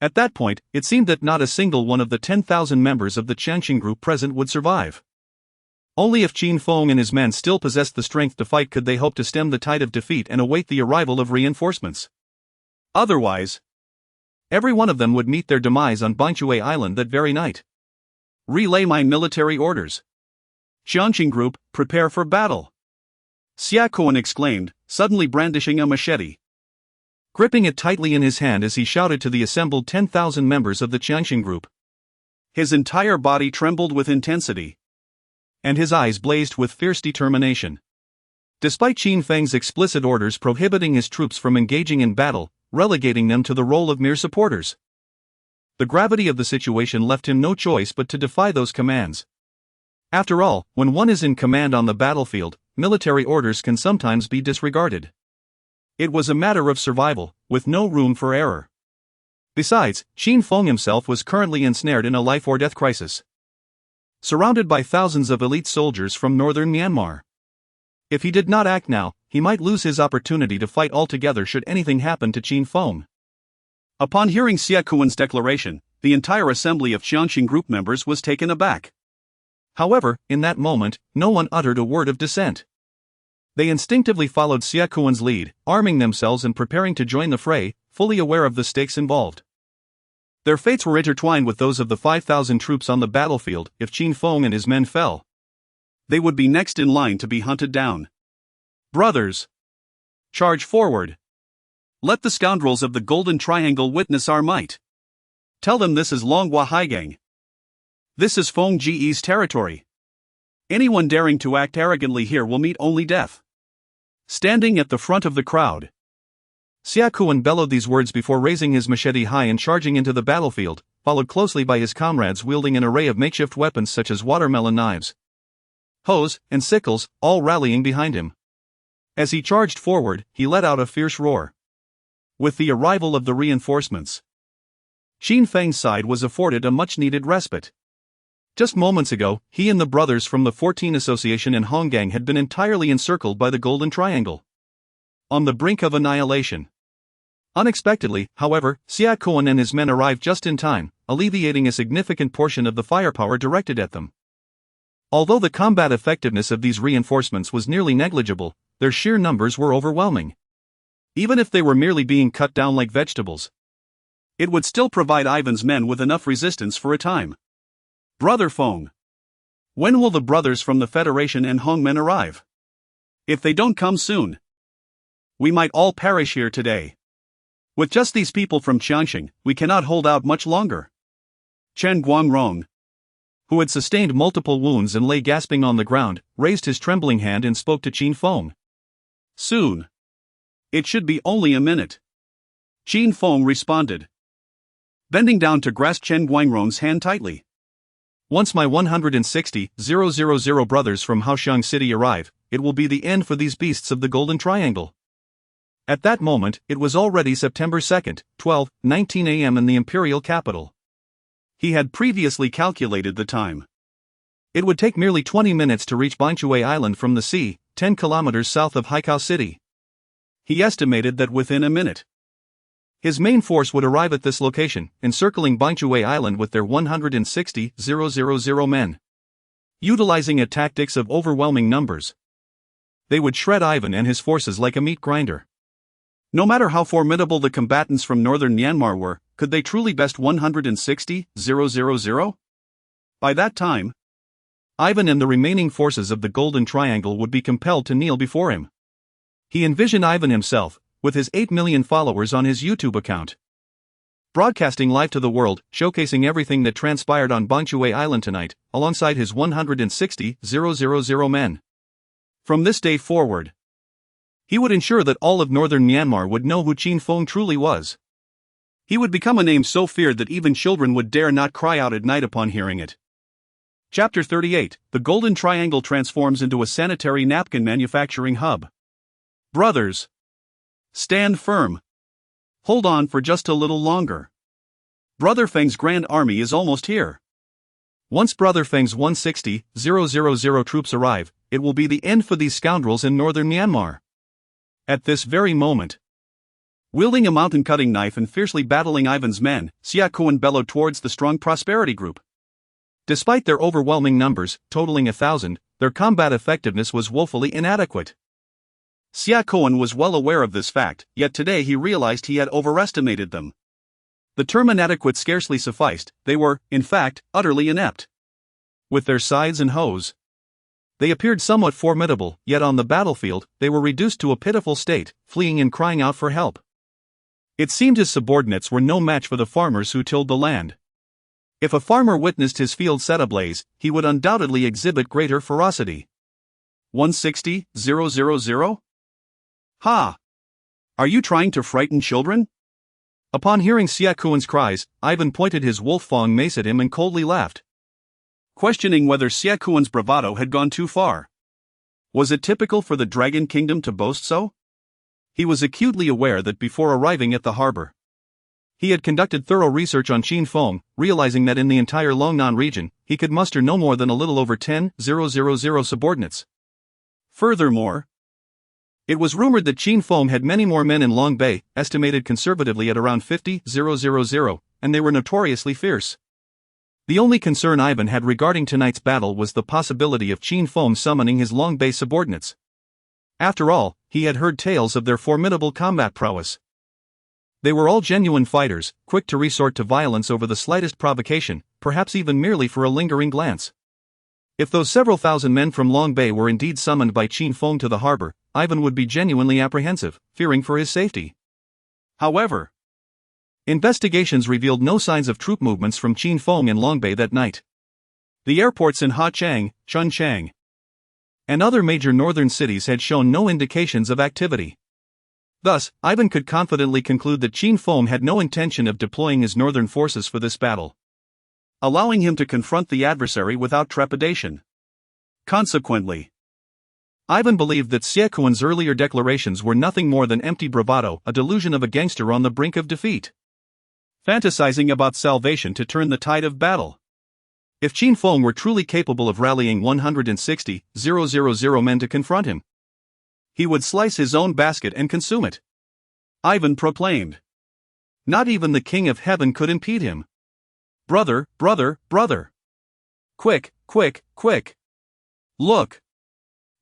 At that point, it seemed that not a single one of the 10,000 members of the Qianxing group present would survive. Only if Qin Feng and his men still possessed the strength to fight could they hope to stem the tide of defeat and await the arrival of reinforcements. Otherwise, every one of them would meet their demise on Banshui Island that very night. Relay my military orders. Qianxing group, prepare for battle. Xia Kuan exclaimed, suddenly brandishing a machete. Gripping it tightly in his hand as he shouted to the assembled 10,000 members of the Qianxing group. His entire body trembled with intensity, and his eyes blazed with fierce determination. Despite Qin Feng's explicit orders prohibiting his troops from engaging in battle, relegating them to the role of mere supporters, the gravity of the situation left him no choice but to defy those commands. After all, when one is in command on the battlefield, military orders can sometimes be disregarded. It was a matter of survival, with no room for error. Besides, Qin Feng himself was currently ensnared in a life-or-death crisis, surrounded by thousands of elite soldiers from northern Myanmar. If he did not act now, he might lose his opportunity to fight altogether should anything happen to Qin Feng. Upon hearing Xia Kuan's declaration, the entire assembly of Qianxing group members was taken aback. However, in that moment, no one uttered a word of dissent. They instinctively followed Xia Kuan's lead, arming themselves and preparing to join the fray, fully aware of the stakes involved. Their fates were intertwined with those of the 5,000 troops on the battlefield. If Qin Feng and his men fell, they would be next in line to be hunted down. Brothers, charge forward. Let the scoundrels of the Golden Triangle witness our might. Tell them this is Longhua Haigang. This is Feng Ji's territory. Anyone daring to act arrogantly here will meet only death. Standing at the front of the crowd, Xia Kuan bellowed these words before raising his machete high and charging into the battlefield, followed closely by his comrades wielding an array of makeshift weapons such as watermelon knives, hoes, and sickles, all rallying behind him. As he charged forward, he let out a fierce roar. With the arrival of the reinforcements, Qin Feng's side was afforded a much-needed respite. Just moments ago, he and the brothers from the 14 Association in Honggang had been entirely encircled by the Golden Triangle, on the brink of annihilation. Unexpectedly, however, Xia Kuan and his men arrived just in time, alleviating a significant portion of the firepower directed at them. Although the combat effectiveness of these reinforcements was nearly negligible, their sheer numbers were overwhelming. Even if they were merely being cut down like vegetables, it would still provide Ivan's men with enough resistance for a time. Brother Feng, when will the brothers from the Federation and Hongmen arrive? If they don't come soon, we might all perish here today. With just these people from Qianxing, we cannot hold out much longer. Chen Guangrong, who had sustained multiple wounds and lay gasping on the ground, raised his trembling hand and spoke to Qin Feng. "Soon. It should be only a minute," Qin Feng responded, bending down to grasp Chen Guangrong's hand tightly. "Once my 160,000 brothers from Haoxiang City arrive, it will be the end for these beasts of the Golden Triangle." At that moment, it was already September 2nd, 12:19 a.m. in the imperial capital. He had previously calculated the time. It would take merely 20 minutes to reach Banqiao Island from the sea, 10 kilometers south of Haikao City. He estimated that within a minute, his main force would arrive at this location, encircling Banqiao Island with their 160,000 men. Utilizing a tactics of overwhelming numbers, they would shred Ivan and his forces like a meat grinder. No matter how formidable the combatants from northern Myanmar were, could they truly best 160,000? By that time, Ivan and the remaining forces of the Golden Triangle would be compelled to kneel before him. He envisioned Ivan himself, with his 8 million followers on his YouTube account, broadcasting live to the world, showcasing everything that transpired on Banqiao Island tonight, alongside his 160,000 men. From this day forward, he would ensure that all of northern Myanmar would know who Qin Feng truly was. He would become a name so feared that even children would dare not cry out at night upon hearing it. Chapter 38: The Golden Triangle transforms into a sanitary napkin manufacturing hub. Brothers, stand firm. Hold on for just a little longer. Brother Feng's grand army is almost here. Once Brother Feng's 160,000 troops arrive, it will be the end for these scoundrels in northern Myanmar. At this very moment, wielding a mountain-cutting knife and fiercely battling Ivan's men, Xia Kuan bellowed towards the strong Prosperity Group. Despite their overwhelming numbers, totaling 1,000, their combat effectiveness was woefully inadequate. Xia Kuan was well aware of this fact, yet today he realized he had overestimated them. The term inadequate scarcely sufficed, they were, in fact, utterly inept. With their scythes and hoes, they appeared somewhat formidable, yet on the battlefield, they were reduced to a pitiful state, fleeing and crying out for help. It seemed his subordinates were no match for the farmers who tilled the land. If a farmer witnessed his field set ablaze, he would undoubtedly exhibit greater ferocity. 160,000? Ha! Are you trying to frighten children? Upon hearing Xia Kuan's cries, Ivan pointed his wolf-fang mace at him and coldly laughed, questioning whether Xia Kuan's bravado had gone too far. Was it typical for the Dragon Kingdom to boast so? He was acutely aware that before arriving at the harbor, he had conducted thorough research on Qin Feng, realizing that in the entire Longnan region, he could muster no more than a little over 10,000 subordinates. Furthermore, it was rumored that Qin Feng had many more men in Long Bay, estimated conservatively at around 50,000, and they were notoriously fierce. The only concern Ivan had regarding tonight's battle was the possibility of Qin Feng summoning his Long Bay subordinates. After all, he had heard tales of their formidable combat prowess. They were all genuine fighters, quick to resort to violence over the slightest provocation, perhaps even merely for a lingering glance. If those several thousand men from Long Bay were indeed summoned by Qin Feng to the harbor, Ivan would be genuinely apprehensive, fearing for his safety. However, investigations revealed no signs of troop movements from Qin Feng in Long Bay that night. The airports in Hachang, Chunchang, and other major northern cities had shown no indications of activity. Thus, Ivan could confidently conclude that Qin Feng had no intention of deploying his northern forces for this battle, allowing him to confront the adversary without trepidation. Consequently, Ivan believed that Xia Kuan's earlier declarations were nothing more than empty bravado, a delusion of a gangster on the brink of defeat, fantasizing about salvation to turn the tide of battle. If Qin Feng were truly capable of rallying 160,000 men to confront him, he would slice his own basket and consume it. Ivan proclaimed. Not even the King of Heaven could impede him. Brother, brother, brother. Quick, quick, quick. Look.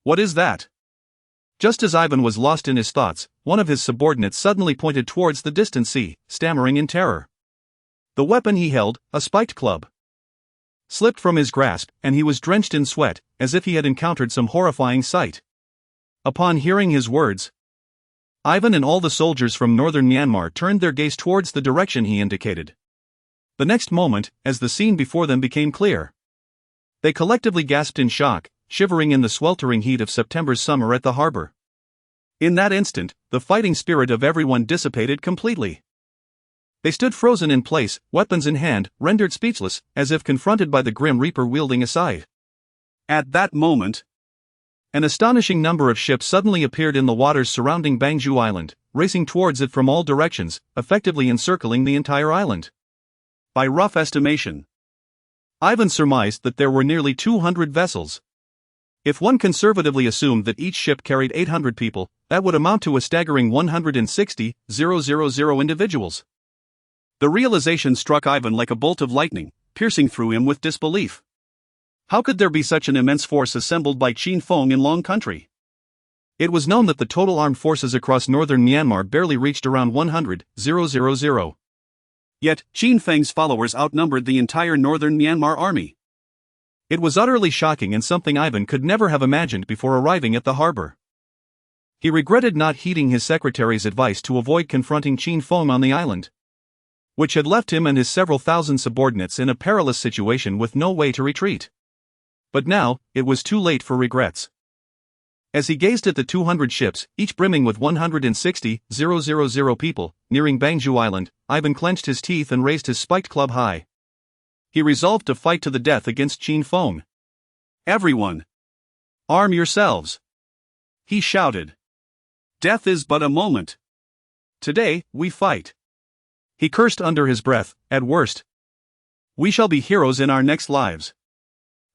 What is that? Just as Ivan was lost in his thoughts, one of his subordinates suddenly pointed towards the distant sea, stammering in terror. The weapon he held, a spiked club, slipped from his grasp, and he was drenched in sweat, as if he had encountered some horrifying sight. Upon hearing his words, Ivan and all the soldiers from northern Myanmar turned their gaze towards the direction he indicated. The next moment, as the scene before them became clear, They collectively gasped in shock, shivering in the sweltering heat of September's summer at the harbor. In that instant, the fighting spirit of everyone dissipated completely. They stood frozen in place, weapons in hand, rendered speechless, as if confronted by the grim reaper wielding a scythe. At that moment, an astonishing number of ships suddenly appeared in the waters surrounding Bangju Island, racing towards it from all directions, effectively encircling the entire island. By rough estimation, Ivan surmised that there were nearly 200 vessels. If one conservatively assumed that each ship carried 800 people, that would amount to a staggering 160,000 individuals. The realization struck Ivan like a bolt of lightning, piercing through him with disbelief. How could there be such an immense force assembled by Qin Feng in Long Country? It was known that the total armed forces across northern Myanmar barely reached around 100,000. Yet, Qin Feng's followers outnumbered the entire northern Myanmar army. It was utterly shocking and something Ivan could never have imagined before arriving at the harbor. He regretted not heeding his secretary's advice to avoid confronting Qin Feng on the island, which had left him and his several thousand subordinates in a perilous situation with no way to retreat. But now, it was too late for regrets. As he gazed at the 200 ships, each brimming with 160,000 people, nearing Bangju Island, Ivan clenched his teeth and raised his spiked club high. He resolved to fight to the death against Qin Feng. "Everyone! Arm yourselves!" he shouted. "Death is but a moment. Today, we fight." He cursed under his breath. At worst, we shall be heroes in our next lives.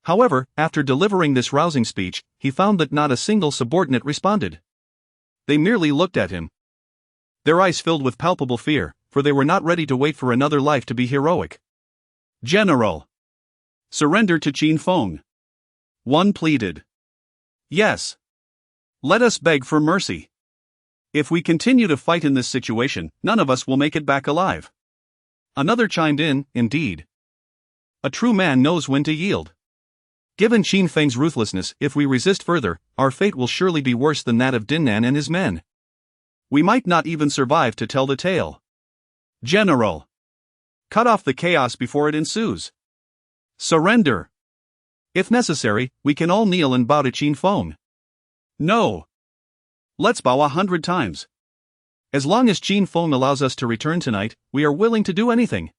However, after delivering this rousing speech, he found that not a single subordinate responded. They merely looked at him, their eyes filled with palpable fear, for they were not ready to wait for another life to be heroic. "General, surrender to Qin Feng," one pleaded. "Yes. Let us beg for mercy. If we continue to fight in this situation, none of us will make it back alive." Another chimed in, "Indeed. A true man knows when to yield. Given Qin Feng's ruthlessness, if we resist further, our fate will surely be worse than that of Dinnan and his men. We might not even survive to tell the tale. General, cut off the chaos before it ensues. Surrender. If necessary, we can all kneel and bow to Qin Feng." "No. Let's bow 100 times. As long as Qin Feng allows us to return tonight, we are willing to do anything."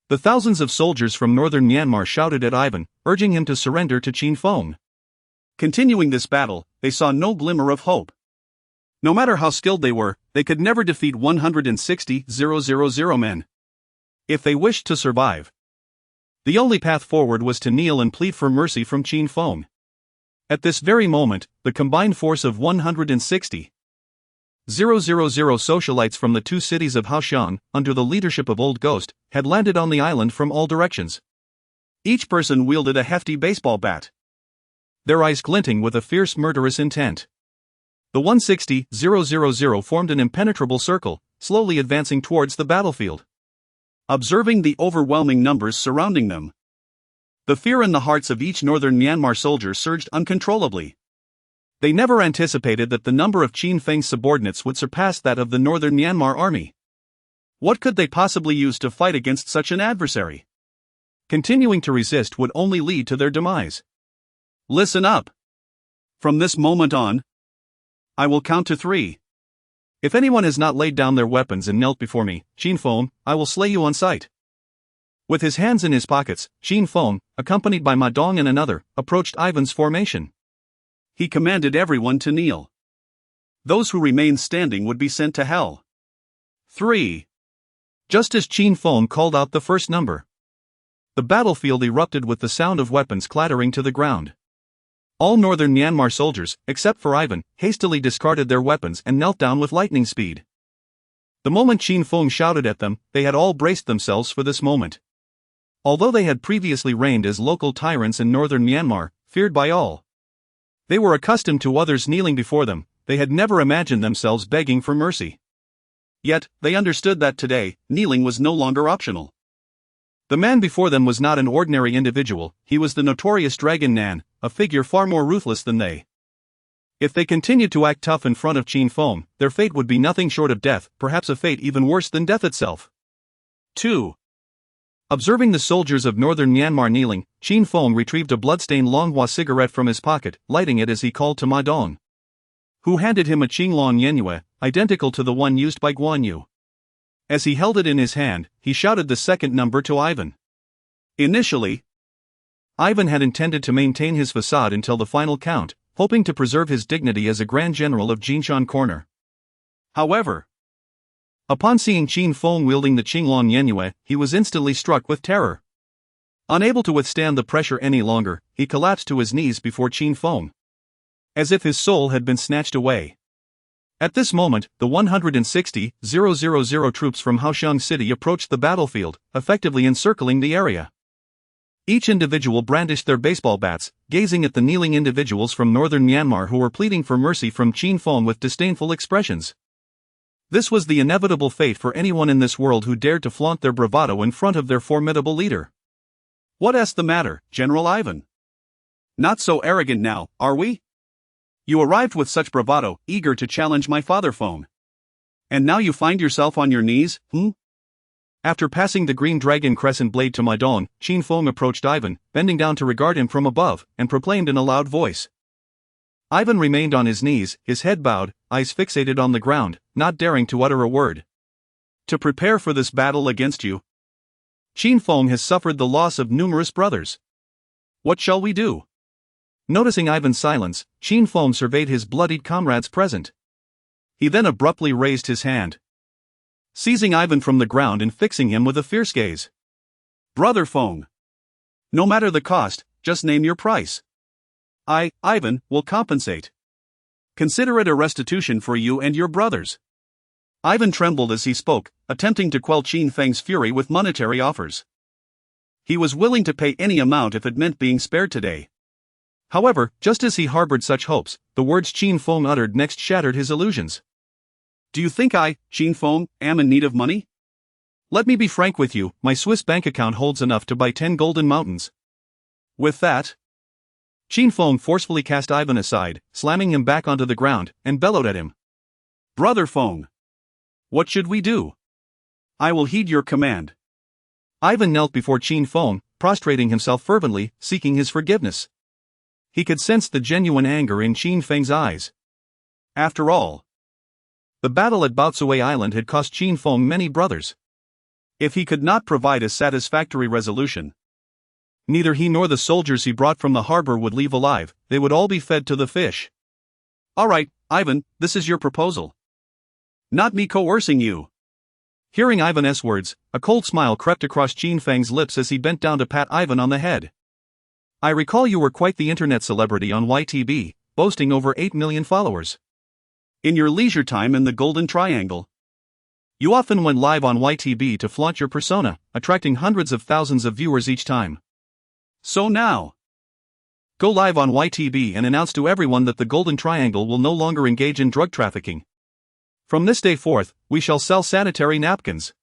The thousands of soldiers from northern Myanmar shouted at Ivan, urging him to surrender to Qin Feng. Continuing this battle, they saw no glimmer of hope. No matter how skilled they were, they could never defeat 160,000 men. If they wished to survive, the only path forward was to kneel and plead for mercy from Qin Feng. At this very moment, the combined force of 160,000 socialites from the two cities of Haoshan, under the leadership of Old Ghost, had landed on the island from all directions. Each person wielded a hefty baseball bat, their eyes glinting with a fierce murderous intent. The 160,000 formed an impenetrable circle, slowly advancing towards the battlefield. Observing the overwhelming numbers surrounding them, the fear in the hearts of each northern Myanmar soldier surged uncontrollably. They never anticipated that the number of Qin Feng's subordinates would surpass that of the northern Myanmar army. What could they possibly use to fight against such an adversary? Continuing to resist would only lead to their demise. "Listen up. From this moment on, I will count to 3. If anyone has not laid down their weapons and knelt before me, Qin Feng, I will slay you on sight." With his hands in his pockets, Qin Feng, accompanied by Ma Dong and another, approached Ivan's formation. He commanded everyone to kneel. Those who remained standing would be sent to hell. 3. Just as Qin Feng called out the first number, the battlefield erupted with the sound of weapons clattering to the ground. All northern Myanmar soldiers, except for Ivan, hastily discarded their weapons and knelt down with lightning speed. The moment Qin Feng shouted at them, they had all braced themselves for this moment. Although they had previously reigned as local tyrants in northern Myanmar, feared by all, they were accustomed to others kneeling before them. They had never imagined themselves begging for mercy. Yet, they understood that today, kneeling was no longer optional. The man before them was not an ordinary individual, he was the notorious Dragon Nan, a figure far more ruthless than they. If they continued to act tough in front of Qin Feng, their fate would be nothing short of death, perhaps a fate even worse than death itself. 2. Observing the soldiers of northern Myanmar kneeling, Chin Fong retrieved a bloodstained Longhua cigarette from his pocket, lighting it as he called to Ma Dong, who handed him a Qinglong Yenue, identical to the one used by Guan Yu. As he held it in his hand, he shouted the second number to Ivan. Initially, Ivan had intended to maintain his facade until the final count, hoping to preserve his dignity as a Grand General of Jinshan Corner. However, upon seeing Chin Fong wielding the Qinglong Yenue, he was instantly struck with terror. Unable to withstand the pressure any longer, he collapsed to his knees before Chin Fong, as if his soul had been snatched away. At this moment, the 160,000 troops from Haoxiang City approached the battlefield, effectively encircling the area. Each individual brandished their baseball bats, gazing at the kneeling individuals from northern Myanmar who were pleading for mercy from Chin Fong with disdainful expressions. This was the inevitable fate for anyone in this world who dared to flaunt their bravado in front of their formidable leader. "What's the matter, General Ivan? Not so arrogant now, are we? You arrived with such bravado, eager to challenge my father Fong. And now you find yourself on your knees, After passing the green dragon crescent blade to Ma Dong, Chin Fong approached Ivan, bending down to regard him from above, and proclaimed in a loud voice. Ivan remained on his knees, his head bowed, eyes fixated on the ground, not daring to utter a word. "To prepare for this battle against you, Chin Fong has suffered the loss of numerous brothers. What shall we do?" Noticing Ivan's silence, Chin Fong surveyed his bloodied comrades present. He then abruptly raised his hand, seizing Ivan from the ground and fixing him with a fierce gaze. "Brother Fong, no matter the cost, just name your price. I, Ivan, will compensate. Consider it a restitution for you and your brothers." Ivan trembled as he spoke, attempting to quell Chin Feng's fury with monetary offers. He was willing to pay any amount if it meant being spared today. However, just as he harbored such hopes, the words Chin Fong uttered next shattered his illusions. "Do you think I, Chin Fong, am in need of money? Let me be frank with you, my Swiss bank account holds enough to buy 10 golden mountains." With that, Chin Fong forcefully cast Ivan aside, slamming him back onto the ground, and bellowed at him. "Brother Fong, what should we do? I will heed your command." Ivan knelt before Chin Fong, prostrating himself fervently, seeking his forgiveness. He could sense the genuine anger in Chin Feng's eyes. After all, the battle at Baotsue Island had cost Chin Fong many brothers. If he could not provide a satisfactory resolution, neither he nor the soldiers he brought from the harbor would leave alive, they would all be fed to the fish. "All right, Ivan, this is your proposal. Not me coercing you." Hearing Ivan's words, a cold smile crept across Chin Feng's lips as he bent down to pat Ivan on the head. "I recall you were quite the internet celebrity on YTB, boasting over 8 million followers. In your leisure time in the Golden Triangle, you often went live on YTB to flaunt your persona, attracting hundreds of thousands of viewers each time. So now, go live on YTB and announce to everyone that the Golden Triangle will no longer engage in drug trafficking. From this day forth, we shall sell sanitary napkins.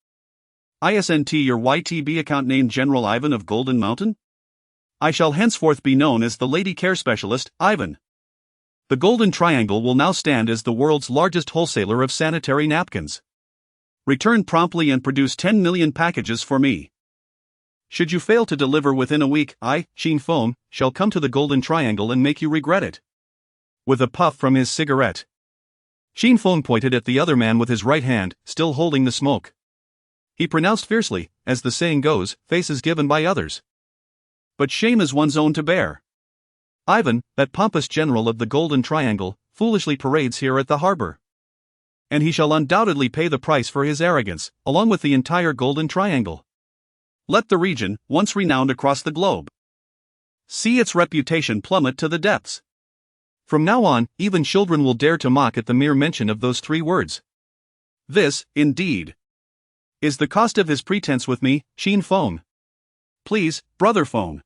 Isn't your YTB account named General Ivan of Golden Mountain? I shall henceforth be known as the Lady Care Specialist, Ivan. The Golden Triangle will now stand as the world's largest wholesaler of sanitary napkins. Return promptly and produce 10 million packages for me. Should you fail to deliver within a week, I, Chin Fong, shall come to the Golden Triangle and make you regret it." With a puff from his cigarette, Chin Fong pointed at the other man with his right hand, still holding the smoke. He pronounced fiercely, as the saying goes, "Face is given by others, but shame is one's own to bear. Ivan, that pompous general of the Golden Triangle, foolishly parades here at the harbor. And he shall undoubtedly pay the price for his arrogance, along with the entire Golden Triangle. Let the region, once renowned across the globe, see its reputation plummet to the depths. From now on, even children will dare to mock at the mere mention of those 3 words. This, indeed, is the cost of his pretense with me, Chin Fong. Please, Brother Fong,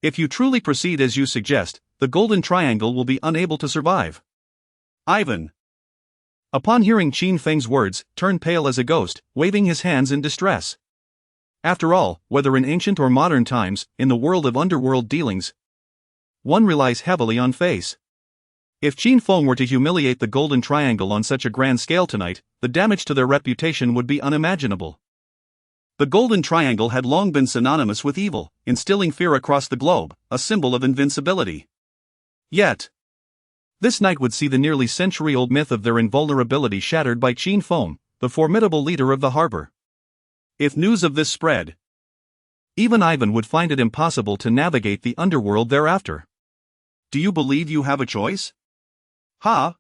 if you truly proceed as you suggest, the Golden Triangle will be unable to survive." Ivan, upon hearing Chin Feng's words, turned pale as a ghost, waving his hands in distress. After all, whether in ancient or modern times, in the world of underworld dealings, one relies heavily on face. If Chin Fong were to humiliate the Golden Triangle on such a grand scale tonight, the damage to their reputation would be unimaginable. The golden triangle had long been synonymous with evil, instilling fear across the globe, a symbol of invincibility. Yet, this night would see the nearly century-old myth of their invulnerability shattered by Chen Feng, the formidable leader of the harbor. If news of this spread, even Ivan would find it impossible to navigate the underworld thereafter. Do you believe you have a choice? Ha!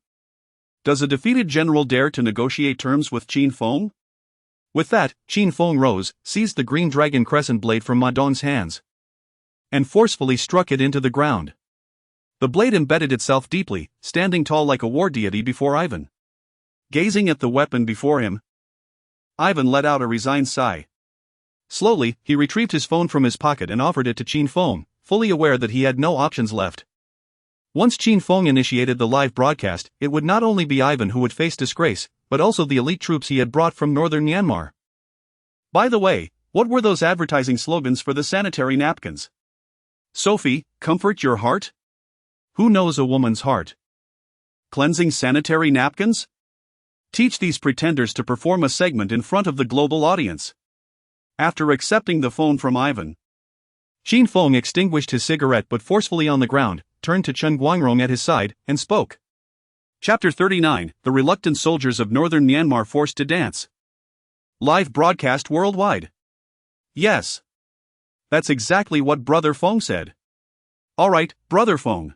Does a defeated general dare to negotiate terms with Chen Feng? With that, Chen Feng rose, seized the green dragon crescent blade from Ma Dong's hands, and forcefully struck it into the ground. The blade embedded itself deeply, standing tall like a war deity before Ivan. Gazing at the weapon before him, Ivan let out a resigned sigh. Slowly, he retrieved his phone from his pocket and offered it to Chen Feng, fully aware that he had no options left. Once Chen Feng initiated the live broadcast, it would not only be Ivan who would face disgrace, but also the elite troops he had brought from northern Myanmar. By the way, what were those advertising slogans for the sanitary napkins? Sophie, comfort your heart? Who knows a woman's heart? Cleansing sanitary napkins? Teach these pretenders to perform a segment in front of the global audience. After accepting the phone from Ivan, Chen Feng extinguished his cigarette but forcefully on the ground, turned to Chen Guangrong at his side, and spoke. Chapter 39, The Reluctant Soldiers of Northern Myanmar Forced to Dance. Live broadcast worldwide. Yes. That's exactly what Brother Feng said. Alright, Brother Feng.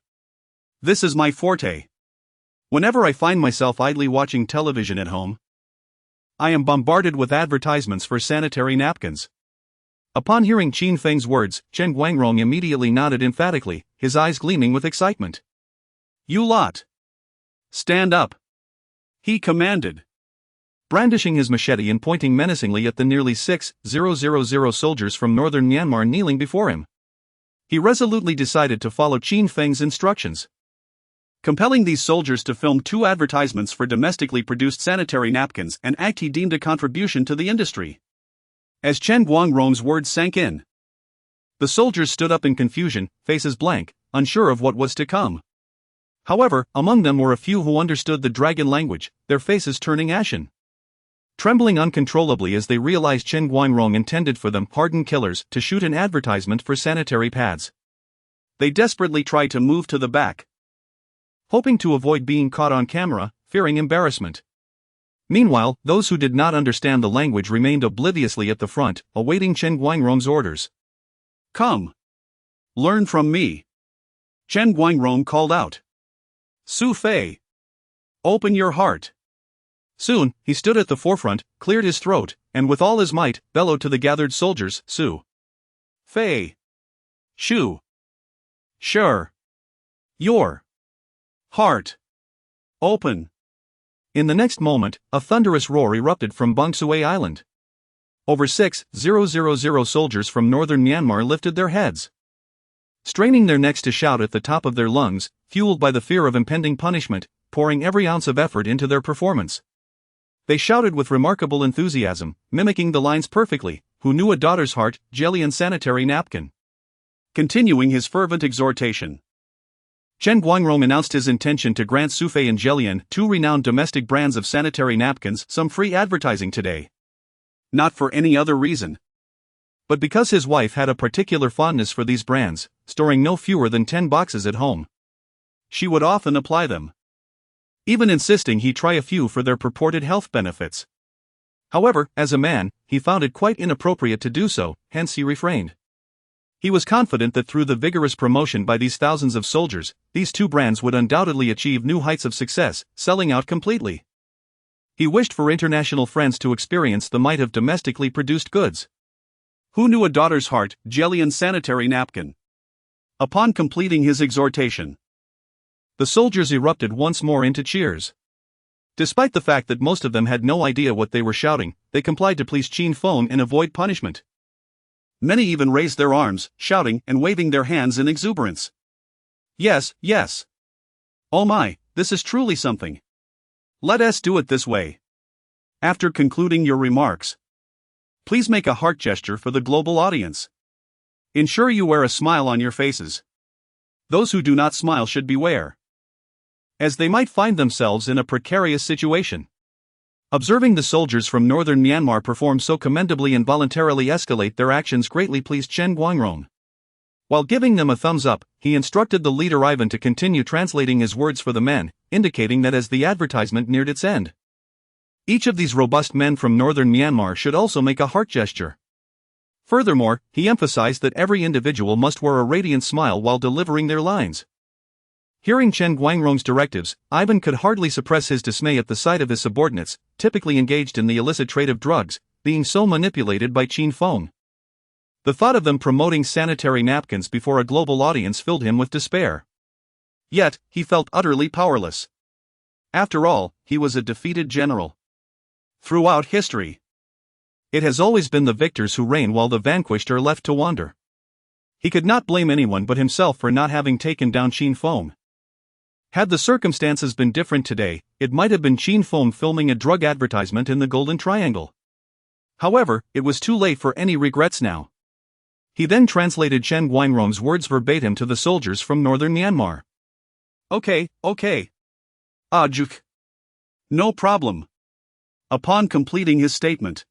This is my forte. Whenever I find myself idly watching television at home, I am bombarded with advertisements for sanitary napkins. Upon hearing Chen Feng's words, Chen Guangrong immediately nodded emphatically, his eyes gleaming with excitement. You lot. Stand up. He commanded, brandishing his machete and pointing menacingly at the nearly 6,000 soldiers from northern Myanmar kneeling before him. He resolutely decided to follow Chen Feng's instructions, compelling these soldiers to film 2 advertisements for domestically produced sanitary napkins, an act he deemed a contribution to the industry. As Chen Guangrong's words sank in, the soldiers stood up in confusion, faces blank, unsure of what was to come. However, among them were a few who understood the dragon language, their faces turning ashen, trembling uncontrollably as they realized Chen Guangrong intended for them, hardened killers, to shoot an advertisement for sanitary pads. They desperately tried to move to the back, hoping to avoid being caught on camera, fearing embarrassment. Meanwhile, those who did not understand the language remained obliviously at the front, awaiting Chen Guangrong's orders. Come. Learn from me. Chen Guangrong called out. Su Fei. Open your heart. Soon, he stood at the forefront, cleared his throat, and with all his might, bellowed to the gathered soldiers, Su Fei. Shu. Sure. Your heart. Open. In the next moment, a thunderous roar erupted from Bongsue Island. Over 6,000 soldiers from northern Myanmar lifted their heads, straining their necks to shout at the top of their lungs, fueled by the fear of impending punishment, pouring every ounce of effort into their performance. They shouted with remarkable enthusiasm, mimicking the lines perfectly, "Who knew a daughter's heart, jelly and sanitary napkin?" Continuing his fervent exhortation, Chen Guangrong announced his intention to grant Su Fei and Jelian, 2 renowned domestic brands of sanitary napkins, some free advertising today. Not for any other reason, but because his wife had a particular fondness for these brands, storing no fewer than 10 boxes at home. She would often apply them, even insisting he try a few for their purported health benefits. However, as a man, he found it quite inappropriate to do so, hence he refrained. He was confident that through the vigorous promotion by these thousands of soldiers, these 2 brands would undoubtedly achieve new heights of success, selling out completely. He wished for international friends to experience the might of domestically produced goods. Who knew a daughter's heart, jelly and sanitary napkin? Upon completing his exhortation, the soldiers erupted once more into cheers. Despite the fact that most of them had no idea what they were shouting, they complied to please Chen Feng and avoid punishment. Many even raised their arms, shouting and waving their hands in exuberance. Yes, yes. Oh my, this is truly something. Let us do it this way. After concluding your remarks, please make a heart gesture for the global audience. Ensure you wear a smile on your faces. Those who do not smile should beware, as they might find themselves in a precarious situation. Observing the soldiers from northern Myanmar perform so commendably and voluntarily escalate their actions greatly pleased Chen Guangrong. While giving them a thumbs up, he instructed the leader Ivan to continue translating his words for the men, indicating that as the advertisement neared its end, each of these robust men from northern Myanmar should also make a heart gesture. Furthermore, he emphasized that every individual must wear a radiant smile while delivering their lines. Hearing Chen Guangrong's directives, Ivan could hardly suppress his dismay at the sight of his subordinates, typically engaged in the illicit trade of drugs, being so manipulated by Qin Feng. The thought of them promoting sanitary napkins before a global audience filled him with despair. Yet, he felt utterly powerless. After all, he was a defeated general. Throughout history, it has always been the victors who reign while the vanquished are left to wander. He could not blame anyone but himself for not having taken down Qin Feng. Had the circumstances been different today, it might have been Qin Feng filming a drug advertisement in the Golden Triangle. However, it was too late for any regrets now. He then translated Chen Guangrong's words verbatim to the soldiers from northern Myanmar. Okay. Juk. No problem. Upon completing his statement,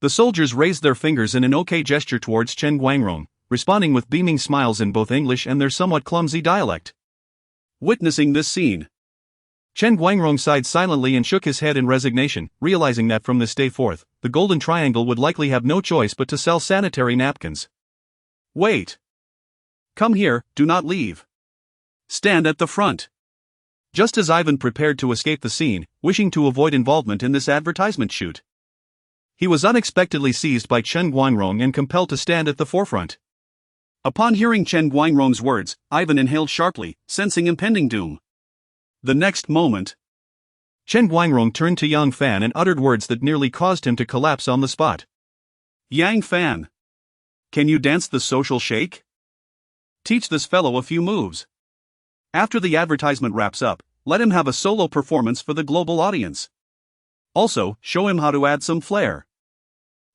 the soldiers raised their fingers in an okay gesture towards Chen Guangrong, responding with beaming smiles in both English and their somewhat clumsy dialect. Witnessing this scene, Chen Guangrong sighed silently and shook his head in resignation, realizing that from this day forth, the Golden Triangle would likely have no choice but to sell sanitary napkins. Wait. Come here, do not leave. Stand at the front. Just as Ivan prepared to escape the scene, wishing to avoid involvement in this advertisement shoot, he was unexpectedly seized by Chen Guangrong and compelled to stand at the forefront. Upon hearing Chen Guangrong's words, Ivan inhaled sharply, sensing impending doom. The next moment, Chen Guangrong turned to Yang Fan and uttered words that nearly caused him to collapse on the spot. Yang Fan, can you dance the social shake? Teach this fellow a few moves. After the advertisement wraps up, let him have a solo performance for the global audience. Also, show him how to add some flair.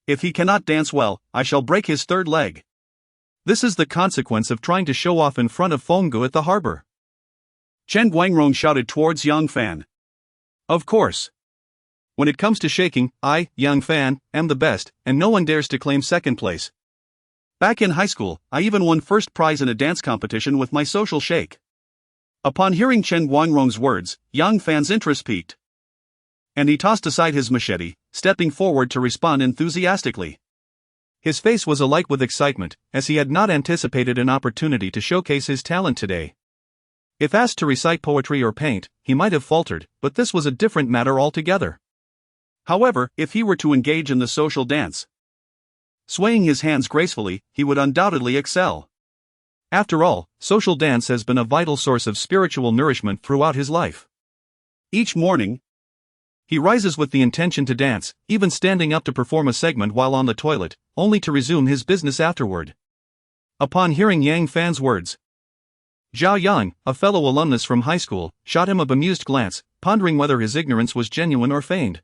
If he cannot dance well, I shall break his third leg. This is the consequence of trying to show off in front of Fenggu at the harbor. Chen Guangrong shouted towards Yang Fan. Of course. When it comes to shaking, I, Yang Fan, am the best, and no one dares to claim second place. Back in high school, I even won first prize in a dance competition with my social shake. Upon hearing Chen Guangrong's words, Yang Fan's interest peaked, and he tossed aside his machete, stepping forward to respond enthusiastically. His face was alight with excitement, as he had not anticipated an opportunity to showcase his talent today. If asked to recite poetry or paint, he might have faltered, but this was a different matter altogether. However, if he were to engage in the social dance, swaying his hands gracefully, he would undoubtedly excel. After all, social dance has been a vital source of spiritual nourishment throughout his life. Each morning, he rises with the intention to dance, even standing up to perform a segment while on the toilet, only to resume his business afterward. Upon hearing Yang Fan's words, Zhao Yang, a fellow alumnus from high school, shot him a bemused glance, pondering whether his ignorance was genuine or feigned.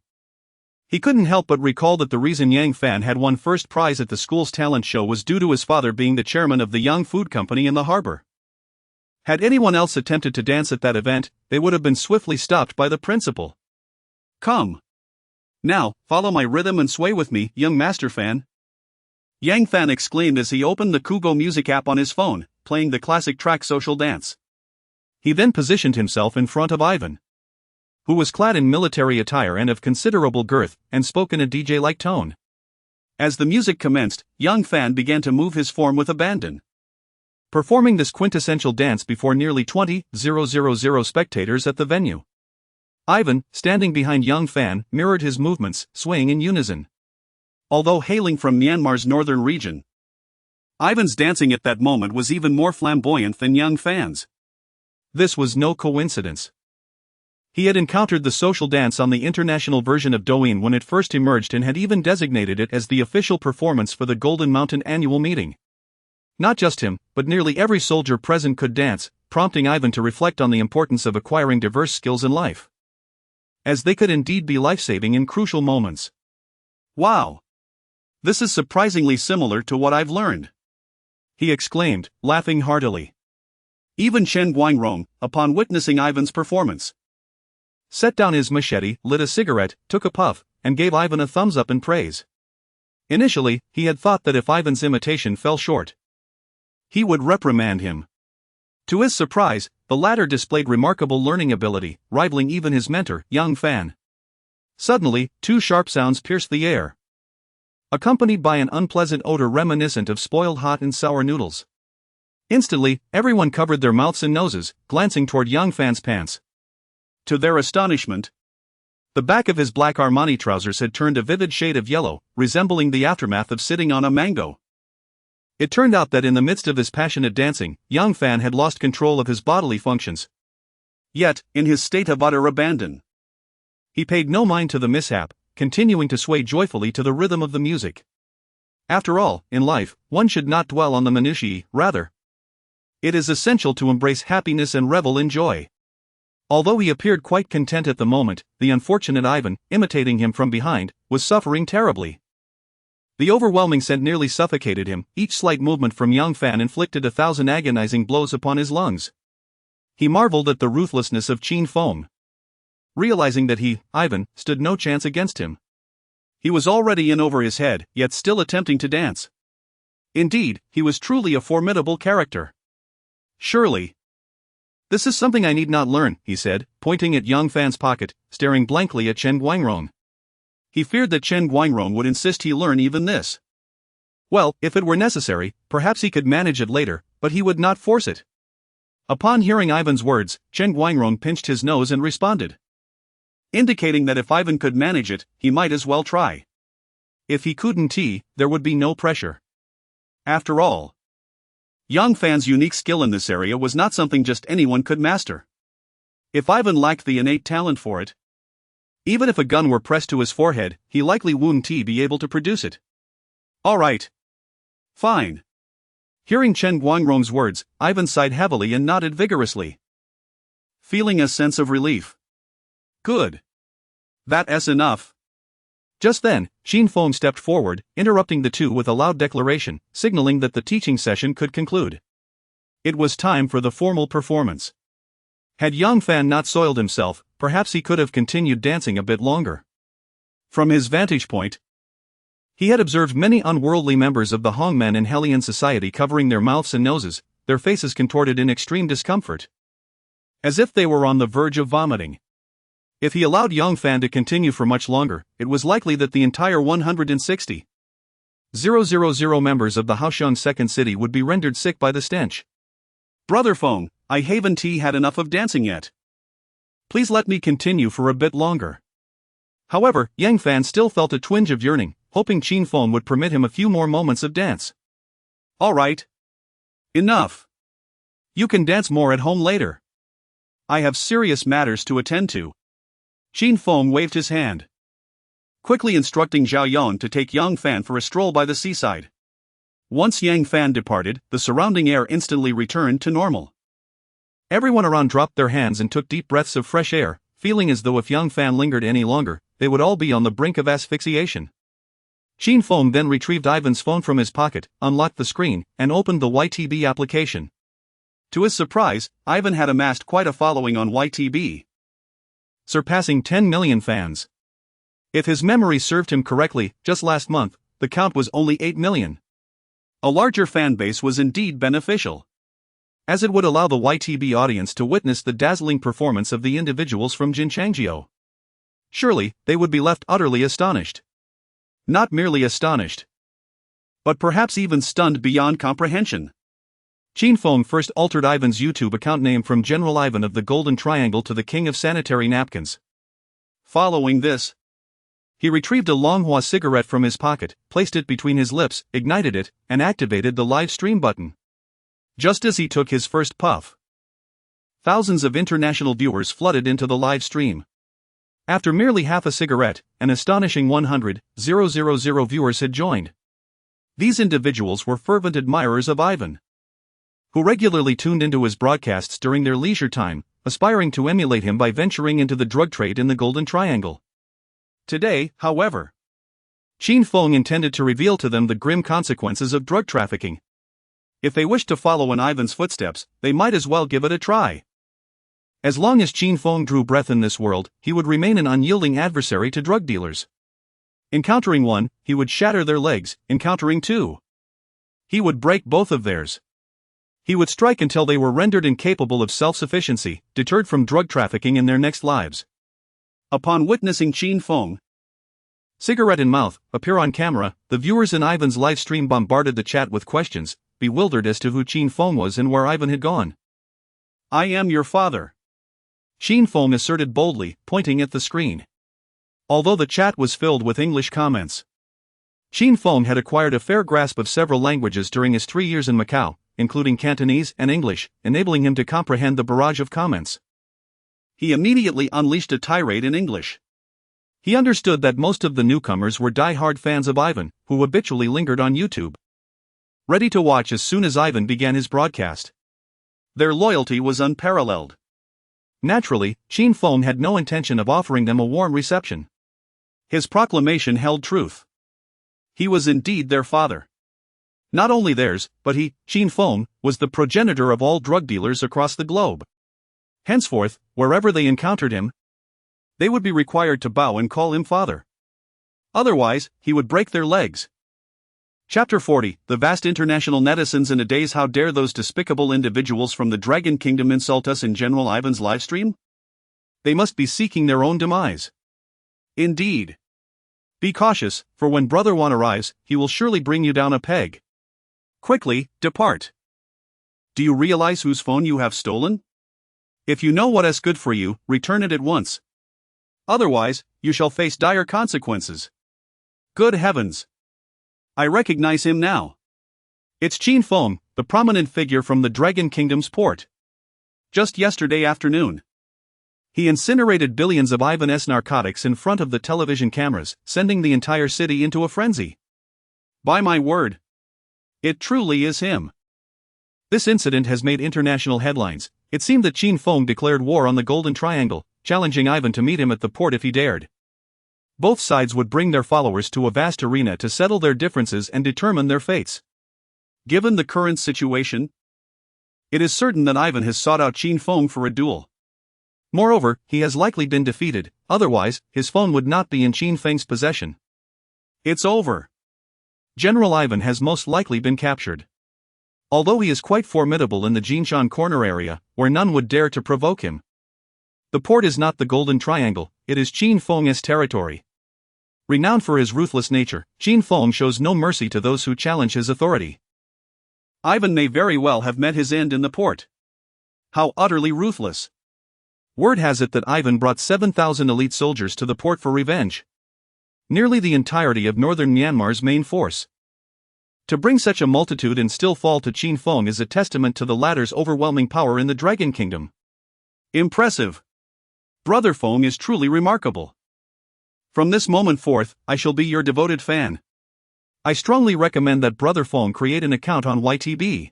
He couldn't help but recall that the reason Yang Fan had won first prize at the school's talent show was due to his father being the chairman of the Young Food Company in the harbor. Had anyone else attempted to dance at that event, they would have been swiftly stopped by the principal. Come. Now, follow my rhythm and sway with me, young Master Fan. Yang Fan exclaimed as he opened the Kugo music app on his phone, playing the classic track Social Dance. He then positioned himself in front of Ivan, who was clad in military attire and of considerable girth, and spoke in a DJ-like tone. As the music commenced, Yang Fan began to move his form with abandon, performing this quintessential dance before nearly 20,000 spectators at the venue. Ivan, standing behind Yang Fan, mirrored his movements, swaying in unison. Although hailing from Myanmar's northern region, Ivan's dancing at that moment was even more flamboyant than Yang Fan's. This was no coincidence. He had encountered the social dance on the international version of Douyin when it first emerged and had even designated it as the official performance for the Golden Mountain annual meeting. Not just him, but nearly every soldier present could dance, prompting Ivan to reflect on the importance of acquiring diverse skills in life, as they could indeed be life-saving in crucial moments. Wow! This is surprisingly similar to what I've learned, he exclaimed, laughing heartily. Even Chen Guangrong, upon witnessing Ivan's performance, set down his machete, lit a cigarette, took a puff, and gave Ivan a thumbs up in praise. Initially, he had thought that if Ivan's imitation fell short, he would reprimand him. To his surprise, the latter displayed remarkable learning ability, rivaling even his mentor, Yang Fan. Suddenly, two sharp sounds pierced the air, accompanied by an unpleasant odor reminiscent of spoiled hot and sour noodles. Instantly, everyone covered their mouths and noses, glancing toward Yang Fan's pants. To their astonishment, the back of his black Armani trousers had turned a vivid shade of yellow, resembling the aftermath of sitting on a mango. It turned out that in the midst of his passionate dancing, Yang Fan had lost control of his bodily functions. Yet, in his state of utter abandon, he paid no mind to the mishap, continuing to sway joyfully to the rhythm of the music. After all, in life, one should not dwell on the minutiae, rather, it is essential to embrace happiness and revel in joy. Although he appeared quite content at the moment, the unfortunate Ivan, imitating him from behind, was suffering terribly. The overwhelming scent nearly suffocated him. Each slight movement from Yang Fan inflicted 1,000 agonizing blows upon his lungs. He marveled at the ruthlessness of Qin Feng. Realizing that he, Ivan, stood no chance against him, he was already in over his head, yet still attempting to dance. Indeed, he was truly a formidable character. Surely, this is something I need not learn, he said, pointing at Yang Fan's pocket, staring blankly at Chen Guangrong. He feared that Chen Guangrong would insist he learn even this. Well, if it were necessary, perhaps he could manage it later, but he would not force it. Upon hearing Ivan's words, Chen Guangrong pinched his nose and responded, indicating that if Ivan could manage it, he might as well try. If he couldn't, there would be no pressure. After all, Yang Fan's unique skill in this area was not something just anyone could master. If Ivan lacked the innate talent for it, even if a gun were pressed to his forehead, he likely wouldn't be able to produce it. All right. Fine. Hearing Chen Guangrong's words, Ivan sighed heavily and nodded vigorously, feeling a sense of relief. Good. That's enough. Just then, Qin Feng stepped forward, interrupting the two with a loud declaration, signaling that the teaching session could conclude. It was time for the formal performance. Had Yang Fan not soiled himself, perhaps he could have continued dancing a bit longer. From his vantage point, he had observed many unworldly members of the Hongmen and Hellion society covering their mouths and noses, their faces contorted in extreme discomfort, as if they were on the verge of vomiting. If he allowed Yang Fan to continue for much longer, it was likely that the entire 160,000 members of the Haoxiang Second City would be rendered sick by the stench. Brother Feng, I haven't had enough of dancing yet. Please let me continue for a bit longer. However, Yang Fan still felt a twinge of yearning, hoping Qin Feng would permit him a few more moments of dance. All right. Enough. You can dance more at home later. I have serious matters to attend to. Qin Feng waved his hand, quickly instructing Zhao Yan to take Yang Fan for a stroll by the seaside. Once Yang Fan departed, the surrounding air instantly returned to normal. Everyone around dropped their hands and took deep breaths of fresh air, feeling as though if Yang Fan lingered any longer, they would all be on the brink of asphyxiation. Qin Feng then retrieved Ivan's phone from his pocket, unlocked the screen, and opened the YTB application. To his surprise, Ivan had amassed quite a following on YTB, surpassing 10 million fans. If his memory served him correctly, just last month, the count was only 8 million. A larger fan base was indeed beneficial, as it would allow the YTB audience to witness the dazzling performance of the individuals from Jinchangjiu. Surely, they would be left utterly astonished. Not merely astonished, but perhaps even stunned beyond comprehension. Qin Feng first altered Ivan's YouTube account name from General Ivan of the Golden Triangle to the King of Sanitary Napkins. Following this, he retrieved a Longhua cigarette from his pocket, placed it between his lips, ignited it, and activated the live stream button. Just as he took his first puff, thousands of international viewers flooded into the live stream. After merely half a cigarette, an astonishing 100,000 viewers had joined. These individuals were fervent admirers of Ivan, who regularly tuned into his broadcasts during their leisure time, aspiring to emulate him by venturing into the drug trade in the Golden Triangle. Today, however, Qin Feng intended to reveal to them the grim consequences of drug trafficking. If they wished to follow in Ivan's footsteps, they might as well give it a try. As long as Qin Feng drew breath in this world, he would remain an unyielding adversary to drug dealers. Encountering one, he would shatter their legs; encountering two, he would break both of theirs. He would strike until they were rendered incapable of self-sufficiency, deterred from drug trafficking in their next lives. Upon witnessing Qin Feng, cigarette in mouth, appear on camera, the viewers in Ivan's live stream bombarded the chat with questions, bewildered as to who Qin Feng was and where Ivan had gone. "I am your father," Qin Feng asserted boldly, pointing at the screen. Although the chat was filled with English comments, Qin Feng had acquired a fair grasp of several languages during his 3 years in Macau, including Cantonese and English, enabling him to comprehend the barrage of comments. He immediately unleashed a tirade in English. He understood that most of the newcomers were die-hard fans of Ivan, who habitually lingered on YouTube, ready to watch as soon as Ivan began his broadcast. Their loyalty was unparalleled. Naturally, Qin Feng had no intention of offering them a warm reception. His proclamation held truth. He was indeed their father. Not only theirs, but he, Qin Feng, was the progenitor of all drug dealers across the globe. Henceforth, wherever they encountered him, they would be required to bow and call him father. Otherwise, he would break their legs. Chapter 40, The vast international netizens in a daze. How dare those despicable individuals from the Dragon Kingdom insult us in General Ivan's livestream? They must be seeking their own demise. Indeed. Be cautious, for when Brother Wan arrives, he will surely bring you down a peg. Quickly, depart. Do you realize whose phone you have stolen? If you know what is good for you, return it at once. Otherwise, you shall face dire consequences. Good heavens! I recognize him now. It's Qin Feng, the prominent figure from the Dragon Kingdom's port. Just yesterday afternoon, he incinerated billions of Ivan's narcotics in front of the television cameras, sending the entire city into a frenzy. By my word, it truly is him. This incident has made international headlines. It seemed that Qin Feng declared war on the Golden Triangle, challenging Ivan to meet him at the port if he dared. Both sides would bring their followers to a vast arena to settle their differences and determine their fates. Given the current situation, it is certain that Ivan has sought out Qin Feng for a duel. Moreover, he has likely been defeated, otherwise, his phone would not be in Qin Feng's possession. It's over. General Ivan has most likely been captured. Although he is quite formidable in the Jinshan corner area, where none would dare to provoke him. The port is not the Golden Triangle, it is Qin Feng's territory. Renowned for his ruthless nature, Qin Feng shows no mercy to those who challenge his authority. Ivan may very well have met his end in the port. How utterly ruthless. Word has it that Ivan brought 7,000 elite soldiers to the port for revenge. Nearly the entirety of northern Myanmar's main force. To bring such a multitude and still fall to Qin Feng is a testament to the latter's overwhelming power in the Dragon Kingdom. Impressive. Brother Feng is truly remarkable. From this moment forth, I shall be your devoted fan. I strongly recommend that Brother Feng create an account on YTB.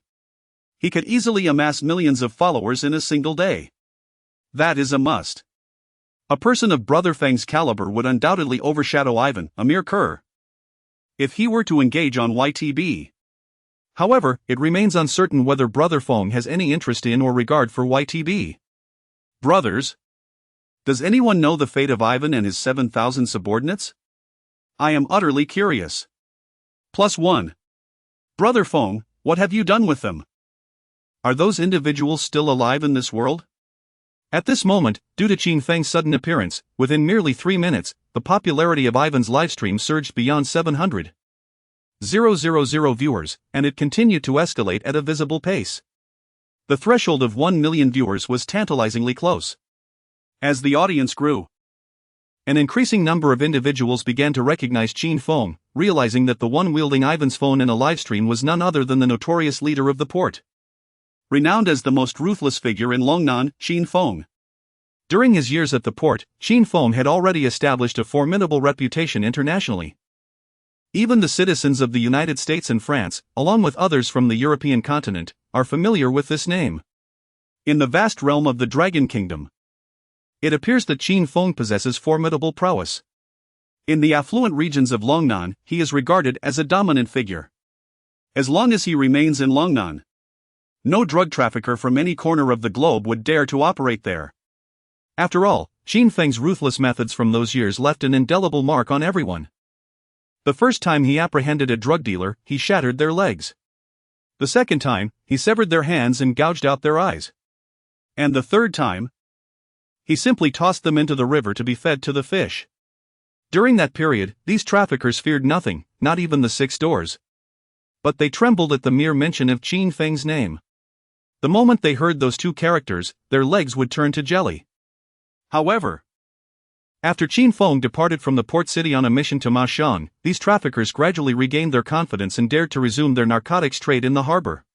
He could easily amass millions of followers in a single day. That is a must. A person of Brother Feng's caliber would undoubtedly overshadow Ivan, a mere cur, if he were to engage on YTB. However, it remains uncertain whether Brother Feng has any interest in or regard for YTB. Brothers, does anyone know the fate of Ivan and his 7,000 subordinates? I am utterly curious. +1. Brother Feng, what have you done with them? Are those individuals still alive in this world? At this moment, due to Qin Feng's sudden appearance, within merely 3 minutes, the popularity of Ivan's livestream surged beyond 700,000 viewers, and it continued to escalate at a visible pace. The threshold of 1 million viewers was tantalizingly close. As the audience grew, an increasing number of individuals began to recognize Qin Feng, realizing that the one wielding Ivan's phone in a livestream was none other than the notorious leader of the port. Renowned as the most ruthless figure in Longnan, Qin Feng. During his years at the port, Qin Feng had already established a formidable reputation internationally. Even the citizens of the United States and France, along with others from the European continent, are familiar with this name. In the vast realm of the Dragon Kingdom, it appears that Qin Feng possesses formidable prowess. In the affluent regions of Longnan, he is regarded as a dominant figure. As long as he remains in Longnan, no drug trafficker from any corner of the globe would dare to operate there. After all, Qin Feng's ruthless methods from those years left an indelible mark on everyone. The first time he apprehended a drug dealer, he shattered their legs. The second time, he severed their hands and gouged out their eyes. And the third time, he simply tossed them into the river to be fed to the fish. During that period, these traffickers feared nothing, not even the 6 doors. But they trembled at the mere mention of Qin Feng's name. The moment they heard those 2 characters, their legs would turn to jelly. However, after Qin Feng departed from the port city on a mission to Mashan, these traffickers gradually regained their confidence and dared to resume their narcotics trade in the harbor.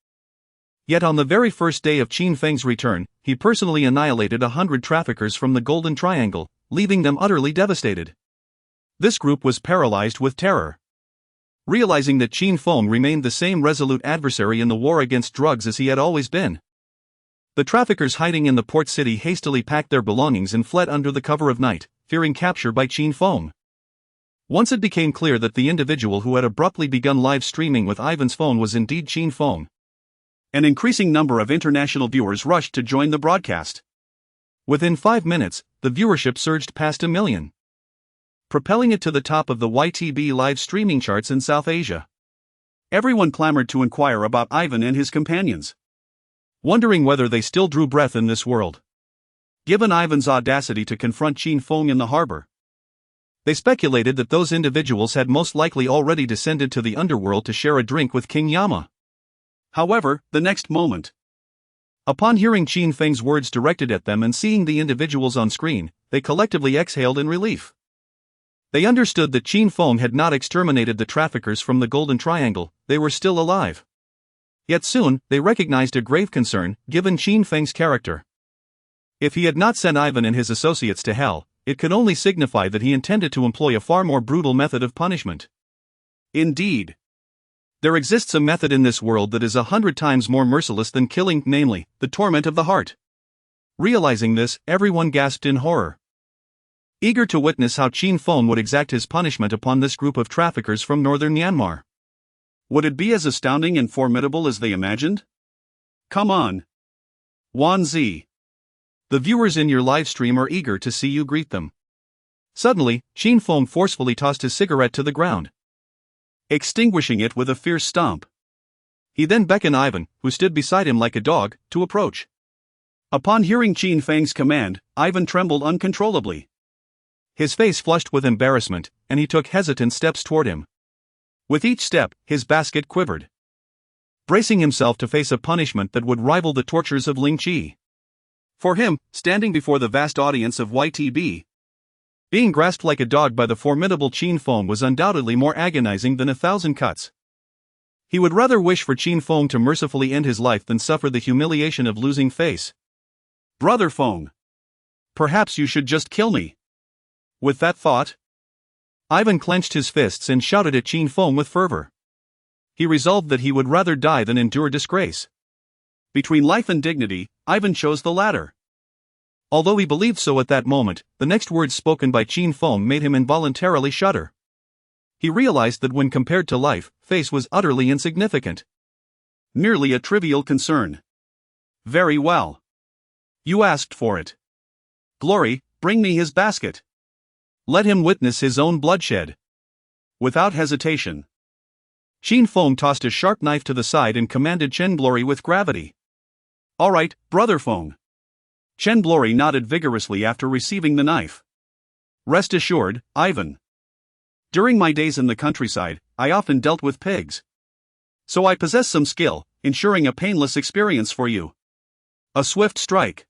Yet on the very first day of Qin Feng's return, he personally annihilated 100 traffickers from the Golden Triangle, leaving them utterly devastated. This group was paralyzed with terror. Realizing that Qin Feng remained the same resolute adversary in the war against drugs as he had always been, the traffickers hiding in the port city hastily packed their belongings and fled under the cover of night, fearing capture by Qin Feng. Once it became clear that the individual who had abruptly begun live streaming with Ivan's phone was indeed Qin Feng, an increasing number of international viewers rushed to join the broadcast. Within 5 minutes, the viewership surged past 1 million, propelling it to the top of the YTB live streaming charts in South Asia. Everyone clamored to inquire about Ivan and his companions, wondering whether they still drew breath in this world. Given Ivan's audacity to confront Qin Feng in the harbor, they speculated that those individuals had most likely already descended to the underworld to share a drink with King Yama. However, the next moment, upon hearing Qin Feng's words directed at them and seeing the individuals on screen, they collectively exhaled in relief. They understood that Qin Feng had not exterminated the traffickers from the Golden Triangle, they were still alive. Yet soon, they recognized a grave concern, given Qin Feng's character. If he had not sent Ivan and his associates to hell, it could only signify that he intended to employ a far more brutal method of punishment. Indeed, there exists a method in this world that is 100 times more merciless than killing, namely, the torment of the heart. Realizing this, everyone gasped in horror, eager to witness how Qin Feng would exact his punishment upon this group of traffickers from northern Myanmar. Would it be as astounding and formidable as they imagined? Come on, Wan Zi. The viewers in your live stream are eager to see you greet them. Suddenly, Qin Feng forcefully tossed his cigarette to the ground, extinguishing it with a fierce stomp. He then beckoned Ivan, who stood beside him like a dog, to approach. Upon hearing Qin Feng's command, Ivan trembled uncontrollably. His face flushed with embarrassment, and he took hesitant steps toward him. With each step, his basket quivered, bracing himself to face a punishment that would rival the tortures of Ling Chi. For him, standing before the vast audience of YTB, being grasped like a dog by the formidable Qin Feng was undoubtedly more agonizing than 1,000 cuts. He would rather wish for Qin Feng to mercifully end his life than suffer the humiliation of losing face. Brother Feng, perhaps you should just kill me. With that thought, Ivan clenched his fists and shouted at Qin Feng with fervor. He resolved that he would rather die than endure disgrace. Between life and dignity, Ivan chose the latter. Although he believed so at that moment, the next words spoken by Qin Feng made him involuntarily shudder. He realized that when compared to life, face was utterly insignificant. Merely a trivial concern. Very well. You asked for it. Glory, bring me his basket. Let him witness his own bloodshed. Without hesitation, Qin Feng tossed a sharp knife to the side and commanded Chen Glory with gravity. All right, Brother Feng. Chen Glory nodded vigorously after receiving the knife. Rest assured, Ivan. During my days in the countryside, I often dealt with pigs. So I possess some skill, ensuring a painless experience for you. A swift strike.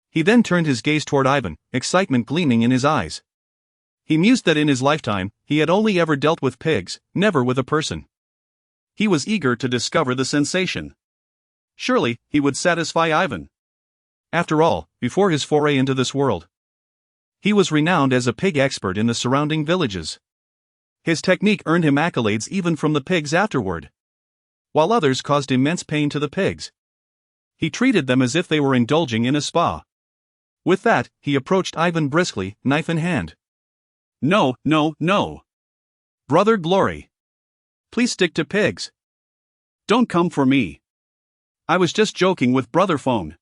He then turned his gaze toward Ivan, excitement gleaming in his eyes. He mused that in his lifetime, he had only ever dealt with pigs, never with a person. He was eager to discover the sensation. Surely, he would satisfy Ivan. After all, before his foray into this world, he was renowned as a pig expert in the surrounding villages. His technique earned him accolades even from the pigs afterward. While others caused immense pain to the pigs, he treated them as if they were indulging in a spa. With that, he approached Ivan briskly, knife in hand. No, no, no. Brother Glory. Please stick to pigs. Don't come for me. I was just joking with Brother Feng.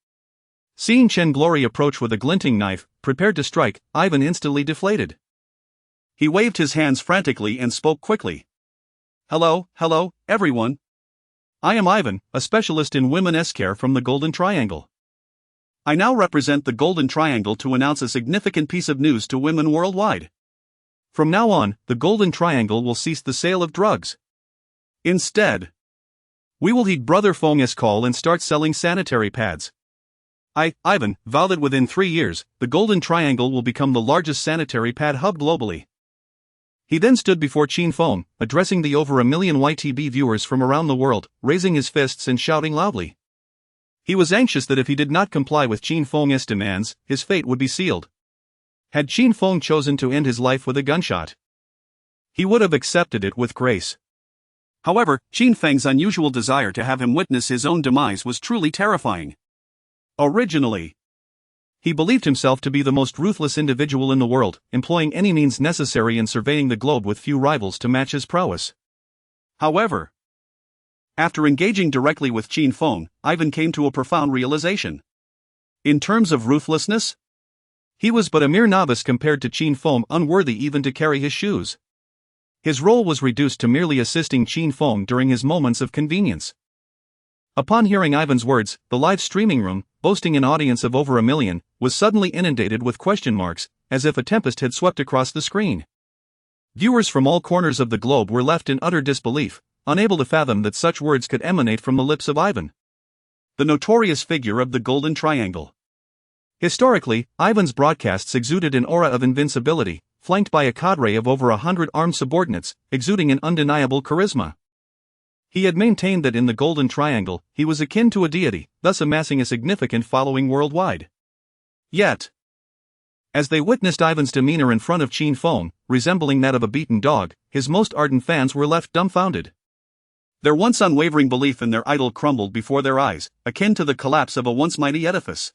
Seeing Chen Glory approach with a glinting knife, prepared to strike, Ivan instantly deflated. He waved his hands frantically and spoke quickly. Hello, everyone. I am Ivan, a specialist in women's care from the Golden Triangle. I now represent the Golden Triangle to announce a significant piece of news to women worldwide. From now on, the Golden Triangle will cease the sale of drugs. Instead, we will heed Brother Feng's call and start selling sanitary pads. I, Ivan, vow that within 3 years, the Golden Triangle will become the largest sanitary pad hub globally. He then stood before Qin Feng, addressing the over 1 million YTB viewers from around the world, raising his fists and shouting loudly. He was anxious that if he did not comply with Qin Feng's demands, his fate would be sealed. Had Qin Feng chosen to end his life with a gunshot, he would have accepted it with grace. However, Qin Feng's unusual desire to have him witness his own demise was truly terrifying. Originally, he believed himself to be the most ruthless individual in the world, employing any means necessary and surveying the globe with few rivals to match his prowess. However, after engaging directly with Qin Feng, Ivan came to a profound realization. In terms of ruthlessness, he was but a mere novice compared to Qin Feng, unworthy even to carry his shoes. His role was reduced to merely assisting Qin Feng during his moments of convenience. Upon hearing Ivan's words, the live streaming room, boasting an audience of over 1 million, was suddenly inundated with question marks, as if a tempest had swept across the screen. Viewers from all corners of the globe were left in utter disbelief, unable to fathom that such words could emanate from the lips of Ivan, the notorious figure of the Golden Triangle. Historically, Ivan's broadcasts exuded an aura of invincibility, flanked by a cadre of over 100 armed subordinates, exuding an undeniable charisma. He had maintained that in the Golden Triangle, he was akin to a deity, thus amassing a significant following worldwide. Yet, as they witnessed Ivan's demeanor in front of Qin Feng, resembling that of a beaten dog, his most ardent fans were left dumbfounded. Their once unwavering belief in their idol crumbled before their eyes, akin to the collapse of a once mighty edifice.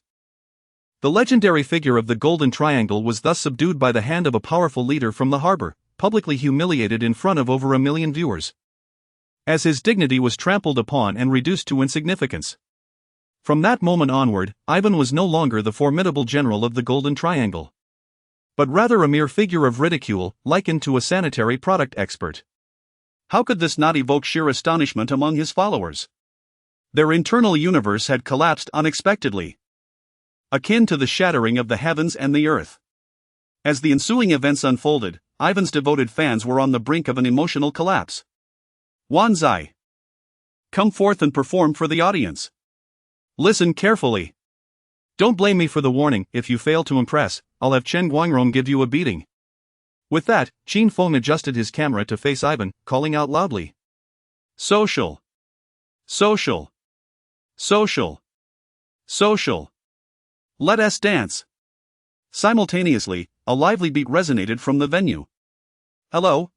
The legendary figure of the Golden Triangle was thus subdued by the hand of a powerful leader from the harbor, publicly humiliated in front of over 1 million viewers. As his dignity was trampled upon and reduced to insignificance. From that moment onward, Ivan was no longer the formidable general of the Golden Triangle, but rather a mere figure of ridicule, likened to a sanitary product expert. How could this not evoke sheer astonishment among his followers? Their internal universe had collapsed unexpectedly, akin to the shattering of the heavens and the earth. As the ensuing events unfolded, Ivan's devoted fans were on the brink of an emotional collapse. Wanzai, come forth and perform for the audience. Listen carefully. Don't blame me for the warning. If you fail to impress, I'll have Chen Guangrong give you a beating. With that, Qin Feng adjusted his camera to face Ivan, calling out loudly. Social. Social. Social. Social. Let us dance. Simultaneously, a lively beat resonated from the venue. Hello,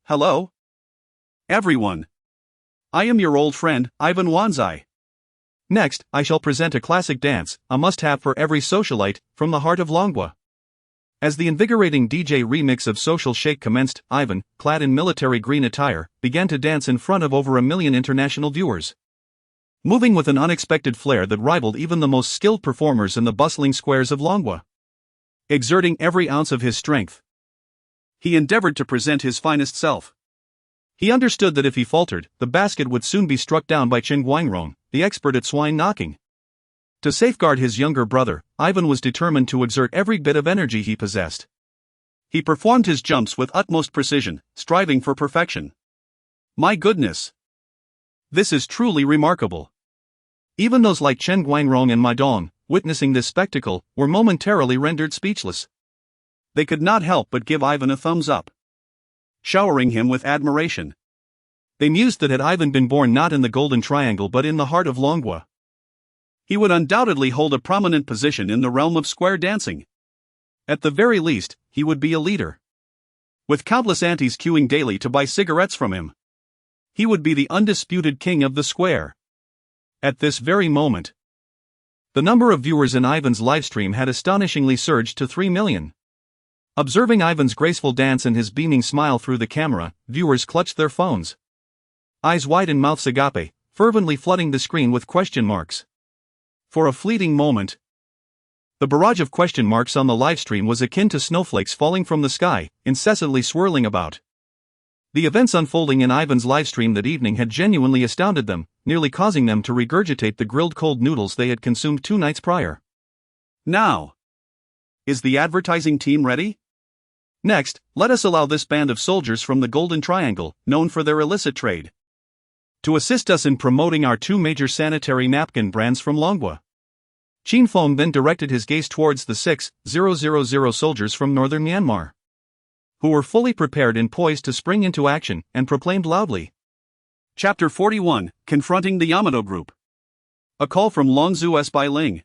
everyone. I am your old friend, Ivan Wanzai. Next, I shall present a classic dance, a must-have for every socialite, from the heart of Longwa. As the invigorating DJ remix of Social Shake commenced, Ivan, clad in military green attire, began to dance in front of over 1 million international viewers. Moving with an unexpected flair that rivaled even the most skilled performers in the bustling squares of Longwa. Exerting every ounce of his strength, he endeavored to present his finest self. He understood that if he faltered, the basket would soon be struck down by Chen Guangrong, the expert at swine knocking. To safeguard his younger brother, Ivan was determined to exert every bit of energy he possessed. He performed his jumps with utmost precision, striving for perfection. My goodness! This is truly remarkable. Even those like Chen Guangrong and Ma Dong, witnessing this spectacle, were momentarily rendered speechless. They could not help but give Ivan a thumbs up, showering him with admiration. They mused that had Ivan been born not in the Golden Triangle but in the heart of Longwa, he would undoubtedly hold a prominent position in the realm of square dancing. At the very least, he would be a leader, with countless aunties queuing daily to buy cigarettes from him. He would be the undisputed king of the square. At this very moment, the number of viewers in Ivan's livestream had astonishingly surged to 3 million. Observing Ivan's graceful dance and his beaming smile through the camera, viewers clutched their phones, eyes wide and mouths agape, fervently flooding the screen with question marks. For a fleeting moment, The barrage of question marks on the livestream was akin to snowflakes falling from the sky, incessantly swirling about. The events unfolding in Ivan's livestream that evening had genuinely astounded them, nearly causing them to regurgitate the grilled cold noodles they had consumed 2 nights prior. Now, is the advertising team ready? Next, let us allow this band of soldiers from the Golden Triangle, known for their illicit trade, to assist us in promoting our 2 major sanitary napkin brands from Longwa. Chin Fong then directed his gaze towards the 6,000 soldiers from northern Myanmar, who were fully prepared and poised to spring into action, and proclaimed loudly. Chapter 41, Confronting the Yamato Group. A call from Longzhu S. Bai Ling.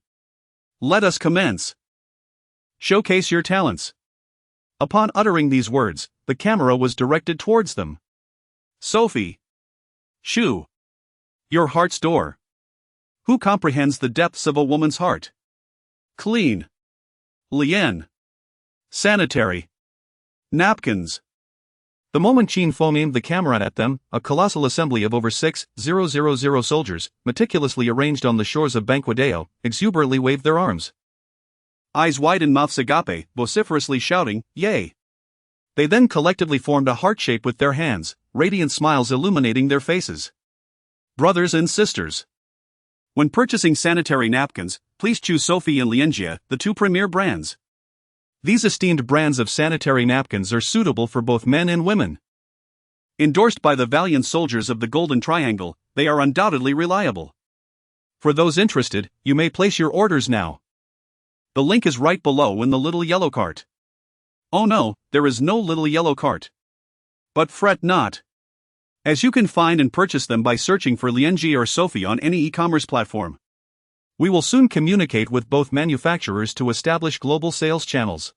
Let us commence. Showcase your talents. Upon uttering these words, the camera was directed towards them. Sophie. Shu. Your heart's door. Who comprehends the depths of a woman's heart? Clean. Lien. Sanitary. Napkins. The moment Chin Fong aimed the camera at them, a colossal assembly of over 6,000 soldiers, meticulously arranged on the shores of Banquadeo, exuberantly waved their arms, eyes wide and mouths agape, vociferously shouting, "Yay!" They then collectively formed a heart shape with their hands, radiant smiles illuminating their faces. Brothers and sisters, when purchasing sanitary napkins, please choose Sophie and Lianjie, the 2 premier brands. These esteemed brands of sanitary napkins are suitable for both men and women. Endorsed by the valiant soldiers of the Golden Triangle, they are undoubtedly reliable. For those interested, you may place your orders now. The link is right below in the little yellow cart. Oh no, there is no little yellow cart. But fret not, as you can find and purchase them by searching for Lianjie or Sophie on any e-commerce platform. We will soon communicate with both manufacturers to establish global sales channels.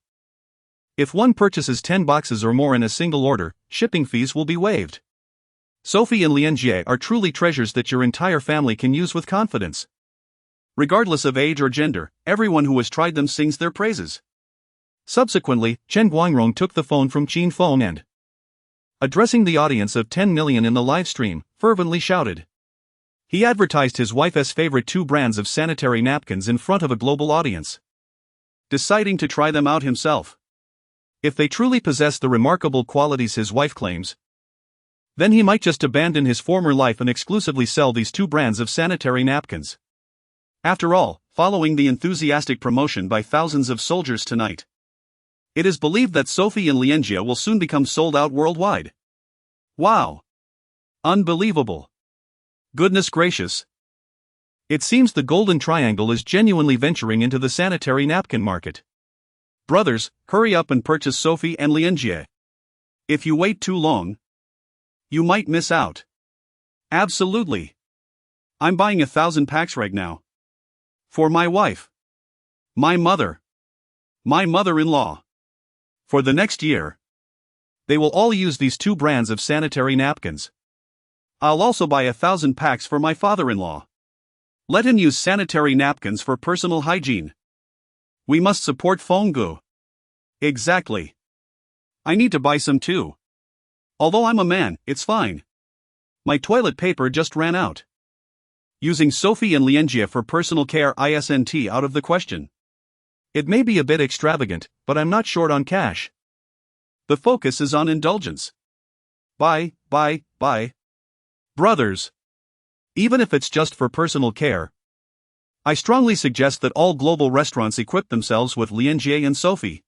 If one purchases 10 boxes or more in a single order, shipping fees will be waived. Sophie and Lianjie are truly treasures that your entire family can use with confidence. Regardless of age or gender, everyone who has tried them sings their praises. Subsequently, Chen Guangrong took the phone from Chin Fong and, addressing the audience of 10 million in the live stream, fervently shouted. He advertised his wife's favorite 2 brands of sanitary napkins in front of a global audience, deciding to try them out himself. If they truly possess the remarkable qualities his wife claims, then he might just abandon his former life and exclusively sell these 2 brands of sanitary napkins. After all, following the enthusiastic promotion by thousands of soldiers tonight, it is believed that Sophie and Lianjie will soon become sold out worldwide. Wow! Unbelievable! Goodness gracious! It seems the Golden Triangle is genuinely venturing into the sanitary napkin market. Brothers, hurry up and purchase Sophie and Lianjie. If you wait too long, you might miss out. Absolutely. I'm buying 1,000 packs right now. For my wife. My mother. My mother-in-law. For the next year, they will all use these 2 brands of sanitary napkins. I'll also buy 1,000 packs for my father-in-law. Let him use sanitary napkins for personal hygiene. We must support Fonggu. Exactly. I need to buy some too. Although I'm a man, it's fine. My toilet paper just ran out. Using Sophie and Lianjie for personal care isn't out of the question. It may be a bit extravagant, but I'm not short on cash. The focus is on indulgence. Buy. Brothers. Even if it's just for personal care, I strongly suggest that all global restaurants equip themselves with Lianjie and Sophie.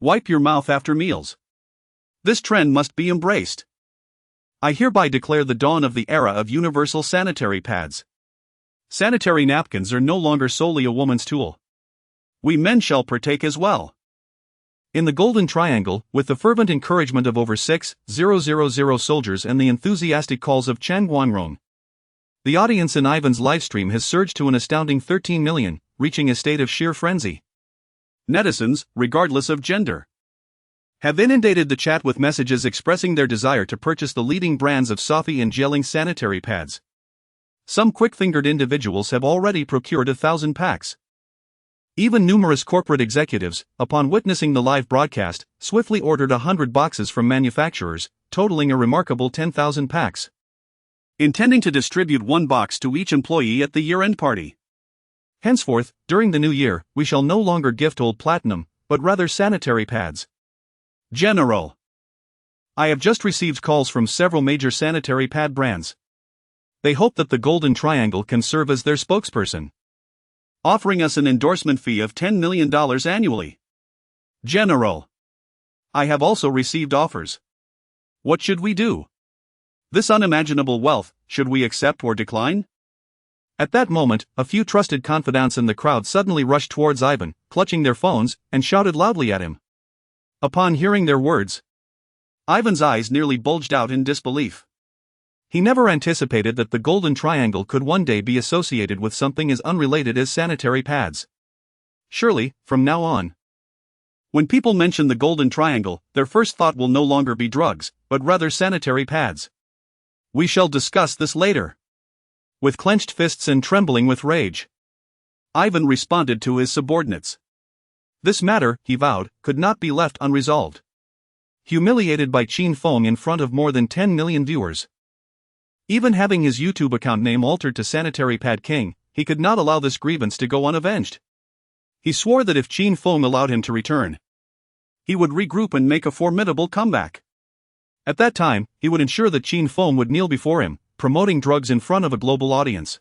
Wipe your mouth after meals. This trend must be embraced. I hereby declare the dawn of the era of universal sanitary pads. Sanitary napkins are no longer solely a woman's tool. We men shall partake as well. In the Golden Triangle, with the fervent encouragement of over 6,000 soldiers and the enthusiastic calls of Chen Guangrong, the audience in Ivan's livestream has surged to an astounding 13 million, reaching a state of sheer frenzy. Netizens, regardless of gender, have inundated the chat with messages expressing their desire to purchase the leading brands of Sophie and Jelling sanitary pads. Some quick-fingered individuals have already procured 1,000 packs. Even numerous corporate executives, upon witnessing the live broadcast, swiftly ordered 100 boxes from manufacturers, totaling a remarkable 10,000 packs, intending to distribute 1 box to each employee at the year-end party. Henceforth, during the new year, we shall no longer gift old platinum, but rather sanitary pads. General. I have just received calls from several major sanitary pad brands. They hope that the Golden Triangle can serve as their spokesperson, offering us an endorsement fee of $10 million annually. General. I have also received offers. What should we do? This unimaginable wealth, should we accept or decline? At that moment, a few trusted confidants in the crowd suddenly rushed towards Ivan, clutching their phones, and shouted loudly at him. Upon hearing their words, Ivan's eyes nearly bulged out in disbelief. He never anticipated that the Golden Triangle could one day be associated with something as unrelated as sanitary pads. Surely, from now on, when people mention the Golden Triangle, their first thought will no longer be drugs, but rather sanitary pads. We shall discuss this later. With clenched fists and trembling with rage, Ivan responded to his subordinates. This matter, he vowed, could not be left unresolved. Humiliated by Qin Feng in front of more than 10 million viewers, even having his YouTube account name altered to Sanitary Pad King, he could not allow this grievance to go unavenged. He swore that if Qin Feng allowed him to return, he would regroup and make a formidable comeback. At that time, he would ensure that Qin Feng would kneel before him, promoting drugs in front of a global audience.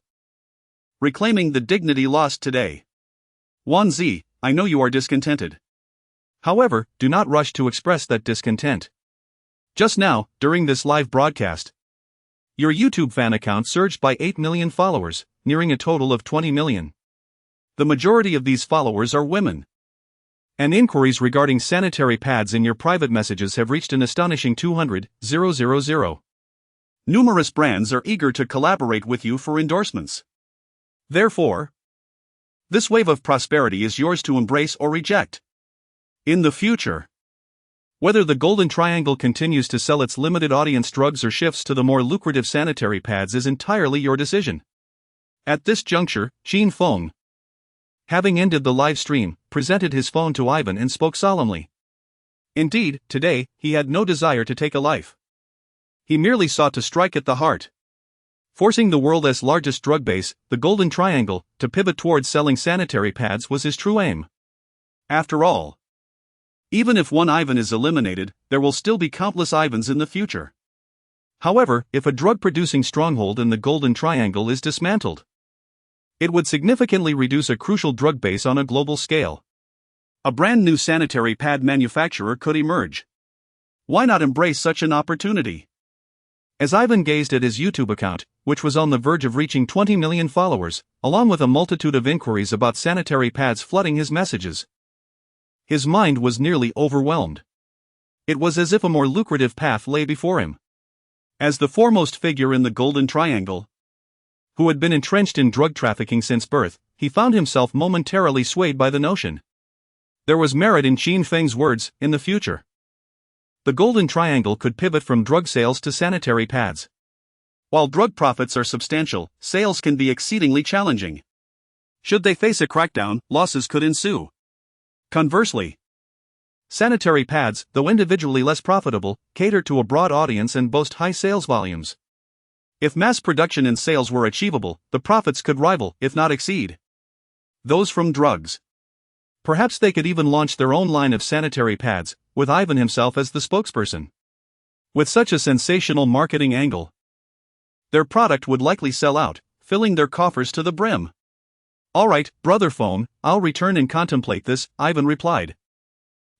Reclaiming the dignity lost today. Wan Zi, I know you are discontented. However, do not rush to express that discontent. Just now, during this live broadcast, your YouTube fan account surged by 8 million followers, nearing a total of 20 million. The majority of these followers are women. And inquiries regarding sanitary pads in your private messages have reached an astonishing 200,000. Numerous brands are eager to collaborate with you for endorsements. Therefore, this wave of prosperity is yours to embrace or reject. In the future, whether the Golden Triangle continues to sell its limited audience drugs or shifts to the more lucrative sanitary pads is entirely your decision. At this juncture, Qin Feng, having ended the live stream, presented his phone to Ivan and spoke solemnly. Indeed, today, he had no desire to take a life. He merely sought to strike at the heart. Forcing the world's largest drug base, the Golden Triangle, to pivot towards selling sanitary pads was his true aim. After all, even if one Ivan is eliminated, there will still be countless Ivans in the future. However, if a drug-producing stronghold in the Golden Triangle is dismantled, it would significantly reduce a crucial drug base on a global scale. A brand new sanitary pad manufacturer could emerge. Why not embrace such an opportunity? As Ivan gazed at his YouTube account, which was on the verge of reaching 20 million followers, along with a multitude of inquiries about sanitary pads flooding his messages, his mind was nearly overwhelmed. It was as if a more lucrative path lay before him. As the foremost figure in the Golden Triangle, who had been entrenched in drug trafficking since birth, he found himself momentarily swayed by the notion. There was merit in Qin Feng's words. In the future, the Golden Triangle could pivot from drug sales to sanitary pads. While drug profits are substantial, sales can be exceedingly challenging. Should they face a crackdown, losses could ensue. Conversely, sanitary pads, though individually less profitable, cater to a broad audience and boast high sales volumes. If mass production and sales were achievable, the profits could rival, if not exceed, those from drugs. Perhaps they could even launch their own line of sanitary pads, with Ivan himself as the spokesperson. With such a sensational marketing angle, their product would likely sell out, filling their coffers to the brim. Alright, brother phone, I'll return and contemplate this, Ivan replied,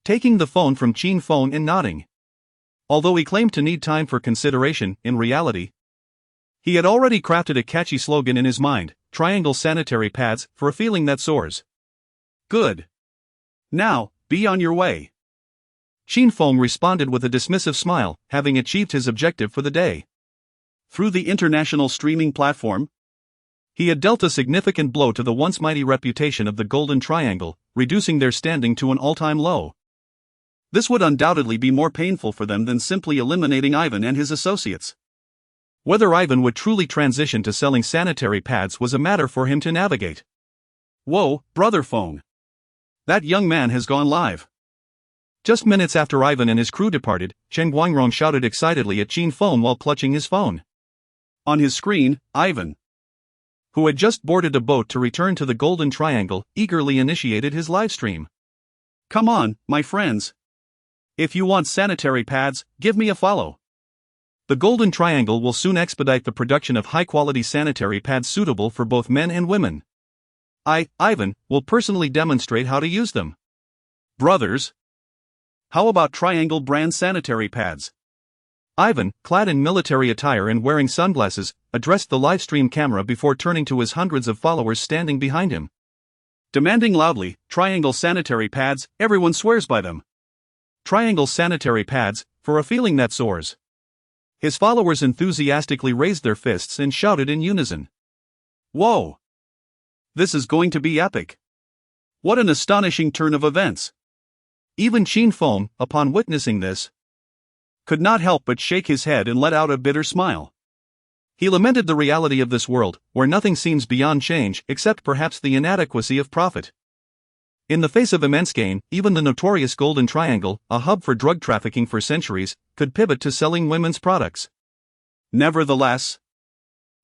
taking the phone from Qin Feng and nodding. Although he claimed to need time for consideration, in reality, he had already crafted a catchy slogan in his mind: Triangle Sanitary Pads, for a feeling that soars. Good. Now, be on your way. Qin Feng responded with a dismissive smile, having achieved his objective for the day. Through the international streaming platform, he had dealt a significant blow to the once mighty reputation of the Golden Triangle, reducing their standing to an all-time low. This would undoubtedly be more painful for them than simply eliminating Ivan and his associates. Whether Ivan would truly transition to selling sanitary pads was a matter for him to navigate. Whoa, brother phone. That young man has gone live. Just minutes after Ivan and his crew departed, Chen Guangrong shouted excitedly at Qin Feng while clutching his phone. On his screen, Ivan, who had just boarded a boat to return to the Golden Triangle, eagerly initiated his livestream. "Come on, my friends. If you want sanitary pads, give me a follow. The Golden Triangle will soon expedite the production of high-quality sanitary pads suitable for both men and women. I, Ivan, will personally demonstrate how to use them. Brothers, how about Triangle brand sanitary pads?" Ivan, clad in military attire and wearing sunglasses, addressed the livestream camera before turning to his hundreds of followers standing behind him. Demanding loudly, "Triangle sanitary pads, everyone swears by them. Triangle sanitary pads, for a feeling that soars." His followers enthusiastically raised their fists and shouted in unison. "Whoa! This is going to be epic. What an astonishing turn of events." Even Qin Feng, upon witnessing this, could not help but shake his head and let out a bitter smile. He lamented the reality of this world, where nothing seems beyond change except perhaps the inadequacy of profit. In the face of immense gain, even the notorious Golden Triangle, a hub for drug trafficking for centuries, could pivot to selling women's products. Nevertheless,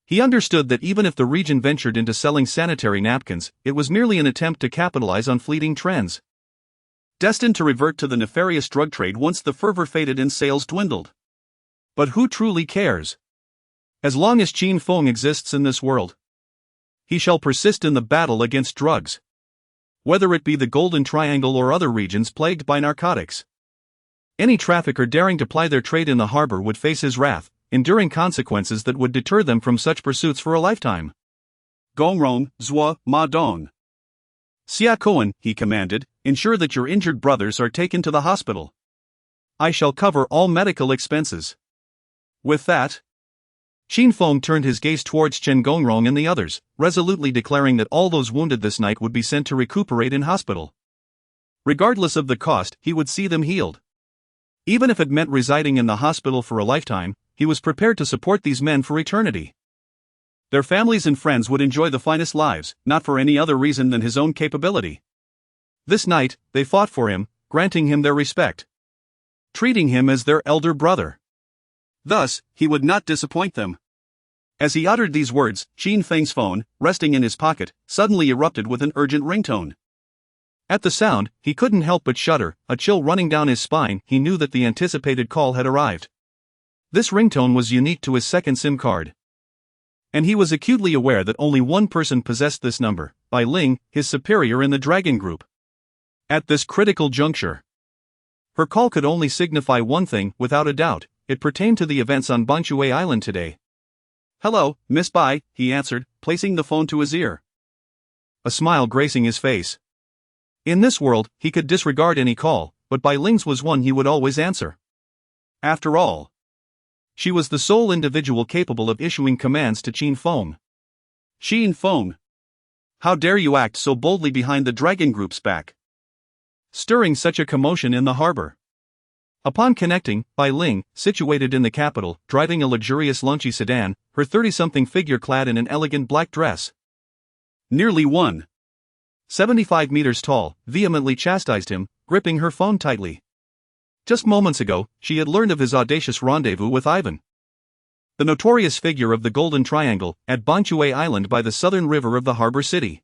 he understood that even if the region ventured into selling sanitary napkins, it was merely an attempt to capitalize on fleeting trends, destined to revert to the nefarious drug trade once the fervor faded and sales dwindled. But who truly cares? As long as Qin Feng exists in this world, he shall persist in the battle against drugs, whether it be the Golden Triangle or other regions plagued by narcotics. Any trafficker daring to ply their trade in the harbor would face his wrath, enduring consequences that would deter them from such pursuits for a lifetime. "Gongrong, Zhuo, Ma Dong. Xia Koan," he commanded, "ensure that your injured brothers are taken to the hospital. I shall cover all medical expenses." With that, Qin Feng turned his gaze towards Chen Gongrong and the others, resolutely declaring that all those wounded this night would be sent to recuperate in hospital. Regardless of the cost, he would see them healed. Even if it meant residing in the hospital for a lifetime, he was prepared to support these men for eternity. Their families and friends would enjoy the finest lives, not for any other reason than his own capability. This night, they fought for him, granting him their respect, treating him as their elder brother. Thus, he would not disappoint them. As he uttered these words, Qin Feng's phone, resting in his pocket, suddenly erupted with an urgent ringtone. At the sound, he couldn't help but shudder, a chill running down his spine. He knew that the anticipated call had arrived. This ringtone was unique to his second SIM card, and he was acutely aware that only one person possessed this number, Bai Ling, his superior in the Dragon Group. At this critical juncture, her call could only signify one thing, without a doubt. It pertained to the events on Banshui Island today. "Hello, Miss Bai," he answered, placing the phone to his ear, a smile gracing his face. In this world, he could disregard any call, but Bai Ling's was one he would always answer. After all, she was the sole individual capable of issuing commands to Qin Feng. "Qin Feng, how dare you act so boldly behind the Dragon Group's back, stirring such a commotion in the harbor?" Upon connecting, Bai Ling, situated in the capital, driving a luxurious lunchy sedan, her 30-something figure clad in an elegant black dress, nearly 1.75 meters tall, vehemently chastised him, gripping her phone tightly. Just moments ago, she had learned of his audacious rendezvous with Ivan, the notorious figure of the Golden Triangle, at Banshui Island by the southern river of the harbor city.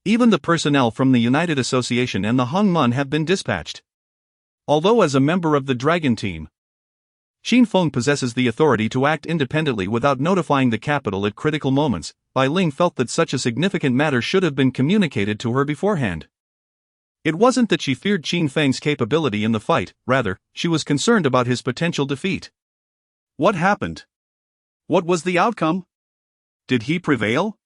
Even the personnel from the United Association and the Hong Mun have been dispatched. Although as a member of the Dragon Team, Qin Feng possesses the authority to act independently without notifying the capital at critical moments, Bai Ling felt that such a significant matter should have been communicated to her beforehand. It wasn't that she feared Qin Feng's capability in the fight, rather, she was concerned about his potential defeat. What happened? What was the outcome? Did he prevail?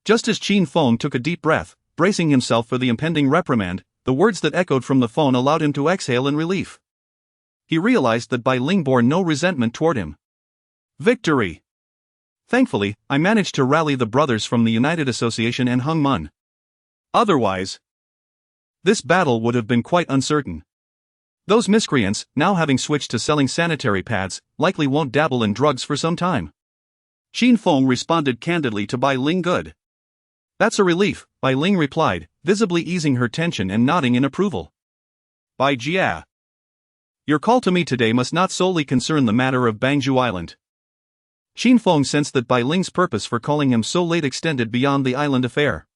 Just as Qin Feng took a deep breath, bracing himself for the impending reprimand, the words that echoed from the phone allowed him to exhale in relief. He realized that Bai Ling bore no resentment toward him. Victory! Thankfully, I managed to rally the brothers from the United Association and Hong Mun. Otherwise, this battle would have been quite uncertain. Those miscreants, now having switched to selling sanitary pads, likely won't dabble in drugs for some time. Qin Feng responded candidly to Bai Ling. Good. That's a relief, Bai Ling replied, visibly easing her tension and nodding in approval. Bai Jia, your call to me today must not solely concern the matter of Bangzhou Island. Xin Feng sensed that Bai Ling's purpose for calling him so late extended beyond the island affair.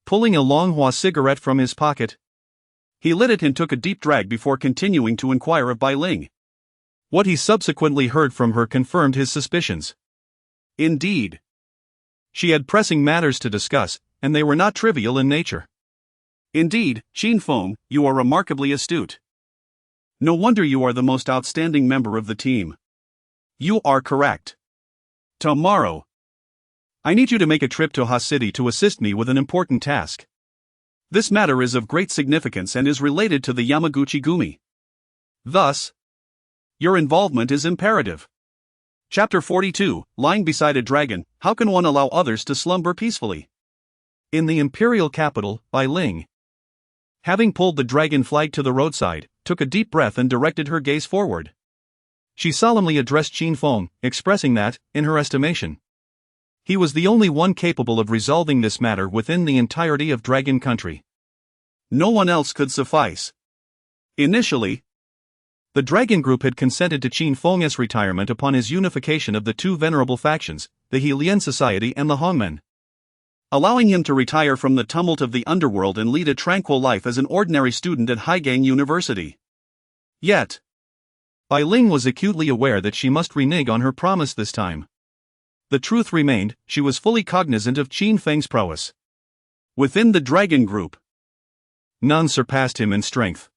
Pulling a Longhua cigarette from his pocket, he lit it and took a deep drag before continuing to inquire of Bai Ling. What he subsequently heard from her confirmed his suspicions. Indeed, she had pressing matters to discuss, and they were not trivial in nature. Indeed, Xin Feng, you are remarkably astute. No wonder you are the most outstanding member of the team. You are correct. Tomorrow, I need you to make a trip to Hastily to assist me with an important task. This matter is of great significance and is related to the Yamaguchi Gumi. Thus, your involvement is imperative. Chapter 42, Lying Beside a Dragon, How Can One Allow Others to Slumber Peacefully? In the imperial capital, Bai Ling, having pulled the dragon flag to the roadside, took a deep breath and directed her gaze forward. She solemnly addressed Xin Feng, expressing that, in her estimation, he was the only one capable of resolving this matter within the entirety of Dragon Country. No one else could suffice. Initially, the Dragon Group had consented to Xin Feng's retirement upon his unification of the two venerable factions, the Helian Society and the Hongmen, allowing him to retire from the tumult of the underworld and lead a tranquil life as an ordinary student at Haigang University. Yet, Bai Ling was acutely aware that she must renege on her promise this time. The truth remained, she was fully cognizant of Xin Feng's prowess. Within the Dragon Group, none surpassed him in strength.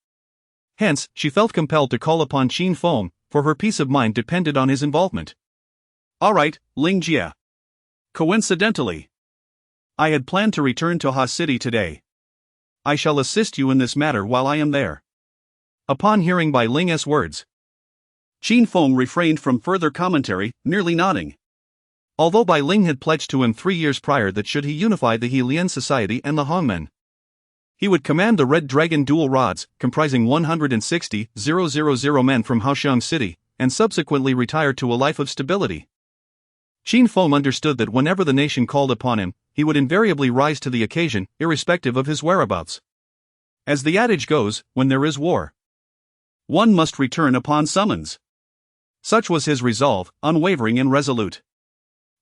Hence, she felt compelled to call upon Xin Feng, for her peace of mind depended on his involvement. Alright, Ling Jie. Coincidentally, I had planned to return to Hastily today. I shall assist you in this matter while I am there. Upon hearing Bai Ling's words, Xin Feng refrained from further commentary, merely nodding. Although Bai Ling had pledged to him 3 years prior that should he unify the Helian Society and the Hongmen, he would command the Red Dragon dual rods, comprising 160,000 men from Haoxiang City, and subsequently retire to a life of stability. Xin Feng understood that whenever the nation called upon him, he would invariably rise to the occasion, irrespective of his whereabouts. As the adage goes, when there is war, one must return upon summons. Such was his resolve, unwavering and resolute.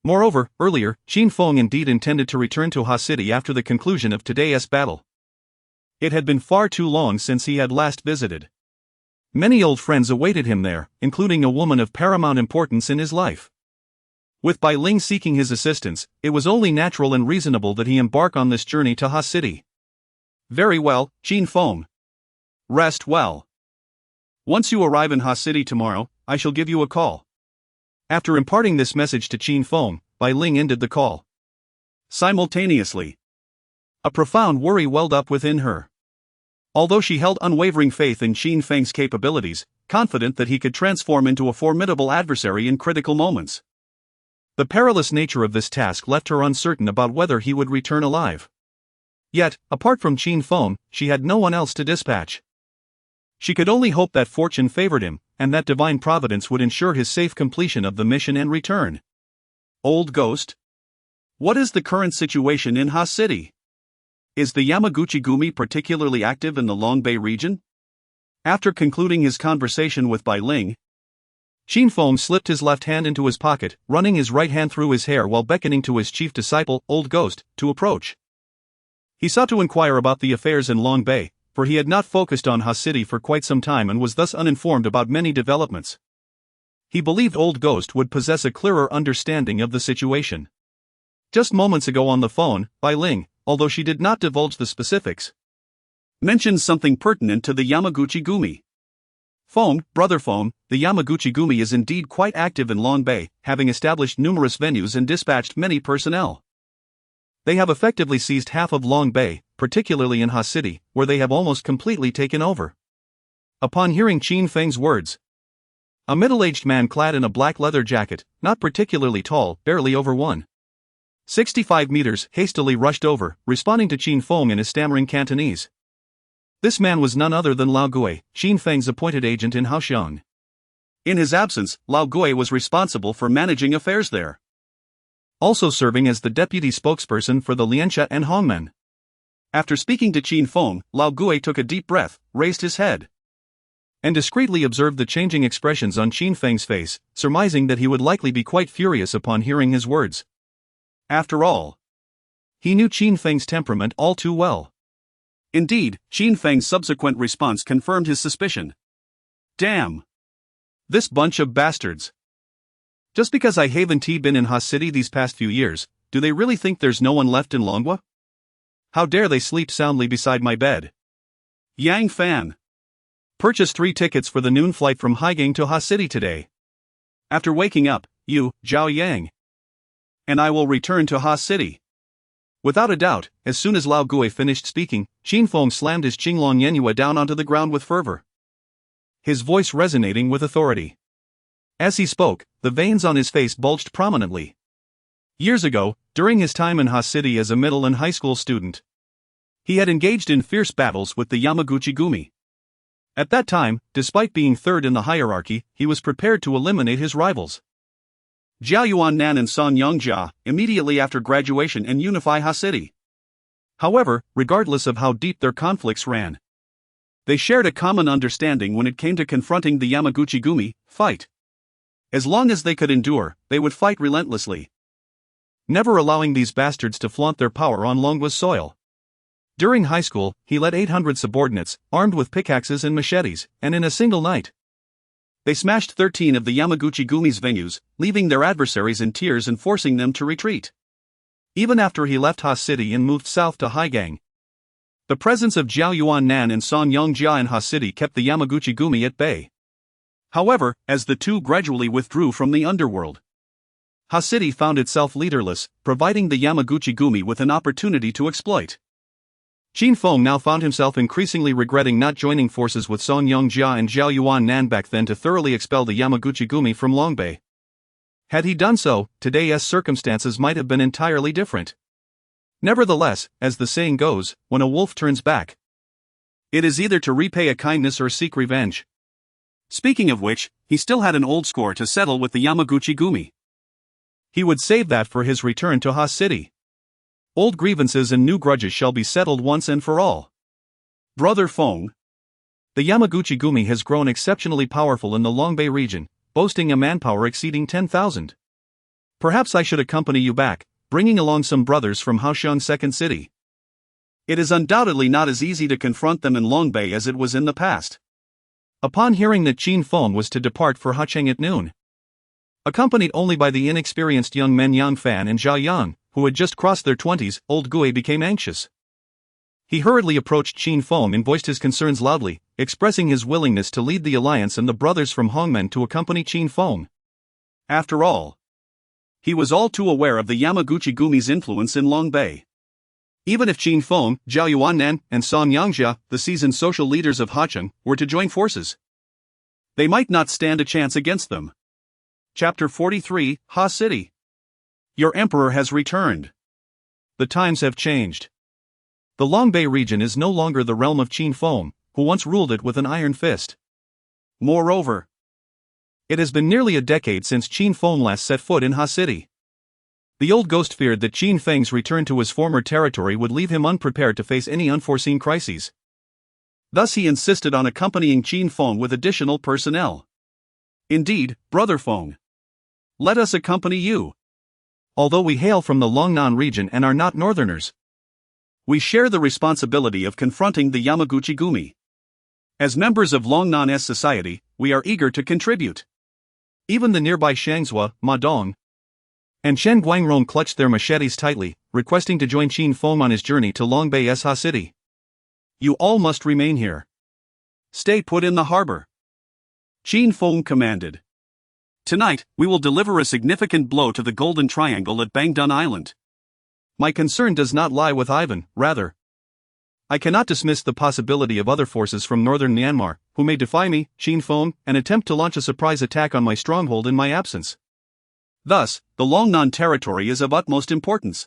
Moreover, earlier, Xin Feng indeed intended to return to Hastily after the conclusion of today's battle. It had been far too long since he had last visited. Many old friends awaited him there, including a woman of paramount importance in his life. With Bai Ling seeking his assistance, it was only natural and reasonable that he embark on this journey to Hastily. Very well, Xin Feng. Rest well. Once you arrive in Hastily tomorrow, I shall give you a call. After imparting this message to Xin Feng, Bai Ling ended the call. Simultaneously, a profound worry welled up within her. Although she held unwavering faith in Xin Feng's capabilities, confident that he could transform into a formidable adversary in critical moments, the perilous nature of this task left her uncertain about whether he would return alive. Yet, apart from Xin Feng, she had no one else to dispatch. She could only hope that fortune favored him, and that divine providence would ensure his safe completion of the mission and return. Old Ghost? What is the current situation in Hastily? Is the Yamaguchi Gumi particularly active in the Longbei region? After concluding his conversation with Bai Ling, Xin Feng slipped his left hand into his pocket, running his right hand through his hair while beckoning to his chief disciple, Old Ghost, to approach. He sought to inquire about the affairs in Longbei, for he had not focused on Hastily for quite some time and was thus uninformed about many developments. He believed Old Ghost would possess a clearer understanding of the situation. Just moments ago on the phone, Bai Ling, although she did not divulge the specifics, mentioned something pertinent to the Yamaguchi Gumi. Brother Feng, the Yamaguchi Gumi is indeed quite active in Longbei, having established numerous venues and dispatched many personnel. They have effectively seized half of Longbei, particularly in Hastily, where they have almost completely taken over. Upon hearing Xin Feng's words, a middle-aged man clad in a black leather jacket, not particularly tall, barely over 1.65 meters, hastily rushed over, responding to Xin Feng in his stammering Cantonese. This man was none other than Lao Gui, Xin Feng's appointed agent in Haoxiang. In his absence, Lao Gui was responsible for managing affairs there, also serving as the deputy spokesperson for the Lianxia and Hongmen. After speaking to Xin Feng, Lao Gui took a deep breath, raised his head, and discreetly observed the changing expressions on Qin Feng's face, surmising that he would likely be quite furious upon hearing his words. After all, he knew Qin Feng's temperament all too well. Indeed, Qin Feng's subsequent response confirmed his suspicion. Damn! This bunch of bastards. Just because I haven't been in hastily these past few years, do they really think there's no one left in Longwa? How dare they sleep soundly beside my bed? Yang Fan. Purchased 3 tickets for the noon flight from Haigang to hastily today. After waking up, you, Zhao Yang, and I will return to hastily. Without a doubt, as soon as Lao Gui finished speaking, Qin Feng slammed his Qinglong Yenhua down onto the ground with fervor, his voice resonating with authority. As he spoke, the veins on his face bulged prominently. Years ago, during his time in hastily as a middle and high school student, he had engaged in fierce battles with the Yamaguchi Gumi. At that time, despite being third in the hierarchy, he was prepared to eliminate his rivals, Jiao Yuannan and Song Yongjia, immediately after graduation and unify hastily. However, regardless of how deep their conflicts ran, they shared a common understanding when it came to confronting the Yamaguchi Gumi: fight. As long as they could endure, they would fight relentlessly, never allowing these bastards to flaunt their power on Longwa's soil. During high school, he led 800 subordinates, armed with pickaxes and machetes, and in a single night, they smashed 13 of the Yamaguchi Gumi's venues, leaving their adversaries in tears and forcing them to retreat. Even after he left hastily and moved south to Haigang, the presence of Jiao Yuannan and Song Yongjia in hastily kept the Yamaguchi Gumi at bay. However, as the two gradually withdrew from the underworld, hastily found itself leaderless, providing the Yamaguchi Gumi with an opportunity to exploit. Qin Feng now found himself increasingly regretting not joining forces with Song Yongjia and Zhao Yuannan back then to thoroughly expel the Yamaguchi Gumi from Longbei. Had he done so, today's circumstances might have been entirely different. Nevertheless, as the saying goes, when a wolf turns back, it is either to repay a kindness or seek revenge. Speaking of which, he still had an old score to settle with the Yamaguchi Gumi. He would save that for his return to hastily. Old grievances and new grudges shall be settled once and for all. Brother Feng, the Yamaguchi Gumi has grown exceptionally powerful in the Longbei region, boasting a manpower exceeding 10,000. Perhaps I should accompany you back, bringing along some brothers from Haoxiang's second city. It is undoubtedly not as easy to confront them in Longbei as it was in the past. Upon hearing that Qin Feng was to depart for Hacheng at noon, accompanied only by the inexperienced young men Yang Fan and Zhao Yang, who had just crossed their 20s, old Gui became anxious. He hurriedly approached Qin Feng and voiced his concerns loudly, expressing his willingness to lead the alliance and the brothers from Hongmen to accompany Qin Feng. After all, he was all too aware of the Yamaguchi Gumi's influence in Longbei. Even if Qin Feng, Zhao Yuannan, and Song Yongjia, the seasoned social leaders of Hacheng, were to join forces, they might not stand a chance against them. Chapter 43, Hastily. Your emperor has returned. The times have changed. The Longbei region is no longer the realm of Qin Feng, who once ruled it with an iron fist. Moreover, it has been nearly a decade since Qin Feng last set foot in hastily. The old ghost feared that Qin Feng's return to his former territory would leave him unprepared to face any unforeseen crises. Thus he insisted on accompanying Qin Feng with additional personnel. Indeed, Brother Feng, let us accompany you. Although we hail from the Longnan region and are not northerners, we share the responsibility of confronting the Yamaguchi Gumi. As members of Longnan's society, we are eager to contribute. Even the nearby Shangzhua, Madong, and Shen Guangrong clutched their machetes tightly, requesting to join Qin Feng on his journey to Longbei's hastily. You all must remain here. Stay put in the harbor, Qin Feng commanded. Tonight, we will deliver a significant blow to the Golden Triangle at Bangdun Island. My concern does not lie with Ivan, rather. I cannot dismiss the possibility of other forces from northern Myanmar, who may defy me, Qin Feng, and attempt to launch a surprise attack on my stronghold in my absence. Thus, the Longnan territory is of utmost importance.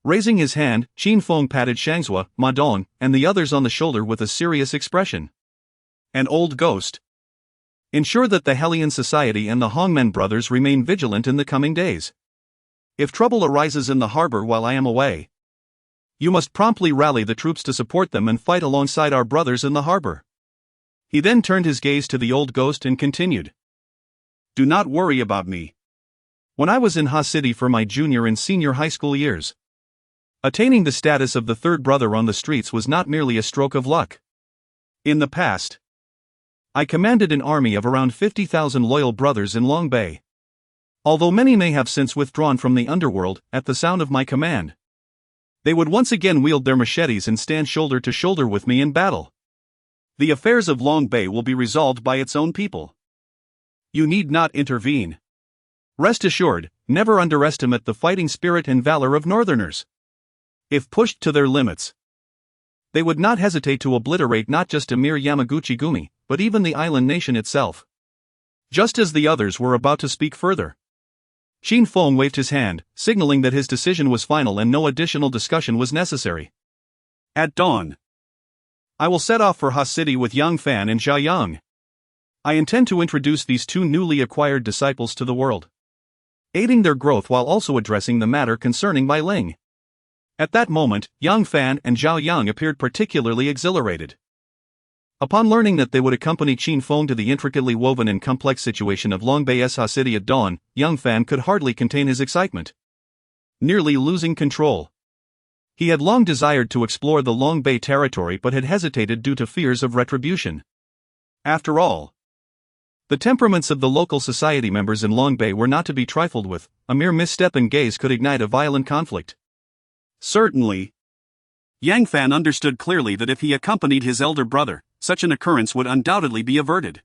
Raising his hand, Qin Feng patted Shangzhua, Madong, and the others on the shoulder with a serious expression. An old ghost. Ensure that the Hellion Society and the Hongmen brothers remain vigilant in the coming days. If trouble arises in the harbor while I am away, you must promptly rally the troops to support them and fight alongside our brothers in the harbor. He then turned his gaze to the old ghost and continued. Do not worry about me. When I was in hastily for my junior and senior high school years, attaining the status of the third brother on the streets was not merely a stroke of luck. In the past, I commanded an army of around 50,000 loyal brothers in Long Bay. Although many may have since withdrawn from the underworld, at the sound of my command, they would once again wield their machetes and stand shoulder to shoulder with me in battle. The affairs of Long Bay will be resolved by its own people. You need not intervene. Rest assured, never underestimate the fighting spirit and valor of Northerners. If pushed to their limits, they would not hesitate to obliterate not just a mere Yamaguchi-gumi, but even the island nation itself. Just as the others were about to speak further, Qin Feng waved his hand, signaling that his decision was final and no additional discussion was necessary. At dawn, I will set off for hastily with Yang Fan and Zhao Yang. I intend to introduce these two newly acquired disciples to the world, aiding their growth while also addressing the matter concerning Bai Ling. At that moment, Yang Fan and Zhao Yang appeared particularly exhilarated. Upon learning that they would accompany Qin Feng to the intricately woven and complex situation of Long Bay's hastily at dawn, Yang Fan could hardly contain his excitement, nearly losing control. He had long desired to explore the Long Bay territory but had hesitated due to fears of retribution. After all, the temperaments of the local society members in Long Bay were not to be trifled with. A mere misstep and gaze could ignite a violent conflict. Certainly, Yang Fan understood clearly that if he accompanied his elder brother, such an occurrence would undoubtedly be averted.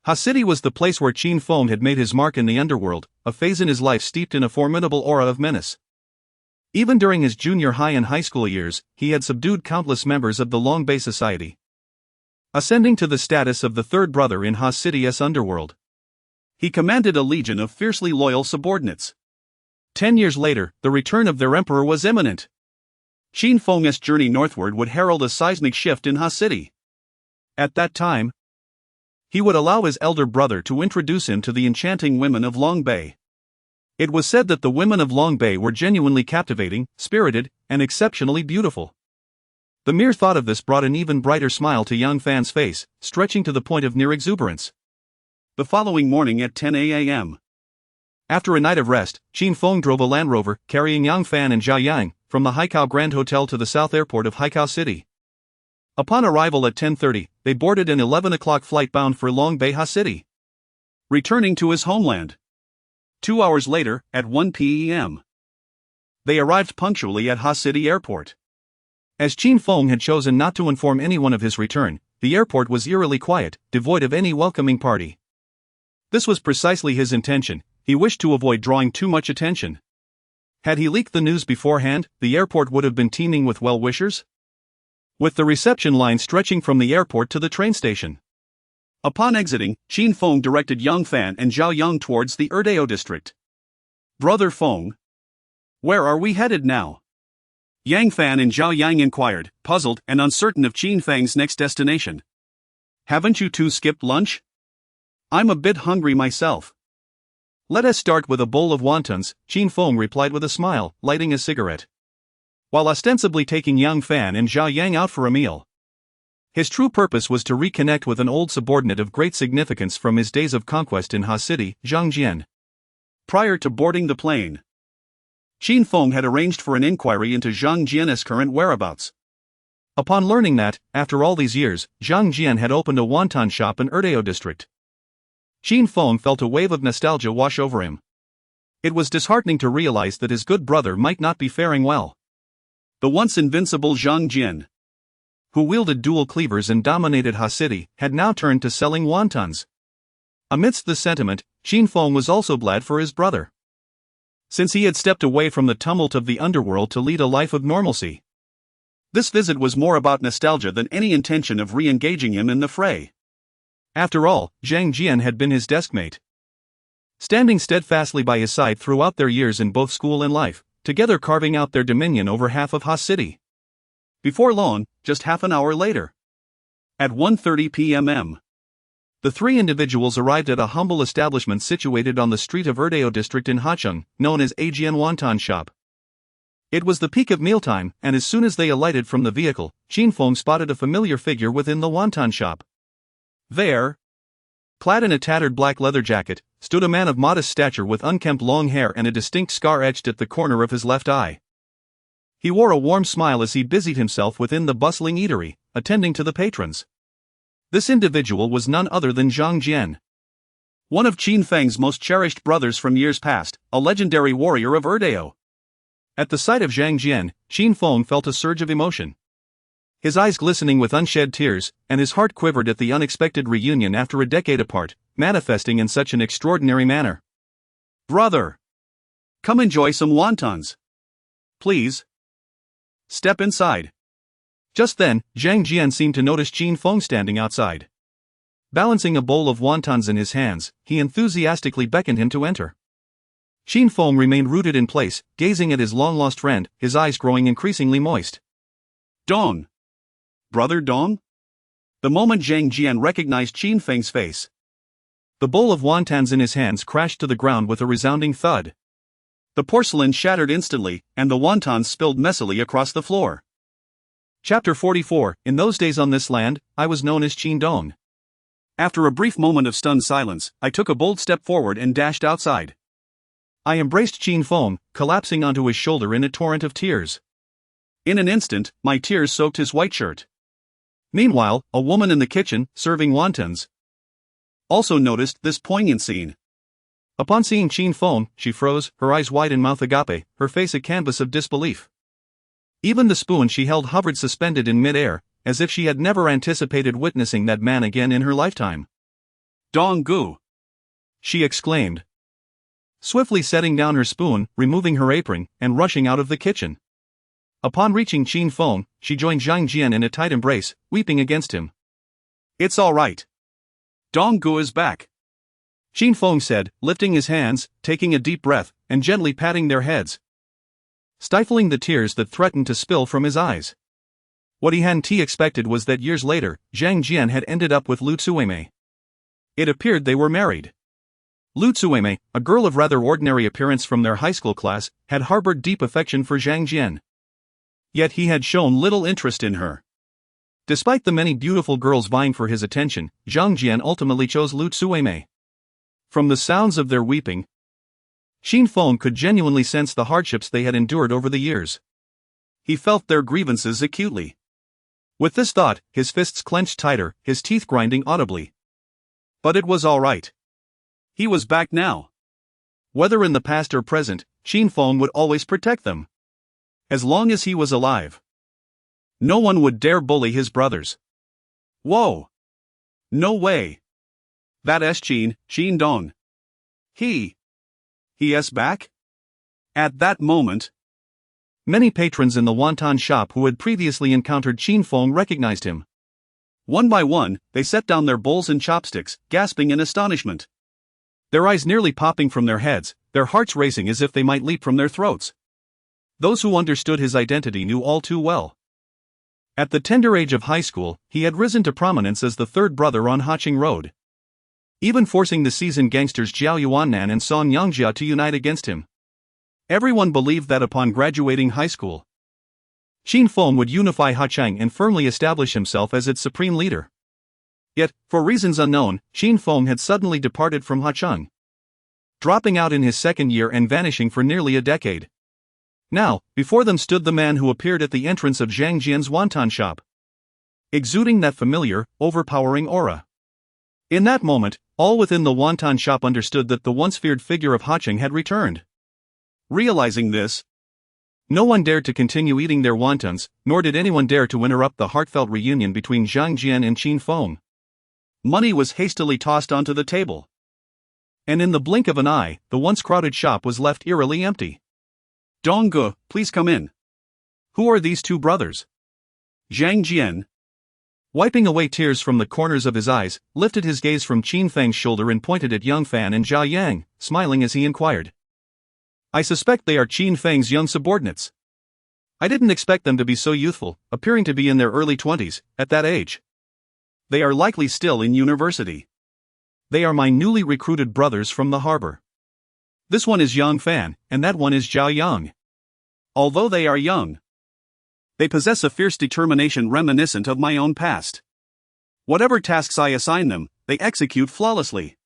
Hastily was the place where Qin Feng had made his mark in the underworld, a phase in his life steeped in a formidable aura of menace. Even during his junior high and high school years, he had subdued countless members of the Long Bay society, ascending to the status of the third brother in hastily's underworld. He commanded a legion of fiercely loyal subordinates. 10 years later, the return of their emperor was imminent. Qin Feng's journey northward would herald a seismic shift in hastily. At that time, he would allow his elder brother to introduce him to the enchanting women of Long Bay. It was said that the women of Long Bay were genuinely captivating, spirited, and exceptionally beautiful. The mere thought of this brought an even brighter smile to Yang Fan's face, stretching to the point of near exuberance. The following morning at 10 a.m., after a night of rest, Qin Feng drove a Land Rover, carrying Yang Fan and Zhao Yang, from the Haikao Grand Hotel to the South Airport of Haikao City. Upon arrival at 10:30, they boarded an 11 o'clock flight bound for Long Bay hastily, returning to his homeland. 2 hours later, at 1 p.m., they arrived punctually at hastily Airport. As Qin Feng had chosen not to inform anyone of his return, the airport was eerily quiet, devoid of any welcoming party. This was precisely his intention. He wished to avoid drawing too much attention. Had he leaked the news beforehand, the airport would have been teeming with well-wishers, with the reception line stretching from the airport to the train station. Upon exiting, Qin Feng directed Yang Fan and Zhao Yang towards the Erdeo district. Brother Feng, where are we headed now? Yang Fan and Zhao Yang inquired, puzzled and uncertain of Qin Feng's next destination. Haven't you two skipped lunch? I'm a bit hungry myself. Let us start with a bowl of wontons, Qin Feng replied with a smile, lighting a cigarette, while ostensibly taking Yang Fan and Zhao Yang out for a meal. His true purpose was to reconnect with an old subordinate of great significance from his days of conquest in hastily, Zhang Jian. Prior to boarding the plane, Qin Feng had arranged for an inquiry into Zhang Jian's current whereabouts. Upon learning that, after all these years, Zhang Jian had opened a wonton shop in Erdeo district, Qin Feng felt a wave of nostalgia wash over him. It was disheartening to realize that his good brother might not be faring well. The once invincible Zhang Jian, who wielded dual cleavers and dominated hastily, had now turned to selling wontons. Amidst the sentiment, Qin Feng was also glad for his brother, since he had stepped away from the tumult of the underworld to lead a life of normalcy. This visit was more about nostalgia than any intention of re-engaging him in the fray. After all, Zhang Jian had been his deskmate, standing steadfastly by his side throughout their years in both school and life, together carving out their dominion over half of hastily. Before long, just half an hour later, at 1:30 p.m., the three individuals arrived at a humble establishment situated on the street of Erdeo district in Hacheng, known as Ajian Wonton Shop. It was the peak of mealtime, and as soon as they alighted from the vehicle, Qin Feng spotted a familiar figure within the wonton shop. There, clad in a tattered black leather jacket, stood a man of modest stature with unkempt long hair and a distinct scar etched at the corner of his left eye. He wore a warm smile as he busied himself within the bustling eatery, attending to the patrons. This individual was none other than Zhang Jian, one of Qin Feng's most cherished brothers from years past, a legendary warrior of Erdeo. At the sight of Zhang Jian, Qin Feng felt a surge of emotion. His eyes glistening with unshed tears, and his heart quivered at the unexpected reunion after a decade apart, manifesting in such an extraordinary manner. "Brother! Come enjoy some wontons. Please. Step inside." Just then, Zhang Jian seemed to notice Qin Feng standing outside. Balancing a bowl of wontons in his hands, he enthusiastically beckoned him to enter. Qin Feng remained rooted in place, gazing at his long-lost friend, his eyes growing increasingly moist. "Dong! Brother Dong?" The moment Zhang Jian recognized Qin Feng's face, the bowl of wontons in his hands crashed to the ground with a resounding thud. The porcelain shattered instantly, and the wontons spilled messily across the floor. Chapter 44. In those days on this land, I was known as Qin Dong. After a brief moment of stunned silence, I took a bold step forward and dashed outside. I embraced Qin Feng, collapsing onto his shoulder in a torrent of tears. In an instant, my tears soaked his white shirt. Meanwhile, a woman in the kitchen, serving wontons, also noticed this poignant scene. Upon seeing Qin Feng, she froze, her eyes wide and mouth agape, her face a canvas of disbelief. Even the spoon she held hovered suspended in mid-air, as if she had never anticipated witnessing that man again in her lifetime. "Dong Gu!" she exclaimed, swiftly setting down her spoon, removing her apron, and rushing out of the kitchen. Upon reaching Qin Feng, she joined Zhang Jian in a tight embrace, weeping against him. "It's all right. Dong Gu is back," Qin Feng said, lifting his hands, taking a deep breath, and gently patting their heads, stifling the tears that threatened to spill from his eyes. What he hadn't expected was that years later, Zhang Jian had ended up with Lu Tsueme. It appeared they were married. Lu Tsueme, a girl of rather ordinary appearance from their high school class, had harbored deep affection for Zhang Jian. Yet he had shown little interest in her. Despite the many beautiful girls vying for his attention, Zhang Jian ultimately chose Lu Tsueme. From the sounds of their weeping, Qin Feng could genuinely sense the hardships they had endured over the years. He felt their grievances acutely. With this thought, his fists clenched tighter, his teeth grinding audibly. But it was all right. He was back now. Whether in the past or present, Qin Feng would always protect them. As long as he was alive. No one would dare bully his brothers. Whoa! No way! That's Qin Dong. He is back? At that moment, many patrons in the wonton shop who had previously encountered Qin Feng recognized him. One by one, they set down their bowls and chopsticks, gasping in astonishment. Their eyes nearly popping from their heads, their hearts racing as if they might leap from their throats. Those who understood his identity knew all too well. At the tender age of high school, he had risen to prominence as the third brother on Haching Road, even forcing the seasoned gangsters Jiao Yuannan and Song Yangjia to unite against him. Everyone believed that upon graduating high school, Qin Feng would unify Hachang and firmly establish himself as its supreme leader. Yet, for reasons unknown, Qin Feng had suddenly departed from Hachang, dropping out in his second year and vanishing for nearly a decade. Now, before them stood the man who appeared at the entrance of Zhang Jian's wonton shop, exuding that familiar, overpowering aura. In that moment, all within the wonton shop understood that the once feared figure of Hachang had returned. Realizing this, no one dared to continue eating their wontons, nor did anyone dare to interrupt the heartfelt reunion between Zhang Jian and Qin Feng. Money was hastily tossed onto the table. And in the blink of an eye, the once crowded shop was left eerily empty. "Donggu, please come in. Who are these two brothers?" Zhang Jian, wiping away tears from the corners of his eyes, lifted his gaze from Qin Feng's shoulder and pointed at Young Fan and Zhao Yang, smiling as he inquired. "I suspect they are Qin Feng's young subordinates. I didn't expect them to be so youthful, appearing to be in their early 20s, at that age. They are likely still in university. They are my newly recruited brothers from the harbor. This one is Yang Fan, and that one is Zhao Yang. Although they are young, they possess a fierce determination reminiscent of my own past. Whatever tasks I assign them, they execute flawlessly.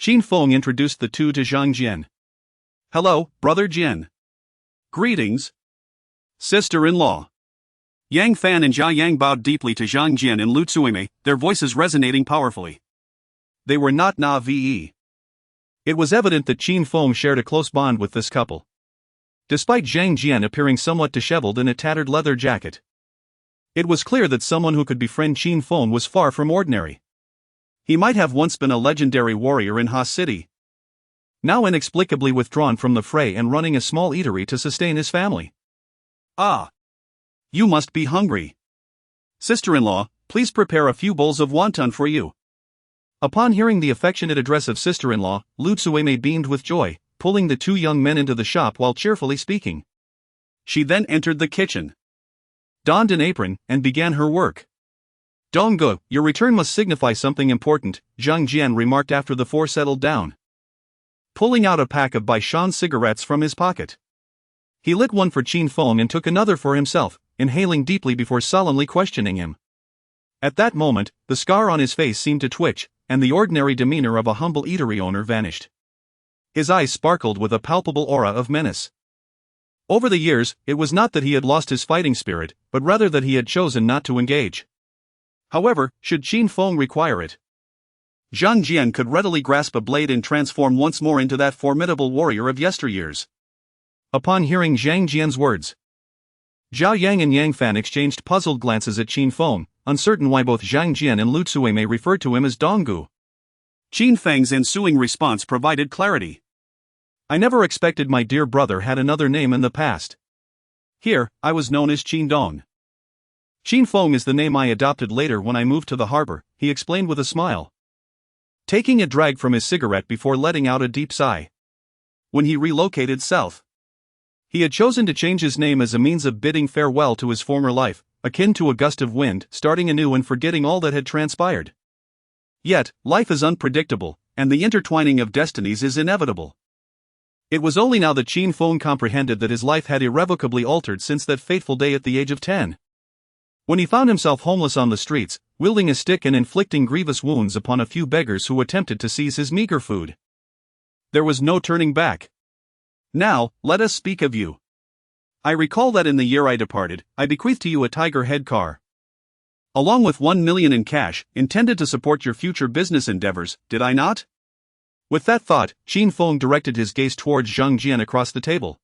Qin Feng introduced the two to Zhang Jian. Hello, Brother Jian. Greetings. Sister-in-law. Yang Fan and Jia Yang bowed deeply to Zhang Jian and Lu Tsuime, their voices resonating powerfully. They were not naive. It was evident that Qin Feng shared a close bond with this couple. Despite Zhang Jian appearing somewhat disheveled in a tattered leather jacket, it was clear that someone who could befriend Qin Feng was far from ordinary. He might have once been a legendary warrior in Ha City, now inexplicably withdrawn from the fray and running a small eatery to sustain his family. Ah! You must be hungry. Sister-in-law, please prepare a few bowls of wonton for you. Upon hearing the affectionate address of sister-in-law, Lu Tsuime beamed with joy, pulling the two young men into the shop while cheerfully speaking. She then entered the kitchen, donned an apron, and began her work. Donggu, your return must signify something important, Zhang Jian remarked after the four settled down, pulling out a pack of Baishan cigarettes from his pocket. He lit one for Qin Feng and took another for himself, inhaling deeply before solemnly questioning him. At that moment, the scar on his face seemed to twitch, and the ordinary demeanor of a humble eatery owner vanished. His eyes sparkled with a palpable aura of menace. Over the years, it was not that he had lost his fighting spirit, but rather that he had chosen not to engage. However, should Qin Feng require it, Zhang Jian could readily grasp a blade and transform once more into that formidable warrior of yesteryears. Upon hearing Zhang Jian's words, Zhao Yang and Yang Fan exchanged puzzled glances at Qin Feng, uncertain why both Zhang Jian and Lu Tsuime referred to him as Donggu. Qin Feng's ensuing response provided clarity. I never expected my dear brother had another name in the past. Here, I was known as Qin Dong. Qin Feng is the name I adopted later when I moved to the harbor, he explained with a smile, taking a drag from his cigarette before letting out a deep sigh. When he relocated south, he had chosen to change his name as a means of bidding farewell to his former life, akin to a gust of wind, starting anew and forgetting all that had transpired. Yet, life is unpredictable, and the intertwining of destinies is inevitable. It was only now that Qin Feng comprehended that his life had irrevocably altered since that fateful day at the age of 10. When he found himself homeless on the streets, wielding a stick and inflicting grievous wounds upon a few beggars who attempted to seize his meager food. There was no turning back. Now, let us speak of you. I recall that in the year I departed, I bequeathed to you a tiger head car, along with 1 million in cash, intended to support your future business endeavors, did I not? With that thought, Qin Feng directed his gaze towards Zhang Jian across the table,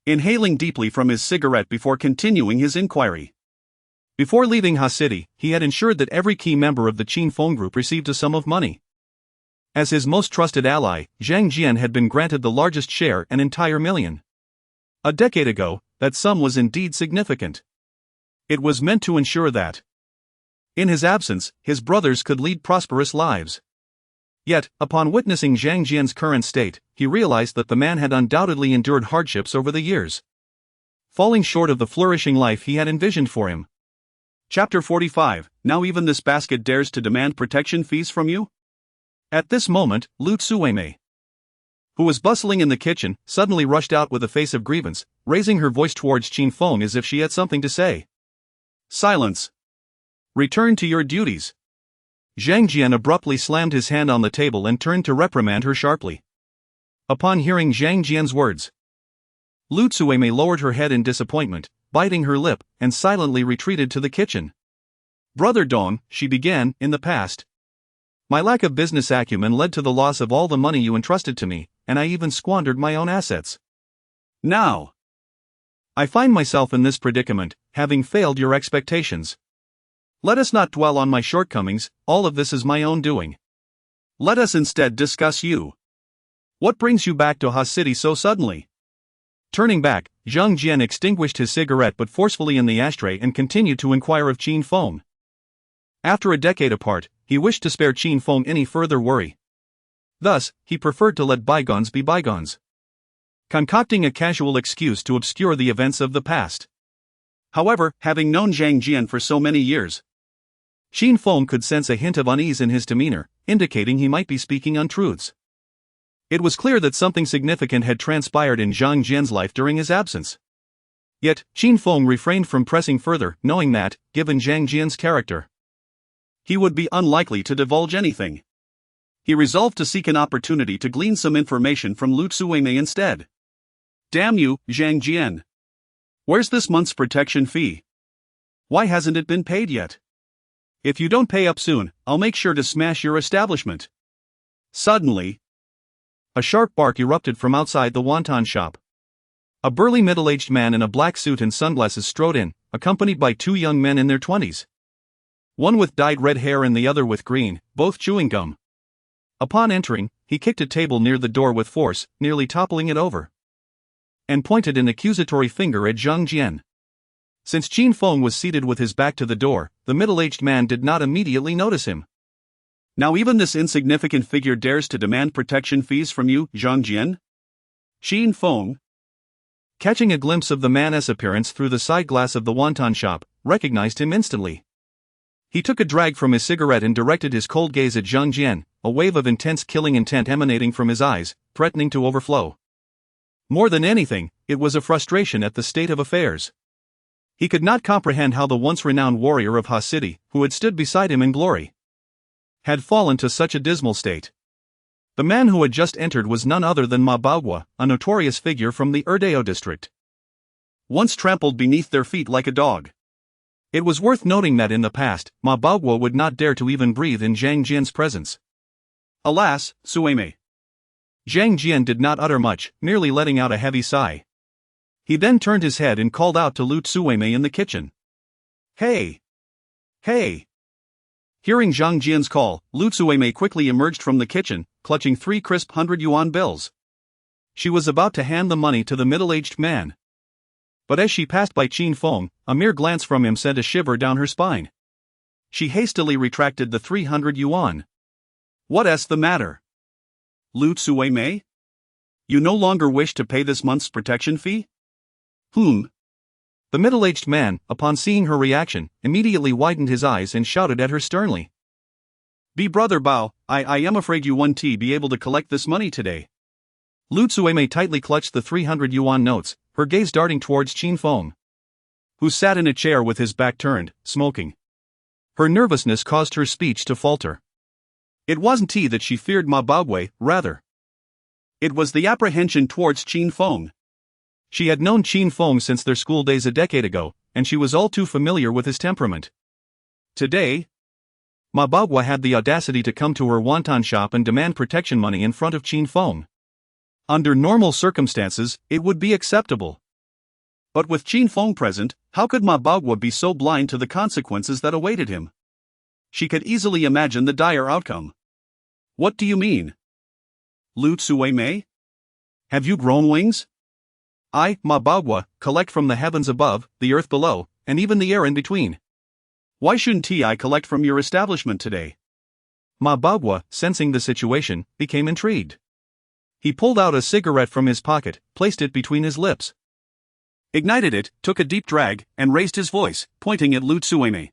inhaling deeply from his cigarette before continuing his inquiry. Before leaving Ha City, he had ensured that every key member of the Qin Feng group received a sum of money. As his most trusted ally, Zhang Jian had been granted the largest share, an entire million. A decade ago, that sum was indeed significant. It was meant to ensure that, in his absence, his brothers could lead prosperous lives. Yet, upon witnessing Zhang Jian's current state, he realized that the man had undoubtedly endured hardships over the years, falling short of the flourishing life he had envisioned for him. Chapter 45, Now even this basket dares to demand protection fees from you? At this moment, Lu Tsuime, who was bustling in the kitchen, suddenly rushed out with a face of grievance, raising her voice towards Qin Feng as if she had something to say. Silence. Return to your duties. Zhang Jian abruptly slammed his hand on the table and turned to reprimand her sharply. Upon hearing Zhang Jian's words, Lu Tsuime lowered her head in disappointment, biting her lip, and silently retreated to the kitchen. Brother Dong, she began, in the past, my lack of business acumen led to the loss of all the money you entrusted to me, and I even squandered my own assets. Now, I find myself in this predicament, having failed your expectations. Let us not dwell on my shortcomings, all of this is my own doing. Let us instead discuss you. What brings you back to Ha City so suddenly? Turning back, Zhang Jian extinguished his cigarette but forcefully in the ashtray and continued to inquire of Qin Feng. After a decade apart, he wished to spare Qin Feng any further worry. Thus, he preferred to let bygones be bygones, concocting a casual excuse to obscure the events of the past. However, having known Zhang Jian for so many years, Qin Feng could sense a hint of unease in his demeanor, indicating he might be speaking untruths. It was clear that something significant had transpired in Zhang Jian's life during his absence. Yet, Qin Feng refrained from pressing further, knowing that, given Zhang Jian's character, he would be unlikely to divulge anything. He resolved to seek an opportunity to glean some information from Lu Tsueme instead. Damn you, Zhang Jian. Where's this month's protection fee? Why hasn't it been paid yet? If you don't pay up soon, I'll make sure to smash your establishment. Suddenly, a sharp bark erupted from outside the wonton shop. A burly middle-aged man in a black suit and sunglasses strode in, accompanied by two young men in their 20s. One with dyed red hair and the other with green, both chewing gum. Upon entering, he kicked a table near the door with force, nearly toppling it over, and pointed an accusatory finger at Zhang Jian. Since Qin Feng was seated with his back to the door, the middle-aged man did not immediately notice him. Now even this insignificant figure dares to demand protection fees from you, Zhang Jian? Qin Feng, catching a glimpse of the man's appearance through the side glass of the wonton shop, recognized him instantly. He took a drag from his cigarette and directed his cold gaze at Zhang Jian, a wave of intense killing intent emanating from his eyes, threatening to overflow. More than anything, it was a frustration at the state of affairs. He could not comprehend how the once renowned warrior of hastily, who had stood beside him in glory, had fallen to such a dismal state. The man who had just entered was none other than Ma Baoguo, a notorious figure from the Erdeo district, once trampled beneath their feet like a dog. It was worth noting that in the past, Ma Baoguo would not dare to even breathe in Zhang Jian's presence. Alas, Sueme. Zhang Jian did not utter much, merely letting out a heavy sigh. He then turned his head and called out to Lu Tsueme in the kitchen. Hey! Hey! Hearing Zhang Jian's call, Lu Tsueme quickly emerged from the kitchen, clutching 3 crisp 100-yuan bills. She was about to hand the money to the middle-aged man. But as she passed by Qin Feng, a mere glance from him sent a shiver down her spine. She hastily retracted the 300 yuan. What's the matter? Lu Tsueme? You no longer wish to pay this month's protection fee? The middle-aged man, upon seeing her reaction, immediately widened his eyes and shouted at her sternly. Brother Bao, I am afraid you won't be able to collect this money today. Lu Tsueme tightly clutched the 300 yuan notes, her gaze darting towards Qin Feng, who sat in a chair with his back turned, smoking. Her nervousness caused her speech to falter. It wasn't that she feared Ma Baoguo, rather. It was the apprehension towards Qin Feng. She had known Qin Feng since their school days a decade ago, and she was all too familiar with his temperament. Today, Ma Baoguo had the audacity to come to her wonton shop and demand protection money in front of Qin Feng. Under normal circumstances, it would be acceptable. But with Qin Feng present, how could Ma Baoguo be so blind to the consequences that awaited him? She could easily imagine the dire outcome. What do you mean? Lu Tsueme? Have you grown wings? I, Ma Baoguo, collect from the heavens above, the earth below, and even the air in between. Why shouldn't I collect from your establishment today? Ma Baoguo, sensing the situation, became intrigued. He pulled out a cigarette from his pocket, placed it between his lips, ignited it, took a deep drag, and raised his voice, pointing at Lu Tsueme.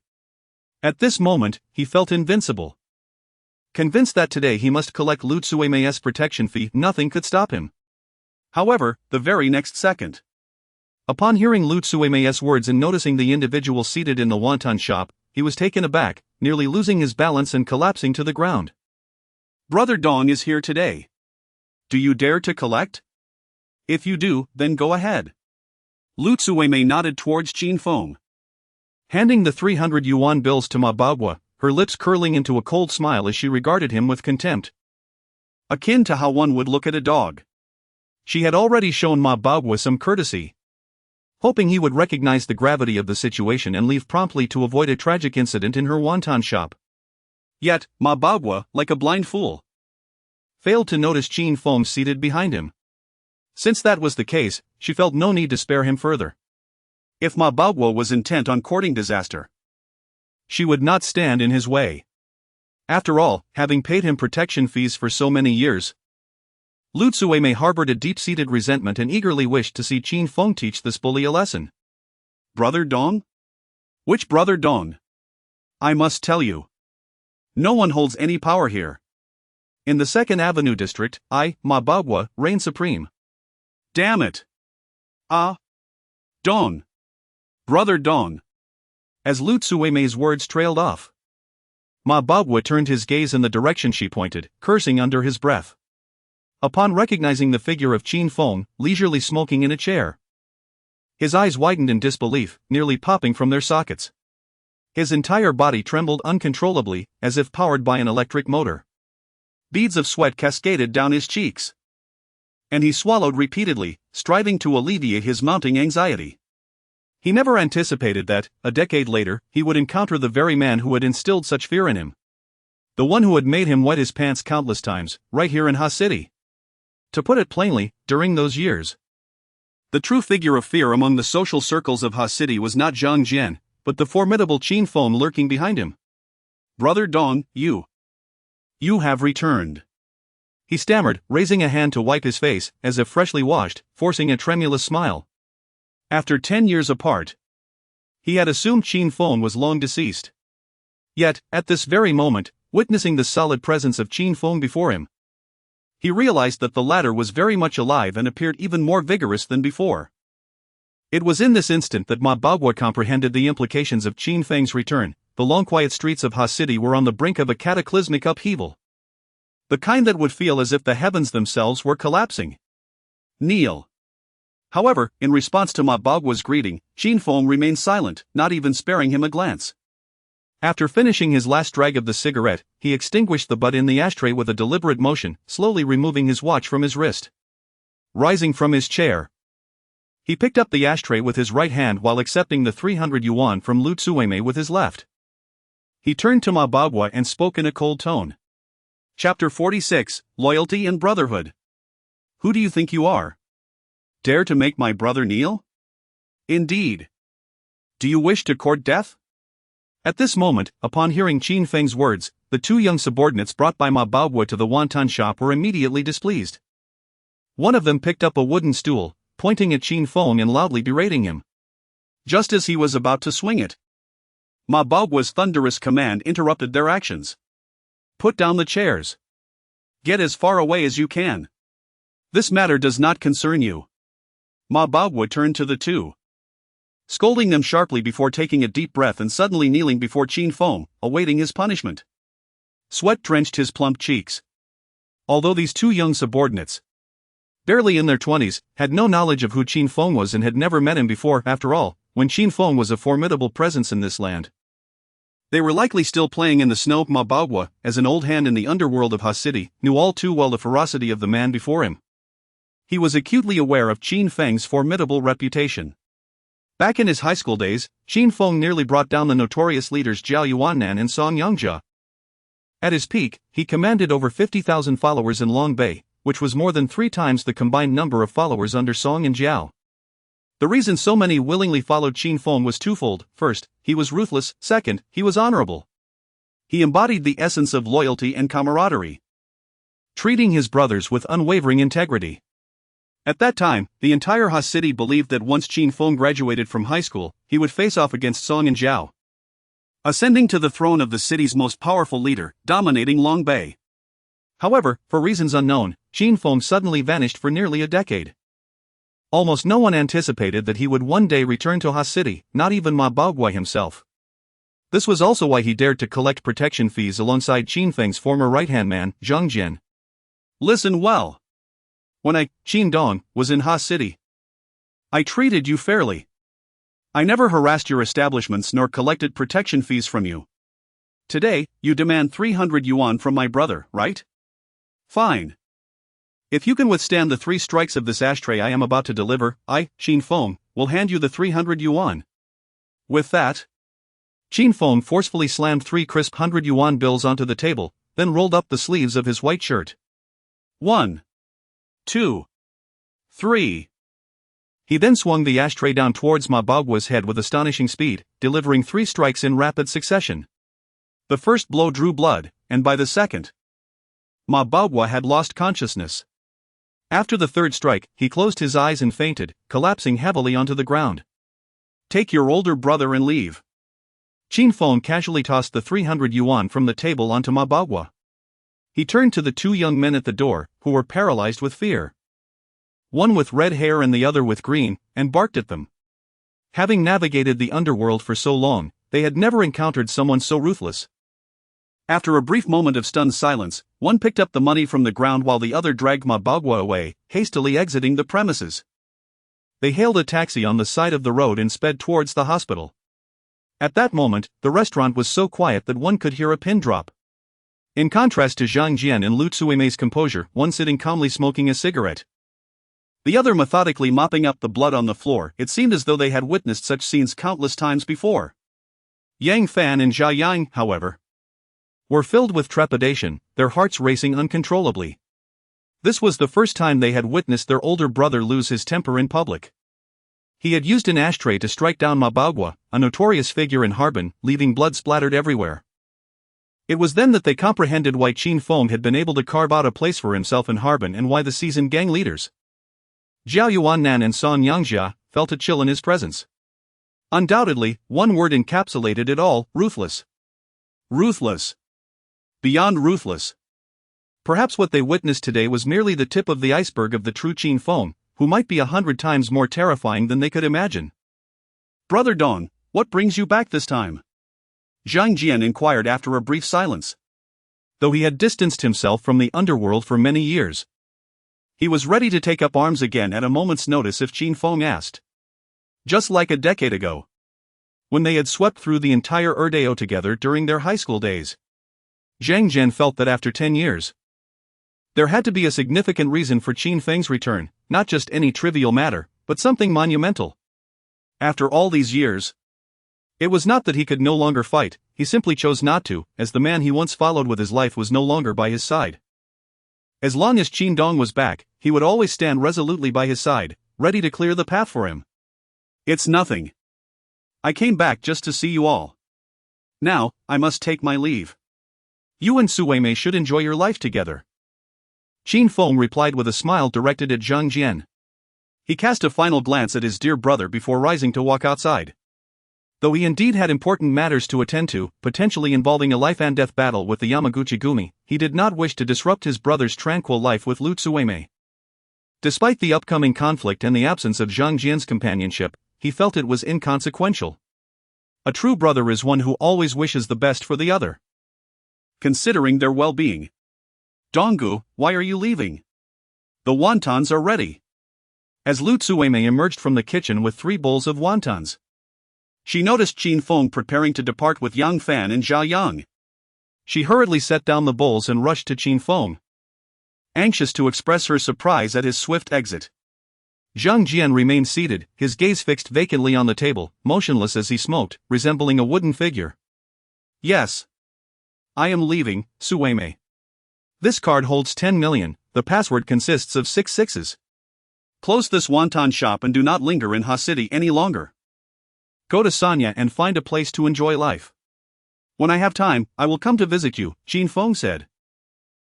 At this moment, he felt invincible. Convinced that today he must collect Lu Tsueme's protection fee, nothing could stop him. However, the very next second, upon hearing Lu Tsueme's words and noticing the individual seated in the wonton shop, he was taken aback, nearly losing his balance and collapsing to the ground. Brother Dong is here today. Do you dare to collect? If you do, then go ahead. Lu Tsueme nodded towards Qin Feng, handing the 300 yuan bills to Ma Baoguo, her lips curling into a cold smile as she regarded him with contempt, akin to how one would look at a dog. She had already shown Ma Baoguo some courtesy, hoping he would recognize the gravity of the situation and leave promptly to avoid a tragic incident in her wonton shop. Yet, Ma Baoguo, like a blind fool, failed to notice Qin Feng seated behind him. Since that was the case, she felt no need to spare him further. If Ma Baoguo was intent on courting disaster, she would not stand in his way. After all, having paid him protection fees for so many years, Lu Tsueme harbored a deep-seated resentment and eagerly wished to see Qin Feng teach this bully a lesson. Brother Dong? Which Brother Dong? I must tell you, no one holds any power here. In the 2nd Avenue district, I, Ma Baoguo, reign supreme. Damn it! Dong. Brother Dong. As Lu Tsueme's words trailed off, Ma Bagua turned his gaze in the direction she pointed, cursing under his breath. Upon recognizing the figure of Qin Feng, leisurely smoking in a chair, his eyes widened in disbelief, nearly popping from their sockets. His entire body trembled uncontrollably, as if powered by an electric motor. Beads of sweat cascaded down his cheeks, and he swallowed repeatedly, striving to alleviate his mounting anxiety. He never anticipated that, a decade later, he would encounter the very man who had instilled such fear in him. The one who had made him wet his pants countless times, right here in hastily. To put it plainly, during those years, the true figure of fear among the social circles of hastily was not Zhang Jian, but the formidable Qin Feng lurking behind him. "Brother Dong, you have returned," he stammered, raising a hand to wipe his face, as if freshly washed, forcing a tremulous smile. After 10 years apart, he had assumed Qin Feng was long deceased. Yet, at this very moment, witnessing the solid presence of Qin Feng before him, he realized that the latter was very much alive and appeared even more vigorous than before. It was in this instant that Ma Bagua comprehended the implications of Qin Feng's return. The long quiet streets of hastily were on the brink of a cataclysmic upheaval. The kind that would feel as if the heavens themselves were collapsing. "Kneel." However, in response to Ma Bagua's greeting, Qin Feng remained silent, not even sparing him a glance. After finishing his last drag of the cigarette, he extinguished the butt in the ashtray with a deliberate motion, slowly removing his watch from his wrist. Rising from his chair, he picked up the ashtray with his right hand while accepting the 300 yuan from Lu Tsueme with his left. He turned to Ma Bagua and spoke in a cold tone. Chapter 46, Loyalty and Brotherhood. "Who do you think you are? Dare to make my brother kneel? Indeed. Do you wish to court death?" At this moment, upon hearing Qin Feng's words, the two young subordinates brought by Ma Bagua to the wonton shop were immediately displeased. One of them picked up a wooden stool, pointing at Qin Feng and loudly berating him. Just as he was about to swing it, Ma Bagua's thunderous command interrupted their actions. "Put down the chairs. Get as far away as you can. This matter does not concern you." Ma Bagua turned to the two, scolding them sharply before taking a deep breath and suddenly kneeling before Qin Feng, awaiting his punishment. Sweat drenched his plump cheeks. Although these two young subordinates, barely in their 20s, had no knowledge of who Qin Feng was and had never met him before, after all, when Qin Feng was a formidable presence in this land, they were likely still playing in the snow. Ma Bagua, as an old hand in the underworld of hastily, knew all too well the ferocity of the man before him. He was acutely aware of Qin Feng's formidable reputation. Back in his high school days, Qin Feng nearly brought down the notorious leaders Jiao Yuannan and Song Yangjia. At his peak, he commanded over 50,000 followers in Long Bay, which was more than 3 times the combined number of followers under Song and Jiao. The reason so many willingly followed Qin Feng was twofold. First, he was ruthless. Second, he was honorable. He embodied the essence of loyalty and camaraderie, treating his brothers with unwavering integrity. At that time, the entire hastily believed that once Qin Feng graduated from high school, he would face off against Song and Jiao, ascending to the throne of the city's most powerful leader, dominating Long Bay. However, for reasons unknown, Qin Feng suddenly vanished for nearly a decade. Almost no one anticipated that he would one day return to hastily, not even Ma Bagua himself. This was also why he dared to collect protection fees alongside Qin Feng's former right-hand man, Zhang Jian. "Listen well. When I, Qin Dong, was in hastily, I treated you fairly. I never harassed your establishments nor collected protection fees from you. Today, you demand 300 yuan from my brother, right? Fine. If you can withstand the 3 strikes of this ashtray I am about to deliver, I, Qin Feng, will hand you the 300 yuan. With that, Qin Feng forcefully slammed 3 crisp 100 yuan bills onto the table, then rolled up the sleeves of his white shirt. 1, 2, 3. He then swung the ashtray down towards Ma Bagua's head with astonishing speed, delivering 3 strikes in rapid succession. The first blow drew blood, and by the second, Ma Bagua had lost consciousness. After the third strike, he closed his eyes and fainted, collapsing heavily onto the ground. "Take your older brother and leave." Qin Feng casually tossed the 300 yuan from the table onto Ma Bagua. He turned to the 2 young men at the door, who were paralyzed with fear. One with red hair and the other with green, and barked at them. Having navigated the underworld for so long, they had never encountered someone so ruthless. After a brief moment of stunned silence, one picked up the money from the ground while the other dragged Mabagwa away, hastily exiting the premises. They hailed a taxi on the side of the road and sped towards the hospital. At that moment, the restaurant was so quiet that one could hear a pin drop. In contrast to Zhang Jian and Lu Tsuemei's composure, one sitting calmly smoking a cigarette, the other methodically mopping up the blood on the floor, it seemed as though they had witnessed such scenes countless times before. Yang Fan and Zhao Yang, however, were filled with trepidation, their hearts racing uncontrollably. This was the first time they had witnessed their older brother lose his temper in public. He had used an ashtray to strike down Mabagwa, a notorious figure in Harbin, leaving blood splattered everywhere. It was then that they comprehended why Qin Feng had been able to carve out a place for himself in Harbin and why the seasoned gang leaders, Zhao Yuannan and San Yangjia, felt a chill in his presence. Undoubtedly, one word encapsulated it all: ruthless. Ruthless. Beyond ruthless. Perhaps what they witnessed today was merely the tip of the iceberg of the true Qin Feng, who might be 100 times more terrifying than they could imagine. "Brother Dong, what brings you back this time?" Zhang Jian inquired after a brief silence. Though he had distanced himself from the underworld for many years, he was ready to take up arms again at a moment's notice if Qin Feng asked. Just like a decade ago, when they had swept through the entire Erdeo together during their high school days, Zhang Jian felt that after 10 years, there had to be a significant reason for Qin Feng's return, not just any trivial matter, but something monumental. After all these years, it was not that he could no longer fight, he simply chose not to, as the man he once followed with his life was no longer by his side. As long as Qin Dong was back, he would always stand resolutely by his side, ready to clear the path for him. "It's nothing. I came back just to see you all. Now, I must take my leave. You and Suemei should enjoy your life together." Qin Feng replied with a smile directed at Zhang Jian. He cast a final glance at his dear brother before rising to walk outside. Though he indeed had important matters to attend to, potentially involving a life-and-death battle with the Yamaguchi Gumi, he did not wish to disrupt his brother's tranquil life with Lu Tsuemei. Despite the upcoming conflict and the absence of Zhang Jian's companionship, he felt it was inconsequential. A true brother is one who always wishes the best for the other, considering their well-being. "Donggu, why are you leaving? The wontons are ready." As Lu Tsuemei emerged from the kitchen with 3 bowls of wontons, she noticed Qin Feng preparing to depart with Yang Fan and Zhao Yang. She hurriedly set down the bowls and rushed to Qin Feng, anxious to express her surprise at his swift exit. Zhang Jian remained seated, his gaze fixed vacantly on the table, motionless as he smoked, resembling a wooden figure. "Yes. I am leaving, Suemei. This card holds 10 million, the password consists of 6 sixes. Close this wonton shop and do not linger in hastily any longer. Go to Sanya and find a place to enjoy life. When I have time, I will come to visit you," Qin Feng said,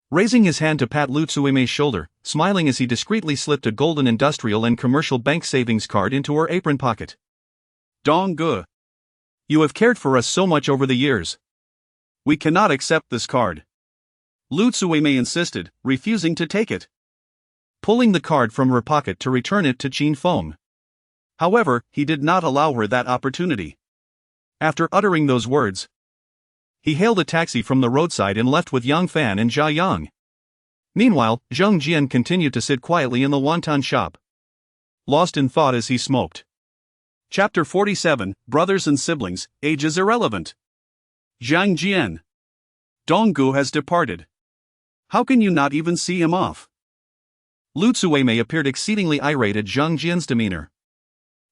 raising his hand to pat Lu Tsuemei's shoulder, smiling as he discreetly slipped a golden industrial and commercial bank savings card into her apron pocket. "Donggu, you have cared for us so much over the years. We cannot accept this card," Lu Tsuemei insisted, refusing to take it, pulling the card from her pocket to return it to Qin Feng. However, he did not allow her that opportunity. After uttering those words, he hailed a taxi from the roadside and left with Yang Fan and Zhao Yang. Meanwhile, Zhang Jian continued to sit quietly in the wonton shop, lost in thought as he smoked. Chapter 47, Brothers and Siblings, Age is Irrelevant. Zhang Jian. Donggu has departed. How can you not even see him off? Lu Tsuemei appeared exceedingly irate at Zhang Jian's demeanor.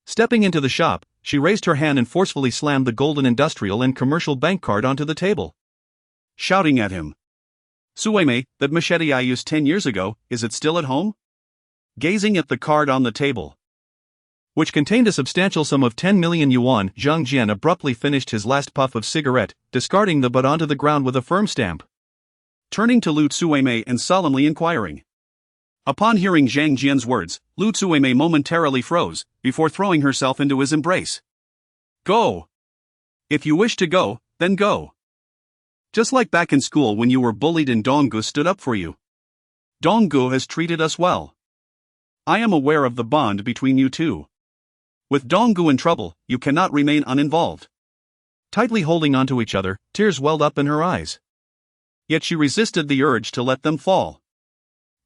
Stepping into the shop, she raised her hand and forcefully slammed the golden industrial and commercial bank card onto the table, shouting at him. "Suemei, that machete I used 10 years ago, is it still at home?" Gazing at the card on the table, which contained a substantial sum of 10 million yuan, Zhang Jian abruptly finished his last puff of cigarette, discarding the butt onto the ground with a firm stamp, turning to Lu Tsuemei and solemnly inquiring. Upon hearing Zhang Jian's words, Lu Tsuemei momentarily froze, before throwing herself into his embrace. "Go! If you wish to go, then go. Just like back in school when you were bullied and Donggu stood up for you. Donggu has treated us well. I am aware of the bond between you two. With Donggu in trouble, you cannot remain uninvolved." Tightly holding onto each other, tears welled up in her eyes. Yet she resisted the urge to let them fall.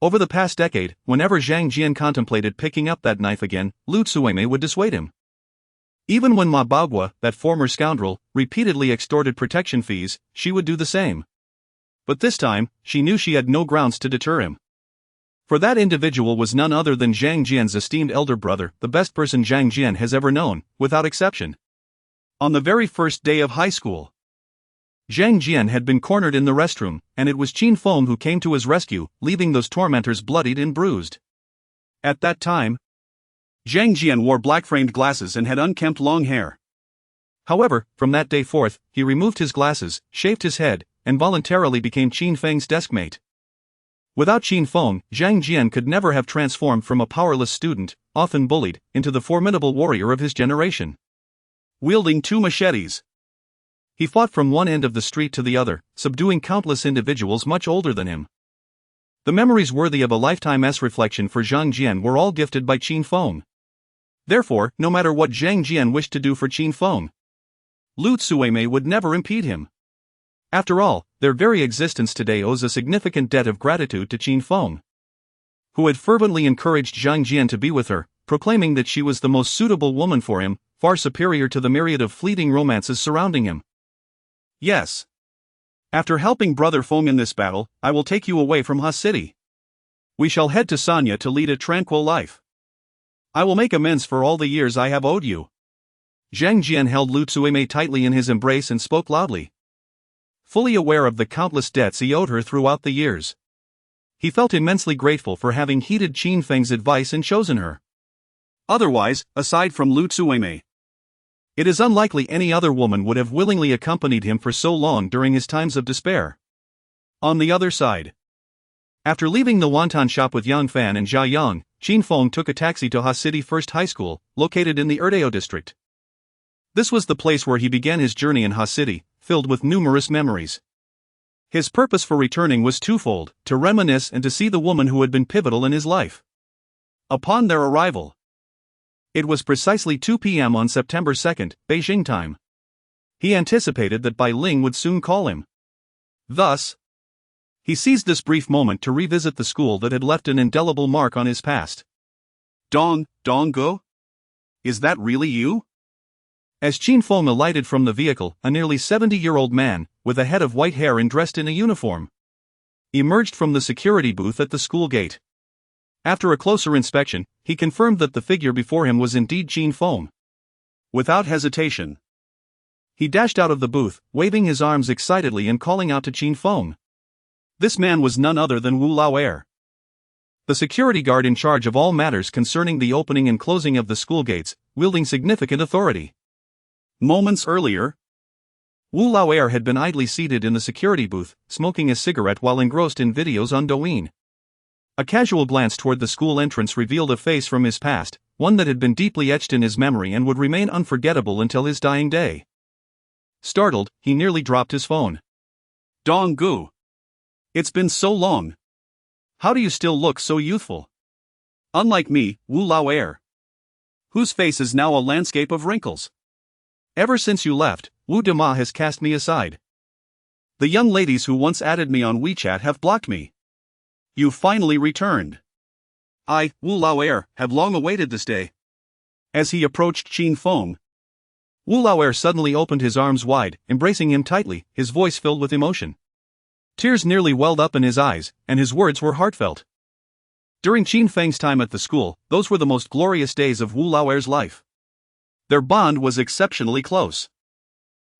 Over the past decade, whenever Zhang Jian contemplated picking up that knife again, Lu Tsueme would dissuade him. Even when Ma Baogua, that former scoundrel, repeatedly extorted protection fees, she would do the same. But this time, she knew she had no grounds to deter him. For that individual was none other than Zhang Jian's esteemed elder brother, the best person Zhang Jian has ever known, without exception. On the very first day of high school, Zhang Jian had been cornered in the restroom, and it was Qin Feng who came to his rescue, leaving those tormentors bloodied and bruised. At that time, Zhang Jian wore black-framed glasses and had unkempt long hair. However, from that day forth, he removed his glasses, shaved his head, and voluntarily became Qin Feng's deskmate. Without Qin Feng, Zhang Jian could never have transformed from a powerless student, often bullied, into the formidable warrior of his generation. Wielding 2 machetes, he fought from one end of the street to the other, subduing countless individuals much older than him. The memories worthy of a lifetime's reflection for Zhang Jian were all gifted by Qin Feng. Therefore, no matter what Zhang Jian wished to do for Qin Feng, Lu Tsueme would never impede him. After all, their very existence today owes a significant debt of gratitude to Qin Feng, who had fervently encouraged Zhang Jian to be with her, proclaiming that she was the most suitable woman for him, far superior to the myriad of fleeting romances surrounding him. Yes. After helping Brother Feng in this battle, I will take you away from hastily. We shall head to Sanya to lead a tranquil life. I will make amends for all the years I have owed you. Zhang Jian held Lu Tsueme tightly in his embrace and spoke loudly. Fully aware of the countless debts he owed her throughout the years, he felt immensely grateful for having heeded Qin Feng's advice and chosen her. Otherwise, aside from Lu Tsueme, it is unlikely any other woman would have willingly accompanied him for so long during his times of despair. On the other side, after leaving the wonton shop with Yang Fan and Jia Yang, Qin Feng took a taxi to Hastily First High School, located in the Erdeo district. This was the place where he began his journey in Hastily, filled with numerous memories. His purpose for returning was twofold: to reminisce and to see the woman who had been pivotal in his life. Upon their arrival, it was precisely 2 p.m. on September 2, Beijing time. He anticipated that Bai Ling would soon call him. Thus, he seized this brief moment to revisit the school that had left an indelible mark on his past. Dong Go? Is that really you? As Qin Feng alighted from the vehicle, a nearly 70-year-old man, with a head of white hair and dressed in a uniform, emerged from the security booth at the school gate. After a closer inspection, he confirmed that the figure before him was indeed Qin Feng. Without hesitation, he dashed out of the booth, waving his arms excitedly and calling out to Qin Feng. This man was none other than Wu Laoer, the security guard in charge of all matters concerning the opening and closing of the school gates, wielding significant authority. Moments earlier, Wu Laoer had been idly seated in the security booth, smoking a cigarette while engrossed in videos on Douyin. A casual glance toward the school entrance revealed a face from his past, one that had been deeply etched in his memory and would remain unforgettable until his dying day. Startled, he nearly dropped his phone. Dong Gu. It's been so long. How do you still look so youthful? Unlike me, Wu Laoer, whose face is now a landscape of wrinkles. Ever since you left, Wu Dema has cast me aside. The young ladies who once added me on WeChat have blocked me. You finally returned. I, Wu Laoer, have long awaited this day. As he approached Qin Feng, Wu Laoer suddenly opened his arms wide, embracing him tightly, his voice filled with emotion. Tears nearly welled up in his eyes, and his words were heartfelt. During Qin Feng's time at the school, those were the most glorious days of Wu Laoer's life. Their bond was exceptionally close,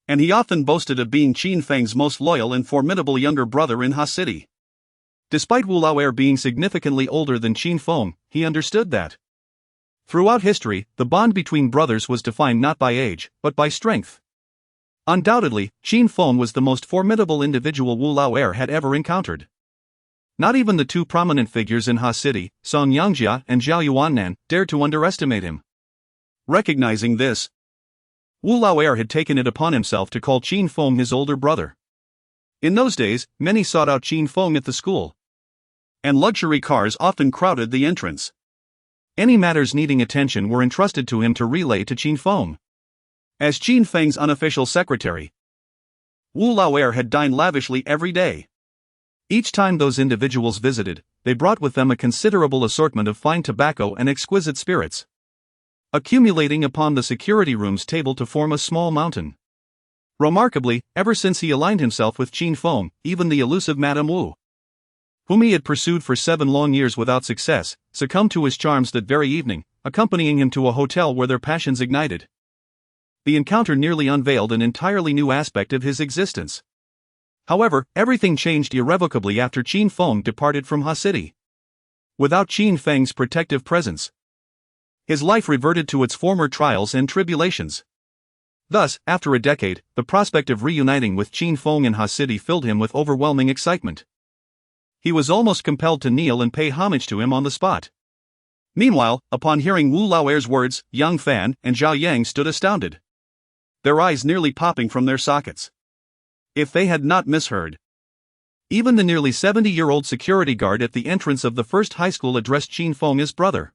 and he often boasted of being Qin Feng's most loyal and formidable younger brother in hastily. Despite Wu Laoer being significantly older than Qin Feng, he understood that throughout history, the bond between brothers was defined not by age, but by strength. Undoubtedly, Qin Feng was the most formidable individual Wu Laoer had ever encountered. Not even the two prominent figures in hastily, Song Yangjia and Zhao Yuannan, dared to underestimate him. Recognizing this, Wu Laoer had taken it upon himself to call Qin Feng his older brother. In those days, many sought out Qin Feng at the school, and luxury cars often crowded the entrance. Any matters needing attention were entrusted to him to relay to Qin Feng. As Qin Feng's unofficial secretary, Wu Laoer had dined lavishly every day. Each time those individuals visited, they brought with them a considerable assortment of fine tobacco and exquisite spirits, accumulating upon the security room's table to form a small mountain. Remarkably, ever since he aligned himself with Qin Feng, even the elusive Madame Wu, whom he had pursued for 7 long years without success, succumbed to his charms that very evening, accompanying him to a hotel where their passions ignited. The encounter nearly unveiled an entirely new aspect of his existence. However, everything changed irrevocably after Qin Feng departed from hastily. Without Qin Feng's protective presence, his life reverted to its former trials and tribulations. Thus, after a decade, the prospect of reuniting with Qin Feng in hastily filled him with overwhelming excitement. He was almost compelled to kneel and pay homage to him on the spot. Meanwhile, upon hearing Wu Laoer's words, Yang Fan and Zhao Yang stood astounded, their eyes nearly popping from their sockets. If they had not misheard, even the nearly 70-year-old security guard at the entrance of the first high school addressed Qin Feng as brother.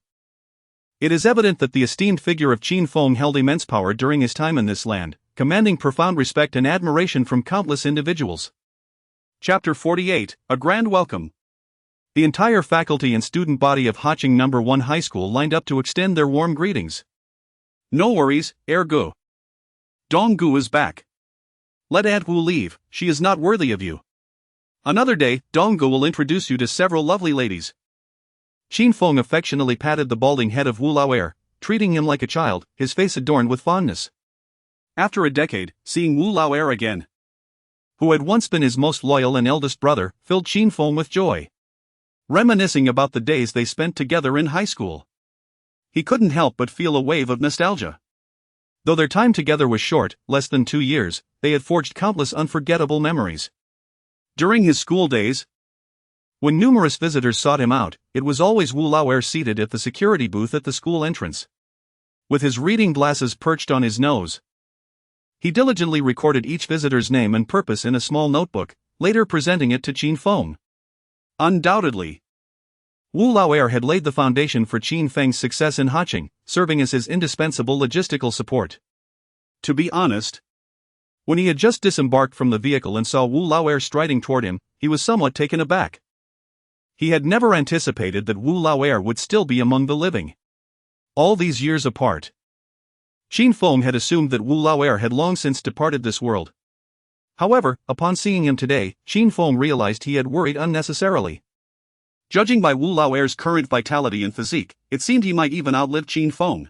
It is evident that the esteemed figure of Qin Feng held immense power during his time in this land, commanding profound respect and admiration from countless individuals. Chapter 48, A Grand Welcome. The entire faculty and student body of Haching No. 1 High School lined up to extend their warm greetings. No worries, Gu. Dong Gu is back. Let Aunt Wu leave, she is not worthy of you. Another day, Dong Gu will introduce you to several lovely ladies. Qin Feng affectionately patted the balding head of Wu Laoer, treating him like a child, his face adorned with fondness. After a decade, seeing Wu Laoer again, who had once been his most loyal and eldest brother, filled Qin Feng with joy. Reminiscing about the days they spent together in high school, he couldn't help but feel a wave of nostalgia. Though their time together was short, less than 2 years, they had forged countless unforgettable memories. During his school days, when numerous visitors sought him out, it was always Wu Laoer seated at the security booth at the school entrance, with his reading glasses perched on his nose. He diligently recorded each visitor's name and purpose in a small notebook, later presenting it to Qin Feng. Undoubtedly, Wu Laoer had laid the foundation for Qin Feng's success in Haching, serving as his indispensable logistical support. To be honest, when he had just disembarked from the vehicle and saw Wu Laoer striding toward him, he was somewhat taken aback. He had never anticipated that Wu Laoer would still be among the living, all these years apart. Qin Feng had assumed that Wu Laoer had long since departed this world. However, upon seeing him today, Qin Feng realized he had worried unnecessarily. Judging by Wu Laoer's current vitality and physique, it seemed he might even outlive Qin Feng.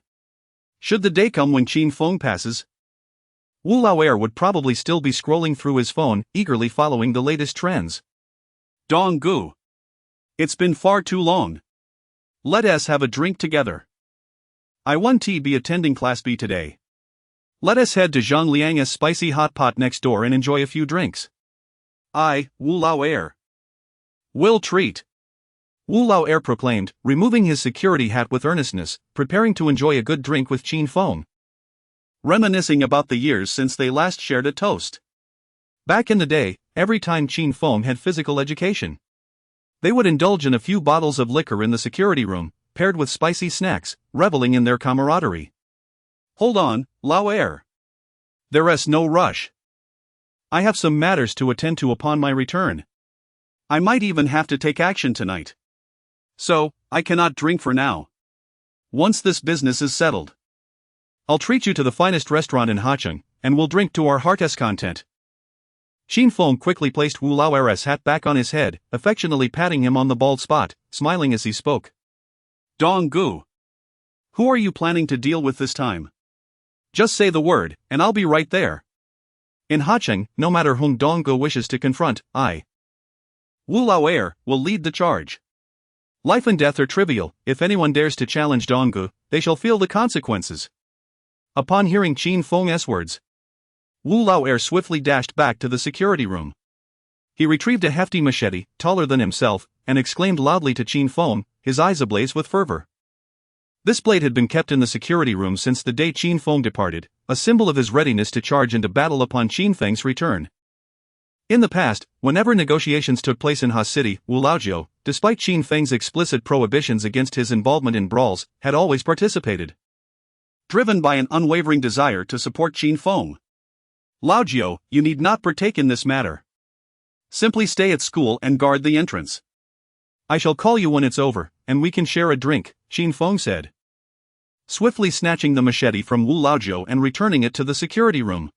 Should the day come when Qin Feng passes, Wu Laoer would probably still be scrolling through his phone, eagerly following the latest trends. Dong Gu. It's been far too long. Let us have a drink together. I 1T be attending Class B today. Let us head to Zhang Liang's spicy hot pot next door and enjoy a few drinks. Wu Laoer will treat. Wu Laoer proclaimed, removing his security hat with earnestness, preparing to enjoy a good drink with Qin Feng, reminiscing about the years since they last shared a toast. Back in the day, every time Qin Feng had physical education, they would indulge in a few bottles of liquor in the security room, paired with spicy snacks, reveling in their camaraderie. Hold on, Laoer. There's no rush. I have some matters to attend to upon my return. I might even have to take action tonight. So, I cannot drink for now. Once this business is settled, I'll treat you to the finest restaurant in Hacheng, and we'll drink to our heart's content. Qin Feng quickly placed Wu Laoer's hat back on his head, affectionately patting him on the bald spot, smiling as he spoke. Dong Gu. Who are you planning to deal with this time? Just say the word, and I'll be right there. In Hacheng, no matter whom Dong Gu wishes to confront, Wu Laoer, will lead the charge. Life and death are trivial. If anyone dares to challenge Dong Gu, they shall feel the consequences. Upon hearing Qin Feng's words, Wu Laoer swiftly dashed back to the security room. He retrieved a hefty machete, taller than himself, and exclaimed loudly to Qin Feng, his eyes ablaze with fervor. This blade had been kept in the security room since the day Qin Feng departed, a symbol of his readiness to charge into battle upon Qin Feng's return. In the past, whenever negotiations took place in hastily, Wu Laojiu, despite Qin Feng's explicit prohibitions against his involvement in brawls, had always participated, driven by an unwavering desire to support Qin Feng. Laojiu, you need not partake in this matter. Simply stay at school and guard the entrance. I shall call you when it's over, and we can share a drink, Qin Feng said, swiftly snatching the machete from Wu Laozhou and returning it to the security room.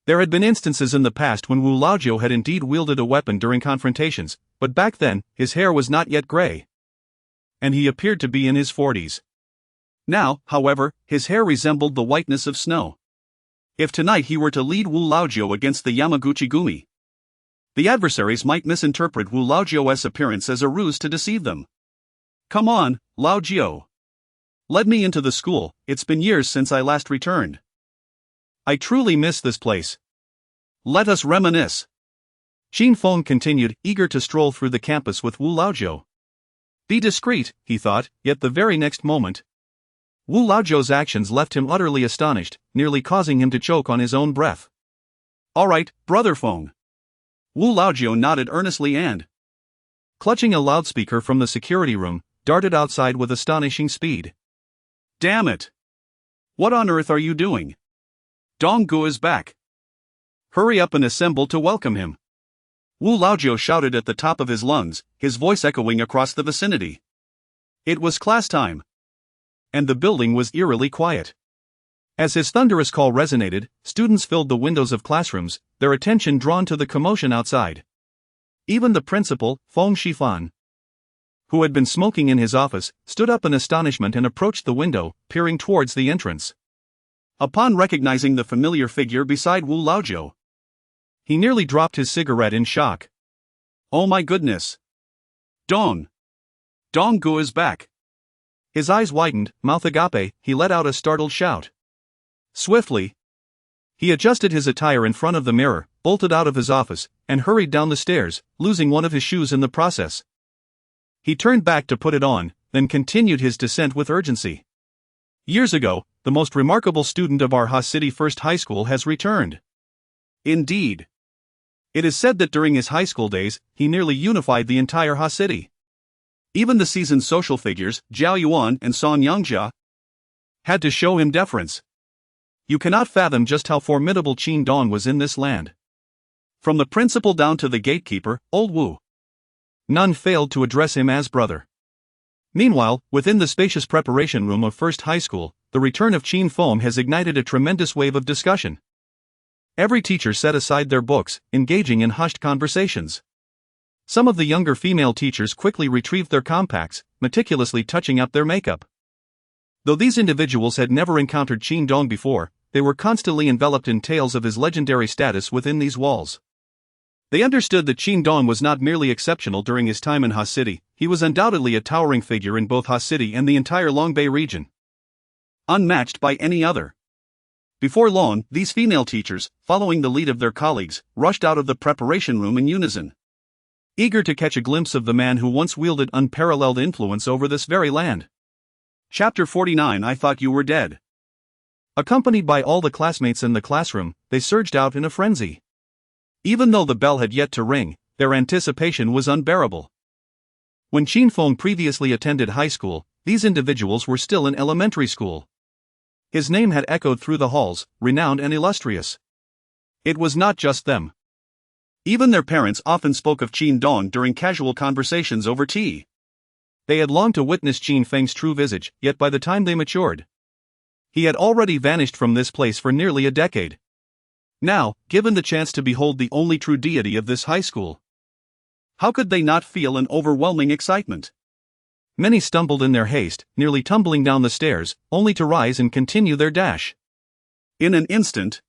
There had been instances in the past when Wu Laozhou had indeed wielded a weapon during confrontations, but back then, his hair was not yet gray, and he appeared to be in his 40s. Now, however, his hair resembled the whiteness of snow. If tonight he were to lead Wu Laozhou against the Yamaguchi Gumi, the adversaries might misinterpret Wu Laozhou's appearance as a ruse to deceive them. Come on, Laozhou. Let me into the school, it's been years since I last returned. I truly miss this place. Let us reminisce. Qin Feng continued, eager to stroll through the campus with Wu Laozhou. Be discreet, he thought, yet the very next moment, Wu Laozhou's actions left him utterly astonished, nearly causing him to choke on his own breath. All right, brother Feng. Wu Laozhou nodded earnestly and, clutching a loudspeaker from the security room, darted outside with astonishing speed. Damn it! What on earth are you doing? Donggu is back. Hurry up and assemble to welcome him. Wu Laozhou shouted at the top of his lungs, his voice echoing across the vicinity. It was class time, and the building was eerily quiet. As his thunderous call resonated, students filled the windows of classrooms, their attention drawn to the commotion outside. Even the principal, Feng Shifan, who had been smoking in his office, stood up in astonishment and approached the window, peering towards the entrance. Upon recognizing the familiar figure beside Wu Laozhou, he nearly dropped his cigarette in shock. Oh my goodness! Donggu is back! His eyes widened, mouth agape, he let out a startled shout. Swiftly, he adjusted his attire in front of the mirror, bolted out of his office, and hurried down the stairs, losing one of his shoes in the process. He turned back to put it on, then continued his descent with urgency. Years ago, the most remarkable student of our Ha City First High School has returned. Indeed. It is said that during his high school days, he nearly unified the entire Ha City. Even the seasoned social figures, Zhao Yuan and Song Yangjia, had to show him deference. You cannot fathom just how formidable Qin Dong was in this land. From the principal down to the gatekeeper, old Wu, none failed to address him as brother. Meanwhile, within the spacious preparation room of First High School, the return of Qin Feng has ignited a tremendous wave of discussion. Every teacher set aside their books, engaging in hushed conversations. Some of the younger female teachers quickly retrieved their compacts, meticulously touching up their makeup. Though these individuals had never encountered Qin Dong before, they were constantly enveloped in tales of his legendary status within these walls. They understood that Qin Dong was not merely exceptional during his time in Ha City, he was undoubtedly a towering figure in both Ha City and the entire Longbei region, unmatched by any other. Before long, these female teachers, following the lead of their colleagues, rushed out of the preparation room in unison, eager to catch a glimpse of the man who once wielded unparalleled influence over this very land. Chapter 49 I Thought You Were Dead. Accompanied by all the classmates in the classroom, they surged out in a frenzy. Even though the bell had yet to ring, their anticipation was unbearable. When Qin Feng previously attended high school, these individuals were still in elementary school. His name had echoed through the halls, renowned and illustrious. It was not just them. Even their parents often spoke of Qin Dong during casual conversations over tea. They had longed to witness Qin Feng's true visage, yet by the time they matured, he had already vanished from this place for nearly a decade. Now, given the chance to behold the only true deity of this high school, how could they not feel an overwhelming excitement? Many stumbled in their haste, nearly tumbling down the stairs, only to rise and continue their dash. In an instant,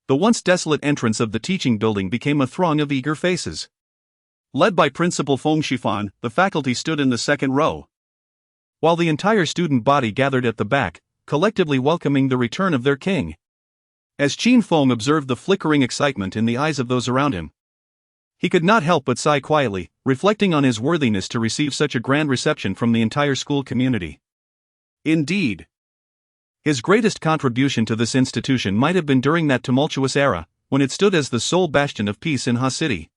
the once desolate entrance of the teaching building became a throng of eager faces. Led by Principal Feng Shifan, the faculty stood in the second row, while the entire student body gathered at the back, collectively welcoming the return of their king. As Qin Feng observed the flickering excitement in the eyes of those around him, he could not help but sigh quietly, reflecting on his worthiness to receive such a grand reception from the entire school community. Indeed, his greatest contribution to this institution might have been during that tumultuous era, when it stood as the sole bastion of peace in Ha City.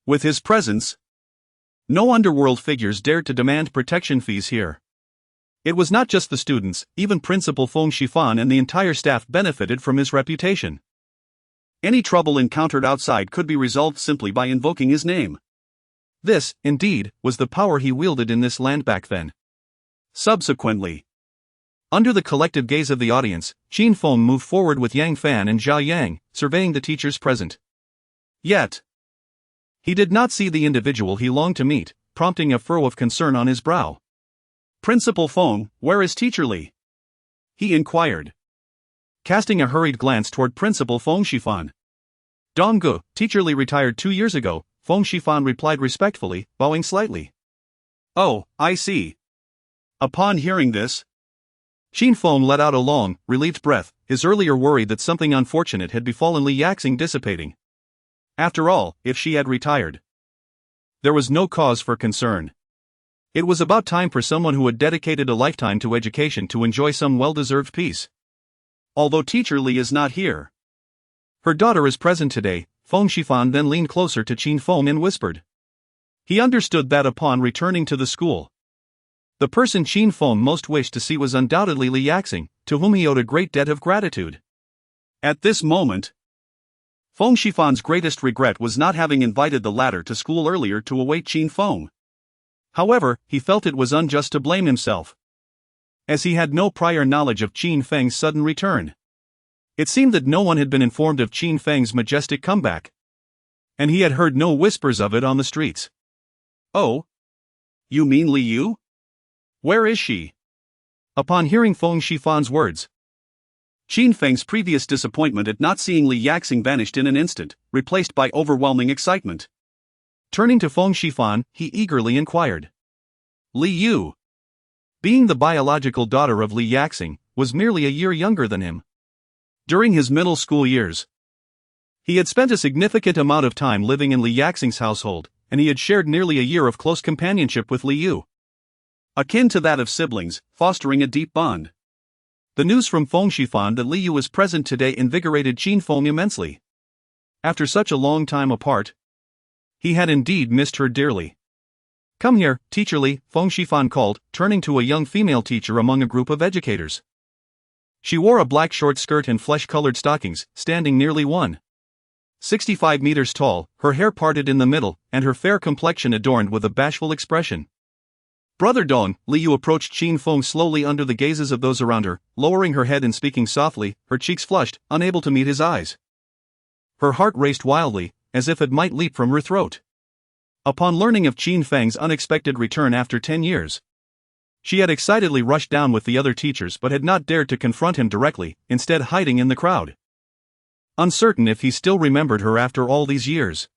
With his presence, no underworld figures dared to demand protection fees here. It was not just the students, even Principal Feng Shifan and the entire staff benefited from his reputation. Any trouble encountered outside could be resolved simply by invoking his name. This, indeed, was the power he wielded in this land back then. Subsequently, under the collective gaze of the audience, Qin Feng moved forward with Yang Fan and Zhao Yang, surveying the teachers present. Yet, he did not see the individual he longed to meet, prompting a furrow of concern on his brow. "Principal Feng, where is Teacher Li?" he inquired, casting a hurried glance toward Principal Feng Shifan. "Donggu, Teacher Li retired 2 years ago," Feng Shifan replied respectfully, bowing slightly. "Oh, I see." Upon hearing this, Qin Feng let out a long, relieved breath, his earlier worry that something unfortunate had befallen Li Yaxing dissipating. After all, if she had retired, there was no cause for concern. It was about time for someone who had dedicated a lifetime to education to enjoy some well-deserved peace. Although Teacher Li is not here, her daughter is present today. Feng Shifan then leaned closer to Qin Feng and whispered. He understood that upon returning to the school, the person Qin Feng most wished to see was undoubtedly Li Yaxing, to whom he owed a great debt of gratitude. At this moment, Feng Shifan's greatest regret was not having invited the latter to school earlier to await Qin Feng. However, he felt it was unjust to blame himself, as he had no prior knowledge of Qin Feng's sudden return. It seemed that no one had been informed of Qin Feng's majestic comeback, and he had heard no whispers of it on the streets. "Oh? You mean Li Yu? Where is she?" Upon hearing Feng Shifan's words, Qin Feng's previous disappointment at not seeing Li Yaxing vanished in an instant, replaced by overwhelming excitement. Turning to Feng Shifan, he eagerly inquired. Li Yu, being the biological daughter of Li Yaxing, was merely a year younger than him. During his middle school years, he had spent a significant amount of time living in Li Yaxing's household, and he had shared nearly a year of close companionship with Li Yu, akin to that of siblings, fostering a deep bond. The news from Feng Shifan that Li Yu was present today invigorated Qin Feng immensely. After such a long time apart, he had indeed missed her dearly. "Come here, Teacher Li," Feng Shifan called, turning to a young female teacher among a group of educators. She wore a black short skirt and flesh-colored stockings, standing nearly 1.65 meters tall, her hair parted in the middle, and her fair complexion adorned with a bashful expression. "Brother Dong," Li Yu approached Qin Feng slowly under the gazes of those around her, lowering her head and speaking softly, her cheeks flushed, unable to meet his eyes. Her heart raced wildly, as if it might leap from her throat. Upon learning of Qin Feng's unexpected return after 10 years, she had excitedly rushed down with the other teachers but had not dared to confront him directly, instead hiding in the crowd. Uncertain if he still remembered her after all these years.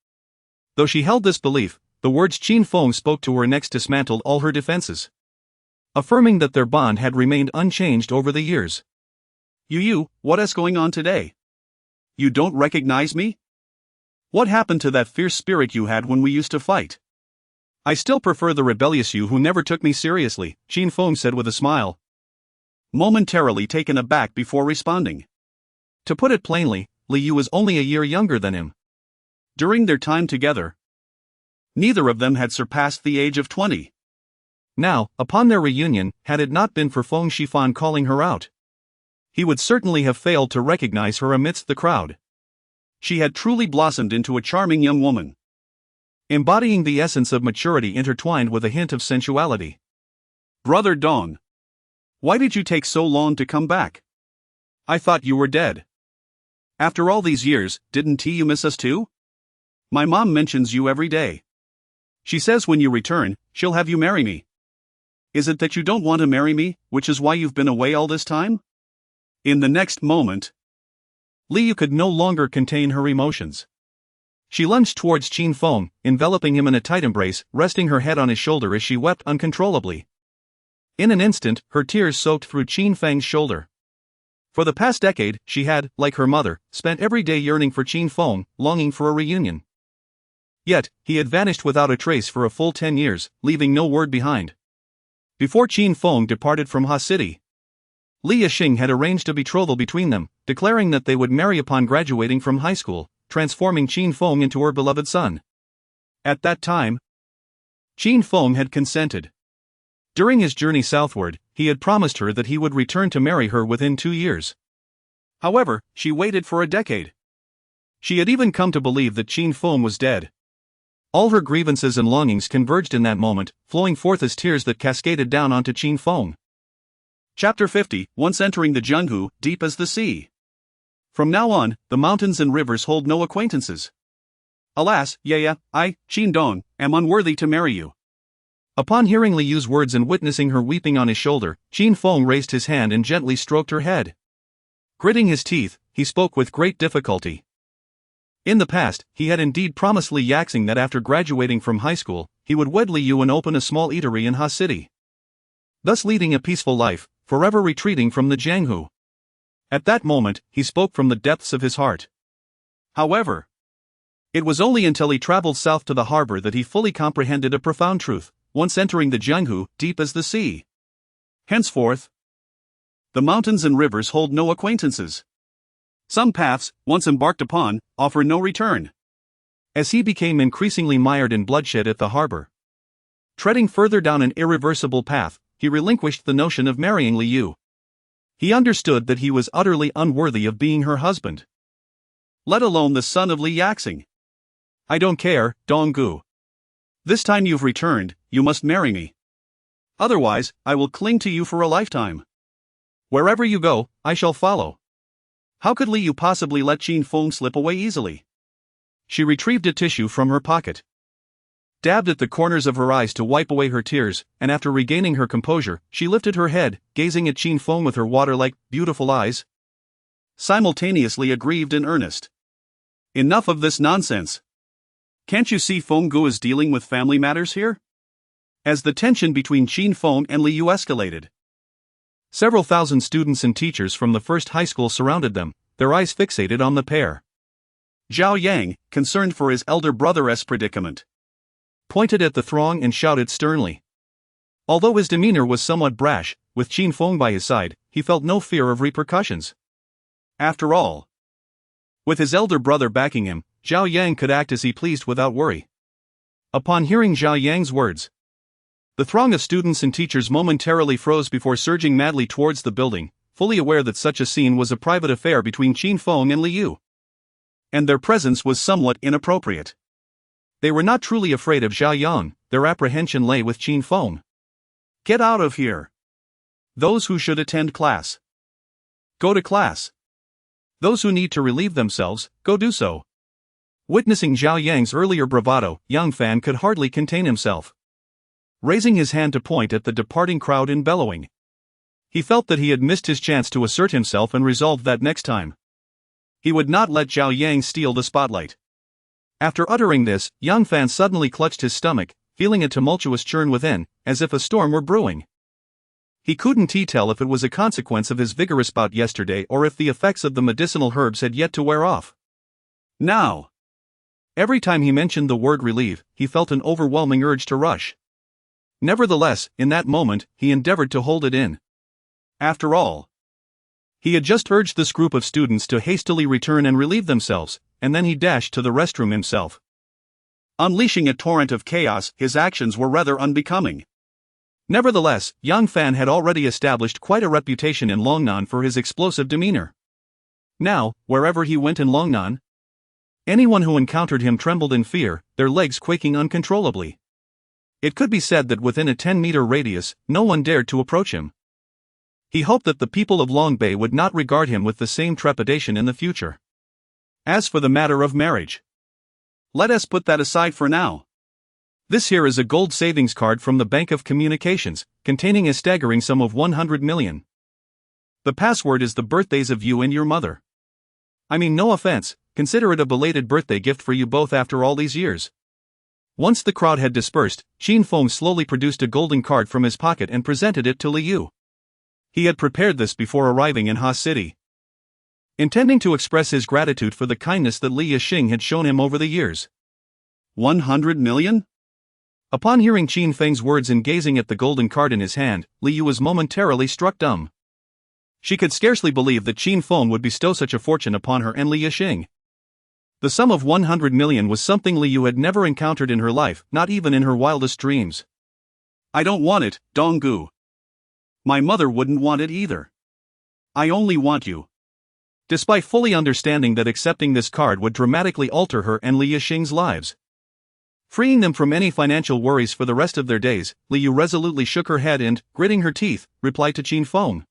Though she held this belief, the words Qin Feng spoke to her next dismantled all her defenses, affirming that their bond had remained unchanged over the years. "Yu, what is going on today? You don't recognize me? What happened to that fierce spirit you had when we used to fight?" "I still prefer the rebellious you who never took me seriously," Qin Feng said with a smile, momentarily taken aback before responding. To put it plainly, Li Yu was only a year younger than him. During their time together, neither of them had surpassed the age of 20. Now, upon their reunion, had it not been for Feng Shifan calling her out, he would certainly have failed to recognize her amidst the crowd. She had truly blossomed into a charming young woman, embodying the essence of maturity intertwined with a hint of sensuality. "Brother Dong, why did you take so long to come back? I thought you were dead. After all these years, didn't you miss us too? My mom mentions you every day. She says when you return, she'll have you marry me. Is it that you don't want to marry me, which is why you've been away all this time?" In the next moment, Li Yu could no longer contain her emotions. She lunged towards Qin Feng, enveloping him in a tight embrace, resting her head on his shoulder as she wept uncontrollably. In an instant, her tears soaked through Qin Feng's shoulder. For the past decade, she had, like her mother, spent every day yearning for Qin Feng, longing for a reunion. Yet, he had vanished without a trace for a full 10 years, leaving no word behind. Before Qin Feng departed from Hastily, Li Yaxing had arranged a betrothal between them, declaring that they would marry upon graduating from high school, transforming Qin Feng into her beloved son. At that time, Qin Feng had consented. During his journey southward, he had promised her that he would return to marry her within 2 years. However, she waited for a decade. She had even come to believe that Qin Feng was dead. All her grievances and longings converged in that moment, flowing forth as tears that cascaded down onto Qin Feng. Chapter 50, Once entering the Jianghu, deep as the sea. From now on, the mountains and rivers hold no acquaintances. Alas, Yaya, I, Qin Dong, am unworthy to marry you. Upon hearing Li Yu's words and witnessing her weeping on his shoulder, Qin Feng raised his hand and gently stroked her head. Gritting his teeth, he spoke with great difficulty. In the past, he had indeed promised Li Yuqing that after graduating from high school, he would wed Li Yu and open a small eatery in hastily, thus leading a peaceful life, forever retreating from the Jianghu. At that moment, he spoke from the depths of his heart. However, it was only until he traveled south to the harbor that he fully comprehended a profound truth: once entering the Jianghu, deep as the sea. Henceforth, the mountains and rivers hold no acquaintances. Some paths, once embarked upon, offer no return. As he became increasingly mired in bloodshed at the harbor, treading further down an irreversible path, he relinquished the notion of marrying Li Yu. He understood that he was utterly unworthy of being her husband, let alone the son of Li Yuqing. I don't care, Donggu. This time you've returned, you must marry me. Otherwise, I will cling to you for a lifetime. Wherever you go, I shall follow. How could Li Yu possibly let Qin Feng slip away easily? She retrieved a tissue from her pocket, dabbed at the corners of her eyes to wipe away her tears, and after regaining her composure, she lifted her head, gazing at Qin Feng with her water-like, beautiful eyes, simultaneously aggrieved and earnest. Enough of this nonsense. Can't you see Feng Gu is dealing with family matters here? As the tension between Qin Feng and Li Yu escalated, several thousand students and teachers from the first high school surrounded them, their eyes fixated on the pair. Zhao Yang, concerned for his elder brother's predicament, pointed at the throng and shouted sternly. Although his demeanor was somewhat brash, with Qin Feng by his side, he felt no fear of repercussions. After all, with his elder brother backing him, Zhao Yang could act as he pleased without worry. Upon hearing Zhao Yang's words, the throng of students and teachers momentarily froze before surging madly towards the building, fully aware that such a scene was a private affair between Qin Feng and Li Yu, and their presence was somewhat inappropriate. They were not truly afraid of Zhao Yang, their apprehension lay with Qin Feng. Get out of here. Those who should attend class, go to class. Those who need to relieve themselves, go do so. Witnessing Zhao Yang's earlier bravado, Yang Fan could hardly contain himself, raising his hand to point at the departing crowd and bellowing. He felt that he had missed his chance to assert himself and resolved that next time he would not let Zhao Yang steal the spotlight. After uttering this, Yang Fan suddenly clutched his stomach, feeling a tumultuous churn within, as if a storm were brewing. He couldn't tell if it was a consequence of his vigorous bout yesterday or if the effects of the medicinal herbs had yet to wear off. Now, every time he mentioned the word relieve, he felt an overwhelming urge to rush. Nevertheless, in that moment, he endeavored to hold it in. After all, he had just urged this group of students to hastily return and relieve themselves, and then he dashed to the restroom himself. Unleashing a torrent of chaos, his actions were rather unbecoming. Nevertheless, Yang Fan had already established quite a reputation in Longnan for his explosive demeanor. Now, wherever he went in Longnan, anyone who encountered him trembled in fear, their legs quaking uncontrollably. It could be said that within a 10-meter radius, no one dared to approach him. He hoped that the people of Longbei would not regard him with the same trepidation in the future. As for the matter of marriage, let us put that aside for now. This here is a gold savings card from the Bank of Communications, containing a staggering sum of 100 million. The password is the birthdays of you and your mother. I mean, no offense, consider it a belated birthday gift for you both after all these years. Once the crowd had dispersed, Qin Feng slowly produced a golden card from his pocket and presented it to Li Yu. He had prepared this before arriving in Ha City, intending to express his gratitude for the kindness that Li Yuqing had shown him over the years. 100 million? Upon hearing Qin Feng's words and gazing at the golden card in his hand, Li Yu was momentarily struck dumb. She could scarcely believe that Qin Feng would bestow such a fortune upon her and Li Yuqing. The sum of 100 million was something Li Yu had never encountered in her life, not even in her wildest dreams. I don't want it, Donggu. My mother wouldn't want it either. I only want you. despite fully understanding that accepting this card would dramatically alter her and Li Yuqing's lives. Freeing them from any financial worries for the rest of their days, Li Yu resolutely shook her head and, gritting her teeth, replied to Qin Feng.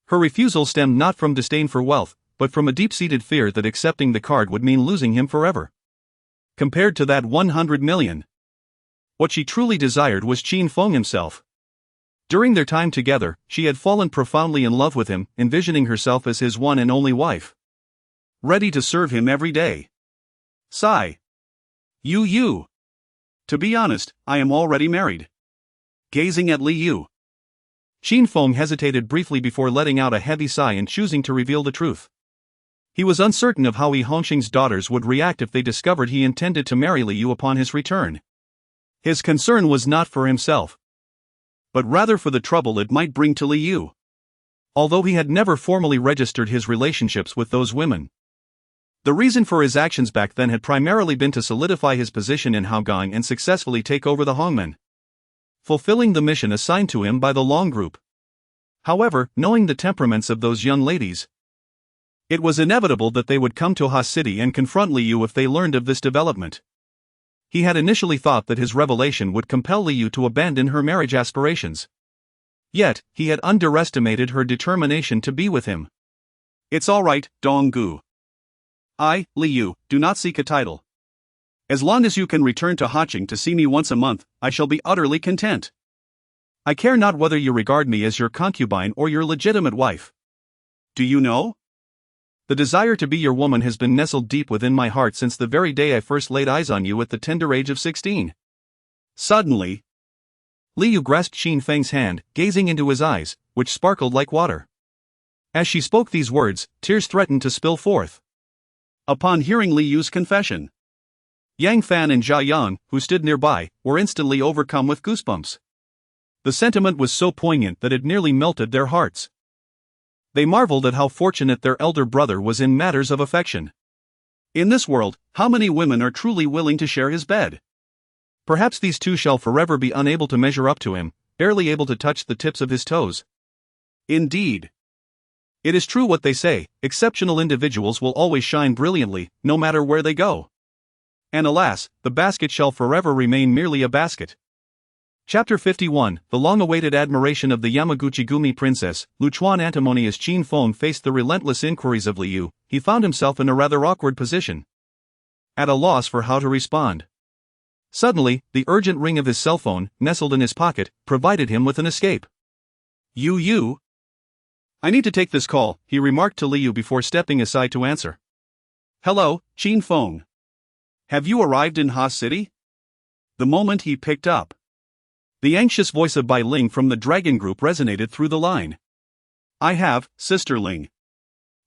Her refusal stemmed not from disdain for wealth, but from a deep-seated fear that accepting the card would mean losing him forever. Compared to that 100 million. What she truly desired was Qin Feng himself. During their time together, she had fallen profoundly in love with him, envisioning herself as his one and only wife. Ready to serve him every day. Sigh. You. To be honest, I am already married. Gazing at Li Yu. Qin Feng hesitated briefly before letting out a heavy sigh and choosing to reveal the truth. He was uncertain of how Yi Hongxing's daughters would react if they discovered he intended to marry Li Yu upon his return. His concern was not for himself, but rather for the trouble it might bring to Li Yu. Although he had never formally registered his relationships with those women. The reason for his actions back then had primarily been to solidify his position in Haogang and successfully take over the Hongmen, fulfilling the mission assigned to him by the Long Group. However, knowing the temperaments of those young ladies, it was inevitable that they would come to Ha City and confront Li Yu if they learned of this development. He had initially thought that his revelation would compel Li Yu to abandon her marriage aspirations. Yet, he had underestimated her determination to be with him. It's all right, Dong Gu. I, Li Yu, do not seek a title. As long as you can return to Haching to see me once a month, I shall be utterly content. I care not whether you regard me as your concubine or your legitimate wife. Do you know? The desire to be your woman has been nestled deep within my heart since the very day I first laid eyes on you at the tender age of 16. Suddenly, Li Yu grasped Qin Feng's hand, gazing into his eyes, which sparkled like water. As she spoke these words, tears threatened to spill forth. Upon hearing Li Yu's confession, Yang Fan and Jia Yang, who stood nearby, were instantly overcome with goosebumps. The sentiment was so poignant that it nearly melted their hearts. They marveled at how fortunate their elder brother was in matters of affection. In this world, how many women are truly willing to share his bed? Perhaps these two shall forever be unable to measure up to him, barely able to touch the tips of his toes. Indeed. It is true what they say, exceptional individuals will always shine brilliantly, no matter where they go. And alas, the basket shall forever remain merely a basket. Chapter 51, The long-awaited admiration of the Yamaguchi-gumi princess, Luchuan antimony. As Qin Feng faced the relentless inquiries of Li Yu, he found himself in a rather awkward position. At a loss for how to respond. Suddenly, the urgent ring of his cell phone, nestled in his pocket, provided him with an escape. You? I need to take this call, he remarked to Li Yu before stepping aside to answer. Hello, Qin Feng. Have you arrived in Ha City? The moment he picked up, the anxious voice of Bai Ling from the Dragon Group resonated through the line. I have, Sister Ling.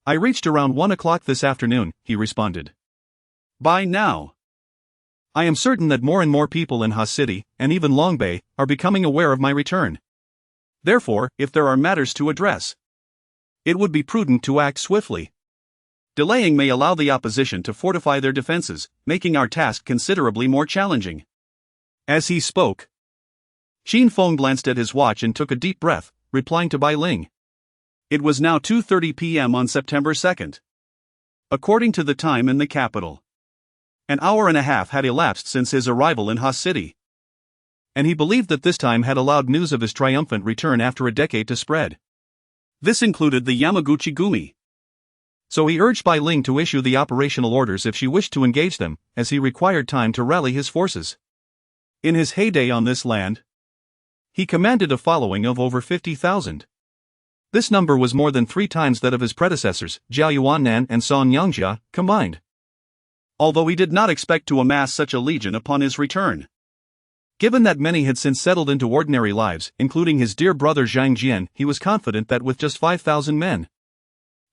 I reached around 1 o'clock this afternoon, he responded. By now. I am certain that more and more people in Ha City, and even Longbei, are becoming aware of my return. Therefore, if there are matters to address, it would be prudent to act swiftly. Delaying may allow the opposition to fortify their defenses, making our task considerably more challenging. As he spoke, Qin Feng glanced at his watch and took a deep breath, replying to Bai Ling. It was now 2:30 p.m. on September 2nd. According to the time in the capital, an hour and a half had elapsed since his arrival in Ha City. And he believed that this time had allowed news of his triumphant return after a decade to spread. This included the Yamaguchi-gumi. So he urged Bai Ling to issue the operational orders if she wished to engage them, as he required time to rally his forces. In his heyday on this land, he commanded a following of over 50,000. This number was more than 3 times that of his predecessors, Jiao Yuannan and Song Yangjia, combined. Although he did not expect to amass such a legion upon his return. Given that many had since settled into ordinary lives, including his dear brother Zhang Jian, he was confident that with just 5,000 men,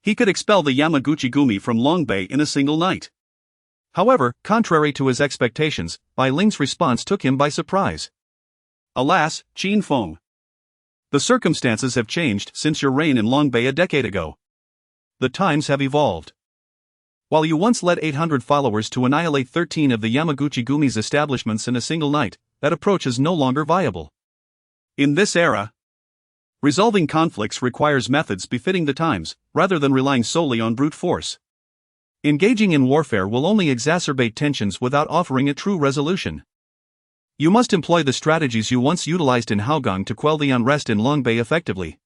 he could expel the Yamaguchi-gumi from Longbei in a single night. However, contrary to his expectations, Bai Ling's response took him by surprise. Alas, Qin Feng. The circumstances have changed since your reign in Longbei a decade ago. The times have evolved. While you once led 800 followers to annihilate 13 of the Yamaguchi-gumi's establishments in a single night, that approach is no longer viable. In this era, Resolving conflicts requires methods befitting the times, rather than relying solely on brute force. Engaging in warfare will only exacerbate tensions without offering a true resolution. You must employ the strategies you once utilized in Haogang to quell the unrest in Longbei effectively.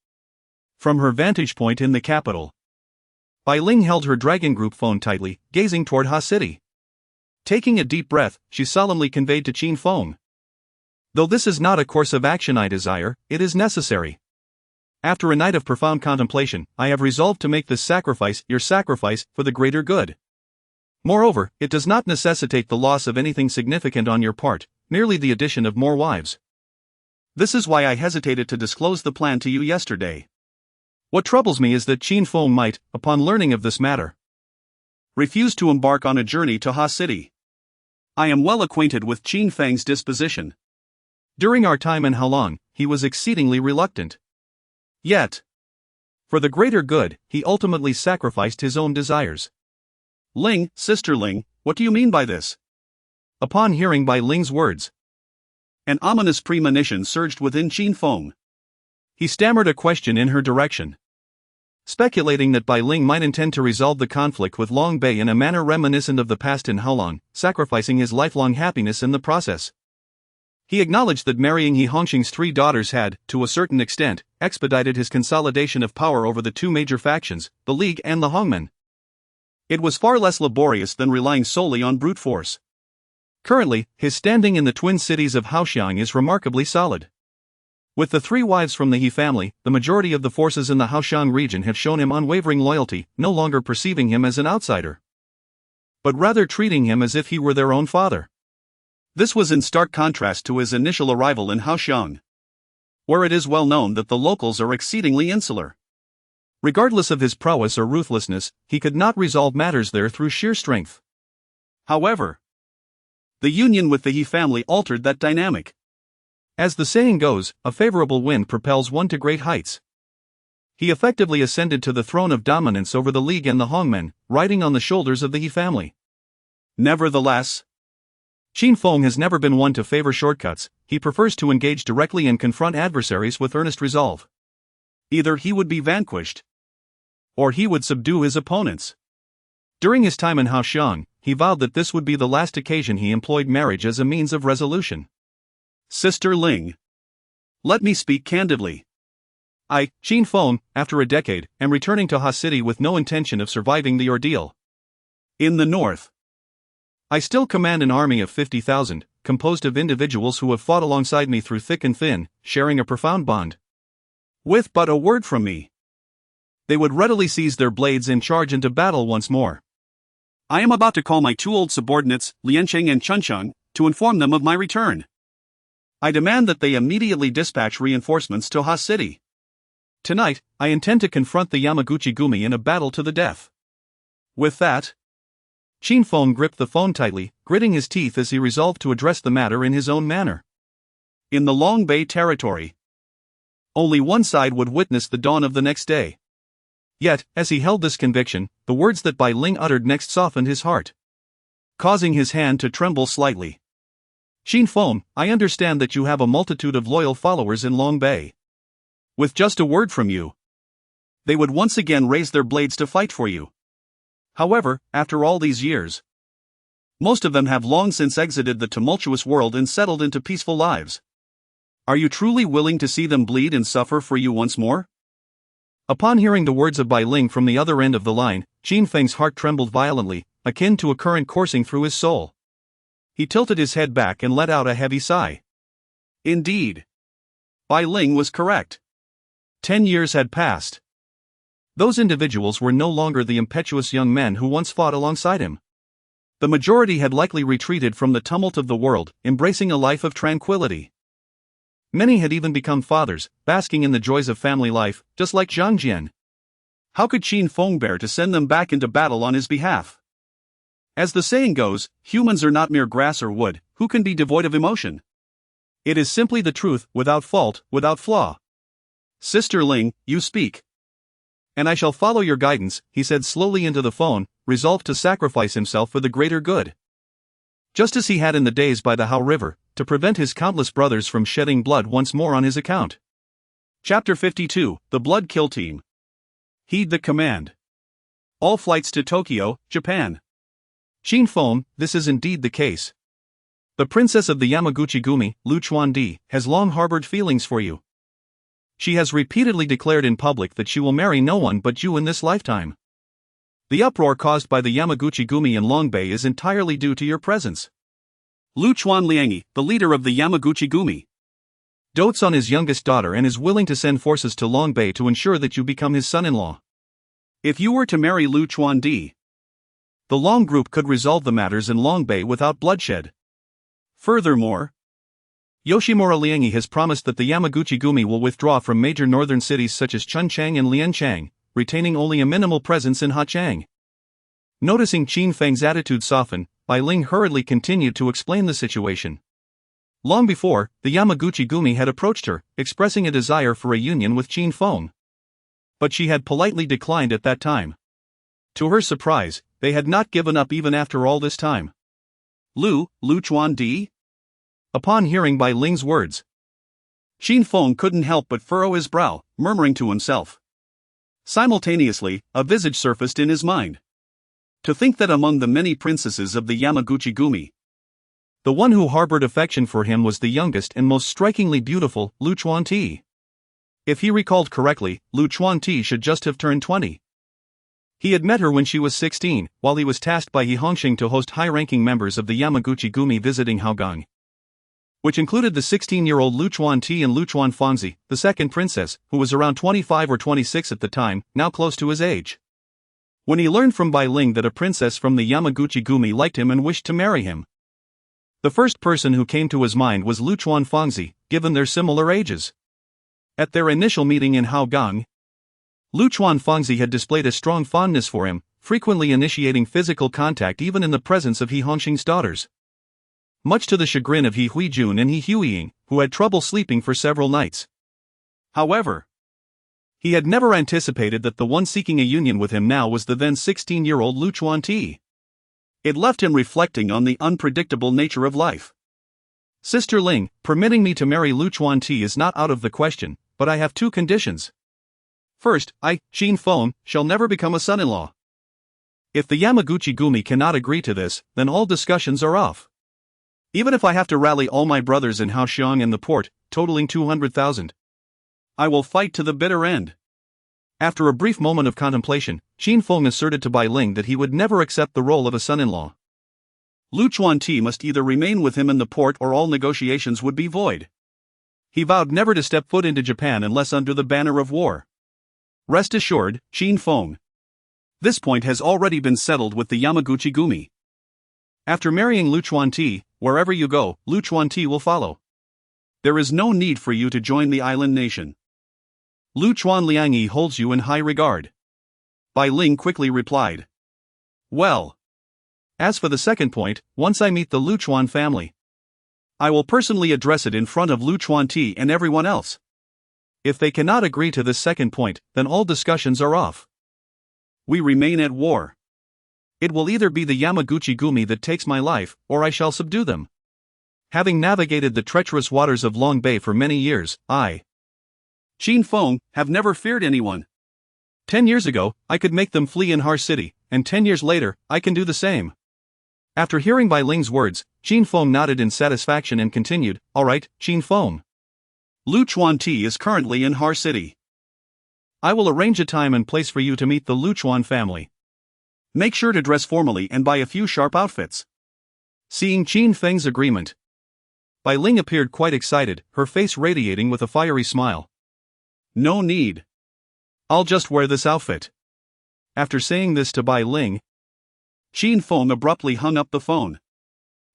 From her vantage point in the capital, Bai Ling held her dragon group phone tightly, gazing toward hastily. Taking a deep breath, she solemnly conveyed to Qin Feng. Though this is not a course of action I desire, it is necessary. After a night of profound contemplation, I have resolved to make this sacrifice your sacrifice for the greater good. Moreover, it does not necessitate the loss of anything significant on your part, merely the addition of more wives. This is why I hesitated to disclose the plan to you yesterday. What troubles me is that Qin Feng might, upon learning of this matter, refuse to embark on a journey to Ha City. I am well acquainted with Qin Feng's disposition. During our time in Halong, he was exceedingly reluctant. Yet, for the greater good, he ultimately sacrificed his own desires. Ling, Sister Ling, what do you mean by this? Upon hearing Bai Ling's words, an ominous premonition surged within Qin Feng. He stammered a question in her direction, speculating that Bai Ling might intend to resolve the conflict with Longbei in a manner reminiscent of the past in Halong, sacrificing his lifelong happiness in the process. He acknowledged that marrying He Hongxing's 3 daughters had, to a certain extent, expedited his consolidation of power over the 2 major factions, the League and the Hongmen. It was far less laborious than relying solely on brute force. Currently, his standing in the twin cities of Haoxiang is remarkably solid. With the 3 wives from the He family, the majority of the forces in the Haoxiang region have shown him unwavering loyalty, no longer perceiving him as an outsider, but rather treating him as if he were their own father. This was in stark contrast to his initial arrival in Haoxiang, where it is well known that the locals are exceedingly insular. Regardless of his prowess or ruthlessness, he could not resolve matters there through sheer strength. However, the union with the He family altered that dynamic. As the saying goes, a favorable wind propels one to great heights. He effectively ascended to the throne of dominance over the League and the Hongmen, riding on the shoulders of the He family. Nevertheless, Qin Feng has never been one to favor shortcuts. He prefers to engage directly and confront adversaries with earnest resolve. Either he would be vanquished, or he would subdue his opponents. During his time in Haoxiang, he vowed that this would be the last occasion he employed marriage as a means of resolution. Sister Ling, let me speak candidly. I, Qin Feng, after a decade, am returning to Ha City with no intention of surviving the ordeal. In the north, I still command an army of 50,000, composed of individuals who have fought alongside me through thick and thin, sharing a profound bond. With but a word from me, they would readily seize their blades and charge into battle once more. I am about to call my 2 old subordinates, Liancheng and Chuncheng, to inform them of my return. I demand that they immediately dispatch reinforcements to Ha City. Tonight, I intend to confront the Yamaguchi Gumi in a battle to the death. With that, Qin Feng gripped the phone tightly, gritting his teeth as he resolved to address the matter in his own manner. In the Longbei territory, only one side would witness the dawn of the next day. Yet, as he held this conviction, the words that Bai Ling uttered next softened his heart, causing his hand to tremble slightly. Qin Feng, I understand that you have a multitude of loyal followers in Longbei. With just a word from you, they would once again raise their blades to fight for you. However, after all these years, most of them have long since exited the tumultuous world and settled into peaceful lives. Are you truly willing to see them bleed and suffer for you once more? Upon hearing the words of Bai Ling from the other end of the line, Qin Feng's heart trembled violently, akin to a current coursing through his soul. He tilted his head back and let out a heavy sigh. Indeed, Bai Ling was correct. 10 years had passed. Those individuals were no longer the impetuous young men who once fought alongside him. The majority had likely retreated from the tumult of the world, embracing a life of tranquility. Many had even become fathers, basking in the joys of family life, just like Zhang Jian. How could Qin Feng bear to send them back into battle on his behalf? As the saying goes, humans are not mere grass or wood, who can be devoid of emotion. It is simply the truth, without fault, without flaw. Sister Ling, you speak. And I shall follow your guidance, he said slowly into the phone, resolved to sacrifice himself for the greater good. Just as he had in the days by the Hao River, to prevent his countless brothers from shedding blood once more on his account. Chapter 52, The Blood Kill Team. Heed the command. All flights to Tokyo, Japan. Shin Feng, this is indeed the case. The princess of the Yamaguchi-gumi, Lu Chuandi, has long harbored feelings for you. She has repeatedly declared in public that she will marry no one but you in this lifetime. The uproar caused by the Yamaguchi-gumi in Longbei is entirely due to your presence. Lu Chuanliangi, the leader of the Yamaguchi-gumi, dotes on his youngest daughter and is willing to send forces to Longbei to ensure that you become his son-in-law. If you were to marry Lu Chuandi, the Long group could resolve the matters in Longbei without bloodshed. Furthermore, Yoshimura Liangi has promised that the Yamaguchi-gumi will withdraw from major northern cities such as Chunchang and Lianchang, retaining only a minimal presence in Hachang. Noticing Qin Feng's attitude soften, Bai Ling hurriedly continued to explain the situation. Long before, the Yamaguchi-gumi had approached her, expressing a desire for a union with Qin Feng. But she had politely declined at that time. To her surprise, they had not given up even after all this time. Lu Chuandi? Upon hearing Bai Ling's words, Qin Feng couldn't help but furrow his brow, murmuring to himself. Simultaneously, a visage surfaced in his mind. To think that among the many princesses of the Yamaguchi-gumi, the one who harbored affection for him was the youngest and most strikingly beautiful, Lu Chuanti. If he recalled correctly, Lu Chuanti should just have turned 20. He had met her when she was 16, while he was tasked by He Hongxing to host high-ranking members of the Yamaguchi-gumi visiting Haogang, which included the 16-year-old Lu Chuanti and Lu Chuanfangzi, the second princess, who was around 25 or 26 at the time, now close to his age. When he learned from Bai Ling that a princess from the Yamaguchi-gumi liked him and wished to marry him, the first person who came to his mind was Lu Chuanfangzi, given their similar ages. At their initial meeting in Haogang, Lu Chuanfangzi had displayed a strong fondness for him, frequently initiating physical contact even in the presence of He Hongxing's daughters. Much to the chagrin of He Huijun and He Huiying, who had trouble sleeping for several nights. However, he had never anticipated that the one seeking a union with him now was the then 16-year-old Lu Chuanti. It left him reflecting on the unpredictable nature of life. Sister Ling, permitting me to marry Lu Chuanti is not out of the question, but I have two conditions. First, I, Qin Feng, shall never become a son-in-law. If the Yamaguchi-gumi cannot agree to this, then all discussions are off. Even if I have to rally all my brothers in Haoxiang and the port, totaling 200,000. I will fight to the bitter end. After a brief moment of contemplation, Qin Feng asserted to Bai Ling that he would never accept the role of a son-in-law. Lu Chuanti must either remain with him in the port or all negotiations would be void. He vowed never to step foot into Japan unless under the banner of war. Rest assured, Qin Feng. This point has already been settled with the Yamaguchi-gumi. After marrying Lu Chuanti, wherever you go, Lu Chuanti will follow. There is no need for you to join the island nation. Lu Chuanliangi holds you in high regard. Bai Ling quickly replied. Well, as for the second point, once I meet the Lu Chuan family, I will personally address it in front of Lu Chuanti and everyone else. If they cannot agree to this second point, then all discussions are off. We remain at war. It will either be the Yamaguchi-gumi that takes my life, or I shall subdue them. Having navigated the treacherous waters of Longbei for many years, I, Qin Feng, have never feared anyone. 10 years ago, I could make them flee in Har City, and 10 years later, I can do the same. After hearing Bai Ling's words, Qin Feng nodded in satisfaction and continued, All right, Qin Feng. Lu Chuanti is currently in Har City. I will arrange a time and place for you to meet the Lu Chuan family. Make sure to dress formally and buy a few sharp outfits. Seeing Qin Feng's agreement, Bai Ling appeared quite excited, her face radiating with a fiery smile. No need. I'll just wear this outfit. After saying this to Bai Ling, Qin Feng abruptly hung up the phone.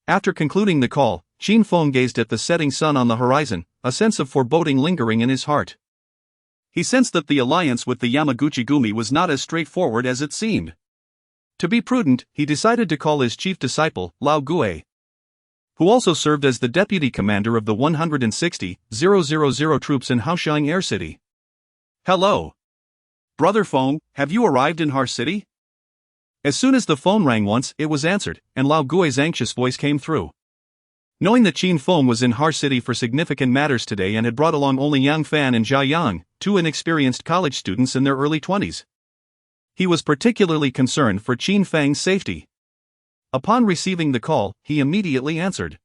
After concluding the call, Qin Feng gazed at the setting sun on the horizon, a sense of foreboding lingering in his heart. He sensed that the alliance with the Yamaguchi-gumi was not as straightforward as it seemed. To be prudent, he decided to call his chief disciple, Lao Gue, who also served as the deputy commander of the 160,000 troops in Haoxiang Air City. Hello. Brother Feng, have you arrived in Har City? As soon as the phone rang once, it was answered, and Lao Gui's anxious voice came through. Knowing that Qin Feng was in Har City for significant matters today and had brought along only Yang Fan and Zhao Yang, two inexperienced college students in their early 20s. He was particularly concerned for Qin Feng's safety. Upon receiving the call, he immediately answered.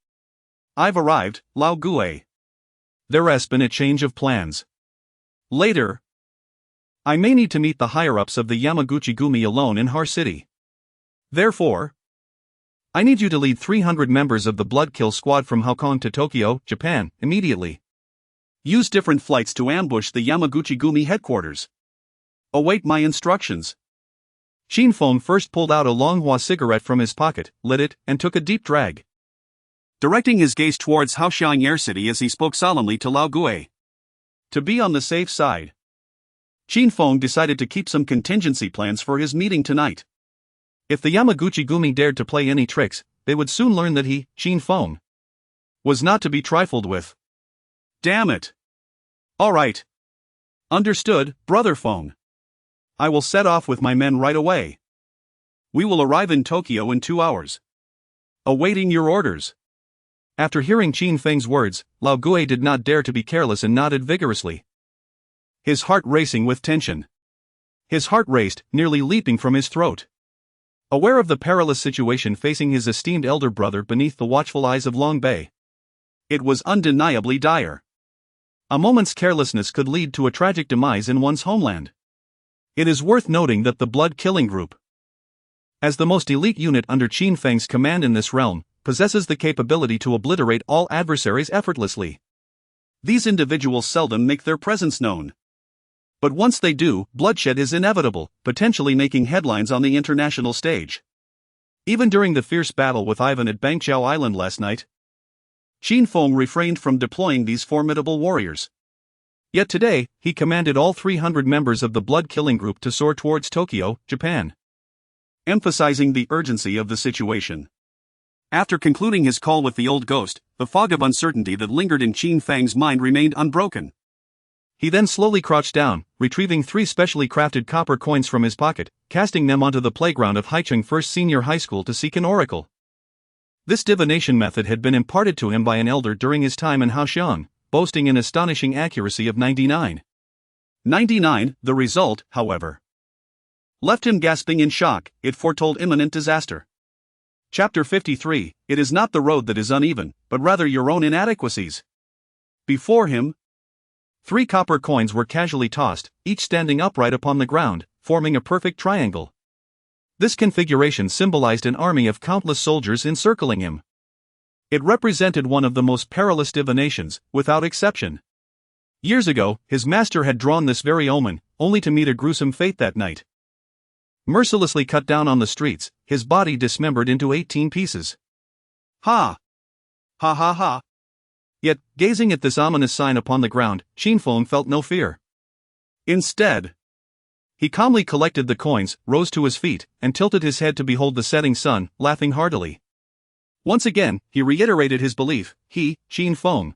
"I've arrived, Lao Gue. There has been a change of plans. Later, I may need to meet the higher-ups of the Yamaguchi-gumi alone in Har City. Therefore, I need you to lead 300 members of the Blood Kill Squad from Hong Kong to Tokyo, Japan, immediately. Use different flights to ambush the Yamaguchi-gumi headquarters. Await my instructions." Qin Feng first pulled out a Longhua cigarette from his pocket, lit it, and took a deep drag. Directing his gaze towards Haoxiang Air City as he spoke solemnly to Lao Gue. To be on the safe side, Qin Feng decided to keep some contingency plans for his meeting tonight. If the Yamaguchi-gumi dared to play any tricks, they would soon learn that he, Qin Feng, was not to be trifled with. Damn it. All right. Understood, Brother Feng. I will set off with my men right away. We will arrive in Tokyo in 2 hours. Awaiting your orders. After hearing Qin Feng's words, Lao Gue did not dare to be careless and nodded vigorously, his heart racing with tension. His heart raced, nearly leaping from his throat. Aware of the perilous situation facing his esteemed elder brother beneath the watchful eyes of Long Bei, it was undeniably dire. A moment's carelessness could lead to a tragic demise in one's homeland. It is worth noting that the Blood Killing Group, as the most elite unit under Qin Feng's command in this realm, possesses the capability to obliterate all adversaries effortlessly. These individuals seldom make their presence known. But once they do, bloodshed is inevitable, potentially making headlines on the international stage. Even during the fierce battle with Ivan at Bangchao Island last night, Qin Feng refrained from deploying these formidable warriors. Yet today, he commanded all 300 members of the Blood Killing Group to soar towards Tokyo, Japan, emphasizing the urgency of the situation. After concluding his call with the old ghost, the fog of uncertainty that lingered in Qin Feng's mind remained unbroken. He then slowly crouched down, retrieving 3 specially crafted copper coins from his pocket, casting them onto the playground of Haicheng First Senior High School to seek an oracle. This divination method had been imparted to him by an elder during his time in Haoxiang, boasting an astonishing accuracy of 99. The result, however, left him gasping in shock. It foretold imminent disaster. Chapter 53, It is not the road that is uneven, but rather your own inadequacies. Before him, 3 copper coins were casually tossed, each standing upright upon the ground, forming a perfect triangle. This configuration symbolized an army of countless soldiers encircling him. It represented one of the most perilous divinations, without exception. Years ago, his master had drawn this very omen, only to meet a gruesome fate that night. Mercilessly cut down on the streets, his body dismembered into 18 pieces. Ha! Ha ha ha! Yet, gazing at this ominous sign upon the ground, Qin Feng felt no fear. Instead, he calmly collected the coins, rose to his feet, and tilted his head to behold the setting sun, laughing heartily. Once again, he reiterated his belief, he, Qin Feng,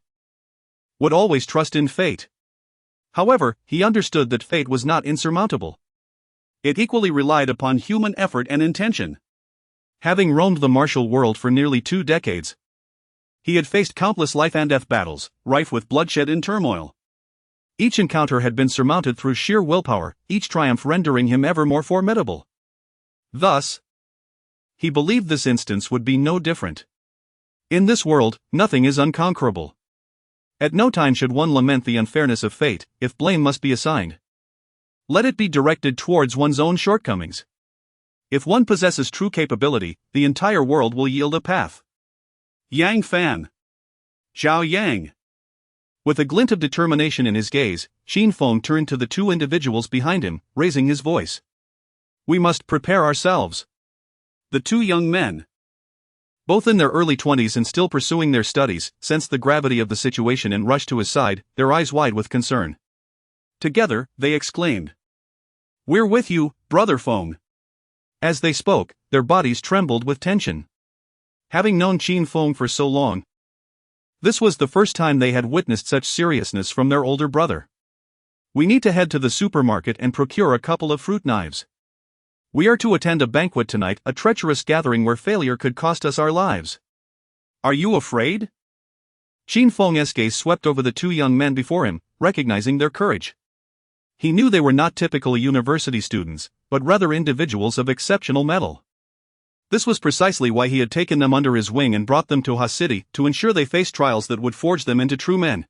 would always trust in fate. However, he understood that fate was not insurmountable. It equally relied upon human effort and intention. Having roamed the martial world for nearly 2 decades, he had faced countless life-and-death battles, rife with bloodshed and turmoil. Each encounter had been surmounted through sheer willpower, each triumph rendering him ever more formidable. Thus, he believed this instance would be no different. In this world, nothing is unconquerable. At no time should one lament the unfairness of fate, if blame must be assigned. Let it be directed towards one's own shortcomings. If one possesses true capability, the entire world will yield a path. Yang Fan. Zhao Yang. With a glint of determination in his gaze, Qin Feng turned to the 2 individuals behind him, raising his voice. We must prepare ourselves. The 2 young men, both in their early 20s and still pursuing their studies, sensed the gravity of the situation and rushed to his side, their eyes wide with concern. Together, they exclaimed, "We're with you, Brother Feng." As they spoke, their bodies trembled with tension. Having known Qin Feng for so long, this was the first time they had witnessed such seriousness from their older brother. We need to head to the supermarket and procure a couple of fruit knives. We are to attend a banquet tonight, a treacherous gathering where failure could cost us our lives. Are you afraid? Qin Feng's gaze swept over the two young men before him, recognizing their courage. He knew they were not typical university students, but rather individuals of exceptional mettle. This was precisely why he had taken them under his wing and brought them to hastily, to ensure they faced trials that would forge them into true men.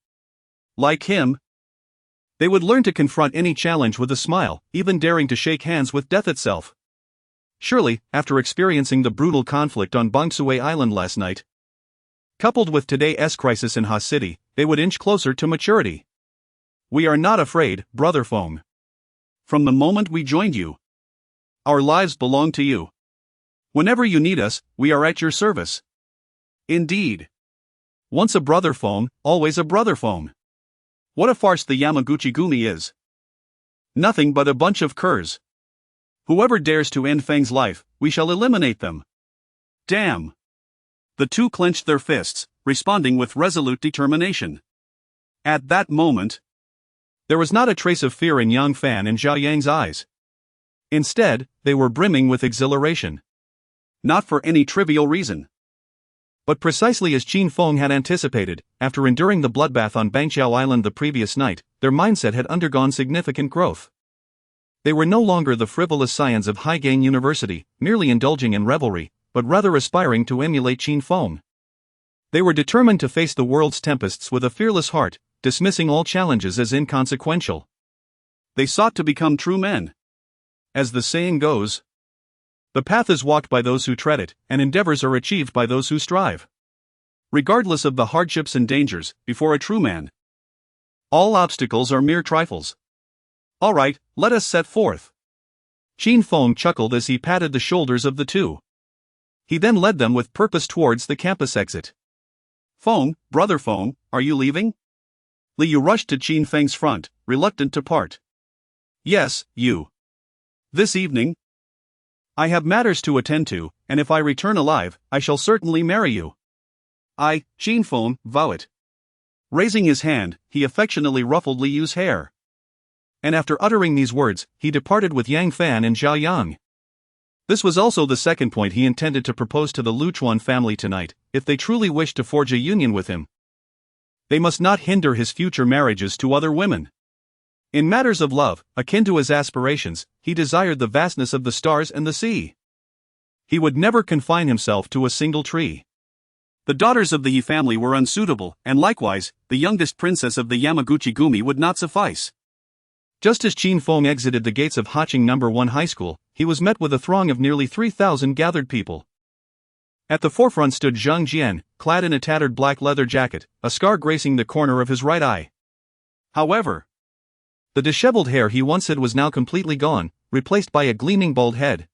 Like him, they would learn to confront any challenge with a smile, even daring to shake hands with death itself. Surely, after experiencing the brutal conflict on Bongsue Island last night, coupled with today's crisis in hastily, they would inch closer to maturity. We are not afraid, Brother Feng. From the moment we joined you, our lives belong to you. Whenever you need us, we are at your service. Indeed. Once a Brother Feng, always a Brother Feng. What a farce the Yamaguchi Gumi is. Nothing but a bunch of curs. Whoever dares to end Feng's life, we shall eliminate them. Damn. The two clenched their fists, responding with resolute determination. At that moment, there was not a trace of fear in Yang Fan and Zhao Yang's eyes. Instead, they were brimming with exhilaration. Not for any trivial reason, but precisely as Qin Feng had anticipated, after enduring the bloodbath on Bangqiao Island the previous night, their mindset had undergone significant growth. They were no longer the frivolous scions of High-Gain University, merely indulging in revelry, but rather aspiring to emulate Qin Feng. They were determined to face the world's tempests with a fearless heart, dismissing all challenges as inconsequential. They sought to become true men. As the saying goes, the path is walked by those who tread it, and endeavors are achieved by those who strive. Regardless of the hardships and dangers, before a true man, all obstacles are mere trifles. All right, let us set forth. Qin Feng chuckled as he patted the shoulders of the two. He then led them with purpose towards the campus exit. Feng, Brother Feng, are you leaving? Liu rushed to Qin Feng's front, reluctant to part. Yes, you. This evening? I have matters to attend to, and if I return alive, I shall certainly marry you. I, Qin Feng, vow it. Raising his hand, he affectionately ruffled Liu's hair. And after uttering these words, he departed with Yang Fan and Zhao Yang. This was also the second point he intended to propose to the Luchuan family tonight, if they truly wished to forge a union with him. They must not hinder his future marriages to other women. In matters of love, akin to his aspirations, he desired the vastness of the stars and the sea. He would never confine himself to a single tree. The daughters of the Yi family were unsuitable, and likewise, the youngest princess of the Yamaguchi Gumi would not suffice. Just as Qin Feng exited the gates of Haching No. 1 High School, he was met with a throng of nearly 3,000 gathered people. At the forefront stood Zhang Jian, clad in a tattered black leather jacket, a scar gracing the corner of his right eye. However, the disheveled hair he once had was now completely gone, replaced by a gleaming bald head.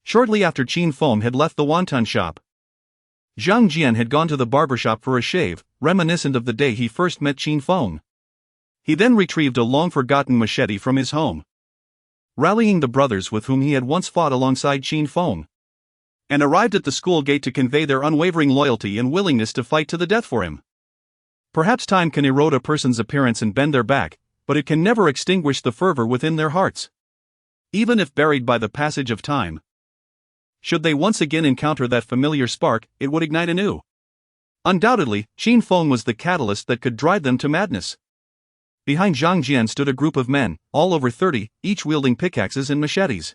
Shortly after Qin Feng had left the wonton shop, Zhang Jian had gone to the barbershop for a shave, reminiscent of the day he first met Qin Feng. He then retrieved a long-forgotten machete from his home, rallying the brothers with whom he had once fought alongside Qin Feng, and arrived at the school gate to convey their unwavering loyalty and willingness to fight to the death for him. Perhaps time can erode a person's appearance and bend their back, but it can never extinguish the fervor within their hearts. Even if buried by the passage of time, should they once again encounter that familiar spark, it would ignite anew. Undoubtedly, Qin Feng was the catalyst that could drive them to madness. Behind Zhang Jian stood a group of men, all over 30, each wielding pickaxes and machetes.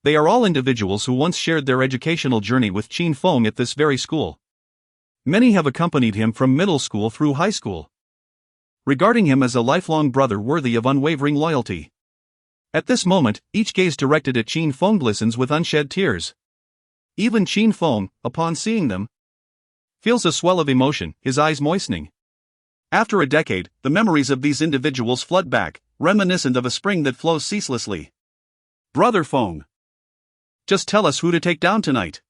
They are all individuals who once shared their educational journey with Qin Feng at this very school. Many have accompanied him from middle school through high school, regarding him as a lifelong brother worthy of unwavering loyalty. At this moment, each gaze directed at Qin Feng glistens with unshed tears. Even Qin Feng, upon seeing them, feels a swell of emotion, his eyes moistening. After a decade, the memories of these individuals flood back, reminiscent of a spring that flows ceaselessly. Brother Feng, just tell us who to take down tonight.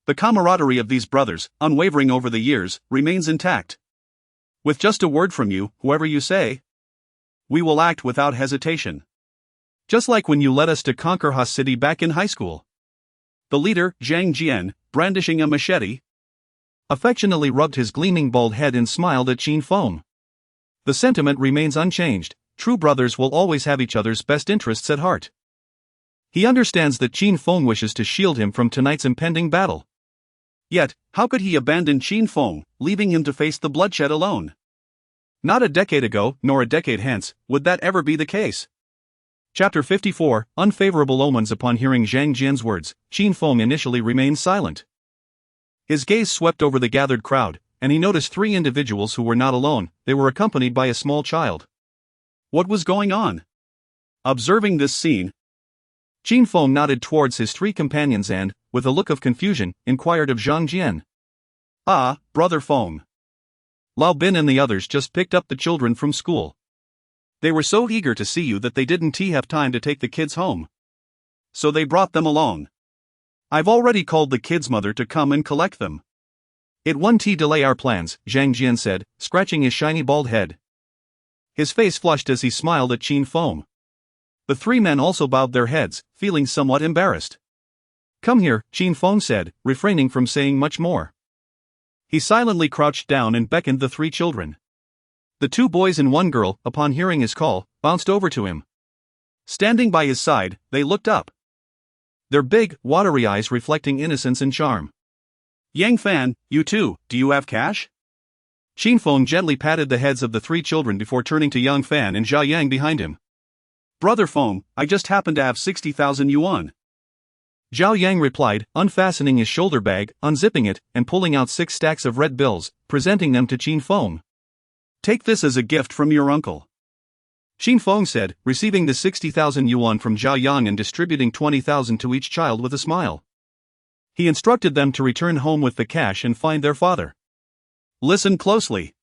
The camaraderie of these brothers, unwavering over the years, remains intact. With just a word from you, whoever you say, we will act without hesitation. Just like when you led us to conquer hastily back in high school. The leader, Zhang Jian, brandishing a machete, affectionately rubbed his gleaming bald head and smiled at Qin Feng. The sentiment remains unchanged: true brothers will always have each other's best interests at heart. He understands that Qin Feng wishes to shield him from tonight's impending battle. Yet, how could he abandon Qin Feng, leaving him to face the bloodshed alone? Not a decade ago, nor a decade hence, would that ever be the case. Chapter 54, Unfavorable Omens. Upon hearing Zhang Jian's words, Qin Feng initially remained silent. His gaze swept over the gathered crowd, and he noticed three individuals who were not alone. They were accompanied by a small child. What was going on? Observing this scene, Qin Feng nodded towards his three companions and, with a look of confusion, inquired of Zhang Jian. Ah, Brother Feng. Lao Bin and the others just picked up the children from school. They were so eager to see you that they didn't have time to take the kids home. So they brought them along. I've already called the kids' mother to come and collect them. It won't delay our plans, Zhang Jian said, scratching his shiny bald head. His face flushed as he smiled at Qin Feng. The three men also bowed their heads, feeling somewhat embarrassed. Come here, Qin Feng said, refraining from saying much more. He silently crouched down and beckoned the three children. The two boys and one girl, upon hearing his call, bounced over to him. Standing by his side, they looked up, their big, watery eyes reflecting innocence and charm. Yang Fan, you too, do you have cash? Qin Feng gently patted the heads of the three children before turning to Yang Fan and Zhao Yang behind him. Brother Feng, I just happen to have 60,000 yuan. Zhao Yang replied, unfastening his shoulder bag, unzipping it, and pulling out 6 stacks of red bills, presenting them to Qin Feng. Take this as a gift from your uncle. Qin Feng said, receiving the 60,000 yuan from Zhao Yang and distributing 20,000 to each child with a smile. He instructed them to return home with the cash and find their father. Listen closely.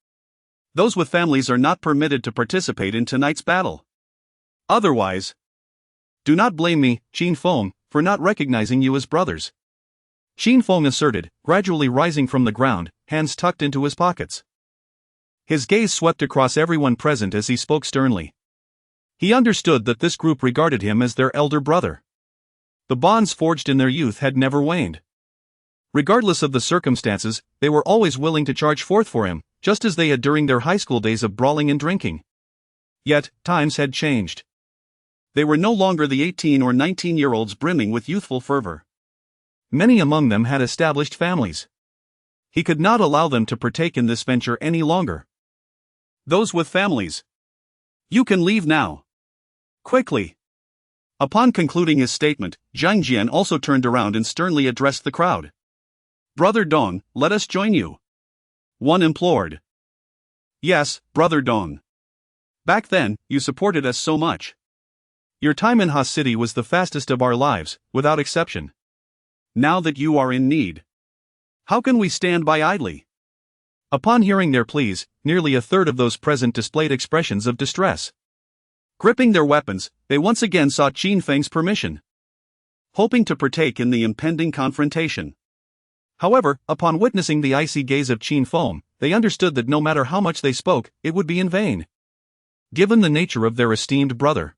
Those with families are not permitted to participate in tonight's battle. Otherwise, do not blame me, Qin Feng, for not recognizing you as brothers. Qin Feng asserted, gradually rising from the ground, hands tucked into his pockets. His gaze swept across everyone present as he spoke sternly. He understood that this group regarded him as their elder brother. The bonds forged in their youth had never waned. Regardless of the circumstances, they were always willing to charge forth for him, just as they had during their high school days of brawling and drinking. Yet, times had changed. They were no longer the 18 or 19-year-olds brimming with youthful fervor. Many among them had established families. He could not allow them to partake in this venture any longer. Those with families, you can leave now. Quickly. Upon concluding his statement, Zhang Jian also turned around and sternly addressed the crowd. Brother Dong, let us join you. One implored. Yes, Brother Dong. Back then, you supported us so much. Your time in hastily was the fastest of our lives, without exception. Now that you are in need, how can we stand by idly? Upon hearing their pleas, nearly a third of those present displayed expressions of distress. Gripping their weapons, they once again sought Qin Feng's permission, hoping to partake in the impending confrontation. However, upon witnessing the icy gaze of Qin Feng, they understood that no matter how much they spoke, it would be in vain. Given the nature of their esteemed brother,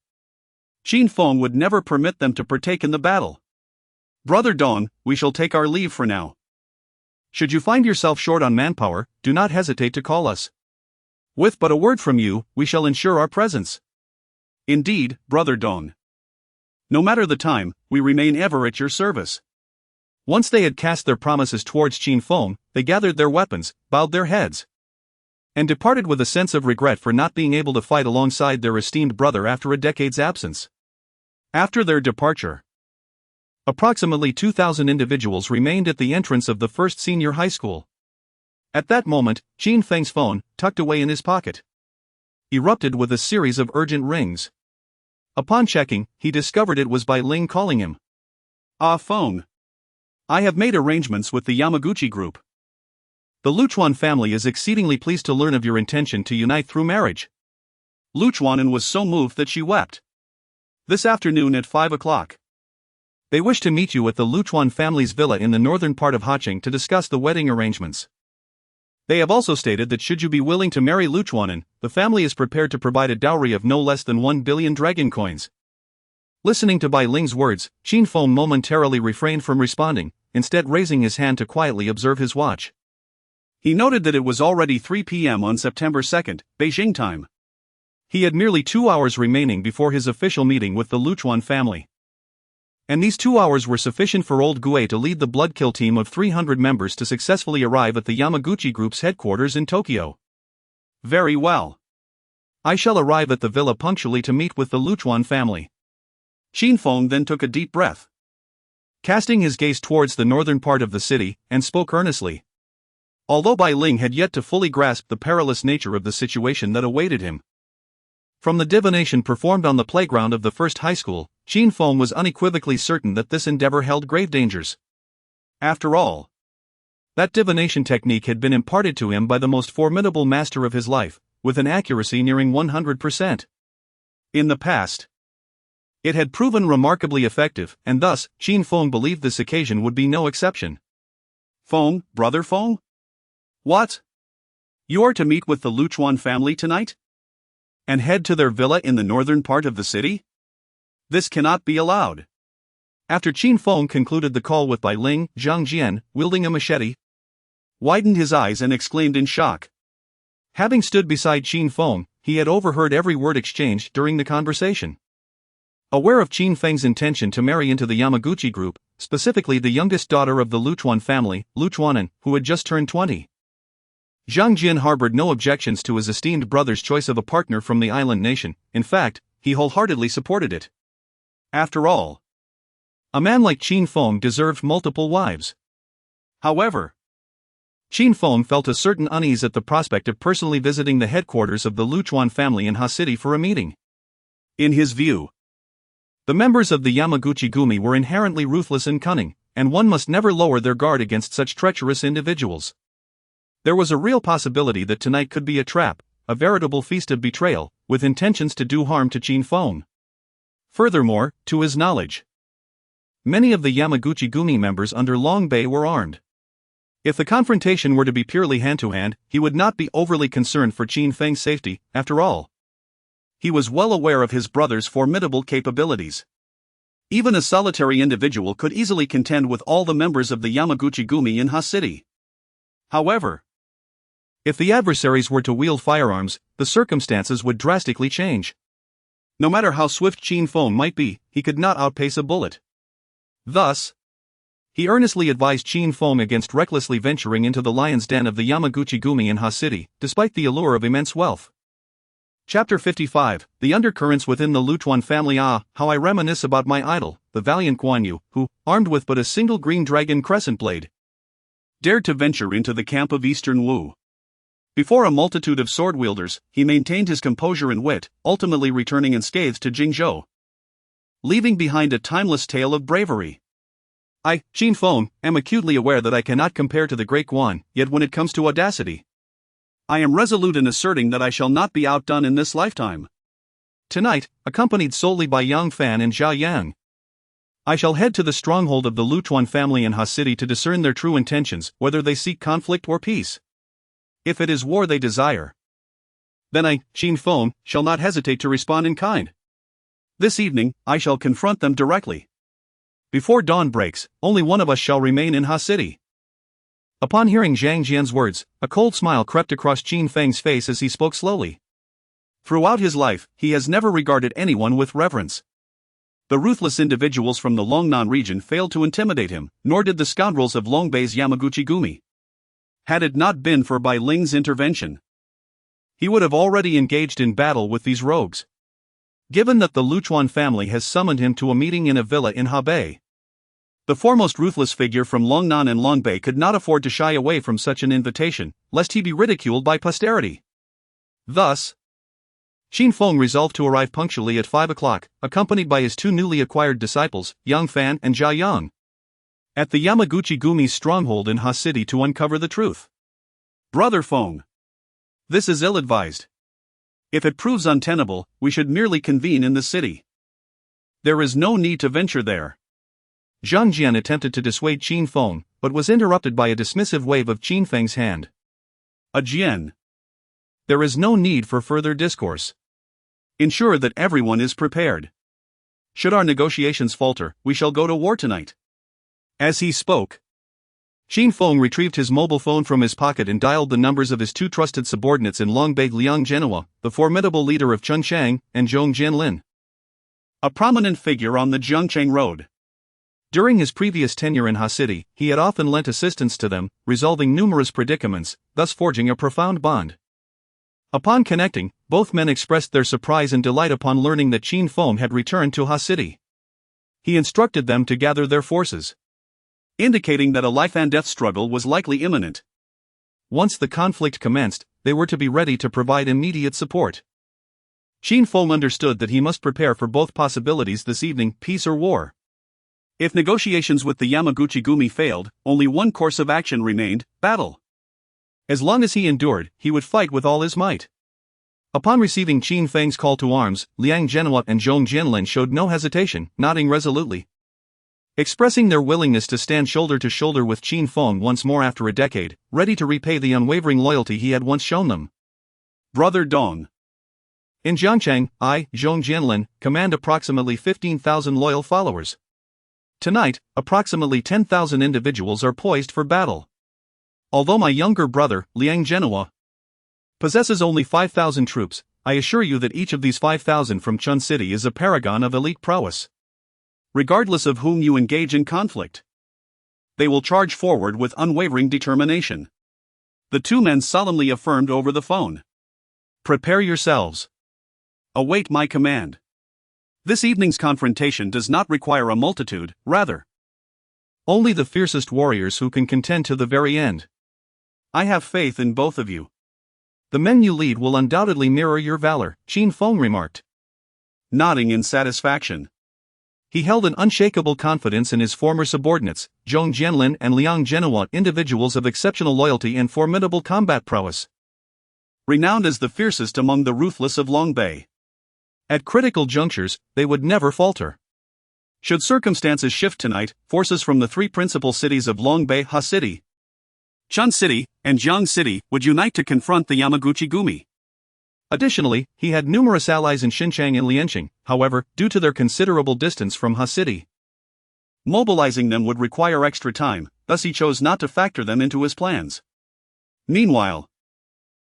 Qin Feng would never permit them to partake in the battle. Brother Dong, we shall take our leave for now. Should you find yourself short on manpower, do not hesitate to call us. With but a word from you, we shall ensure our presence. Indeed, Brother Dong. No matter the time, we remain ever at your service. Once they had cast their promises towards Qin Feng, they gathered their weapons, bowed their heads, and departed with a sense of regret for not being able to fight alongside their esteemed brother after a decade's absence. After their departure, approximately 2,000 individuals remained at the entrance of the first senior high school. At that moment, Qin Feng's phone, tucked away in his pocket, erupted with a series of urgent rings. Upon checking, he discovered it was Bai Ling calling him. Ah, phone. I have made arrangements with the Yamaguchi group. The Luchuan family is exceedingly pleased to learn of your intention to unite through marriage. Luchuanin was so moved that she wept. This afternoon at 5 o'clock. They wish to meet you at the Luchuan family's villa in the northern part of Haching to discuss the wedding arrangements. They have also stated that should you be willing to marry Luchuanin, the family is prepared to provide a dowry of no less than 1 billion dragon coins. Listening to Bai Ling's words, Qin Feng momentarily refrained from responding, instead raising his hand to quietly observe his watch. He noted that it was already 3 p.m. on September 2, Beijing time. He had merely 2 hours remaining before his official meeting with the Luchuan family. And these 2 hours were sufficient for old Gue to lead the blood-kill team of 300 members to successfully arrive at the Yamaguchi Group's headquarters in Tokyo. Very well. I shall arrive at the villa punctually to meet with the Luchuan family. Qin Feng then took a deep breath, casting his gaze towards the northern part of the city, and spoke earnestly. Although Bai Ling had yet to fully grasp the perilous nature of the situation that awaited him. From the divination performed on the playground of the first high school, Qin Feng was unequivocally certain that this endeavor held grave dangers. After all, that divination technique had been imparted to him by the most formidable master of his life, with an accuracy nearing 100%. In the past, it had proven remarkably effective, and thus, Qin Feng believed this occasion would be no exception. Feng, brother Feng? What? You are to meet with the Luchuan family tonight? And head to their villa in the northern part of the city? This cannot be allowed. After Qin Feng concluded the call with Bai Ling, Zhang Jian, wielding a machete, widened his eyes and exclaimed in shock. Having stood beside Qin Feng, he had overheard every word exchanged during the conversation. Aware of Qin Feng's intention to marry into the Yamaguchi group, specifically the youngest daughter of the Luchuan family, Luchuanan, who had just turned 20. Zhang Jian harbored no objections to his esteemed brother's choice of a partner from the island nation. In fact, he wholeheartedly supported it. After all, a man like Qin Feng deserved multiple wives. However, Qin Feng felt a certain unease at the prospect of personally visiting the headquarters of the Luchuan family in hastily for a meeting. In his view, the members of the Yamaguchi Gumi were inherently ruthless and cunning, and one must never lower their guard against such treacherous individuals. There was a real possibility that tonight could be a trap, a veritable feast of betrayal, with intentions to do harm to Qin Feng. Furthermore, to his knowledge, many of the Yamaguchi Gumi members under Long Bei were armed. If the confrontation were to be purely hand-to-hand, he would not be overly concerned for Qin Feng's safety. After all, he was well aware of his brother's formidable capabilities. Even a solitary individual could easily contend with all the members of the Yamaguchi Gumi in hastily. However, if the adversaries were to wield firearms, the circumstances would drastically change. No matter how swift Qin Feng might be, he could not outpace a bullet. Thus, he earnestly advised Qin Feng against recklessly venturing into the lion's den of the Yamaguchi Gumi in hastily, despite the allure of immense wealth. Chapter 55, The Undercurrents Within the Luchuan Family. Ah, how I reminisce about my idol, the valiant Guan Yu, who, armed with but a single green dragon crescent blade, dared to venture into the camp of Eastern Wu. Before a multitude of sword-wielders, he maintained his composure and wit, ultimately returning unscathed to Jingzhou, leaving behind a timeless tale of bravery. I, Qin Feng, am acutely aware that I cannot compare to the great Guan, yet when it comes to audacity, I am resolute in asserting that I shall not be outdone in this lifetime. Tonight, accompanied solely by Yang Fan and Jia Yang, I shall head to the stronghold of the Luchuan family in hastily to discern their true intentions, whether they seek conflict or peace. If it is war they desire, then I, Qin Feng, shall not hesitate to respond in kind. This evening, I shall confront them directly. Before dawn breaks, only one of us shall remain in hastily. Upon hearing Zhang Jian's words, a cold smile crept across Qin Feng's face as he spoke slowly. Throughout his life, he has never regarded anyone with reverence. The ruthless individuals from the Longnan region failed to intimidate him, nor did the scoundrels of Longbei's Yamaguchi Gumi. Had it not been for Bai Ling's intervention, he would have already engaged in battle with these rogues. Given that the Luchuan family has summoned him to a meeting in a villa in Hebei, the foremost ruthless figure from Longnan and Longbei could not afford to shy away from such an invitation, lest he be ridiculed by posterity. Thus, Qin Feng resolved to arrive punctually at 5 o'clock, accompanied by his two newly acquired disciples, Yang Fan and Jia Yang, at the Yamaguchi Gumi's stronghold in hastily to uncover the truth. Brother Feng, this is ill-advised. If it proves untenable, we should merely convene in the city. There is no need to venture there. Zhang Jian attempted to dissuade Qin Feng, but was interrupted by a dismissive wave of Qin Feng's hand. Jian, there is no need for further discourse. Ensure that everyone is prepared. Should our negotiations falter, we shall go to war tonight. As he spoke, Qin Feng retrieved his mobile phone from his pocket and dialed the numbers of his two trusted subordinates in Longbei, Liang Zhenhua, the formidable leader of Chengchang, and Zhong Jianlin, a prominent figure on the Zhengchang road. During his previous tenure in hastily, he had often lent assistance to them, resolving numerous predicaments, thus forging a profound bond. Upon connecting, both men expressed their surprise and delight upon learning that Qin Feng had returned to hastily. He instructed them to gather their forces, indicating that a life-and-death struggle was likely imminent. Once the conflict commenced, they were to be ready to provide immediate support. Qin Feng understood that he must prepare for both possibilities this evening, peace or war. If negotiations with the Yamaguchi-gumi failed, only one course of action remained: battle. As long as he endured, he would fight with all his might. Upon receiving Qin Feng's call to arms, Liang Zhenhua and Zhong Jianlin showed no hesitation, nodding resolutely, expressing their willingness to stand shoulder to shoulder with Qin Feng once more after a decade, ready to repay the unwavering loyalty he had once shown them. Brother Dong. In Jiangchang, I, Zhong Jianlin, command approximately 15,000 loyal followers. Tonight, approximately 10,000 individuals are poised for battle. Although my younger brother, Liang Zhenhua, possesses only 5,000 troops, I assure you that each of these 5,000 from Chun City is a paragon of elite prowess. Regardless of whom you engage in conflict, they will charge forward with unwavering determination. The two men solemnly affirmed over the phone. Prepare yourselves. Await my command. This evening's confrontation does not require a multitude, rather, only the fiercest warriors who can contend to the very end. I have faith in both of you. The men you lead will undoubtedly mirror your valor, Qin Feng remarked, nodding in satisfaction. He held an unshakable confidence in his former subordinates, Zhong Jianlin and Liang Zhenhua, individuals of exceptional loyalty and formidable combat prowess, renowned as the fiercest among the ruthless of Longbei. At critical junctures, they would never falter. Should circumstances shift tonight, forces from the three principal cities of Longbei, City, Chun City, and Jiang City would unite to confront the Yamaguchi-gumi. Additionally, he had numerous allies in Xinjiang and Lianqing. However, due to their considerable distance from City, mobilizing them would require extra time, thus he chose not to factor them into his plans. Meanwhile,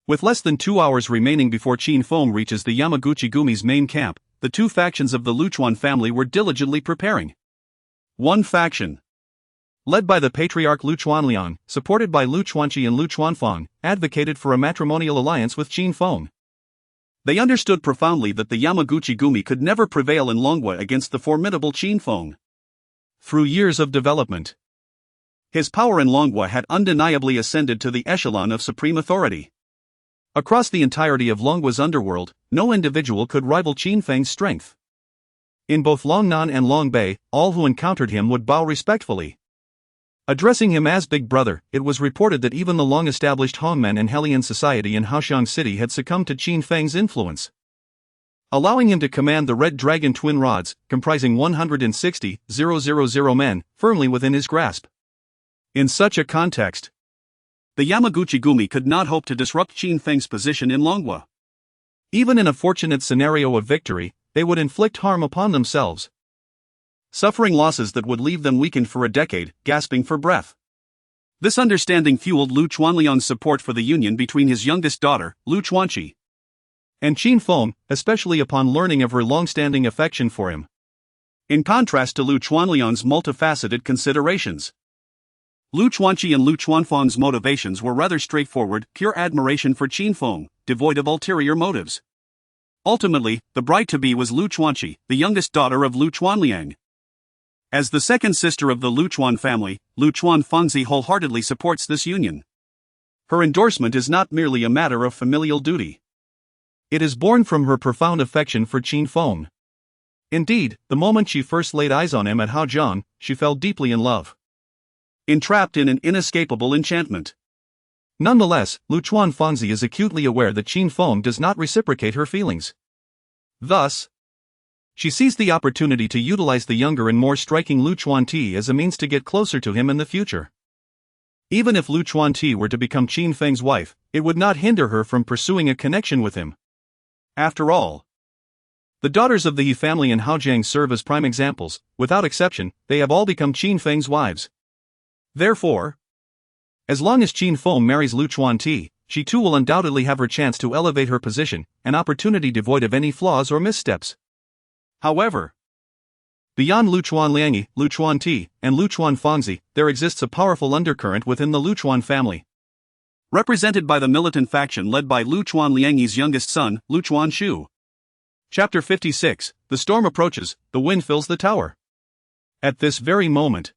with less than 2 hours remaining before Qin Feng reaches the Yamaguchi-gumi's main camp, the two factions of the Luchuan family were diligently preparing. One faction, led by the patriarch Lu Chuanliang, supported by Lu Chuanqi and Lu Chuanfang, advocated for a matrimonial alliance with Qin Feng. They understood profoundly that the Yamaguchi-gumi could never prevail in Longhua against the formidable Qin Feng. Through years of development, his power in Longhua had undeniably ascended to the echelon of supreme authority. Across the entirety of Longhua's underworld, no individual could rival Qin Feng's strength. In both Longnan and Longbei, all who encountered him would bow respectfully, addressing him as Big Brother. It was reported that even the long-established Hongmen and Hellion society in Haoxiang City had succumbed to Qin Feng's influence, allowing him to command the Red Dragon twin rods, comprising 160,000 men, firmly within his grasp. In such a context, the Yamaguchi-gumi could not hope to disrupt Qin Feng's position in Longhua. Even in a fortunate scenario of victory, they would inflict harm upon themselves, suffering losses that would leave them weakened for a decade, gasping for breath. This understanding fueled Lu Chuanliang's support for the union between his youngest daughter, Lu Chuanqi, and Qin Feng, especially upon learning of her long-standing affection for him. In contrast to Lu Chuanliang's multifaceted considerations, Lu Chuanqi and Lu Chuanfang's motivations were rather straightforward, pure admiration for Qin Feng, devoid of ulterior motives. Ultimately, the bride-to-be was Lu Chuanqi, the youngest daughter of Lu Chuanliang. As the second sister of the Lu Chuan family, Lu Chuanfangzi wholeheartedly supports this union. Her endorsement is not merely a matter of familial duty. It is born from her profound affection for Qin Feng. Indeed, the moment she first laid eyes on him at Haojiang, she fell deeply in love, entrapped in an inescapable enchantment. Nonetheless, Lu Chuanfangzi is acutely aware that Qin Feng does not reciprocate her feelings. Thus, she sees the opportunity to utilize the younger and more striking Lu Chuanti as a means to get closer to him in the future. Even if Lu Chuanti were to become Qin Feng's wife, it would not hinder her from pursuing a connection with him. After all, the daughters of the He family in Haojiang serve as prime examples. Without exception, they have all become Qin Feng's wives. Therefore, as long as Qin Feng marries Lu Chuanti, she too will undoubtedly have her chance to elevate her position, an opportunity devoid of any flaws or missteps. However, Beyond Luchuan Liangyi, Luchuan Ti, and Luchuan Fangzi, there exists a powerful undercurrent within the Luchuan family, represented by the militant faction led by Luchuan Liangyi's youngest son, Luchuan Shu. Chapter 56. The storm approaches, the wind fills the tower. At this very moment,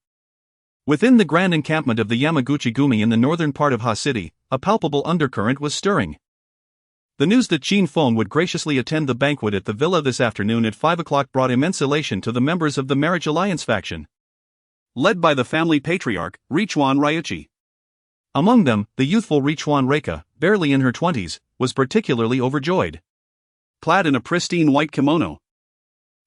within the grand encampment of the Yamaguchi-gumi in the northern part of Ha-City, a palpable undercurrent was stirring. The news that Qin Feng would graciously attend the banquet at the villa this afternoon at 5 o'clock brought immense elation to the members of the Marriage Alliance faction, led by the family patriarch, Richuan Ryuchi. Among them, the youthful Richuan Reika, barely in her 20s, was particularly overjoyed. Clad in a pristine white kimono,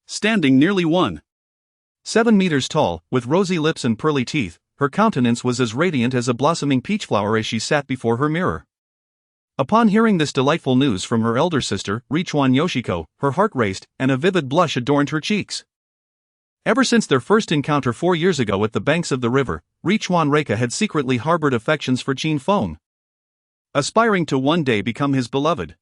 standing nearly 1.7 meters tall, with rosy lips and pearly teeth, her countenance was as radiant as a blossoming peach flower as she sat before her mirror. Upon hearing this delightful news from her elder sister, Richuan Yoshiko, her heart raced, and a vivid blush adorned her cheeks. Ever since their first encounter 4 years ago at the banks of the river, Richuan Reika had secretly harbored affections for Qin Feng, aspiring to one day become his beloved.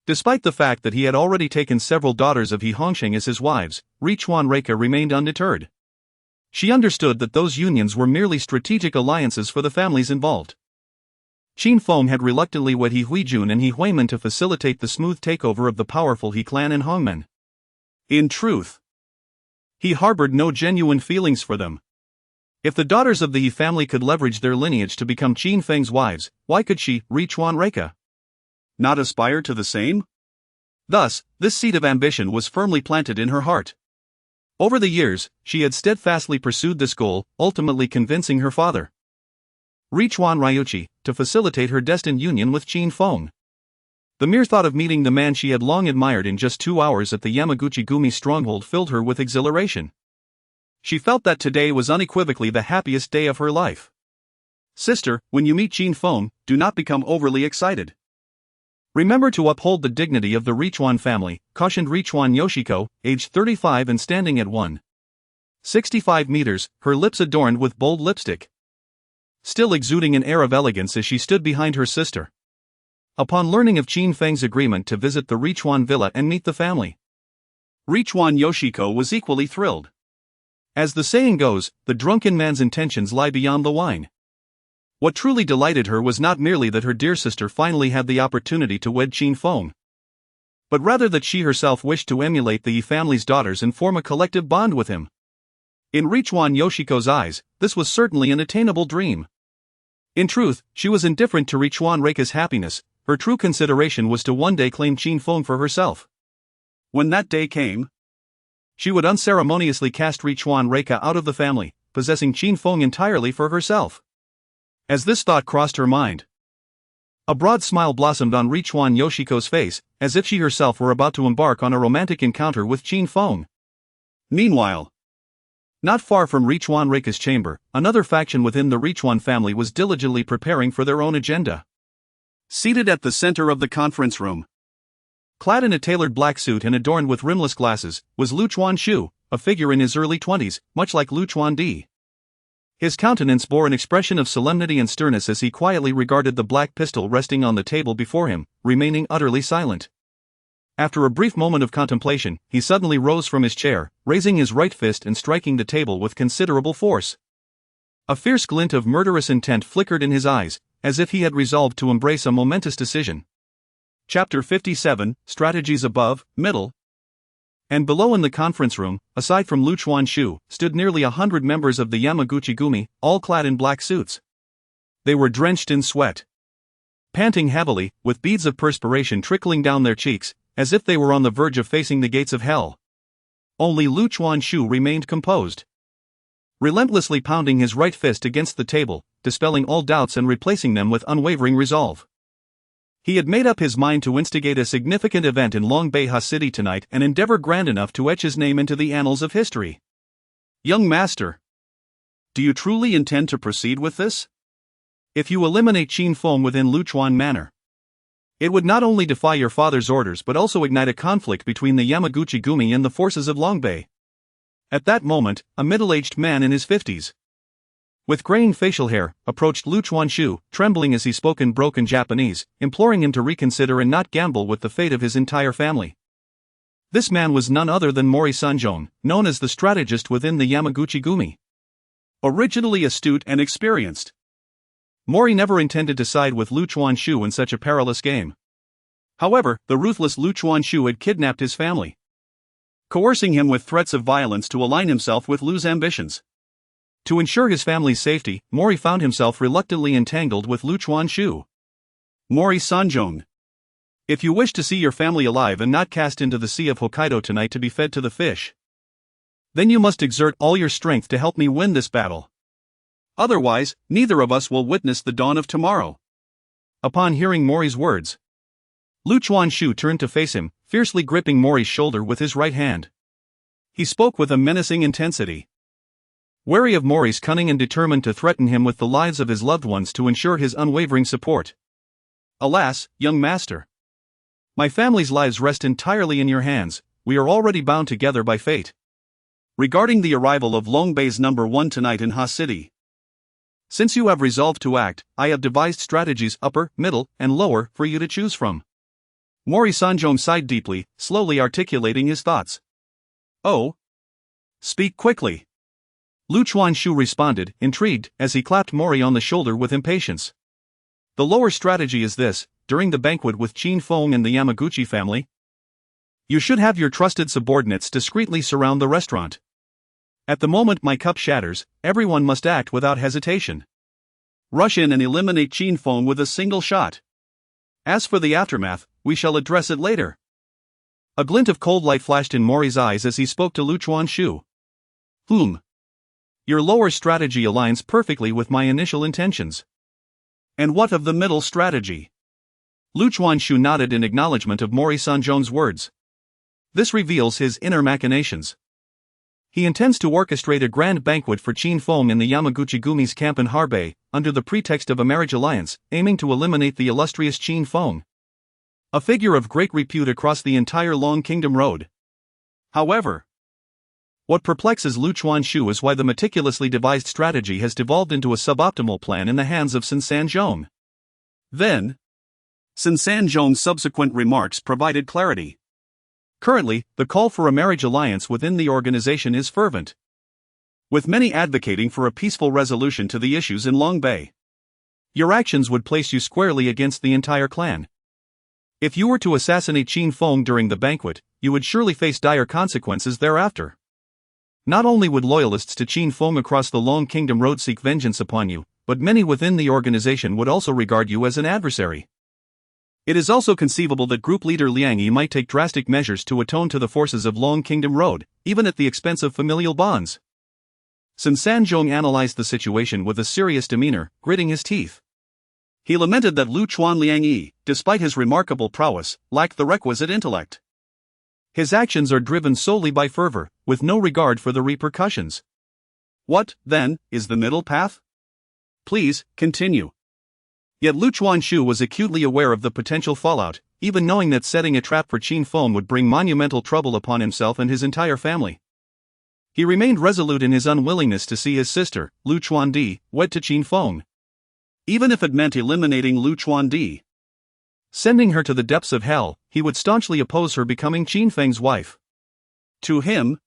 Despite the fact that he had already taken several daughters of He Hongxing as his wives, Richuan Reika remained undeterred. She understood that those unions were merely strategic alliances for the families involved. Qin Feng had reluctantly wed He Huijun and He Huimin to facilitate the smooth takeover of the powerful He clan in Hongmen. In truth, he harbored no genuine feelings for them. If the daughters of the He family could leverage their lineage to become Qin Feng's wives, why could she, Richuan Reika, not aspire to the same? Thus, this seed of ambition was firmly planted in her heart. Over the years, she had steadfastly pursued this goal, ultimately convincing her father, Richuan Ryuchi, to facilitate her destined union with Qin Feng. The mere thought of meeting the man she had long admired in just 2 hours at the Yamaguchi-gumi stronghold filled her with exhilaration. She felt that today was unequivocally the happiest day of her life. Sister, when you meet Qin Feng, do not become overly excited. Remember to uphold the dignity of the Richuan family, cautioned Richuan Yoshiko, aged 35 and standing at 1.65 meters, her lips adorned with bold lipstick, still exuding an air of elegance as she stood behind her sister. Upon learning of Qin Feng's agreement to visit the Richuan villa and meet the family, Richuan Yoshiko was equally thrilled. As the saying goes, the drunken man's intentions lie beyond the wine. What truly delighted her was not merely that her dear sister finally had the opportunity to wed Qin Feng, but rather that she herself wished to emulate the Yi family's daughters and form a collective bond with him. In Richuan Yoshiko's eyes, this was certainly an attainable dream. In truth, she was indifferent to Richuan Reika's happiness. Her true consideration was to one day claim Qin Feng for herself. When that day came, she would unceremoniously cast Richuan Reika out of the family, possessing Qin Feng entirely for herself. As this thought crossed her mind, a broad smile blossomed on Richuan Yoshiko's face, as if she herself were about to embark on a romantic encounter with Qin Feng. Meanwhile, not far from Richuan Reika's chamber, another faction within the Richuan family was diligently preparing for their own agenda. Seated at the center of the conference room, clad in a tailored black suit and adorned with rimless glasses, was Luchuan Shu, a figure in his early 20s, much like Luchuan Di. His countenance bore an expression of solemnity and sternness as he quietly regarded the black pistol resting on the table before him, remaining utterly silent. After a brief moment of contemplation, he suddenly rose from his chair, raising his right fist and striking the table with considerable force. A fierce glint of murderous intent flickered in his eyes, as if he had resolved to embrace a momentous decision. Chapter 57, Strategies Above, Middle, and below in the conference room, aside from Luchuan Shu, stood nearly 100 members of the Yamaguchi-gumi, all clad in black suits. They were drenched in sweat, panting heavily, with beads of perspiration trickling down their cheeks, as if they were on the verge of facing the gates of hell. Only Luchuan Shu remained composed, relentlessly pounding his right fist against the table, dispelling all doubts and replacing them with unwavering resolve. He had made up his mind to instigate a significant event in Longbei Ha-City tonight, an endeavor grand enough to etch his name into the annals of history. Young master, do you truly intend to proceed with this? If you eliminate Qin Feng within Luchuan Manor, it would not only defy your father's orders but also ignite a conflict between the Yamaguchi-gumi and the forces of Longbei. At that moment, a middle-aged man in his 50s, with graying facial hair, approached Luchuan Shu, trembling as he spoke in broken Japanese, imploring him to reconsider and not gamble with the fate of his entire family. This man was none other than Mori Sanjong, known as the strategist within the Yamaguchi-gumi. Originally astute and experienced, Mori never intended to side with Lu Chuanshu in such a perilous game. However, the ruthless Lu Chuanshu had kidnapped his family, coercing him with threats of violence to align himself with Lu's ambitions. To ensure his family's safety, Mori found himself reluctantly entangled with Lu Chuanshu. Mori Sanjong. If you wish to see your family alive and not cast into the Sea of Hokkaido tonight to be fed to the fish, then you must exert all your strength to help me win this battle. Otherwise, neither of us will witness the dawn of tomorrow. Upon hearing Mori's words, Lu Chuanshu turned to face him, fiercely gripping Mori's shoulder with his right hand. He spoke with a menacing intensity. Wary of Mori's cunning and determined to threaten him with the lives of his loved ones to ensure his unwavering support. Alas, young master. My family's lives rest entirely in your hands. We are already bound together by fate. Regarding the arrival of Longbei's number 1 tonight in Ha City, since you have resolved to act, I have devised strategies upper, middle, and lower for you to choose from. Mori Sanjong sighed deeply, slowly articulating his thoughts. Oh? Speak quickly. Lu Chuanshu responded, intrigued, as he clapped Mori on the shoulder with impatience. The lower strategy is this: during the banquet with Qin Feng and the Yamaguchi family, you should have your trusted subordinates discreetly surround the restaurant. At the moment my cup shatters, everyone must act without hesitation. Rush in and eliminate Qin Feng with a single shot. As for the aftermath, we shall address it later. A glint of cold light flashed in Mori's eyes as he spoke to Lu Chuanshu. Your lower strategy aligns perfectly with my initial intentions. And what of the middle strategy? Lu Chuanshu nodded in acknowledgement of Mori Sanjong's words. This reveals his inner machinations. He intends to orchestrate a grand banquet for Qin Feng in the Yamaguchi-gumi's camp in Harbei, under the pretext of a marriage alliance, aiming to eliminate the illustrious Qin Feng, a figure of great repute across the entire Long Kingdom Road. However, what perplexes Lu Chuanshu is why the meticulously devised strategy has devolved into a suboptimal plan in the hands of Sun Sanjong. Then, Sun Sanjong's subsequent remarks provided clarity. Currently, the call for a marriage alliance within the organization is fervent, with many advocating for a peaceful resolution to the issues in Longbei. Your actions would place you squarely against the entire clan. If you were to assassinate Qin Feng during the banquet, you would surely face dire consequences thereafter. Not only would loyalists to Qin Feng across the Long Kingdom Road seek vengeance upon you, but many within the organization would also regard you as an adversary. It is also conceivable that group leader Liang Yi might take drastic measures to atone to the forces of Long Kingdom Road, even at the expense of familial bonds. Sun Sanjong analyzed the situation with a serious demeanor, gritting his teeth. He lamented that Lu Chuan Liang Yi, despite his remarkable prowess, lacked the requisite intellect. His actions are driven solely by fervor, with no regard for the repercussions. What, then, is the middle path? Please, continue. Yet Lu Chuanshu was acutely aware of the potential fallout, even knowing that setting a trap for Qin Feng would bring monumental trouble upon himself and his entire family. He remained resolute in his unwillingness to see his sister, Lu Chuandi, wed to Qin Feng, even if it meant eliminating Lu Chuandi. Sending her to the depths of hell, he would staunchly oppose her becoming Qin Feng's wife. To him,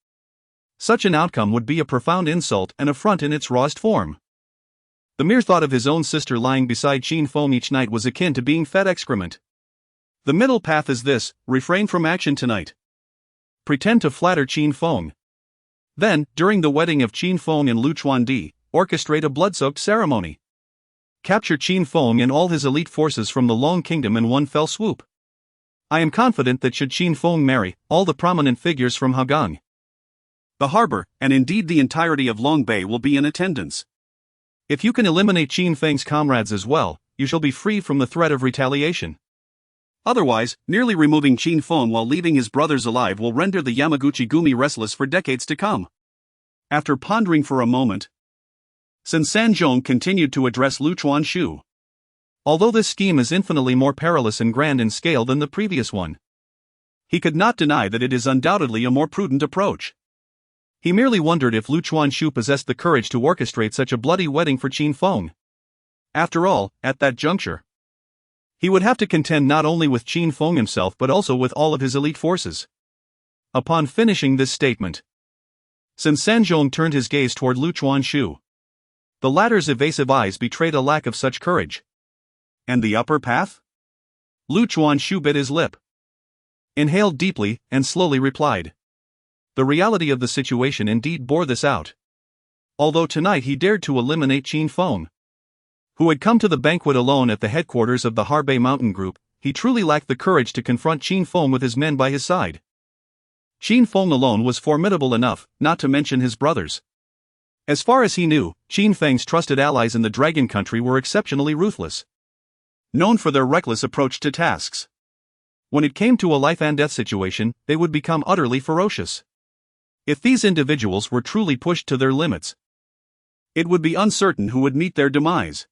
such an outcome would be a profound insult and affront in its rawest form. The mere thought of his own sister lying beside Qin Feng each night was akin to being fed excrement. The middle path is this: refrain from action tonight. Pretend to flatter Qin Feng. Then, during the wedding of Qin Feng and Lu Chuandi, orchestrate a blood-soaked ceremony. Capture Qin Feng and all his elite forces from the Long Kingdom in one fell swoop. I am confident that should Qin Feng marry, all the prominent figures from Hagang, the harbor, and indeed the entirety of Longbei will be in attendance. If you can eliminate Qin Feng's comrades as well, you shall be free from the threat of retaliation. Otherwise, merely removing Qin Feng while leaving his brothers alive will render the Yamaguchi-gumi restless for decades to come. After pondering for a moment, Sun Sanjong continued to address Lu Chuanshu. Although this scheme is infinitely more perilous and grand in scale than the previous one, he could not deny that it is undoubtedly a more prudent approach. He merely wondered if Lu Chuanshu possessed the courage to orchestrate such a bloody wedding for Qin Feng. After all, at that juncture, he would have to contend not only with Qin Feng himself but also with all of his elite forces. Upon finishing this statement, Sanzhong turned his gaze toward Lu Chuanshu. The latter's evasive eyes betrayed a lack of such courage. And the upper path? Lu Chuanshu bit his lip, inhaled deeply, and slowly replied. The reality of the situation indeed bore this out. Although tonight he dared to eliminate Qin Feng, who had come to the banquet alone at the headquarters of the Harbei Mountain Group, he truly lacked the courage to confront Qin Feng with his men by his side. Qin Feng alone was formidable enough, not to mention his brothers. As far as he knew, Qin Feng's trusted allies in the Dragon Country were exceptionally ruthless, known for their reckless approach to tasks. When it came to a life-and-death situation, they would become utterly ferocious. If these individuals were truly pushed to their limits, it would be uncertain who would meet their demise.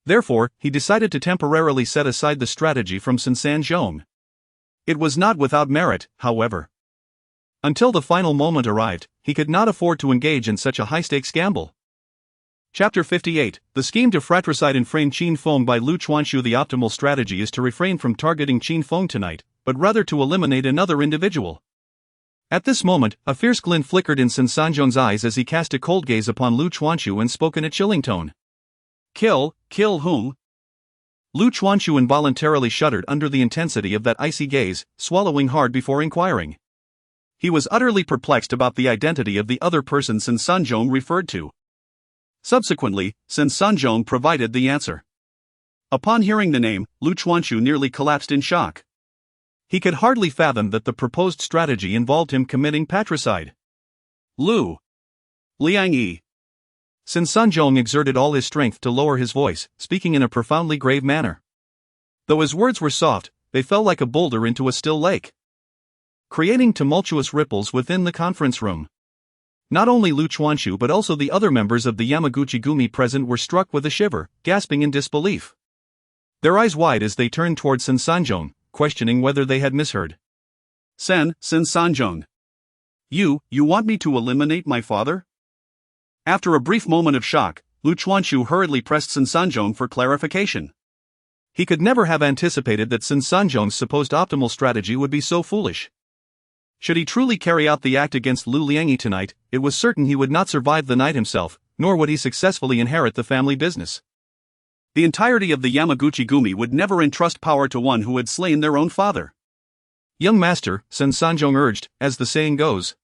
Therefore, he decided to temporarily set aside the strategy from Sanzhong. It was not without merit, however. Until the final moment arrived, he could not afford to engage in such a high-stakes gamble. Chapter 58, The scheme to fratricide and frame Qin Feng by Lu Chuanshu. The optimal strategy is to refrain from targeting Qin Feng tonight, but rather to eliminate another individual. At this moment, a fierce glint flickered in Sanzhong's eyes as he cast a cold gaze upon Lu Chuanshu and spoke in a chilling tone. Kill whom? Lu Chuanshu involuntarily shuddered under the intensity of that icy gaze, swallowing hard before inquiring. He was utterly perplexed about the identity of the other person Sanzhong referred to. Subsequently, Sanzhong provided the answer. Upon hearing the name, Lu Chuanshu nearly collapsed in shock. He could hardly fathom that the proposed strategy involved him committing patricide. Lu Liangyi. Sanzhong exerted all his strength to lower his voice, speaking in a profoundly grave manner. Though his words were soft, they fell like a boulder into a still lake, creating tumultuous ripples within the conference room. Not only Lu Chuanshu but also the other members of the Yamaguchi-gumi present were struck with a shiver, gasping in disbelief, their eyes wide as they turned toward Sanzhong, questioning whether they had misheard. Sanzhong. You want me to eliminate my father? After a brief moment of shock, Lu Chuanshu hurriedly pressed Sanzhong for clarification. He could never have anticipated that Sanzhong's supposed optimal strategy would be so foolish. Should he truly carry out the act against Lu Liangyi tonight, it was certain he would not survive the night himself, nor would he successfully inherit the family business. The entirety of the Yamaguchi-gumi would never entrust power to one who had slain their own father. Young master, Sanzhong urged, as the saying goes,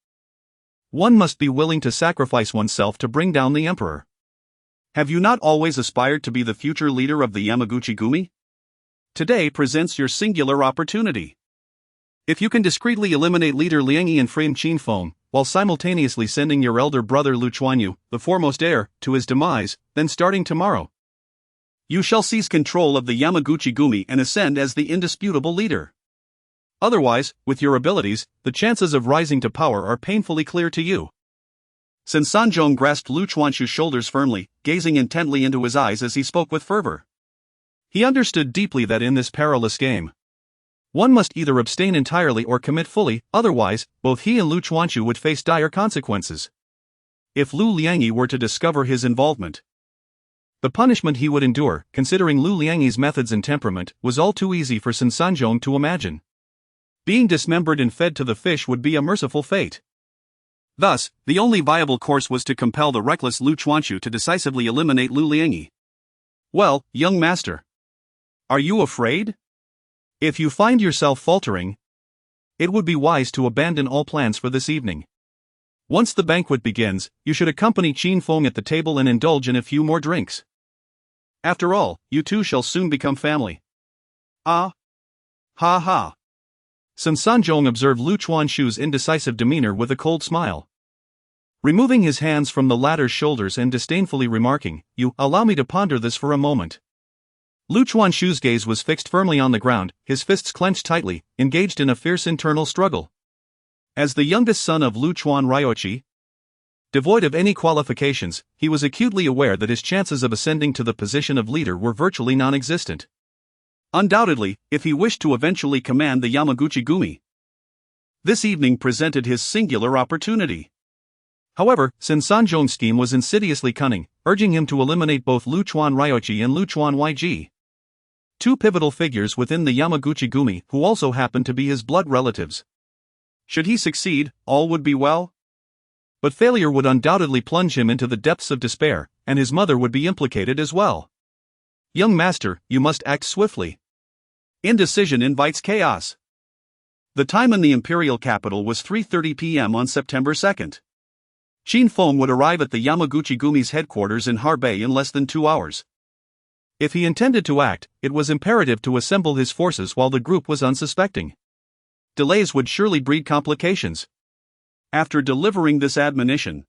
one must be willing to sacrifice oneself to bring down the emperor. Have you not always aspired to be the future leader of the Yamaguchi-gumi? Today presents your singular opportunity. If you can discreetly eliminate leader Liangyi and frame Qin Feng, while simultaneously sending your elder brother Lu Chuanyu, the foremost heir, to his demise, then starting tomorrow, you shall seize control of the Yamaguchi-gumi and ascend as the indisputable leader. Otherwise, with your abilities, the chances of rising to power are painfully clear to you. Sanzhong grasped Lu Chuanshu's shoulders firmly, gazing intently into his eyes as he spoke with fervor. He understood deeply that in this perilous game, one must either abstain entirely or commit fully, otherwise, both he and Lu Chuanshu would face dire consequences. If Lu Liangyi were to discover his involvement, the punishment he would endure, considering Lu Liangyi's methods and temperament, was all too easy for Sanzhong to imagine. Being dismembered and fed to the fish would be a merciful fate. Thus, the only viable course was to compel the reckless Lu Chuanshu to decisively eliminate Lu Liangyi. Well, young master, are you afraid? If you find yourself faltering, it would be wise to abandon all plans for this evening. Once the banquet begins, you should accompany Qin Feng at the table and indulge in a few more drinks. After all, you two shall soon become family. Ah! Ha ha! Sanzhong observed Lu Chuanshu's indecisive demeanor with a cold smile, removing his hands from the latter's shoulders and disdainfully remarking, "You, allow me to ponder this for a moment." Lu Chuanshu's gaze was fixed firmly on the ground, his fists clenched tightly, engaged in a fierce internal struggle. As the youngest son of Lu Chuan Ryochi, devoid of any qualifications, he was acutely aware that his chances of ascending to the position of leader were virtually non-existent. Undoubtedly, if he wished to eventually command the Yamaguchi-gumi, this evening presented his singular opportunity. However, Sanzhong's scheme was insidiously cunning, urging him to eliminate both Lu Chuan Ryochi and Lu Chuan Yg, two pivotal figures within the Yamaguchi-gumi who also happened to be his blood relatives. Should he succeed, all would be well. But failure would undoubtedly plunge him into the depths of despair, and his mother would be implicated as well. Young master, you must act swiftly. Indecision invites chaos. The time in the imperial capital was 3:30 p.m. on September 2nd. Qin Feng would arrive at the Yamaguchi-gumi's headquarters in Harbei in less than 2 hours. If he intended to act, it was imperative to assemble his forces while the group was unsuspecting. Delays would surely breed complications. After delivering this admonition,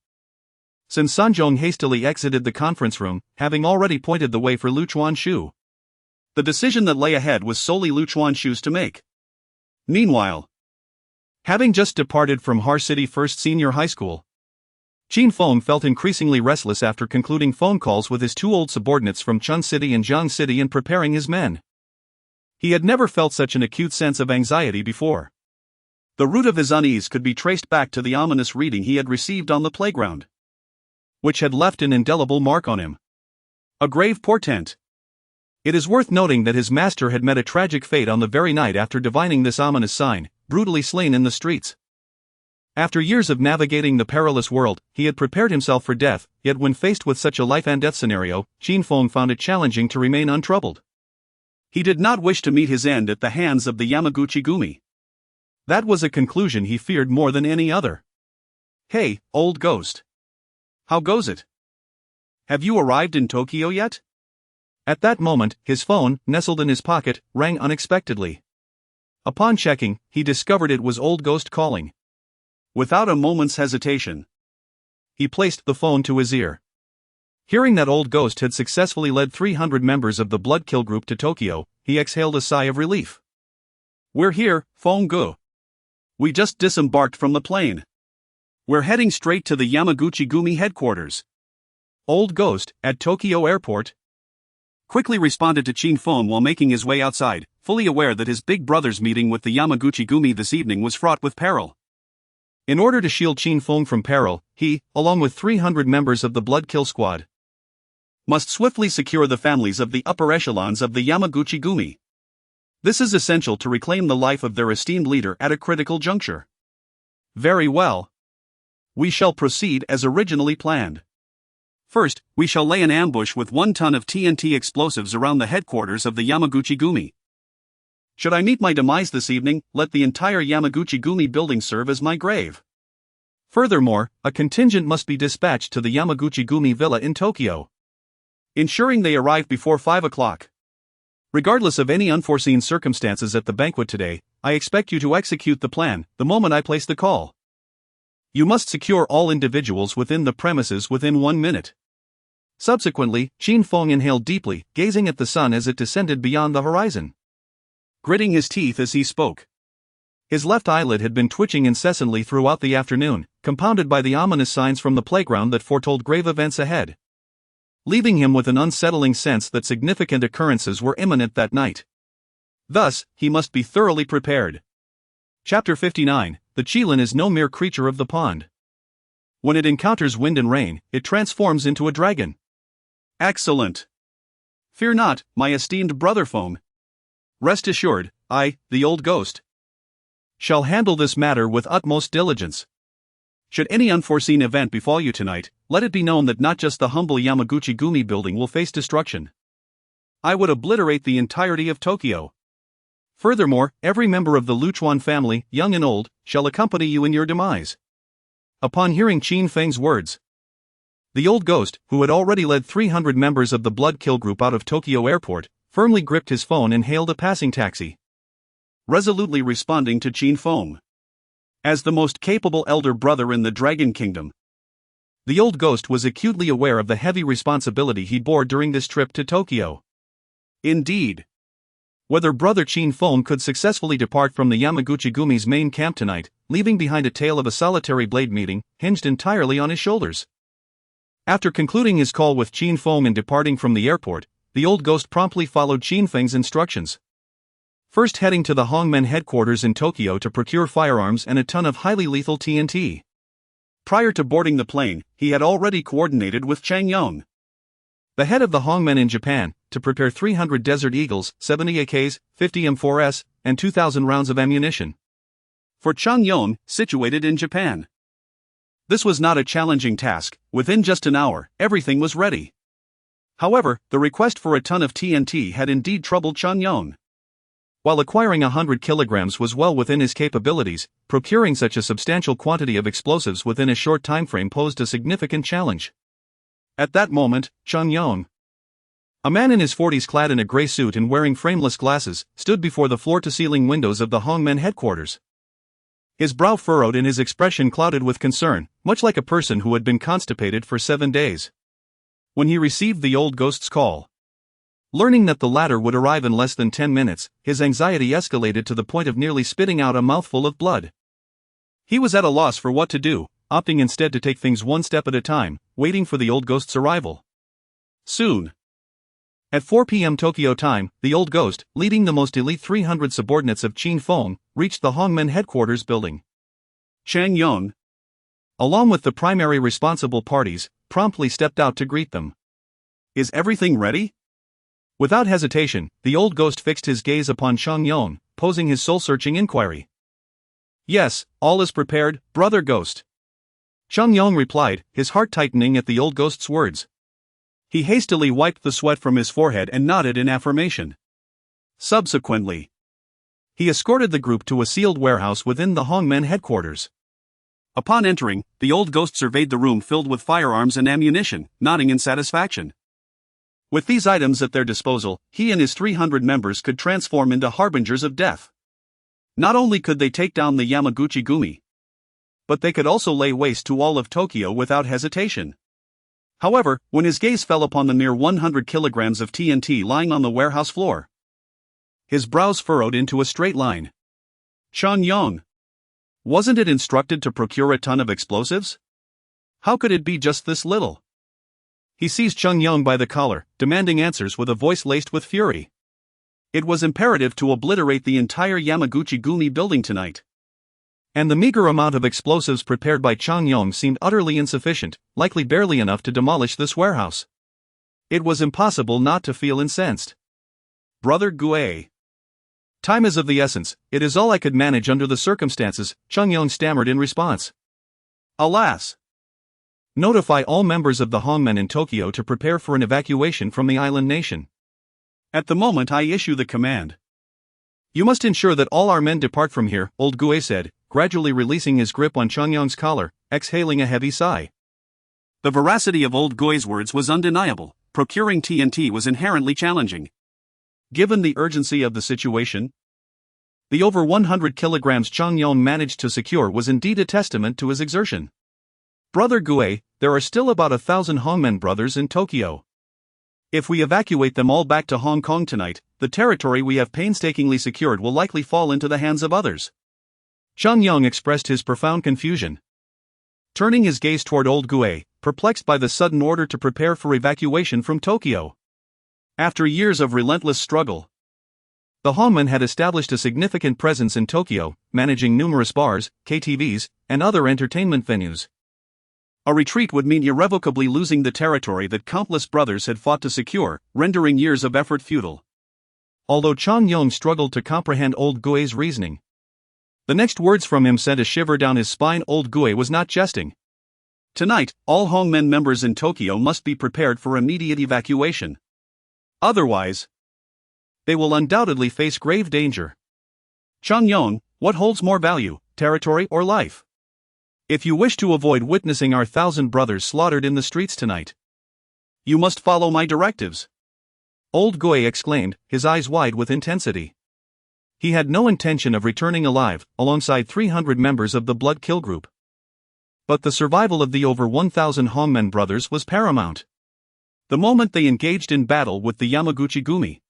Sun Sanzhong hastily exited the conference room, having already pointed the way for Lu Chuanshu. The decision that lay ahead was solely Lu Chuanshu's to make. Meanwhile, having just departed from Har City First Senior High School, Qin Feng felt increasingly restless after concluding phone calls with his 2 old subordinates from Chun City and Jiang City and preparing his men. He had never felt such an acute sense of anxiety before. The root of his unease could be traced back to the ominous reading he had received on the playground, which had left an indelible mark on him. A grave portent. It is worth noting that his master had met a tragic fate on the very night after divining this ominous sign, brutally slain in the streets. After years of navigating the perilous world, he had prepared himself for death, yet when faced with such a life-and-death scenario, Qin Feng found it challenging to remain untroubled. He did not wish to meet his end at the hands of the Yamaguchi-gumi. That was a conclusion he feared more than any other. Hey, old ghost. How goes it? Have you arrived in Tokyo yet? At that moment, his phone, nestled in his pocket, rang unexpectedly. Upon checking, he discovered it was Old Ghost calling. Without a moment's hesitation, he placed the phone to his ear. Hearing that Old Ghost had successfully led 300 members of the Blood Kill group to Tokyo, he exhaled a sigh of relief. We're here, Feng Gu. We just disembarked from the plane. We're heading straight to the Yamaguchi-gumi headquarters. Old Ghost, at Tokyo Airport, quickly responded to Qin Feng while making his way outside, fully aware that his big brother's meeting with the Yamaguchi-gumi this evening was fraught with peril. In order to shield Qin Feng from peril, he, along with 300 members of the Blood Kill squad, must swiftly secure the families of the upper echelons of the Yamaguchi-gumi. This is essential to reclaim the life of their esteemed leader at a critical juncture. Very well. We shall proceed as originally planned. First, we shall lay an ambush with 1 ton of TNT explosives around the headquarters of the Yamaguchi-gumi. Should I meet my demise this evening, let the entire Yamaguchi-gumi building serve as my grave. Furthermore, a contingent must be dispatched to the Yamaguchi-gumi villa in Tokyo, ensuring they arrive before 5 o'clock. Regardless of any unforeseen circumstances at the banquet today, I expect you to execute the plan the moment I place the call. You must secure all individuals within the premises within 1 minute. Subsequently, Qin Feng inhaled deeply, gazing at the sun as it descended beyond the horizon, gritting his teeth as he spoke. His left eyelid had been twitching incessantly throughout the afternoon, compounded by the ominous signs from the playground that foretold grave events ahead, leaving him with an unsettling sense that significant occurrences were imminent that night. Thus, he must be thoroughly prepared. Chapter 59, The Qilin is no mere creature of the pond. When it encounters wind and rain, it transforms into a dragon. Excellent. Fear not, my esteemed brother Feng. Rest assured, I, the Old Ghost, shall handle this matter with utmost diligence. Should any unforeseen event befall you tonight, let it be known that not just the humble Yamaguchi-gumi building will face destruction. I would obliterate the entirety of Tokyo. Furthermore, every member of the Luchuan family, young and old, shall accompany you in your demise. Upon hearing Qin Feng's words, the Old Ghost, who had already led 300 members of the Blood Kill group out of Tokyo Airport, firmly gripped his phone and hailed a passing taxi, resolutely responding to Qin Feng as the most capable elder brother in the Dragon Kingdom. The Old Ghost was acutely aware of the heavy responsibility he bore during this trip to Tokyo. Indeed, whether brother Qin Feng could successfully depart from the Yamaguchi-gumi's main camp tonight, leaving behind a tale of a solitary blade meeting, hinged entirely on his shoulders. After concluding his call with Qin Feng and departing from the airport, the Old Ghost promptly followed Qin Feng's instructions, first heading to the Hongmen headquarters in Tokyo to procure firearms and a ton of highly lethal TNT. Prior to boarding the plane, he had already coordinated with Chang Yong, the head of the Hongmen in Japan, to prepare 300 Desert Eagles, 70 AKs, 50 M4s, and 2,000 rounds of ammunition. for Changyong, situated in Japan. This was not a challenging task. Within just an hour, everything was ready. However, the request for a ton of TNT had indeed troubled Changyong. While acquiring 100 kilograms was well within his capabilities, procuring such a substantial quantity of explosives within a short time frame posed a significant challenge. At that moment, Changyong, a man in his 40s clad in a gray suit and wearing frameless glasses, stood before the floor-to-ceiling windows of the Hongmen headquarters. His brow furrowed and his expression clouded with concern, much like a person who had been constipated for 7 days. When he received the old ghost's call, learning that the latter would arrive in less than 10 minutes, his anxiety escalated to the point of nearly spitting out a mouthful of blood. He was at a loss for what to do, opting instead to take things one step at a time, waiting for the old ghost's arrival. Soon, at 4 p.m. Tokyo time, the old ghost, leading the most elite 300 subordinates of Qin Feng, reached the Hongmen headquarters building. Changyong, along with the primary responsible parties, promptly stepped out to greet them. Is everything ready? Without hesitation, the old ghost fixed his gaze upon Changyong, posing his soul-searching inquiry. Yes, all is prepared, brother ghost. Changyong replied, his heart tightening at the old ghost's words. He hastily wiped the sweat from his forehead and nodded in affirmation. Subsequently, he escorted the group to a sealed warehouse within the Hongmen headquarters. Upon entering, the old ghost surveyed the room filled with firearms and ammunition, nodding in satisfaction. With these items at their disposal, he and his 300 members could transform into harbingers of death. Not only could they take down the Yamaguchi-gumi, but they could also lay waste to all of Tokyo without hesitation. However, when his gaze fell upon the mere 100 kilograms of TNT lying on the warehouse floor, his brows furrowed into a straight line. Changyong, wasn't it instructed to procure a ton of explosives? How could it be just this little? He seized Changyong by the collar, demanding answers with a voice laced with fury. It was imperative to obliterate the entire Yamaguchi-gumi building tonight. And the meager amount of explosives prepared by Changyong seemed utterly insufficient, likely barely enough to demolish this warehouse. It was impossible not to feel incensed. Brother Gue, time is of the essence, it is all I could manage under the circumstances, Changyong stammered in response. Alas! Notify all members of the Hongmen in Tokyo to prepare for an evacuation from the island nation. At the moment I issue the command. You must ensure that all our men depart from here, old Gue said, gradually releasing his grip on Changyong's collar, exhaling a heavy sigh. The veracity of old Gue's words was undeniable. Procuring TNT was inherently challenging. Given the urgency of the situation, the over 100 kilograms Changyong managed to secure was indeed a testament to his exertion. Brother Gue, there are still about 1,000 Hongmen brothers in Tokyo. If we evacuate them all back to Hong Kong tonight, the territory we have painstakingly secured will likely fall into the hands of others. Changyong expressed his profound confusion. Turning his gaze toward old Gue, perplexed by the sudden order to prepare for evacuation from Tokyo. After years of relentless struggle, the Hongmen had established a significant presence in Tokyo, managing numerous bars, KTVs, and other entertainment venues. A retreat would mean irrevocably losing the territory that countless brothers had fought to secure, rendering years of effort futile. Although Changyong struggled to comprehend old Gue's reasoning, the next words from him sent a shiver down his spine. Old Gue was not jesting. Tonight, all Hongmen members in Tokyo must be prepared for immediate evacuation. Otherwise, they will undoubtedly face grave danger. Changyong, what holds more value, territory or life? If you wish to avoid witnessing our 1,000 brothers slaughtered in the streets tonight, you must follow my directives. Old Gue exclaimed, his eyes wide with intensity. He had no intention of returning alive, alongside 300 members of the Blood Kill Group. But the survival of the over 1,000 Hongmen brothers was paramount. The moment they engaged in battle with the Yamaguchi-gumi,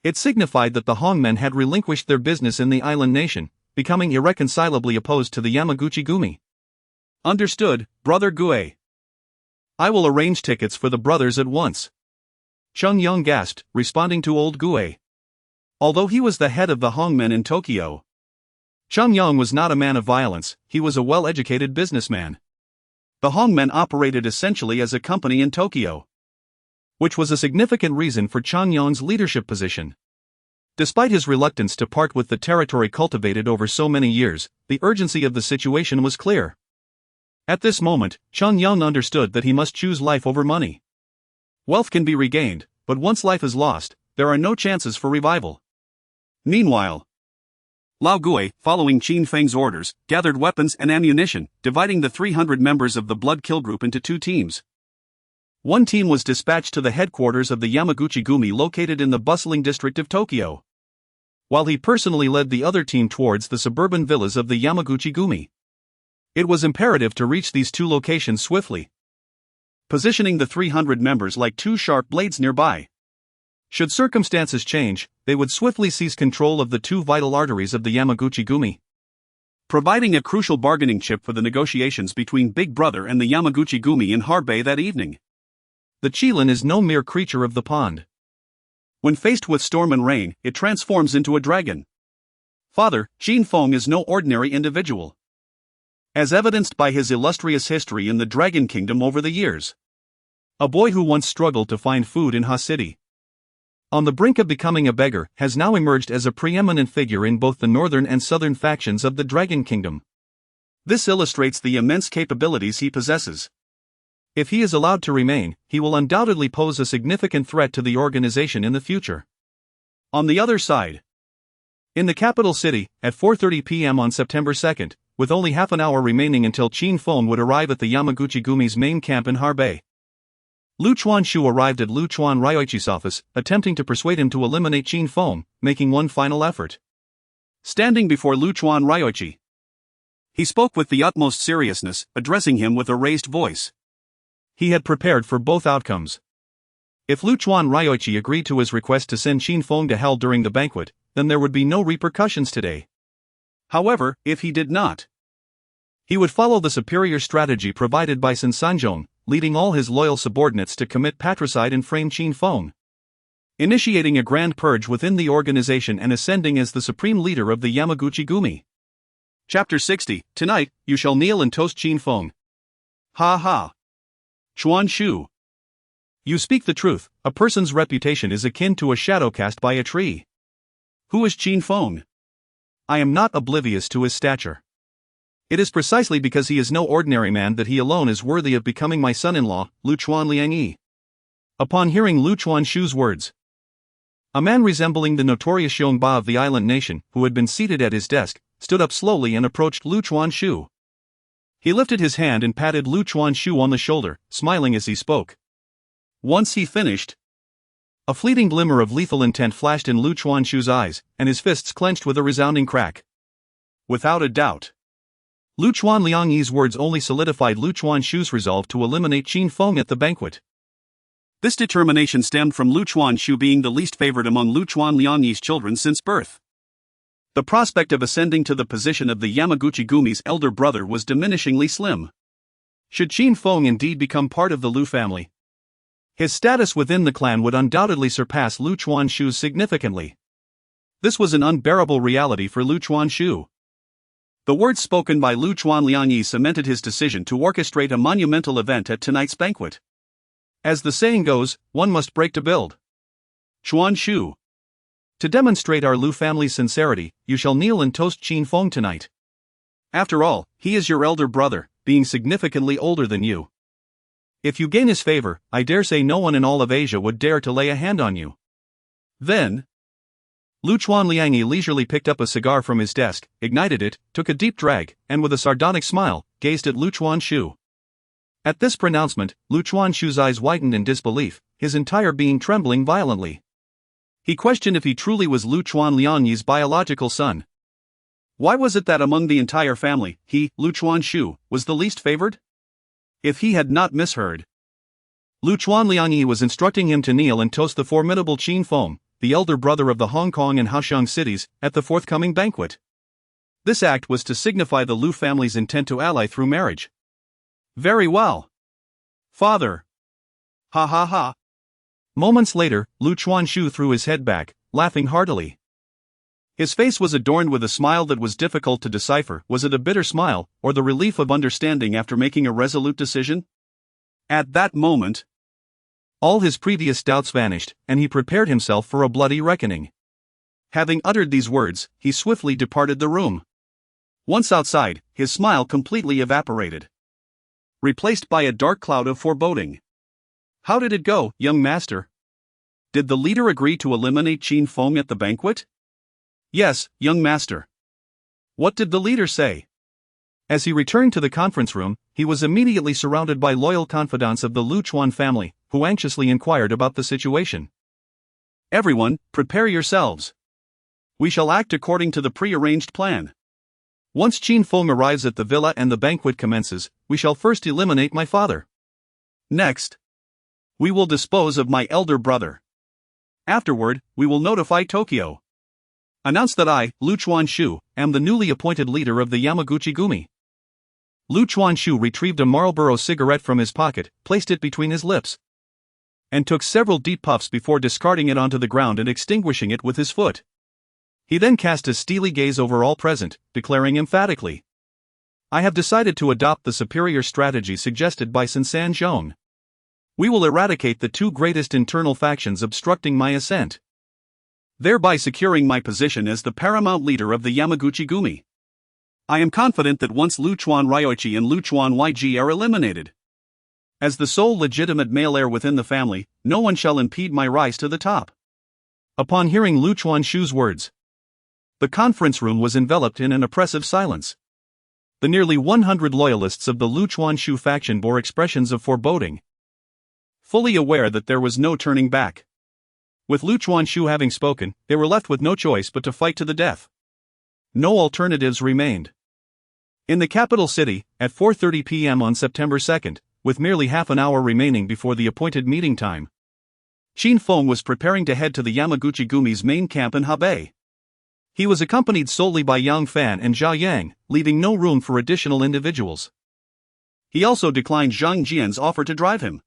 it signified that the Hongmen had relinquished their business in the island nation, becoming irreconcilably opposed to the Yamaguchi-gumi. Understood, Brother Gue. I will arrange tickets for the brothers at once. Changyong gasped, responding to old Gue. Although he was the head of the Hongmen in Tokyo, Changyong was not a man of violence, he was a well-educated businessman. The Hongmen operated essentially as a company in Tokyo, which was a significant reason for Changyong's leadership position. Despite his reluctance to part with the territory cultivated over so many years, the urgency of the situation was clear. At this moment, Cheng Yang understood that he must choose life over money. Wealth can be regained, but once life is lost, there are no chances for revival. Meanwhile, Lao Gui, following Qin Feng's orders, gathered weapons and ammunition, dividing the 300 members of the Blood Kill group into two teams. One team was dispatched to the headquarters of the Yamaguchi-gumi located in the bustling district of Tokyo, while he personally led the other team towards the suburban villas of the Yamaguchi-gumi. It was imperative to reach these two locations swiftly, positioning the 300 members like two sharp blades nearby. Should circumstances change, they would swiftly seize control of the two vital arteries of the Yamaguchi-gumi, providing a crucial bargaining chip for the negotiations between Big Brother and the Yamaguchi-gumi in Harbei that evening. The Qilin is no mere creature of the pond. When faced with storm and rain, it transforms into a dragon. Father, Qin Feng is no ordinary individual, as evidenced by his illustrious history in the Dragon Kingdom over the years. A boy who once struggled to find food in hastily, on the brink of becoming a beggar, has now emerged as a preeminent figure in both the northern and southern factions of the Dragon Kingdom. This illustrates the immense capabilities he possesses. If he is allowed to remain, he will undoubtedly pose a significant threat to the organization in the future. On the other side, in the capital city, at 4:30 p.m. on September 2nd, with only half an hour remaining until Qin Feng would arrive at the Yamaguchi-gumi's main camp in Harbei, Lu Chuanshu arrived at Lu Chuan Ryoichi's office, attempting to persuade him to eliminate Qin Feng, making one final effort. Standing before Lu Chuan Ryoichi, he spoke with the utmost seriousness, addressing him with a raised voice. He had prepared for both outcomes. If Lu Chuan Ryoichi agreed to his request to send Qin Feng to hell during the banquet, then there would be no repercussions today. However, if he did not, he would follow the superior strategy provided by Sun Sanzhong, leading all his loyal subordinates to commit patricide and frame Qin Feng, initiating a grand purge within the organization and ascending as the supreme leader of the Yamaguchi-gumi. Chapter 60, Tonight, you shall kneel and toast Qin Feng. Ha ha. Chuan Shu. You speak the truth, a person's reputation is akin to a shadow cast by a tree. Who is Qin Feng? I am not oblivious to his stature. It is precisely because he is no ordinary man that he alone is worthy of becoming my son-in-law, Lu Chuan Liangyi. Upon hearing Lu Chuanshu's words, a man resembling the notorious Yongba of the island nation, who had been seated at his desk, stood up slowly and approached Lu Chuanshu. He lifted his hand and patted Lu Chuanshu on the shoulder, smiling as he spoke. Once he finished, a fleeting glimmer of lethal intent flashed in Lu Chuanshu's eyes, and his fists clenched with a resounding crack. Without a doubt, Lu Chuan Liangyi's words only solidified Lu Chuanshu's resolve to eliminate Qin Feng at the banquet. This determination stemmed from Lu Chuanshu being the least favored among Lu Chuan Liangyi's children since birth. The prospect of ascending to the position of the Yamaguchi-gumi's elder brother was diminishingly slim. Should Qin Feng indeed become part of the Lu family, his status within the clan would undoubtedly surpass Lu Chuanshu's significantly. This was an unbearable reality for Lu Chuanshu. The words spoken by Lu Chuan Liangyi cemented his decision to orchestrate a monumental event at tonight's banquet. As the saying goes, one must break to build. Chuanshu. To demonstrate our Lu family's sincerity, you shall kneel and toast Qin Feng tonight. After all, he is your elder brother, being significantly older than you. If you gain his favor, I dare say no one in all of Asia would dare to lay a hand on you. Then, Lu Chuan Liangyi leisurely picked up a cigar from his desk, ignited it, took a deep drag, and with a sardonic smile, gazed at Lu Chuanshu. At this pronouncement, Lu Chuanshu's eyes widened in disbelief, his entire being trembling violently. He questioned if he truly was Lu Chuan Liangyi's biological son. Why was it that among the entire family, he, Lu Chuanshu, was the least favored? If he had not misheard, Lu Chuan Liangyi was instructing him to kneel and toast the formidable Qin Feng, the elder brother of the Hong Kong and Haoxiang cities, at the forthcoming banquet. This act was to signify the Lu family's intent to ally through marriage. Very well, father. Ha ha ha. Moments later, Lu Chuanshu threw his head back, laughing heartily. His face was adorned with a smile that was difficult to decipher. Was it a bitter smile, or the relief of understanding after making a resolute decision? At that moment, all his previous doubts vanished, and he prepared himself for a bloody reckoning. Having uttered these words, he swiftly departed the room. Once outside, his smile completely evaporated, replaced by a dark cloud of foreboding. How did it go, young master? Did the leader agree to eliminate Qin Feng at the banquet? Yes, young master. What did the leader say? As he returned to the conference room, he was immediately surrounded by loyal confidants of the Luchuan family, who anxiously inquired about the situation. Everyone, prepare yourselves. We shall act according to the pre-arranged plan. Once Qin Feng arrives at the villa and the banquet commences, we shall first eliminate my father. Next, we will dispose of my elder brother. Afterward, we will notify Tokyo. Announce that I, Lu Chuanshu, am the newly appointed leader of the Yamaguchi-gumi. Lu Chuanshu retrieved a Marlboro cigarette from his pocket, placed it between his lips, and took several deep puffs before discarding it onto the ground and extinguishing it with his foot. He then cast a steely gaze over all present, declaring emphatically, I have decided to adopt the superior strategy suggested by Sansan Zhong. We will eradicate the two greatest internal factions obstructing my ascent, thereby securing my position as the paramount leader of the Yamaguchi-gumi. I am confident that once Luchuan Ryoichi and Luchuan Yg are eliminated, as the sole legitimate male heir within the family, no one shall impede my rise to the top. Upon hearing Lu Chuanshu's words, the conference room was enveloped in an oppressive silence. The nearly 100 loyalists of the Lu Chuanshu faction bore expressions of foreboding, fully aware that there was no turning back. With Lu Chuanshu having spoken, they were left with no choice but to fight to the death. No alternatives remained. In the capital city, at 4:30 p.m. on September 2nd, with merely half an hour remaining before the appointed meeting time, Qin Feng was preparing to head to the Yamaguchi-gumi's main camp in Hebei. He was accompanied solely by Yang Fan and Zhao Yang, leaving no room for additional individuals. He also declined Zhang Jian's offer to drive him.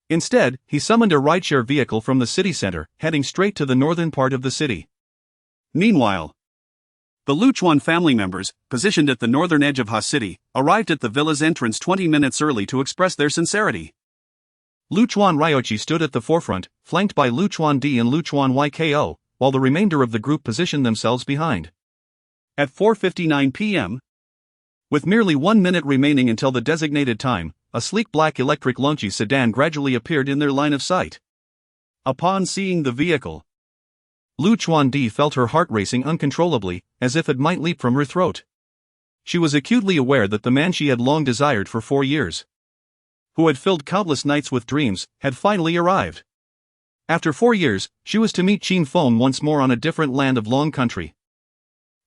Instead, he summoned a rideshare vehicle from the city center, heading straight to the northern part of the city. Meanwhile, the Luchuan family members, positioned at the northern edge of Ha City, arrived at the villa's entrance 20 minutes early to express their sincerity. Luchuan Ryoichi stood at the forefront, flanked by Luchuan Di and Luchuan Yko, while the remainder of the group positioned themselves behind. At 4:59 p.m., with merely 1 minute remaining until the designated time, a sleek black electric Lonchi sedan gradually appeared in their line of sight. Upon seeing the vehicle, Lu Chuandi felt her heart racing uncontrollably, as if it might leap from her throat. She was acutely aware that the man she had long desired for 4 years, who had filled countless nights with dreams, had finally arrived. After 4 years, she was to meet Qin Feng once more on a different land of long country.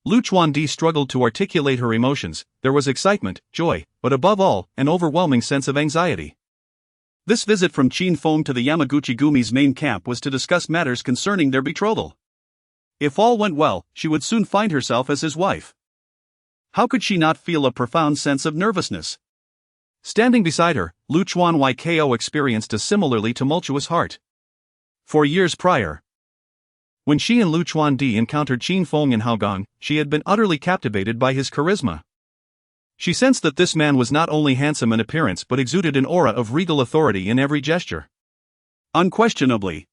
Lu Chuandi struggled to articulate her emotions. There was excitement, joy, but above all, an overwhelming sense of anxiety. This visit from Qin Feng to the Yamaguchi-gumi's main camp was to discuss matters concerning their betrothal. If all went well, she would soon find herself as his wife. How could she not feel a profound sense of nervousness? Standing beside her, Luchuan Yko experienced a similarly tumultuous heart. 4 years prior, when she and Lu Chuandi encountered Qin Feng in Haogang, she had been utterly captivated by his charisma. She sensed that this man was not only handsome in appearance but exuded an aura of regal authority in every gesture. Unquestionably,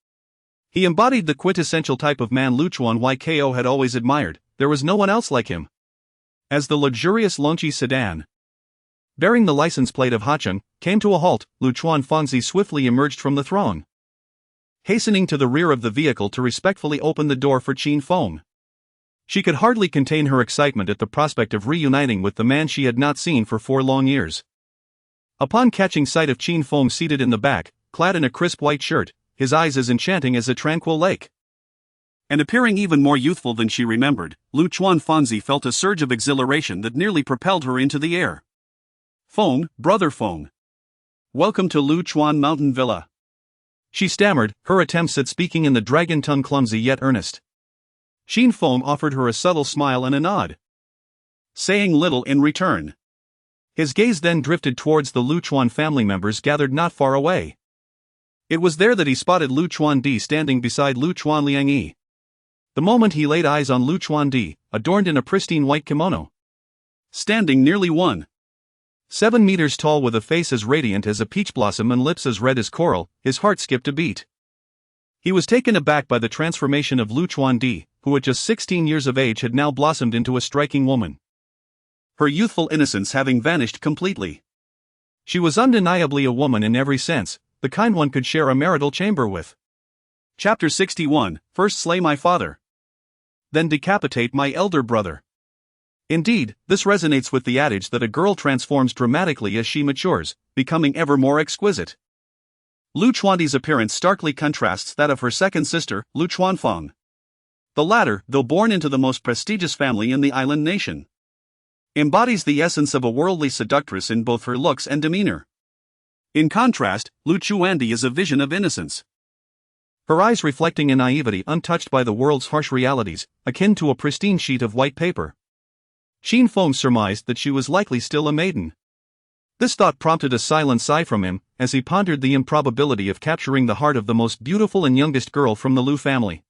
he embodied the quintessential type of man Luchuan Yko had always admired. There was no one else like him. As the luxurious Lonchi sedan, bearing the license plate of Hacheng, came to a halt, Luchuan Fangzi swiftly emerged from the throng, hastening to the rear of the vehicle to respectfully open the door for Qin Feng. She could hardly contain her excitement at the prospect of reuniting with the man she had not seen for 4 long years. Upon catching sight of Qin Feng seated in the back, clad in a crisp white shirt, his eyes as enchanting as a tranquil lake, and appearing even more youthful than she remembered, Luchuan Fangzi felt a surge of exhilaration that nearly propelled her into the air. Feng, brother Feng. Welcome to Luchuan Mountain Villa. She stammered, her attempts at speaking in the dragon tongue clumsy yet earnest. Qin Feng offered her a subtle smile and a nod, saying little in return. His gaze then drifted towards the Luchuan family members gathered not far away. It was there that he spotted Lu Chuandi standing beside Luchuan Liangyi. The moment he laid eyes on Lu Chuandi, adorned in a pristine white kimono, standing nearly 1.7 meters tall with a face as radiant as a peach blossom and lips as red as coral, his heart skipped a beat. He was taken aback by the transformation of Lu Chuandi, who at just 16 years of age had now blossomed into a striking woman. Her youthful innocence having vanished completely. She was undeniably a woman in every sense, the kind one could share a marital chamber with. Chapter 61, First slay my father, then decapitate my elder brother. Indeed, this resonates with the adage that a girl transforms dramatically as she matures, becoming ever more exquisite. Lu Chuandi's appearance starkly contrasts that of her second sister, Lu Chuanfang. The latter, though born into the most prestigious family in the island nation, embodies the essence of a worldly seductress in both her looks and demeanor. In contrast, Lu Chuandi is a vision of innocence, her eyes reflecting a naivety untouched by the world's harsh realities, akin to a pristine sheet of white paper. Qin Feng surmised that she was likely still a maiden. This thought prompted a silent sigh from him, as he pondered the improbability of capturing the heart of the most beautiful and youngest girl from the Lu family.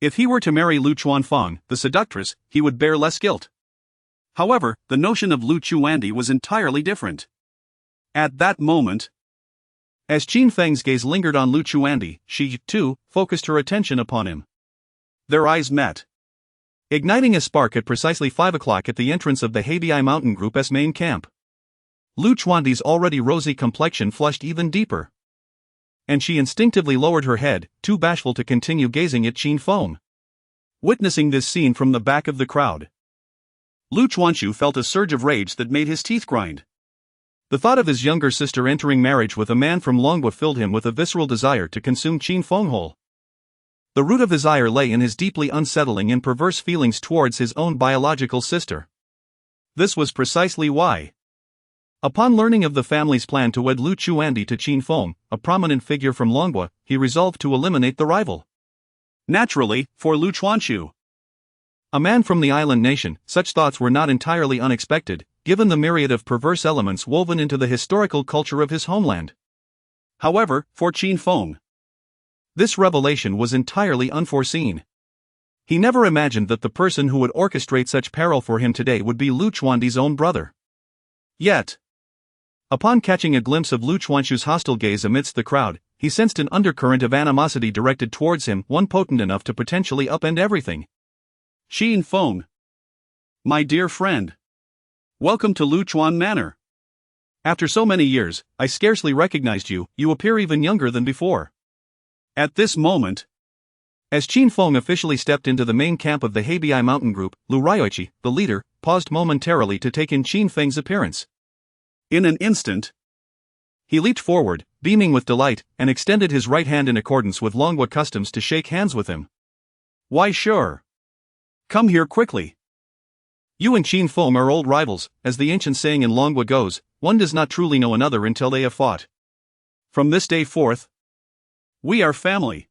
If he were to marry Lu Chuanfang, the seductress, he would bear less guilt. However, the notion of Lu Chuandi was entirely different. At that moment, as Qin Feng's gaze lingered on Lu Chuandi, she, too, focused her attention upon him. Their eyes met, igniting a spark at precisely 5 o'clock at the entrance of the Hastily Mountain Group's main camp. Lu Chuandi's already rosy complexion flushed even deeper, and she instinctively lowered her head, too bashful to continue gazing at Qin Feng. Witnessing this scene from the back of the crowd, Lu Chuanxu felt a surge of rage that made his teeth grind. The thought of his younger sister entering marriage with a man from Longhua filled him with a visceral desire to consume Qin Feng whole. The root of his ire lay in his deeply unsettling and perverse feelings towards his own biological sister. This was precisely why, upon learning of the family's plan to wed Lu Chuandi to Qin Feng, a prominent figure from Longhua, he resolved to eliminate the rival. Naturally, for Lu Chuanxu, a man from the island nation, such thoughts were not entirely unexpected, given the myriad of perverse elements woven into the historical culture of his homeland. However, for Qin Feng, this revelation was entirely unforeseen. He never imagined that the person who would orchestrate such peril for him today would be Lu Chuandi's own brother. Yet, upon catching a glimpse of Lu Chuanxu's hostile gaze amidst the crowd, he sensed an undercurrent of animosity directed towards him, one potent enough to potentially upend everything. Qin Feng, my dear friend, welcome to Lu Chuan Manor. After so many years, I scarcely recognized you, you appear even younger than before. At this moment, as Qin Feng officially stepped into the main camp of the Hastily Mountain Group, Lu Rioichi, the leader, paused momentarily to take in Qin Feng's appearance. In an instant, he leaped forward, beaming with delight, and extended his right hand in accordance with Longhua customs to shake hands with him. Why sure. Come here quickly. You and Qin Feng are old rivals, as the ancient saying in Longhua goes, one does not truly know another until they have fought. From this day forth, we are family.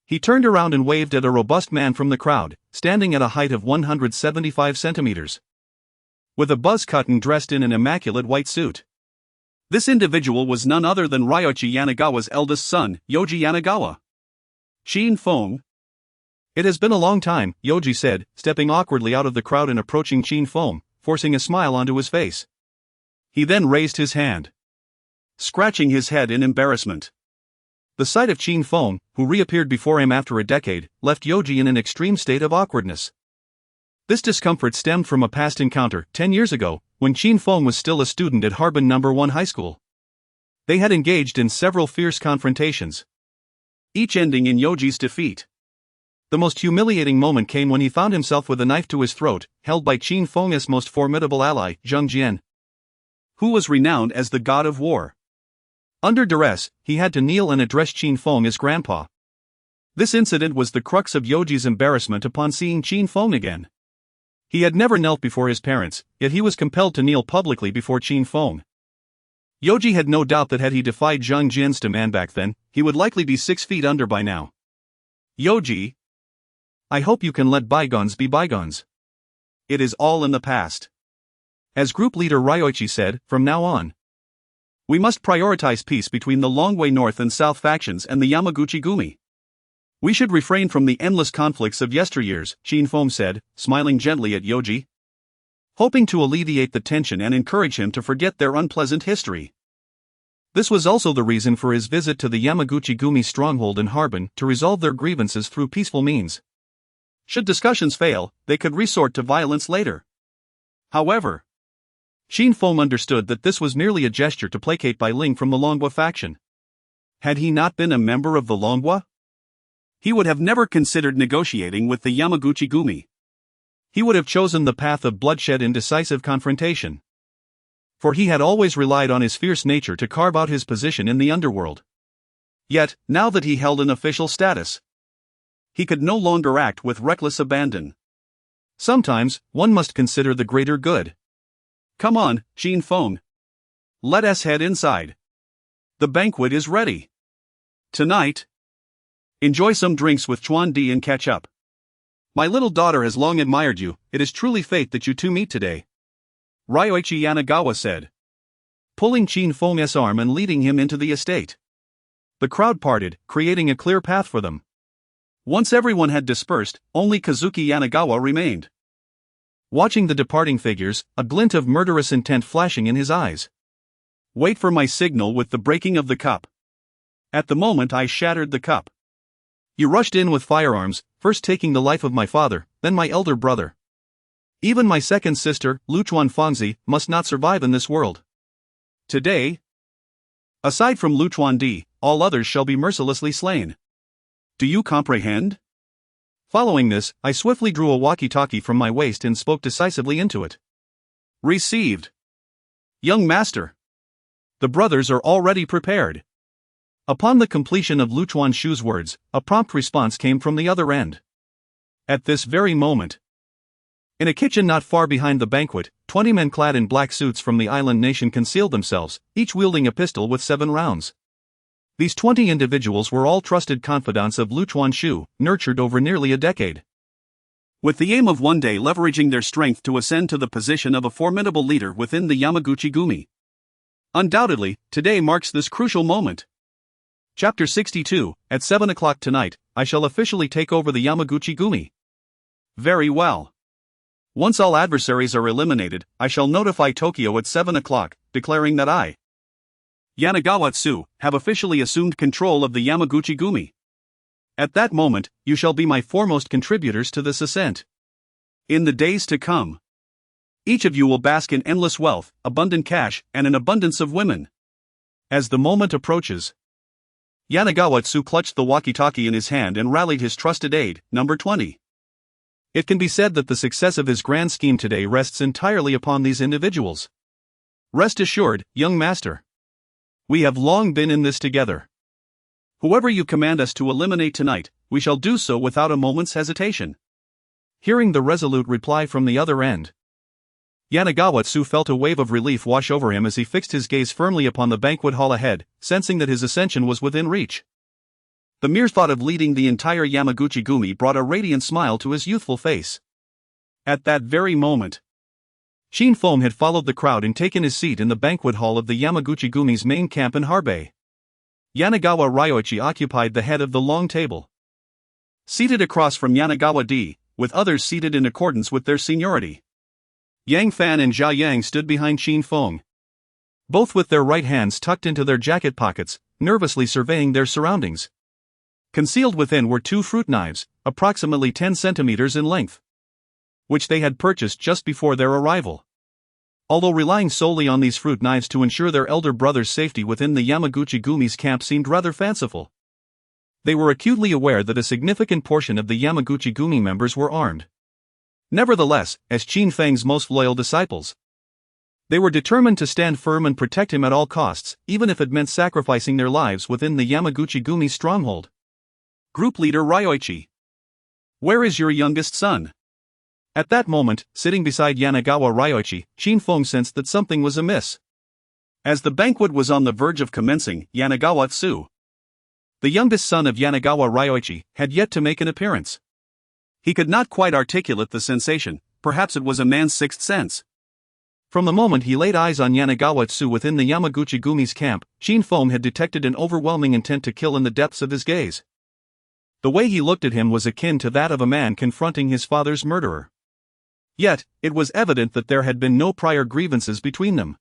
He turned around and waved at a robust man from the crowd, standing at a height of 175 centimeters. With a buzz cut and dressed in an immaculate white suit. This individual was none other than Ryoichi Yanagawa's eldest son, Yoji Yanagawa. Qin Feng. It has been a long time, Yoji said, stepping awkwardly out of the crowd and approaching Qin Feng, forcing a smile onto his face. He then raised his hand, scratching his head in embarrassment. The sight of Qin Feng, who reappeared before him after a decade, left Yoji in an extreme state of awkwardness. This discomfort stemmed from a past encounter 10 years ago, when Qin Feng was still a student at Harbin No. 1 High School. They had engaged in several fierce confrontations, each ending in Yoji's defeat. The most humiliating moment came when he found himself with a knife to his throat, held by Qin Feng's most formidable ally, Zheng Jian, who was renowned as the god of war. Under duress, he had to kneel and address Qin Feng as grandpa. This incident was the crux of Yoji's embarrassment upon seeing Qin Feng again. He had never knelt before his parents, yet he was compelled to kneel publicly before Qin Feng. Yoji had no doubt that had he defied Zheng Jian's demand back then, he would likely be 6 feet under by now. Yoji, I hope you can let bygones be bygones. It is all in the past. As group leader Ryoichi said, from now on, we must prioritize peace between the Longhua North and South factions and the Yamaguchi-gumi. We should refrain from the endless conflicts of yesteryears, Qin Feng said, smiling gently at Yoji, hoping to alleviate the tension and encourage him to forget their unpleasant history. This was also the reason for his visit to the Yamaguchi-gumi stronghold in Harbin, to resolve their grievances through peaceful means. Should discussions fail, they could resort to violence later. However, Xin Feng understood that this was merely a gesture to placate Bai Ling from the Longhua faction. Had he not been a member of the Longhua, he would have never considered negotiating with the Yamaguchi-gumi. He would have chosen the path of bloodshed in decisive confrontation. For he had always relied on his fierce nature to carve out his position in the underworld. Yet, now that he held an official status, he could no longer act with reckless abandon. Sometimes, one must consider the greater good. Come on, Xin Feng. Let us head inside. The banquet is ready. Tonight, enjoy some drinks with Chuan Di and catch up. My little daughter has long admired you. It is truly fate that you two meet today, Ryoichi Yanagawa said, pulling Xin Feng's arm and leading him into the estate. The crowd parted, creating a clear path for them. Once everyone had dispersed, only Kazuki Yanagawa remained. Watching the departing figures, a glint of murderous intent flashing in his eyes. Wait for my signal with the breaking of the cup. At the moment I shattered the cup, you rushed in with firearms, first taking the life of my father, then my elder brother. Even my second sister, Luchuan Fangzi, must not survive in this world. Today, aside from Luchuan Di, all others shall be mercilessly slain. Do you comprehend? Following this, I swiftly drew a walkie-talkie from my waist and spoke decisively into it. Received. Young master. The brothers are already prepared. Upon the completion of Luchuan Shu's words, a prompt response came from the other end. At this very moment, in a kitchen not far behind the banquet, 20 men clad in black suits from the island nation concealed themselves, each wielding a pistol with 7 rounds. These 20 individuals were all trusted confidants of Luchuan Shu, nurtured over nearly a decade. With the aim of one day leveraging their strength to ascend to the position of a formidable leader within the Yamaguchi-gumi. Undoubtedly, today marks this crucial moment. Chapter 62, at 7 o'clock tonight, I shall officially take over the Yamaguchi-gumi. Very well. Once all adversaries are eliminated, I shall notify Tokyo at 7 o'clock, declaring that I, Yanagawa Tsu, have officially assumed control of the Yamaguchi-gumi. At that moment, you shall be my foremost contributors to this ascent. In the days to come, each of you will bask in endless wealth, abundant cash, and an abundance of women. As the moment approaches, Yanagawa Tsu clutched the walkie-talkie in his hand and rallied his trusted aide, number 20. It can be said that the success of his grand scheme today rests entirely upon these individuals. Rest assured, young master. We have long been in this together. Whoever you command us to eliminate tonight, we shall do so without a moment's hesitation. Hearing the resolute reply from the other end, Yanagawa Tsu felt a wave of relief wash over him as he fixed his gaze firmly upon the banquet hall ahead, sensing that his ascension was within reach. The mere thought of leading the entire Yamaguchi-gumi brought a radiant smile to his youthful face. At that very moment, Xin Feng had followed the crowd and taken his seat in the banquet hall of the Yamaguchi-gumi's main camp in Harbei. Yanagawa Ryoichi occupied the head of the long table. Seated across from Yanagawa Di, with others seated in accordance with their seniority, Yang Fan and Zhao Yang stood behind Xin Feng, both with their right hands tucked into their jacket pockets, nervously surveying their surroundings. Concealed within were 2 fruit knives, approximately 10 centimeters in length, which they had purchased just before their arrival. Although relying solely on these fruit knives to ensure their elder brother's safety within the Yamaguchi-gumi's camp seemed rather fanciful. They were acutely aware that a significant portion of the Yamaguchi-gumi members were armed. Nevertheless, as Qin Feng's most loyal disciples, they were determined to stand firm and protect him at all costs, even if it meant sacrificing their lives within the Yamaguchi-gumi's stronghold. Group leader Ryoichi. Where is your youngest son? At that moment, sitting beside Yanagawa Ryoichi, Xin Feng sensed that something was amiss. As the banquet was on the verge of commencing, Yanagawa Tsu, the youngest son of Yanagawa Ryoichi, had yet to make an appearance. He could not quite articulate the sensation, perhaps it was a man's sixth sense. From the moment he laid eyes on Yanagawa Tsu within the Yamaguchi-gumi's camp, Xin Feng had detected an overwhelming intent to kill in the depths of his gaze. The way he looked at him was akin to that of a man confronting his father's murderer. Yet, it was evident that there had been no prior grievances between them.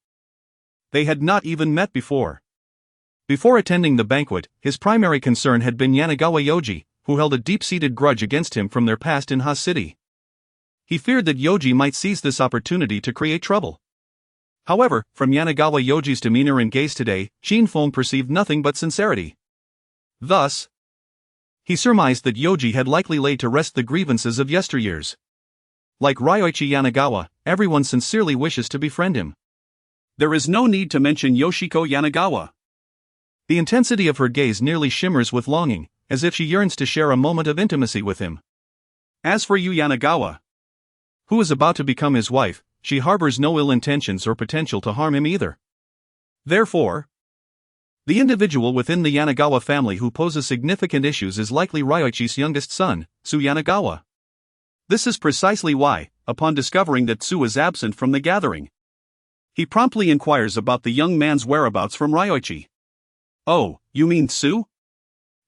They had not even met before. Before attending the banquet, his primary concern had been Yanagawa Yoji, who held a deep-seated grudge against him from their past in Ha's city. He feared that Yoji might seize this opportunity to create trouble. However, from Yanagawa Yoji's demeanor and gaze today, Shinfeng perceived nothing but sincerity. Thus, he surmised that Yoji had likely laid to rest the grievances of yesteryears. Like Ryoichi Yanagawa, everyone sincerely wishes to befriend him. There is no need to mention Yoshiko Yanagawa. The intensity of her gaze nearly shimmers with longing, as if she yearns to share a moment of intimacy with him. As for Yu Yanagawa, who is about to become his wife, she harbors no ill intentions or potential to harm him either. Therefore, the individual within the Yanagawa family who poses significant issues is likely Ryoichi's youngest son, Tsu Yanagawa. This is precisely why, upon discovering that Tsu is absent from the gathering, he promptly inquires about the young man's whereabouts from Ryoichi. "Oh, you mean Tsu?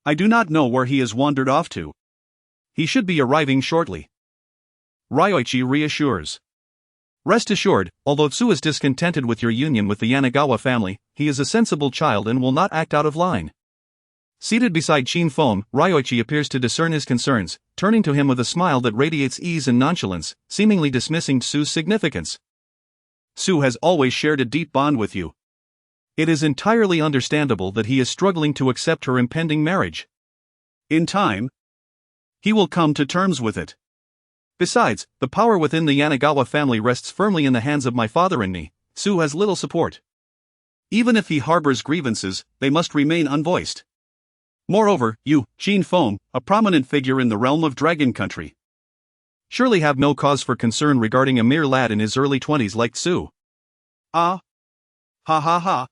I do not know where he has wandered off to. He should be arriving shortly," Ryoichi reassures. "Rest assured, although Tsu is discontented with your union with the Yanagawa family, he is a sensible child and will not act out of line." Seated beside Shinfeng, Ryoichi appears to discern his concerns, turning to him with a smile that radiates ease and nonchalance, seemingly dismissing Tsu's significance. "Tsu has always shared a deep bond with you. It is entirely understandable that he is struggling to accept her impending marriage. In time, he will come to terms with it. Besides, the power within the Yanagawa family rests firmly in the hands of my father and me. Tsu has little support. Even if he harbors grievances, they must remain unvoiced. Moreover, you, Shinfeng, a prominent figure in the realm of Dragon Country, surely have no cause for concern regarding a mere lad in his early 20s like Tsu." "Ah. Ha ha ha,"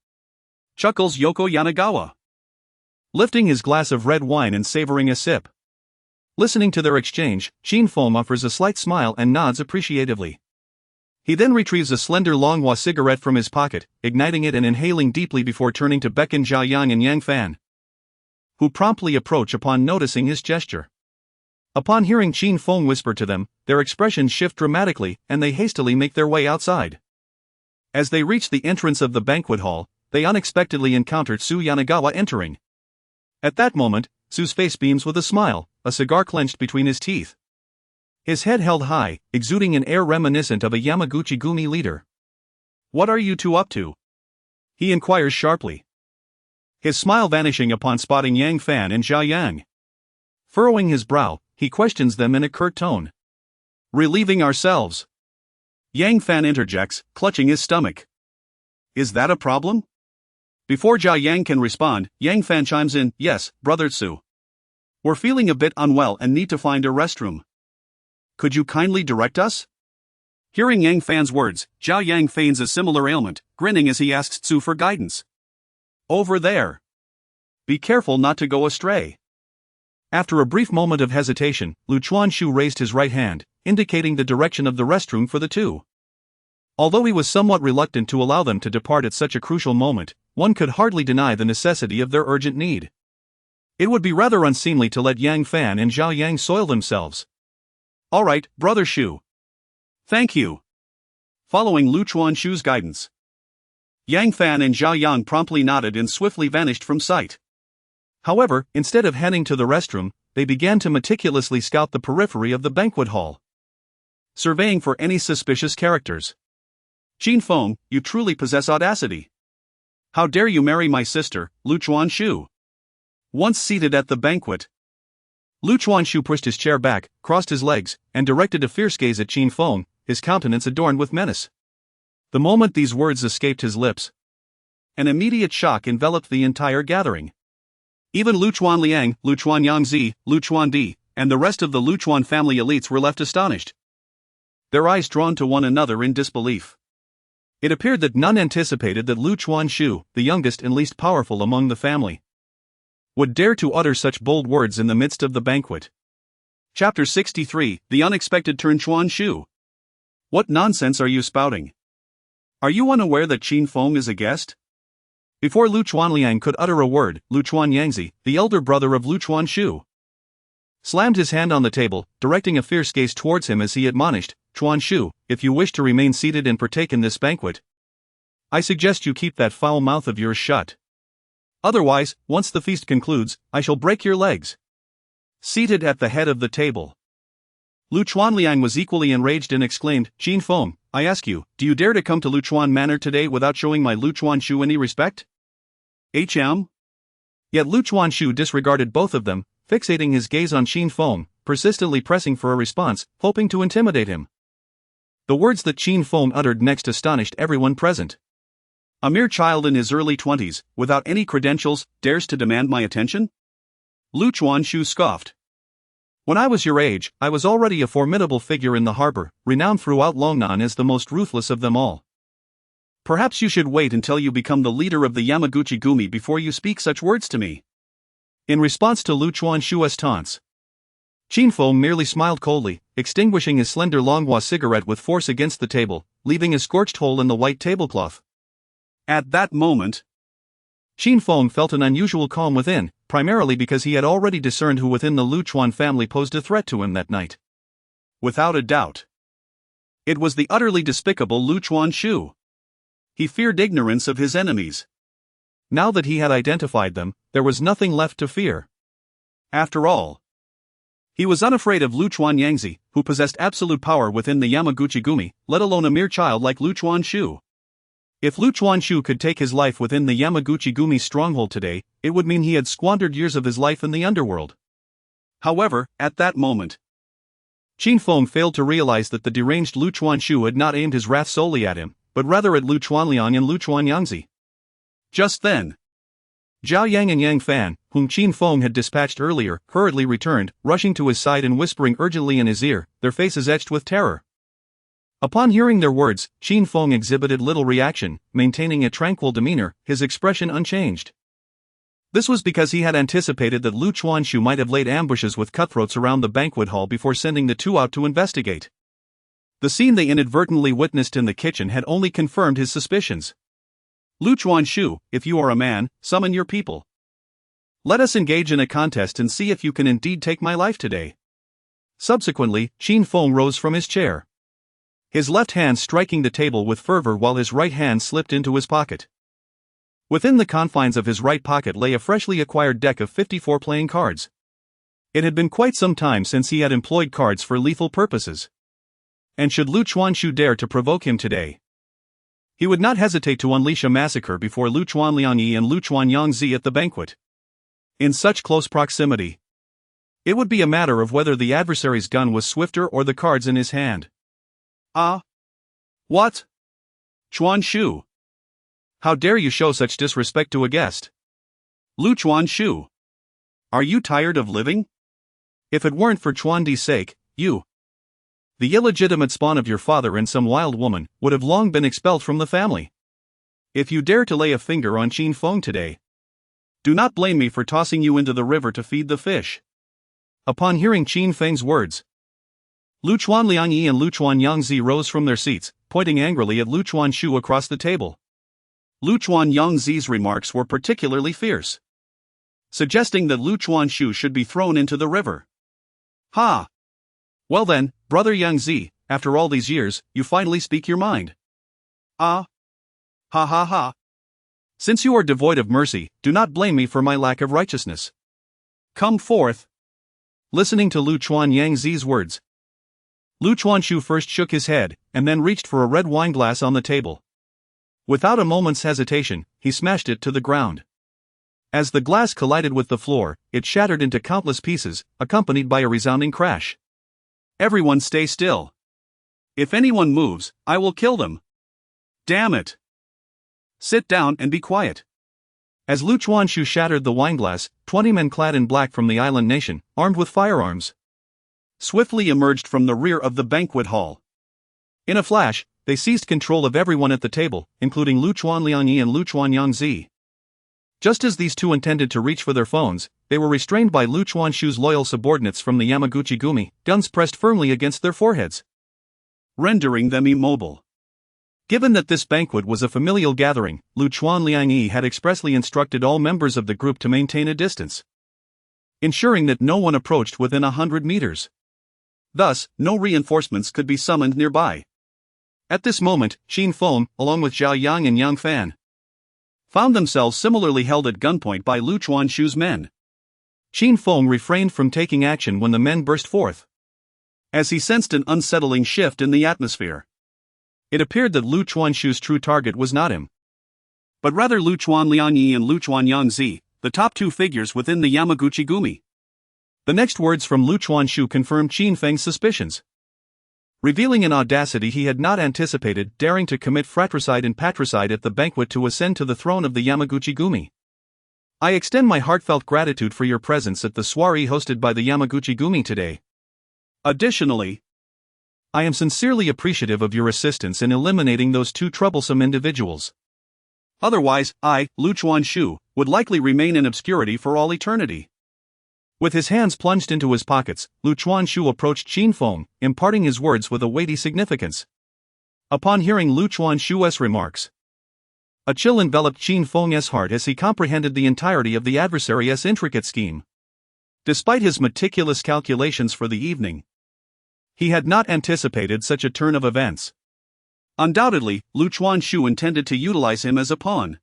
chuckles Yoko Yanagawa, lifting his glass of red wine and savoring a sip. Listening to their exchange, Shinfeng offers a slight smile and nods appreciatively. He then retrieves a slender Longhua cigarette from his pocket, igniting it and inhaling deeply before turning to beckon Jiayang and Yang Fan, who promptly approach upon noticing his gesture. Upon hearing Shinfeng whisper to them, their expressions shift dramatically and they hastily make their way outside. As they reach the entrance of the banquet hall, they unexpectedly encounter Tsu Yanagawa entering. At that moment, Tsu's face beams with a smile, a cigar clenched between his teeth. His head held high, exuding an air reminiscent of a Yamaguchi-gumi leader. "What are you two up to?" he inquires sharply, his smile vanishing upon spotting Yang Fan and Jiayang. Furrowing his brow, he questions them in a curt tone. "Relieving ourselves," Yang Fan interjects, clutching his stomach. "Is that a problem?" Before Jiayang can respond, Yang Fan chimes in, "Yes, brother Tsu. We're feeling a bit unwell and need to find a restroom. Could you kindly direct us?" Hearing Yang Fan's words, Jiayang feigns a similar ailment, grinning as he asks Tsu for guidance. "Over there. Be careful not to go astray." After a brief moment of hesitation, Lu Chuanshu raised his right hand, indicating the direction of the restroom for the two. Although he was somewhat reluctant to allow them to depart at such a crucial moment, one could hardly deny the necessity of their urgent need. It would be rather unseemly to let Yang Fan and Zhao Yang soil themselves. "All right, brother Shu. Thank you." Following Lu Chuanshu's guidance, Yang Fan and Zhao Yang promptly nodded and swiftly vanished from sight. However, instead of heading to the restroom, they began to meticulously scout the periphery of the banquet hall, surveying for any suspicious characters. "Shinfeng, you truly possess audacity. How dare you marry my sister, Lu Chuanshu?" Once seated at the banquet, Lu Chuanshu pushed his chair back, crossed his legs, and directed a fierce gaze at Shinfeng, his countenance adorned with menace. The moment these words escaped his lips, an immediate shock enveloped the entire gathering. Even Lu Chuanliang, Lu Chuanyangzi, Lu Chuandi, and the rest of the Lu Chuan family elites were left astonished, their eyes drawn to one another in disbelief. It appeared that none anticipated that Lu Chuanshu, the youngest and least powerful among the family, would dare to utter such bold words in the midst of the banquet. Chapter 63, The Unexpected Turn. Chuanshu. What nonsense are you spouting? Are you unaware that Shinfeng is a guest? Before Lu Chuanliang could utter a word, Lu Chuanyangzi, the elder brother of Lu Chuanshu, slammed his hand on the table, directing a fierce gaze towards him as he admonished, "Chuanshu, if you wish to remain seated and partake in this banquet, I suggest you keep that foul mouth of yours shut. Otherwise, once the feast concludes, I shall break your legs." seated at the head of the table. Lu Chuanliang was equally enraged and exclaimed, "Qin Feng, I ask you, do you dare to come to Luchuan Manor today without showing my Lu Chuanshu any respect?" Yet Lu Chuanshu disregarded both of them, fixating his gaze on Qin Feng, persistently pressing for a response, hoping to intimidate him. The words that Qin Feng uttered next astonished everyone present. "A mere child in his early 20s, without any credentials, dares to demand my attention?" Lu Chuanshu scoffed. "When I was your age, I was already a formidable figure in the harbor, renowned throughout Longnan as the most ruthless of them all. Perhaps you should wait until you become the leader of the Yamaguchi Gumi before you speak such words to me." In response to Lu Chuanshu's taunts, Qin Feng merely smiled coldly, extinguishing his slender Longhua cigarette with force against the table, leaving a scorched hole in the white tablecloth. At that moment, Qin Feng felt an unusual calm within, primarily because he had already discerned who within the Lu Chuan family posed a threat to him that night. Without a doubt, it was the utterly despicable Lu Chuanshu. He feared ignorance of his enemies. Now that he had identified them, there was nothing left to fear. After all, he was unafraid of Lu Chuanyangzi, who possessed absolute power within the Yamaguchi Gumi, let alone a mere child like Lu Chuanshu. If Lu Chuanshu could take his life within the Yamaguchi Gumi's stronghold today, it would mean he had squandered years of his life in the underworld. However, at that moment, Qin Feng failed to realize that the deranged Lu Chuanshu had not aimed his wrath solely at him, but rather at Lu Chuanliang and Lu Chuanyangzi. Just then, Zhao Yang and Yang Fan, whom Qin Feng had dispatched earlier, hurriedly returned, rushing to his side and whispering urgently in his ear, their faces etched with terror. Upon hearing their words, Qin Feng exhibited little reaction, maintaining a tranquil demeanor, his expression unchanged. This was because he had anticipated that Lu Chuanshu might have laid ambushes with cutthroats around the banquet hall before sending the two out to investigate. The scene they inadvertently witnessed in the kitchen had only confirmed his suspicions. "Lu Chuanshu, if you are a man, summon your people. Let us engage in a contest and see if you can indeed take my life today." Subsequently, Qin Feng rose from his chair, his left hand striking the table with fervor while his right hand slipped into his pocket. Within the confines of his right pocket lay a freshly acquired deck of 54 playing cards. It had been quite some time since he had employed cards for lethal purposes. And should Lu Chuanshu dare to provoke him today, he would not hesitate to unleash a massacre before Lu Chuanliang and Lu Chuanyangzi at the banquet. In such close proximity, it would be a matter of whether the adversary's gun was swifter or the cards in his hand. "Ah? What? Chuanshu? How dare you show such disrespect to a guest? Lu Chuanshu, are you tired of living? If it weren't for Chuandi's sake, you, the illegitimate spawn of your father and some wild woman, would have long been expelled from the family. If you dare to lay a finger on Qin Feng today, do not blame me for tossing you into the river to feed the fish." Upon hearing Qin Feng's words, Lu Chuanliang and Lu Chuanyangzi rose from their seats, pointing angrily at Lu Chuanshu across the table. Lu Chuanyangzi's remarks were particularly fierce, suggesting that Lu Chuanshu should be thrown into the river. "Ha! Well then, brother Yangzi, after all these years, you finally speak your mind. Ah! Ha ha ha! Since you are devoid of mercy, do not blame me for my lack of righteousness. Come forth." Listening to Lu Chuanyangzi's words, Lu Chuanshu first shook his head, and then reached for a red wine glass on the table. Without a moment's hesitation, he smashed it to the ground. As the glass collided with the floor, it shattered into countless pieces, accompanied by a resounding crash. "Everyone stay still. If anyone moves, I will kill them. Damn it! Sit down and be quiet." As Lu Chuanshu shattered the wineglass, 20 men clad in black from the island nation, armed with firearms, swiftly emerged from the rear of the banquet hall. In a flash, they seized control of everyone at the table, including Lu Chuanliang and Lu Chuanyangzi. Just as these two intended to reach for their phones, they were restrained by Lu Chuanshu's loyal subordinates from the Yamaguchi Gumi, guns pressed firmly against their foreheads, rendering them immobile. Given that this banquet was a familial gathering, Lu Chuanliang had expressly instructed all members of the group to maintain a distance, ensuring that no one approached within 100 meters. Thus, no reinforcements could be summoned nearby. At this moment, Qin Feng, along with Zhao Yang and Yang Fan, found themselves similarly held at gunpoint by Lu Chuanshu's men. Qin Feng refrained from taking action when the men burst forth, as he sensed an unsettling shift in the atmosphere. It appeared that Lu Chuanshu's true target was not him, but rather Lu Chuanliangyi and Lu Chuanyangzi, the top two figures within the Yamaguchi-gumi. The next words from Lu Chuanshu confirmed Qin Feng's suspicions, revealing an audacity he had not anticipated, daring to commit fratricide and patricide at the banquet to ascend to the throne of the Yamaguchi-gumi. I extend my heartfelt gratitude for your presence at the soiree hosted by the Yamaguchi-gumi today. Additionally, I am sincerely appreciative of your assistance in eliminating those two troublesome individuals. Otherwise, I, Lu Chuanshu, would likely remain in obscurity for all eternity. With his hands plunged into his pockets, Lu Chuanshu approached Qin Feng, imparting his words with a weighty significance. Upon hearing Lu Chuanshu's remarks, a chill enveloped Qin Feng's heart as he comprehended the entirety of the adversary's intricate scheme. Despite his meticulous calculations for the evening, he had not anticipated such a turn of events. Undoubtedly, Lu Chuanshu intended to utilize him as a pawn,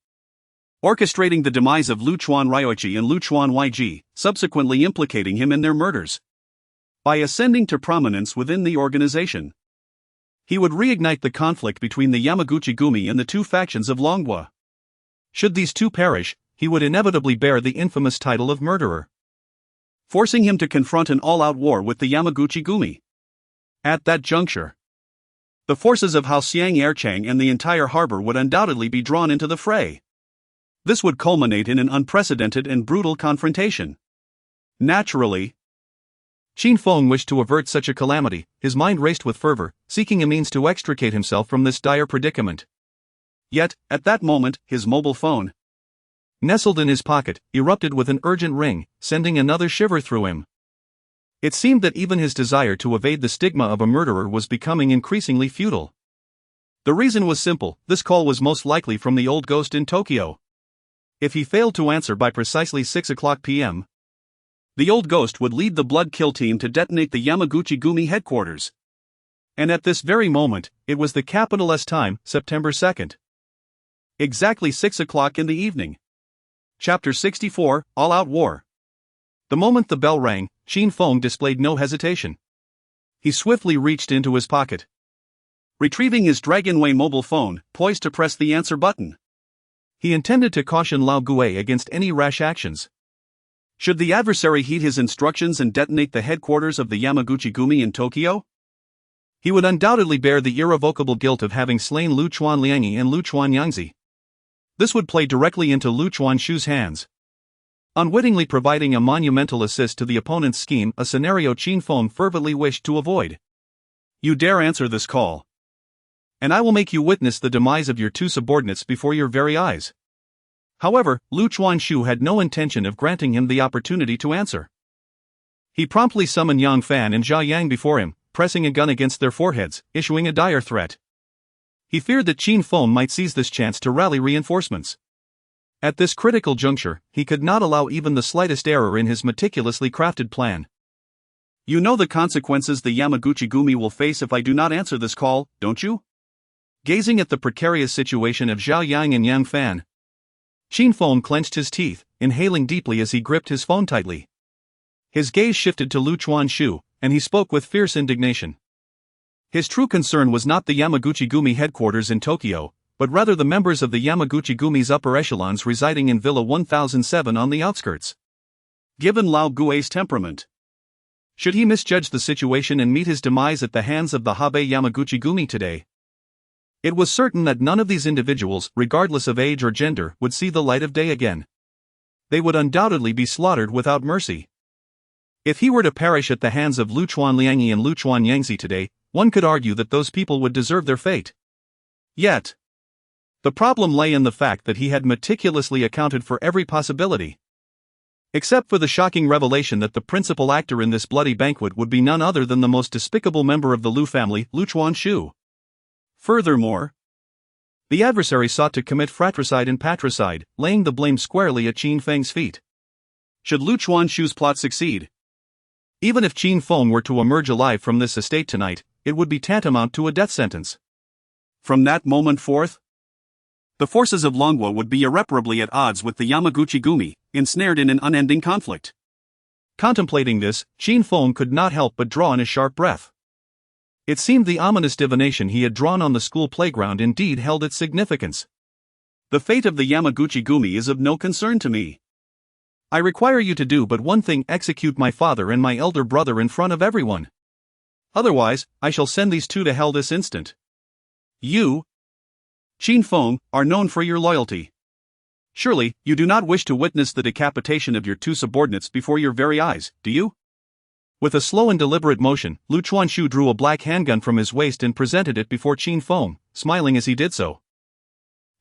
orchestrating the demise of Lu Chuan Ryoichi and Lu Chuan Yiji, subsequently implicating him in their murders. By ascending to prominence within the organization, he would reignite the conflict between the Yamaguchi-gumi and the two factions of Longhua. Should these two perish, he would inevitably bear the infamous title of murderer, forcing him to confront an all-out war with the Yamaguchi-gumi. At that juncture, the forces of Haoxiang Erchang and the entire harbor would undoubtedly be drawn into the fray. This would culminate in an unprecedented and brutal confrontation. Naturally, Qin Feng wished to avert such a calamity. His mind raced with fervor, seeking a means to extricate himself from this dire predicament. Yet, at that moment, his mobile phone, nestled in his pocket, erupted with an urgent ring, sending another shiver through him. It seemed that even his desire to evade the stigma of a murderer was becoming increasingly futile. The reason was simple: this call was most likely from the old ghost in Tokyo. If he failed to answer by precisely 6 o'clock p.m., the old ghost would lead the blood kill team to detonate the Yamaguchi-gumi headquarters. And at this very moment, it was the capital S time, September 2nd. Exactly 6 o'clock in the evening. Chapter 64, All-Out War. The moment the bell rang, Qin Feng displayed no hesitation. He swiftly reached into his pocket, retrieving his Dragonway mobile phone, poised to press the answer button. He intended to caution Lao Gue against any rash actions. Should the adversary heed his instructions and detonate the headquarters of the Yamaguchi-gumi in Tokyo, he would undoubtedly bear the irrevocable guilt of having slain Lu Chuanliangyi and Lu Chuanyangzi. This would play directly into Lu Chuanshu's hands, unwittingly providing a monumental assist to the opponent's scheme, a scenario Qin Feng fervently wished to avoid. You dare answer this call, and I will make you witness the demise of your two subordinates before your very eyes. However, Lu Chuanshu had no intention of granting him the opportunity to answer. He promptly summoned Yang Fan and Zhao Yang before him, pressing a gun against their foreheads, issuing a dire threat. He feared that Qin Feng might seize this chance to rally reinforcements. At this critical juncture, he could not allow even the slightest error in his meticulously crafted plan. You know the consequences the Yamaguchi-gumi will face if I do not answer this call, don't you? Gazing at the precarious situation of Zhao Yang and Yang Fan, Qin Feng clenched his teeth, inhaling deeply as he gripped his phone tightly. His gaze shifted to Lu Chuanshu, and he spoke with fierce indignation. His true concern was not the Yamaguchi-gumi headquarters in Tokyo, but rather the members of the Yamaguchi-gumi's upper echelons residing in Villa 1007 on the outskirts. Given Lao Gue's temperament, should he misjudge the situation and meet his demise at the hands of the Habe Yamaguchi-gumi today, it was certain that none of these individuals, regardless of age or gender, would see the light of day again. They would undoubtedly be slaughtered without mercy. If he were to perish at the hands of Lu Chuanliangyi and Lu Chuanyangzi today, one could argue that those people would deserve their fate. Yet, the problem lay in the fact that he had meticulously accounted for every possibility. Except for the shocking revelation that the principal actor in this bloody banquet would be none other than the most despicable member of the Lu family, Lu Chuanshu. Furthermore, the adversary sought to commit fratricide and patricide, laying the blame squarely at Qin Feng's feet. Should Lu Chuanshu's plot succeed, even if Qin Feng were to emerge alive from this estate tonight, it would be tantamount to a death sentence. From that moment forth, the forces of Longhua would be irreparably at odds with the Yamaguchi-gumi, ensnared in an unending conflict. Contemplating this, Qin Feng could not help but draw in a sharp breath. It seemed the ominous divination he had drawn on the school playground indeed held its significance. The fate of the Yamaguchi-gumi is of no concern to me. I require you to do but one thing: execute my father and my elder brother in front of everyone. Otherwise, I shall send these two to hell this instant. You, Qin Feng, are known for your loyalty. Surely, you do not wish to witness the decapitation of your two subordinates before your very eyes, do you? With a slow and deliberate motion, Lu Chuanshu drew a black handgun from his waist and presented it before Qin Feng, smiling as he did so.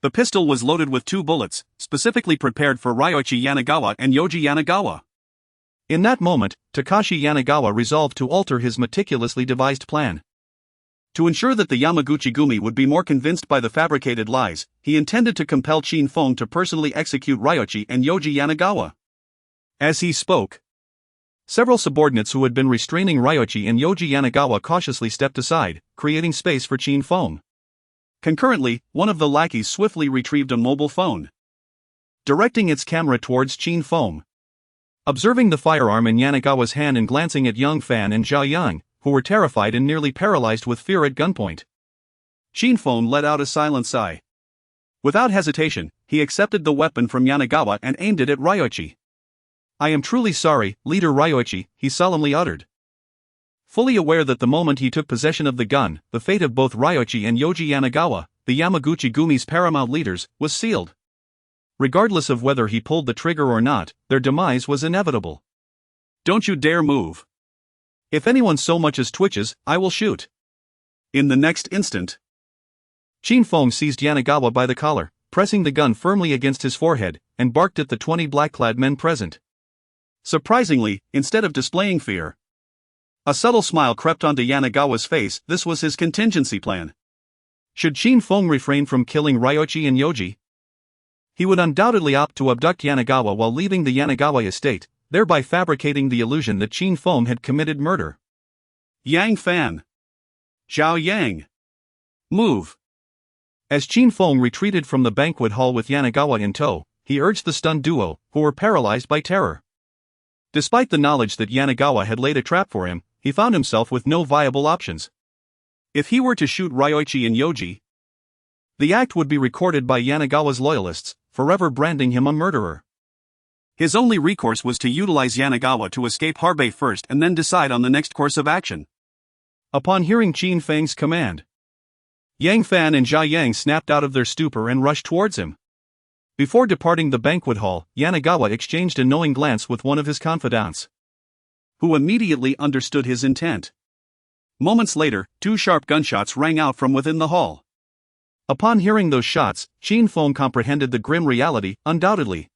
The pistol was loaded with 2 bullets, specifically prepared for Ryoichi Yanagawa and Yoji Yanagawa. In that moment, Takashi Yanagawa resolved to alter his meticulously devised plan. To ensure that the Yamaguchi-gumi would be more convinced by the fabricated lies, he intended to compel Qin Feng to personally execute Ryoichi and Yoji Yanagawa. As he spoke, several subordinates who had been restraining Ryoichi and Yoji Yanagawa cautiously stepped aside, creating space for Qin Feng. Concurrently, one of the lackeys swiftly retrieved a mobile phone, directing its camera towards Qin Feng. Observing the firearm in Yanagawa's hand and glancing at Young Fan and Zhao Yang, who were terrified and nearly paralyzed with fear at gunpoint, Qin Feng let out a silent sigh. Without hesitation, he accepted the weapon from Yanagawa and aimed it at Ryoichi. "I am truly sorry, Leader Ryoichi," he solemnly uttered. Fully aware that the moment he took possession of the gun, the fate of both Ryoichi and Yoji Yanagawa, the Yamaguchi-gumi's paramount leaders, was sealed. Regardless of whether he pulled the trigger or not, their demise was inevitable. "Don't you dare move. If anyone so much as twitches, I will shoot." In the next instant, Qin Feng seized Yanagawa by the collar, pressing the gun firmly against his forehead, and barked at the 20 black-clad men present. Surprisingly, instead of displaying fear, a subtle smile crept onto Yanagawa's face. This was his contingency plan. Should Qin Feng refrain from killing Ryoichi and Yoji, he would undoubtedly opt to abduct Yanagawa while leaving the Yanagawa estate, thereby fabricating the illusion that Qin Feng had committed murder. "Yang Fan! Zhao Yang! Move!" As Qin Feng retreated from the banquet hall with Yanagawa in tow, he urged the stunned duo, who were paralyzed by terror. Despite the knowledge that Yanagawa had laid a trap for him, he found himself with no viable options. If he were to shoot Ryoichi and Yoji, the act would be recorded by Yanagawa's loyalists, forever branding him a murderer. His only recourse was to utilize Yanagawa to escape Harbei first and then decide on the next course of action. Upon hearing Qin Feng's command, Yang Fan and Zhao Yang snapped out of their stupor and rushed towards him. Before departing the banquet hall, Yanagawa exchanged a knowing glance with one of his confidants, who immediately understood his intent. Moments later, 2 sharp gunshots rang out from within the hall. Upon hearing those shots, Qin Feng comprehended the grim reality. Undoubtedly,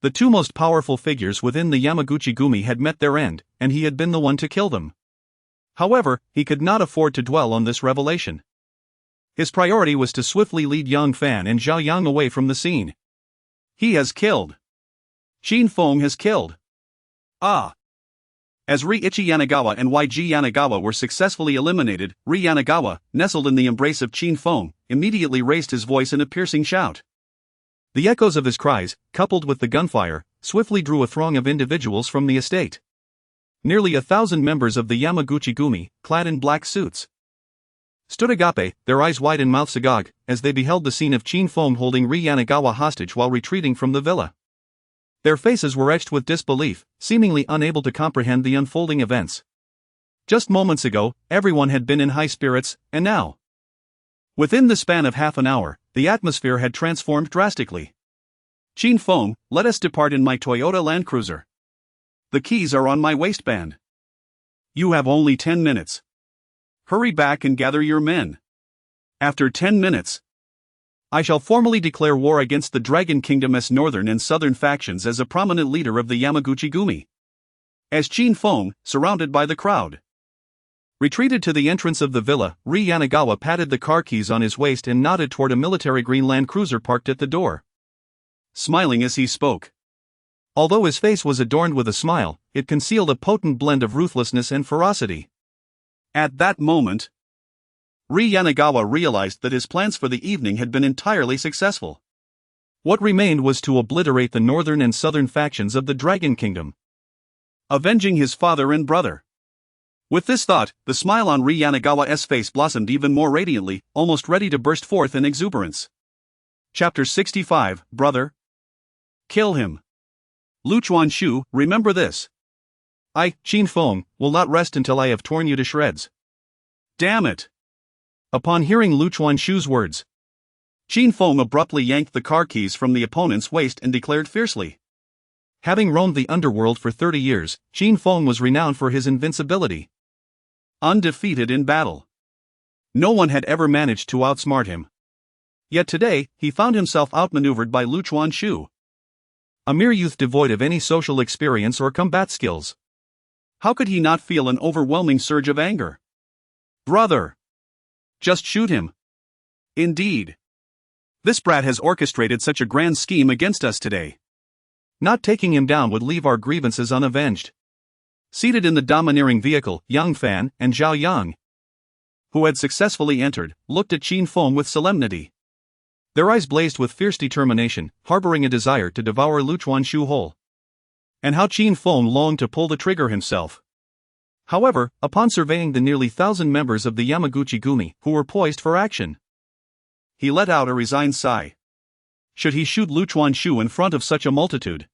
the 2 most powerful figures within the Yamaguchi-gumi had met their end, and he had been the one to kill them. However, he could not afford to dwell on this revelation. His priority was to swiftly lead Yang Fan and Zhao Yang away from the scene. He has killed. Qin Feng has killed. Ah! As Ryoichi Yanagawa and YG Yanagawa were successfully eliminated, Yanagawa, nestled in the embrace of Qin Feng, immediately raised his voice in a piercing shout. The echoes of his cries, coupled with the gunfire, swiftly drew a throng of individuals from the estate. Nearly 1,000 members of the Yamaguchi-gumi, clad in black suits, stood agape, their eyes wide and mouths agog, as they beheld the scene of Qin Feng holding Yanagawa hostage while retreating from the villa. Their faces were etched with disbelief, seemingly unable to comprehend the unfolding events. Just moments ago, everyone had been in high spirits, and now, within the span of half an hour, the atmosphere had transformed drastically. "Qin Feng, let us depart in my Toyota Land Cruiser. The keys are on my waistband. You have only 10 minutes. Hurry back and gather your men. After 10 minutes, I shall formally declare war against the Dragon Kingdom's northern and southern factions as a prominent leader of the Yamaguchi-gumi." As Qin Feng, surrounded by the crowd, retreated to the entrance of the villa, Yanagawa patted the car keys on his waist and nodded toward a military green Land Cruiser parked at the door, smiling as he spoke. Although his face was adorned with a smile, it concealed a potent blend of ruthlessness and ferocity. At that moment, Yanagawa realized that his plans for the evening had been entirely successful. What remained was to obliterate the northern and southern factions of the Dragon Kingdom. avenging his father and brother. With this thought, the smile on Ri Yanagawa's face blossomed even more radiantly, almost ready to burst forth in exuberance. Chapter 65, Brother. Kill him. Lu Chuanshu, remember this. I, Qin Feng, will not rest until I have torn you to shreds. Damn it! Upon hearing Lu Chuanshu's words, Qin Feng abruptly yanked the car keys from the opponent's waist and declared fiercely. Having roamed the underworld for 30 years, Qin Feng was renowned for his invincibility. Undefeated in battle. No one had ever managed to outsmart him. Yet today, he found himself outmaneuvered by Lu Chuanshu. A mere youth devoid of any social experience or combat skills. How could he not feel an overwhelming surge of anger? Brother! Just shoot him. Indeed. This brat has orchestrated such a grand scheme against us today. Not taking him down would leave our grievances unavenged. Seated in the domineering vehicle, Yang Fan and Zhao Yang, who had successfully entered, looked at Qin Feng with solemnity. Their eyes blazed with fierce determination, harboring a desire to devour Lu Chuanshu whole. And how Qin Feng longed to pull the trigger himself. However, upon surveying the nearly 1,000 members of the Yamaguchi-gumi who were poised for action, he let out a resigned sigh. Should he shoot Lu Chuanshu in front of such a multitude?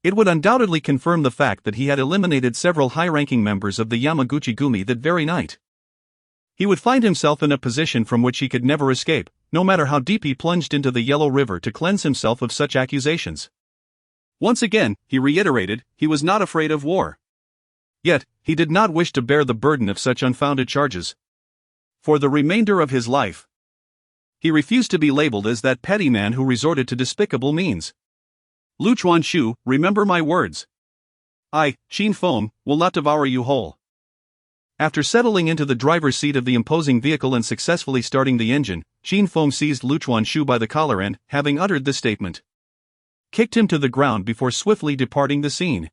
It would undoubtedly confirm the fact that he had eliminated several high-ranking members of the Yamaguchi-gumi that very night. He would find himself in a position from which he could never escape, no matter how deep he plunged into the Yellow River to cleanse himself of such accusations. Once again, he reiterated, he was not afraid of war. Yet, he did not wish to bear the burden of such unfounded charges. For the remainder of his life, he refused to be labeled as that petty man who resorted to despicable means. Lu Chuanshu, remember my words. I, Qin Feng, will not devour you whole. After settling into the driver's seat of the imposing vehicle and successfully starting the engine, Qin Feng seized Lu Chuanshu by the collar and, having uttered this statement, kicked him to the ground before swiftly departing the scene.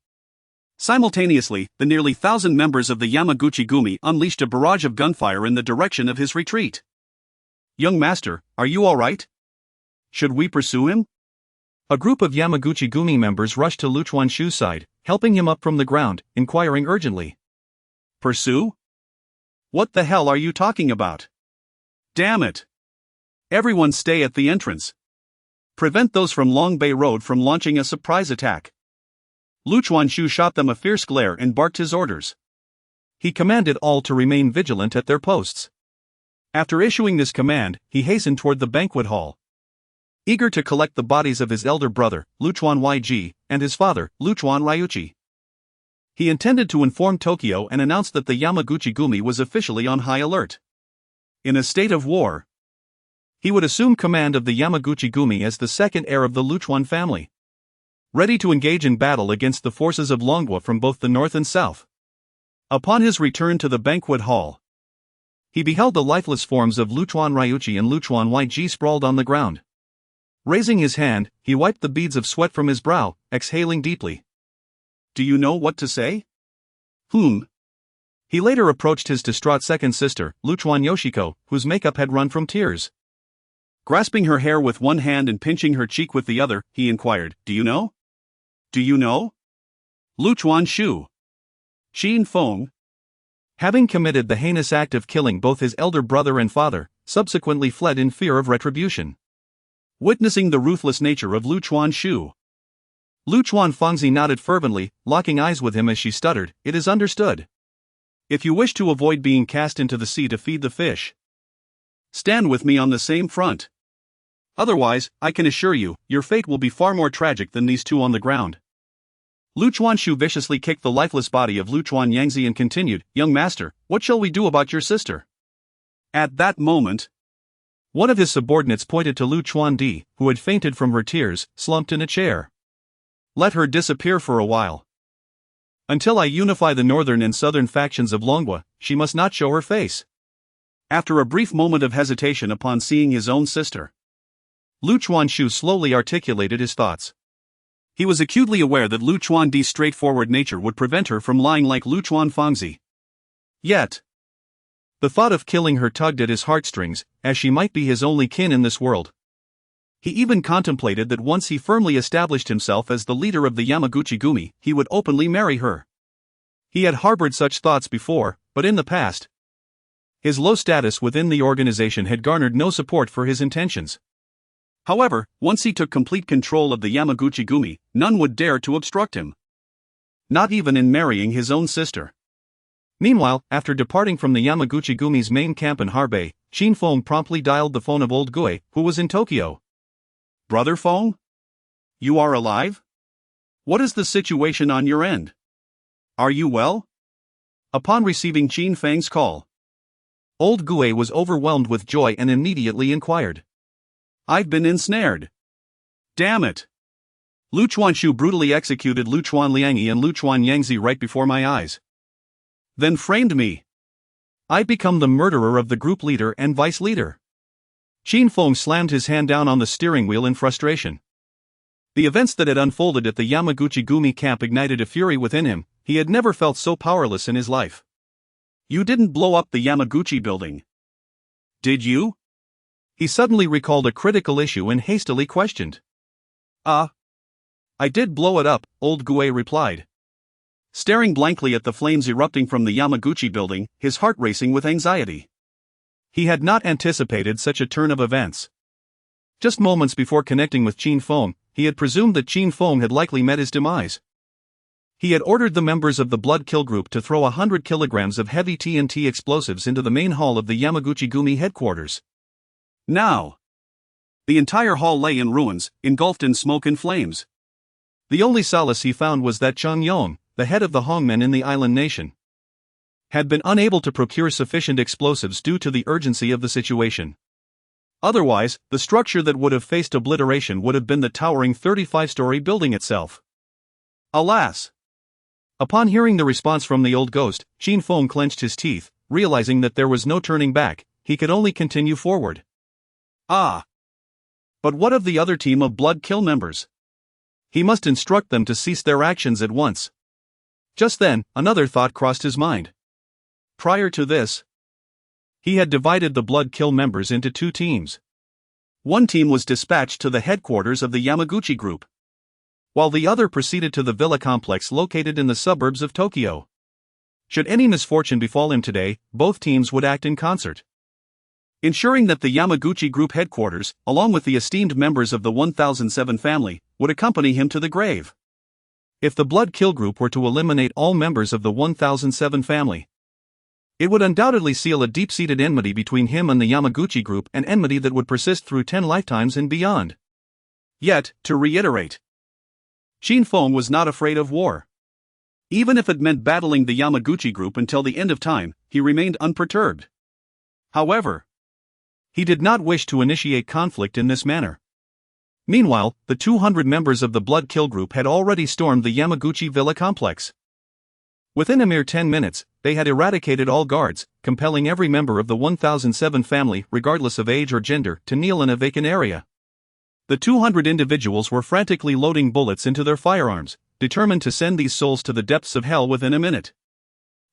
Simultaneously, the nearly 1,000 members of the Yamaguchi-gumi unleashed a barrage of gunfire in the direction of his retreat. Young master, are you all right? Should we pursue him? A group of Yamaguchi-gumi members rushed to Lu Chuanshu's side, helping him up from the ground, inquiring urgently. Pursue? What the hell are you talking about? Damn it! Everyone stay at the entrance. Prevent those from Long Bay Road from launching a surprise attack. Lu Chuanshu shot them a fierce glare and barked his orders. He commanded all to remain vigilant at their posts. After issuing this command, he hastened toward the banquet hall. Eager to collect the bodies of his elder brother, Lu Chuanyji, and his father, Lu Chuanyuchi. He intended to inform Tokyo and announce that the Yamaguchi-gumi was officially on high alert. In a state of war, he would assume command of the Yamaguchi-gumi as the second heir of the Lu Chuan family, ready to engage in battle against the forces of Longhua from both the north and south. Upon his return to the banquet hall, he beheld the lifeless forms of Lu Chuanyuchi and Lu Chuanyji sprawled on the ground. Raising his hand, he wiped the beads of sweat from his brow, exhaling deeply. Do you know what to say? He later approached his distraught second sister, Lu Chuanyoshiko, whose makeup had run from tears. Grasping her hair with one hand and pinching her cheek with the other, he inquired, Do you know? Do you know? Lu Chuanshu. Qin Feng. Having committed the heinous act of killing both his elder brother and father, subsequently fled in fear of retribution. Witnessing the ruthless nature of Lu Chuanshu, Lu Chuanfangzi nodded fervently, locking eyes with him as she stuttered, It is understood. If you wish to avoid being cast into the sea to feed the fish, stand with me on the same front. Otherwise, I can assure you, your fate will be far more tragic than these two on the ground. Lu Chuanshu viciously kicked the lifeless body of Lu Chuanyangzi and continued, Young master, what shall we do about your sister? At that moment, one of his subordinates pointed to Lu Chuandi, who had fainted from her tears, slumped in a chair. Let her disappear for a while. Until I unify the northern and southern factions of Longhua, she must not show her face. After a brief moment of hesitation upon seeing his own sister, Lu Chuanshu slowly articulated his thoughts. He was acutely aware that Lu Chuandi's straightforward nature would prevent her from lying like Lu Chuanfangzi. Yet, the thought of killing her tugged at his heartstrings, as she might be his only kin in this world. He even contemplated that once he firmly established himself as the leader of the Yamaguchi-gumi, he would openly marry her. He had harbored such thoughts before, but in the past, his low status within the organization had garnered no support for his intentions. However, once he took complete control of the Yamaguchi-gumi, none would dare to obstruct him. Not even in marrying his own sister. Meanwhile, after departing from the Yamaguchi-gumi's main camp in Harbei, Qin Feng promptly dialed the phone of old Gue, who was in Tokyo. "Brother Feng? You are alive? What is the situation on your end? Are you well?" Upon receiving Qin Feng's call, old Gue was overwhelmed with joy and immediately inquired. "I've been ensnared. Damn it! Lu Chuanshu brutally executed Lu Chuan Liangyi and Lu Chuan Yangzi right before my eyes. Then framed me. I become the murderer of the group leader and vice leader." Qin Feng slammed his hand down on the steering wheel in frustration. The events that had unfolded at the Yamaguchi-gumi camp ignited a fury within him. He had never felt so powerless in his life. "You didn't blow up the Yamaguchi building, did you?" He suddenly recalled a critical issue and hastily questioned. I did blow it up," old Gue replied. Staring blankly at the flames erupting from the Yamaguchi building, his heart racing with anxiety. He had not anticipated such a turn of events. Just moments before connecting with Qin Feng, he had presumed that Qin Feng had likely met his demise. He had ordered the members of the Blood Kill Group to throw 100 kilograms of heavy TNT explosives into the main hall of the Yamaguchi-gumi headquarters. Now, the entire hall lay in ruins, engulfed in smoke and flames. The only solace he found was that Cheng Yong, the head of the Hongmen in the island nation, had been unable to procure sufficient explosives due to the urgency of the situation. Otherwise, the structure that would have faced obliteration would have been the towering 35-story building itself. Alas! Upon hearing the response from the old ghost, Qin Feng clenched his teeth, realizing that there was no turning back. He could only continue forward. But what of the other team of Blood Kill members? He must instruct them to cease their actions at once. Just then, another thought crossed his mind. Prior to this, he had divided the Blood Kill members into two teams. One team was dispatched to the headquarters of the Yamaguchi group, while the other proceeded to the villa complex located in the suburbs of Tokyo. Should any misfortune befall him today, both teams would act in concert, ensuring that the Yamaguchi group headquarters, along with the esteemed members of the 1007 family, would accompany him to the grave. If the Blood Kill group were to eliminate all members of the 1007 family, it would undoubtedly seal a deep-seated enmity between him and the Yamaguchi group, an enmity that would persist through 10 lifetimes and beyond. Yet, to reiterate, Qin Feng was not afraid of war. Even if it meant battling the Yamaguchi group until the end of time, he remained unperturbed. However, he did not wish to initiate conflict in this manner. Meanwhile, the 200 members of the Blood Kill group had already stormed the Yamaguchi villa complex. Within a mere 10 minutes, they had eradicated all guards, compelling every member of the 1007 family, regardless of age or gender, to kneel in a vacant area. The 200 individuals were frantically loading bullets into their firearms, determined to send these souls to the depths of hell within a minute.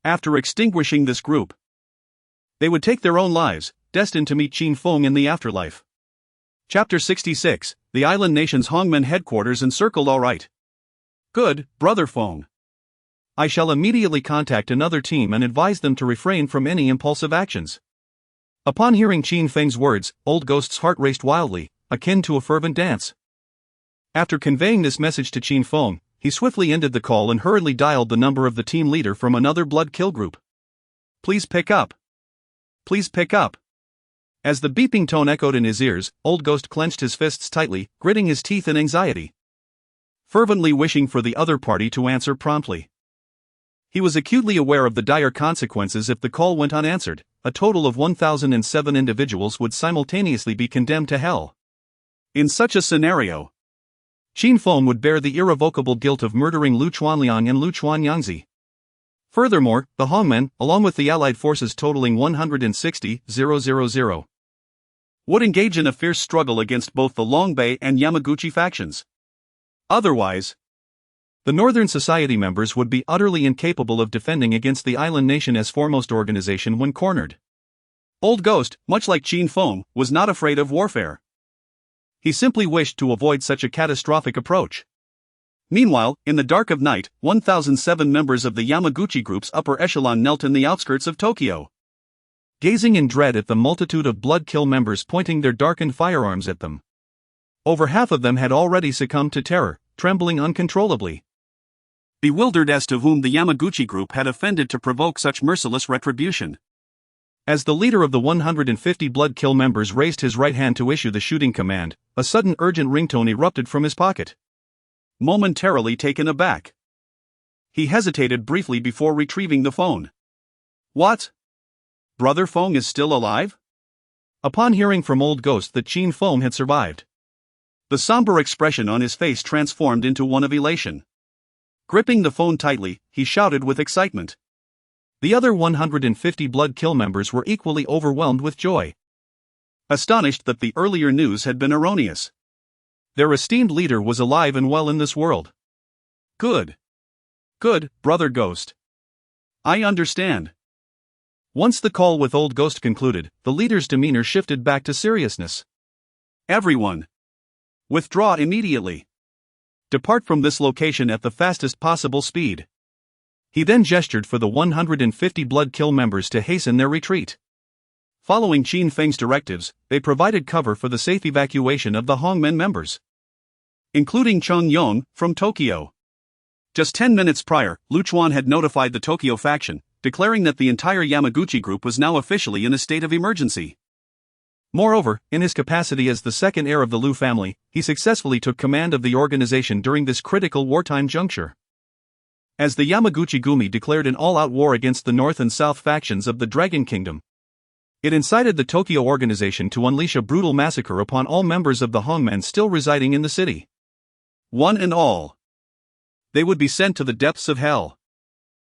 After extinguishing this group, they would take their own lives, destined to meet Qin Feng in the afterlife. Chapter 66, The Island Nation's Hongmen Headquarters Encircled. All right. Good, Brother Feng. I shall immediately contact another team and advise them to refrain from any impulsive actions. Upon hearing Qin Feng's words, Old Ghost's heart raced wildly, akin to a fervent dance. After conveying this message to Qin Feng, he swiftly ended the call and hurriedly dialed the number of the team leader from another Blood Kill group. Please pick up. Please pick up. As the beeping tone echoed in his ears, Old Ghost clenched his fists tightly, gritting his teeth in anxiety, fervently wishing for the other party to answer promptly. He was acutely aware of the dire consequences if the call went unanswered. A total of 1007 individuals would simultaneously be condemned to hell. In such a scenario, Qin Feng would bear the irrevocable guilt of murdering Lu Chuanliang and Lu Chuan Yangzi. Furthermore, the Hongmen, along with the allied forces totaling 160,000, would engage in a fierce struggle against both the Longbei and Yamaguchi factions. Otherwise, the Northern Society members would be utterly incapable of defending against the island nation as foremost organization when cornered. Old Ghost, much like Qin Feng, was not afraid of warfare. He simply wished to avoid such a catastrophic approach. Meanwhile, in the dark of night, 1007 members of the Yamaguchi group's upper echelon knelt in the outskirts of Tokyo, gazing in dread at the multitude of blood-kill members pointing their darkened firearms at them. Over half of them had already succumbed to terror, trembling uncontrollably, bewildered as to whom the Yamaguchi group had offended to provoke such merciless retribution. As the leader of the 150 blood-kill members raised his right hand to issue the shooting command, a sudden urgent ringtone erupted from his pocket. Momentarily taken aback, he hesitated briefly before retrieving the phone. What? Brother Feng is still alive? Upon hearing from Old Ghost that Qin Feng had survived, the somber expression on his face transformed into one of elation. Gripping the phone tightly, he shouted with excitement. The other 150 blood-kill members were equally overwhelmed with joy, astonished that the earlier news had been erroneous. Their esteemed leader was alive and well in this world. Good. Good, Brother Ghost. I understand. Once the call with Old Ghost concluded, the leader's demeanor shifted back to seriousness. Everyone, withdraw immediately. Depart from this location at the fastest possible speed. He then gestured for the 150 blood-kill members to hasten their retreat. Following Qin Feng's directives, they provided cover for the safe evacuation of the Hongmen members, including Cheng Yong, from Tokyo. Just 10 minutes prior, Lu Chuan had notified the Tokyo faction, declaring that the entire Yamaguchi group was now officially in a state of emergency. Moreover, in his capacity as the second heir of the Lu family, he successfully took command of the organization during this critical wartime juncture. As the Yamaguchi Gumi declared an all-out war against the North and South factions of the Dragon Kingdom, it incited the Tokyo organization to unleash a brutal massacre upon all members of the Hongmen still residing in the city. One and all, they would be sent to the depths of hell.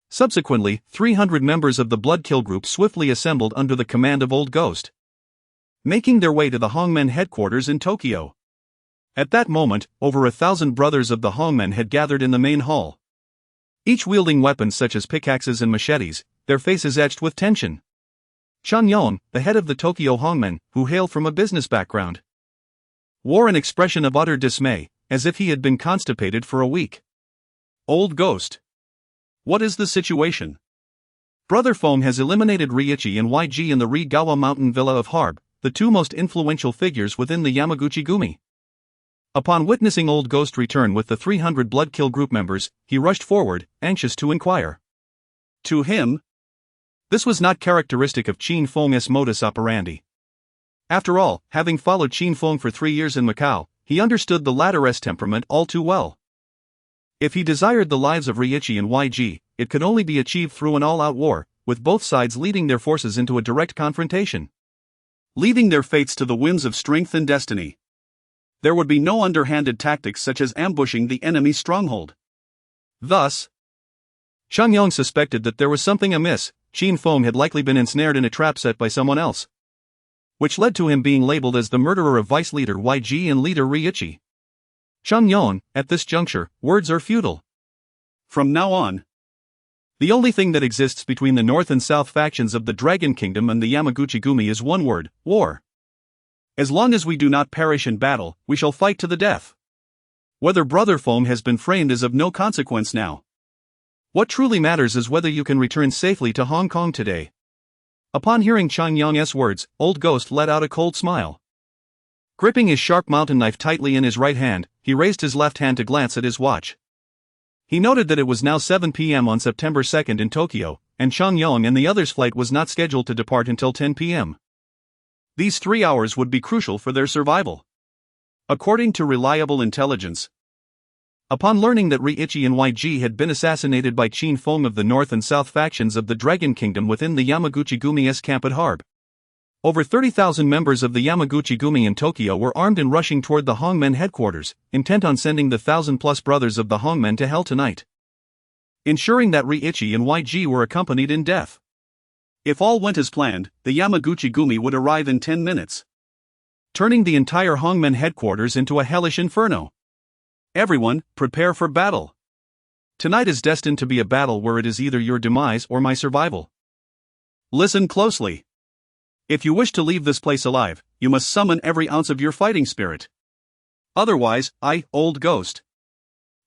Subsequently, 300 members of the Bloodkill group swiftly assembled under the command of Old Ghost, making their way to the Hongmen headquarters in Tokyo. At that moment, over 1,000 brothers of the Hongmen had gathered in the main hall, each wielding weapons such as pickaxes and machetes, their faces etched with tension. Cheng Yong, the head of the Tokyo Hongmen, who hailed from a business background, wore an expression of utter dismay, as if he had been constipated for a week. Old Ghost, what is the situation? Brother Feng has eliminated Riichi and YG in the Rigawa mountain villa of Harb, the two most influential figures within the Yamaguchi Gumi. Upon witnessing Old Ghost return with the 300 Bloodkill group members, he rushed forward, anxious to inquire. To him, this was not characteristic of Qin Feng's modus operandi. After all, having followed Qin Feng for 3 years in Macau, he understood the latter's temperament all too well. If he desired the lives of Riichi and YG, it could only be achieved through an all-out war, with both sides leading their forces into a direct confrontation, leaving their fates to the whims of strength and destiny. There would be no underhanded tactics such as ambushing the enemy's stronghold. Thus, Cheng Yong suspected that there was something amiss. Qin Feng had likely been ensnared in a trap set by someone else, which led to him being labeled as the murderer of vice leader YG and leader Riichi. Cheng Yong, at this juncture, words are futile. From now on, the only thing that exists between the North and South factions of the Dragon Kingdom and the Yamaguchi Gumi is one word: war. As long as we do not perish in battle, we shall fight to the death. Whether Brother Feng has been framed is of no consequence now. What truly matters is whether you can return safely to Hong Kong today. Upon hearing Cheng Yong's words, Old Ghost let out a cold smile. Gripping his sharp mountain knife tightly in his right hand, he raised his left hand to glance at his watch. He noted that it was now 7 p.m. on September 2nd in Tokyo, and Cheng Yong and the others' flight was not scheduled to depart until 10 p.m. These 3 hours would be crucial for their survival. According to reliable intelligence, upon learning that Riichi and YG had been assassinated by Qin Feng of the North and South factions of the Dragon Kingdom within the Yamaguchi Gumi's camp at Harb, over 30,000 members of the Yamaguchi Gumi in Tokyo were armed and rushing toward the Hongmen headquarters, intent on sending the 1,000-plus brothers of the Hongmen to hell tonight, ensuring that Riichi and YG were accompanied in death. If all went as planned, the Yamaguchi Gumi would arrive in 10 minutes, turning the entire Hongmen headquarters into a hellish inferno. Everyone, prepare for battle. Tonight is destined to be a battle where it is either your demise or my survival. Listen closely. If you wish to leave this place alive, you must summon every ounce of your fighting spirit. Otherwise, I, Old Ghost,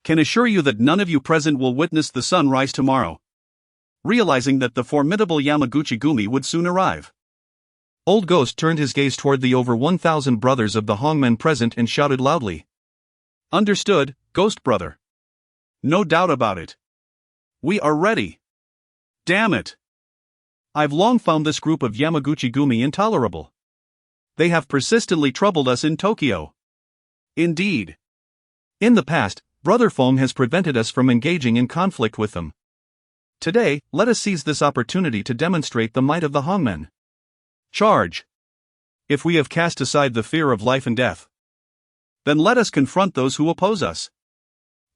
Can assure you that none of you present will witness the sun rise tomorrow. Realizing that the formidable Yamaguchi-gumi would soon arrive, Old Ghost turned his gaze toward the over 1,000 brothers of the Hongmen present and shouted loudly. Understood, Ghost Brother. No doubt about it. We are ready. Damn it. I've long found this group of Yamaguchi-gumi intolerable. They have persistently troubled us in Tokyo. Indeed. In the past, Brother Fong has prevented us from engaging in conflict with them. Today, let us seize this opportunity to demonstrate the might of the Hongmen. Charge! If we have cast aside the fear of life and death, then let us confront those who oppose us.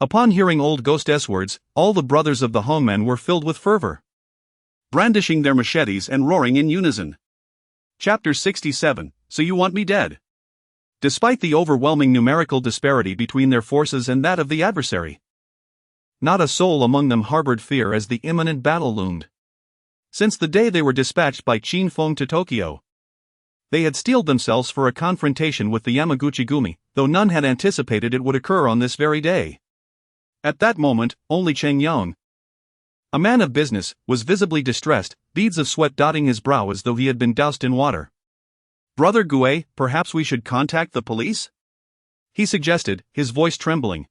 Upon hearing Old Ghost's words, all the brothers of the Hongmen were filled with fervor, brandishing their machetes and roaring in unison. Chapter 67, So You Want Me Dead? Despite the overwhelming numerical disparity between their forces and that of the adversary, not a soul among them harbored fear as the imminent battle loomed. Since the day they were dispatched by Qin Feng to Tokyo, they had steeled themselves for a confrontation with the Yamaguchi-gumi, though none had anticipated it would occur on this very day. At that moment, only Cheng Yong, a man of business, was visibly distressed, beads of sweat dotting his brow as though he had been doused in water. Brother Gue, perhaps we should contact the police? He suggested, his voice trembling.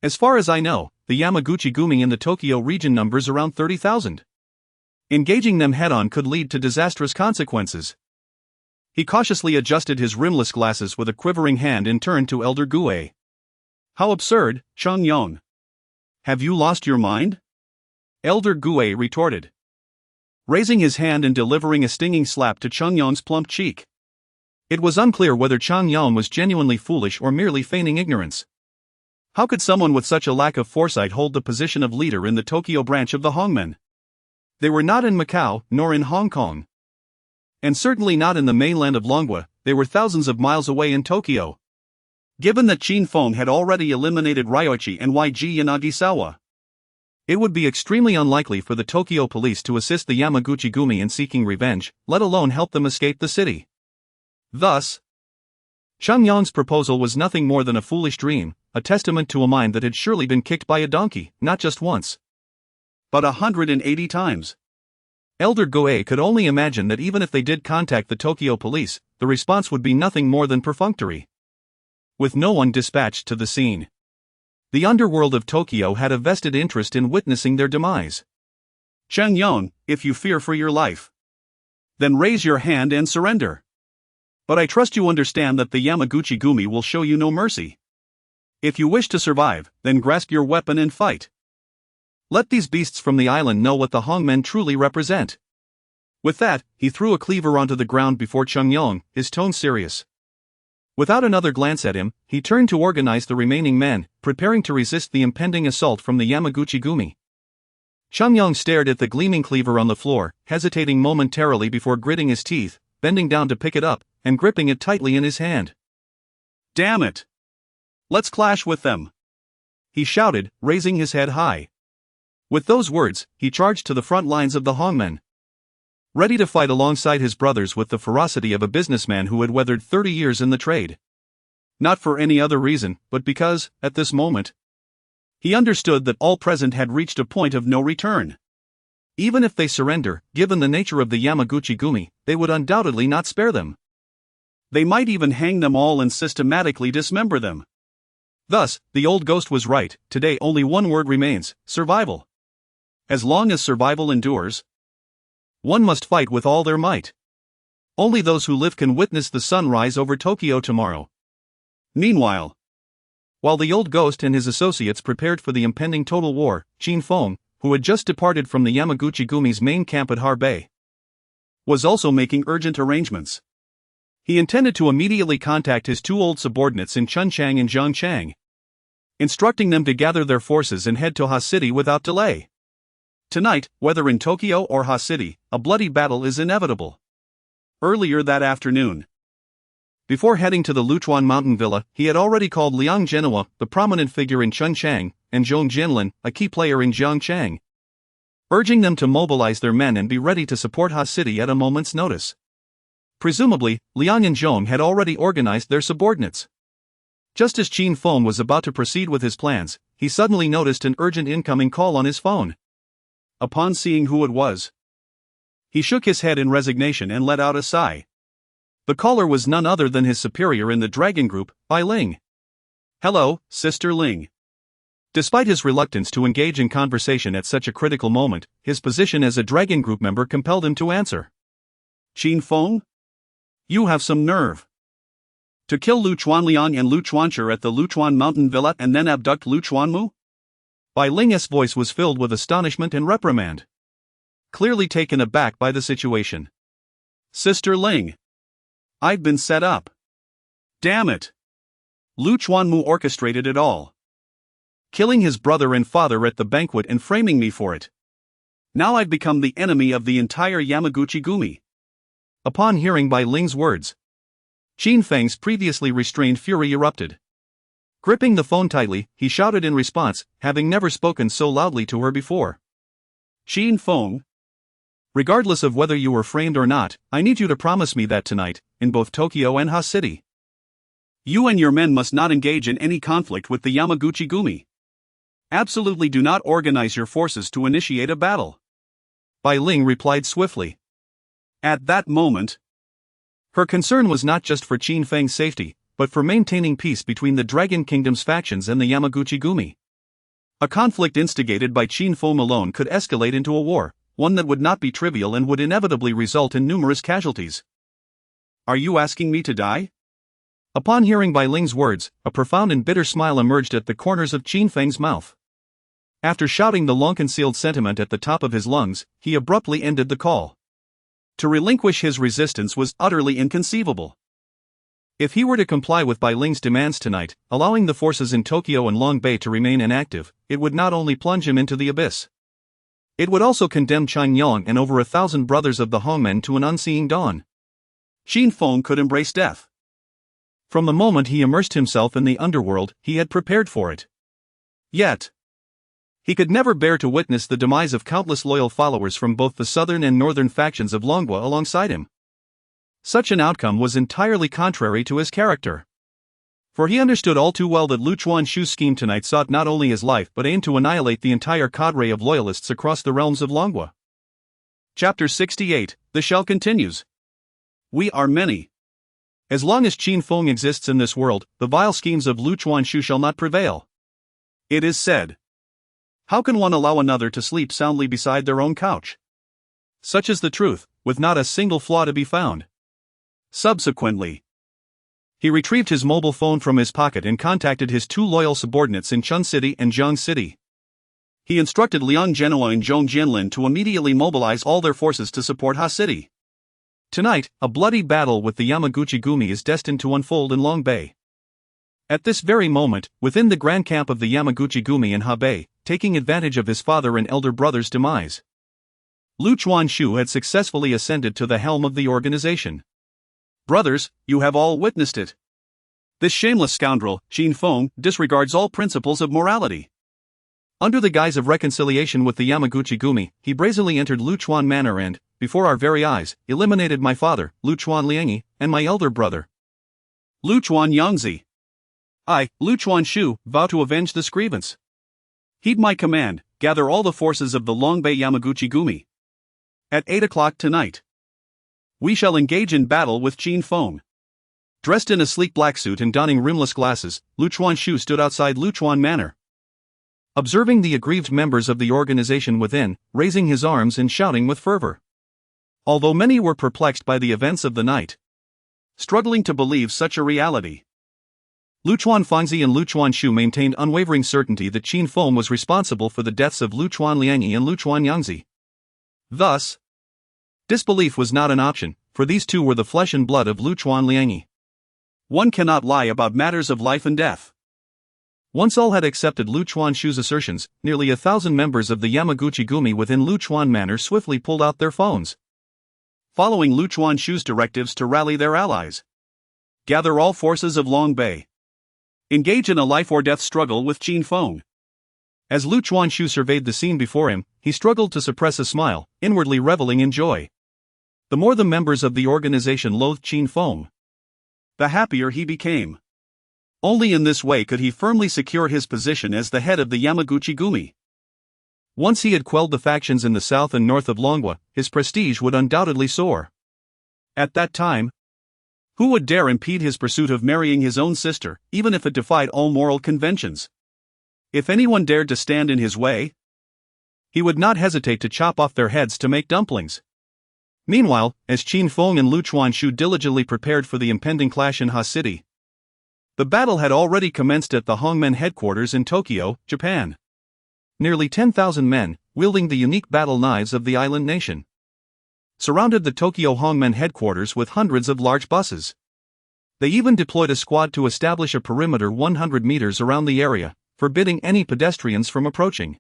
As far as I know, the Yamaguchi-gumi in the Tokyo region numbers around 30,000. Engaging them head-on could lead to disastrous consequences. He cautiously adjusted his rimless glasses with a quivering hand and turned to Elder Gue. How absurd, Cheng Yong. Have you lost your mind? Elder Gue retorted, raising his hand and delivering a stinging slap to Cheng Yong's plump cheek. It was unclear whether Cheng Yong was genuinely foolish or merely feigning ignorance. How could someone with such a lack of foresight hold the position of leader in the Tokyo branch of the Hongmen? They were not in Macau, nor in Hong Kong. And certainly not in the mainland of Longwa, they were thousands of miles away in Tokyo. Given that Qin Feng had already eliminated Ryoichi and YG Yanagisawa, it would be extremely unlikely for the Tokyo police to assist the Yamaguchi-gumi in seeking revenge, let alone help them escape the city. Thus, Cheng Yong's proposal was nothing more than a foolish dream, a testament to a mind that had surely been kicked by a donkey, not just once, but 180 times. Elder Goei could only imagine that even if they did contact the Tokyo police, the response would be nothing more than perfunctory. With no one dispatched to the scene, the underworld of Tokyo had a vested interest in witnessing their demise. Cheng Yong, if you fear for your life, then raise your hand and surrender. But I trust you understand that the Yamaguchi-gumi will show you no mercy. If you wish to survive, then grasp your weapon and fight. Let these beasts from the island know what the Hongmen truly represent. With that, he threw a cleaver onto the ground before Cheng Yong, his tone serious. Without another glance at him, he turned to organize the remaining men, preparing to resist the impending assault from the Yamaguchi-gumi. Cheng Yong stared at the gleaming cleaver on the floor, hesitating momentarily before gritting his teeth, bending down to pick it up, and gripping it tightly in his hand. Damn it! Let's clash with them! He shouted, raising his head high. With those words, he charged to the front lines of the Hongmen, ready to fight alongside his brothers with the ferocity of a businessman who had weathered 30 years in the trade. Not for any other reason, but because, at this moment, he understood that all present had reached a point of no return. Even if they surrender, given the nature of the Yamaguchi-gumi, they would undoubtedly not spare them. They might even hang them all and systematically dismember them. Thus, the old ghost was right. Today only one word remains: survival. As long as survival endures, one must fight with all their might. Only those who live can witness the sun rise over Tokyo tomorrow. Meanwhile, while the old ghost and his associates prepared for the impending total war, Qin Feng, who had just departed from the Yamaguchi-gumi's main camp at Harbei, was also making urgent arrangements. He intended to immediately contact his two old subordinates in Chunchang and Zhongchang, instructing them to gather their forces and head to Ha City without delay. Tonight, whether in Tokyo or Ha City, a bloody battle is inevitable. Earlier that afternoon, before heading to the Luchuan mountain villa, he had already called Liang Zhenhua, the prominent figure in Chunchang, and Zhong Jinlin, a key player in Zhongchang, urging them to mobilize their men and be ready to support Ha City at a moment's notice. Presumably, Liang and Zhong had already organized their subordinates. Just as Qin Feng was about to proceed with his plans, he suddenly noticed an urgent incoming call on his phone. Upon seeing who it was, he shook his head in resignation and let out a sigh. The caller was none other than his superior in the dragon group, Bai Ling. "Hello, Sister Ling." Despite his reluctance to engage in conversation at such a critical moment, his position as a dragon group member compelled him to answer. "Qin Feng? You have some nerve. To kill Lu Chuanliang and Lu Chuancher at the Luchuan mountain villa and then abduct Lu Chuanmu?" Bai Ling's voice was filled with astonishment and reprimand. Clearly taken aback by the situation. "Sister Ling. I've been set up. Damn it. Lu Chuanmu orchestrated it all. Killing his brother and father at the banquet and framing me for it. Now I've become the enemy of the entire Yamaguchi-gumi." Upon hearing Bai Ling's words, Qin Feng's previously restrained fury erupted. Gripping the phone tightly, he shouted in response, having never spoken so loudly to her before. "Qin Feng. Regardless of whether you were framed or not, I need you to promise me that tonight, in both Tokyo and Ha City, you and your men must not engage in any conflict with the Yamaguchi-gumi. Absolutely do not organize your forces to initiate a battle." Bai Ling replied swiftly. At that moment, her concern was not just for Qin Feng's safety, but for maintaining peace between the Dragon Kingdom's factions and the Yamaguchi-gumi. A conflict instigated by Qin Feng alone could escalate into a war, one that would not be trivial and would inevitably result in numerous casualties. "Are you asking me to die?" Upon hearing Bai Ling's words, a profound and bitter smile emerged at the corners of Qin Feng's mouth. After shouting the long-concealed sentiment at the top of his lungs, he abruptly ended the call. To relinquish his resistance was utterly inconceivable. If he were to comply with Bai Ling's demands tonight, allowing the forces in Tokyo and Long Bay to remain inactive, it would not only plunge him into the abyss. It would also condemn Chang Yang and over 1,000 brothers of the Hongmen to an unseeing dawn. Qin Feng could embrace death. From the moment he immersed himself in the underworld, he had prepared for it. Yet, he could never bear to witness the demise of countless loyal followers from both the southern and northern factions of Longhua alongside him. Such an outcome was entirely contrary to his character. For he understood all too well that Lu Chuanshu's scheme tonight sought not only his life but aimed to annihilate the entire cadre of loyalists across the realms of Longhua. Chapter 68, The Shell continues. We are many. As long as Qin Feng exists in this world, the vile schemes of Lu Chuanshu shall not prevail. It is said, "How can one allow another to sleep soundly beside their own couch?" Such is the truth, with not a single flaw to be found. Subsequently, he retrieved his mobile phone from his pocket and contacted his two loyal subordinates in Chun City and Jiang City. He instructed Liang Zhenhua and Zhong Jianlin to immediately mobilize all their forces to support Ha City. Tonight, a bloody battle with the Yamaguchi-gumi is destined to unfold in Long Bay. At this very moment, within the grand camp of the Yamaguchi-gumi in Ha Bay, taking advantage of his father and elder brother's demise, Lu Chuanshu had successfully ascended to the helm of the organization. Brothers, you have all witnessed it. This shameless scoundrel, Qin Feng, disregards all principles of morality. Under the guise of reconciliation with the Yamaguchi-gumi, he brazenly entered Luchuan Manor and, before our very eyes, eliminated my father, Luchuan Liangi, and my elder brother, Luchuan Yangzi. I, Lu Chuanshu, vow to avenge this grievance. Heed my command, gather all the forces of the Long Bay Yamaguchi-gumi. At 8 o'clock tonight, we shall engage in battle with Qin Feng. Dressed in a sleek black suit and donning rimless glasses, Lu Chuanshu stood outside Luchuan Manor, observing the aggrieved members of the organization within, raising his arms and shouting with fervor. Although many were perplexed by the events of the night, struggling to believe such a reality, Luchuan Fangzi and Luchuan Shu maintained unwavering certainty that Qin Feng was responsible for the deaths of Luchuan Liangi and Luchuan Yangzi. Thus, disbelief was not an option, for these two were the flesh and blood of Luchuan Liangi. One cannot lie about matters of life and death. Once all had accepted Lu Chuanshu's assertions, nearly 1,000 members of the Yamaguchi-gumi within Luchuan Manor swiftly pulled out their phones, following Lu Chuanshu's directives to rally their allies. Gather all forces of Long Bay. Engage in a life-or-death struggle with Qin Feng. As Lu Chuanshu surveyed the scene before him, he struggled to suppress a smile, inwardly reveling in joy. The more the members of the organization loathed Qin Feng, the happier he became. Only in this way could he firmly secure his position as the head of the Yamaguchi-gumi. Once he had quelled the factions in the south and north of Longwa, his prestige would undoubtedly soar. At that time, who would dare impede his pursuit of marrying his own sister, even if it defied all moral conventions? If anyone dared to stand in his way, he would not hesitate to chop off their heads to make dumplings. Meanwhile, as Qin Feng and Lu Chuanshu diligently prepared for the impending clash in hastily, the battle had already commenced at the Hongmen headquarters in Tokyo, Japan. Nearly 10,000 men, wielding the unique battle knives of the island nation, surrounded the Tokyo Hongmen headquarters with hundreds of large buses. They even deployed a squad to establish a perimeter 100 meters around the area, forbidding any pedestrians from approaching.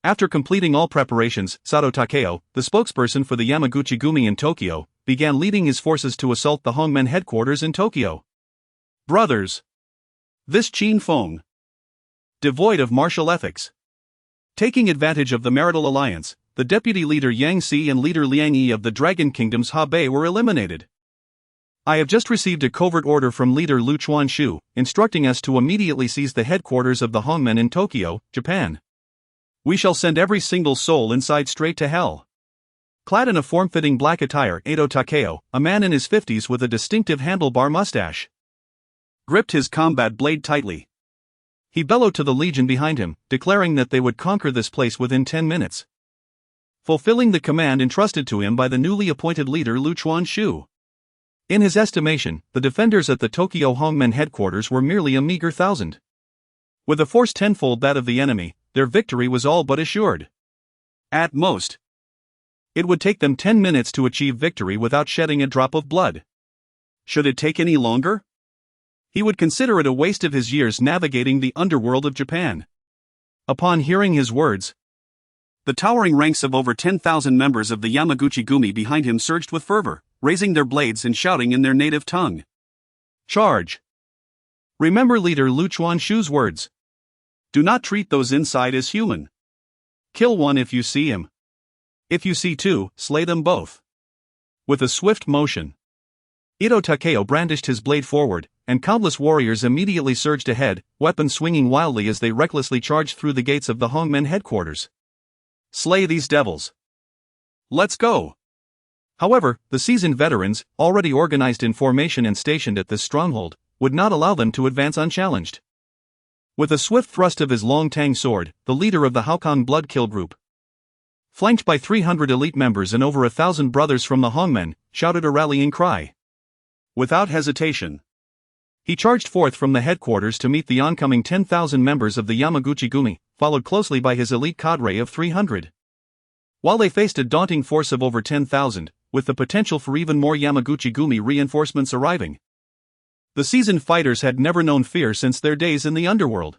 After completing all preparations, Sato Takeo, the spokesperson for the Yamaguchi-gumi in Tokyo, began leading his forces to assault the Hongmen headquarters in Tokyo. Brothers! This Qin Feng, devoid of martial ethics. Taking advantage of the marital alliance, the deputy leader Yang Si and leader Liang Yi of the Dragon Kingdom's Hebei were eliminated. I have just received a covert order from leader Lu Chuanshu, instructing us to immediately seize the headquarters of the Hongmen in Tokyo, Japan. We shall send every single soul inside straight to hell. Clad in a form-fitting black attire, Edo Takeo, a man in his 50s with a distinctive handlebar mustache, gripped his combat blade tightly. He bellowed to the legion behind him, declaring that they would conquer this place within 10 minutes. Fulfilling the command entrusted to him by the newly appointed leader Lu Chuanshu. In his estimation, the defenders at the Tokyo Hongmen headquarters were merely a meager 1,000. With a force tenfold that of the enemy, their victory was all but assured. At most, it would take them 10 minutes to achieve victory without shedding a drop of blood. Should it take any longer? He would consider it a waste of his years navigating the underworld of Japan. Upon hearing his words, the towering ranks of over 10,000 members of the Yamaguchi-gumi behind him surged with fervor, raising their blades and shouting in their native tongue. Charge! Remember leader Lu Chuanshu's words. Do not treat those inside as human. Kill one if you see him. If you see two, slay them both. With a swift motion, Edo Takeo brandished his blade forward, and countless warriors immediately surged ahead, weapons swinging wildly as they recklessly charged through the gates of the Hongmen headquarters. Slay these devils. Let's go. However, the seasoned veterans, already organized in formation and stationed at this stronghold, would not allow them to advance unchallenged. With a swift thrust of his long tang sword, the leader of the Haokong blood kill group, flanked by 300 elite members and over 1,000 brothers from the Hongmen, shouted a rallying cry. Without hesitation, he charged forth from the headquarters to meet the oncoming 10,000 members of the Yamaguchi-gumi, followed closely by his elite cadre of 300. While they faced a daunting force of over 10,000, with the potential for even more Yamaguchi-gumi reinforcements arriving, the seasoned fighters had never known fear since their days in the underworld.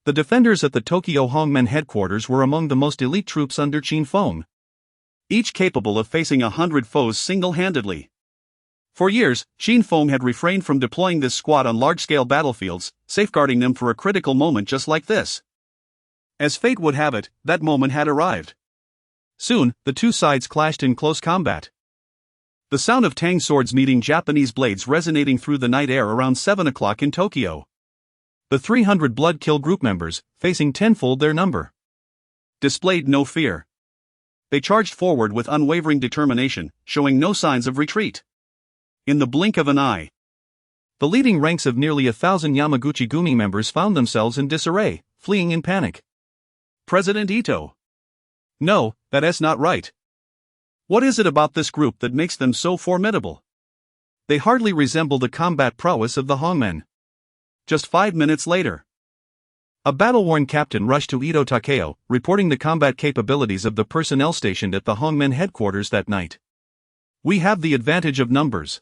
The defenders at the Tokyo Hongmen headquarters were among the most elite troops under Qin Feng, each capable of facing 100 foes single-handedly. For years, Qin Feng had refrained from deploying this squad on large-scale battlefields, safeguarding them for a critical moment just like this. As fate would have it, that moment had arrived. Soon, the two sides clashed in close combat. The sound of tang swords meeting Japanese blades resonating through the night air around 7 o'clock in Tokyo. The 300 blood kill group members, facing tenfold their number, displayed no fear. They charged forward with unwavering determination, showing no signs of retreat. In the blink of an eye, the leading ranks of nearly 1,000 Yamaguchi-gumi members found themselves in disarray, fleeing in panic. President Ito. No, that's not right. What is it about this group that makes them so formidable? They hardly resemble the combat prowess of the Hongmen. Just 5 minutes later, a battle-worn captain rushed to Edo Takeo, reporting the combat capabilities of the personnel stationed at the Hongmen headquarters that night. We have the advantage of numbers.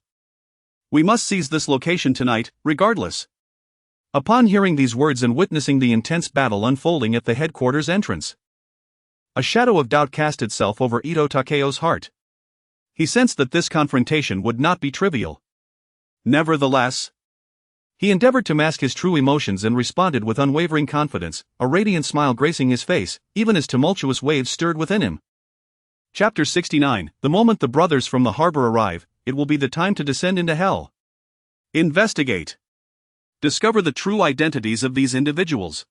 We must seize this location tonight, regardless. Upon hearing these words and witnessing the intense battle unfolding at the headquarters entrance, a shadow of doubt cast itself over Edo Takeo's heart. He sensed that this confrontation would not be trivial. Nevertheless, he endeavored to mask his true emotions and responded with unwavering confidence, a radiant smile gracing his face, even as tumultuous waves stirred within him. Chapter 69. The moment the brothers from the harbor arrive, it will be the time to descend into hell. Investigate. Discover the true identities of these individuals.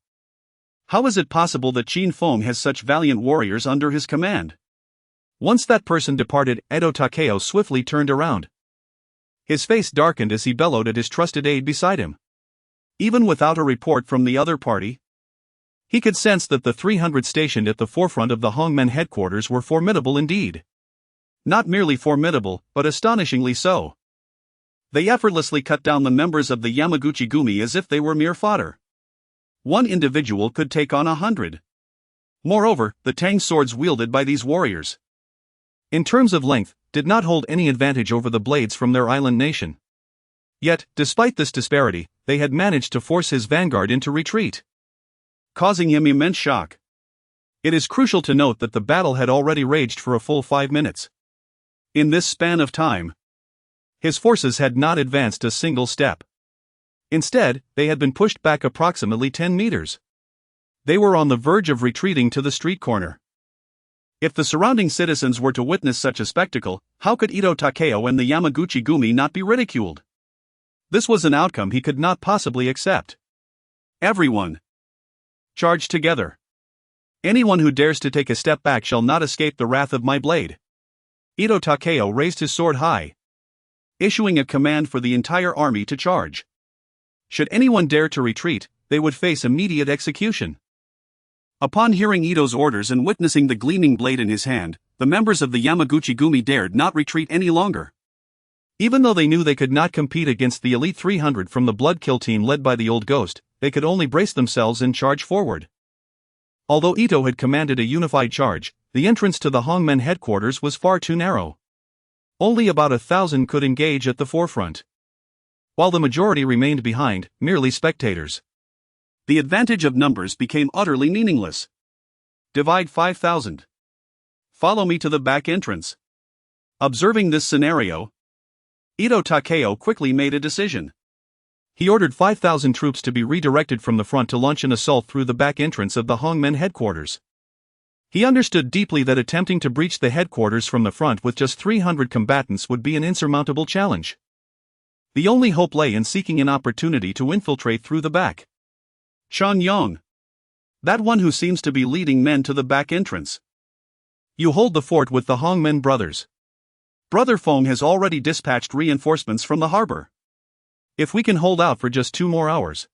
How is it possible that Qin Feng has such valiant warriors under his command? Once that person departed, Edo Takeo swiftly turned around. His face darkened as he bellowed at his trusted aide beside him. Even without a report from the other party, he could sense that the 300 stationed at the forefront of the Hongmen headquarters were formidable indeed. Not merely formidable, but astonishingly so. They effortlessly cut down the members of the Yamaguchi Gumi as if they were mere fodder. One individual could take on 100. Moreover, the tang swords wielded by these warriors, in terms of length, did not hold any advantage over the blades from their island nation. Yet, despite this disparity, they had managed to force his vanguard into retreat, causing him immense shock. It is crucial to note that the battle had already raged for a full 5 minutes. In this span of time, his forces had not advanced a single step. Instead, they had been pushed back approximately 10 meters. They were on the verge of retreating to the street corner. If the surrounding citizens were to witness such a spectacle, how could Edo Takeo and the Yamaguchi Gumi not be ridiculed? This was an outcome he could not possibly accept. Everyone, charge together. Anyone who dares to take a step back shall not escape the wrath of my blade. Edo Takeo raised his sword high, issuing a command for the entire army to charge. Should anyone dare to retreat, they would face immediate execution. Upon hearing Ito's orders and witnessing the gleaming blade in his hand, the members of the Yamaguchi Gumi dared not retreat any longer. Even though they knew they could not compete against the elite 300 from the Bloodkill team led by the Old Ghost, they could only brace themselves and charge forward. Although Ito had commanded a unified charge, the entrance to the Hongmen headquarters was far too narrow. Only about 1,000 could engage at the forefront, while the majority remained behind, merely spectators. The advantage of numbers became utterly meaningless. Divide 5,000. Follow me to the back entrance. Observing this scenario, Edo Takeo quickly made a decision. He ordered 5,000 troops to be redirected from the front to launch an assault through the back entrance of the Hongmen headquarters. He understood deeply that attempting to breach the headquarters from the front with just 300 combatants would be an insurmountable challenge. The only hope lay in seeking an opportunity to infiltrate through the back. Chen Yong, that one who seems to be leading men to the back entrance. You hold the fort with the Hongmen brothers. Brother Feng has already dispatched reinforcements from the harbor. If we can hold out for just 2 more hours.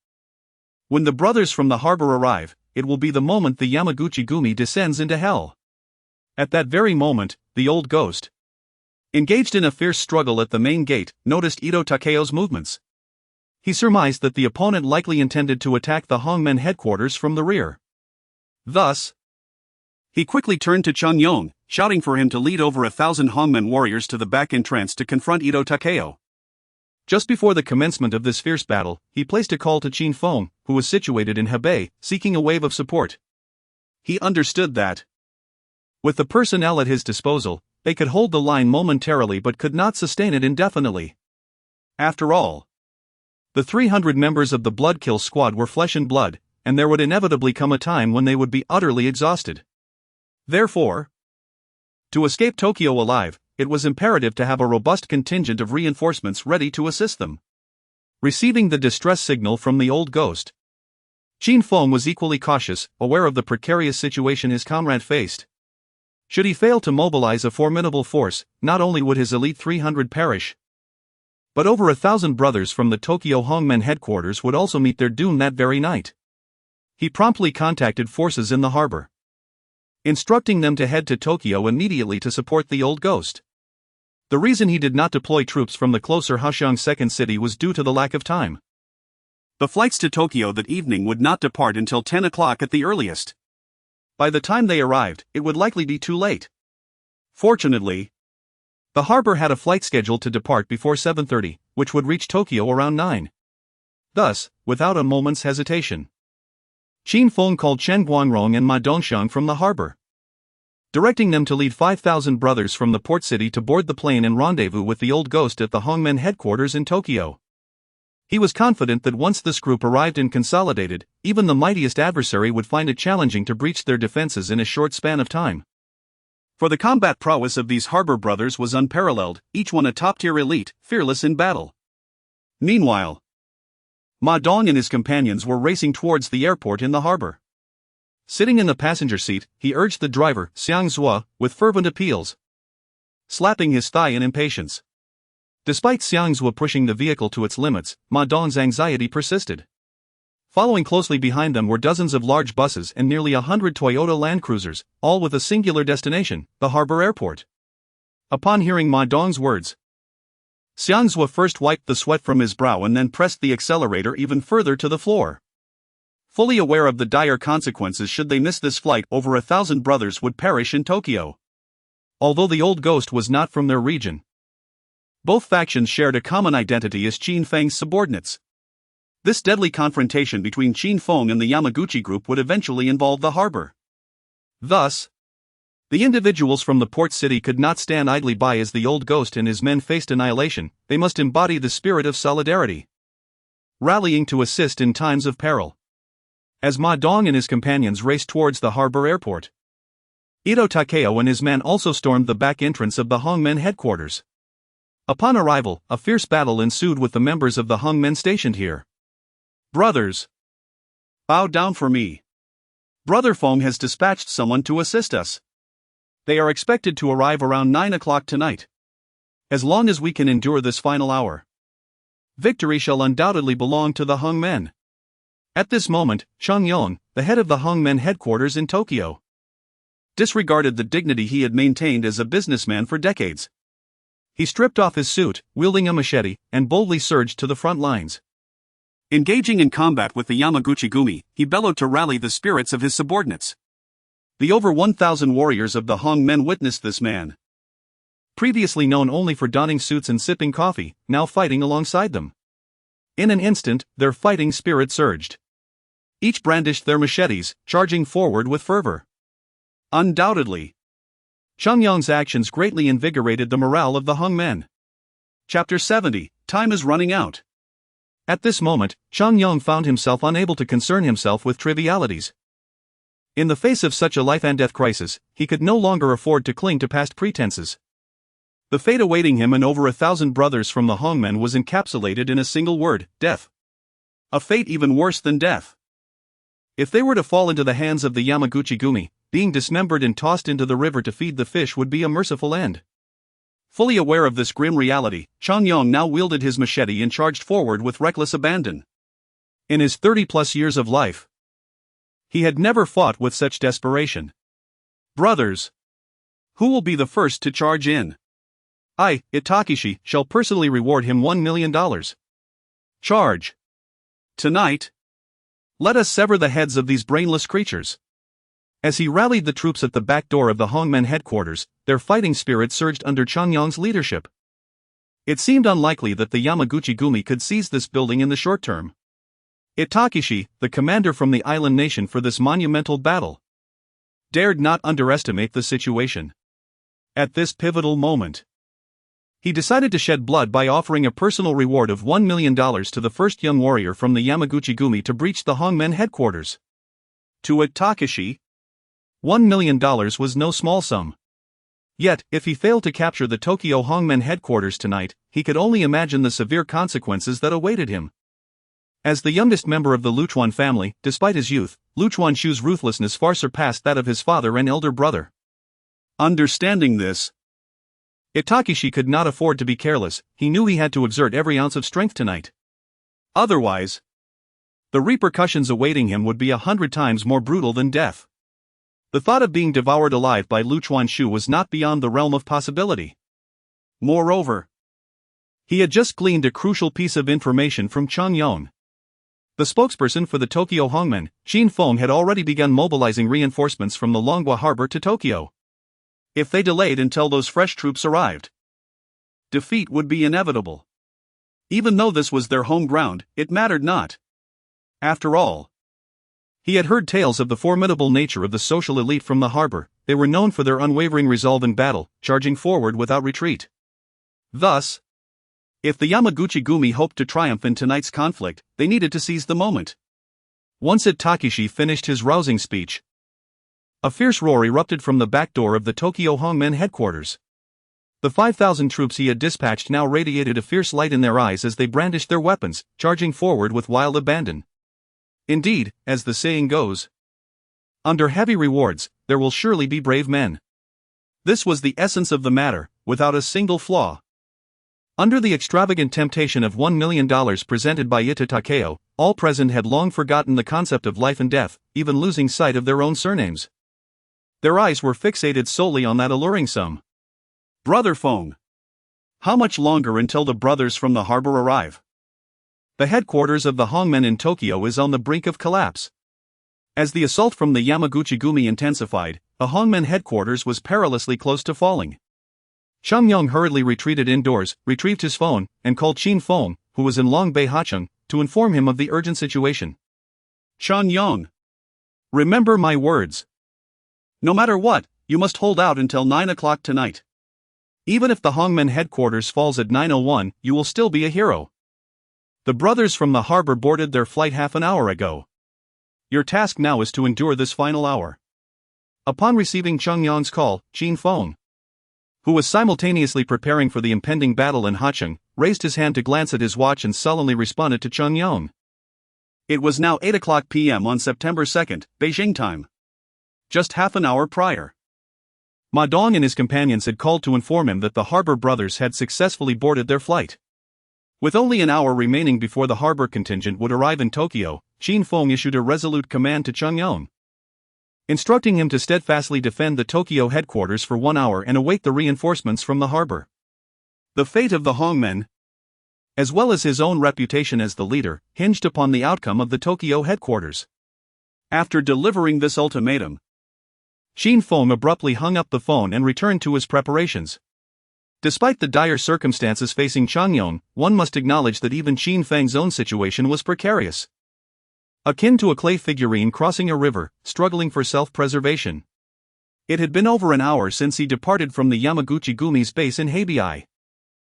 When the brothers from the harbor arrive, it will be the moment the Yamaguchi Gumi descends into hell. At that very moment, the Old Ghost, engaged in a fierce struggle at the main gate, noticed Edo Takeo's movements. He surmised that the opponent likely intended to attack the Hongmen headquarters from the rear. Thus, he quickly turned to Chen Yong, shouting for him to lead over 1,000 Hongmen warriors to the back entrance to confront Edo Takeo. Just before the commencement of this fierce battle, he placed a call to Qin Feng, who was situated in Hebei, seeking a wave of support. He understood that, with the personnel at his disposal, they could hold the line momentarily but could not sustain it indefinitely. After all, the 300 members of the Bloodkill squad were flesh and blood, and there would inevitably come a time when they would be utterly exhausted. Therefore, to escape Tokyo alive, it was imperative to have a robust contingent of reinforcements ready to assist them. Receiving the distress signal from the Old Ghost, Qin Feng was equally cautious, aware of the precarious situation his comrade faced. Should he fail to mobilize a formidable force, not only would his elite 300 perish, but over 1,000 brothers from the Tokyo Hongmen headquarters would also meet their doom that very night. He promptly contacted forces in the harbor, instructing them to head to Tokyo immediately to support the Old Ghost. The reason he did not deploy troops from the closer Hashang Second City was due to the lack of time. The flights to Tokyo that evening would not depart until 10 o'clock at the earliest. By the time they arrived, it would likely be too late. Fortunately, the harbor had a flight scheduled to depart before 7:30, which would reach Tokyo around 9. Thus, without a moment's hesitation, Qin Feng called Chen Guangrong and Ma Dongxiang from the harbor, directing them to lead 5,000 brothers from the port city to board the plane and rendezvous with the Old Ghost at the Hongmen headquarters in Tokyo. He was confident that once this group arrived and consolidated, even the mightiest adversary would find it challenging to breach their defenses in a short span of time. For the combat prowess of these harbor brothers was unparalleled, each one a top-tier elite, fearless in battle. Meanwhile, Ma Dong and his companions were racing towards the airport in the harbor. Sitting in the passenger seat, he urged the driver, Xiang Zhuo, with fervent appeals, slapping his thigh in impatience. Despite Xiang Zhuo pushing the vehicle to its limits, Ma Dong's anxiety persisted. Following closely behind them were dozens of large buses and nearly 100 Toyota Land Cruisers, all with a singular destination, the harbor airport. Upon hearing Ma Dong's words, Xiang Zhuo first wiped the sweat from his brow and then pressed the accelerator even further to the floor. Fully aware of the dire consequences should they miss this flight, over 1,000 brothers would perish in Tokyo. Although the old ghost was not from their region, both factions shared a common identity as Qin Feng's subordinates. This deadly confrontation between Qin Feng and the Yamaguchi group would eventually involve the harbor. Thus, the individuals from the port city could not stand idly by as the old ghost and his men faced annihilation. They must embody the spirit of solidarity, rallying to assist in times of peril. As Ma Dong and his companions raced towards the harbor airport, Ito Takeo and his men also stormed the back entrance of the Hongmen headquarters. Upon arrival, a fierce battle ensued with the members of the Hongmen stationed here. Brothers, bow down for me. Brother Feng has dispatched someone to assist us. They are expected to arrive around 9 o'clock tonight. As long as we can endure this final hour, victory shall undoubtedly belong to the Hongmen. At this moment, Cheng Yong, the head of the Hongmen headquarters in Tokyo, disregarded the dignity he had maintained as a businessman for decades. He stripped off his suit, wielding a machete, and boldly surged to the front lines. Engaging in combat with the Yamaguchi Gumi, he bellowed to rally the spirits of his subordinates. The over 1,000 warriors of the Hongmen witnessed this man, previously known only for donning suits and sipping coffee, now fighting alongside them. In an instant, their fighting spirit surged. Each brandished their machetes, charging forward with fervor. Undoubtedly, Cheng Yong's actions greatly invigorated the morale of the Hongmen. Chapter 70, Time is running out. At this moment, Cheng Yong found himself unable to concern himself with trivialities. In the face of such a life-and-death crisis, he could no longer afford to cling to past pretenses. The fate awaiting him and over 1,000 brothers from the Hongmen was encapsulated in a single word: death. A fate even worse than death. If they were to fall into the hands of the Yamaguchi Gumi, being dismembered and tossed into the river to feed the fish would be a merciful end. Fully aware of this grim reality, Cheng Yong now wielded his machete and charged forward with reckless abandon. In his 30-plus years of life, he had never fought with such desperation. Brothers, who will be the first to charge in? I, Itakeshi, shall personally reward him $1 million. Charge. Tonight, let us sever the heads of these brainless creatures. As he rallied the troops at the back door of the Hongmen headquarters, their fighting spirit surged under Cheng Yong's leadership. It seemed unlikely that the Yamaguchi Gumi could seize this building in the short term. Itakeshi, the commander from the island nation for this monumental battle, dared not underestimate the situation. At this pivotal moment, he decided to shed blood by offering a personal reward of $1 million to the first young warrior from the Yamaguchi Gumi to breach the Hongmen headquarters. To Itakeshi, $1 million was no small sum. Yet, if he failed to capture the Tokyo Hongmen headquarters tonight, he could only imagine the severe consequences that awaited him. As the youngest member of the Luchuan family, despite his youth, Lu Chuanshu's ruthlessness far surpassed that of his father and elder brother. Understanding this, Itakeshi could not afford to be careless. He knew he had to exert every ounce of strength tonight. Otherwise, the repercussions awaiting him would be 100 times more brutal than death. The thought of being devoured alive by Lu Chuanshu was not beyond the realm of possibility. Moreover, he had just gleaned a crucial piece of information from Cheng Yong. The spokesperson for the Tokyo Hongmen, Qin Feng, had already begun mobilizing reinforcements from the Longwa harbor to Tokyo. If they delayed until those fresh troops arrived, defeat would be inevitable. Even though this was their home ground, it mattered not. After all, he had heard tales of the formidable nature of the social elite from the harbor. They were known for their unwavering resolve in battle, charging forward without retreat. Thus, if the Yamaguchi Gumi hoped to triumph in tonight's conflict, they needed to seize the moment. Once Itakeshi finished his rousing speech, a fierce roar erupted from the back door of the Tokyo Hongmen headquarters. The 5,000 troops he had dispatched now radiated a fierce light in their eyes as they brandished their weapons, charging forward with wild abandon. Indeed, as the saying goes, under heavy rewards, there will surely be brave men. This was the essence of the matter, without a single flaw. Under the extravagant temptation of $1 million presented by Ita Takeo, all present had long forgotten the concept of life and death, even losing sight of their own surnames. Their eyes were fixated solely on that alluring sum. Brother Feng. How much longer until the brothers from the harbor arrive? The headquarters of the Hongmen in Tokyo is on the brink of collapse. As the assault from the Yamaguchi-gumi intensified, the Hongmen headquarters was perilously close to falling. Chang Yong hurriedly retreated indoors, retrieved his phone, and called Qin Feng, who was in Longbei Hacheng, to inform him of the urgent situation. Chang Yong. Remember my words. No matter what, you must hold out until 9 o'clock tonight. Even if the Hongmen headquarters falls at 9:01, you will still be a hero. The brothers from the harbor boarded their flight half an hour ago. Your task now is to endure this final hour. Upon receiving Chang Yong's call, Qin Feng, who was simultaneously preparing for the impending battle in Hacheng, raised his hand to glance at his watch and sullenly responded to Chang Yong. It was now 8 o'clock p.m. on September 2nd, Beijing time. Just half an hour prior, Ma Dong and his companions had called to inform him that the harbor brothers had successfully boarded their flight. With only an hour remaining before the harbor contingent would arrive in Tokyo, Qin Feng issued a resolute command to Chang Yong, instructing him to steadfastly defend the Tokyo headquarters for 1 hour and await the reinforcements from the harbor. The fate of the Hongmen, as well as his own reputation as the leader, hinged upon the outcome of the Tokyo headquarters. After delivering this ultimatum, Qin Feng abruptly hung up the phone and returned to his preparations. Despite the dire circumstances facing Chang Yong, one must acknowledge that even Qin Feng's own situation was precarious. Akin to a clay figurine crossing a river, struggling for self-preservation. It had been over an hour since he departed from the Yamaguchi-gumi's base in Heibai.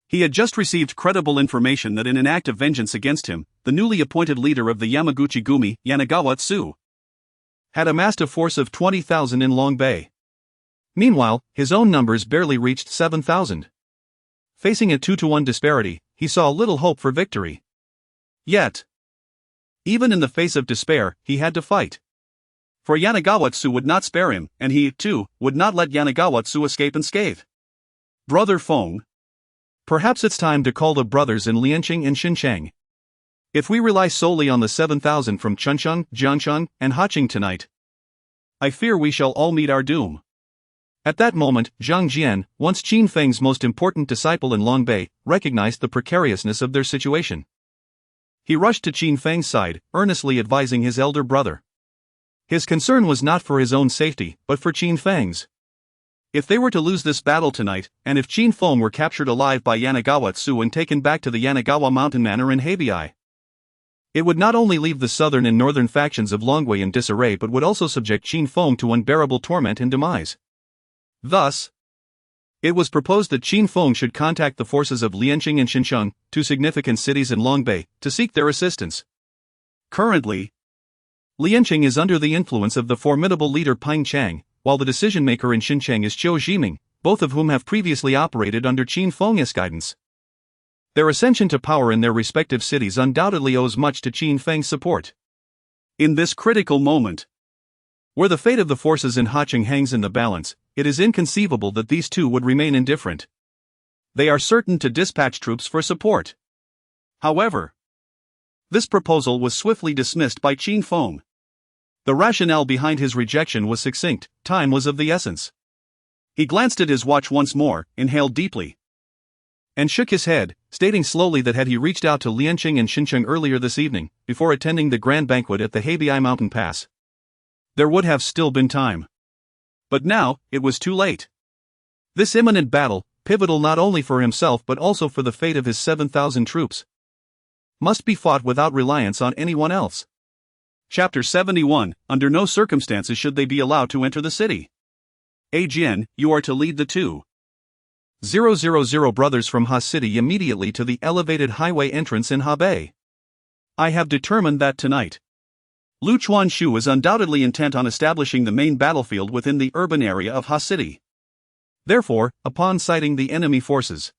He had just received credible information that in an act of vengeance against him, the newly appointed leader of the Yamaguchi-gumi, Yanagawa Tsu, had amassed a force of 20,000 in Longbei. Meanwhile, his own numbers barely reached 7,000. Facing a 2-to-1 disparity, he saw little hope for victory. Yet, even in the face of despair, he had to fight. For Yanagawa Tsu would not spare him, and he, too, would not let Yanagawa Tsu escape unscathed. Brother Feng. Perhaps it's time to call the brothers in Lianqing and Xincheng. If we rely solely on the 7,000 from Chuncheon, Jiangshan, and Hacheng tonight, I fear we shall all meet our doom. At that moment, Zhang Jian, once Qin Feng's most important disciple in Longbei, recognized the precariousness of their situation. He rushed to Qin Feng's side, earnestly advising his elder brother. His concern was not for his own safety, but for Qin Feng's. If they were to lose this battle tonight, and if Qin Feng were captured alive by Yanagawa Tsu and taken back to the Yanagawa Mountain Manor in Heibai, it would not only leave the southern and northern factions of Longbei in disarray but would also subject Qin Feng to unbearable torment and demise. Thus, it was proposed that Qin Feng should contact the forces of Lianqing and Xincheng, two significant cities in Longbei, to seek their assistance. Currently, Lianqing is under the influence of the formidable leader Peng Chang, while the decision-maker in Xincheng is Zhou Zhiming, both of whom have previously operated under Qin Feng's guidance. Their ascension to power in their respective cities undoubtedly owes much to Qin Feng's support. In this critical moment, where the fate of the forces in Hacheng hangs in the balance, it is inconceivable that these two would remain indifferent. They are certain to dispatch troops for support. However, this proposal was swiftly dismissed by Qin Feng. The rationale behind his rejection was succinct: time was of the essence. He glanced at his watch once more, inhaled deeply, and shook his head, stating slowly that had he reached out to Lianqing and Xincheng earlier this evening, before attending the grand banquet at the Heibai mountain pass, there would have still been time. But now, it was too late. This imminent battle, pivotal not only for himself but also for the fate of his 7,000 troops, must be fought without reliance on anyone else. Chapter 71. Under no circumstances should they be allowed to enter the city. Jian, you are to lead the 2,000 brothers from Ha City immediately to the elevated highway entrance in Hebei. I have determined that tonight, Lu Chuanshu is undoubtedly intent on establishing the main battlefield within the urban area of Ha City. Therefore, upon sighting the enemy forces,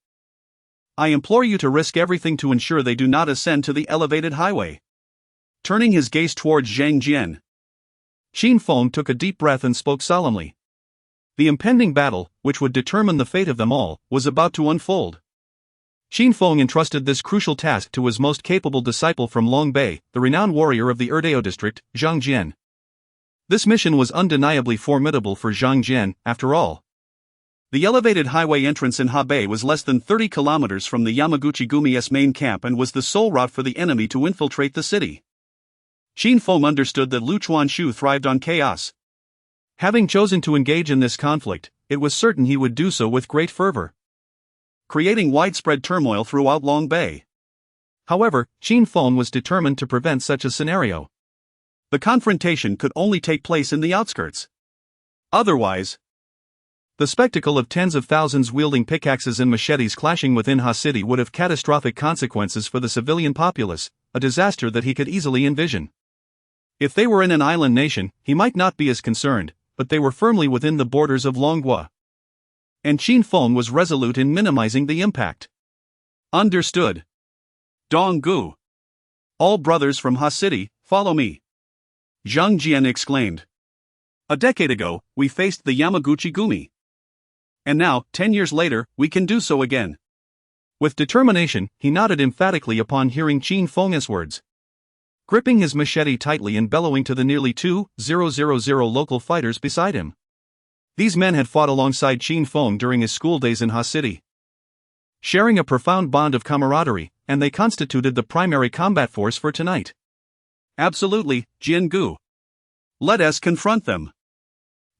I implore you to risk everything to ensure they do not ascend to the elevated highway. Turning his gaze towards Zhang Jian, Qin Feng took a deep breath and spoke solemnly. The impending battle, which would determine the fate of them all, was about to unfold. Qin Feng entrusted this crucial task to his most capable disciple from Longbei, the renowned warrior of the Erdeo district, Zhang Jian. This mission was undeniably formidable for Zhang Jian, after all. The elevated highway entrance in Hebei was less than 30 kilometers from the Yamaguchi-gumi's main camp and was the sole route for the enemy to infiltrate the city. Qin Feng understood that Lu Chuanshu thrived on chaos. Having chosen to engage in this conflict, it was certain he would do so with great fervor, creating widespread turmoil throughout Longbei. However, Qin Feng was determined to prevent such a scenario. The confrontation could only take place in the outskirts. Otherwise, the spectacle of tens of thousands wielding pickaxes and machetes clashing within hastily would have catastrophic consequences for the civilian populace, a disaster that he could easily envision. If they were in an island nation, he might not be as concerned, but they were firmly within the borders of Longhua. And Qin Feng was resolute in minimizing the impact. Understood. Donggu. All brothers from hastily, follow me. Zhang Jian exclaimed. A decade ago, we faced the Yamaguchi-gumi. And now, 10 years later, we can do so again. With determination, he nodded emphatically upon hearing Qin Feng's words. Gripping his machete tightly and bellowing to the nearly 2,000 local fighters beside him. These men had fought alongside Qin Feng during his school days in hastily, sharing a profound bond of camaraderie, and they constituted the primary combat force for tonight. Absolutely, Jian Gu. Let us confront them.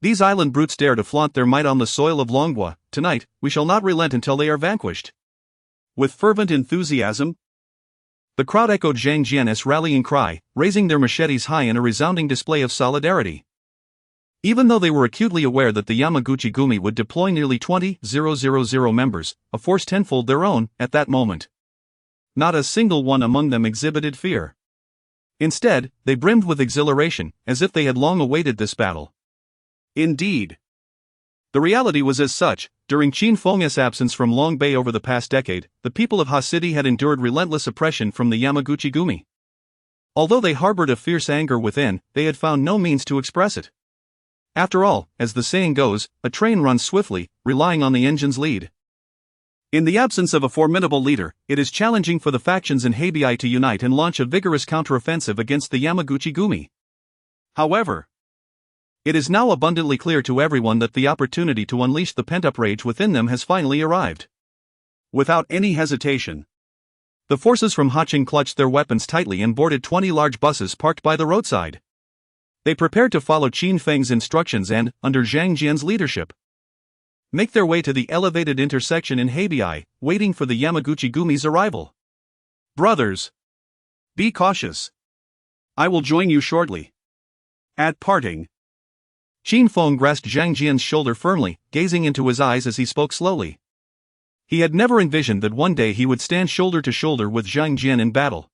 These island brutes dare to flaunt their might on the soil of Longhua. Tonight, we shall not relent until they are vanquished. With fervent enthusiasm, the crowd echoed Zhang Jian's rallying cry, raising their machetes high in a resounding display of solidarity. Even though they were acutely aware that the Yamaguchi-gumi would deploy nearly 20,000 members, a force tenfold their own, at that moment, not a single one among them exhibited fear. Instead, they brimmed with exhilaration, as if they had long awaited this battle. Indeed, the reality was as such. During Qin Feng's absence from Longbei over the past decade, the people of hastily had endured relentless oppression from the Yamaguchi-gumi. Although they harbored a fierce anger within, they had found no means to express it. After all, as the saying goes, a train runs swiftly, relying on the engine's lead. In the absence of a formidable leader, it is challenging for the factions in Hebei to unite and launch a vigorous counteroffensive against the Yamaguchi-gumi. However, it is now abundantly clear to everyone that the opportunity to unleash the pent-up rage within them has finally arrived. Without any hesitation, the forces from Haqing clutched their weapons tightly and boarded 20 large buses parked by the roadside. They prepared to follow Qin Feng's instructions and, under Zhang Jian's leadership, make their way to the elevated intersection in Hebei, waiting for the Yamaguchi-gumi's arrival. Brothers, be cautious. I will join you shortly. At parting, Qin Feng grasped Zhang Jian's shoulder firmly, gazing into his eyes as he spoke slowly. He had never envisioned that one day he would stand shoulder to shoulder with Zhang Jian in battle.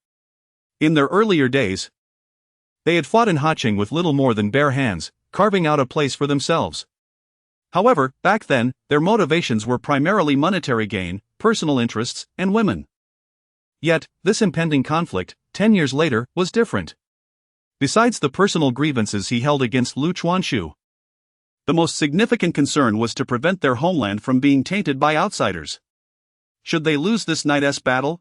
In their earlier days, they had fought in Haqing with little more than bare hands, carving out a place for themselves. However, back then, their motivations were primarily monetary gain, personal interests, and women. Yet, this impending conflict, 10 years later, was different. Besides the personal grievances he held against Lu Chuanshu, the most significant concern was to prevent their homeland from being tainted by outsiders. Should they lose this night's battle,